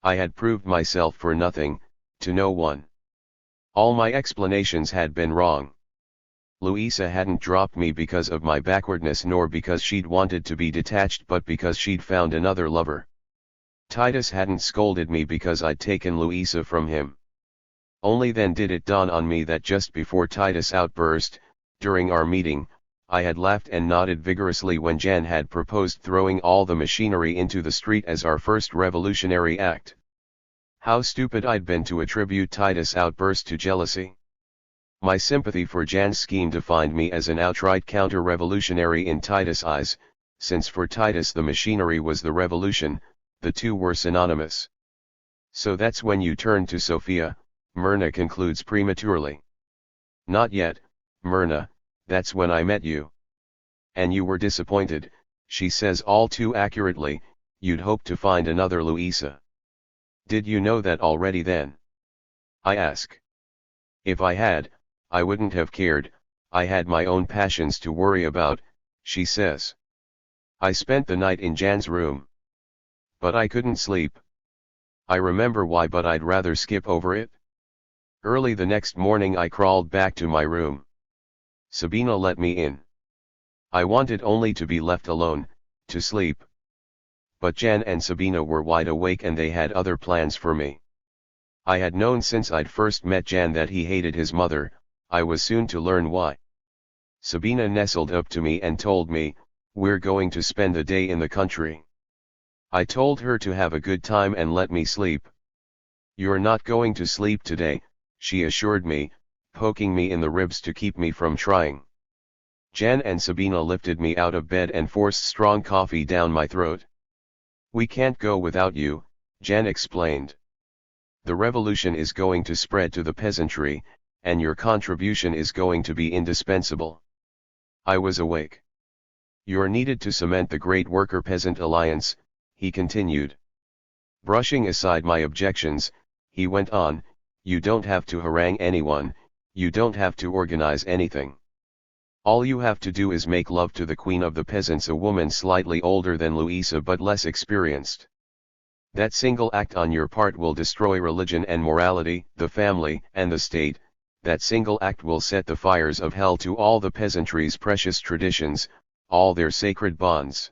I had proved myself for nothing, to no one. All my explanations had been wrong. Louisa hadn't dropped me because of my backwardness, nor because she'd wanted to be detached, but because she'd found another lover. Titus hadn't scolded me because I'd taken Louisa from him. Only then did it dawn on me that just before Titus' outburst, during our meeting, I had laughed and nodded vigorously when Jan had proposed throwing all the machinery into the street as our first revolutionary act. How stupid I'd been to attribute Titus' outburst to jealousy. My sympathy for Jan's scheme defined me as an outright counter-revolutionary in Titus' eyes, since for Titus the machinery was the revolution, the two were synonymous. "So that's when you turned to Sophia," Myrna concludes prematurely. "Not yet, Myrna, that's when I met you. And you were disappointed," she says all too accurately. "You'd hoped to find another Louisa. Did you know that already then?" I ask. "If I had, I wouldn't have cared. I had my own passions to worry about," she says. "I spent the night in Jan's room. But I couldn't sleep. I remember why, but I'd rather skip over it. Early the next morning I crawled back to my room. Sabina let me in. I wanted only to be left alone, to sleep. But Jan and Sabina were wide awake and they had other plans for me. I had known since I'd first met Jan that he hated his mother. I was soon to learn why. Sabina nestled up to me and told me, "We're going to spend the day in the country." I told her to have a good time and let me sleep. "You're not going to sleep today," she assured me, poking me in the ribs to keep me from trying. Jan and Sabina lifted me out of bed and forced strong coffee down my throat. "We can't go without you, Jan explained. The revolution is going to spread to the peasantry, and your contribution is going to be indispensable. I was awake. You're needed to cement the great worker-peasant alliance, he continued. Brushing aside my objections, he went on, you don't have to harangue anyone, you don't have to organize anything. All you have to do is make love to the queen of the peasants, a woman slightly older than Louisa but less experienced. That single act on your part will destroy religion and morality, the family and the state. That single act will set the fires of hell to all the peasantry's precious traditions, all their sacred bonds.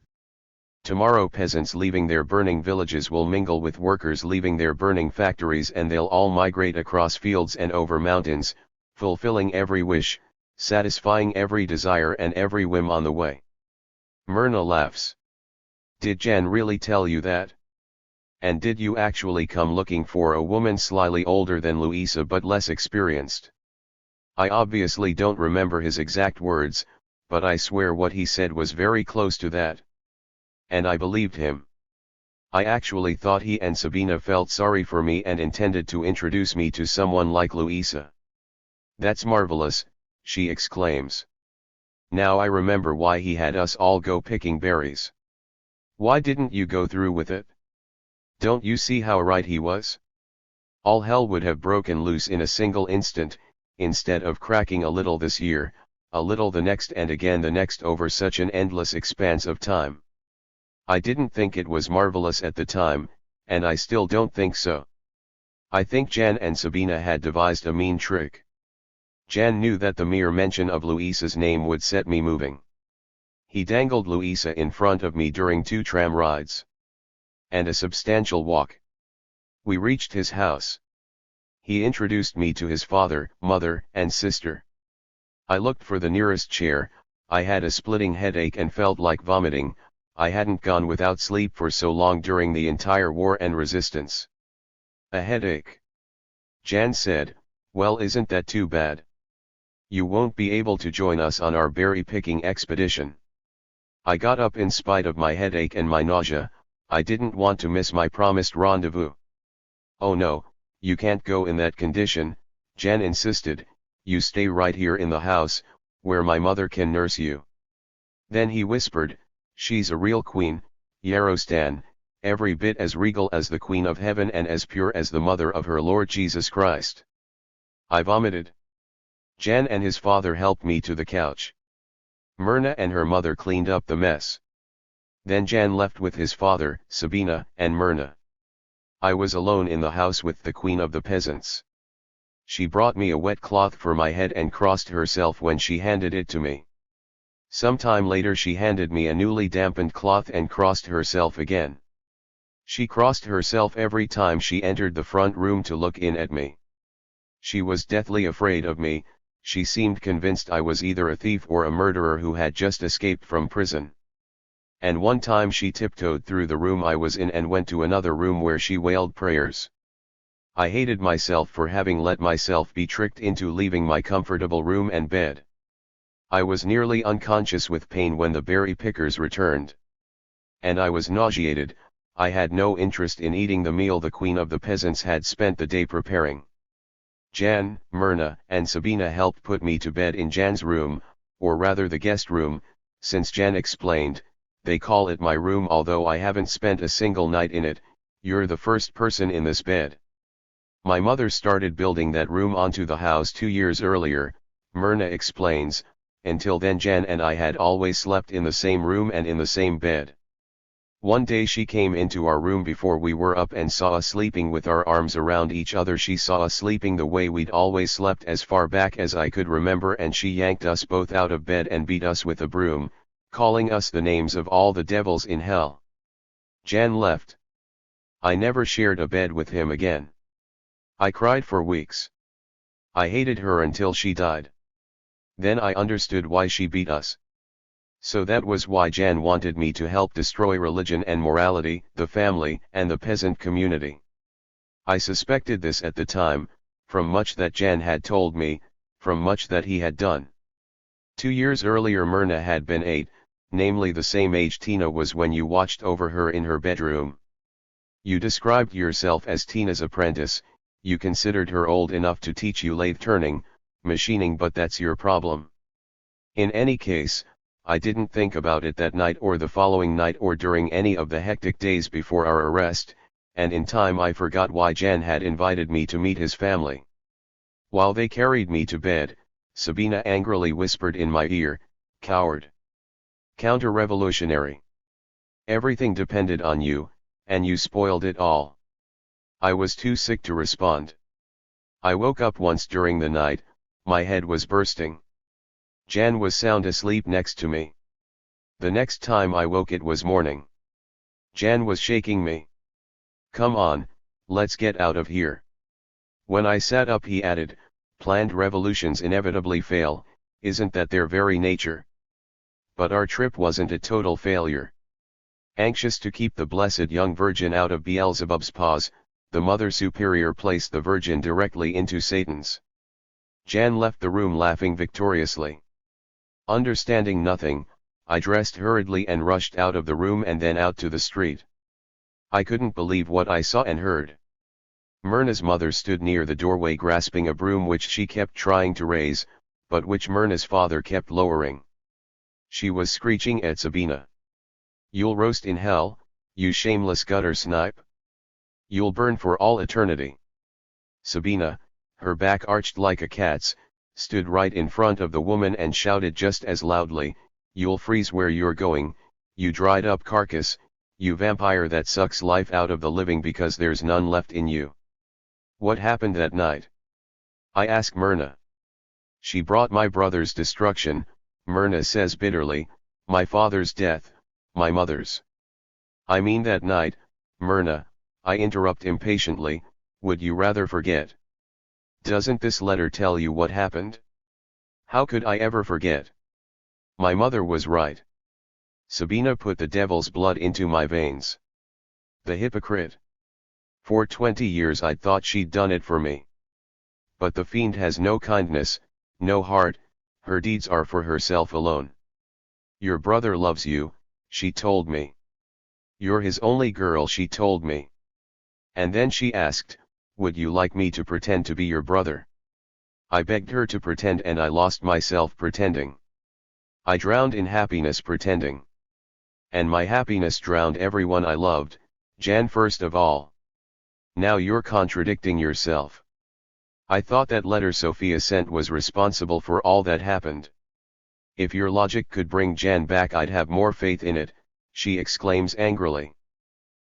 Tomorrow peasants leaving their burning villages will mingle with workers leaving their burning factories, and they'll all migrate across fields and over mountains, fulfilling every wish, satisfying every desire and every whim on the way. Myrna laughs. Did Jan really tell you that? And did you actually come looking for a woman slightly older than Louisa but less experienced? I obviously don't remember his exact words, but I swear what he said was very close to that. And I believed him. I actually thought he and Sabina felt sorry for me and intended to introduce me to someone like Louisa. That's marvelous, she exclaims. Now I remember why he had us all go picking berries. Why didn't you go through with it? Don't you see how right he was? All hell would have broken loose in a single instant, instead of cracking a little this year, a little the next and again the next over such an endless expanse of time. I didn't think it was marvelous at the time, and I still don't think so. I think Jan and Sabina had devised a mean trick. Jan knew that the mere mention of Louisa's name would set me moving. He dangled Louisa in front of me during 2 tram rides. And a substantial walk. We reached his house. He introduced me to his father, mother, and sister. I looked for the nearest chair. I had a splitting headache and felt like vomiting. I hadn't gone without sleep for so long during the entire war and resistance. A headache. Jan said, well, isn't that too bad? You won't be able to join us on our berry picking expedition. I got up in spite of my headache and my nausea. I didn't want to miss my promised rendezvous. Oh no, you can't go in that condition, Jan insisted, you stay right here in the house, where my mother can nurse you. Then he whispered, she's a real queen, Yarostan, every bit as regal as the Queen of Heaven and as pure as the mother of her Lord Jesus Christ. I vomited. Jan and his father helped me to the couch. Myrna and her mother cleaned up the mess. Then Jan left with his father, Sabina, and Myrna. I was alone in the house with the queen of the peasants. She brought me a wet cloth for my head and crossed herself when she handed it to me. Some time later she handed me a newly dampened cloth and crossed herself again. She crossed herself every time she entered the front room to look in at me. She was deathly afraid of me. She seemed convinced I was either a thief or a murderer who had just escaped from prison. And one time she tiptoed through the room I was in and went to another room where she wailed prayers. I hated myself for having let myself be tricked into leaving my comfortable room and bed. I was nearly unconscious with pain when the berry pickers returned. And I was nauseated. I had no interest in eating the meal the queen of the peasants had spent the day preparing. Jan, Myrna, and Sabina helped put me to bed in Jan's room, or rather the guest room, since Jan explained, they call it my room although I haven't spent a single night in it. You're the first person in this bed. My mother started building that room onto the house 2 years earlier, Myrna explains. Until then Jan and I had always slept in the same room and in the same bed. One day she came into our room before we were up and saw us sleeping with our arms around each other. She saw us sleeping the way we'd always slept as far back as I could remember, and she yanked us both out of bed and beat us with a broom, calling us the names of all the devils in hell. Jan left. I never shared a bed with him again. I cried for weeks. I hated her until she died. Then I understood why she beat us. So that was why Jan wanted me to help destroy religion and morality, the family, and the peasant community. I suspected this at the time, from much that Jan had told me, from much that he had done. 2 years earlier Myrna had been 8, namely the same age Tina was when you watched over her in her bedroom. You described yourself as Tina's apprentice, you considered her old enough to teach you lathe turning, machining, but that's your problem. In any case, I didn't think about it that night or the following night or during any of the hectic days before our arrest, and in time I forgot why Jan had invited me to meet his family. While they carried me to bed, Sabina angrily whispered in my ear, "Coward. Counter-revolutionary. Everything depended on you, and you spoiled it all." I was too sick to respond. I woke up once during the night, my head was bursting. Jan was sound asleep next to me. The next time I woke it was morning. Jan was shaking me. "Come on, let's get out of here." When I sat up he added, "Planned revolutions inevitably fail, isn't that their very nature?" But our trip wasn't a total failure. Anxious to keep the blessed young virgin out of Beelzebub's paws, the Mother Superior placed the virgin directly into Satan's. Jan left the room laughing victoriously. Understanding nothing, I dressed hurriedly and rushed out of the room and then out to the street. I couldn't believe what I saw and heard. Myrna's mother stood near the doorway grasping a broom which she kept trying to raise, but which Myrna's father kept lowering. She was screeching at Sabina. "You'll roast in hell, you shameless gutter snipe. You'll burn for all eternity." Sabina, her back arched like a cat's, stood right in front of the woman and shouted just as loudly, "You'll freeze where you're going, you dried up carcass, you vampire that sucks life out of the living because there's none left in you." "What happened that night?" I asked Myrna. "She brought my brother's destruction," Myrna says bitterly, "my father's death, my mother's." "I mean that night, Myrna," I interrupt impatiently, "would you rather forget? Doesn't this letter tell you what happened?" "How could I ever forget? My mother was right. Sabina put the devil's blood into my veins. The hypocrite. For 20 years I'd thought she'd done it for me. But the fiend has no kindness, no heart, her deeds are for herself alone. Your brother loves you, she told me. You're his only girl, she told me. And then she asked, would you like me to pretend to be your brother? I begged her to pretend and I lost myself pretending. I drowned in happiness pretending. And my happiness drowned everyone I loved, Jan first of all. Now you're contradicting yourself. I thought that letter Sophia sent was responsible for all that happened. If your logic could bring Jan back I'd have more faith in it, she exclaims angrily.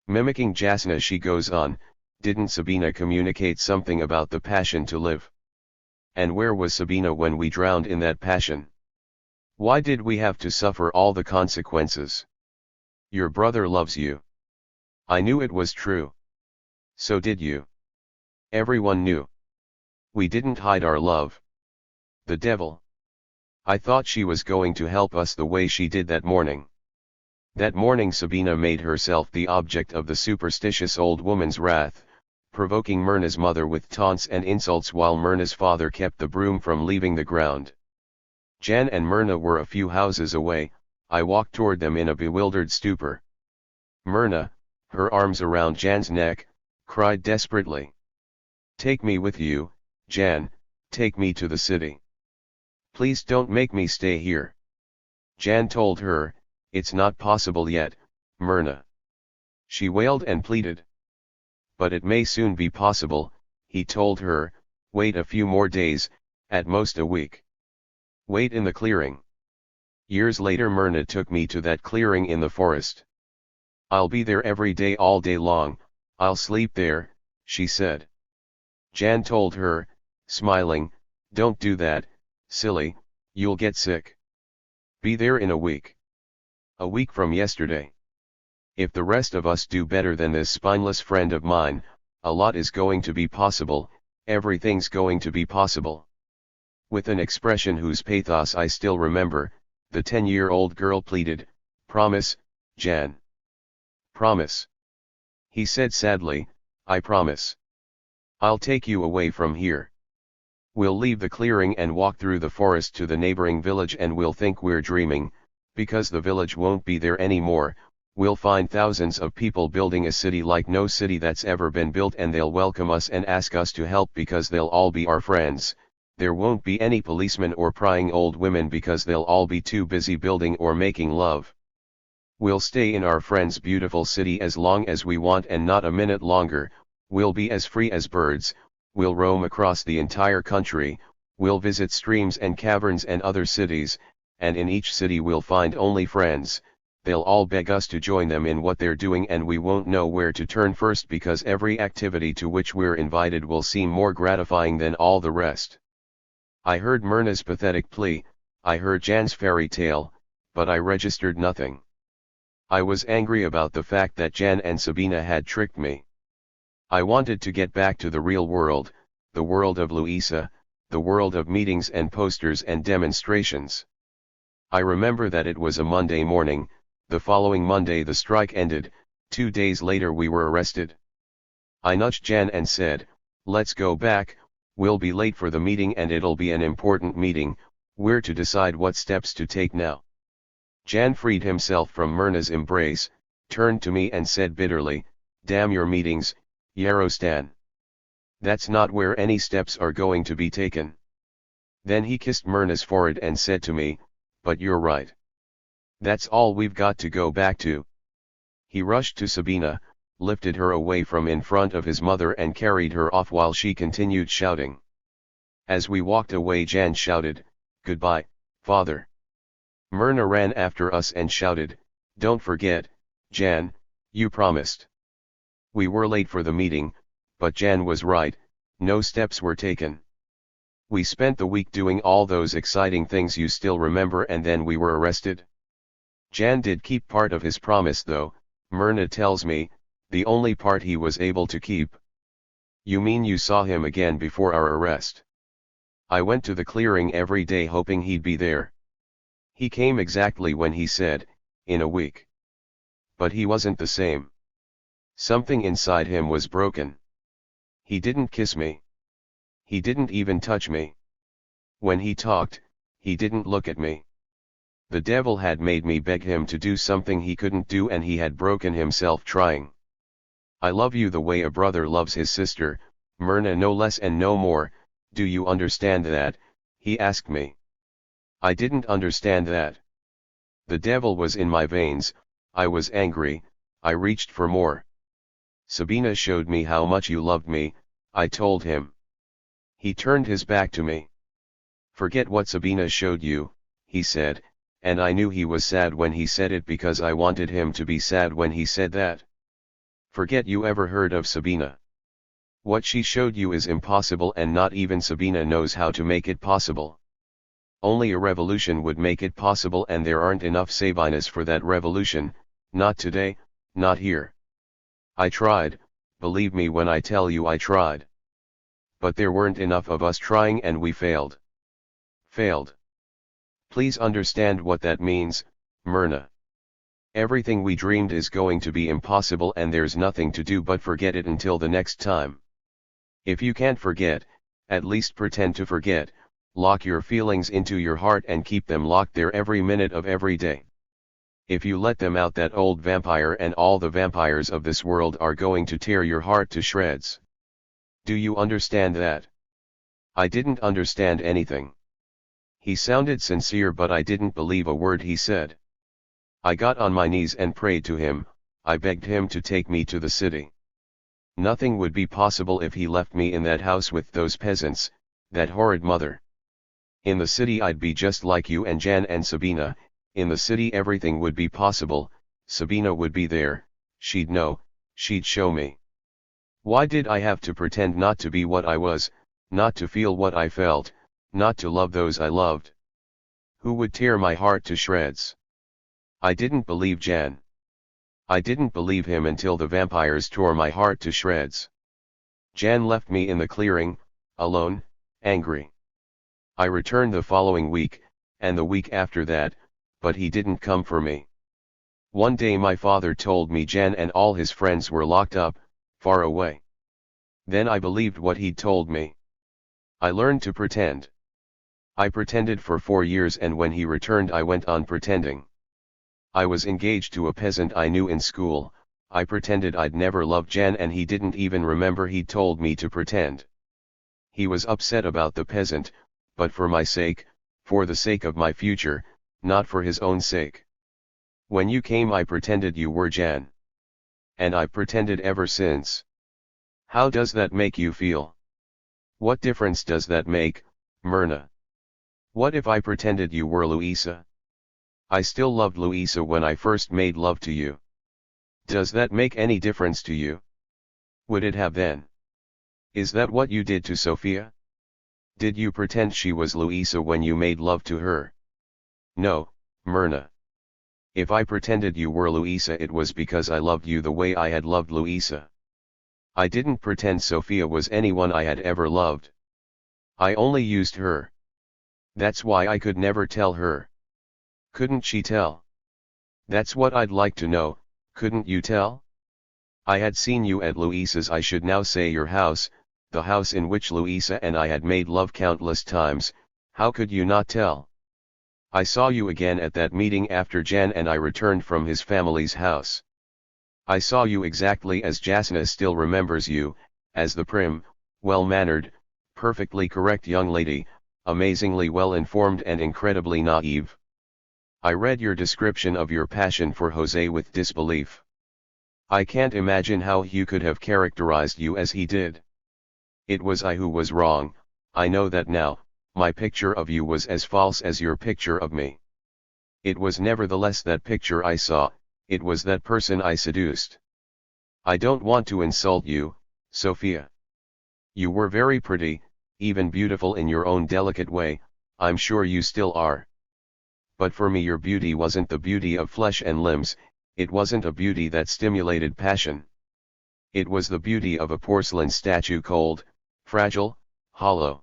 Mimicking Jasna she goes on, didn't Sabina communicate something about the passion to live? And where was Sabina when we drowned in that passion? Why did we have to suffer all the consequences? Your brother loves you. I knew it was true. So did you. Everyone knew. We didn't hide our love. The devil. I thought she was going to help us the way she did that morning. That morning Sabina made herself the object of the superstitious old woman's wrath, provoking Myrna's mother with taunts and insults while Myrna's father kept the broom from leaving the ground. Jan and Myrna were a few houses away. I walked toward them in a bewildered stupor. Myrna, her arms around Jan's neck, cried desperately. Take me with you, Jan, take me to the city. Please don't make me stay here. Jan told her, it's not possible yet, Myrna. She wailed and pleaded. But it may soon be possible, he told her, wait a few more days, at most a week. Wait in the clearing. Years later Myrna took me to that clearing in the forest. I'll be there every day all day long, I'll sleep there, she said. Jan told her, smiling, don't do that, silly, you'll get sick. Be there in a week. A week from yesterday. If the rest of us do better than this spineless friend of mine, a lot is going to be possible, everything's going to be possible. With an expression whose pathos I still remember, the 10-year-old girl pleaded, promise, Jan. Promise. He said sadly, I promise. I'll take you away from here. We'll leave the clearing and walk through the forest to the neighboring village and we'll think we're dreaming, because the village won't be there anymore, We'll find thousands of people building a city like no city that's ever been built, and they'll welcome us and ask us to help because they'll all be our friends. There won't be any policemen or prying old women because they'll all be too busy building or making love. We'll stay in our friend's beautiful city as long as we want and not a minute longer. We'll be as free as birds. We'll roam across the entire country. We'll visit streams and caverns and other cities, and in each city we'll find only friends. They'll all beg us to join them in what they're doing, and we won't know where to turn first because every activity to which we're invited will seem more gratifying than all the rest. I heard Myrna's pathetic plea, I heard Jan's fairy tale, but I registered nothing. I was angry about the fact that Jan and Sabina had tricked me. I wanted to get back to the real world, the world of Louisa, the world of meetings and posters and demonstrations. I remember that it was a Monday morning. The following Monday the strike ended. 2 days later we were arrested. I nudged Jan and said, "Let's go back, we'll be late for the meeting and it'll be an important meeting, we're to decide what steps to take now." Jan freed himself from Myrna's embrace, turned to me and said bitterly, "Damn your meetings, Yarostan. That's not where any steps are going to be taken." Then he kissed Myrna's forehead and said to me, "But you're right. That's all we've got to go back to." He rushed to Sabina, lifted her away from in front of his mother and carried her off while she continued shouting. As we walked away Jan shouted, "Goodbye, father." Myrna ran after us and shouted, "Don't forget, Jan, you promised." We were late for the meeting, but Jan was right, no steps were taken. We spent the week doing all those exciting things you still remember, and then we were arrested. Jan did keep part of his promise though, Myrna tells me, the only part he was able to keep. "You mean you saw him again before our arrest?" "I went to the clearing every day hoping he'd be there. He came exactly when he said, in a week. But he wasn't the same. Something inside him was broken. He didn't kiss me. He didn't even touch me. When he talked, he didn't look at me. The devil had made me beg him to do something he couldn't do, and he had broken himself trying. I love you the way a brother loves his sister, Myrna, no less and no more. Do you understand that?" he asked me. I didn't understand that. The devil was in my veins. I was angry. I reached for more. "Sabina showed me how much you loved me," I told him. He turned his back to me. "Forget what Sabina showed you," he said, and I knew he was sad when he said it because I wanted him to be sad when he said that. "Forget you ever heard of Sabina. What she showed you is impossible, and not even Sabina knows how to make it possible. Only a revolution would make it possible, and there aren't enough Sabinas for that revolution, not today, not here. I tried, believe me when I tell you I tried. But there weren't enough of us trying, and we failed. Failed. Please understand what that means, Myrna. Everything we dreamed is going to be impossible, and there's nothing to do but forget it until the next time. If you can't forget, at least pretend to forget. Lock your feelings into your heart and keep them locked there every minute of every day. If you let them out, that old vampire and all the vampires of this world are going to tear your heart to shreds. Do you understand that?" I didn't understand anything. He sounded sincere, but I didn't believe a word he said. I got on my knees and prayed to him. I begged him to take me to the city. Nothing would be possible if he left me in that house with those peasants, that horrid mother. In the city I'd be just like you and Jan and Sabina. In the city everything would be possible. Sabina would be there, she'd know, she'd show me. Why did I have to pretend not to be what I was, not to feel what I felt, not to love those I loved? Who would tear my heart to shreds? I didn't believe Jan. I didn't believe him until the vampires tore my heart to shreds. Jan left me in the clearing, alone, angry. I returned the following week, and the week after that, but he didn't come for me. One day my father told me Jan and all his friends were locked up, far away. Then I believed what he'd told me. I learned to pretend. I pretended for 4 years, and when he returned I went on pretending. I was engaged to a peasant I knew in school. I pretended I'd never loved Jan and he didn't even remember he'd told me to pretend. He was upset about the peasant, but for my sake, for the sake of my future, not for his own sake. When you came I pretended you were Jan. And I've pretended ever since. How does that make you feel? What difference does that make, Myrna? What if I pretended you were Louisa? I still loved Louisa when I first made love to you. Does that make any difference to you? Would it have then? Is that what you did to Sophia? Did you pretend she was Louisa when you made love to her? No, Myrna. If I pretended you were Louisa it was because I loved you the way I had loved Louisa. I didn't pretend Sophia was anyone I had ever loved. I only used her. That's why I could never tell her. Couldn't she tell? That's what I'd like to know, couldn't you tell? I had seen you at Louisa's, I should now say your house, the house in which Louisa and I had made love countless times. How could you not tell? I saw you again at that meeting after Jan and I returned from his family's house. I saw you exactly as Jasna still remembers you, as the prim, well-mannered, perfectly correct young lady, amazingly well-informed and incredibly naive. I read your description of your passion for Jose with disbelief. I can't imagine how Hugh could have characterized you as he did. It was I who was wrong, I know that now. My picture of you was as false as your picture of me. It was nevertheless that picture I saw, it was that person I seduced. I don't want to insult you, Sophia. You were very pretty, even beautiful in your own delicate way, I'm sure you still are. But for me your beauty wasn't the beauty of flesh and limbs, it wasn't a beauty that stimulated passion. It was the beauty of a porcelain statue, cold, fragile, hollow.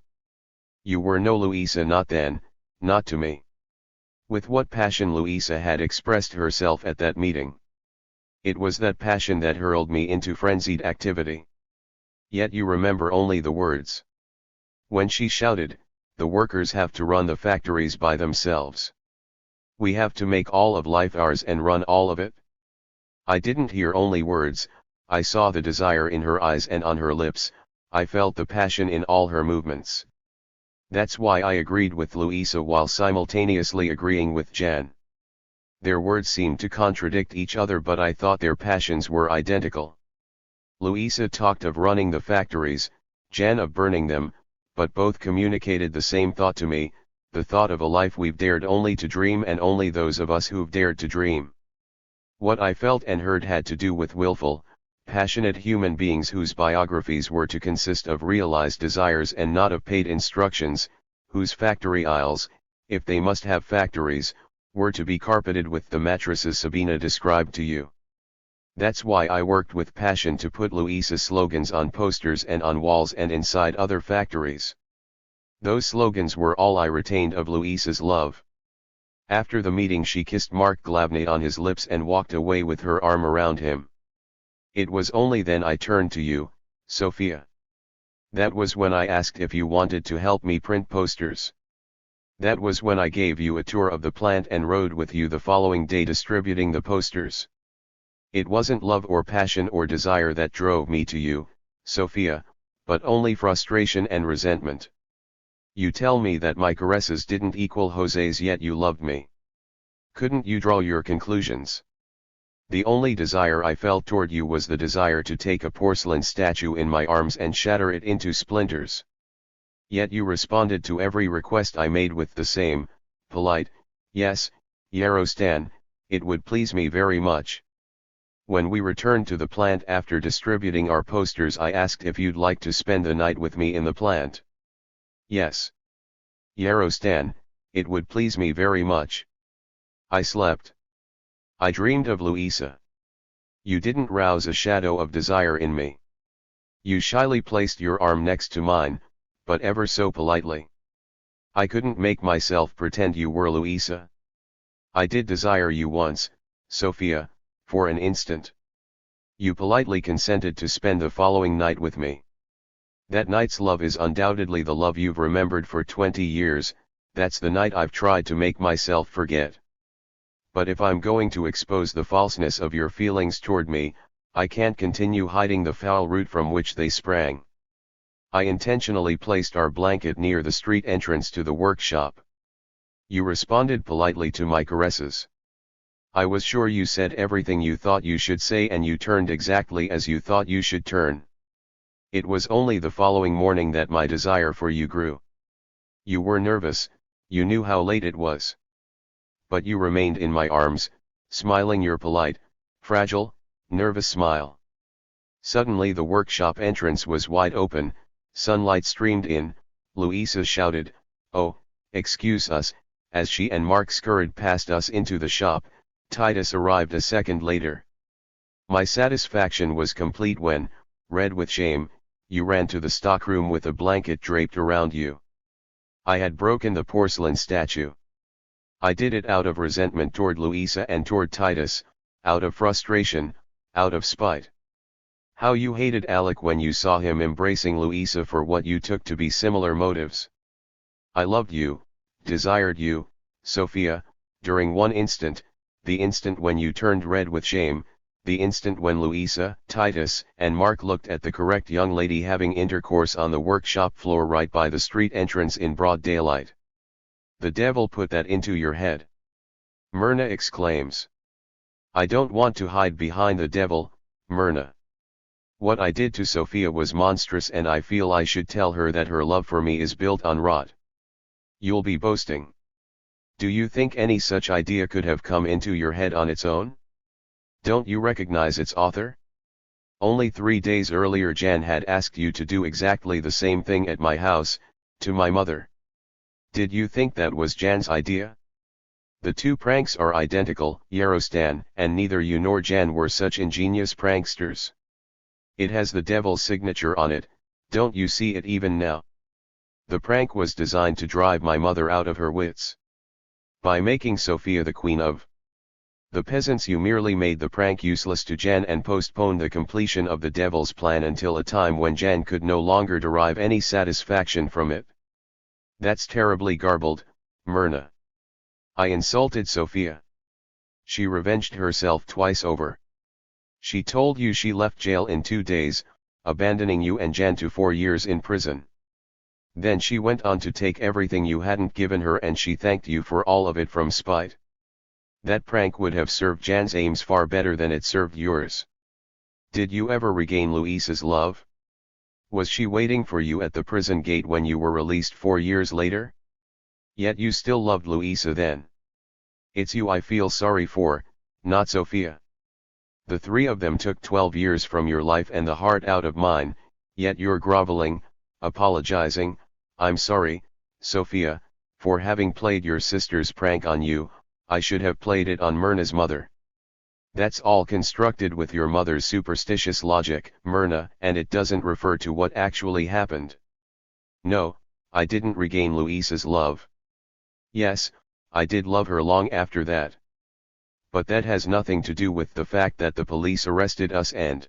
You were no Louisa, not then, not to me. With what passion Louisa had expressed herself at that meeting. It was that passion that hurled me into frenzied activity. Yet you remember only the words. When she shouted, "The workers have to run the factories by themselves. We have to make all of life ours and run all of it." I didn't hear only words, I saw the desire in her eyes and on her lips, I felt the passion in all her movements. That's why I agreed with Louisa while simultaneously agreeing with Jan. Their words seemed to contradict each other, but I thought their passions were identical. Louisa talked of running the factories, Jan of burning them, but both communicated the same thought to me, the thought of a life we've dared only to dream, and only those of us who've dared to dream. What I felt and heard had to do with willful, passionate human beings whose biographies were to consist of realized desires and not of paid instructions, whose factory aisles, if they must have factories, were to be carpeted with the mattresses Sabina described to you. That's why I worked with passion to put Louisa's slogans on posters and on walls and inside other factories. Those slogans were all I retained of Louisa's love. After the meeting she kissed Mark Glavny on his lips and walked away with her arm around him. It was only then I turned to you, Sophia. That was when I asked if you wanted to help me print posters. That was when I gave you a tour of the plant and rode with you the following day distributing the posters. It wasn't love or passion or desire that drove me to you, Sophia, but only frustration and resentment. You tell me that my caresses didn't equal Jose's, yet you loved me. Couldn't you draw your conclusions? The only desire I felt toward you was the desire to take a porcelain statue in my arms and shatter it into splinters. Yet you responded to every request I made with the same, polite, "Yes, Yarostan, it would please me very much." When we returned to the plant after distributing our posters I asked if you'd like to spend the night with me in the plant. "Yes. Yarostan, it would please me very much." I slept. I dreamed of Louisa. You didn't rouse a shadow of desire in me. You shyly placed your arm next to mine, but ever so politely. I couldn't make myself pretend you were Louisa. I did desire you once, Sophia, for an instant. You politely consented to spend the following night with me. That night's love is undoubtedly the love you've remembered for 20 years, that's the night I've tried to make myself forget. But if I'm going to expose the falseness of your feelings toward me, I can't continue hiding the foul root from which they sprang. I intentionally placed our blanket near the street entrance to the workshop. You responded politely to my caresses. I was sure you said everything you thought you should say, and you turned exactly as you thought you should turn. It was only the following morning that my desire for you grew. You were nervous, you knew how late it was. But you remained in my arms, smiling your polite, fragile, nervous smile. Suddenly the workshop entrance was wide open, sunlight streamed in. Louisa shouted, "Oh, excuse us," as she and Mark scurried past us into the shop. Titus arrived a second later. My satisfaction was complete when, red with shame, you ran to the stockroom with a blanket draped around you. I had broken the porcelain statue. I did it out of resentment toward Louisa and toward Titus, out of frustration, out of spite. How you hated Alec when you saw him embracing Louisa for what you took to be similar motives. I loved you, desired you, Sophia, during one instant, the instant when you turned red with shame, the instant when Louisa, Titus, and Mark looked at the correct young lady having intercourse on the workshop floor right by the street entrance in broad daylight. The devil put that into your head. Myrna exclaims. I don't want to hide behind the devil, Myrna. What I did to Sophia was monstrous, and I feel I should tell her that her love for me is built on rot. You'll be boasting. Do you think any such idea could have come into your head on its own? Don't you recognize its author? Only 3 days earlier Jan had asked you to do exactly the same thing at my house, to my mother. Did you think that was Jan's idea? The two pranks are identical, Yarostan, and neither you nor Jan were such ingenious pranksters. It has the devil's signature on it, don't you see it even now? The prank was designed to drive my mother out of her wits. By making Sophia the queen of the peasants, you merely made the prank useless to Jan and postponed the completion of the devil's plan until a time when Jan could no longer derive any satisfaction from it. That's terribly garbled, Myrna. I insulted Sophia. She revenged herself twice over. She told you she left jail in 2 days, abandoning you and Jan to 4 years in prison. Then she went on to take everything you hadn't given her, and she thanked you for all of it from spite. That prank would have served Jan's aims far better than it served yours. Did you ever regain Louisa's love? Was she waiting for you at the prison gate when you were released 4 years later? Yet you still loved Louisa then. It's you I feel sorry for, not Sophia. The 3 of them took 12 years from your life and the heart out of mine, yet you're groveling, apologizing. I'm sorry, Sophia, for having played your sister's prank on you. I should have played it on Myrna's mother. That's all constructed with your mother's superstitious logic, Myrna, and it doesn't refer to what actually happened. No, I didn't regain Louisa's love. Yes, I did love her long after that. But that has nothing to do with the fact that the police arrested us. And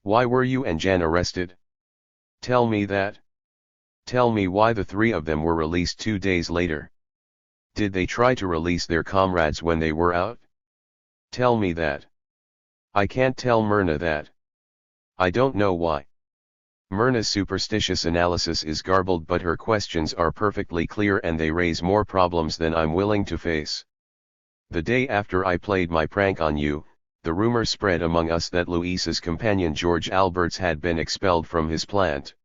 why were you and Jan arrested? Tell me that. Tell me why the 3 of them were released 2 days later. Did they try to release their comrades when they were out? Tell me that. I can't tell Myrna that. I don't know why. Myrna's superstitious analysis is garbled, but her questions are perfectly clear, and they raise more problems than I'm willing to face. The day after I played my prank on you, the rumor spread among us that Louisa's companion George Alberts had been expelled from his plant.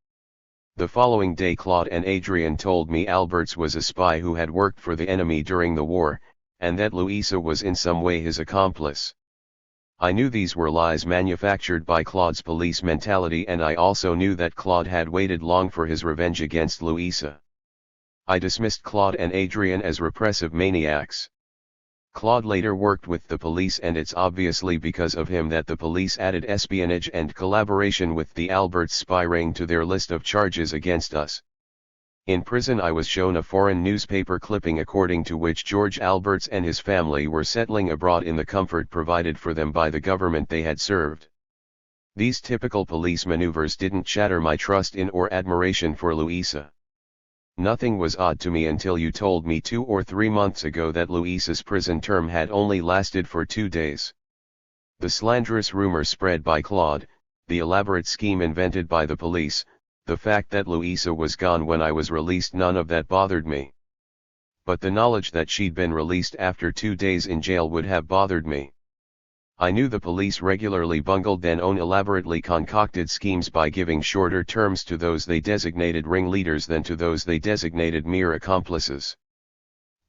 The following day Claude and Adrian told me Alberts was a spy who had worked for the enemy during the war, and that Louisa was in some way his accomplice. I knew these were lies manufactured by Claude's police mentality, and I also knew that Claude had waited long for his revenge against Louisa. I dismissed Claude and Adrian as repressive maniacs. Claude later worked with the police, and it's obviously because of him that the police added espionage and collaboration with the Alberts spy ring to their list of charges against us. In prison I was shown a foreign newspaper clipping according to which George Alberts and his family were settling abroad in the comfort provided for them by the government they had served. These typical police maneuvers didn't shatter my trust in or admiration for Louisa. Nothing was odd to me until you told me 2 or 3 months ago that Luisa's prison term had only lasted for 2 days. The slanderous rumor spread by Claude, the elaborate scheme invented by the police, the fact that Luisa was gone when I was released, none of that bothered me. But the knowledge that she'd been released after 2 days in jail would have bothered me. I knew the police regularly bungled their own elaborately concocted schemes by giving shorter terms to those they designated ringleaders than to those they designated mere accomplices.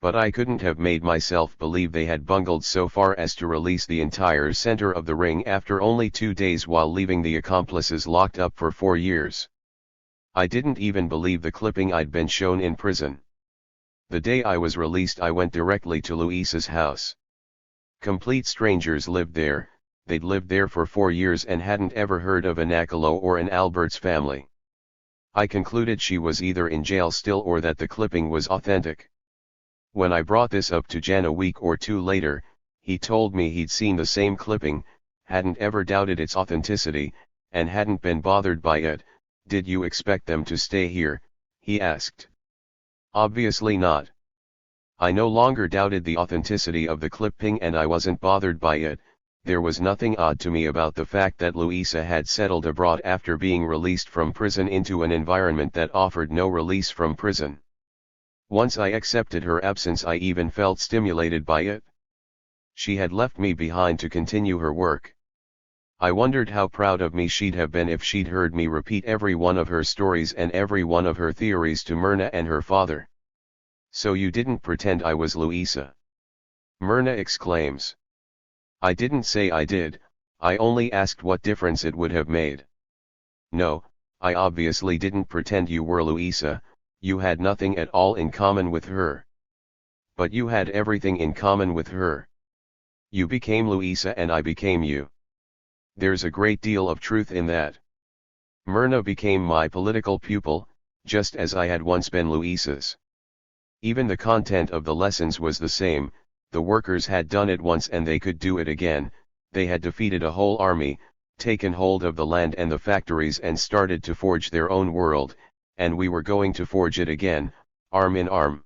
But I couldn't have made myself believe they had bungled so far as to release the entire center of the ring after only 2 days while leaving the accomplices locked up for 4 years. I didn't even believe the clipping I'd been shown in prison. The day I was released, I went directly to Luisa's house. Complete strangers lived there. They'd lived there for 4 years and hadn't ever heard of a Nachalo or an Albert's family. I concluded she was either in jail still or that the clipping was authentic. When I brought this up to Jan a week or 2 later, he told me he'd seen the same clipping, hadn't ever doubted its authenticity, and hadn't been bothered by it. "Did you expect them to stay here?" he asked. "Obviously not. I no longer doubted the authenticity of the clipping and I wasn't bothered by it. There was nothing odd to me about the fact that Luisa had settled abroad after being released from prison into an environment that offered no release from prison. Once I accepted her absence, I even felt stimulated by it. She had left me behind to continue her work. I wondered how proud of me she'd have been if she'd heard me repeat every one of her stories and every one of her theories to Myrna and her father. "So you didn't pretend I was Luisa?" Myrna exclaims. "I didn't say I did, I only asked what difference it would have made." "No, I obviously didn't pretend you were Luisa, you had nothing at all in common with her. But you had everything in common with her. You became Luisa and I became you. There's a great deal of truth in that. Myrna became my political pupil, just as I had once been Luisa's. Even the content of the lessons was the same. The workers had done it once and they could do it again. They had defeated a whole army, taken hold of the land and the factories and started to forge their own world, and we were going to forge it again, arm in arm.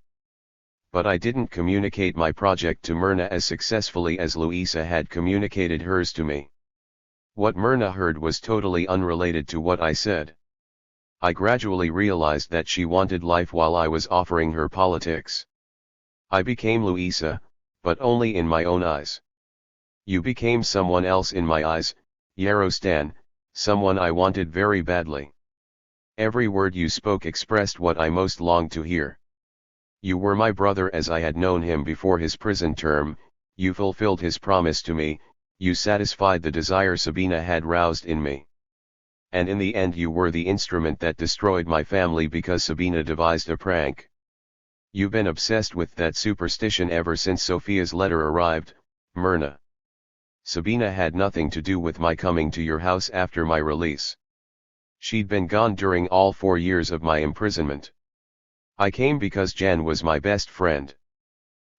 But I didn't communicate my project to Myrna as successfully as Luisa had communicated hers to me. What Myrna heard was totally unrelated to what I said. I gradually realized that she wanted life while I was offering her politics. I became Luisa, but only in my own eyes. You became someone else in my eyes, Yarostan, someone I wanted very badly. Every word you spoke expressed what I most longed to hear. You were my brother as I had known him before his prison term, you fulfilled his promise to me, you satisfied the desire Sabina had roused in me. And in the end you were the instrument that destroyed my family because Sabina devised a prank. You've been obsessed with that superstition ever since Sophia's letter arrived, Myrna. Sabina had nothing to do with my coming to your house after my release. She'd been gone during all 4 years of my imprisonment. I came because Jan was my best friend.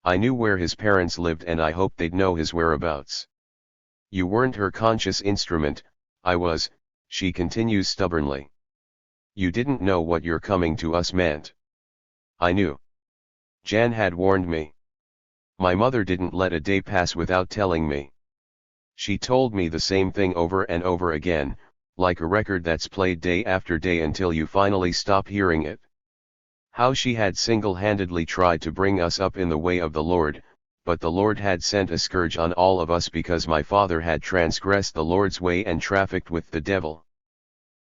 I knew where his parents lived and I hoped they'd know his whereabouts. You weren't her conscious instrument, I was, she continues stubbornly. You didn't know what your coming to us meant. I knew. Jan had warned me. My mother didn't let a day pass without telling me. She told me the same thing over and over again, like a record that's played day after day until you finally stop hearing it. How she had single-handedly tried to bring us up in the way of the Lord, but the Lord had sent a scourge on all of us because my father had transgressed the Lord's way and trafficked with the devil.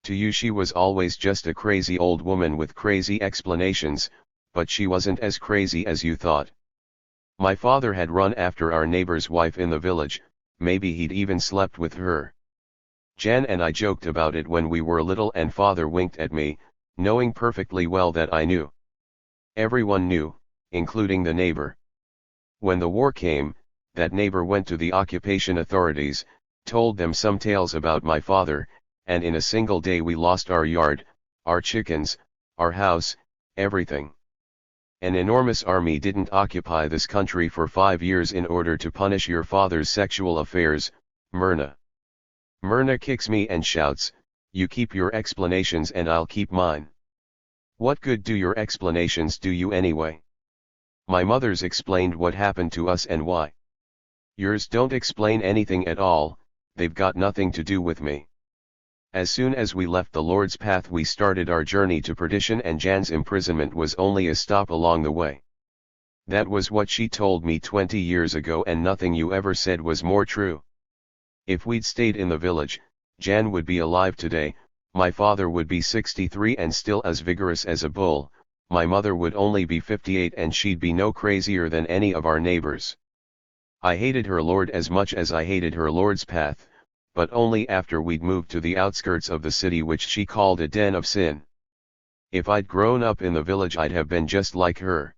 To you she was always just a crazy old woman with crazy explanations, but she wasn't as crazy as you thought. My father had run after our neighbor's wife in the village, maybe he'd even slept with her. Jan and I joked about it when we were little and father winked at me, knowing perfectly well that I knew. Everyone knew, including the neighbor. When the war came, that neighbor went to the occupation authorities, told them some tales about my father, and in a single day we lost our yard, our chickens, our house, everything. An enormous army didn't occupy this country for 5 years in order to punish your father's sexual affairs, Myrna. Myrna kicks me and shouts, "You keep your explanations and I'll keep mine." What good do your explanations do you anyway? My mother's explained what happened to us and why. Yours don't explain anything at all, they've got nothing to do with me. As soon as we left the Lord's path we started our journey to perdition, and Jan's imprisonment was only a stop along the way. That was what she told me 20 years ago, and nothing you ever said was more true. If we'd stayed in the village, Jan would be alive today, my father would be 63 and still as vigorous as a bull, my mother would only be 58 and she'd be no crazier than any of our neighbors. I hated her Lord as much as I hated her Lord's path, but only after we'd moved to the outskirts of the city, which she called a den of sin. If I'd grown up in the village I'd have been just like her.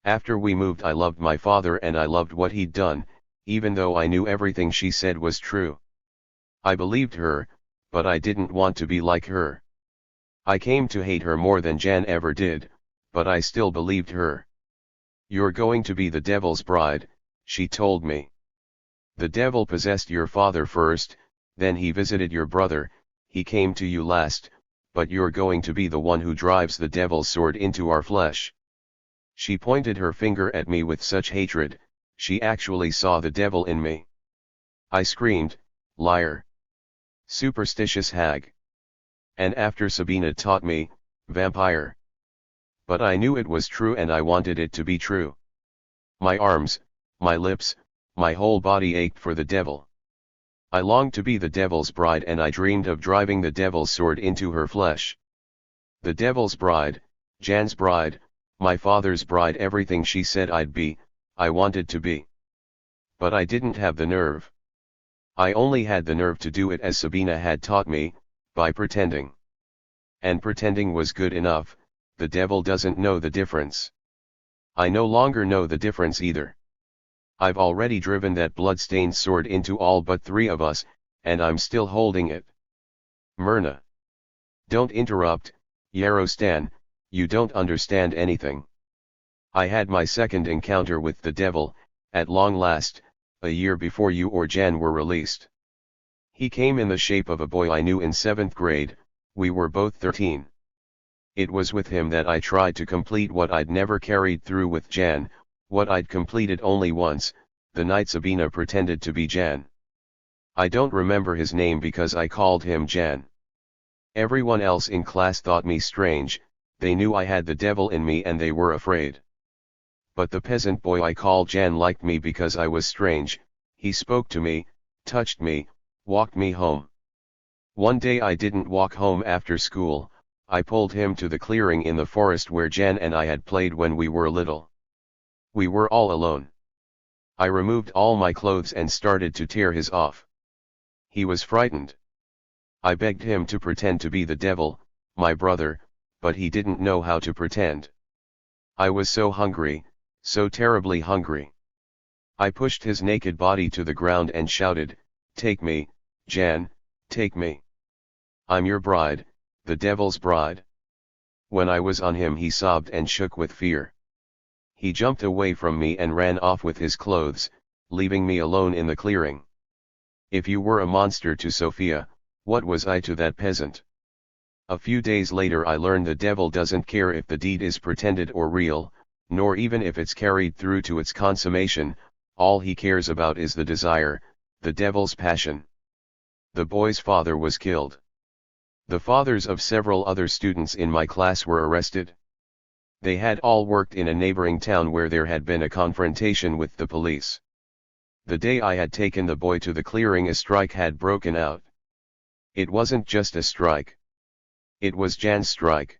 After we moved I loved my father and I loved what he'd done, even though I knew everything she said was true. I believed her, but I didn't want to be like her. I came to hate her more than Jan ever did, but I still believed her. You're going to be the devil's bride, she told me. The devil possessed your father first, then he visited your brother, he came to you last, but you're going to be the one who drives the devil's sword into our flesh. She pointed her finger at me with such hatred, she actually saw the devil in me. I screamed, liar! Superstitious hag! And after Sabina taught me, vampire. But I knew it was true and I wanted it to be true. My arms, my lips, my whole body ached for the devil. I longed to be the devil's bride and I dreamed of driving the devil's sword into her flesh. The devil's bride, Jan's bride, my father's bride, everything she said I'd be, I wanted to be. But I didn't have the nerve. I only had the nerve to do it as Sabina had taught me, by pretending. And pretending was good enough, the devil doesn't know the difference. I no longer know the difference either. I've already driven that blood-stained sword into all but 3 of us, and I'm still holding it. Myrna. Don't interrupt, Yarostan, you don't understand anything. I had my second encounter with the devil, at long last, a year before you or Jan were released. He came in the shape of a boy I knew in 7th grade, we were both 13. It was with him that I tried to complete what I'd never carried through with Jan, what I'd completed only once, the night Sabina pretended to be Jan. I don't remember his name because I called him Jan. Everyone else in class thought me strange, they knew I had the devil in me and they were afraid. But the peasant boy I called Jan liked me because I was strange, he spoke to me, touched me, walked me home. One day I didn't walk home after school, I pulled him to the clearing in the forest where Jan and I had played when we were little. We were all alone. I removed all my clothes and started to tear his off. He was frightened. I begged him to pretend to be the devil, my brother, but he didn't know how to pretend. I was so hungry, so terribly hungry. I pushed his naked body to the ground and shouted, "Take me, Jan, take me. I'm your bride, the devil's bride." When I was on him he sobbed and shook with fear. He jumped away from me and ran off with his clothes, leaving me alone in the clearing. If you were a monster to Sophia, what was I to that peasant? A few days later I learned the devil doesn't care if the deed is pretended or real, nor even if it's carried through to its consummation, all he cares about is the desire, the devil's passion. The boy's father was killed. The fathers of several other students in my class were arrested. They had all worked in a neighboring town where there had been a confrontation with the police. The day I had taken the boy to the clearing a strike had broken out. It wasn't just a strike. It was Jan's strike.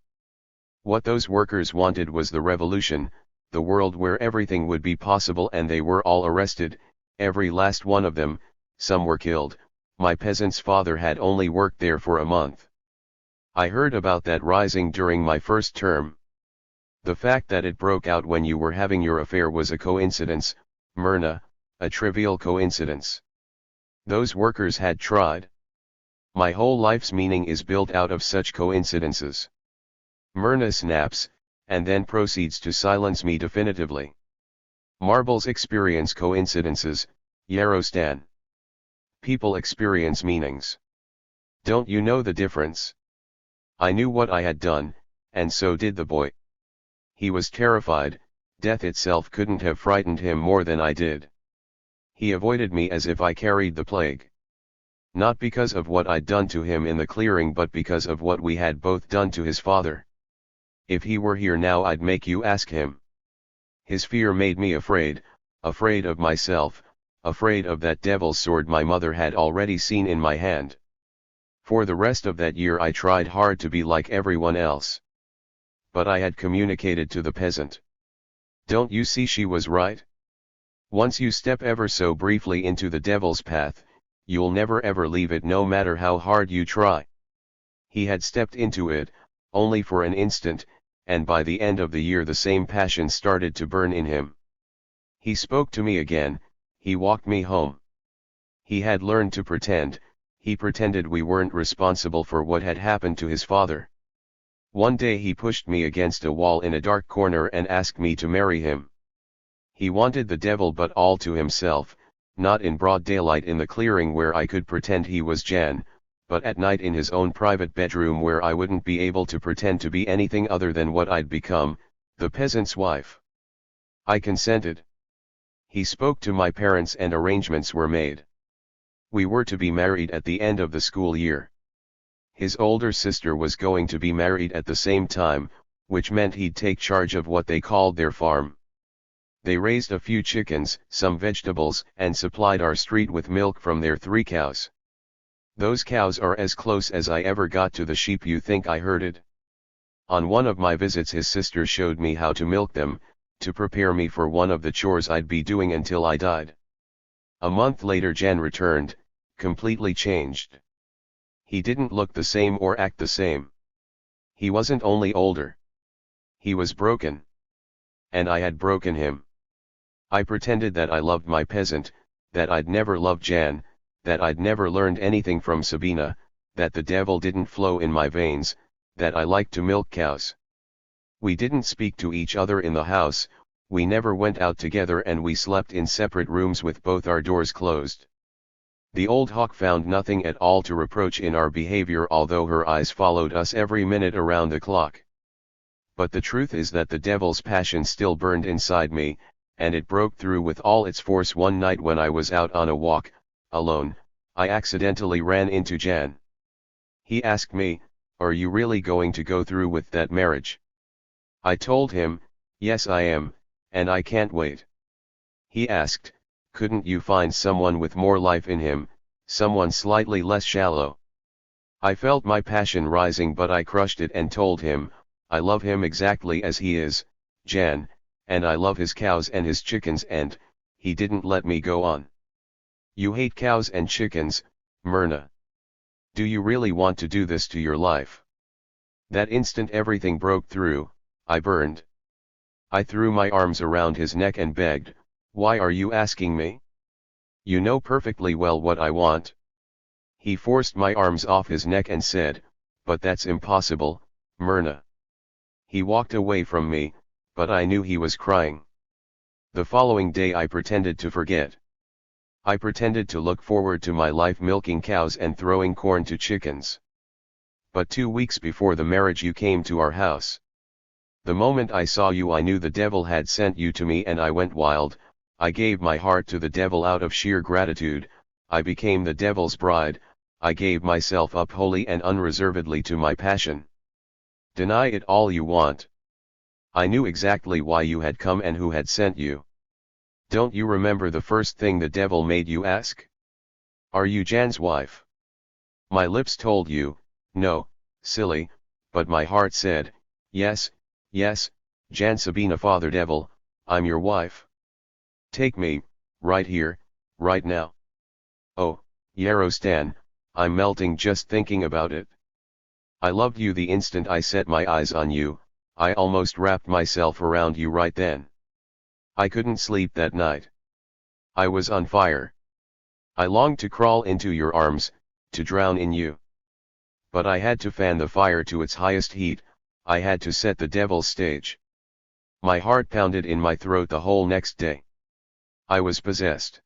What those workers wanted was the revolution, the world where everything would be possible, and they were all arrested, every last one of them, some were killed. My peasant's father had only worked there for a month. I heard about that rising during my first term. The fact that it broke out when you were having your affair was a coincidence, Myrna, a trivial coincidence. Those workers had tried. My whole life's meaning is built out of such coincidences. Myrna snaps, and then proceeds to silence me definitively. Marbles experience coincidences, Yarostan. People experience meanings. Don't you know the difference? I knew what I had done, and so did the boy. He was terrified, death itself couldn't have frightened him more than I did. He avoided me as if I carried the plague. Not because of what I'd done to him in the clearing but because of what we had both done to his father. If he were here now I'd make you ask him. His fear made me afraid, afraid of myself, afraid of that devil's sword my mother had already seen in my hand. For the rest of that year I tried hard to be like everyone else. But I had communicated to the peasant. Don't you see she was right? Once you step ever so briefly into the devil's path, you'll never ever leave it no matter how hard you try. He had stepped into it, only for an instant, and by the end of the year the same passion started to burn in him. He spoke to me again, he walked me home. He had learned to pretend, he pretended we weren't responsible for what had happened to his father. One day he pushed me against a wall in a dark corner and asked me to marry him. He wanted the devil but all to himself, not in broad daylight in the clearing where I could pretend he was Jan, but at night in his own private bedroom where I wouldn't be able to pretend to be anything other than what I'd become, the peasant's wife. I consented. He spoke to my parents and arrangements were made. We were to be married at the end of the school year. His older sister was going to be married at the same time, which meant he'd take charge of what they called their farm. They raised a few chickens, some vegetables, and supplied our street with milk from their 3 cows. Those cows are as close as I ever got to the sheep you think I herded. On one of my visits his sister showed me how to milk them, to prepare me for one of the chores I'd be doing until I died. A month later Jan returned, completely changed. He didn't look the same or act the same. He wasn't only older. He was broken. And I had broken him. I pretended that I loved my peasant, that I'd never loved Jan, that I'd never learned anything from Sabina, that the devil didn't flow in my veins, that I liked to milk cows. We didn't speak to each other in the house, we never went out together and we slept in separate rooms with both our doors closed. The old hawk found nothing at all to reproach in our behavior although her eyes followed us every minute around the clock. But the truth is that the devil's passion still burned inside me, and it broke through with all its force one night when I was out on a walk, alone. I accidentally ran into Jan. He asked me, "Are you really going to go through with that marriage?" I told him, "Yes I am, and I can't wait." He asked, "Couldn't you find someone with more life in him, someone slightly less shallow?" I felt my passion rising but I crushed it and told him, "I love him exactly as he is, Jan, and I love his cows and his chickens," and he didn't let me go on. "You hate cows and chickens, Myrna. Do you really want to do this to your life?" That instant everything broke through, I burned. I threw my arms around his neck and begged, "Why are you asking me? You know perfectly well what I want." He forced my arms off his neck and said, "But that's impossible, Myrna." He walked away from me, but I knew he was crying. The following day I pretended to forget. I pretended to look forward to my life milking cows and throwing corn to chickens. But 2 weeks before the marriage you came to our house. The moment I saw you I knew the devil had sent you to me and I went wild. I gave my heart to the devil out of sheer gratitude, I became the devil's bride, I gave myself up wholly and unreservedly to my passion. Deny it all you want. I knew exactly why you had come and who had sent you. Don't you remember the first thing the devil made you ask? Are you Jan's wife? My lips told you, no, silly, but my heart said, yes, yes, Jan Sabina Father Devil, I'm your wife. Take me, right here, right now. Oh, Yarostan, I'm melting just thinking about it. I loved you the instant I set my eyes on you, I almost wrapped myself around you right then. I couldn't sleep that night. I was on fire. I longed to crawl into your arms, to drown in you. But I had to fan the fire to its highest heat, I had to set the devil's stage. My heart pounded in my throat the whole next day. I was possessed.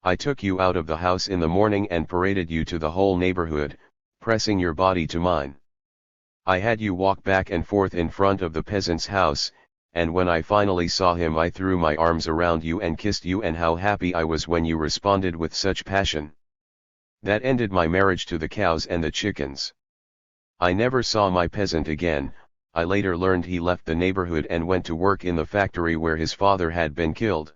I took you out of the house in the morning and paraded you to the whole neighborhood, pressing your body to mine. I had you walk back and forth in front of the peasant's house, and when I finally saw him I threw my arms around you and kissed you, and how happy I was when you responded with such passion. That ended my marriage to the cows and the chickens. I never saw my peasant again. I later learned he left the neighborhood and went to work in the factory where his father had been killed.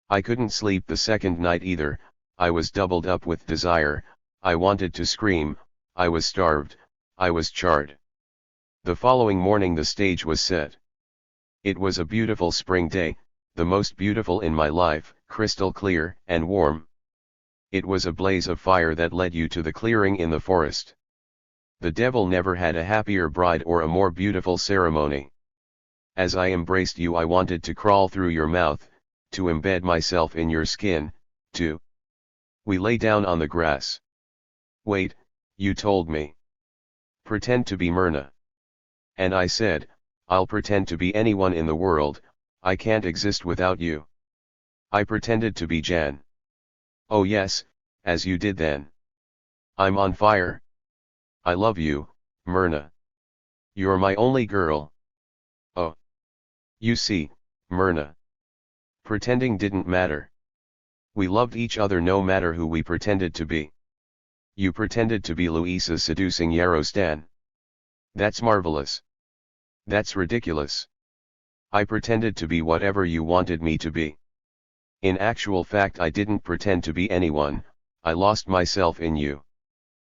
I couldn't sleep the second night either. I was doubled up with desire. I wanted to scream. I was starved. I was charred. The following morning the stage was set. It was a beautiful spring day, the most beautiful in my life, crystal clear and warm. It was a blaze of fire that led you to the clearing in the forest. The devil never had a happier bride or a more beautiful ceremony. As I embraced you I wanted to crawl through your mouth, to embed myself in your skin, to... We lay down on the grass. Wait, you told me. Pretend to be Myrna. And I said, I'll pretend to be anyone in the world, I can't exist without you. I pretended to be Jan. Oh yes, as you did then. I'm on fire. I love you, Myrna. You're my only girl. Oh. You see, Myrna. Pretending didn't matter. We loved each other no matter who we pretended to be. You pretended to be Louisa seducing Yarostan. That's marvelous. That's ridiculous. I pretended to be whatever you wanted me to be. In actual fact I didn't pretend to be anyone, I lost myself in you.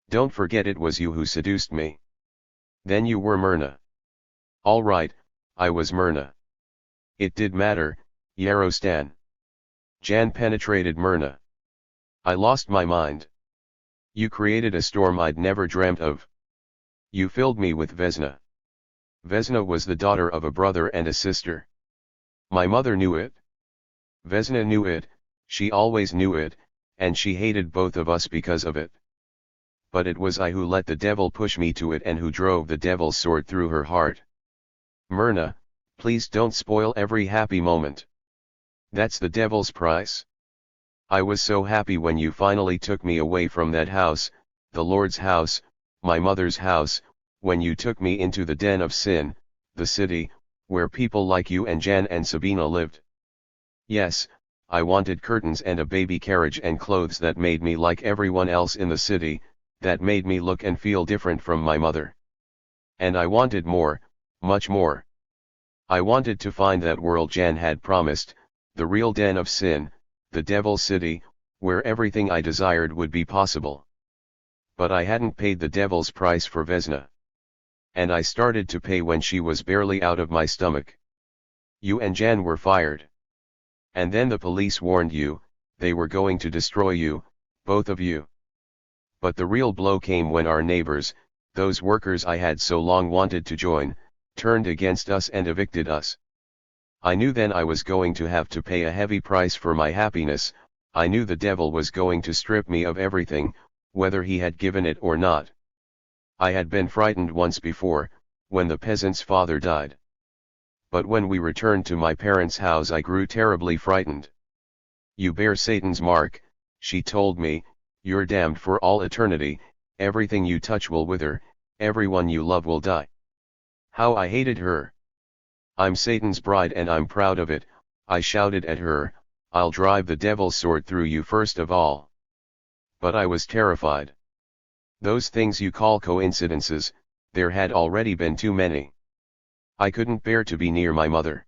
Don't forget it was you who seduced me. Then you were Myrna. All right, I was Myrna. It did matter, Yarostan. Jan penetrated Myrna. I lost my mind. You created a storm I'd never dreamt of. You filled me with Vesna. Vesna was the daughter of a brother and a sister. My mother knew it. Vesna knew it, she always knew it, and she hated both of us because of it. But it was I who let the devil push me to it and who drove the devil's sword through her heart. Myrna, please don't spoil every happy moment. That's the devil's price. I was so happy when you finally took me away from that house, the Lord's house, my mother's house, when you took me into the den of sin, the city, where people like you and Jan and Sabina lived. Yes, I wanted curtains and a baby carriage and clothes that made me like everyone else in the city, that made me look and feel different from my mother. And I wanted more, much more. I wanted to find that world Jan had promised, the real den of sin, the devil's city, where everything I desired would be possible. But I hadn't paid the devil's price for Vesna. And I started to pay when she was barely out of my stomach. You and Jan were fired. And then the police warned you, they were going to destroy you, both of you. But the real blow came when our neighbors, those workers I had so long wanted to join, turned against us and evicted us. I knew then I was going to have to pay a heavy price for my happiness. I knew the devil was going to strip me of everything, whether he had given it or not. I had been frightened once before, when the peasant's father died. But when we returned to my parents' house I grew terribly frightened. You bear Satan's mark, she told me, you're damned for all eternity, everything you touch will wither, everyone you love will die. How I hated her. I'm Satan's bride and I'm proud of it, I shouted at her, I'll drive the devil's sword through you first of all. But I was terrified. Those things you call coincidences, there had already been too many. I couldn't bear to be near my mother.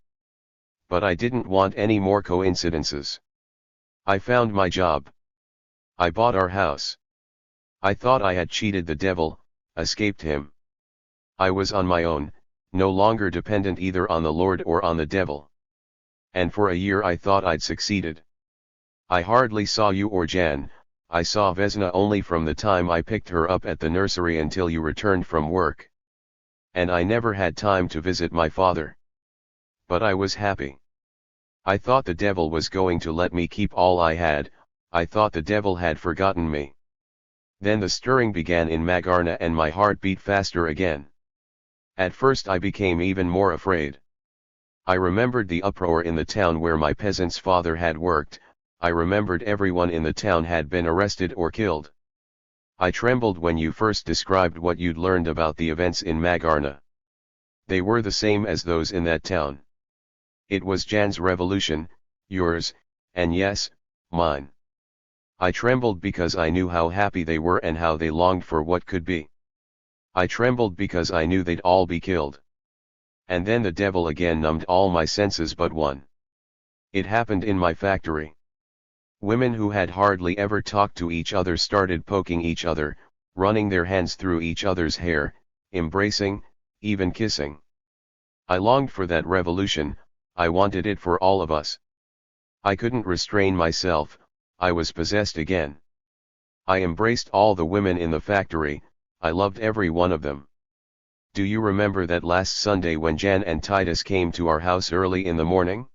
But I didn't want any more coincidences. I found my job. I bought our house. I thought I had cheated the devil, escaped him. I was on my own, no longer dependent either on the Lord or on the devil. And for a year I thought I'd succeeded. I hardly saw you or Jan, I saw Vesna only from the time I picked her up at the nursery until you returned from work. And I never had time to visit my father. But I was happy. I thought the devil was going to let me keep all I had, I thought the devil had forgotten me. Then the stirring began in Magarna and my heart beat faster again. At first I became even more afraid. I remembered the uproar in the town where my peasant's father had worked, I remembered everyone in the town had been arrested or killed. I trembled when you first described what you'd learned about the events in Magarna. They were the same as those in that town. It was Jan's revolution, yours, and yes, mine. I trembled because I knew how happy they were and how they longed for what could be. I trembled because I knew they'd all be killed. And then the devil again numbed all my senses but one. It happened in my factory. Women who had hardly ever talked to each other started poking each other, running their hands through each other's hair, embracing, even kissing. I longed for that revolution, I wanted it for all of us. I couldn't restrain myself, I was possessed again. I embraced all the women in the factory, I loved every one of them. Do you remember that last Sunday when Jan and Titus came to our house early in the morning?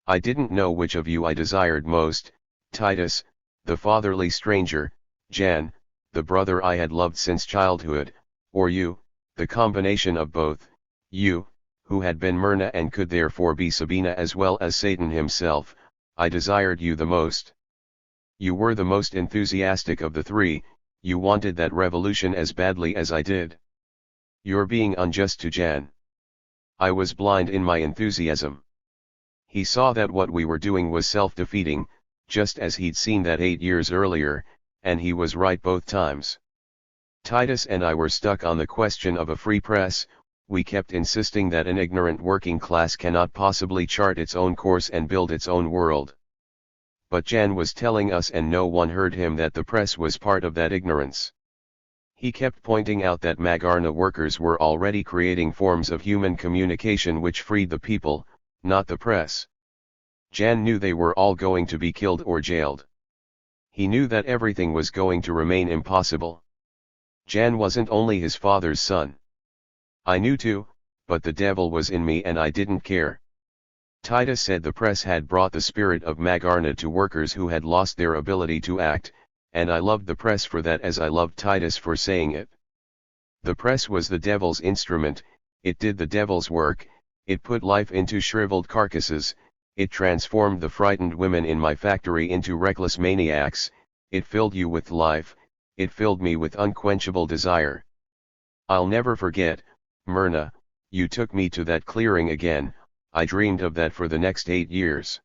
I didn't know which of you I desired most, Titus, the fatherly stranger, Jan, the brother I had loved since childhood, or you, the combination of both, you, who had been Myrna and could therefore be Sabina as well as Satan himself. I desired you the most. You were the most enthusiastic of the three, you wanted that revolution as badly as I did. You're being unjust to Jan. I was blind in my enthusiasm. He saw that what we were doing was self-defeating, just as he'd seen that 8 years earlier, and he was right both times. Titus and I were stuck on the question of a free press. We kept insisting that an ignorant working class cannot possibly chart its own course and build its own world. But Jan was telling us, and no one heard him, that the press was part of that ignorance. He kept pointing out that Magarna workers were already creating forms of human communication which freed the people, not the press. Jan knew they were all going to be killed or jailed. He knew that everything was going to remain impossible. Jan wasn't only his father's son. I knew too, but the devil was in me and I didn't care. Titus said the press had brought the spirit of Magarna to workers who had lost their ability to act, and I loved the press for that as I loved Titus for saying it. The press was the devil's instrument, it did the devil's work, it put life into shriveled carcasses, it transformed the frightened women in my factory into reckless maniacs, it filled you with life, it filled me with unquenchable desire. I'll never forget, Myrna, you took me to that clearing again, I dreamed of that for the next 8 years.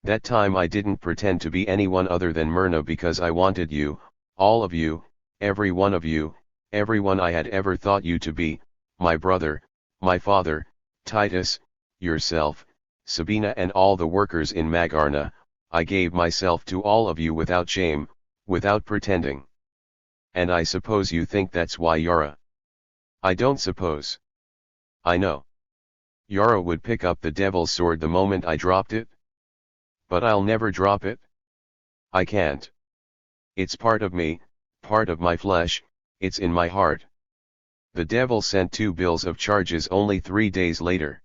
That time I didn't pretend to be anyone other than Myrna because I wanted you, all of you, every one of you, everyone I had ever thought you to be, my brother, my father, Titus, yourself, Sabina and all the workers in Magarna. I gave myself to all of you without shame, without pretending. And I suppose you think that's why Yara. I don't suppose. I know. Yara would pick up the devil's sword the moment I dropped it. But I'll never drop it. I can't. It's part of me, part of my flesh, it's in my heart. The devil sent 2 bills of charges only 3 days later.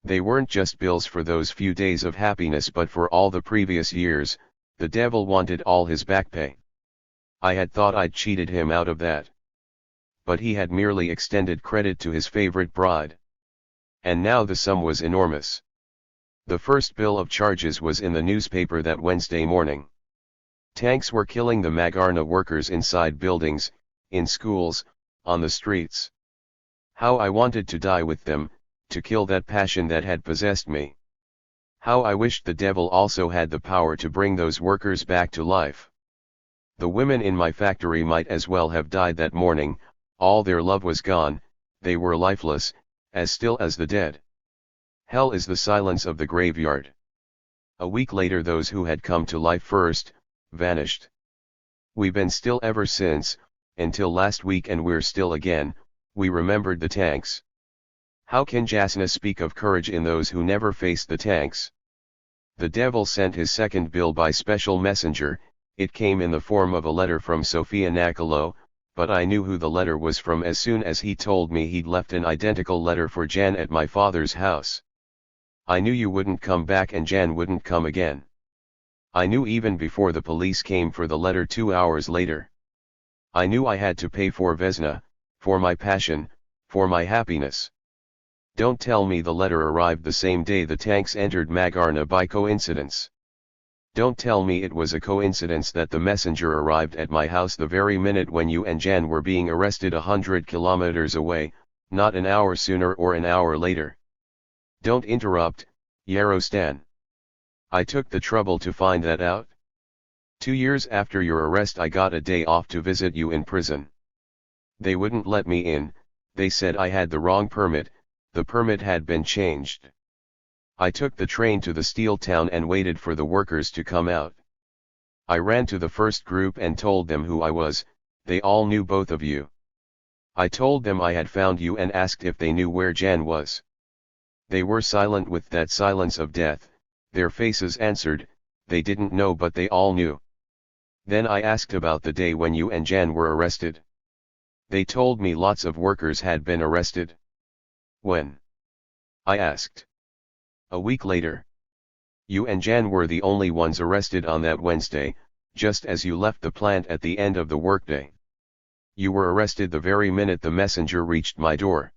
They weren't just bills for those few days of happiness but for all the previous years. The devil wanted all his back pay. I had thought I'd cheated him out of that. But he had merely extended credit to his favorite bride. And now the sum was enormous. The first bill of charges was in the newspaper that Wednesday morning. Tanks were killing the Magarna workers inside buildings, in schools, on the streets. How I wanted to die with them, to kill that passion that had possessed me. How I wished the devil also had the power to bring those workers back to life. The women in my factory might as well have died that morning, all their love was gone, they were lifeless, as still as the dead. Hell is the silence of the graveyard. A week later those who had come to life first, vanished. We've been still ever since, until last week, and we're still again. We remembered the tanks. How can Jasna speak of courage in those who never faced the tanks? The devil sent his second bill by special messenger. It came in the form of a letter from Sophia Nachalo, but I knew who the letter was from as soon as he told me he'd left an identical letter for Jan at my father's house. I knew you wouldn't come back and Jan wouldn't come again. I knew even before the police came for the letter 2 hours later. I knew I had to pay for Vesna, for my passion, for my happiness. Don't tell me the letter arrived the same day the tanks entered Magarna by coincidence. Don't tell me it was a coincidence that the messenger arrived at my house the very minute when you and Jan were being arrested 100 kilometers away, not an hour sooner or an hour later. Don't interrupt, Yarostan. I took the trouble to find that out. 2 years after your arrest I got a day off to visit you in prison. They wouldn't let me in, they said I had the wrong permit, the permit had been changed. I took the train to the steel town and waited for the workers to come out. I ran to the first group and told them who I was, they all knew both of you. I told them I had found you and asked if they knew where Jan was. They were silent with that silence of death, their faces answered, they didn't know but they all knew. Then I asked about the day when you and Jan were arrested. They told me lots of workers had been arrested. When? I asked. A week later. You and Jan were the only ones arrested on that Wednesday, just as you left the plant at the end of the workday. You were arrested the very minute the messenger reached my door.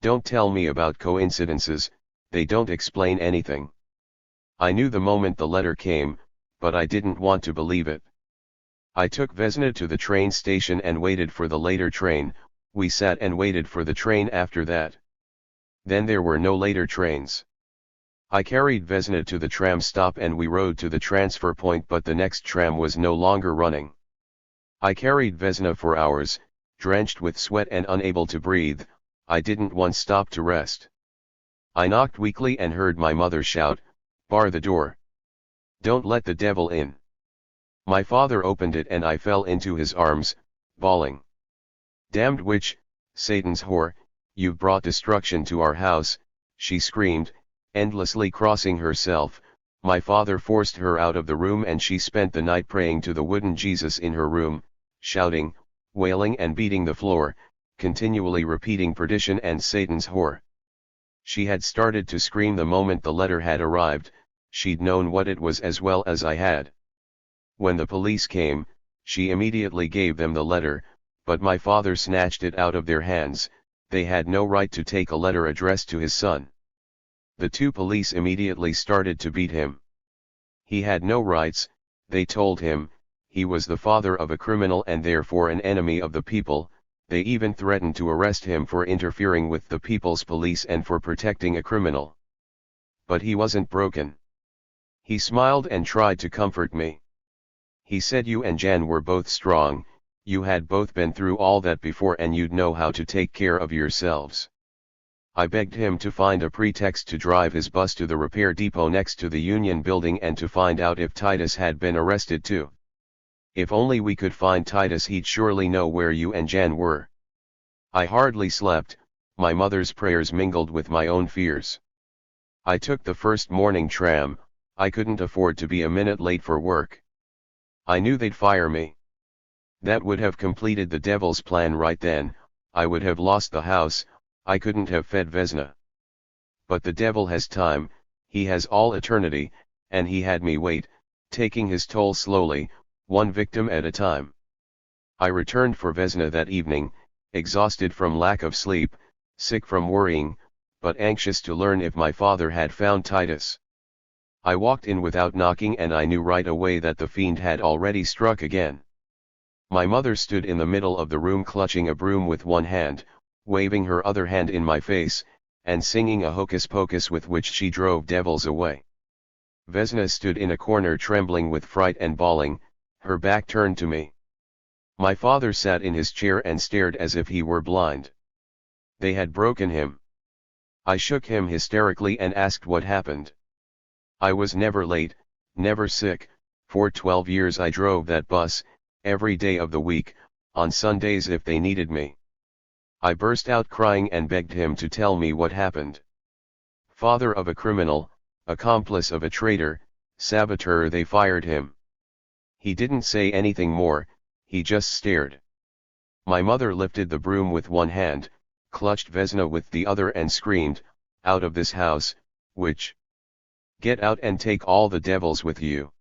Don't tell me about coincidences, they don't explain anything. I knew the moment the letter came, but I didn't want to believe it. I took Vesna to the train station and waited for the later train, we sat and waited for the train after that. Then there were no later trains. I carried Vesna to the tram stop and we rode to the transfer point but the next tram was no longer running. I carried Vesna for hours, drenched with sweat and unable to breathe, I didn't once stop to rest. I knocked weakly and heard my mother shout, "Bar the door. Don't let the devil in." My father opened it and I fell into his arms, bawling. "Damned witch, Satan's whore, you've brought destruction to our house," she screamed, endlessly crossing herself. My father forced her out of the room and she spent the night praying to the wooden Jesus in her room, shouting, wailing and beating the floor, continually repeating perdition and Satan's whore. She had started to scream the moment the letter had arrived, she'd known what it was as well as I had. When the police came, she immediately gave them the letter, but my father snatched it out of their hands, they had no right to take a letter addressed to his son. The two police immediately started to beat him. He had no rights, they told him, he was the father of a criminal and therefore an enemy of the people, they even threatened to arrest him for interfering with the people's police and for protecting a criminal. But he wasn't broken. He smiled and tried to comfort me. He said you and Jan were both strong, you had both been through all that before and you'd know how to take care of yourselves. I begged him to find a pretext to drive his bus to the repair depot next to the Union building and to find out if Titus had been arrested too. If only we could find Titus, he'd surely know where you and Jan were. I hardly slept, my mother's prayers mingled with my own fears. I took the first morning tram, I couldn't afford to be a minute late for work. I knew they'd fire me. That would have completed the devil's plan right then, I would have lost the house, I couldn't have fed Vesna. But the devil has time, he has all eternity, and he had me wait, taking his toll slowly, one victim at a time. I returned for Vesna that evening, exhausted from lack of sleep, sick from worrying, but anxious to learn if my father had found Titus. I walked in without knocking and I knew right away that the fiend had already struck again. My mother stood in the middle of the room clutching a broom with one hand, waving her other hand in my face, and singing a hocus pocus with which she drove devils away. Vesna stood in a corner trembling with fright and bawling, her back turned to me. My father sat in his chair and stared as if he were blind. They had broken him. I shook him hysterically and asked what happened. I was never late, never sick, for 12 years I drove that bus, every day of the week, on Sundays if they needed me. I burst out crying and begged him to tell me what happened. Father of a criminal, accomplice of a traitor, saboteur, they fired him. He didn't say anything more, he just stared. My mother lifted the broom with one hand, clutched Vesna with the other and screamed, "Out of this house, witch! Get out and take all the devils with you."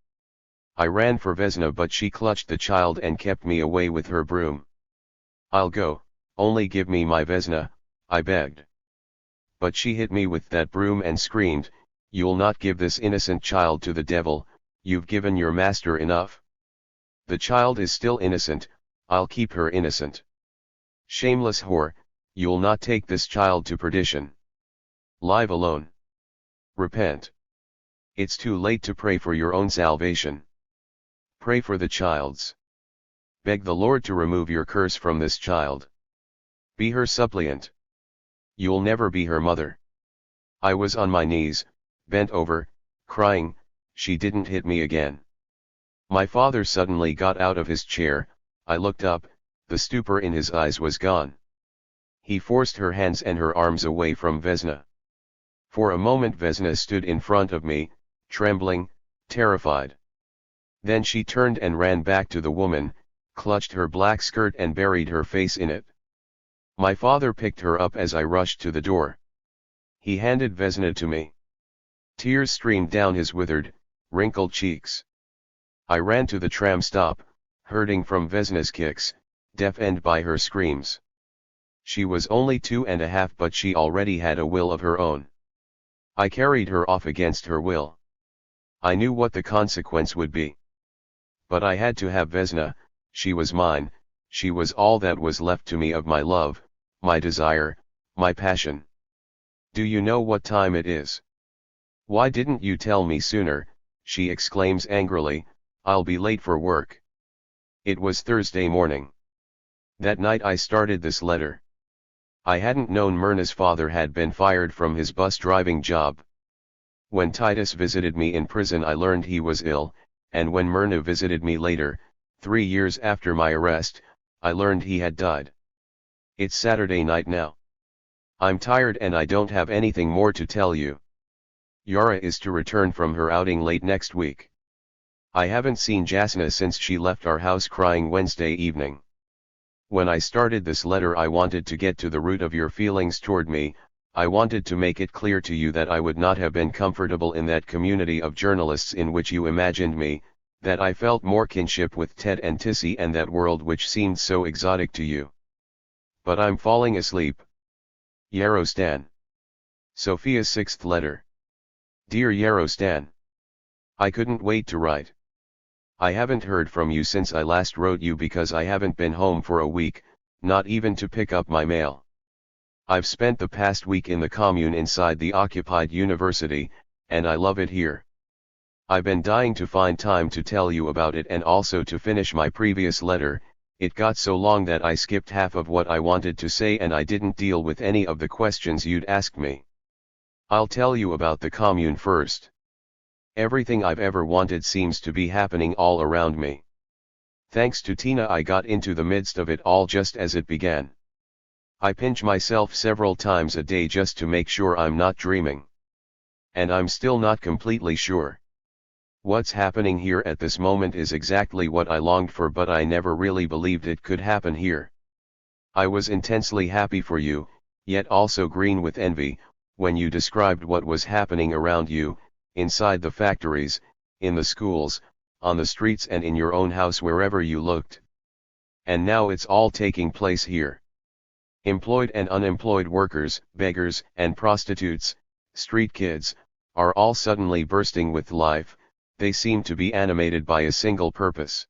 I ran for Vesna but she clutched the child and kept me away with her broom. "I'll go, only give me my Vesna," I begged. But she hit me with that broom and screamed, "You'll not give this innocent child to the devil, you've given your master enough. The child is still innocent, I'll keep her innocent. Shameless whore, you'll not take this child to perdition. Live alone. Repent. It's too late to pray for your own salvation. Pray for the child's. Beg the Lord to remove your curse from this child. Be her suppliant. You'll never be her mother. I was on my knees, bent over, crying, she didn't hit me again. My father suddenly got out of his chair, I looked up, the stupor in his eyes was gone. He forced her hands and her arms away from Vesna. For a moment Vesna stood in front of me, trembling, terrified. Then she turned and ran back to the woman, clutched her black skirt and buried her face in it. My father picked her up as I rushed to the door. He handed Vesna to me. Tears streamed down his withered, wrinkled cheeks. I ran to the tram stop, hurting from Vesna's kicks, deafened by her screams. She was only 2.5, but she already had a will of her own. I carried her off against her will. I knew what the consequence would be. But I had to have Vesna, she was mine, she was all that was left to me of my love, my desire, my passion. Do you know what time it is? Why didn't you tell me sooner, she exclaims angrily, I'll be late for work. It was Thursday morning. That night I started this letter. I hadn't known Myrna's father had been fired from his bus driving job. When Titus visited me in prison I learned he was ill, and when Myrna visited me later, 3 years after my arrest, I learned he had died. It's Saturday night now. I'm tired and I don't have anything more to tell you. Yara is to return from her outing late next week. I haven't seen Jasna since she left our house crying Wednesday evening. When I started this letter I wanted to get to the root of your feelings toward me, I wanted to make it clear to you that I would not have been comfortable in that community of journalists in which you imagined me, that I felt more kinship with Ted and Tissy and that world which seemed so exotic to you. But I'm falling asleep. Yarostan. Sophia's 6th letter. Dear Yarostan. I couldn't wait to write. I haven't heard from you since I last wrote you because I haven't been home for a week, not even to pick up my mail. I've spent the past week in the commune inside the occupied university, and I love it here. I've been dying to find time to tell you about it and also to finish my previous letter. It got so long that I skipped half of what I wanted to say and I didn't deal with any of the questions you'd asked me. I'll tell you about the commune first. Everything I've ever wanted seems to be happening all around me. Thanks to Tina I got into the midst of it all just as it began. I pinch myself several times a day just to make sure I'm not dreaming. And I'm still not completely sure. What's happening here at this moment is exactly what I longed for, but I never really believed it could happen here. I was intensely happy for you, yet also green with envy, when you described what was happening around you, inside the factories, in the schools, on the streets and in your own house wherever you looked. And now it's all taking place here. Employed and unemployed workers, beggars and prostitutes, street kids, are all suddenly bursting with life, they seem to be animated by a single purpose.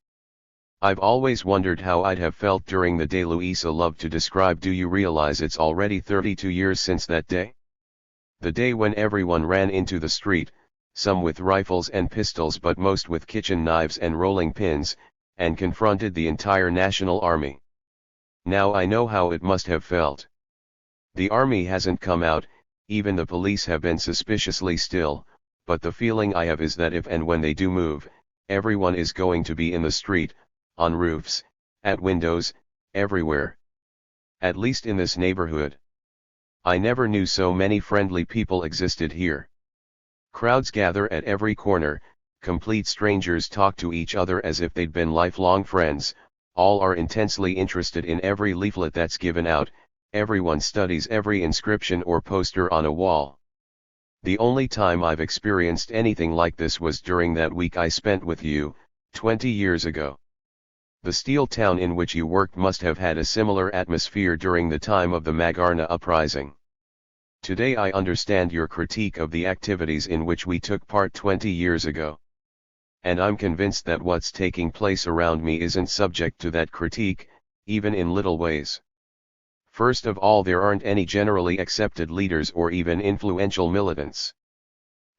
I've always wondered how I'd have felt during the day Louisa loved to describe. Do you realize it's already 32 years since that day? The day when everyone ran into the street, some with rifles and pistols but most with kitchen knives and rolling pins, and confronted the entire National Army. Now I know how it must have felt. The army hasn't come out, even the police have been suspiciously still, but the feeling I have is that if and when they do move, everyone is going to be in the street, on roofs, at windows, everywhere. At least in this neighborhood. I never knew so many friendly people existed here. Crowds gather at every corner, complete strangers talk to each other as if they'd been lifelong friends, all are intensely interested in every leaflet that's given out, everyone studies every inscription or poster on a wall. The only time I've experienced anything like this was during that week I spent with you, 20 years ago. The steel town in which you worked must have had a similar atmosphere during the time of the Magarna uprising. Today I understand your critique of the activities in which we took part 20 years ago. and I'm convinced that what's taking place around me isn't subject to that critique, even in little ways. First of all, there aren't any generally accepted leaders or even influential militants.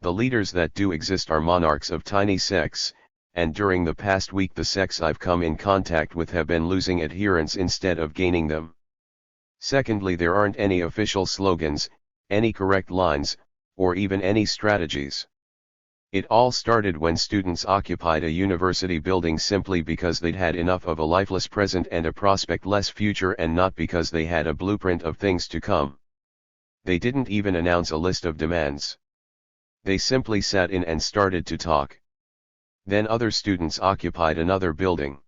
The leaders that do exist are monarchs of tiny sects, and during the past week the sects I've come in contact with have been losing adherents instead of gaining them. Secondly, there aren't any official slogans, any correct lines, or even any strategies. It all started when students occupied a university building simply because they'd had enough of a lifeless present and a prospect-less future, and not because they had a blueprint of things to come. They didn't even announce a list of demands. They simply sat in and started to talk. Then other students occupied another building.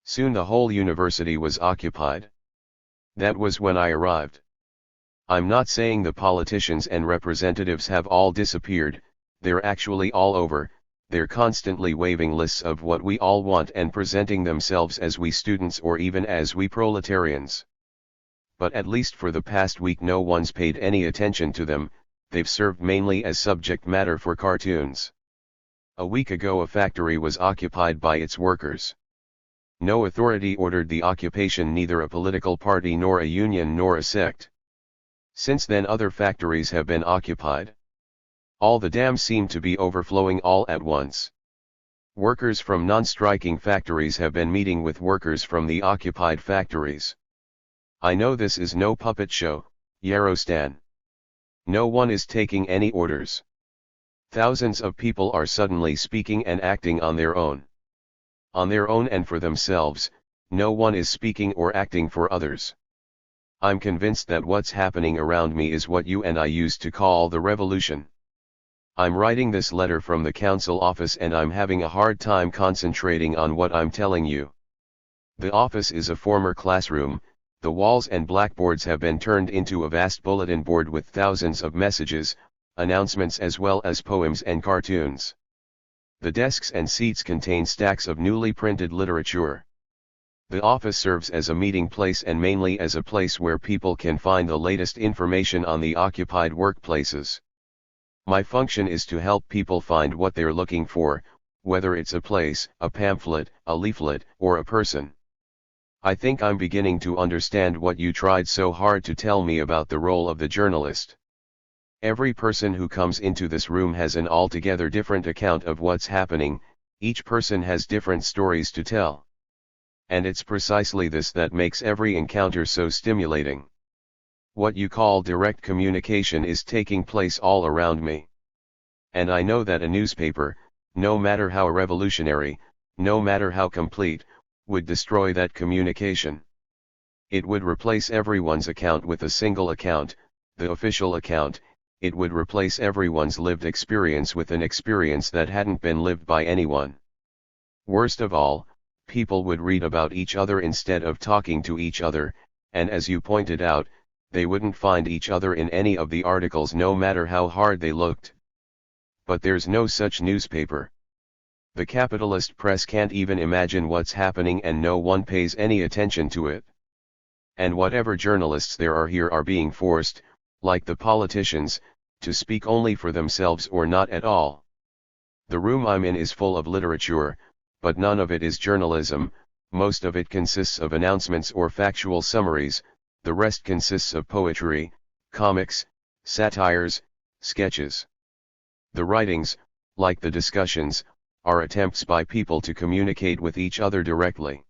Soon the whole university was occupied. That was when I arrived. I'm not saying the politicians and representatives have all disappeared, they're actually all over, they're constantly waving lists of what we all want and presenting themselves as we students or even as we proletarians. But at least for the past week no one's paid any attention to them, they've served mainly as subject matter for cartoons. A week ago a factory was occupied by its workers. No authority ordered the occupation, neither a political party nor a union nor a sect. Since then other factories have been occupied. All the dams seem to be overflowing all at once. Workers from non-striking factories have been meeting with workers from the occupied factories. I know this is no puppet show, Yarostan. No one is taking any orders. Thousands of people are suddenly speaking and acting on their own. On their own and for themselves, no one is speaking or acting for others. I'm convinced that what's happening around me is what you and I used to call the revolution. I'm writing this letter from the council office and I'm having a hard time concentrating on what I'm telling you. The office is a former classroom. The walls and blackboards have been turned into a vast bulletin board with thousands of messages, announcements as well as poems and cartoons. The desks and seats contain stacks of newly printed literature. The office serves as a meeting place and mainly as a place where people can find the latest information on the occupied workplaces. My function is to help people find what they're looking for, whether it's a place, a pamphlet, a leaflet, or a person. I think I'm beginning to understand what you tried so hard to tell me about the role of the journalist. Every person who comes into this room has an altogether different account of what's happening, each person has different stories to tell. And it's precisely this that makes every encounter so stimulating. What you call direct communication is taking place all around me. And I know that a newspaper, no matter how revolutionary, no matter how complete, would destroy that communication. It would replace everyone's account with a single account, the official account. It would replace everyone's lived experience with an experience that hadn't been lived by anyone. Worst of all, people would read about each other instead of talking to each other, and as you pointed out, they wouldn't find each other in any of the articles no matter how hard they looked. But there's no such newspaper. The capitalist press can't even imagine what's happening and no one pays any attention to it. And whatever journalists there are here are being forced, like the politicians, to speak only for themselves or not at all. The room I'm in is full of literature, but none of it is journalism. Most of it consists of announcements or factual summaries, the rest consists of poetry, comics, satires, sketches. The writings, like the discussions, are attempts by people to communicate with each other directly.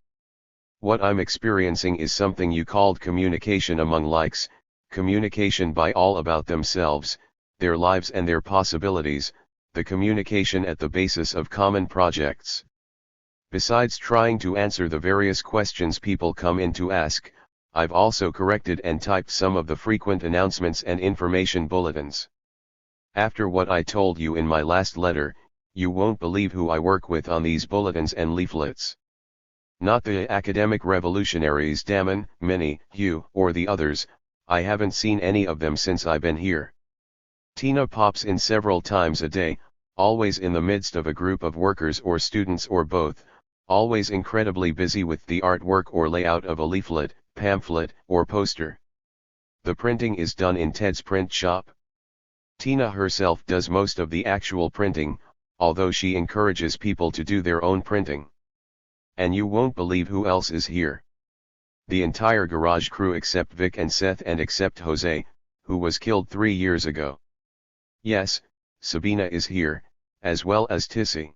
What I'm experiencing is something you called communication among likes, communication by all about themselves, their lives and their possibilities, the communication at the basis of common projects. Besides trying to answer the various questions people come in to ask, I've also corrected and typed some of the frequent announcements and information bulletins. After what I told you in my last letter, you won't believe who I work with on these bulletins and leaflets. Not the academic revolutionaries Damon, Minnie, Hugh, or the others. I haven't seen any of them since I've been here. Tina pops in several times a day, always in the midst of a group of workers or students or both, always incredibly busy with the artwork or layout of a leaflet, pamphlet, or poster. The printing is done in Ted's print shop. Tina herself does most of the actual printing, although she encourages people to do their own printing. And you won't believe who else is here. The entire garage crew except Vic and Seth and except Jose, who was killed 3 years ago. Yes, Sabina is here, as well as Tissy.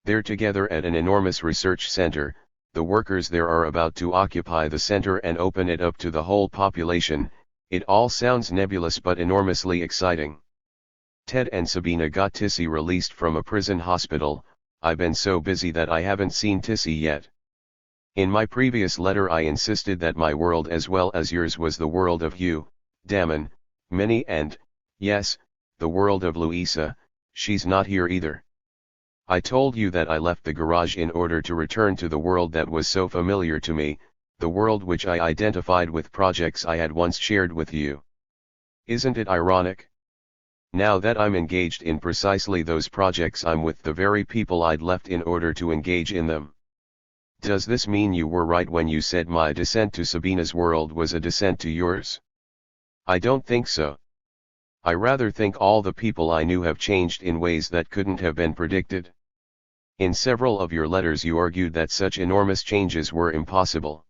They're together at an enormous research center. The workers there are about to occupy the center and open it up to the whole population. It all sounds nebulous but enormously exciting. Ted and Sabina got Tissy released from a prison hospital. I've been so busy that I haven't seen Tissy yet. In my previous letter I insisted that my world as well as yours was the world of Hugh, Damon, Minnie and, yes, the world of Louisa. She's not here either. I told you that I left the garage in order to return to the world that was so familiar to me, the world which I identified with projects I had once shared with you. Isn't it ironic? Now that I'm engaged in precisely those projects, I'm with the very people I'd left in order to engage in them. Does this mean you were right when you said my descent to Sabina's world was a descent to yours? I don't think so. I rather think all the people I knew have changed in ways that couldn't have been predicted. In several of your letters you argued that such enormous changes were impossible.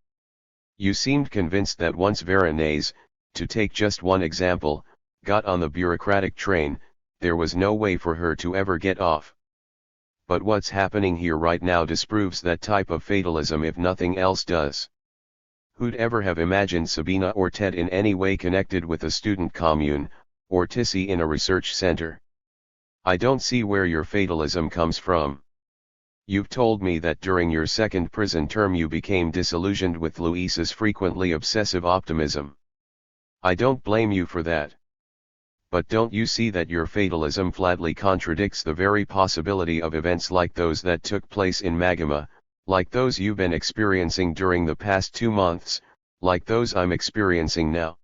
You seemed convinced that once Veronese, to take just one example, got on the bureaucratic train, there was no way for her to ever get off. But what's happening here right now disproves that type of fatalism if nothing else does. Who'd ever have imagined Sabina or Ted in any way connected with a student commune, or Tissy in a research center? I don't see where your fatalism comes from. You've told me that during your second prison term you became disillusioned with Louisa's frequently obsessive optimism. I don't blame you for that. But don't you see that your fatalism flatly contradicts the very possibility of events like those that took place in Magama, like those you've been experiencing during the past 2 months, like those I'm experiencing now?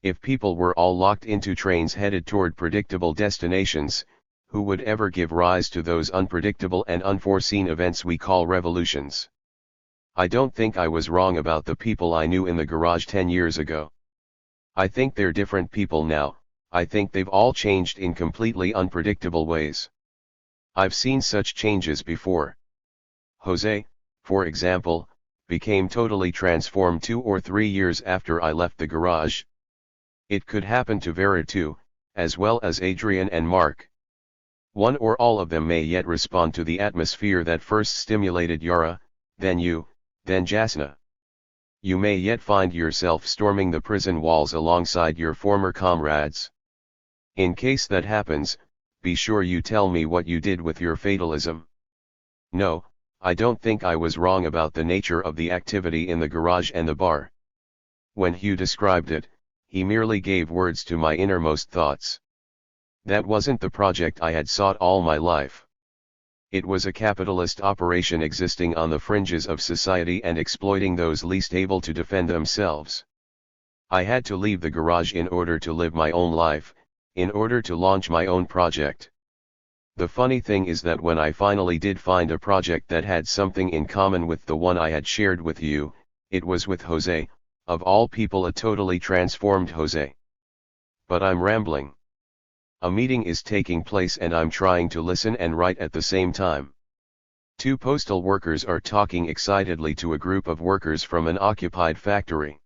If people were all locked into trains headed toward predictable destinations, who would ever give rise to those unpredictable and unforeseen events we call revolutions? I don't think I was wrong about the people I knew in the garage 10 years ago. I think they're different people now. I think they've all changed in completely unpredictable ways. I've seen such changes before. Jose, for example, became totally transformed 2 or 3 years after I left the garage. It could happen to Vera too, as well as Adrian and Mark. One or all of them may yet respond to the atmosphere that first stimulated Yara, then you, then Jasna. You may yet find yourself storming the prison walls alongside your former comrades. In case that happens, be sure you tell me what you did with your fatalism. No, I don't think I was wrong about the nature of the activity in the garage and the bar. When Hugh described it, he merely gave words to my innermost thoughts. That wasn't the project I had sought all my life. It was a capitalist operation existing on the fringes of society and exploiting those least able to defend themselves. I had to leave the garage in order to live my own life, in order to launch my own project. The funny thing is that when I finally did find a project that had something in common with the one I had shared with you, it was with Jose, of all people, a totally transformed Jose. But I'm rambling. A meeting is taking place and I'm trying to listen and write at the same time. 2 postal workers are talking excitedly to a group of workers from an occupied factory.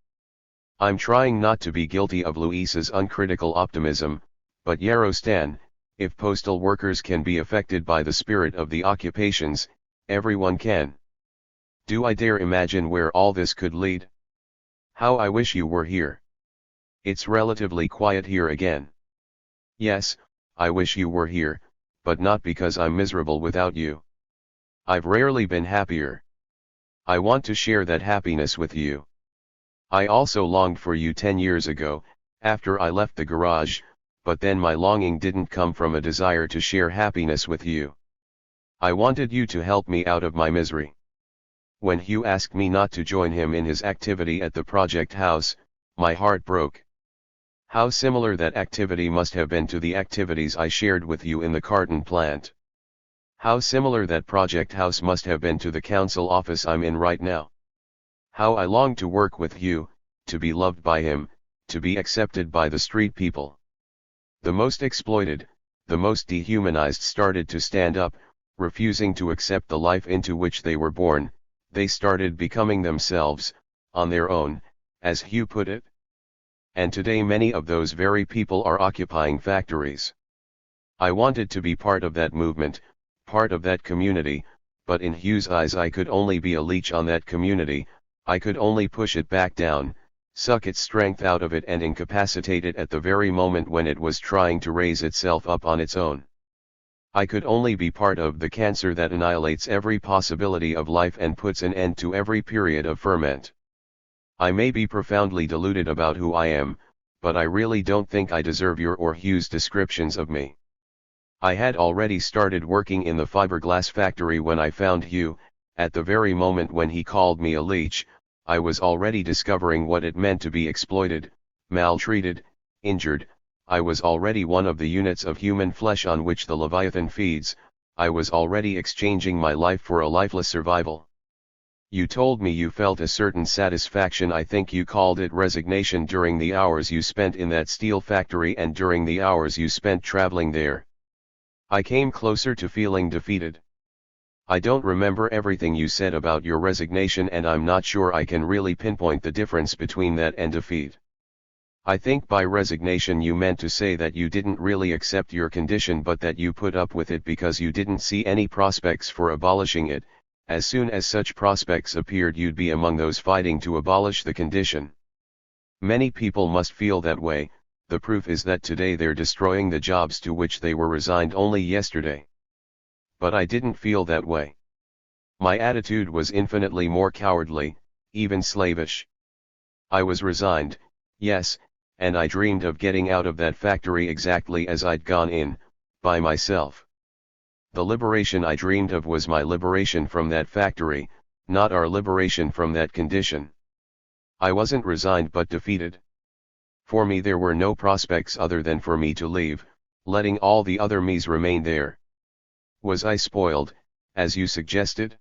I'm trying not to be guilty of Louisa's uncritical optimism, but yarostan, if postal workers can be affected by the spirit of the occupations, everyone can. Do I dare imagine where all this could lead? How I wish you were here. It's relatively quiet here again. Yes, I wish you were here, but not because I'm miserable without you. I've rarely been happier. I want to share that happiness with you. I also longed for you 10 years ago, after I left the garage, but then my longing didn't come from a desire to share happiness with you. I wanted you to help me out of my misery. When Hugh asked me not to join him in his activity at the project house, my heart broke. How similar that activity must have been to the activities I shared with you in the carton plant. How similar that project house must have been to the council office I'm in right now. How I longed to work with Hugh, to be loved by him, to be accepted by the street people. The most exploited, the most dehumanized started to stand up, refusing to accept the life into which they were born. They started becoming themselves, on their own, as Hugh put it. And today many of those very people are occupying factories. I wanted to be part of that movement, part of that community, but in Hugh's eyes I could only be a leech on that community. I could only push it back down, suck its strength out of it and incapacitate it at the very moment when it was trying to raise itself up on its own. I could only be part of the cancer that annihilates every possibility of life and puts an end to every period of ferment. I may be profoundly deluded about who I am, but I really don't think I deserve your or Hugh's descriptions of me. I had already started working in the fiberglass factory when I found Hugh. At the very moment when he called me a leech, I was already discovering what it meant to be exploited, maltreated, injured. I was already one of the units of human flesh on which the Leviathan feeds. I was already exchanging my life for a lifeless survival. You told me you felt a certain satisfaction, I think you called it resignation, during the hours you spent in that steel factory and during the hours you spent traveling there. I came closer to feeling defeated. I don't remember everything you said about your resignation, and I'm not sure I can really pinpoint the difference between that and defeat. I think by resignation you meant to say that you didn't really accept your condition but that you put up with it because you didn't see any prospects for abolishing it. As soon as such prospects appeared you'd be among those fighting to abolish the condition. Many people must feel that way. The proof is that today they're destroying the jobs to which they were resigned only yesterday. But I didn't feel that way. My attitude was infinitely more cowardly, even slavish. I was resigned, yes, and I dreamed of getting out of that factory exactly as I'd gone in, by myself. The liberation I dreamed of was my liberation from that factory, not our liberation from that condition. I wasn't resigned but defeated. For me there were no prospects other than for me to leave, letting all the other me's remain there. Was I spoiled, as you suggested?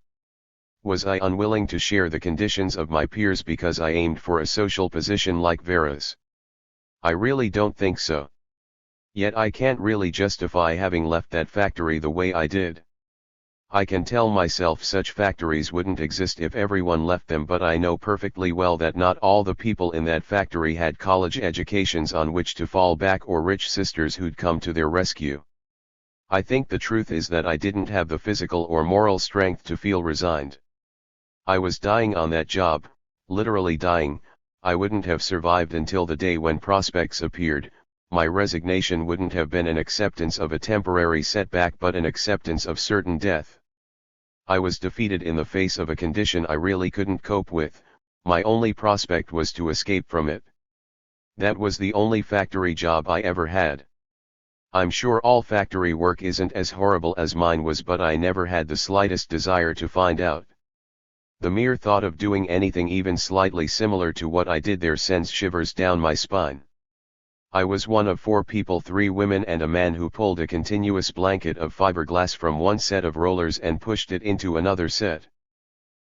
Was I unwilling to share the conditions of my peers because I aimed for a social position like Vera's? I really don't think so. Yet I can't really justify having left that factory the way I did. I can tell myself such factories wouldn't exist if everyone left them, but I know perfectly well that not all the people in that factory had college educations on which to fall back or rich sisters who'd come to their rescue. I think the truth is that I didn't have the physical or moral strength to feel resigned. I was dying on that job, literally dying. I wouldn't have survived until the day when prospects appeared. My resignation wouldn't have been an acceptance of a temporary setback but an acceptance of certain death. I was defeated in the face of a condition I really couldn't cope with. My only prospect was to escape from it. That was the only factory job I ever had. I'm sure all factory work isn't as horrible as mine was, but I never had the slightest desire to find out. The mere thought of doing anything even slightly similar to what I did there sends shivers down my spine. I was one of 4 people, 3 women and a man, who pulled a continuous blanket of fiberglass from one set of rollers and pushed it into another set.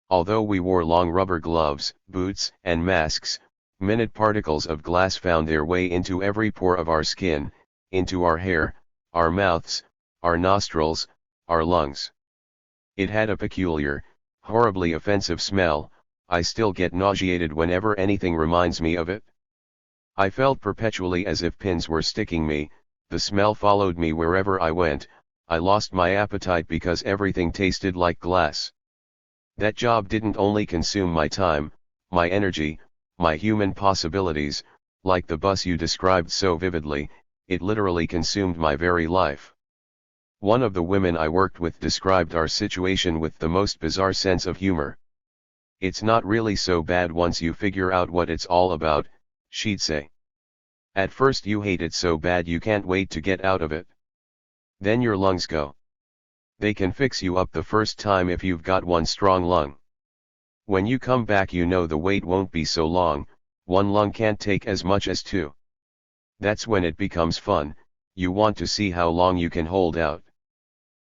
Although we wore long rubber gloves, boots, and masks, minute particles of glass found their way into every pore of our skin, into our hair, our mouths, our nostrils, our lungs. It had a peculiar, horribly offensive smell. I still get nauseated whenever anything reminds me of it. I felt perpetually as if pins were sticking me. The smell followed me wherever I went. I lost my appetite because everything tasted like glass. That job didn't only consume my time, my energy, my human possibilities, like the bus you described so vividly. It literally consumed my very life. One of the women I worked with described our situation with the most bizarre sense of humor. "It's not really so bad once you figure out what it's all about," she'd say. "At first you hate it so bad you can't wait to get out of it. Then your lungs go. They can fix you up the first time if you've got one strong lung. When you come back you know the wait won't be so long, one lung can't take as much as 2. That's when it becomes fun. You want to see how long you can hold out.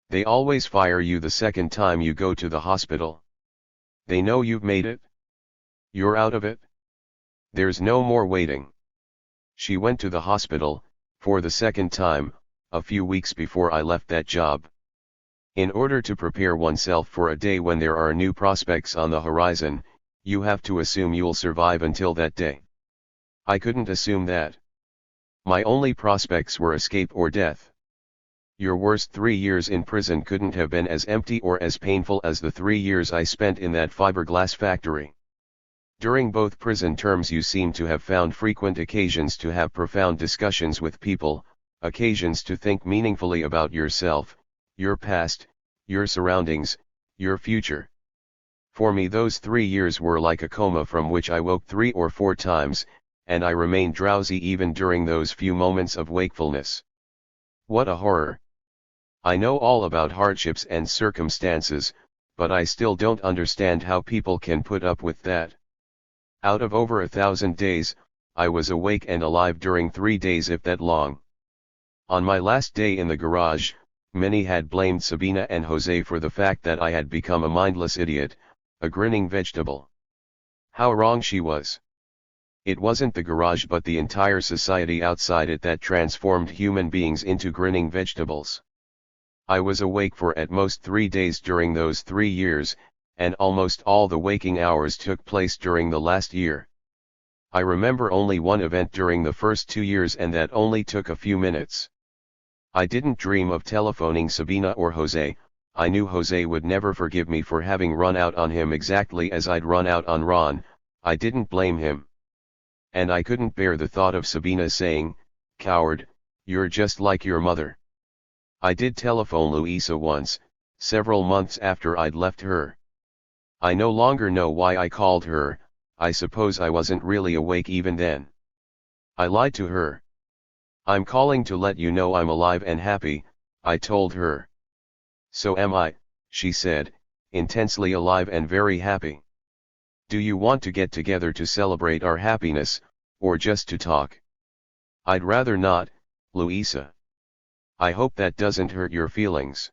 They always fire you the second time you go to the hospital. They know you've made it. You're out of it. There's no more waiting." She went to the hospital, for the second time, a few weeks before I left that job. In order to prepare oneself for a day when there are new prospects on the horizon, you have to assume you'll survive until that day. I couldn't assume that. My only prospects were escape or death. Your worst 3 years in prison couldn't have been as empty or as painful as the 3 years I spent in that fiberglass factory. During both prison terms you seem to have found frequent occasions to have profound discussions with people, occasions to think meaningfully about yourself, your past, your surroundings, your future. For me those 3 years were like a coma from which I woke 3 or 4 times, and I remained drowsy even during those few moments of wakefulness. What a horror! I know all about hardships and circumstances, but I still don't understand how people can put up with that. Out of over 1,000 days, I was awake and alive during 3 days if that long. On my last day in the garage, many had blamed Sabina and Jose for the fact that I had become a mindless idiot, a grinning vegetable. How wrong she was. It wasn't the garage but the entire society outside it that transformed human beings into grinning vegetables. I was awake for at most 3 days during those 3 years, and almost all the waking hours took place during the last year. I remember only one event during the first 2 years and that only took a few minutes. I didn't dream of telephoning Sabina or Jose. I knew Jose would never forgive me for having run out on him exactly as I'd run out on Ron. I didn't blame him. And I couldn't bear the thought of Sabina saying, "Coward, you're just like your mother." I did telephone Luisa once, several months after I'd left her. I no longer know why I called her. I suppose I wasn't really awake even then. I lied to her. "I'm calling to let you know I'm alive and happy," I told her. "So am I," she said, "intensely alive and very happy. Do you want to get together to celebrate our happiness, or just to talk?" "I'd rather not, Luisa. I hope that doesn't hurt your feelings."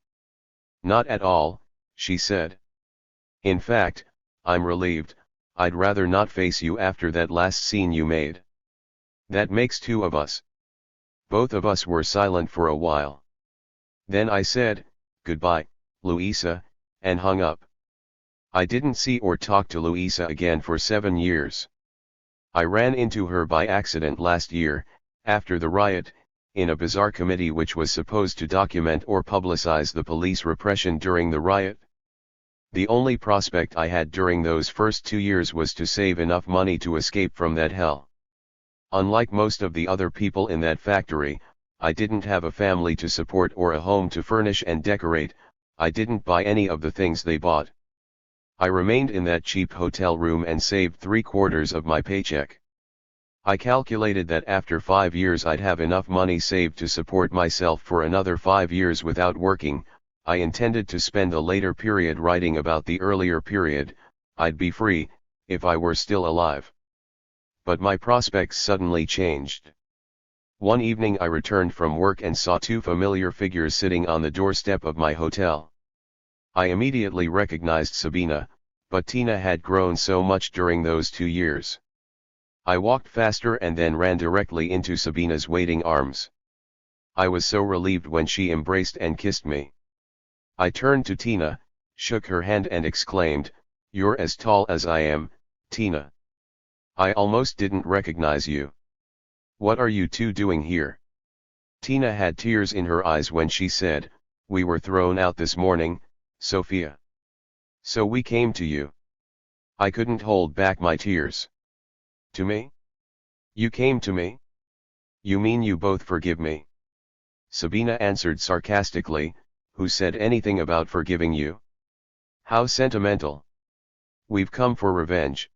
"Not at all," she said. "In fact, I'm relieved. I'd rather not face you after that last scene you made. That makes 2 of us." Both of us were silent for a while. Then I said, "Goodbye, Luisa," and hung up. I didn't see or talk to Luisa again for 7 years. I ran into her by accident last year, after the riot, in a bizarre committee which was supposed to document or publicize the police repression during the riot. The only prospect I had during those first 2 years was to save enough money to escape from that hell. Unlike most of the other people in that factory, I didn't have a family to support or a home to furnish and decorate. I didn't buy any of the things they bought. I remained in that cheap hotel room and saved 3/4 of my paycheck. I calculated that after 5 years I'd have enough money saved to support myself for another 5 years without working. I intended to spend a later period writing about the earlier period. I'd be free, if I were still alive. But my prospects suddenly changed. One evening I returned from work and saw 2 familiar figures sitting on the doorstep of my hotel. I immediately recognized Sabina, but Tina had grown so much during those 2 years. I walked faster and then ran directly into Sabina's waiting arms. I was so relieved when she embraced and kissed me. I turned to Tina, shook her hand and exclaimed, "You're as tall as I am, Tina. I almost didn't recognize you. What are you 2 doing here?" Tina had tears in her eyes when she said, "We were thrown out this morning, Sophia. So we came to you." I couldn't hold back my tears. "To me? You came to me? You mean you both forgive me?" Sabina answered sarcastically, "Who said anything about forgiving you? How sentimental. We've come for revenge.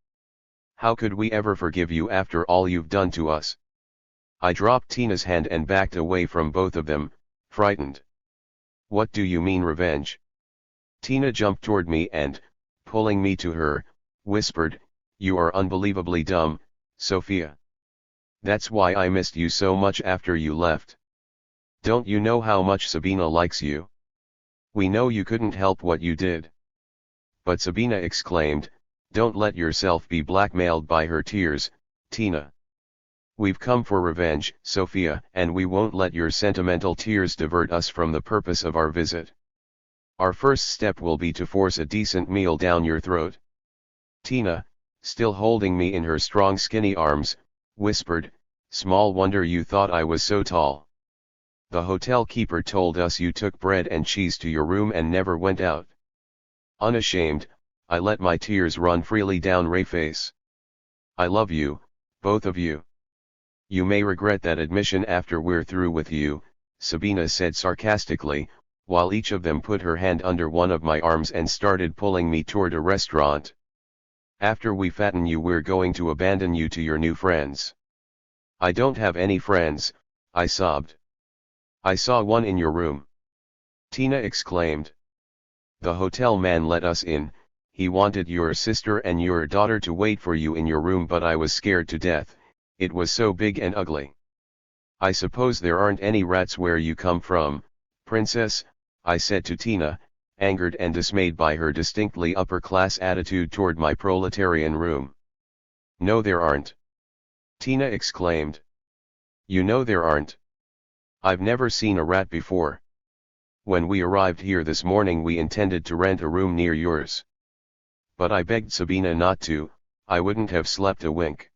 How could we ever forgive you after all you've done to us?" I dropped Tina's hand and backed away from both of them, frightened. "What do you mean revenge?" Tina jumped toward me and, pulling me to her, whispered, "You are unbelievably dumb, Sophia. That's why I missed you so much after you left. Don't you know how much Sabina likes you? We know you couldn't help what you did." But Sabina exclaimed, "Don't let yourself be blackmailed by her tears, Tina. We've come for revenge, Sophia, and we won't let your sentimental tears divert us from the purpose of our visit. Our first step will be to force a decent meal down your throat. Tina, still holding me in her strong skinny arms, whispered, "Small wonder you thought I was so tall. The hotel keeper told us you took bread and cheese to your room and never went out." Unashamed, I let my tears run freely down Ray's face. "I love you, both of you. You may regret that admission after we're through with you," Sabina said sarcastically, while each of them put her hand under one of my arms and started pulling me toward a restaurant. "After we fatten you, we're going to abandon you to your new friends." "I don't have any friends," I sobbed. "I saw one in your room," Tina exclaimed. "The hotel man let us in. He wanted your sister and your daughter to wait for you in your room, but I was scared to death. It was so big and ugly." "I suppose there aren't any rats where you come from, princess," I said to Tina, angered and dismayed by her distinctly upper-class attitude toward my proletarian room. "No, there aren't," Tina exclaimed. "You know there aren't. I've never seen a rat before. When we arrived here this morning we intended to rent a room near yours. But I begged Sabina not to, I wouldn't have slept a wink.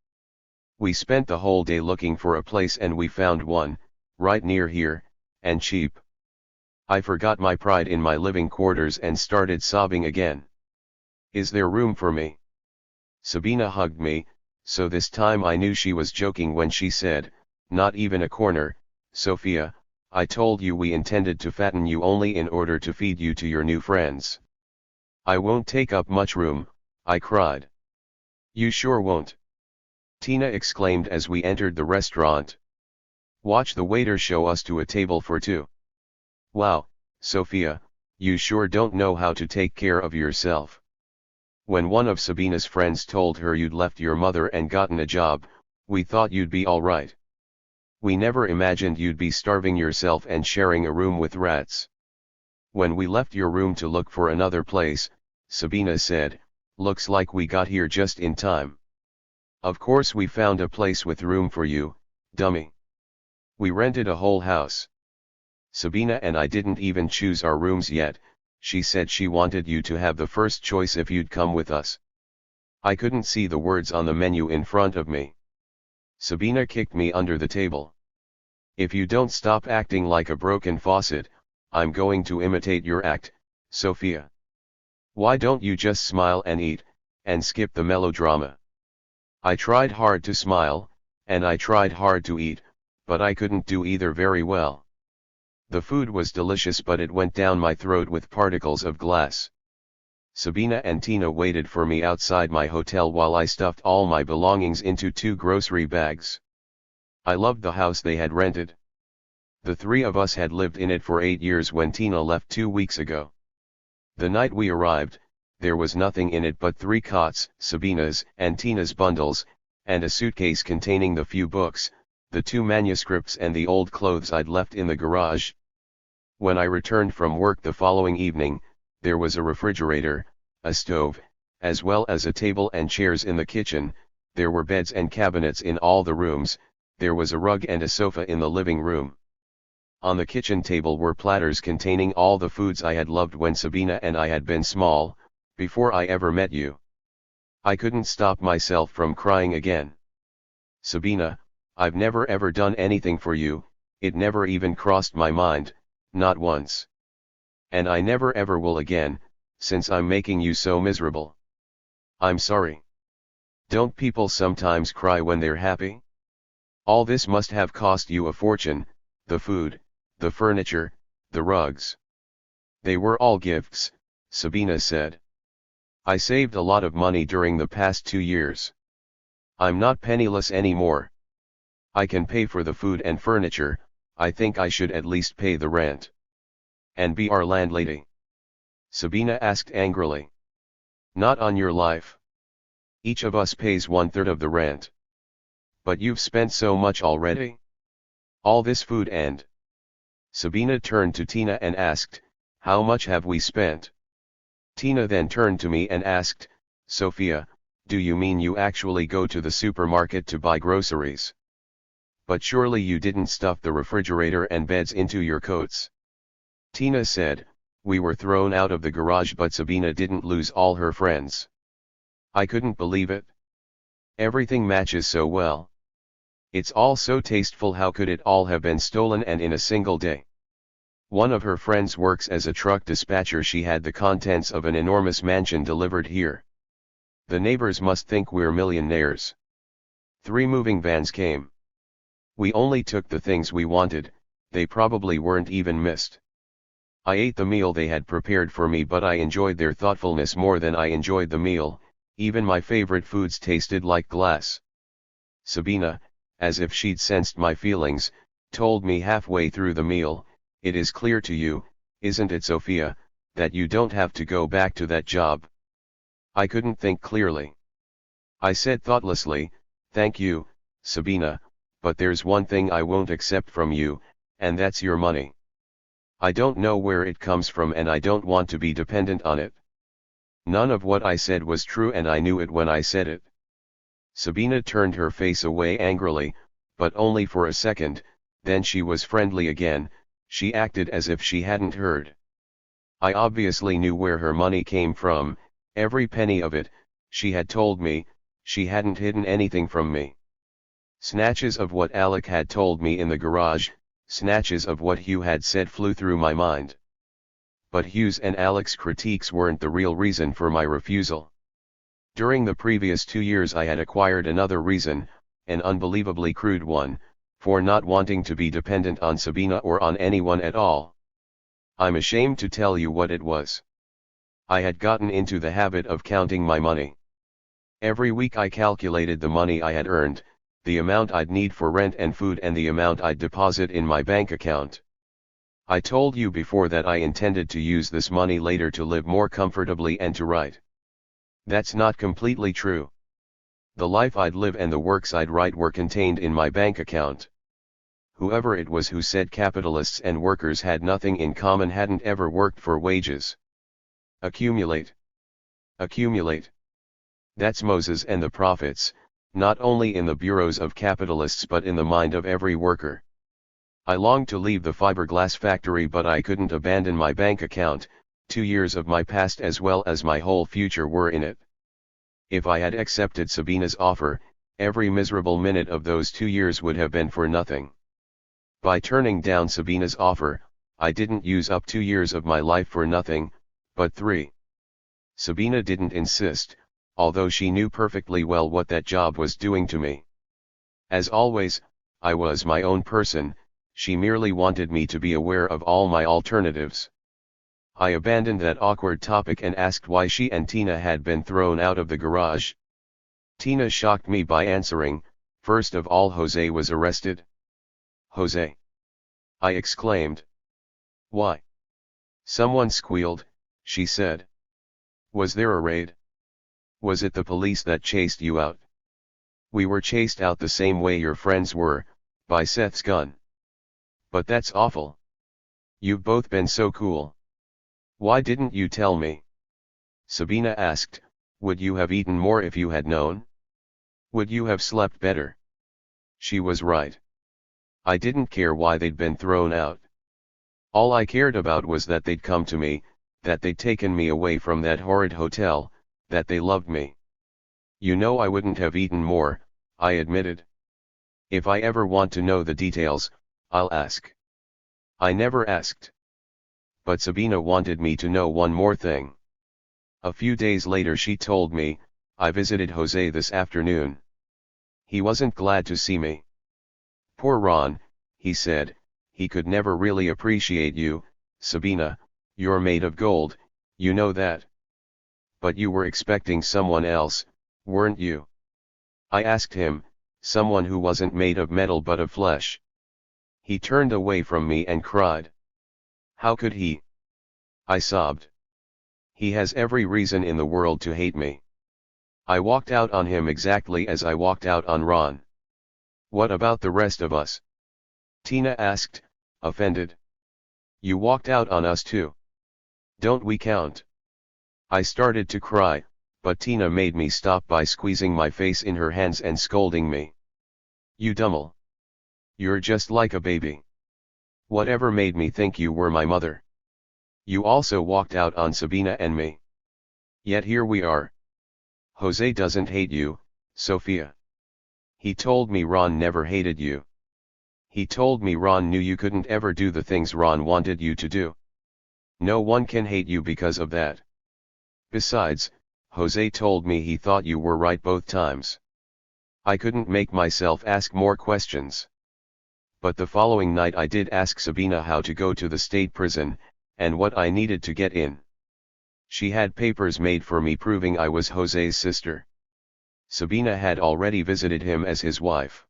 We spent the whole day looking for a place and we found one, right near here, and cheap." I forgot my pride in my living quarters and started sobbing again. "Is there room for me?" Sabina hugged me, so this time I knew she was joking when she said, "Not even a corner, Sophia. I told you we intended to fatten you only in order to feed you to your new friends." "I won't take up much room," I cried. "You sure won't?" Tina exclaimed as we entered the restaurant. "Watch the waiter show us to a table for two." "Wow, Sophia, you sure don't know how to take care of yourself. When one of Sabina's friends told her you'd left your mother and gotten a job, we thought you'd be all right. We never imagined you'd be starving yourself and sharing a room with rats." "When we left your room to look for another place," Sabina said, "looks like we got here just in time. Of course we found a place with room for you, dummy. We rented a whole house. Sabina and I didn't even choose our rooms yet. She said she wanted you to have the first choice if you'd come with us." I couldn't see the words on the menu in front of me. Sabina kicked me under the table. "If you don't stop acting like a broken faucet, I'm going to imitate your act, Sophia. Why don't you just smile and eat, and skip the melodrama?" I tried hard to smile, and I tried hard to eat, but I couldn't do either very well. The food was delicious, but it went down my throat with particles of glass. Sabina and Tina waited for me outside my hotel while I stuffed all my belongings into 2 grocery bags. I loved the house they had rented. The 3 of us had lived in it for 8 years when Tina left 2 weeks ago. The night we arrived, there was nothing in it but 3 cots, Sabina's and Tina's bundles, and a suitcase containing the few books, the 2 manuscripts and the old clothes I'd left in the garage. When I returned from work the following evening, there was a refrigerator, a stove, as well as a table and chairs in the kitchen. There were beds and cabinets in all the rooms. There was a rug and a sofa in the living room. On the kitchen table were platters containing all the foods I had loved when Sabina and I had been small, before I ever met you. I couldn't stop myself from crying again. "Sabina, I've never ever done anything for you, it never even crossed my mind, not once. And I never ever will again, since I'm making you so miserable. I'm sorry. Don't people sometimes cry when they're happy? All this must have cost you a fortune, the food, the furniture, the rugs." "They were all gifts," Sabina said. "I saved a lot of money during the past 2 years. I'm not penniless anymore. I can pay for the food and furniture. I think I should at least pay the rent." "And be our landlady?" Sabina asked angrily. "Not on your life. Each of us pays 1/3 of the rent. But you've spent so much already. All this food and..." Sabina turned to Tina and asked, "How much have we spent?" Tina then turned to me and asked, "Sophia, do you mean you actually go to the supermarket to buy groceries?" But surely you didn't stuff the refrigerator and beds into your coats. Tina said, we were thrown out of the garage but Sabina didn't lose all her friends. I couldn't believe it. Everything matches so well. It's all so tasteful. How could it all have been stolen and in a single day? One of her friends works as a truck dispatcher. She had the contents of an enormous mansion delivered here. The neighbors must think we're millionaires. 3 moving vans came. We only took the things we wanted, they probably weren't even missed. I ate the meal they had prepared for me, but I enjoyed their thoughtfulness more than I enjoyed the meal. Even my favorite foods tasted like glass. Sabina, as if she'd sensed my feelings, told me halfway through the meal, it is clear to you, isn't it Sophia, that you don't have to go back to that job? I couldn't think clearly. I said thoughtlessly, thank you, Sabina, but there's one thing I won't accept from you, and that's your money. I don't know where it comes from and I don't want to be dependent on it. None of what I said was true and I knew it when I said it. Sabina turned her face away angrily, but only for a second, then she was friendly again. She acted as if she hadn't heard. I obviously knew where her money came from, every penny of it. She had told me, she hadn't hidden anything from me. Snatches of what Alec had told me in the garage, snatches of what Hugh had said flew through my mind. But Hugh's and Alec's critiques weren't the real reason for my refusal. During the previous 2 years I had acquired another reason, an unbelievably crude one, for not wanting to be dependent on Sabina or on anyone at all. I'm ashamed to tell you what it was. I had gotten into the habit of counting my money. Every week I calculated the money I had earned, the amount I'd need for rent and food and the amount I'd deposit in my bank account. I told you before that I intended to use this money later to live more comfortably and to write. That's not completely true. The life I'd live and the works I'd write were contained in my bank account. Whoever it was who said capitalists and workers had nothing in common hadn't ever worked for wages. Accumulate. Accumulate. That's Moses and the prophets, not only in the bureaus of capitalists but in the mind of every worker. I longed to leave the fiberglass factory but I couldn't abandon my bank account. 2 years of my past as well as my whole future were in it. If I had accepted Sabina's offer, every miserable minute of those 2 years would have been for nothing. By turning down Sabina's offer, I didn't use up 2 years of my life for nothing, but 3. Sabina didn't insist, although she knew perfectly well what that job was doing to me. As always, I was my own person, she merely wanted me to be aware of all my alternatives. I abandoned that awkward topic and asked why she and Tina had been thrown out of the garage. Tina shocked me by answering, first of all Jose was arrested. Jose? I exclaimed. Why? Someone squealed, she said. Was there a raid? Was it the police that chased you out? We were chased out the same way your friends were, by Seth's gun. But that's awful. You've both been so cool. Why didn't you tell me? Sabina asked, would you have eaten more if you had known? Would you have slept better? She was right. I didn't care why they'd been thrown out. All I cared about was that they'd come to me, that they'd taken me away from that horrid hotel, that they loved me. You know I wouldn't have eaten more, I admitted. If I ever want to know the details, I'll ask. I never asked. But Sabina wanted me to know one more thing. A few days later she told me, I visited Jose this afternoon. He wasn't glad to see me. Poor Ron, he said, he could never really appreciate you, Sabina, you're made of gold, you know that. But you were expecting someone else, weren't you? I asked him, someone who wasn't made of metal but of flesh. He turned away from me and cried. How could he? I sobbed. He has every reason in the world to hate me. I walked out on him exactly as I walked out on Ron. What about the rest of us? Tina asked, offended. You walked out on us too. Don't we count? I started to cry, but Tina made me stop by squeezing my face in her hands and scolding me. You dummel. You're just like a baby. Whatever made me think you were my mother? You also walked out on Sabina and me. Yet here we are. Jose doesn't hate you, Sophia. He told me Ron never hated you. He told me Ron knew you couldn't ever do the things Ron wanted you to do. No one can hate you because of that. Besides, Jose told me he thought you were right both times. I couldn't make myself ask more questions. But the following night I did ask Sabina how to go to the state prison, and what I needed to get in. She had papers made for me proving I was Jose's sister. Sabina had already visited him as his wife.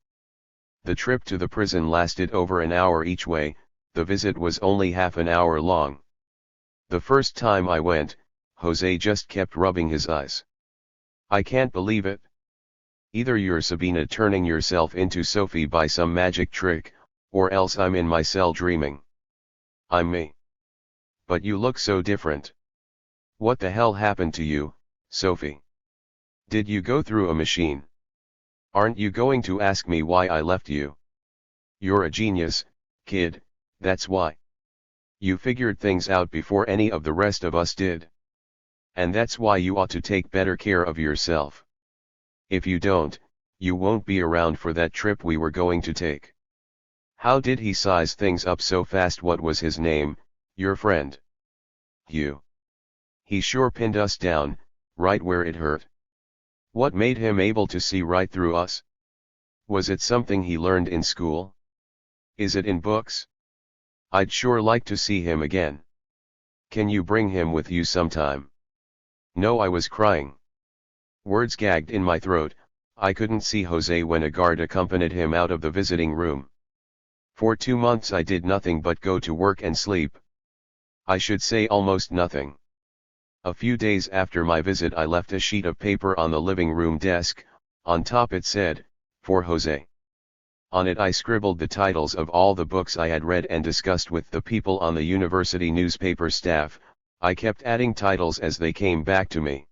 The trip to the prison lasted over an hour each way. The visit was only half an hour long. The first time I went, Jose just kept rubbing his eyes. I can't believe it. Either you're Sabina turning yourself into Sophie by some magic trick, or else I'm in my cell dreaming. I'm me. But you look so different. What the hell happened to you, Sophie? Did you go through a machine? Aren't you going to ask me why I left you? You're a genius, kid, that's why. You figured things out before any of the rest of us did. And that's why you ought to take better care of yourself. If you don't, you won't be around for that trip we were going to take. How did he size things up so fast? What was his name, your friend? Hugh. He sure pinned us down, right where it hurt. What made him able to see right through us? Was it something he learned in school? Is it in books? I'd sure like to see him again. Can you bring him with you sometime? No, I was crying. Words gagged in my throat. I couldn't see Jose when a guard accompanied him out of the visiting room. For 2 months I did nothing but go to work and sleep. I should say almost nothing. A few days after my visit I left a sheet of paper on the living room desk. On top it said, "For Jose." On it I scribbled the titles of all the books I had read and discussed with the people on the university newspaper staff. I kept adding titles as they came back to me.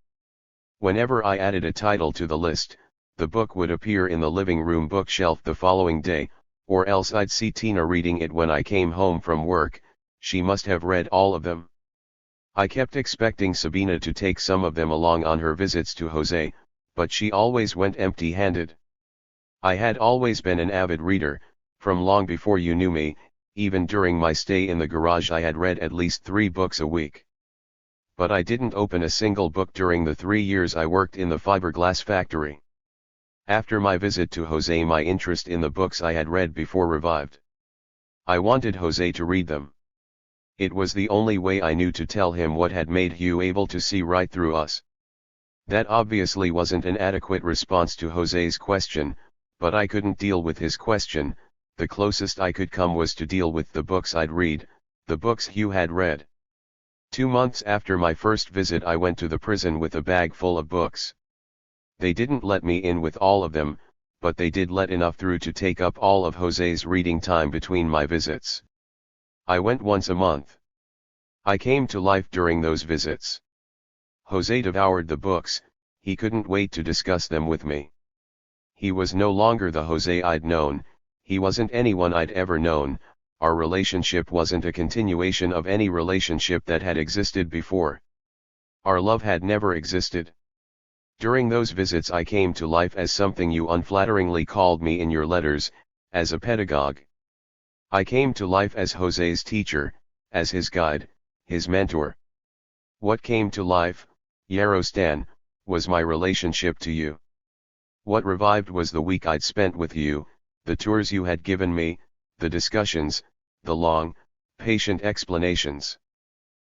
Whenever I added a title to the list, the book would appear in the living room bookshelf the following day, or else I'd see Tina reading it when I came home from work. She must have read all of them. I kept expecting Sabina to take some of them along on her visits to Jose, but she always went empty-handed. I had always been an avid reader, from long before you knew me. Even during my stay in the garage I had read at least 3 books a week. But I didn't open a single book during the 3 years I worked in the fiberglass factory. After my visit to Jose my interest in the books I had read before revived. I wanted Jose to read them. It was the only way I knew to tell him what had made Hugh able to see right through us. That obviously wasn't an adequate response to Jose's question, but I couldn't deal with his question. The closest I could come was to deal with the books I'd read, the books Hugh had read. 2 months after my first visit I went to the prison with a bag full of books. They didn't let me in with all of them, but they did let enough through to take up all of Jose's reading time between my visits. I went once a month. I came to life during those visits. Jose devoured the books. He couldn't wait to discuss them with me. He was no longer the Jose I'd known. He wasn't anyone I'd ever known. Our relationship wasn't a continuation of any relationship that had existed before. Our love had never existed. During those visits I came to life as something you unflatteringly called me in your letters, as a pedagogue. I came to life as Jose's teacher, as his guide, his mentor. What came to life, Yarostan, was my relationship to you. What revived was the week I'd spent with you, the tours you had given me, the discussions, the long, patient explanations.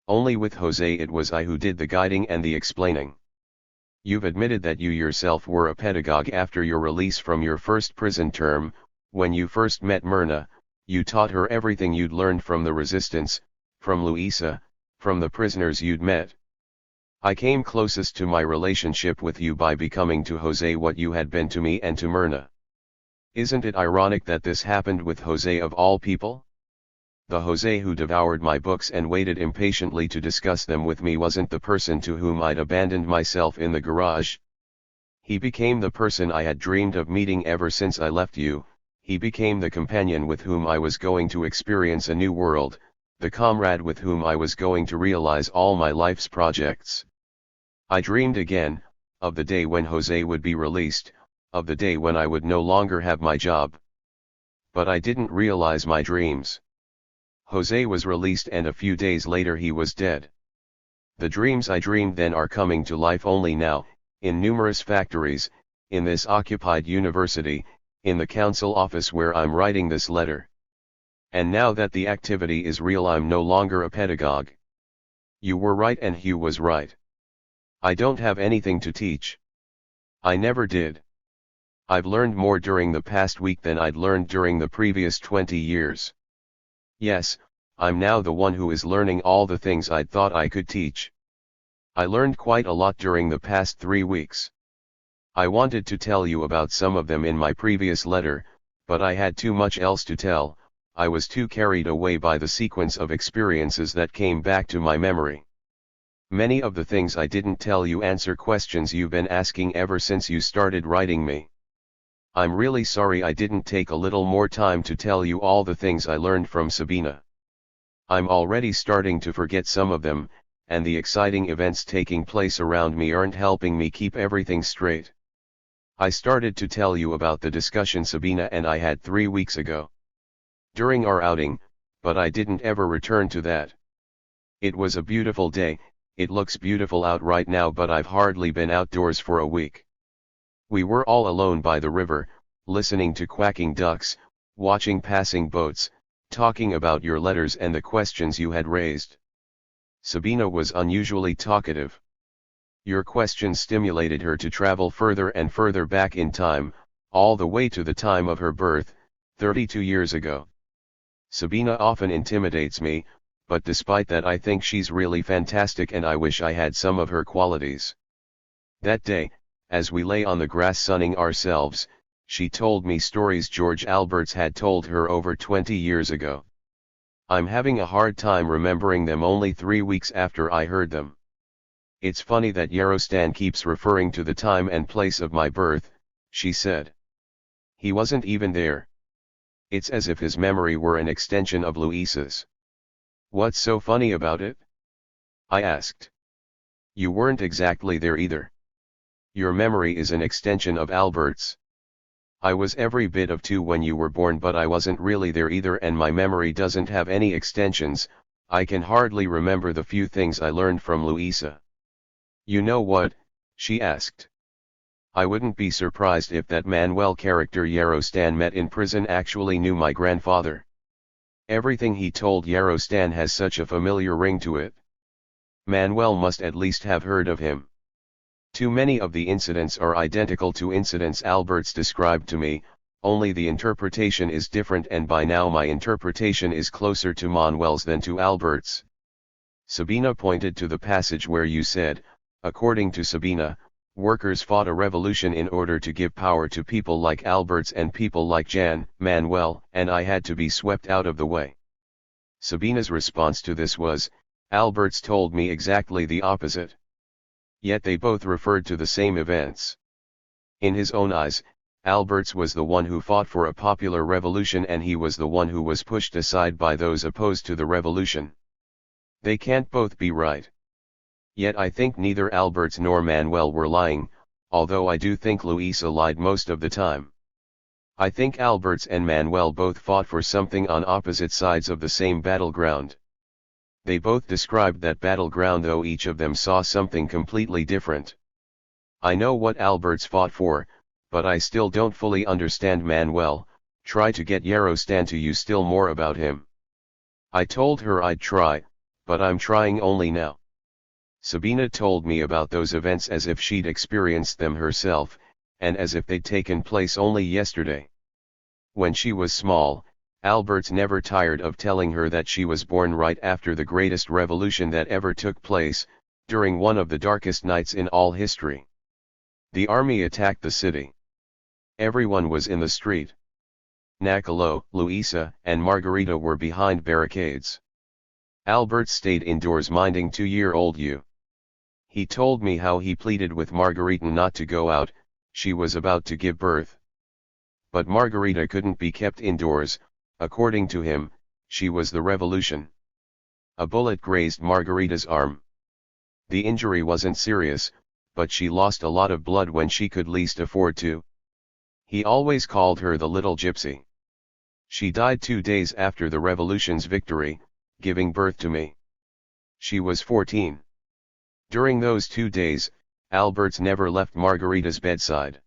Only with Jose it was I who did the guiding and the explaining. You've admitted that you yourself were a pedagogue after your release from your first prison term. When you first met Myrna, you taught her everything you'd learned from the resistance, from Luisa, from the prisoners you'd met. I came closest to my relationship with you by becoming to Jose what you had been to me and to Myrna. Isn't it ironic that this happened with Jose of all people? The Jose who devoured my books and waited impatiently to discuss them with me wasn't the person to whom I'd abandoned myself in the garage. He became the person I had dreamed of meeting ever since I left you. he became the companion with whom I was going to experience a new world, the comrade with whom I was going to realize all my life's projects. I dreamed again, of the day when Jose would be released, of the day when I would no longer have my job. But I didn't realize my dreams. Jose was released and a few days later he was dead. The dreams I dreamed then are coming to life only now, in numerous factories, in this occupied university, in the council office where I'm writing this letter. And now that the activity is real, I'm no longer a pedagogue. You were right and Hugh was right. I don't have anything to teach. I never did. I've learned more during the past week than I'd learned during the previous 20 years. Yes, I'm now the one who is learning all the things I'd thought I could teach. I learned quite a lot during the past 3 weeks. I wanted to tell you about some of them in my previous letter, but I had too much else to tell. I was too carried away by the sequence of experiences that came back to my memory. Many of the things I didn't tell you answer questions you've been asking ever since you started writing me. I'm really sorry I didn't take a little more time to tell you all the things I learned from Sabina. I'm already starting to forget some of them, and the exciting events taking place around me aren't helping me keep everything straight. I started to tell you about the discussion Sabina and I had 3 weeks ago. During our outing, but I didn't ever return to that. It was a beautiful day, it looks beautiful out right now, but I've hardly been outdoors for a week. We were all alone by the river, listening to quacking ducks, watching passing boats, talking about your letters and the questions you had raised. Sabina was unusually talkative. Your questions stimulated her to travel further and further back in time, all the way to the time of her birth, 32 years ago. Sabina often intimidates me, but despite that I think she's really fantastic and I wish I had some of her qualities. That day, as we lay on the grass sunning ourselves, she told me stories George Alberts had told her over 20 years ago. I'm having a hard time remembering them only 3 weeks after I heard them. It's funny that Yarostan keeps referring to the time and place of my birth, she said. He wasn't even there. It's as if his memory were an extension of Luisa's. What's so funny about it? I asked. You weren't exactly there either. Your memory is an extension of Albert's. I was every bit of 2 when you were born, but I wasn't really there either, and my memory doesn't have any extensions. I can hardly remember the few things I learned from Luisa. You know what? She asked. I wouldn't be surprised if that Manuel character Yarostan met in prison actually knew my grandfather. Everything he told Yarostan has such a familiar ring to it. Manuel must at least have heard of him. Too many of the incidents are identical to incidents Alberts described to me, only the interpretation is different, and by now my interpretation is closer to Manuel's than to Alberts. Sabina pointed to the passage where you said, according to Sabina, workers fought a revolution in order to give power to people like Alberts and people like Jan, Manuel, and I had to be swept out of the way. Sabina's response to this was, Alberts told me exactly the opposite. Yet they both referred to the same events. In his own eyes, Alberts was the one who fought for a popular revolution, and he was the one who was pushed aside by those opposed to the revolution. They can't both be right. Yet I think neither Alberts nor Manuel were lying, although I do think Luisa lied most of the time. I think Alberts and Manuel both fought for something on opposite sides of the same battleground. They both described that battleground, though each of them saw something completely different. I know what Alberts fought for, but I still don't fully understand Manuel. Try to get Yarostan to you still more about him. I told her I'd try, but I'm trying only now. Sabina told me about those events as if she'd experienced them herself, and as if they'd taken place only yesterday. When she was small, Alberts never tired of telling her that she was born right after the greatest revolution that ever took place, during one of the darkest nights in all history. The army attacked the city. Everyone was in the street. Nachalo, Luisa, and Margarita were behind barricades. Alberts stayed indoors minding 2-year-old you. He told me how he pleaded with Margarita not to go out, she was about to give birth. But Margarita couldn't be kept indoors. According to him, she was the revolution. A bullet grazed Margarita's arm. The injury wasn't serious, but she lost a lot of blood when she could least afford to. He always called her the little gypsy. She died 2 days after the revolution's victory, giving birth to me. She was 14. During those 2 days, Alberts never left Margarita's bedside.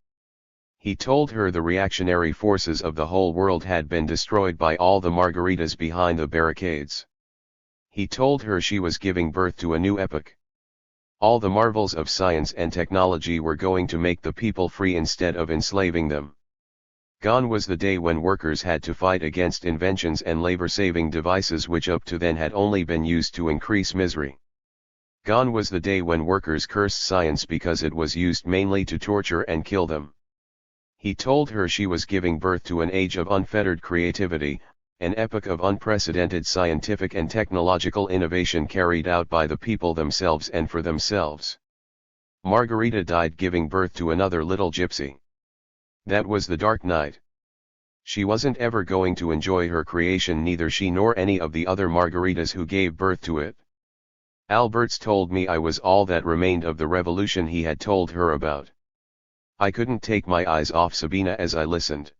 He told her the reactionary forces of the whole world had been destroyed by all the Margaritas behind the barricades. He told her she was giving birth to a new epoch. All the marvels of science and technology were going to make the people free instead of enslaving them. Gone was the day when workers had to fight against inventions and labor-saving devices which up to then had only been used to increase misery. Gone was the day when workers cursed science because it was used mainly to torture and kill them. He told her she was giving birth to an age of unfettered creativity, an epoch of unprecedented scientific and technological innovation carried out by the people themselves and for themselves. Margarita died giving birth to another little gypsy. That was the dark night. She wasn't ever going to enjoy her creation, neither she nor any of the other Margaritas who gave birth to it. Alberts told me I was all that remained of the revolution he had told her about. I couldn't take my eyes off Sabina as I listened.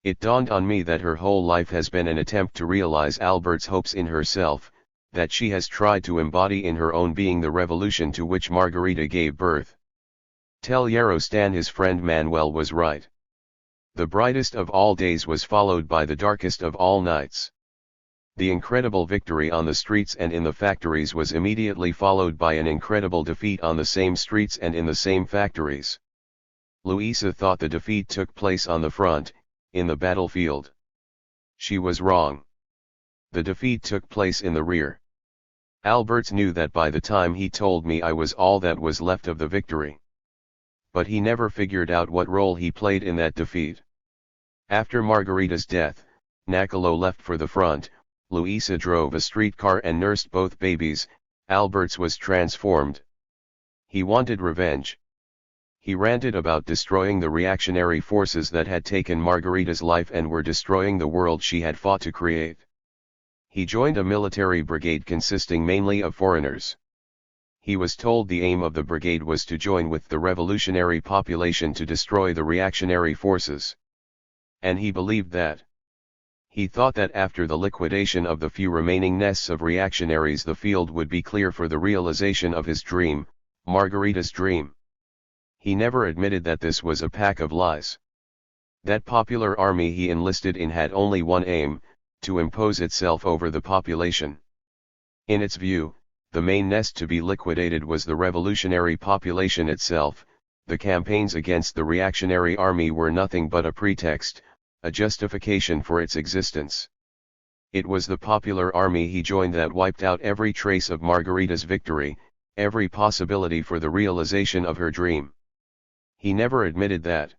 It dawned on me that her whole life has been an attempt to realize Albert's hopes in herself, that she has tried to embody in her own being the revolution to which Margarita gave birth. Tell Yarostan his friend Manuel was right. The brightest of all days was followed by the darkest of all nights. The incredible victory on the streets and in the factories was immediately followed by an incredible defeat on the same streets and in the same factories. Luisa thought the defeat took place on the front, in the battlefield. She was wrong. The defeat took place in the rear. Alberts knew that by the time he told me I was all that was left of the victory. But he never figured out what role he played in that defeat. After Margarita's death, Nachalo left for the front, Luisa drove a streetcar and nursed both babies. Alberts was transformed. He wanted revenge. He ranted about destroying the reactionary forces that had taken Margarita's life and were destroying the world she had fought to create. He joined a military brigade consisting mainly of foreigners. He was told the aim of the brigade was to join with the revolutionary population to destroy the reactionary forces. And he believed that. He thought that after the liquidation of the few remaining nests of reactionaries the field would be clear for the realization of his dream, Margarita's dream. He never admitted that this was a pack of lies. That popular army he enlisted in had only one aim, to impose itself over the population. In its view, the main nest to be liquidated was the revolutionary population itself. The campaigns against the reactionary army were nothing but a pretext, a justification for its existence. It was the popular army he joined that wiped out every trace of Margarita's victory, every possibility for the realization of her dream. He never admitted that.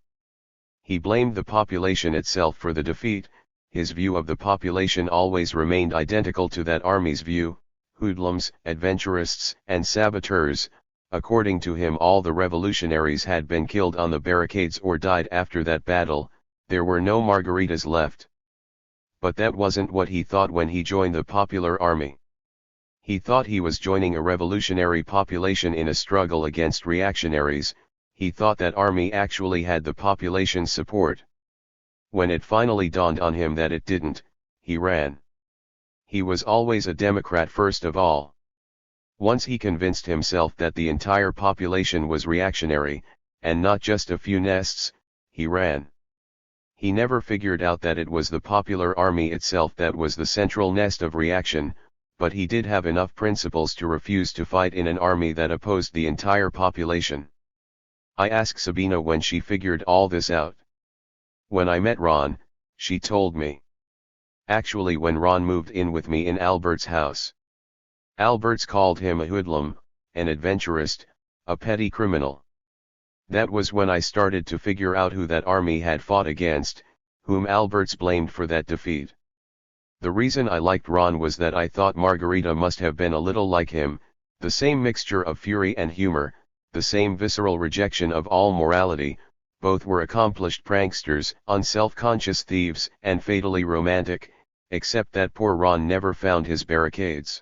He blamed the population itself for the defeat. His view of the population always remained identical to that army's view: hoodlums, adventurists, and saboteurs. According to him, all the revolutionaries had been killed on the barricades or died after that battle. There were no Margaritas left. But that wasn't what he thought when he joined the popular army. He thought he was joining a revolutionary population in a struggle against reactionaries. He thought that army actually had the population's support. When it finally dawned on him that it didn't, he ran. He was always a Democrat first of all. Once he convinced himself that the entire population was reactionary, and not just a few nests, he ran. He never figured out that it was the popular army itself that was the central nest of reaction, but he did have enough principles to refuse to fight in an army that opposed the entire population. I asked Sabina when she figured all this out. When I met Ron, she told me. Actually, when Ron moved in with me in Albert's house. Alberts called him a hoodlum, an adventurist, a petty criminal. That was when I started to figure out who that army had fought against, whom Alberts blamed for that defeat. The reason I liked Ron was that I thought Margarita must have been a little like him, the same mixture of fury and humor, the same visceral rejection of all morality, both were accomplished pranksters, unself-conscious thieves, and fatally romantic, except that poor Ron never found his barricades.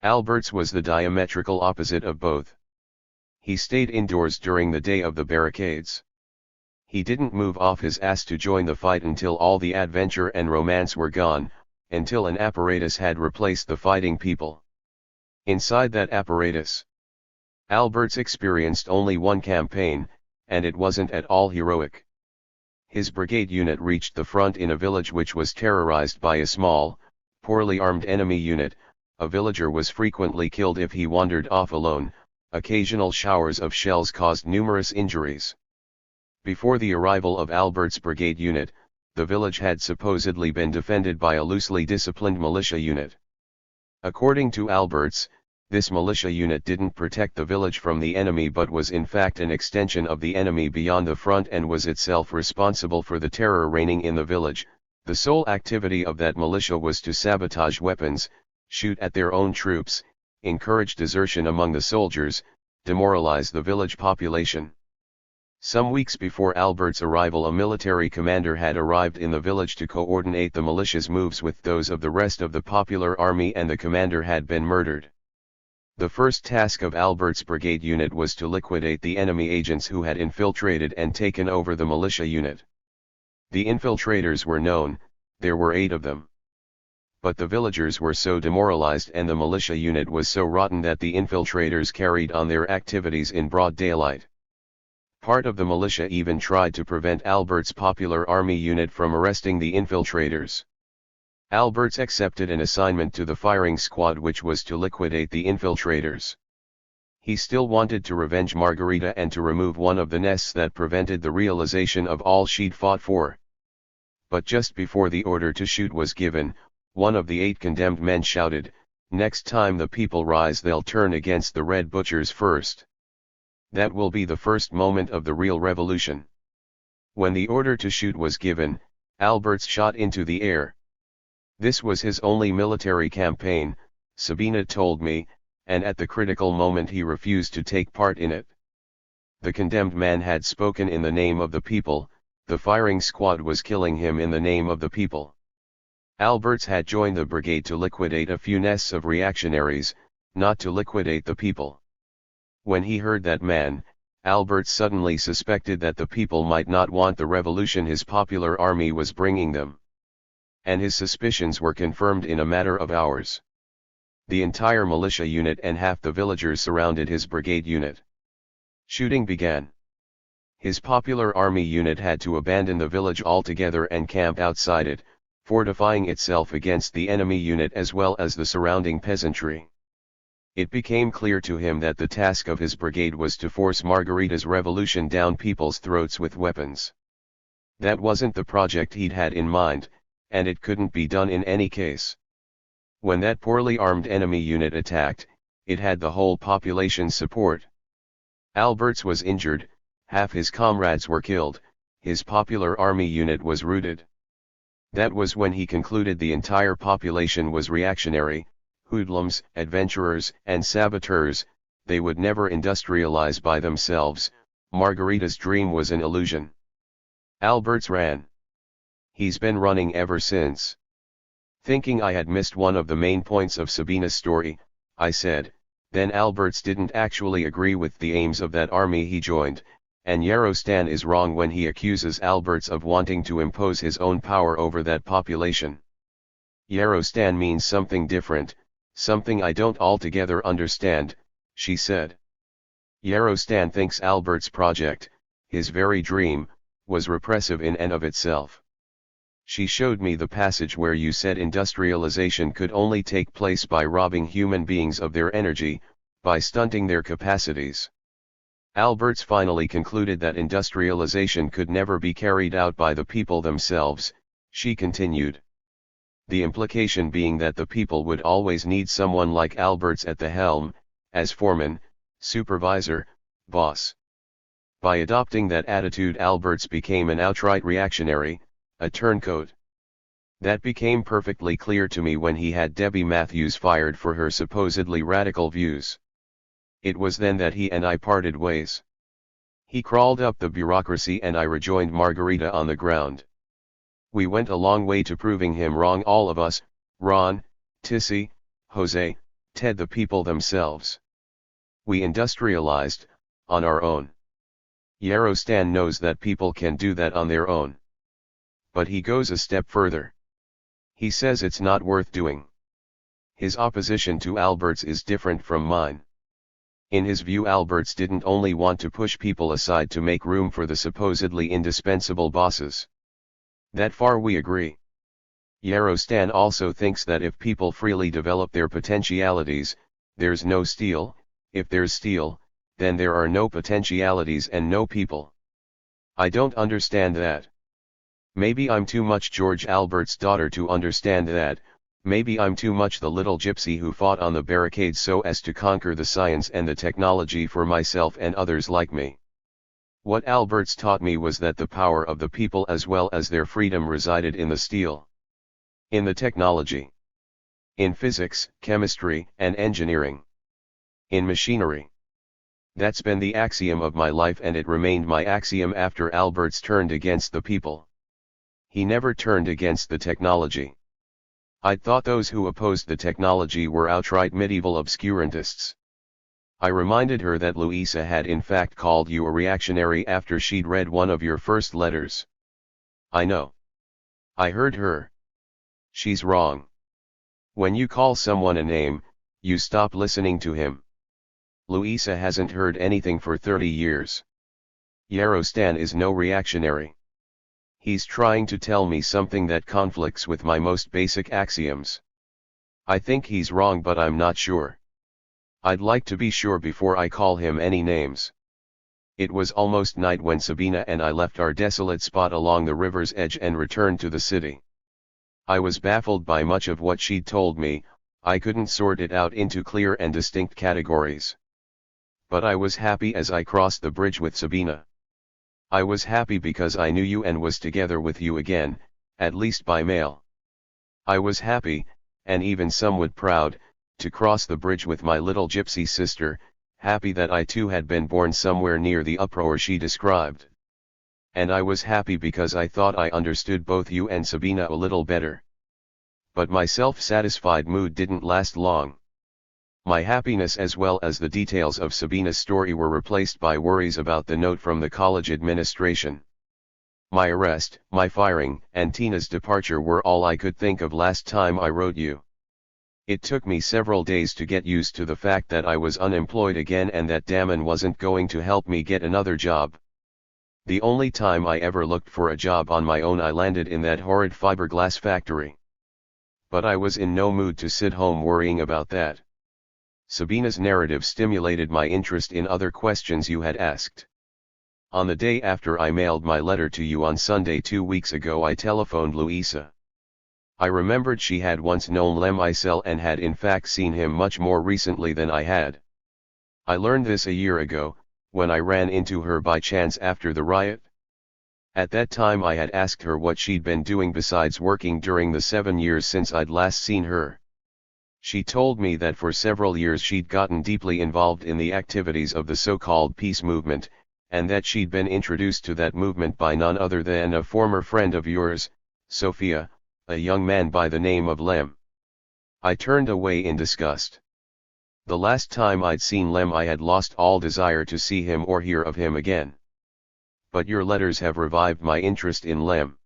Albert's was the diametrical opposite of both. He stayed indoors during the day of the barricades. He didn't move off his ass to join the fight until all the adventure and romance were gone, until an apparatus had replaced the fighting people. Inside that apparatus, Albert's experienced only one campaign, and it wasn't at all heroic. His brigade unit reached the front in a village which was terrorized by a small, poorly armed enemy unit. A villager was frequently killed if he wandered off alone. Occasional showers of shells caused numerous injuries. Before the arrival of Albert's brigade unit, the village had supposedly been defended by a loosely disciplined militia unit. According to Albert's, this militia unit didn't protect the village from the enemy but was in fact an extension of the enemy beyond the front and was itself responsible for the terror reigning in the village. The sole activity of that militia was to sabotage weapons, shoot at their own troops, encourage desertion among the soldiers, demoralize the village population. Some weeks before Albert's arrival, a military commander had arrived in the village to coordinate the militia's moves with those of the rest of the popular army, and the commander had been murdered. The first task of Albert's brigade unit was to liquidate the enemy agents who had infiltrated and taken over the militia unit. The infiltrators were known, there were 8 of them. But the villagers were so demoralized and the militia unit was so rotten that the infiltrators carried on their activities in broad daylight. Part of the militia even tried to prevent Albert's popular army unit from arresting the infiltrators. Albert's accepted an assignment to the firing squad which was to liquidate the infiltrators. He still wanted to revenge Margarita and to remove one of the nests that prevented the realization of all she'd fought for. But just before the order to shoot was given, one of the 8 condemned men shouted, "Next time the people rise they'll turn against the Red Butchers first. That will be the first moment of the real revolution." When the order to shoot was given, Albert's shot into the air. This was his only military campaign, Sabina told me, and at the critical moment he refused to take part in it. The condemned man had spoken in the name of the people, the firing squad was killing him in the name of the people. Albert's had joined the brigade to liquidate a few nests of reactionaries, not to liquidate the people. When he heard that man, Albert suddenly suspected that the people might not want the revolution his popular army was bringing them. And his suspicions were confirmed in a matter of hours. The entire militia unit and half the villagers surrounded his brigade unit. Shooting began. His popular army unit had to abandon the village altogether and camp outside it, fortifying itself against the enemy unit as well as the surrounding peasantry. It became clear to him that the task of his brigade was to force Margarita's revolution down people's throats with weapons. That wasn't the project he'd had in mind, and it couldn't be done in any case. When that poorly armed enemy unit attacked, it had the whole population's support. Albert's was injured, half his comrades were killed, his popular army unit was routed. That was when he concluded the entire population was reactionary, hoodlums, adventurers, and saboteurs. They would never industrialize by themselves. Margarita's dream was an illusion. Albert's ran. He's been running ever since. Thinking I had missed one of the main points of Sabina's story, I said, then Albert's didn't actually agree with the aims of that army he joined, and Yarostan is wrong when he accuses Albert's of wanting to impose his own power over that population. Yarostan means something different, something I don't altogether understand, she said. Yarostan thinks Albert's project, his very dream, was repressive in and of itself. She showed me the passage where you said industrialization could only take place by robbing human beings of their energy, by stunting their capacities. Albert's finally concluded that industrialization could never be carried out by the people themselves, she continued. The implication being that the people would always need someone like Albert's at the helm, as foreman, supervisor, boss. By adopting that attitude, Albert's became an outright reactionary, a turncoat. That became perfectly clear to me when he had Debbie Matthews fired for her supposedly radical views. It was then that he and I parted ways. He crawled up the bureaucracy and I rejoined Margarita on the ground. We went a long way to proving him wrong, all of us, Ron, Tissy, Jose, Ted, the people themselves. We industrialized, on our own. Yarostan knows that people can do that on their own. But he goes a step further. He says it's not worth doing. His opposition to Alberts is different from mine. In his view, Alberts didn't only want to push people aside to make room for the supposedly indispensable bosses. That far we agree. Yarostan also thinks that if people freely develop their potentialities, there's no steel. If there's steel, then there are no potentialities and no people. I don't understand that. Maybe I'm too much George Albert's daughter to understand that. Maybe I'm too much the little gypsy who fought on the barricades so as to conquer the science and the technology for myself and others like me. What Alberts taught me was that the power of the people as well as their freedom resided in the steel. In the technology. In physics, chemistry, and engineering. In machinery. That's been the axiom of my life, and it remained my axiom after Alberts turned against the people. He never turned against the technology. I'd thought those who opposed the technology were outright medieval obscurantists. I reminded her that Louisa had in fact called you a reactionary after she'd read one of your first letters. I know. I heard her. She's wrong. When you call someone a name, you stop listening to him. Louisa hasn't heard anything for 30 years. Yarostan is no reactionary. He's trying to tell me something that conflicts with my most basic axioms. I think he's wrong, but I'm not sure. I'd like to be sure before I call him any names. It was almost night when Sabina and I left our desolate spot along the river's edge and returned to the city. I was baffled by much of what she'd told me. I couldn't sort it out into clear and distinct categories. But I was happy as I crossed the bridge with Sabina. I was happy because I knew you and was together with you again, at least by mail. I was happy, and even somewhat proud, to cross the bridge with my little gypsy sister, happy that I too had been born somewhere near the uproar she described. And I was happy because I thought I understood both you and Sabina a little better. But my self-satisfied mood didn't last long. My happiness as well as the details of Sabina's story were replaced by worries about the note from the college administration. My arrest, my firing, and Tina's departure were all I could think of last time I wrote you. It took me several days to get used to the fact that I was unemployed again and that Damon wasn't going to help me get another job. The only time I ever looked for a job on my own, I landed in that horrid fiberglass factory. But I was in no mood to sit home worrying about that. Sabina's narrative stimulated my interest in other questions you had asked. On the day after I mailed my letter to you on Sunday 2 weeks ago, I telephoned Louisa. I remembered she had once known Lem Isel and had in fact seen him much more recently than I had. I learned this a year ago, when I ran into her by chance after the riot. At that time I had asked her what she'd been doing besides working during the 7 years since I'd last seen her. She told me that for several years she'd gotten deeply involved in the activities of the so-called peace movement, and that she'd been introduced to that movement by none other than a former friend of yours, Sophia, a young man by the name of Lem. I turned away in disgust. The last time I'd seen Lem I had lost all desire to see him or hear of him again. But your letters have revived my interest in Lem.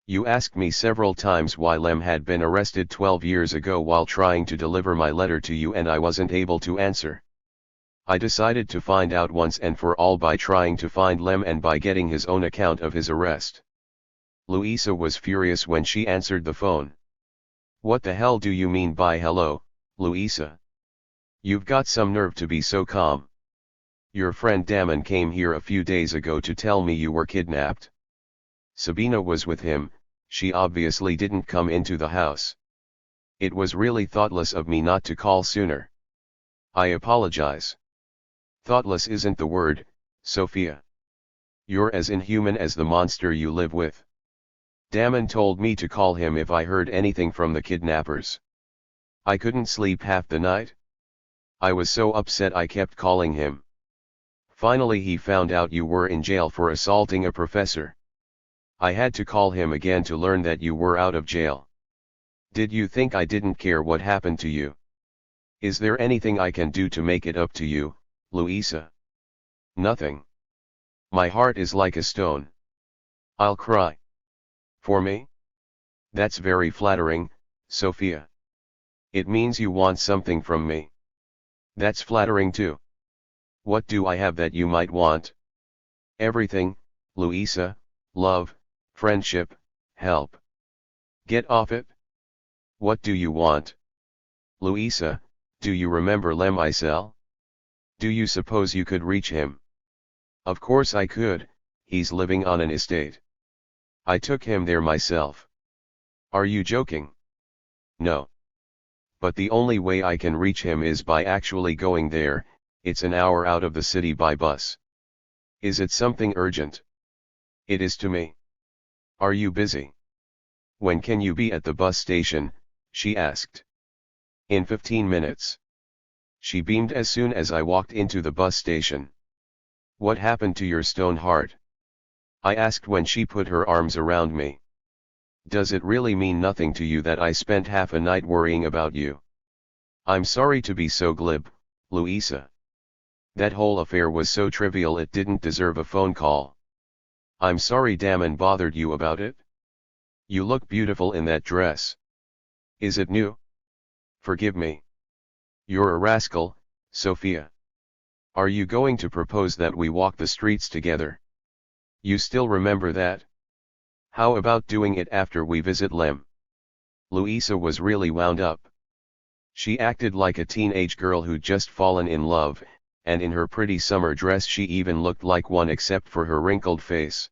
You asked me several times why Lem had been arrested 12 years ago while trying to deliver my letter to you, and I wasn't able to answer. I decided to find out once and for all by trying to find Lem and by getting his own account of his arrest. Louisa was furious when she answered the phone. What the hell do you mean by hello, Louisa? You've got some nerve to be so calm. Your friend Damon came here a few days ago to tell me you were kidnapped. Sabina was with him. She obviously didn't come into the house. It was really thoughtless of me not to call sooner. I apologize. Thoughtless isn't the word, Sophia. You're as inhuman as the monster you live with. Damon told me to call him if I heard anything from the kidnappers. I couldn't sleep half the night. I was so upset I kept calling him. Finally he found out you were in jail for assaulting a professor. I had to call him again to learn that you were out of jail. Did you think I didn't care what happened to you? Is there anything I can do to make it up to you, Louisa? Nothing. My heart is like a stone. I'll cry. For me? That's very flattering, Sophia. It means you want something from me. That's flattering too. What do I have that you might want? Everything, Louisa, love, friendship, help. Get off it. What do you want? Louisa, do you remember Lem Isel? Do you suppose you could reach him? Of course I could, he's living on an estate. I took him there myself. Are you joking? No. But the only way I can reach him is by actually going there. It's an hour out of the city by bus. Is it something urgent? It is to me. Are you busy? When can you be at the bus station? She asked. In 15 minutes. She beamed as soon as I walked into the bus station. What happened to your stone heart? I asked when she put her arms around me. Does it really mean nothing to you that I spent half a night worrying about you? I'm sorry to be so glib, Louisa. That whole affair was so trivial it didn't deserve a phone call. I'm sorry Damon bothered you about it. You look beautiful in that dress. Is it new? Forgive me. You're a rascal, Sophia. Are you going to propose that we walk the streets together? You still remember that? How about doing it after we visit Lem? Louisa was really wound up. She acted like a teenage girl who'd just fallen in love, and in her pretty summer dress she even looked like one except for her wrinkled face.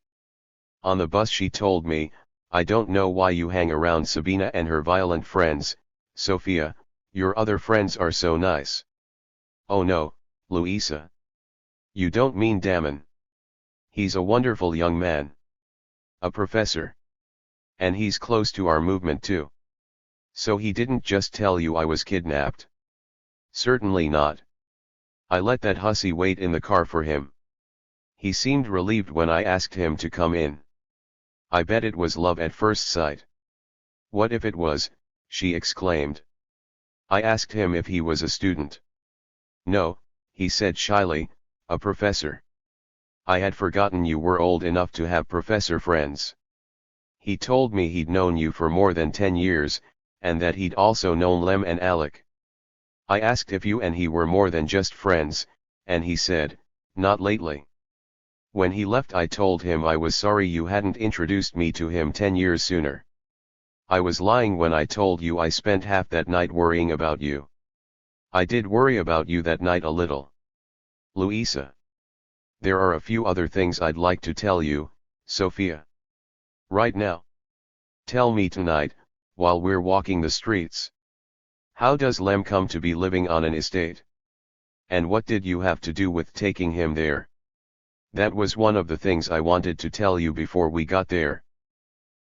On the bus she told me, I don't know why you hang around Sabina and her violent friends, Sophia, your other friends are so nice. Oh no, Louisa. You don't mean Damon. He's a wonderful young man. A professor. And he's close to our movement too. So he didn't just tell you I was kidnapped? Certainly not. I let that hussy wait in the car for him. He seemed relieved when I asked him to come in. I bet it was love at first sight. What if it was, she exclaimed. I asked him if he was a student. No, he said shyly, a professor. I had forgotten you were old enough to have professor friends. He told me he'd known you for more than 10 years, and that he'd also known Lem and Alec. I asked if you and he were more than just friends, and he said, not lately. When he left I told him I was sorry you hadn't introduced me to him 10 years sooner. I was lying when I told you I spent half that night worrying about you. I did worry about you that night a little. Louisa. There are a few other things I'd like to tell you, Sophia. Right now. Tell me tonight, while we're walking the streets. How does Lem come to be living on an estate? And what did you have to do with taking him there? That was one of the things I wanted to tell you before we got there.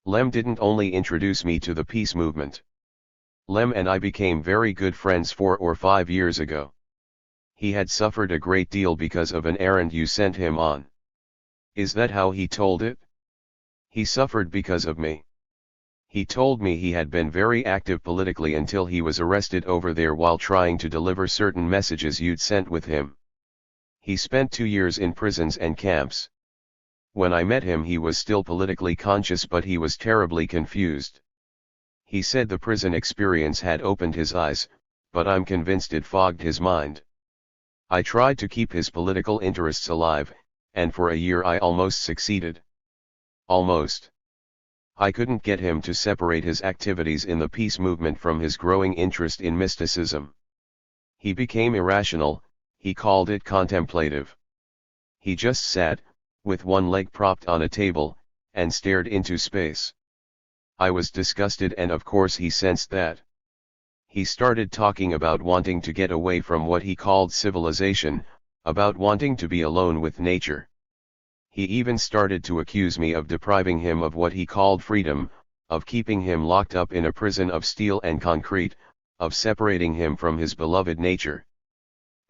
Lem didn't only introduce me to the peace movement. Lem and I became very good friends 4 or 5 years ago. He had suffered a great deal because of an errand you sent him on. Is that how he told it? He suffered because of me. He told me he had been very active politically until he was arrested over there while trying to deliver certain messages you'd sent with him. He spent 2 years in prisons and camps. When I met him he was still politically conscious but he was terribly confused. He said the prison experience had opened his eyes, but I'm convinced it fogged his mind. I tried to keep his political interests alive, and for a year I almost succeeded. Almost. I couldn't get him to separate his activities in the peace movement from his growing interest in mysticism. He became irrational, he called it contemplative. He just sat, with one leg propped on a table, and stared into space. I was disgusted and of course he sensed that. He started talking about wanting to get away from what he called civilization, about wanting to be alone with nature. He even started to accuse me of depriving him of what he called freedom, of keeping him locked up in a prison of steel and concrete, of separating him from his beloved nature.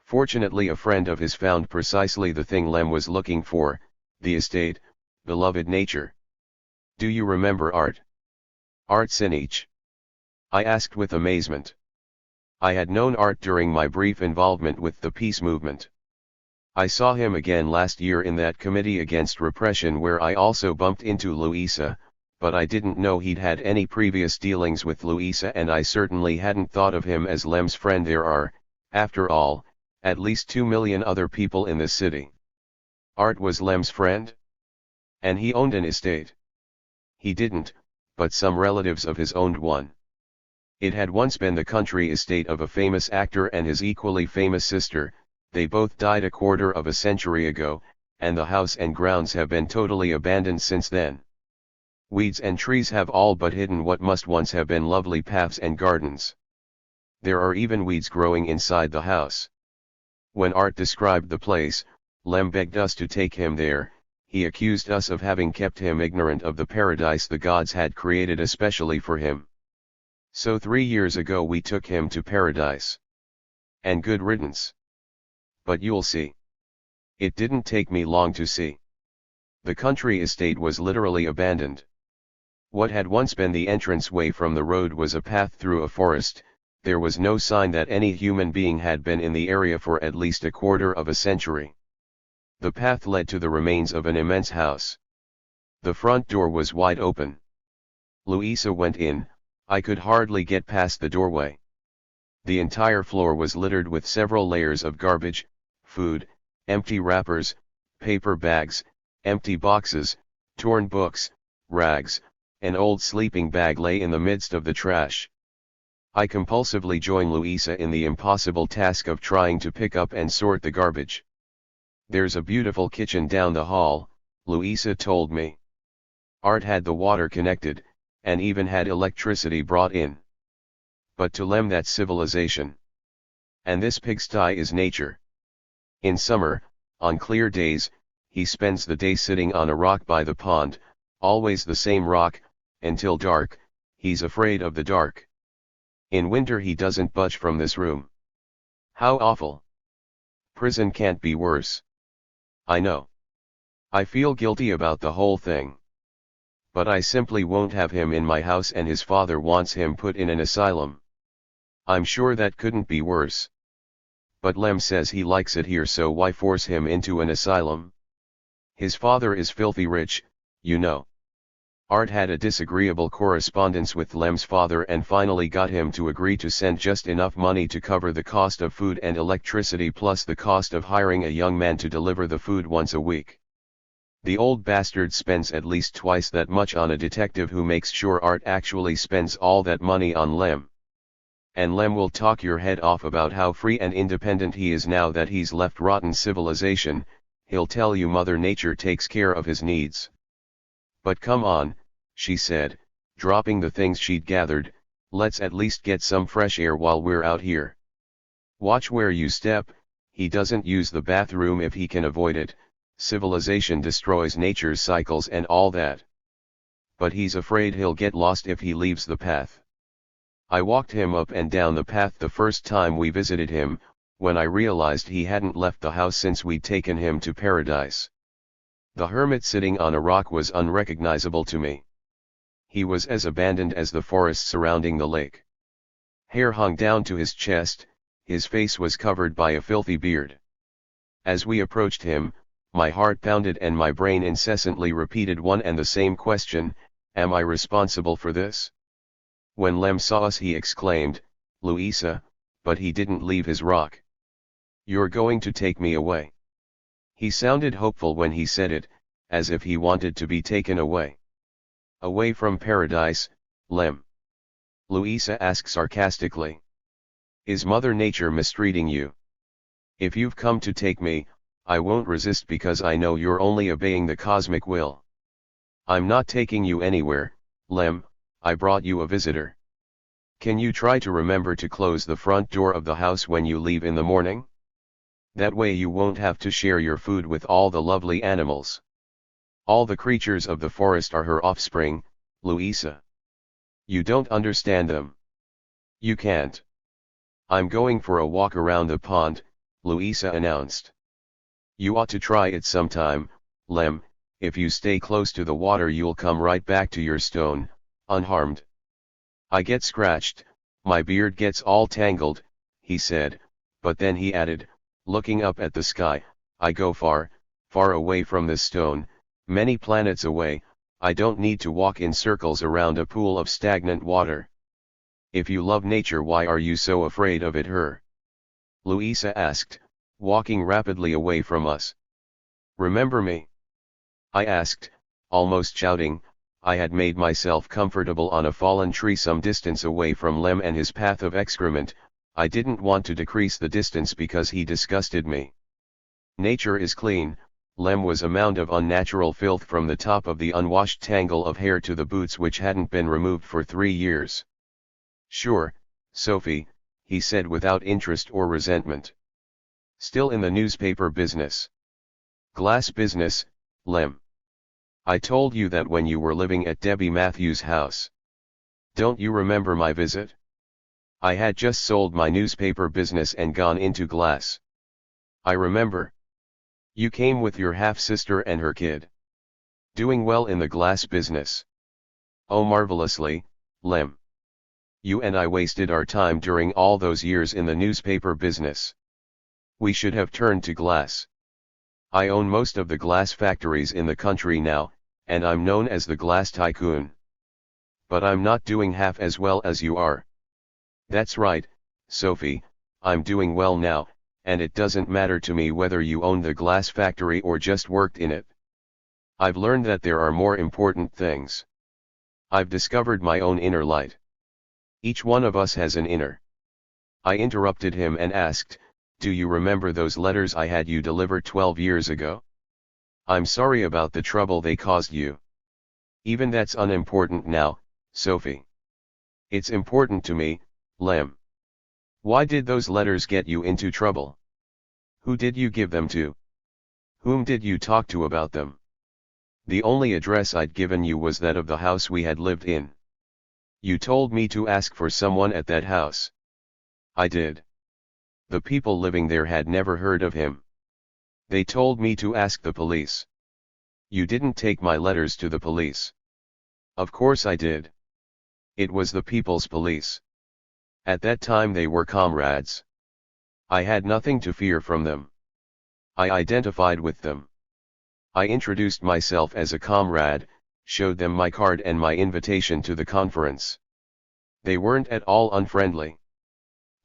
Fortunately a friend of his found precisely the thing Lem was looking for, the estate, beloved nature. Do you remember Art? Art Sinich? I asked with amazement. I had known Art during my brief involvement with the peace movement. I saw him again last year in that committee against repression where I also bumped into Louisa, but I didn't know he'd had any previous dealings with Louisa and I certainly hadn't thought of him as Lem's friend. There are, after all, at least 2 million other people in this city. Art was Lem's friend? And he owned an estate. He didn't, but some relatives of his owned one. It had once been the country estate of a famous actor and his equally famous sister. They both died a quarter of a century ago, and the house and grounds have been totally abandoned since then. Weeds and trees have all but hidden what must once have been lovely paths and gardens. There are even weeds growing inside the house. When Art described the place, Lem begged us to take him there. He accused us of having kept him ignorant of the paradise the gods had created especially for him. So 3 years ago we took him to paradise. And good riddance. But you'll see. It didn't take me long to see. The country estate was literally abandoned. What had once been the entranceway from the road was a path through a forest. There was no sign that any human being had been in the area for at least a quarter of a century. The path led to the remains of an immense house. The front door was wide open. Louisa went in. I could hardly get past the doorway. The entire floor was littered with several layers of garbage, food, empty wrappers, paper bags, empty boxes, torn books, rags. An old sleeping bag lay in the midst of the trash. I compulsively joined Louisa in the impossible task of trying to pick up and sort the garbage. There's a beautiful kitchen down the hall, Louisa told me. Art had the water connected, and even had electricity brought in. But to Lem that's civilization. And this pigsty is nature. In summer, on clear days, he spends the day sitting on a rock by the pond, always the same rock, until dark. He's afraid of the dark. In winter he doesn't budge from this room. How awful. Prison can't be worse. I know. I feel guilty about the whole thing. But I simply won't have him in my house and his father wants him put in an asylum. I'm sure that couldn't be worse. But Lem says he likes it here, so why force him into an asylum? His father is filthy rich, you know. Art had a disagreeable correspondence with Lem's father and finally got him to agree to send just enough money to cover the cost of food and electricity plus the cost of hiring a young man to deliver the food once a week. The old bastard spends at least twice that much on a detective who makes sure Art actually spends all that money on Lem. And Lem will talk your head off about how free and independent he is now that he's left rotten civilization. He'll tell you Mother Nature takes care of his needs. But come on, she said, dropping the things she'd gathered, let's at least get some fresh air while we're out here. Watch where you step. He doesn't use the bathroom if he can avoid it. Civilization destroys nature's cycles and all that. But he's afraid he'll get lost if he leaves the path. I walked him up and down the path the first time we visited him, when I realized he hadn't left the house since we'd taken him to paradise. The hermit sitting on a rock was unrecognizable to me. He was as abandoned as the forest surrounding the lake. Hair hung down to his chest, his face was covered by a filthy beard. As we approached him, my heart pounded and my brain incessantly repeated one and the same question, am I responsible for this? When Lem saw us he exclaimed, Louisa, but he didn't leave his rock. You're going to take me away. He sounded hopeful when he said it, as if he wanted to be taken away. Away from paradise, Lem? Louisa asked sarcastically. Is Mother Nature mistreating you? If you've come to take me, I won't resist because I know you're only obeying the cosmic will. I'm not taking you anywhere, Lem, I brought you a visitor. Can you try to remember to close the front door of the house when you leave in the morning? That way you won't have to share your food with all the lovely animals. All the creatures of the forest are her offspring, Louisa. You don't understand them. You can't. I'm going for a walk around the pond, Louisa announced. You ought to try it sometime, Lem. If you stay close to the water you'll come right back to your stone, unharmed. I get scratched, my beard gets all tangled, he said, but then he added, looking up at the sky, I go far, far away from this stone, many planets away. I don't need to walk in circles around a pool of stagnant water. If you love nature, why are you so afraid of it, her? Louisa asked, walking rapidly away from us. Remember me? I asked, almost shouting. I had made myself comfortable on a fallen tree some distance away from Lem and his path of excrement. I didn't want to decrease the distance because he disgusted me. Nature is clean. Lem was a mound of unnatural filth from the top of the unwashed tangle of hair to the boots which hadn't been removed for 3 years. Sure, Sophie, he said without interest or resentment. Still in the newspaper business. Glass business, Lem. I told you that when you were living at Debbie Matthews' house. Don't you remember my visit? I had just sold my newspaper business and gone into glass. I remember. You came with your half-sister and her kid. Doing well in the glass business. Oh, marvelously, Lem. You and I wasted our time during all those years in the newspaper business. We should have turned to glass. I own most of the glass factories in the country now, and I'm known as the glass tycoon. But I'm not doing half as well as you are. That's right, Sophie, I'm doing well now, and it doesn't matter to me whether you own the glass factory or just worked in it. I've learned that there are more important things. I've discovered my own inner light. Each one of us has an inner. I interrupted him and asked, do you remember those letters I had you deliver 12 years ago? I'm sorry about the trouble they caused you. Even that's unimportant now, Sophie. It's important to me, Lem. Why did those letters get you into trouble? Who did you give them to? Whom did you talk to about them? The only address I'd given you was that of the house we had lived in. You told me to ask for someone at that house. I did. The people living there had never heard of him. They told me to ask the police. You didn't take my letters to the police. Of course I did. It was the people's police. At that time they were comrades. I had nothing to fear from them. I identified with them. I introduced myself as a comrade, showed them my card and my invitation to the conference. They weren't at all unfriendly.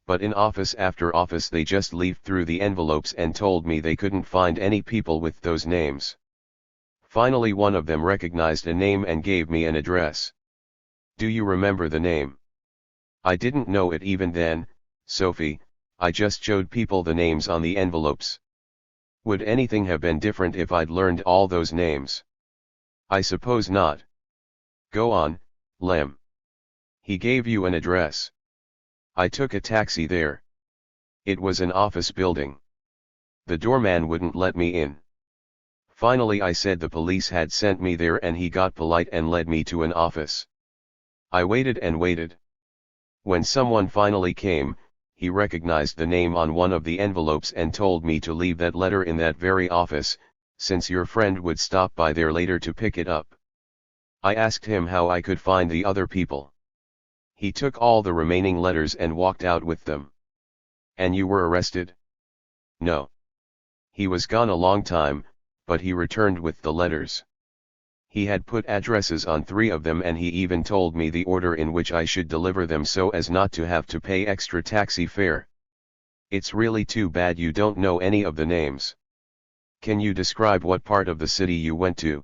But in office after office they just leafed through the envelopes and told me they couldn't find any people with those names. Finally one of them recognized a name and gave me an address. Do you remember the name? I didn't know it even then, Sophie, I just showed people the names on the envelopes. Would anything have been different if I'd learned all those names? I suppose not. Go on, Lem. He gave you an address. I took a taxi there. It was an office building. The doorman wouldn't let me in. Finally I said the police had sent me there and he got polite and led me to an office. I waited and waited. When someone finally came, he recognized the name on one of the envelopes and told me to leave that letter in that very office, since your friend would stop by there later to pick it up. I asked him how I could find the other people. He took all the remaining letters and walked out with them. And you were arrested? No. He was gone a long time, but he returned with the letters. He had put addresses on 3 of them and he even told me the order in which I should deliver them so as not to have to pay extra taxi fare. It's really too bad you don't know any of the names. Can you describe what part of the city you went to?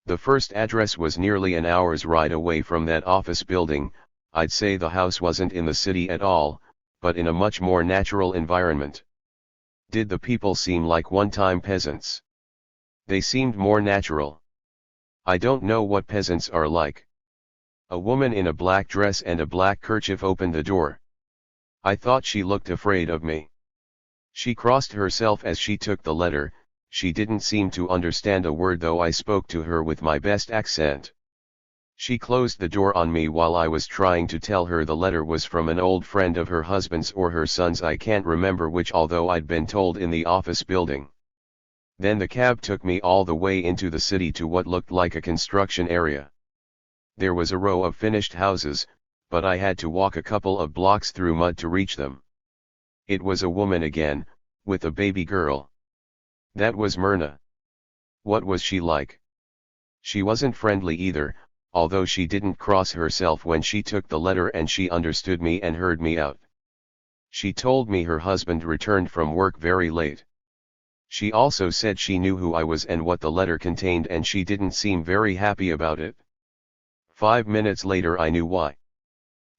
The first address was nearly an hour's ride away from that office building. I'd say the house wasn't in the city at all, but in a much more natural environment. Did the people seem like one-time peasants? They seemed more natural. I don't know what peasants are like. A woman in a black dress and a black kerchief opened the door. I thought she looked afraid of me. She crossed herself as she took the letter. She didn't seem to understand a word though I spoke to her with my best accent. She closed the door on me while I was trying to tell her the letter was from an old friend of her husband's or her son's, I can't remember which, although I'd been told in the office building. Then the cab took me all the way into the city to what looked like a construction area. There was a row of finished houses, but I had to walk a couple of blocks through mud to reach them. It was a woman again, with a baby girl. That was Myrna. What was she like? She wasn't friendly either, although she didn't cross herself when she took the letter and she understood me and heard me out. She told me her husband returned from work very late. She also said she knew who I was and what the letter contained, and she didn't seem very happy about it. 5 minutes later I knew why.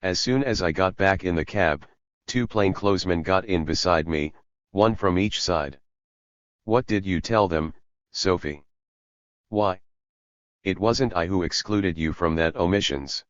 As soon as I got back in the cab, 2 plainclothesmen got in beside me, one from each side. What did you tell them, Sophie? Why? It wasn't I who excluded you from that omissions.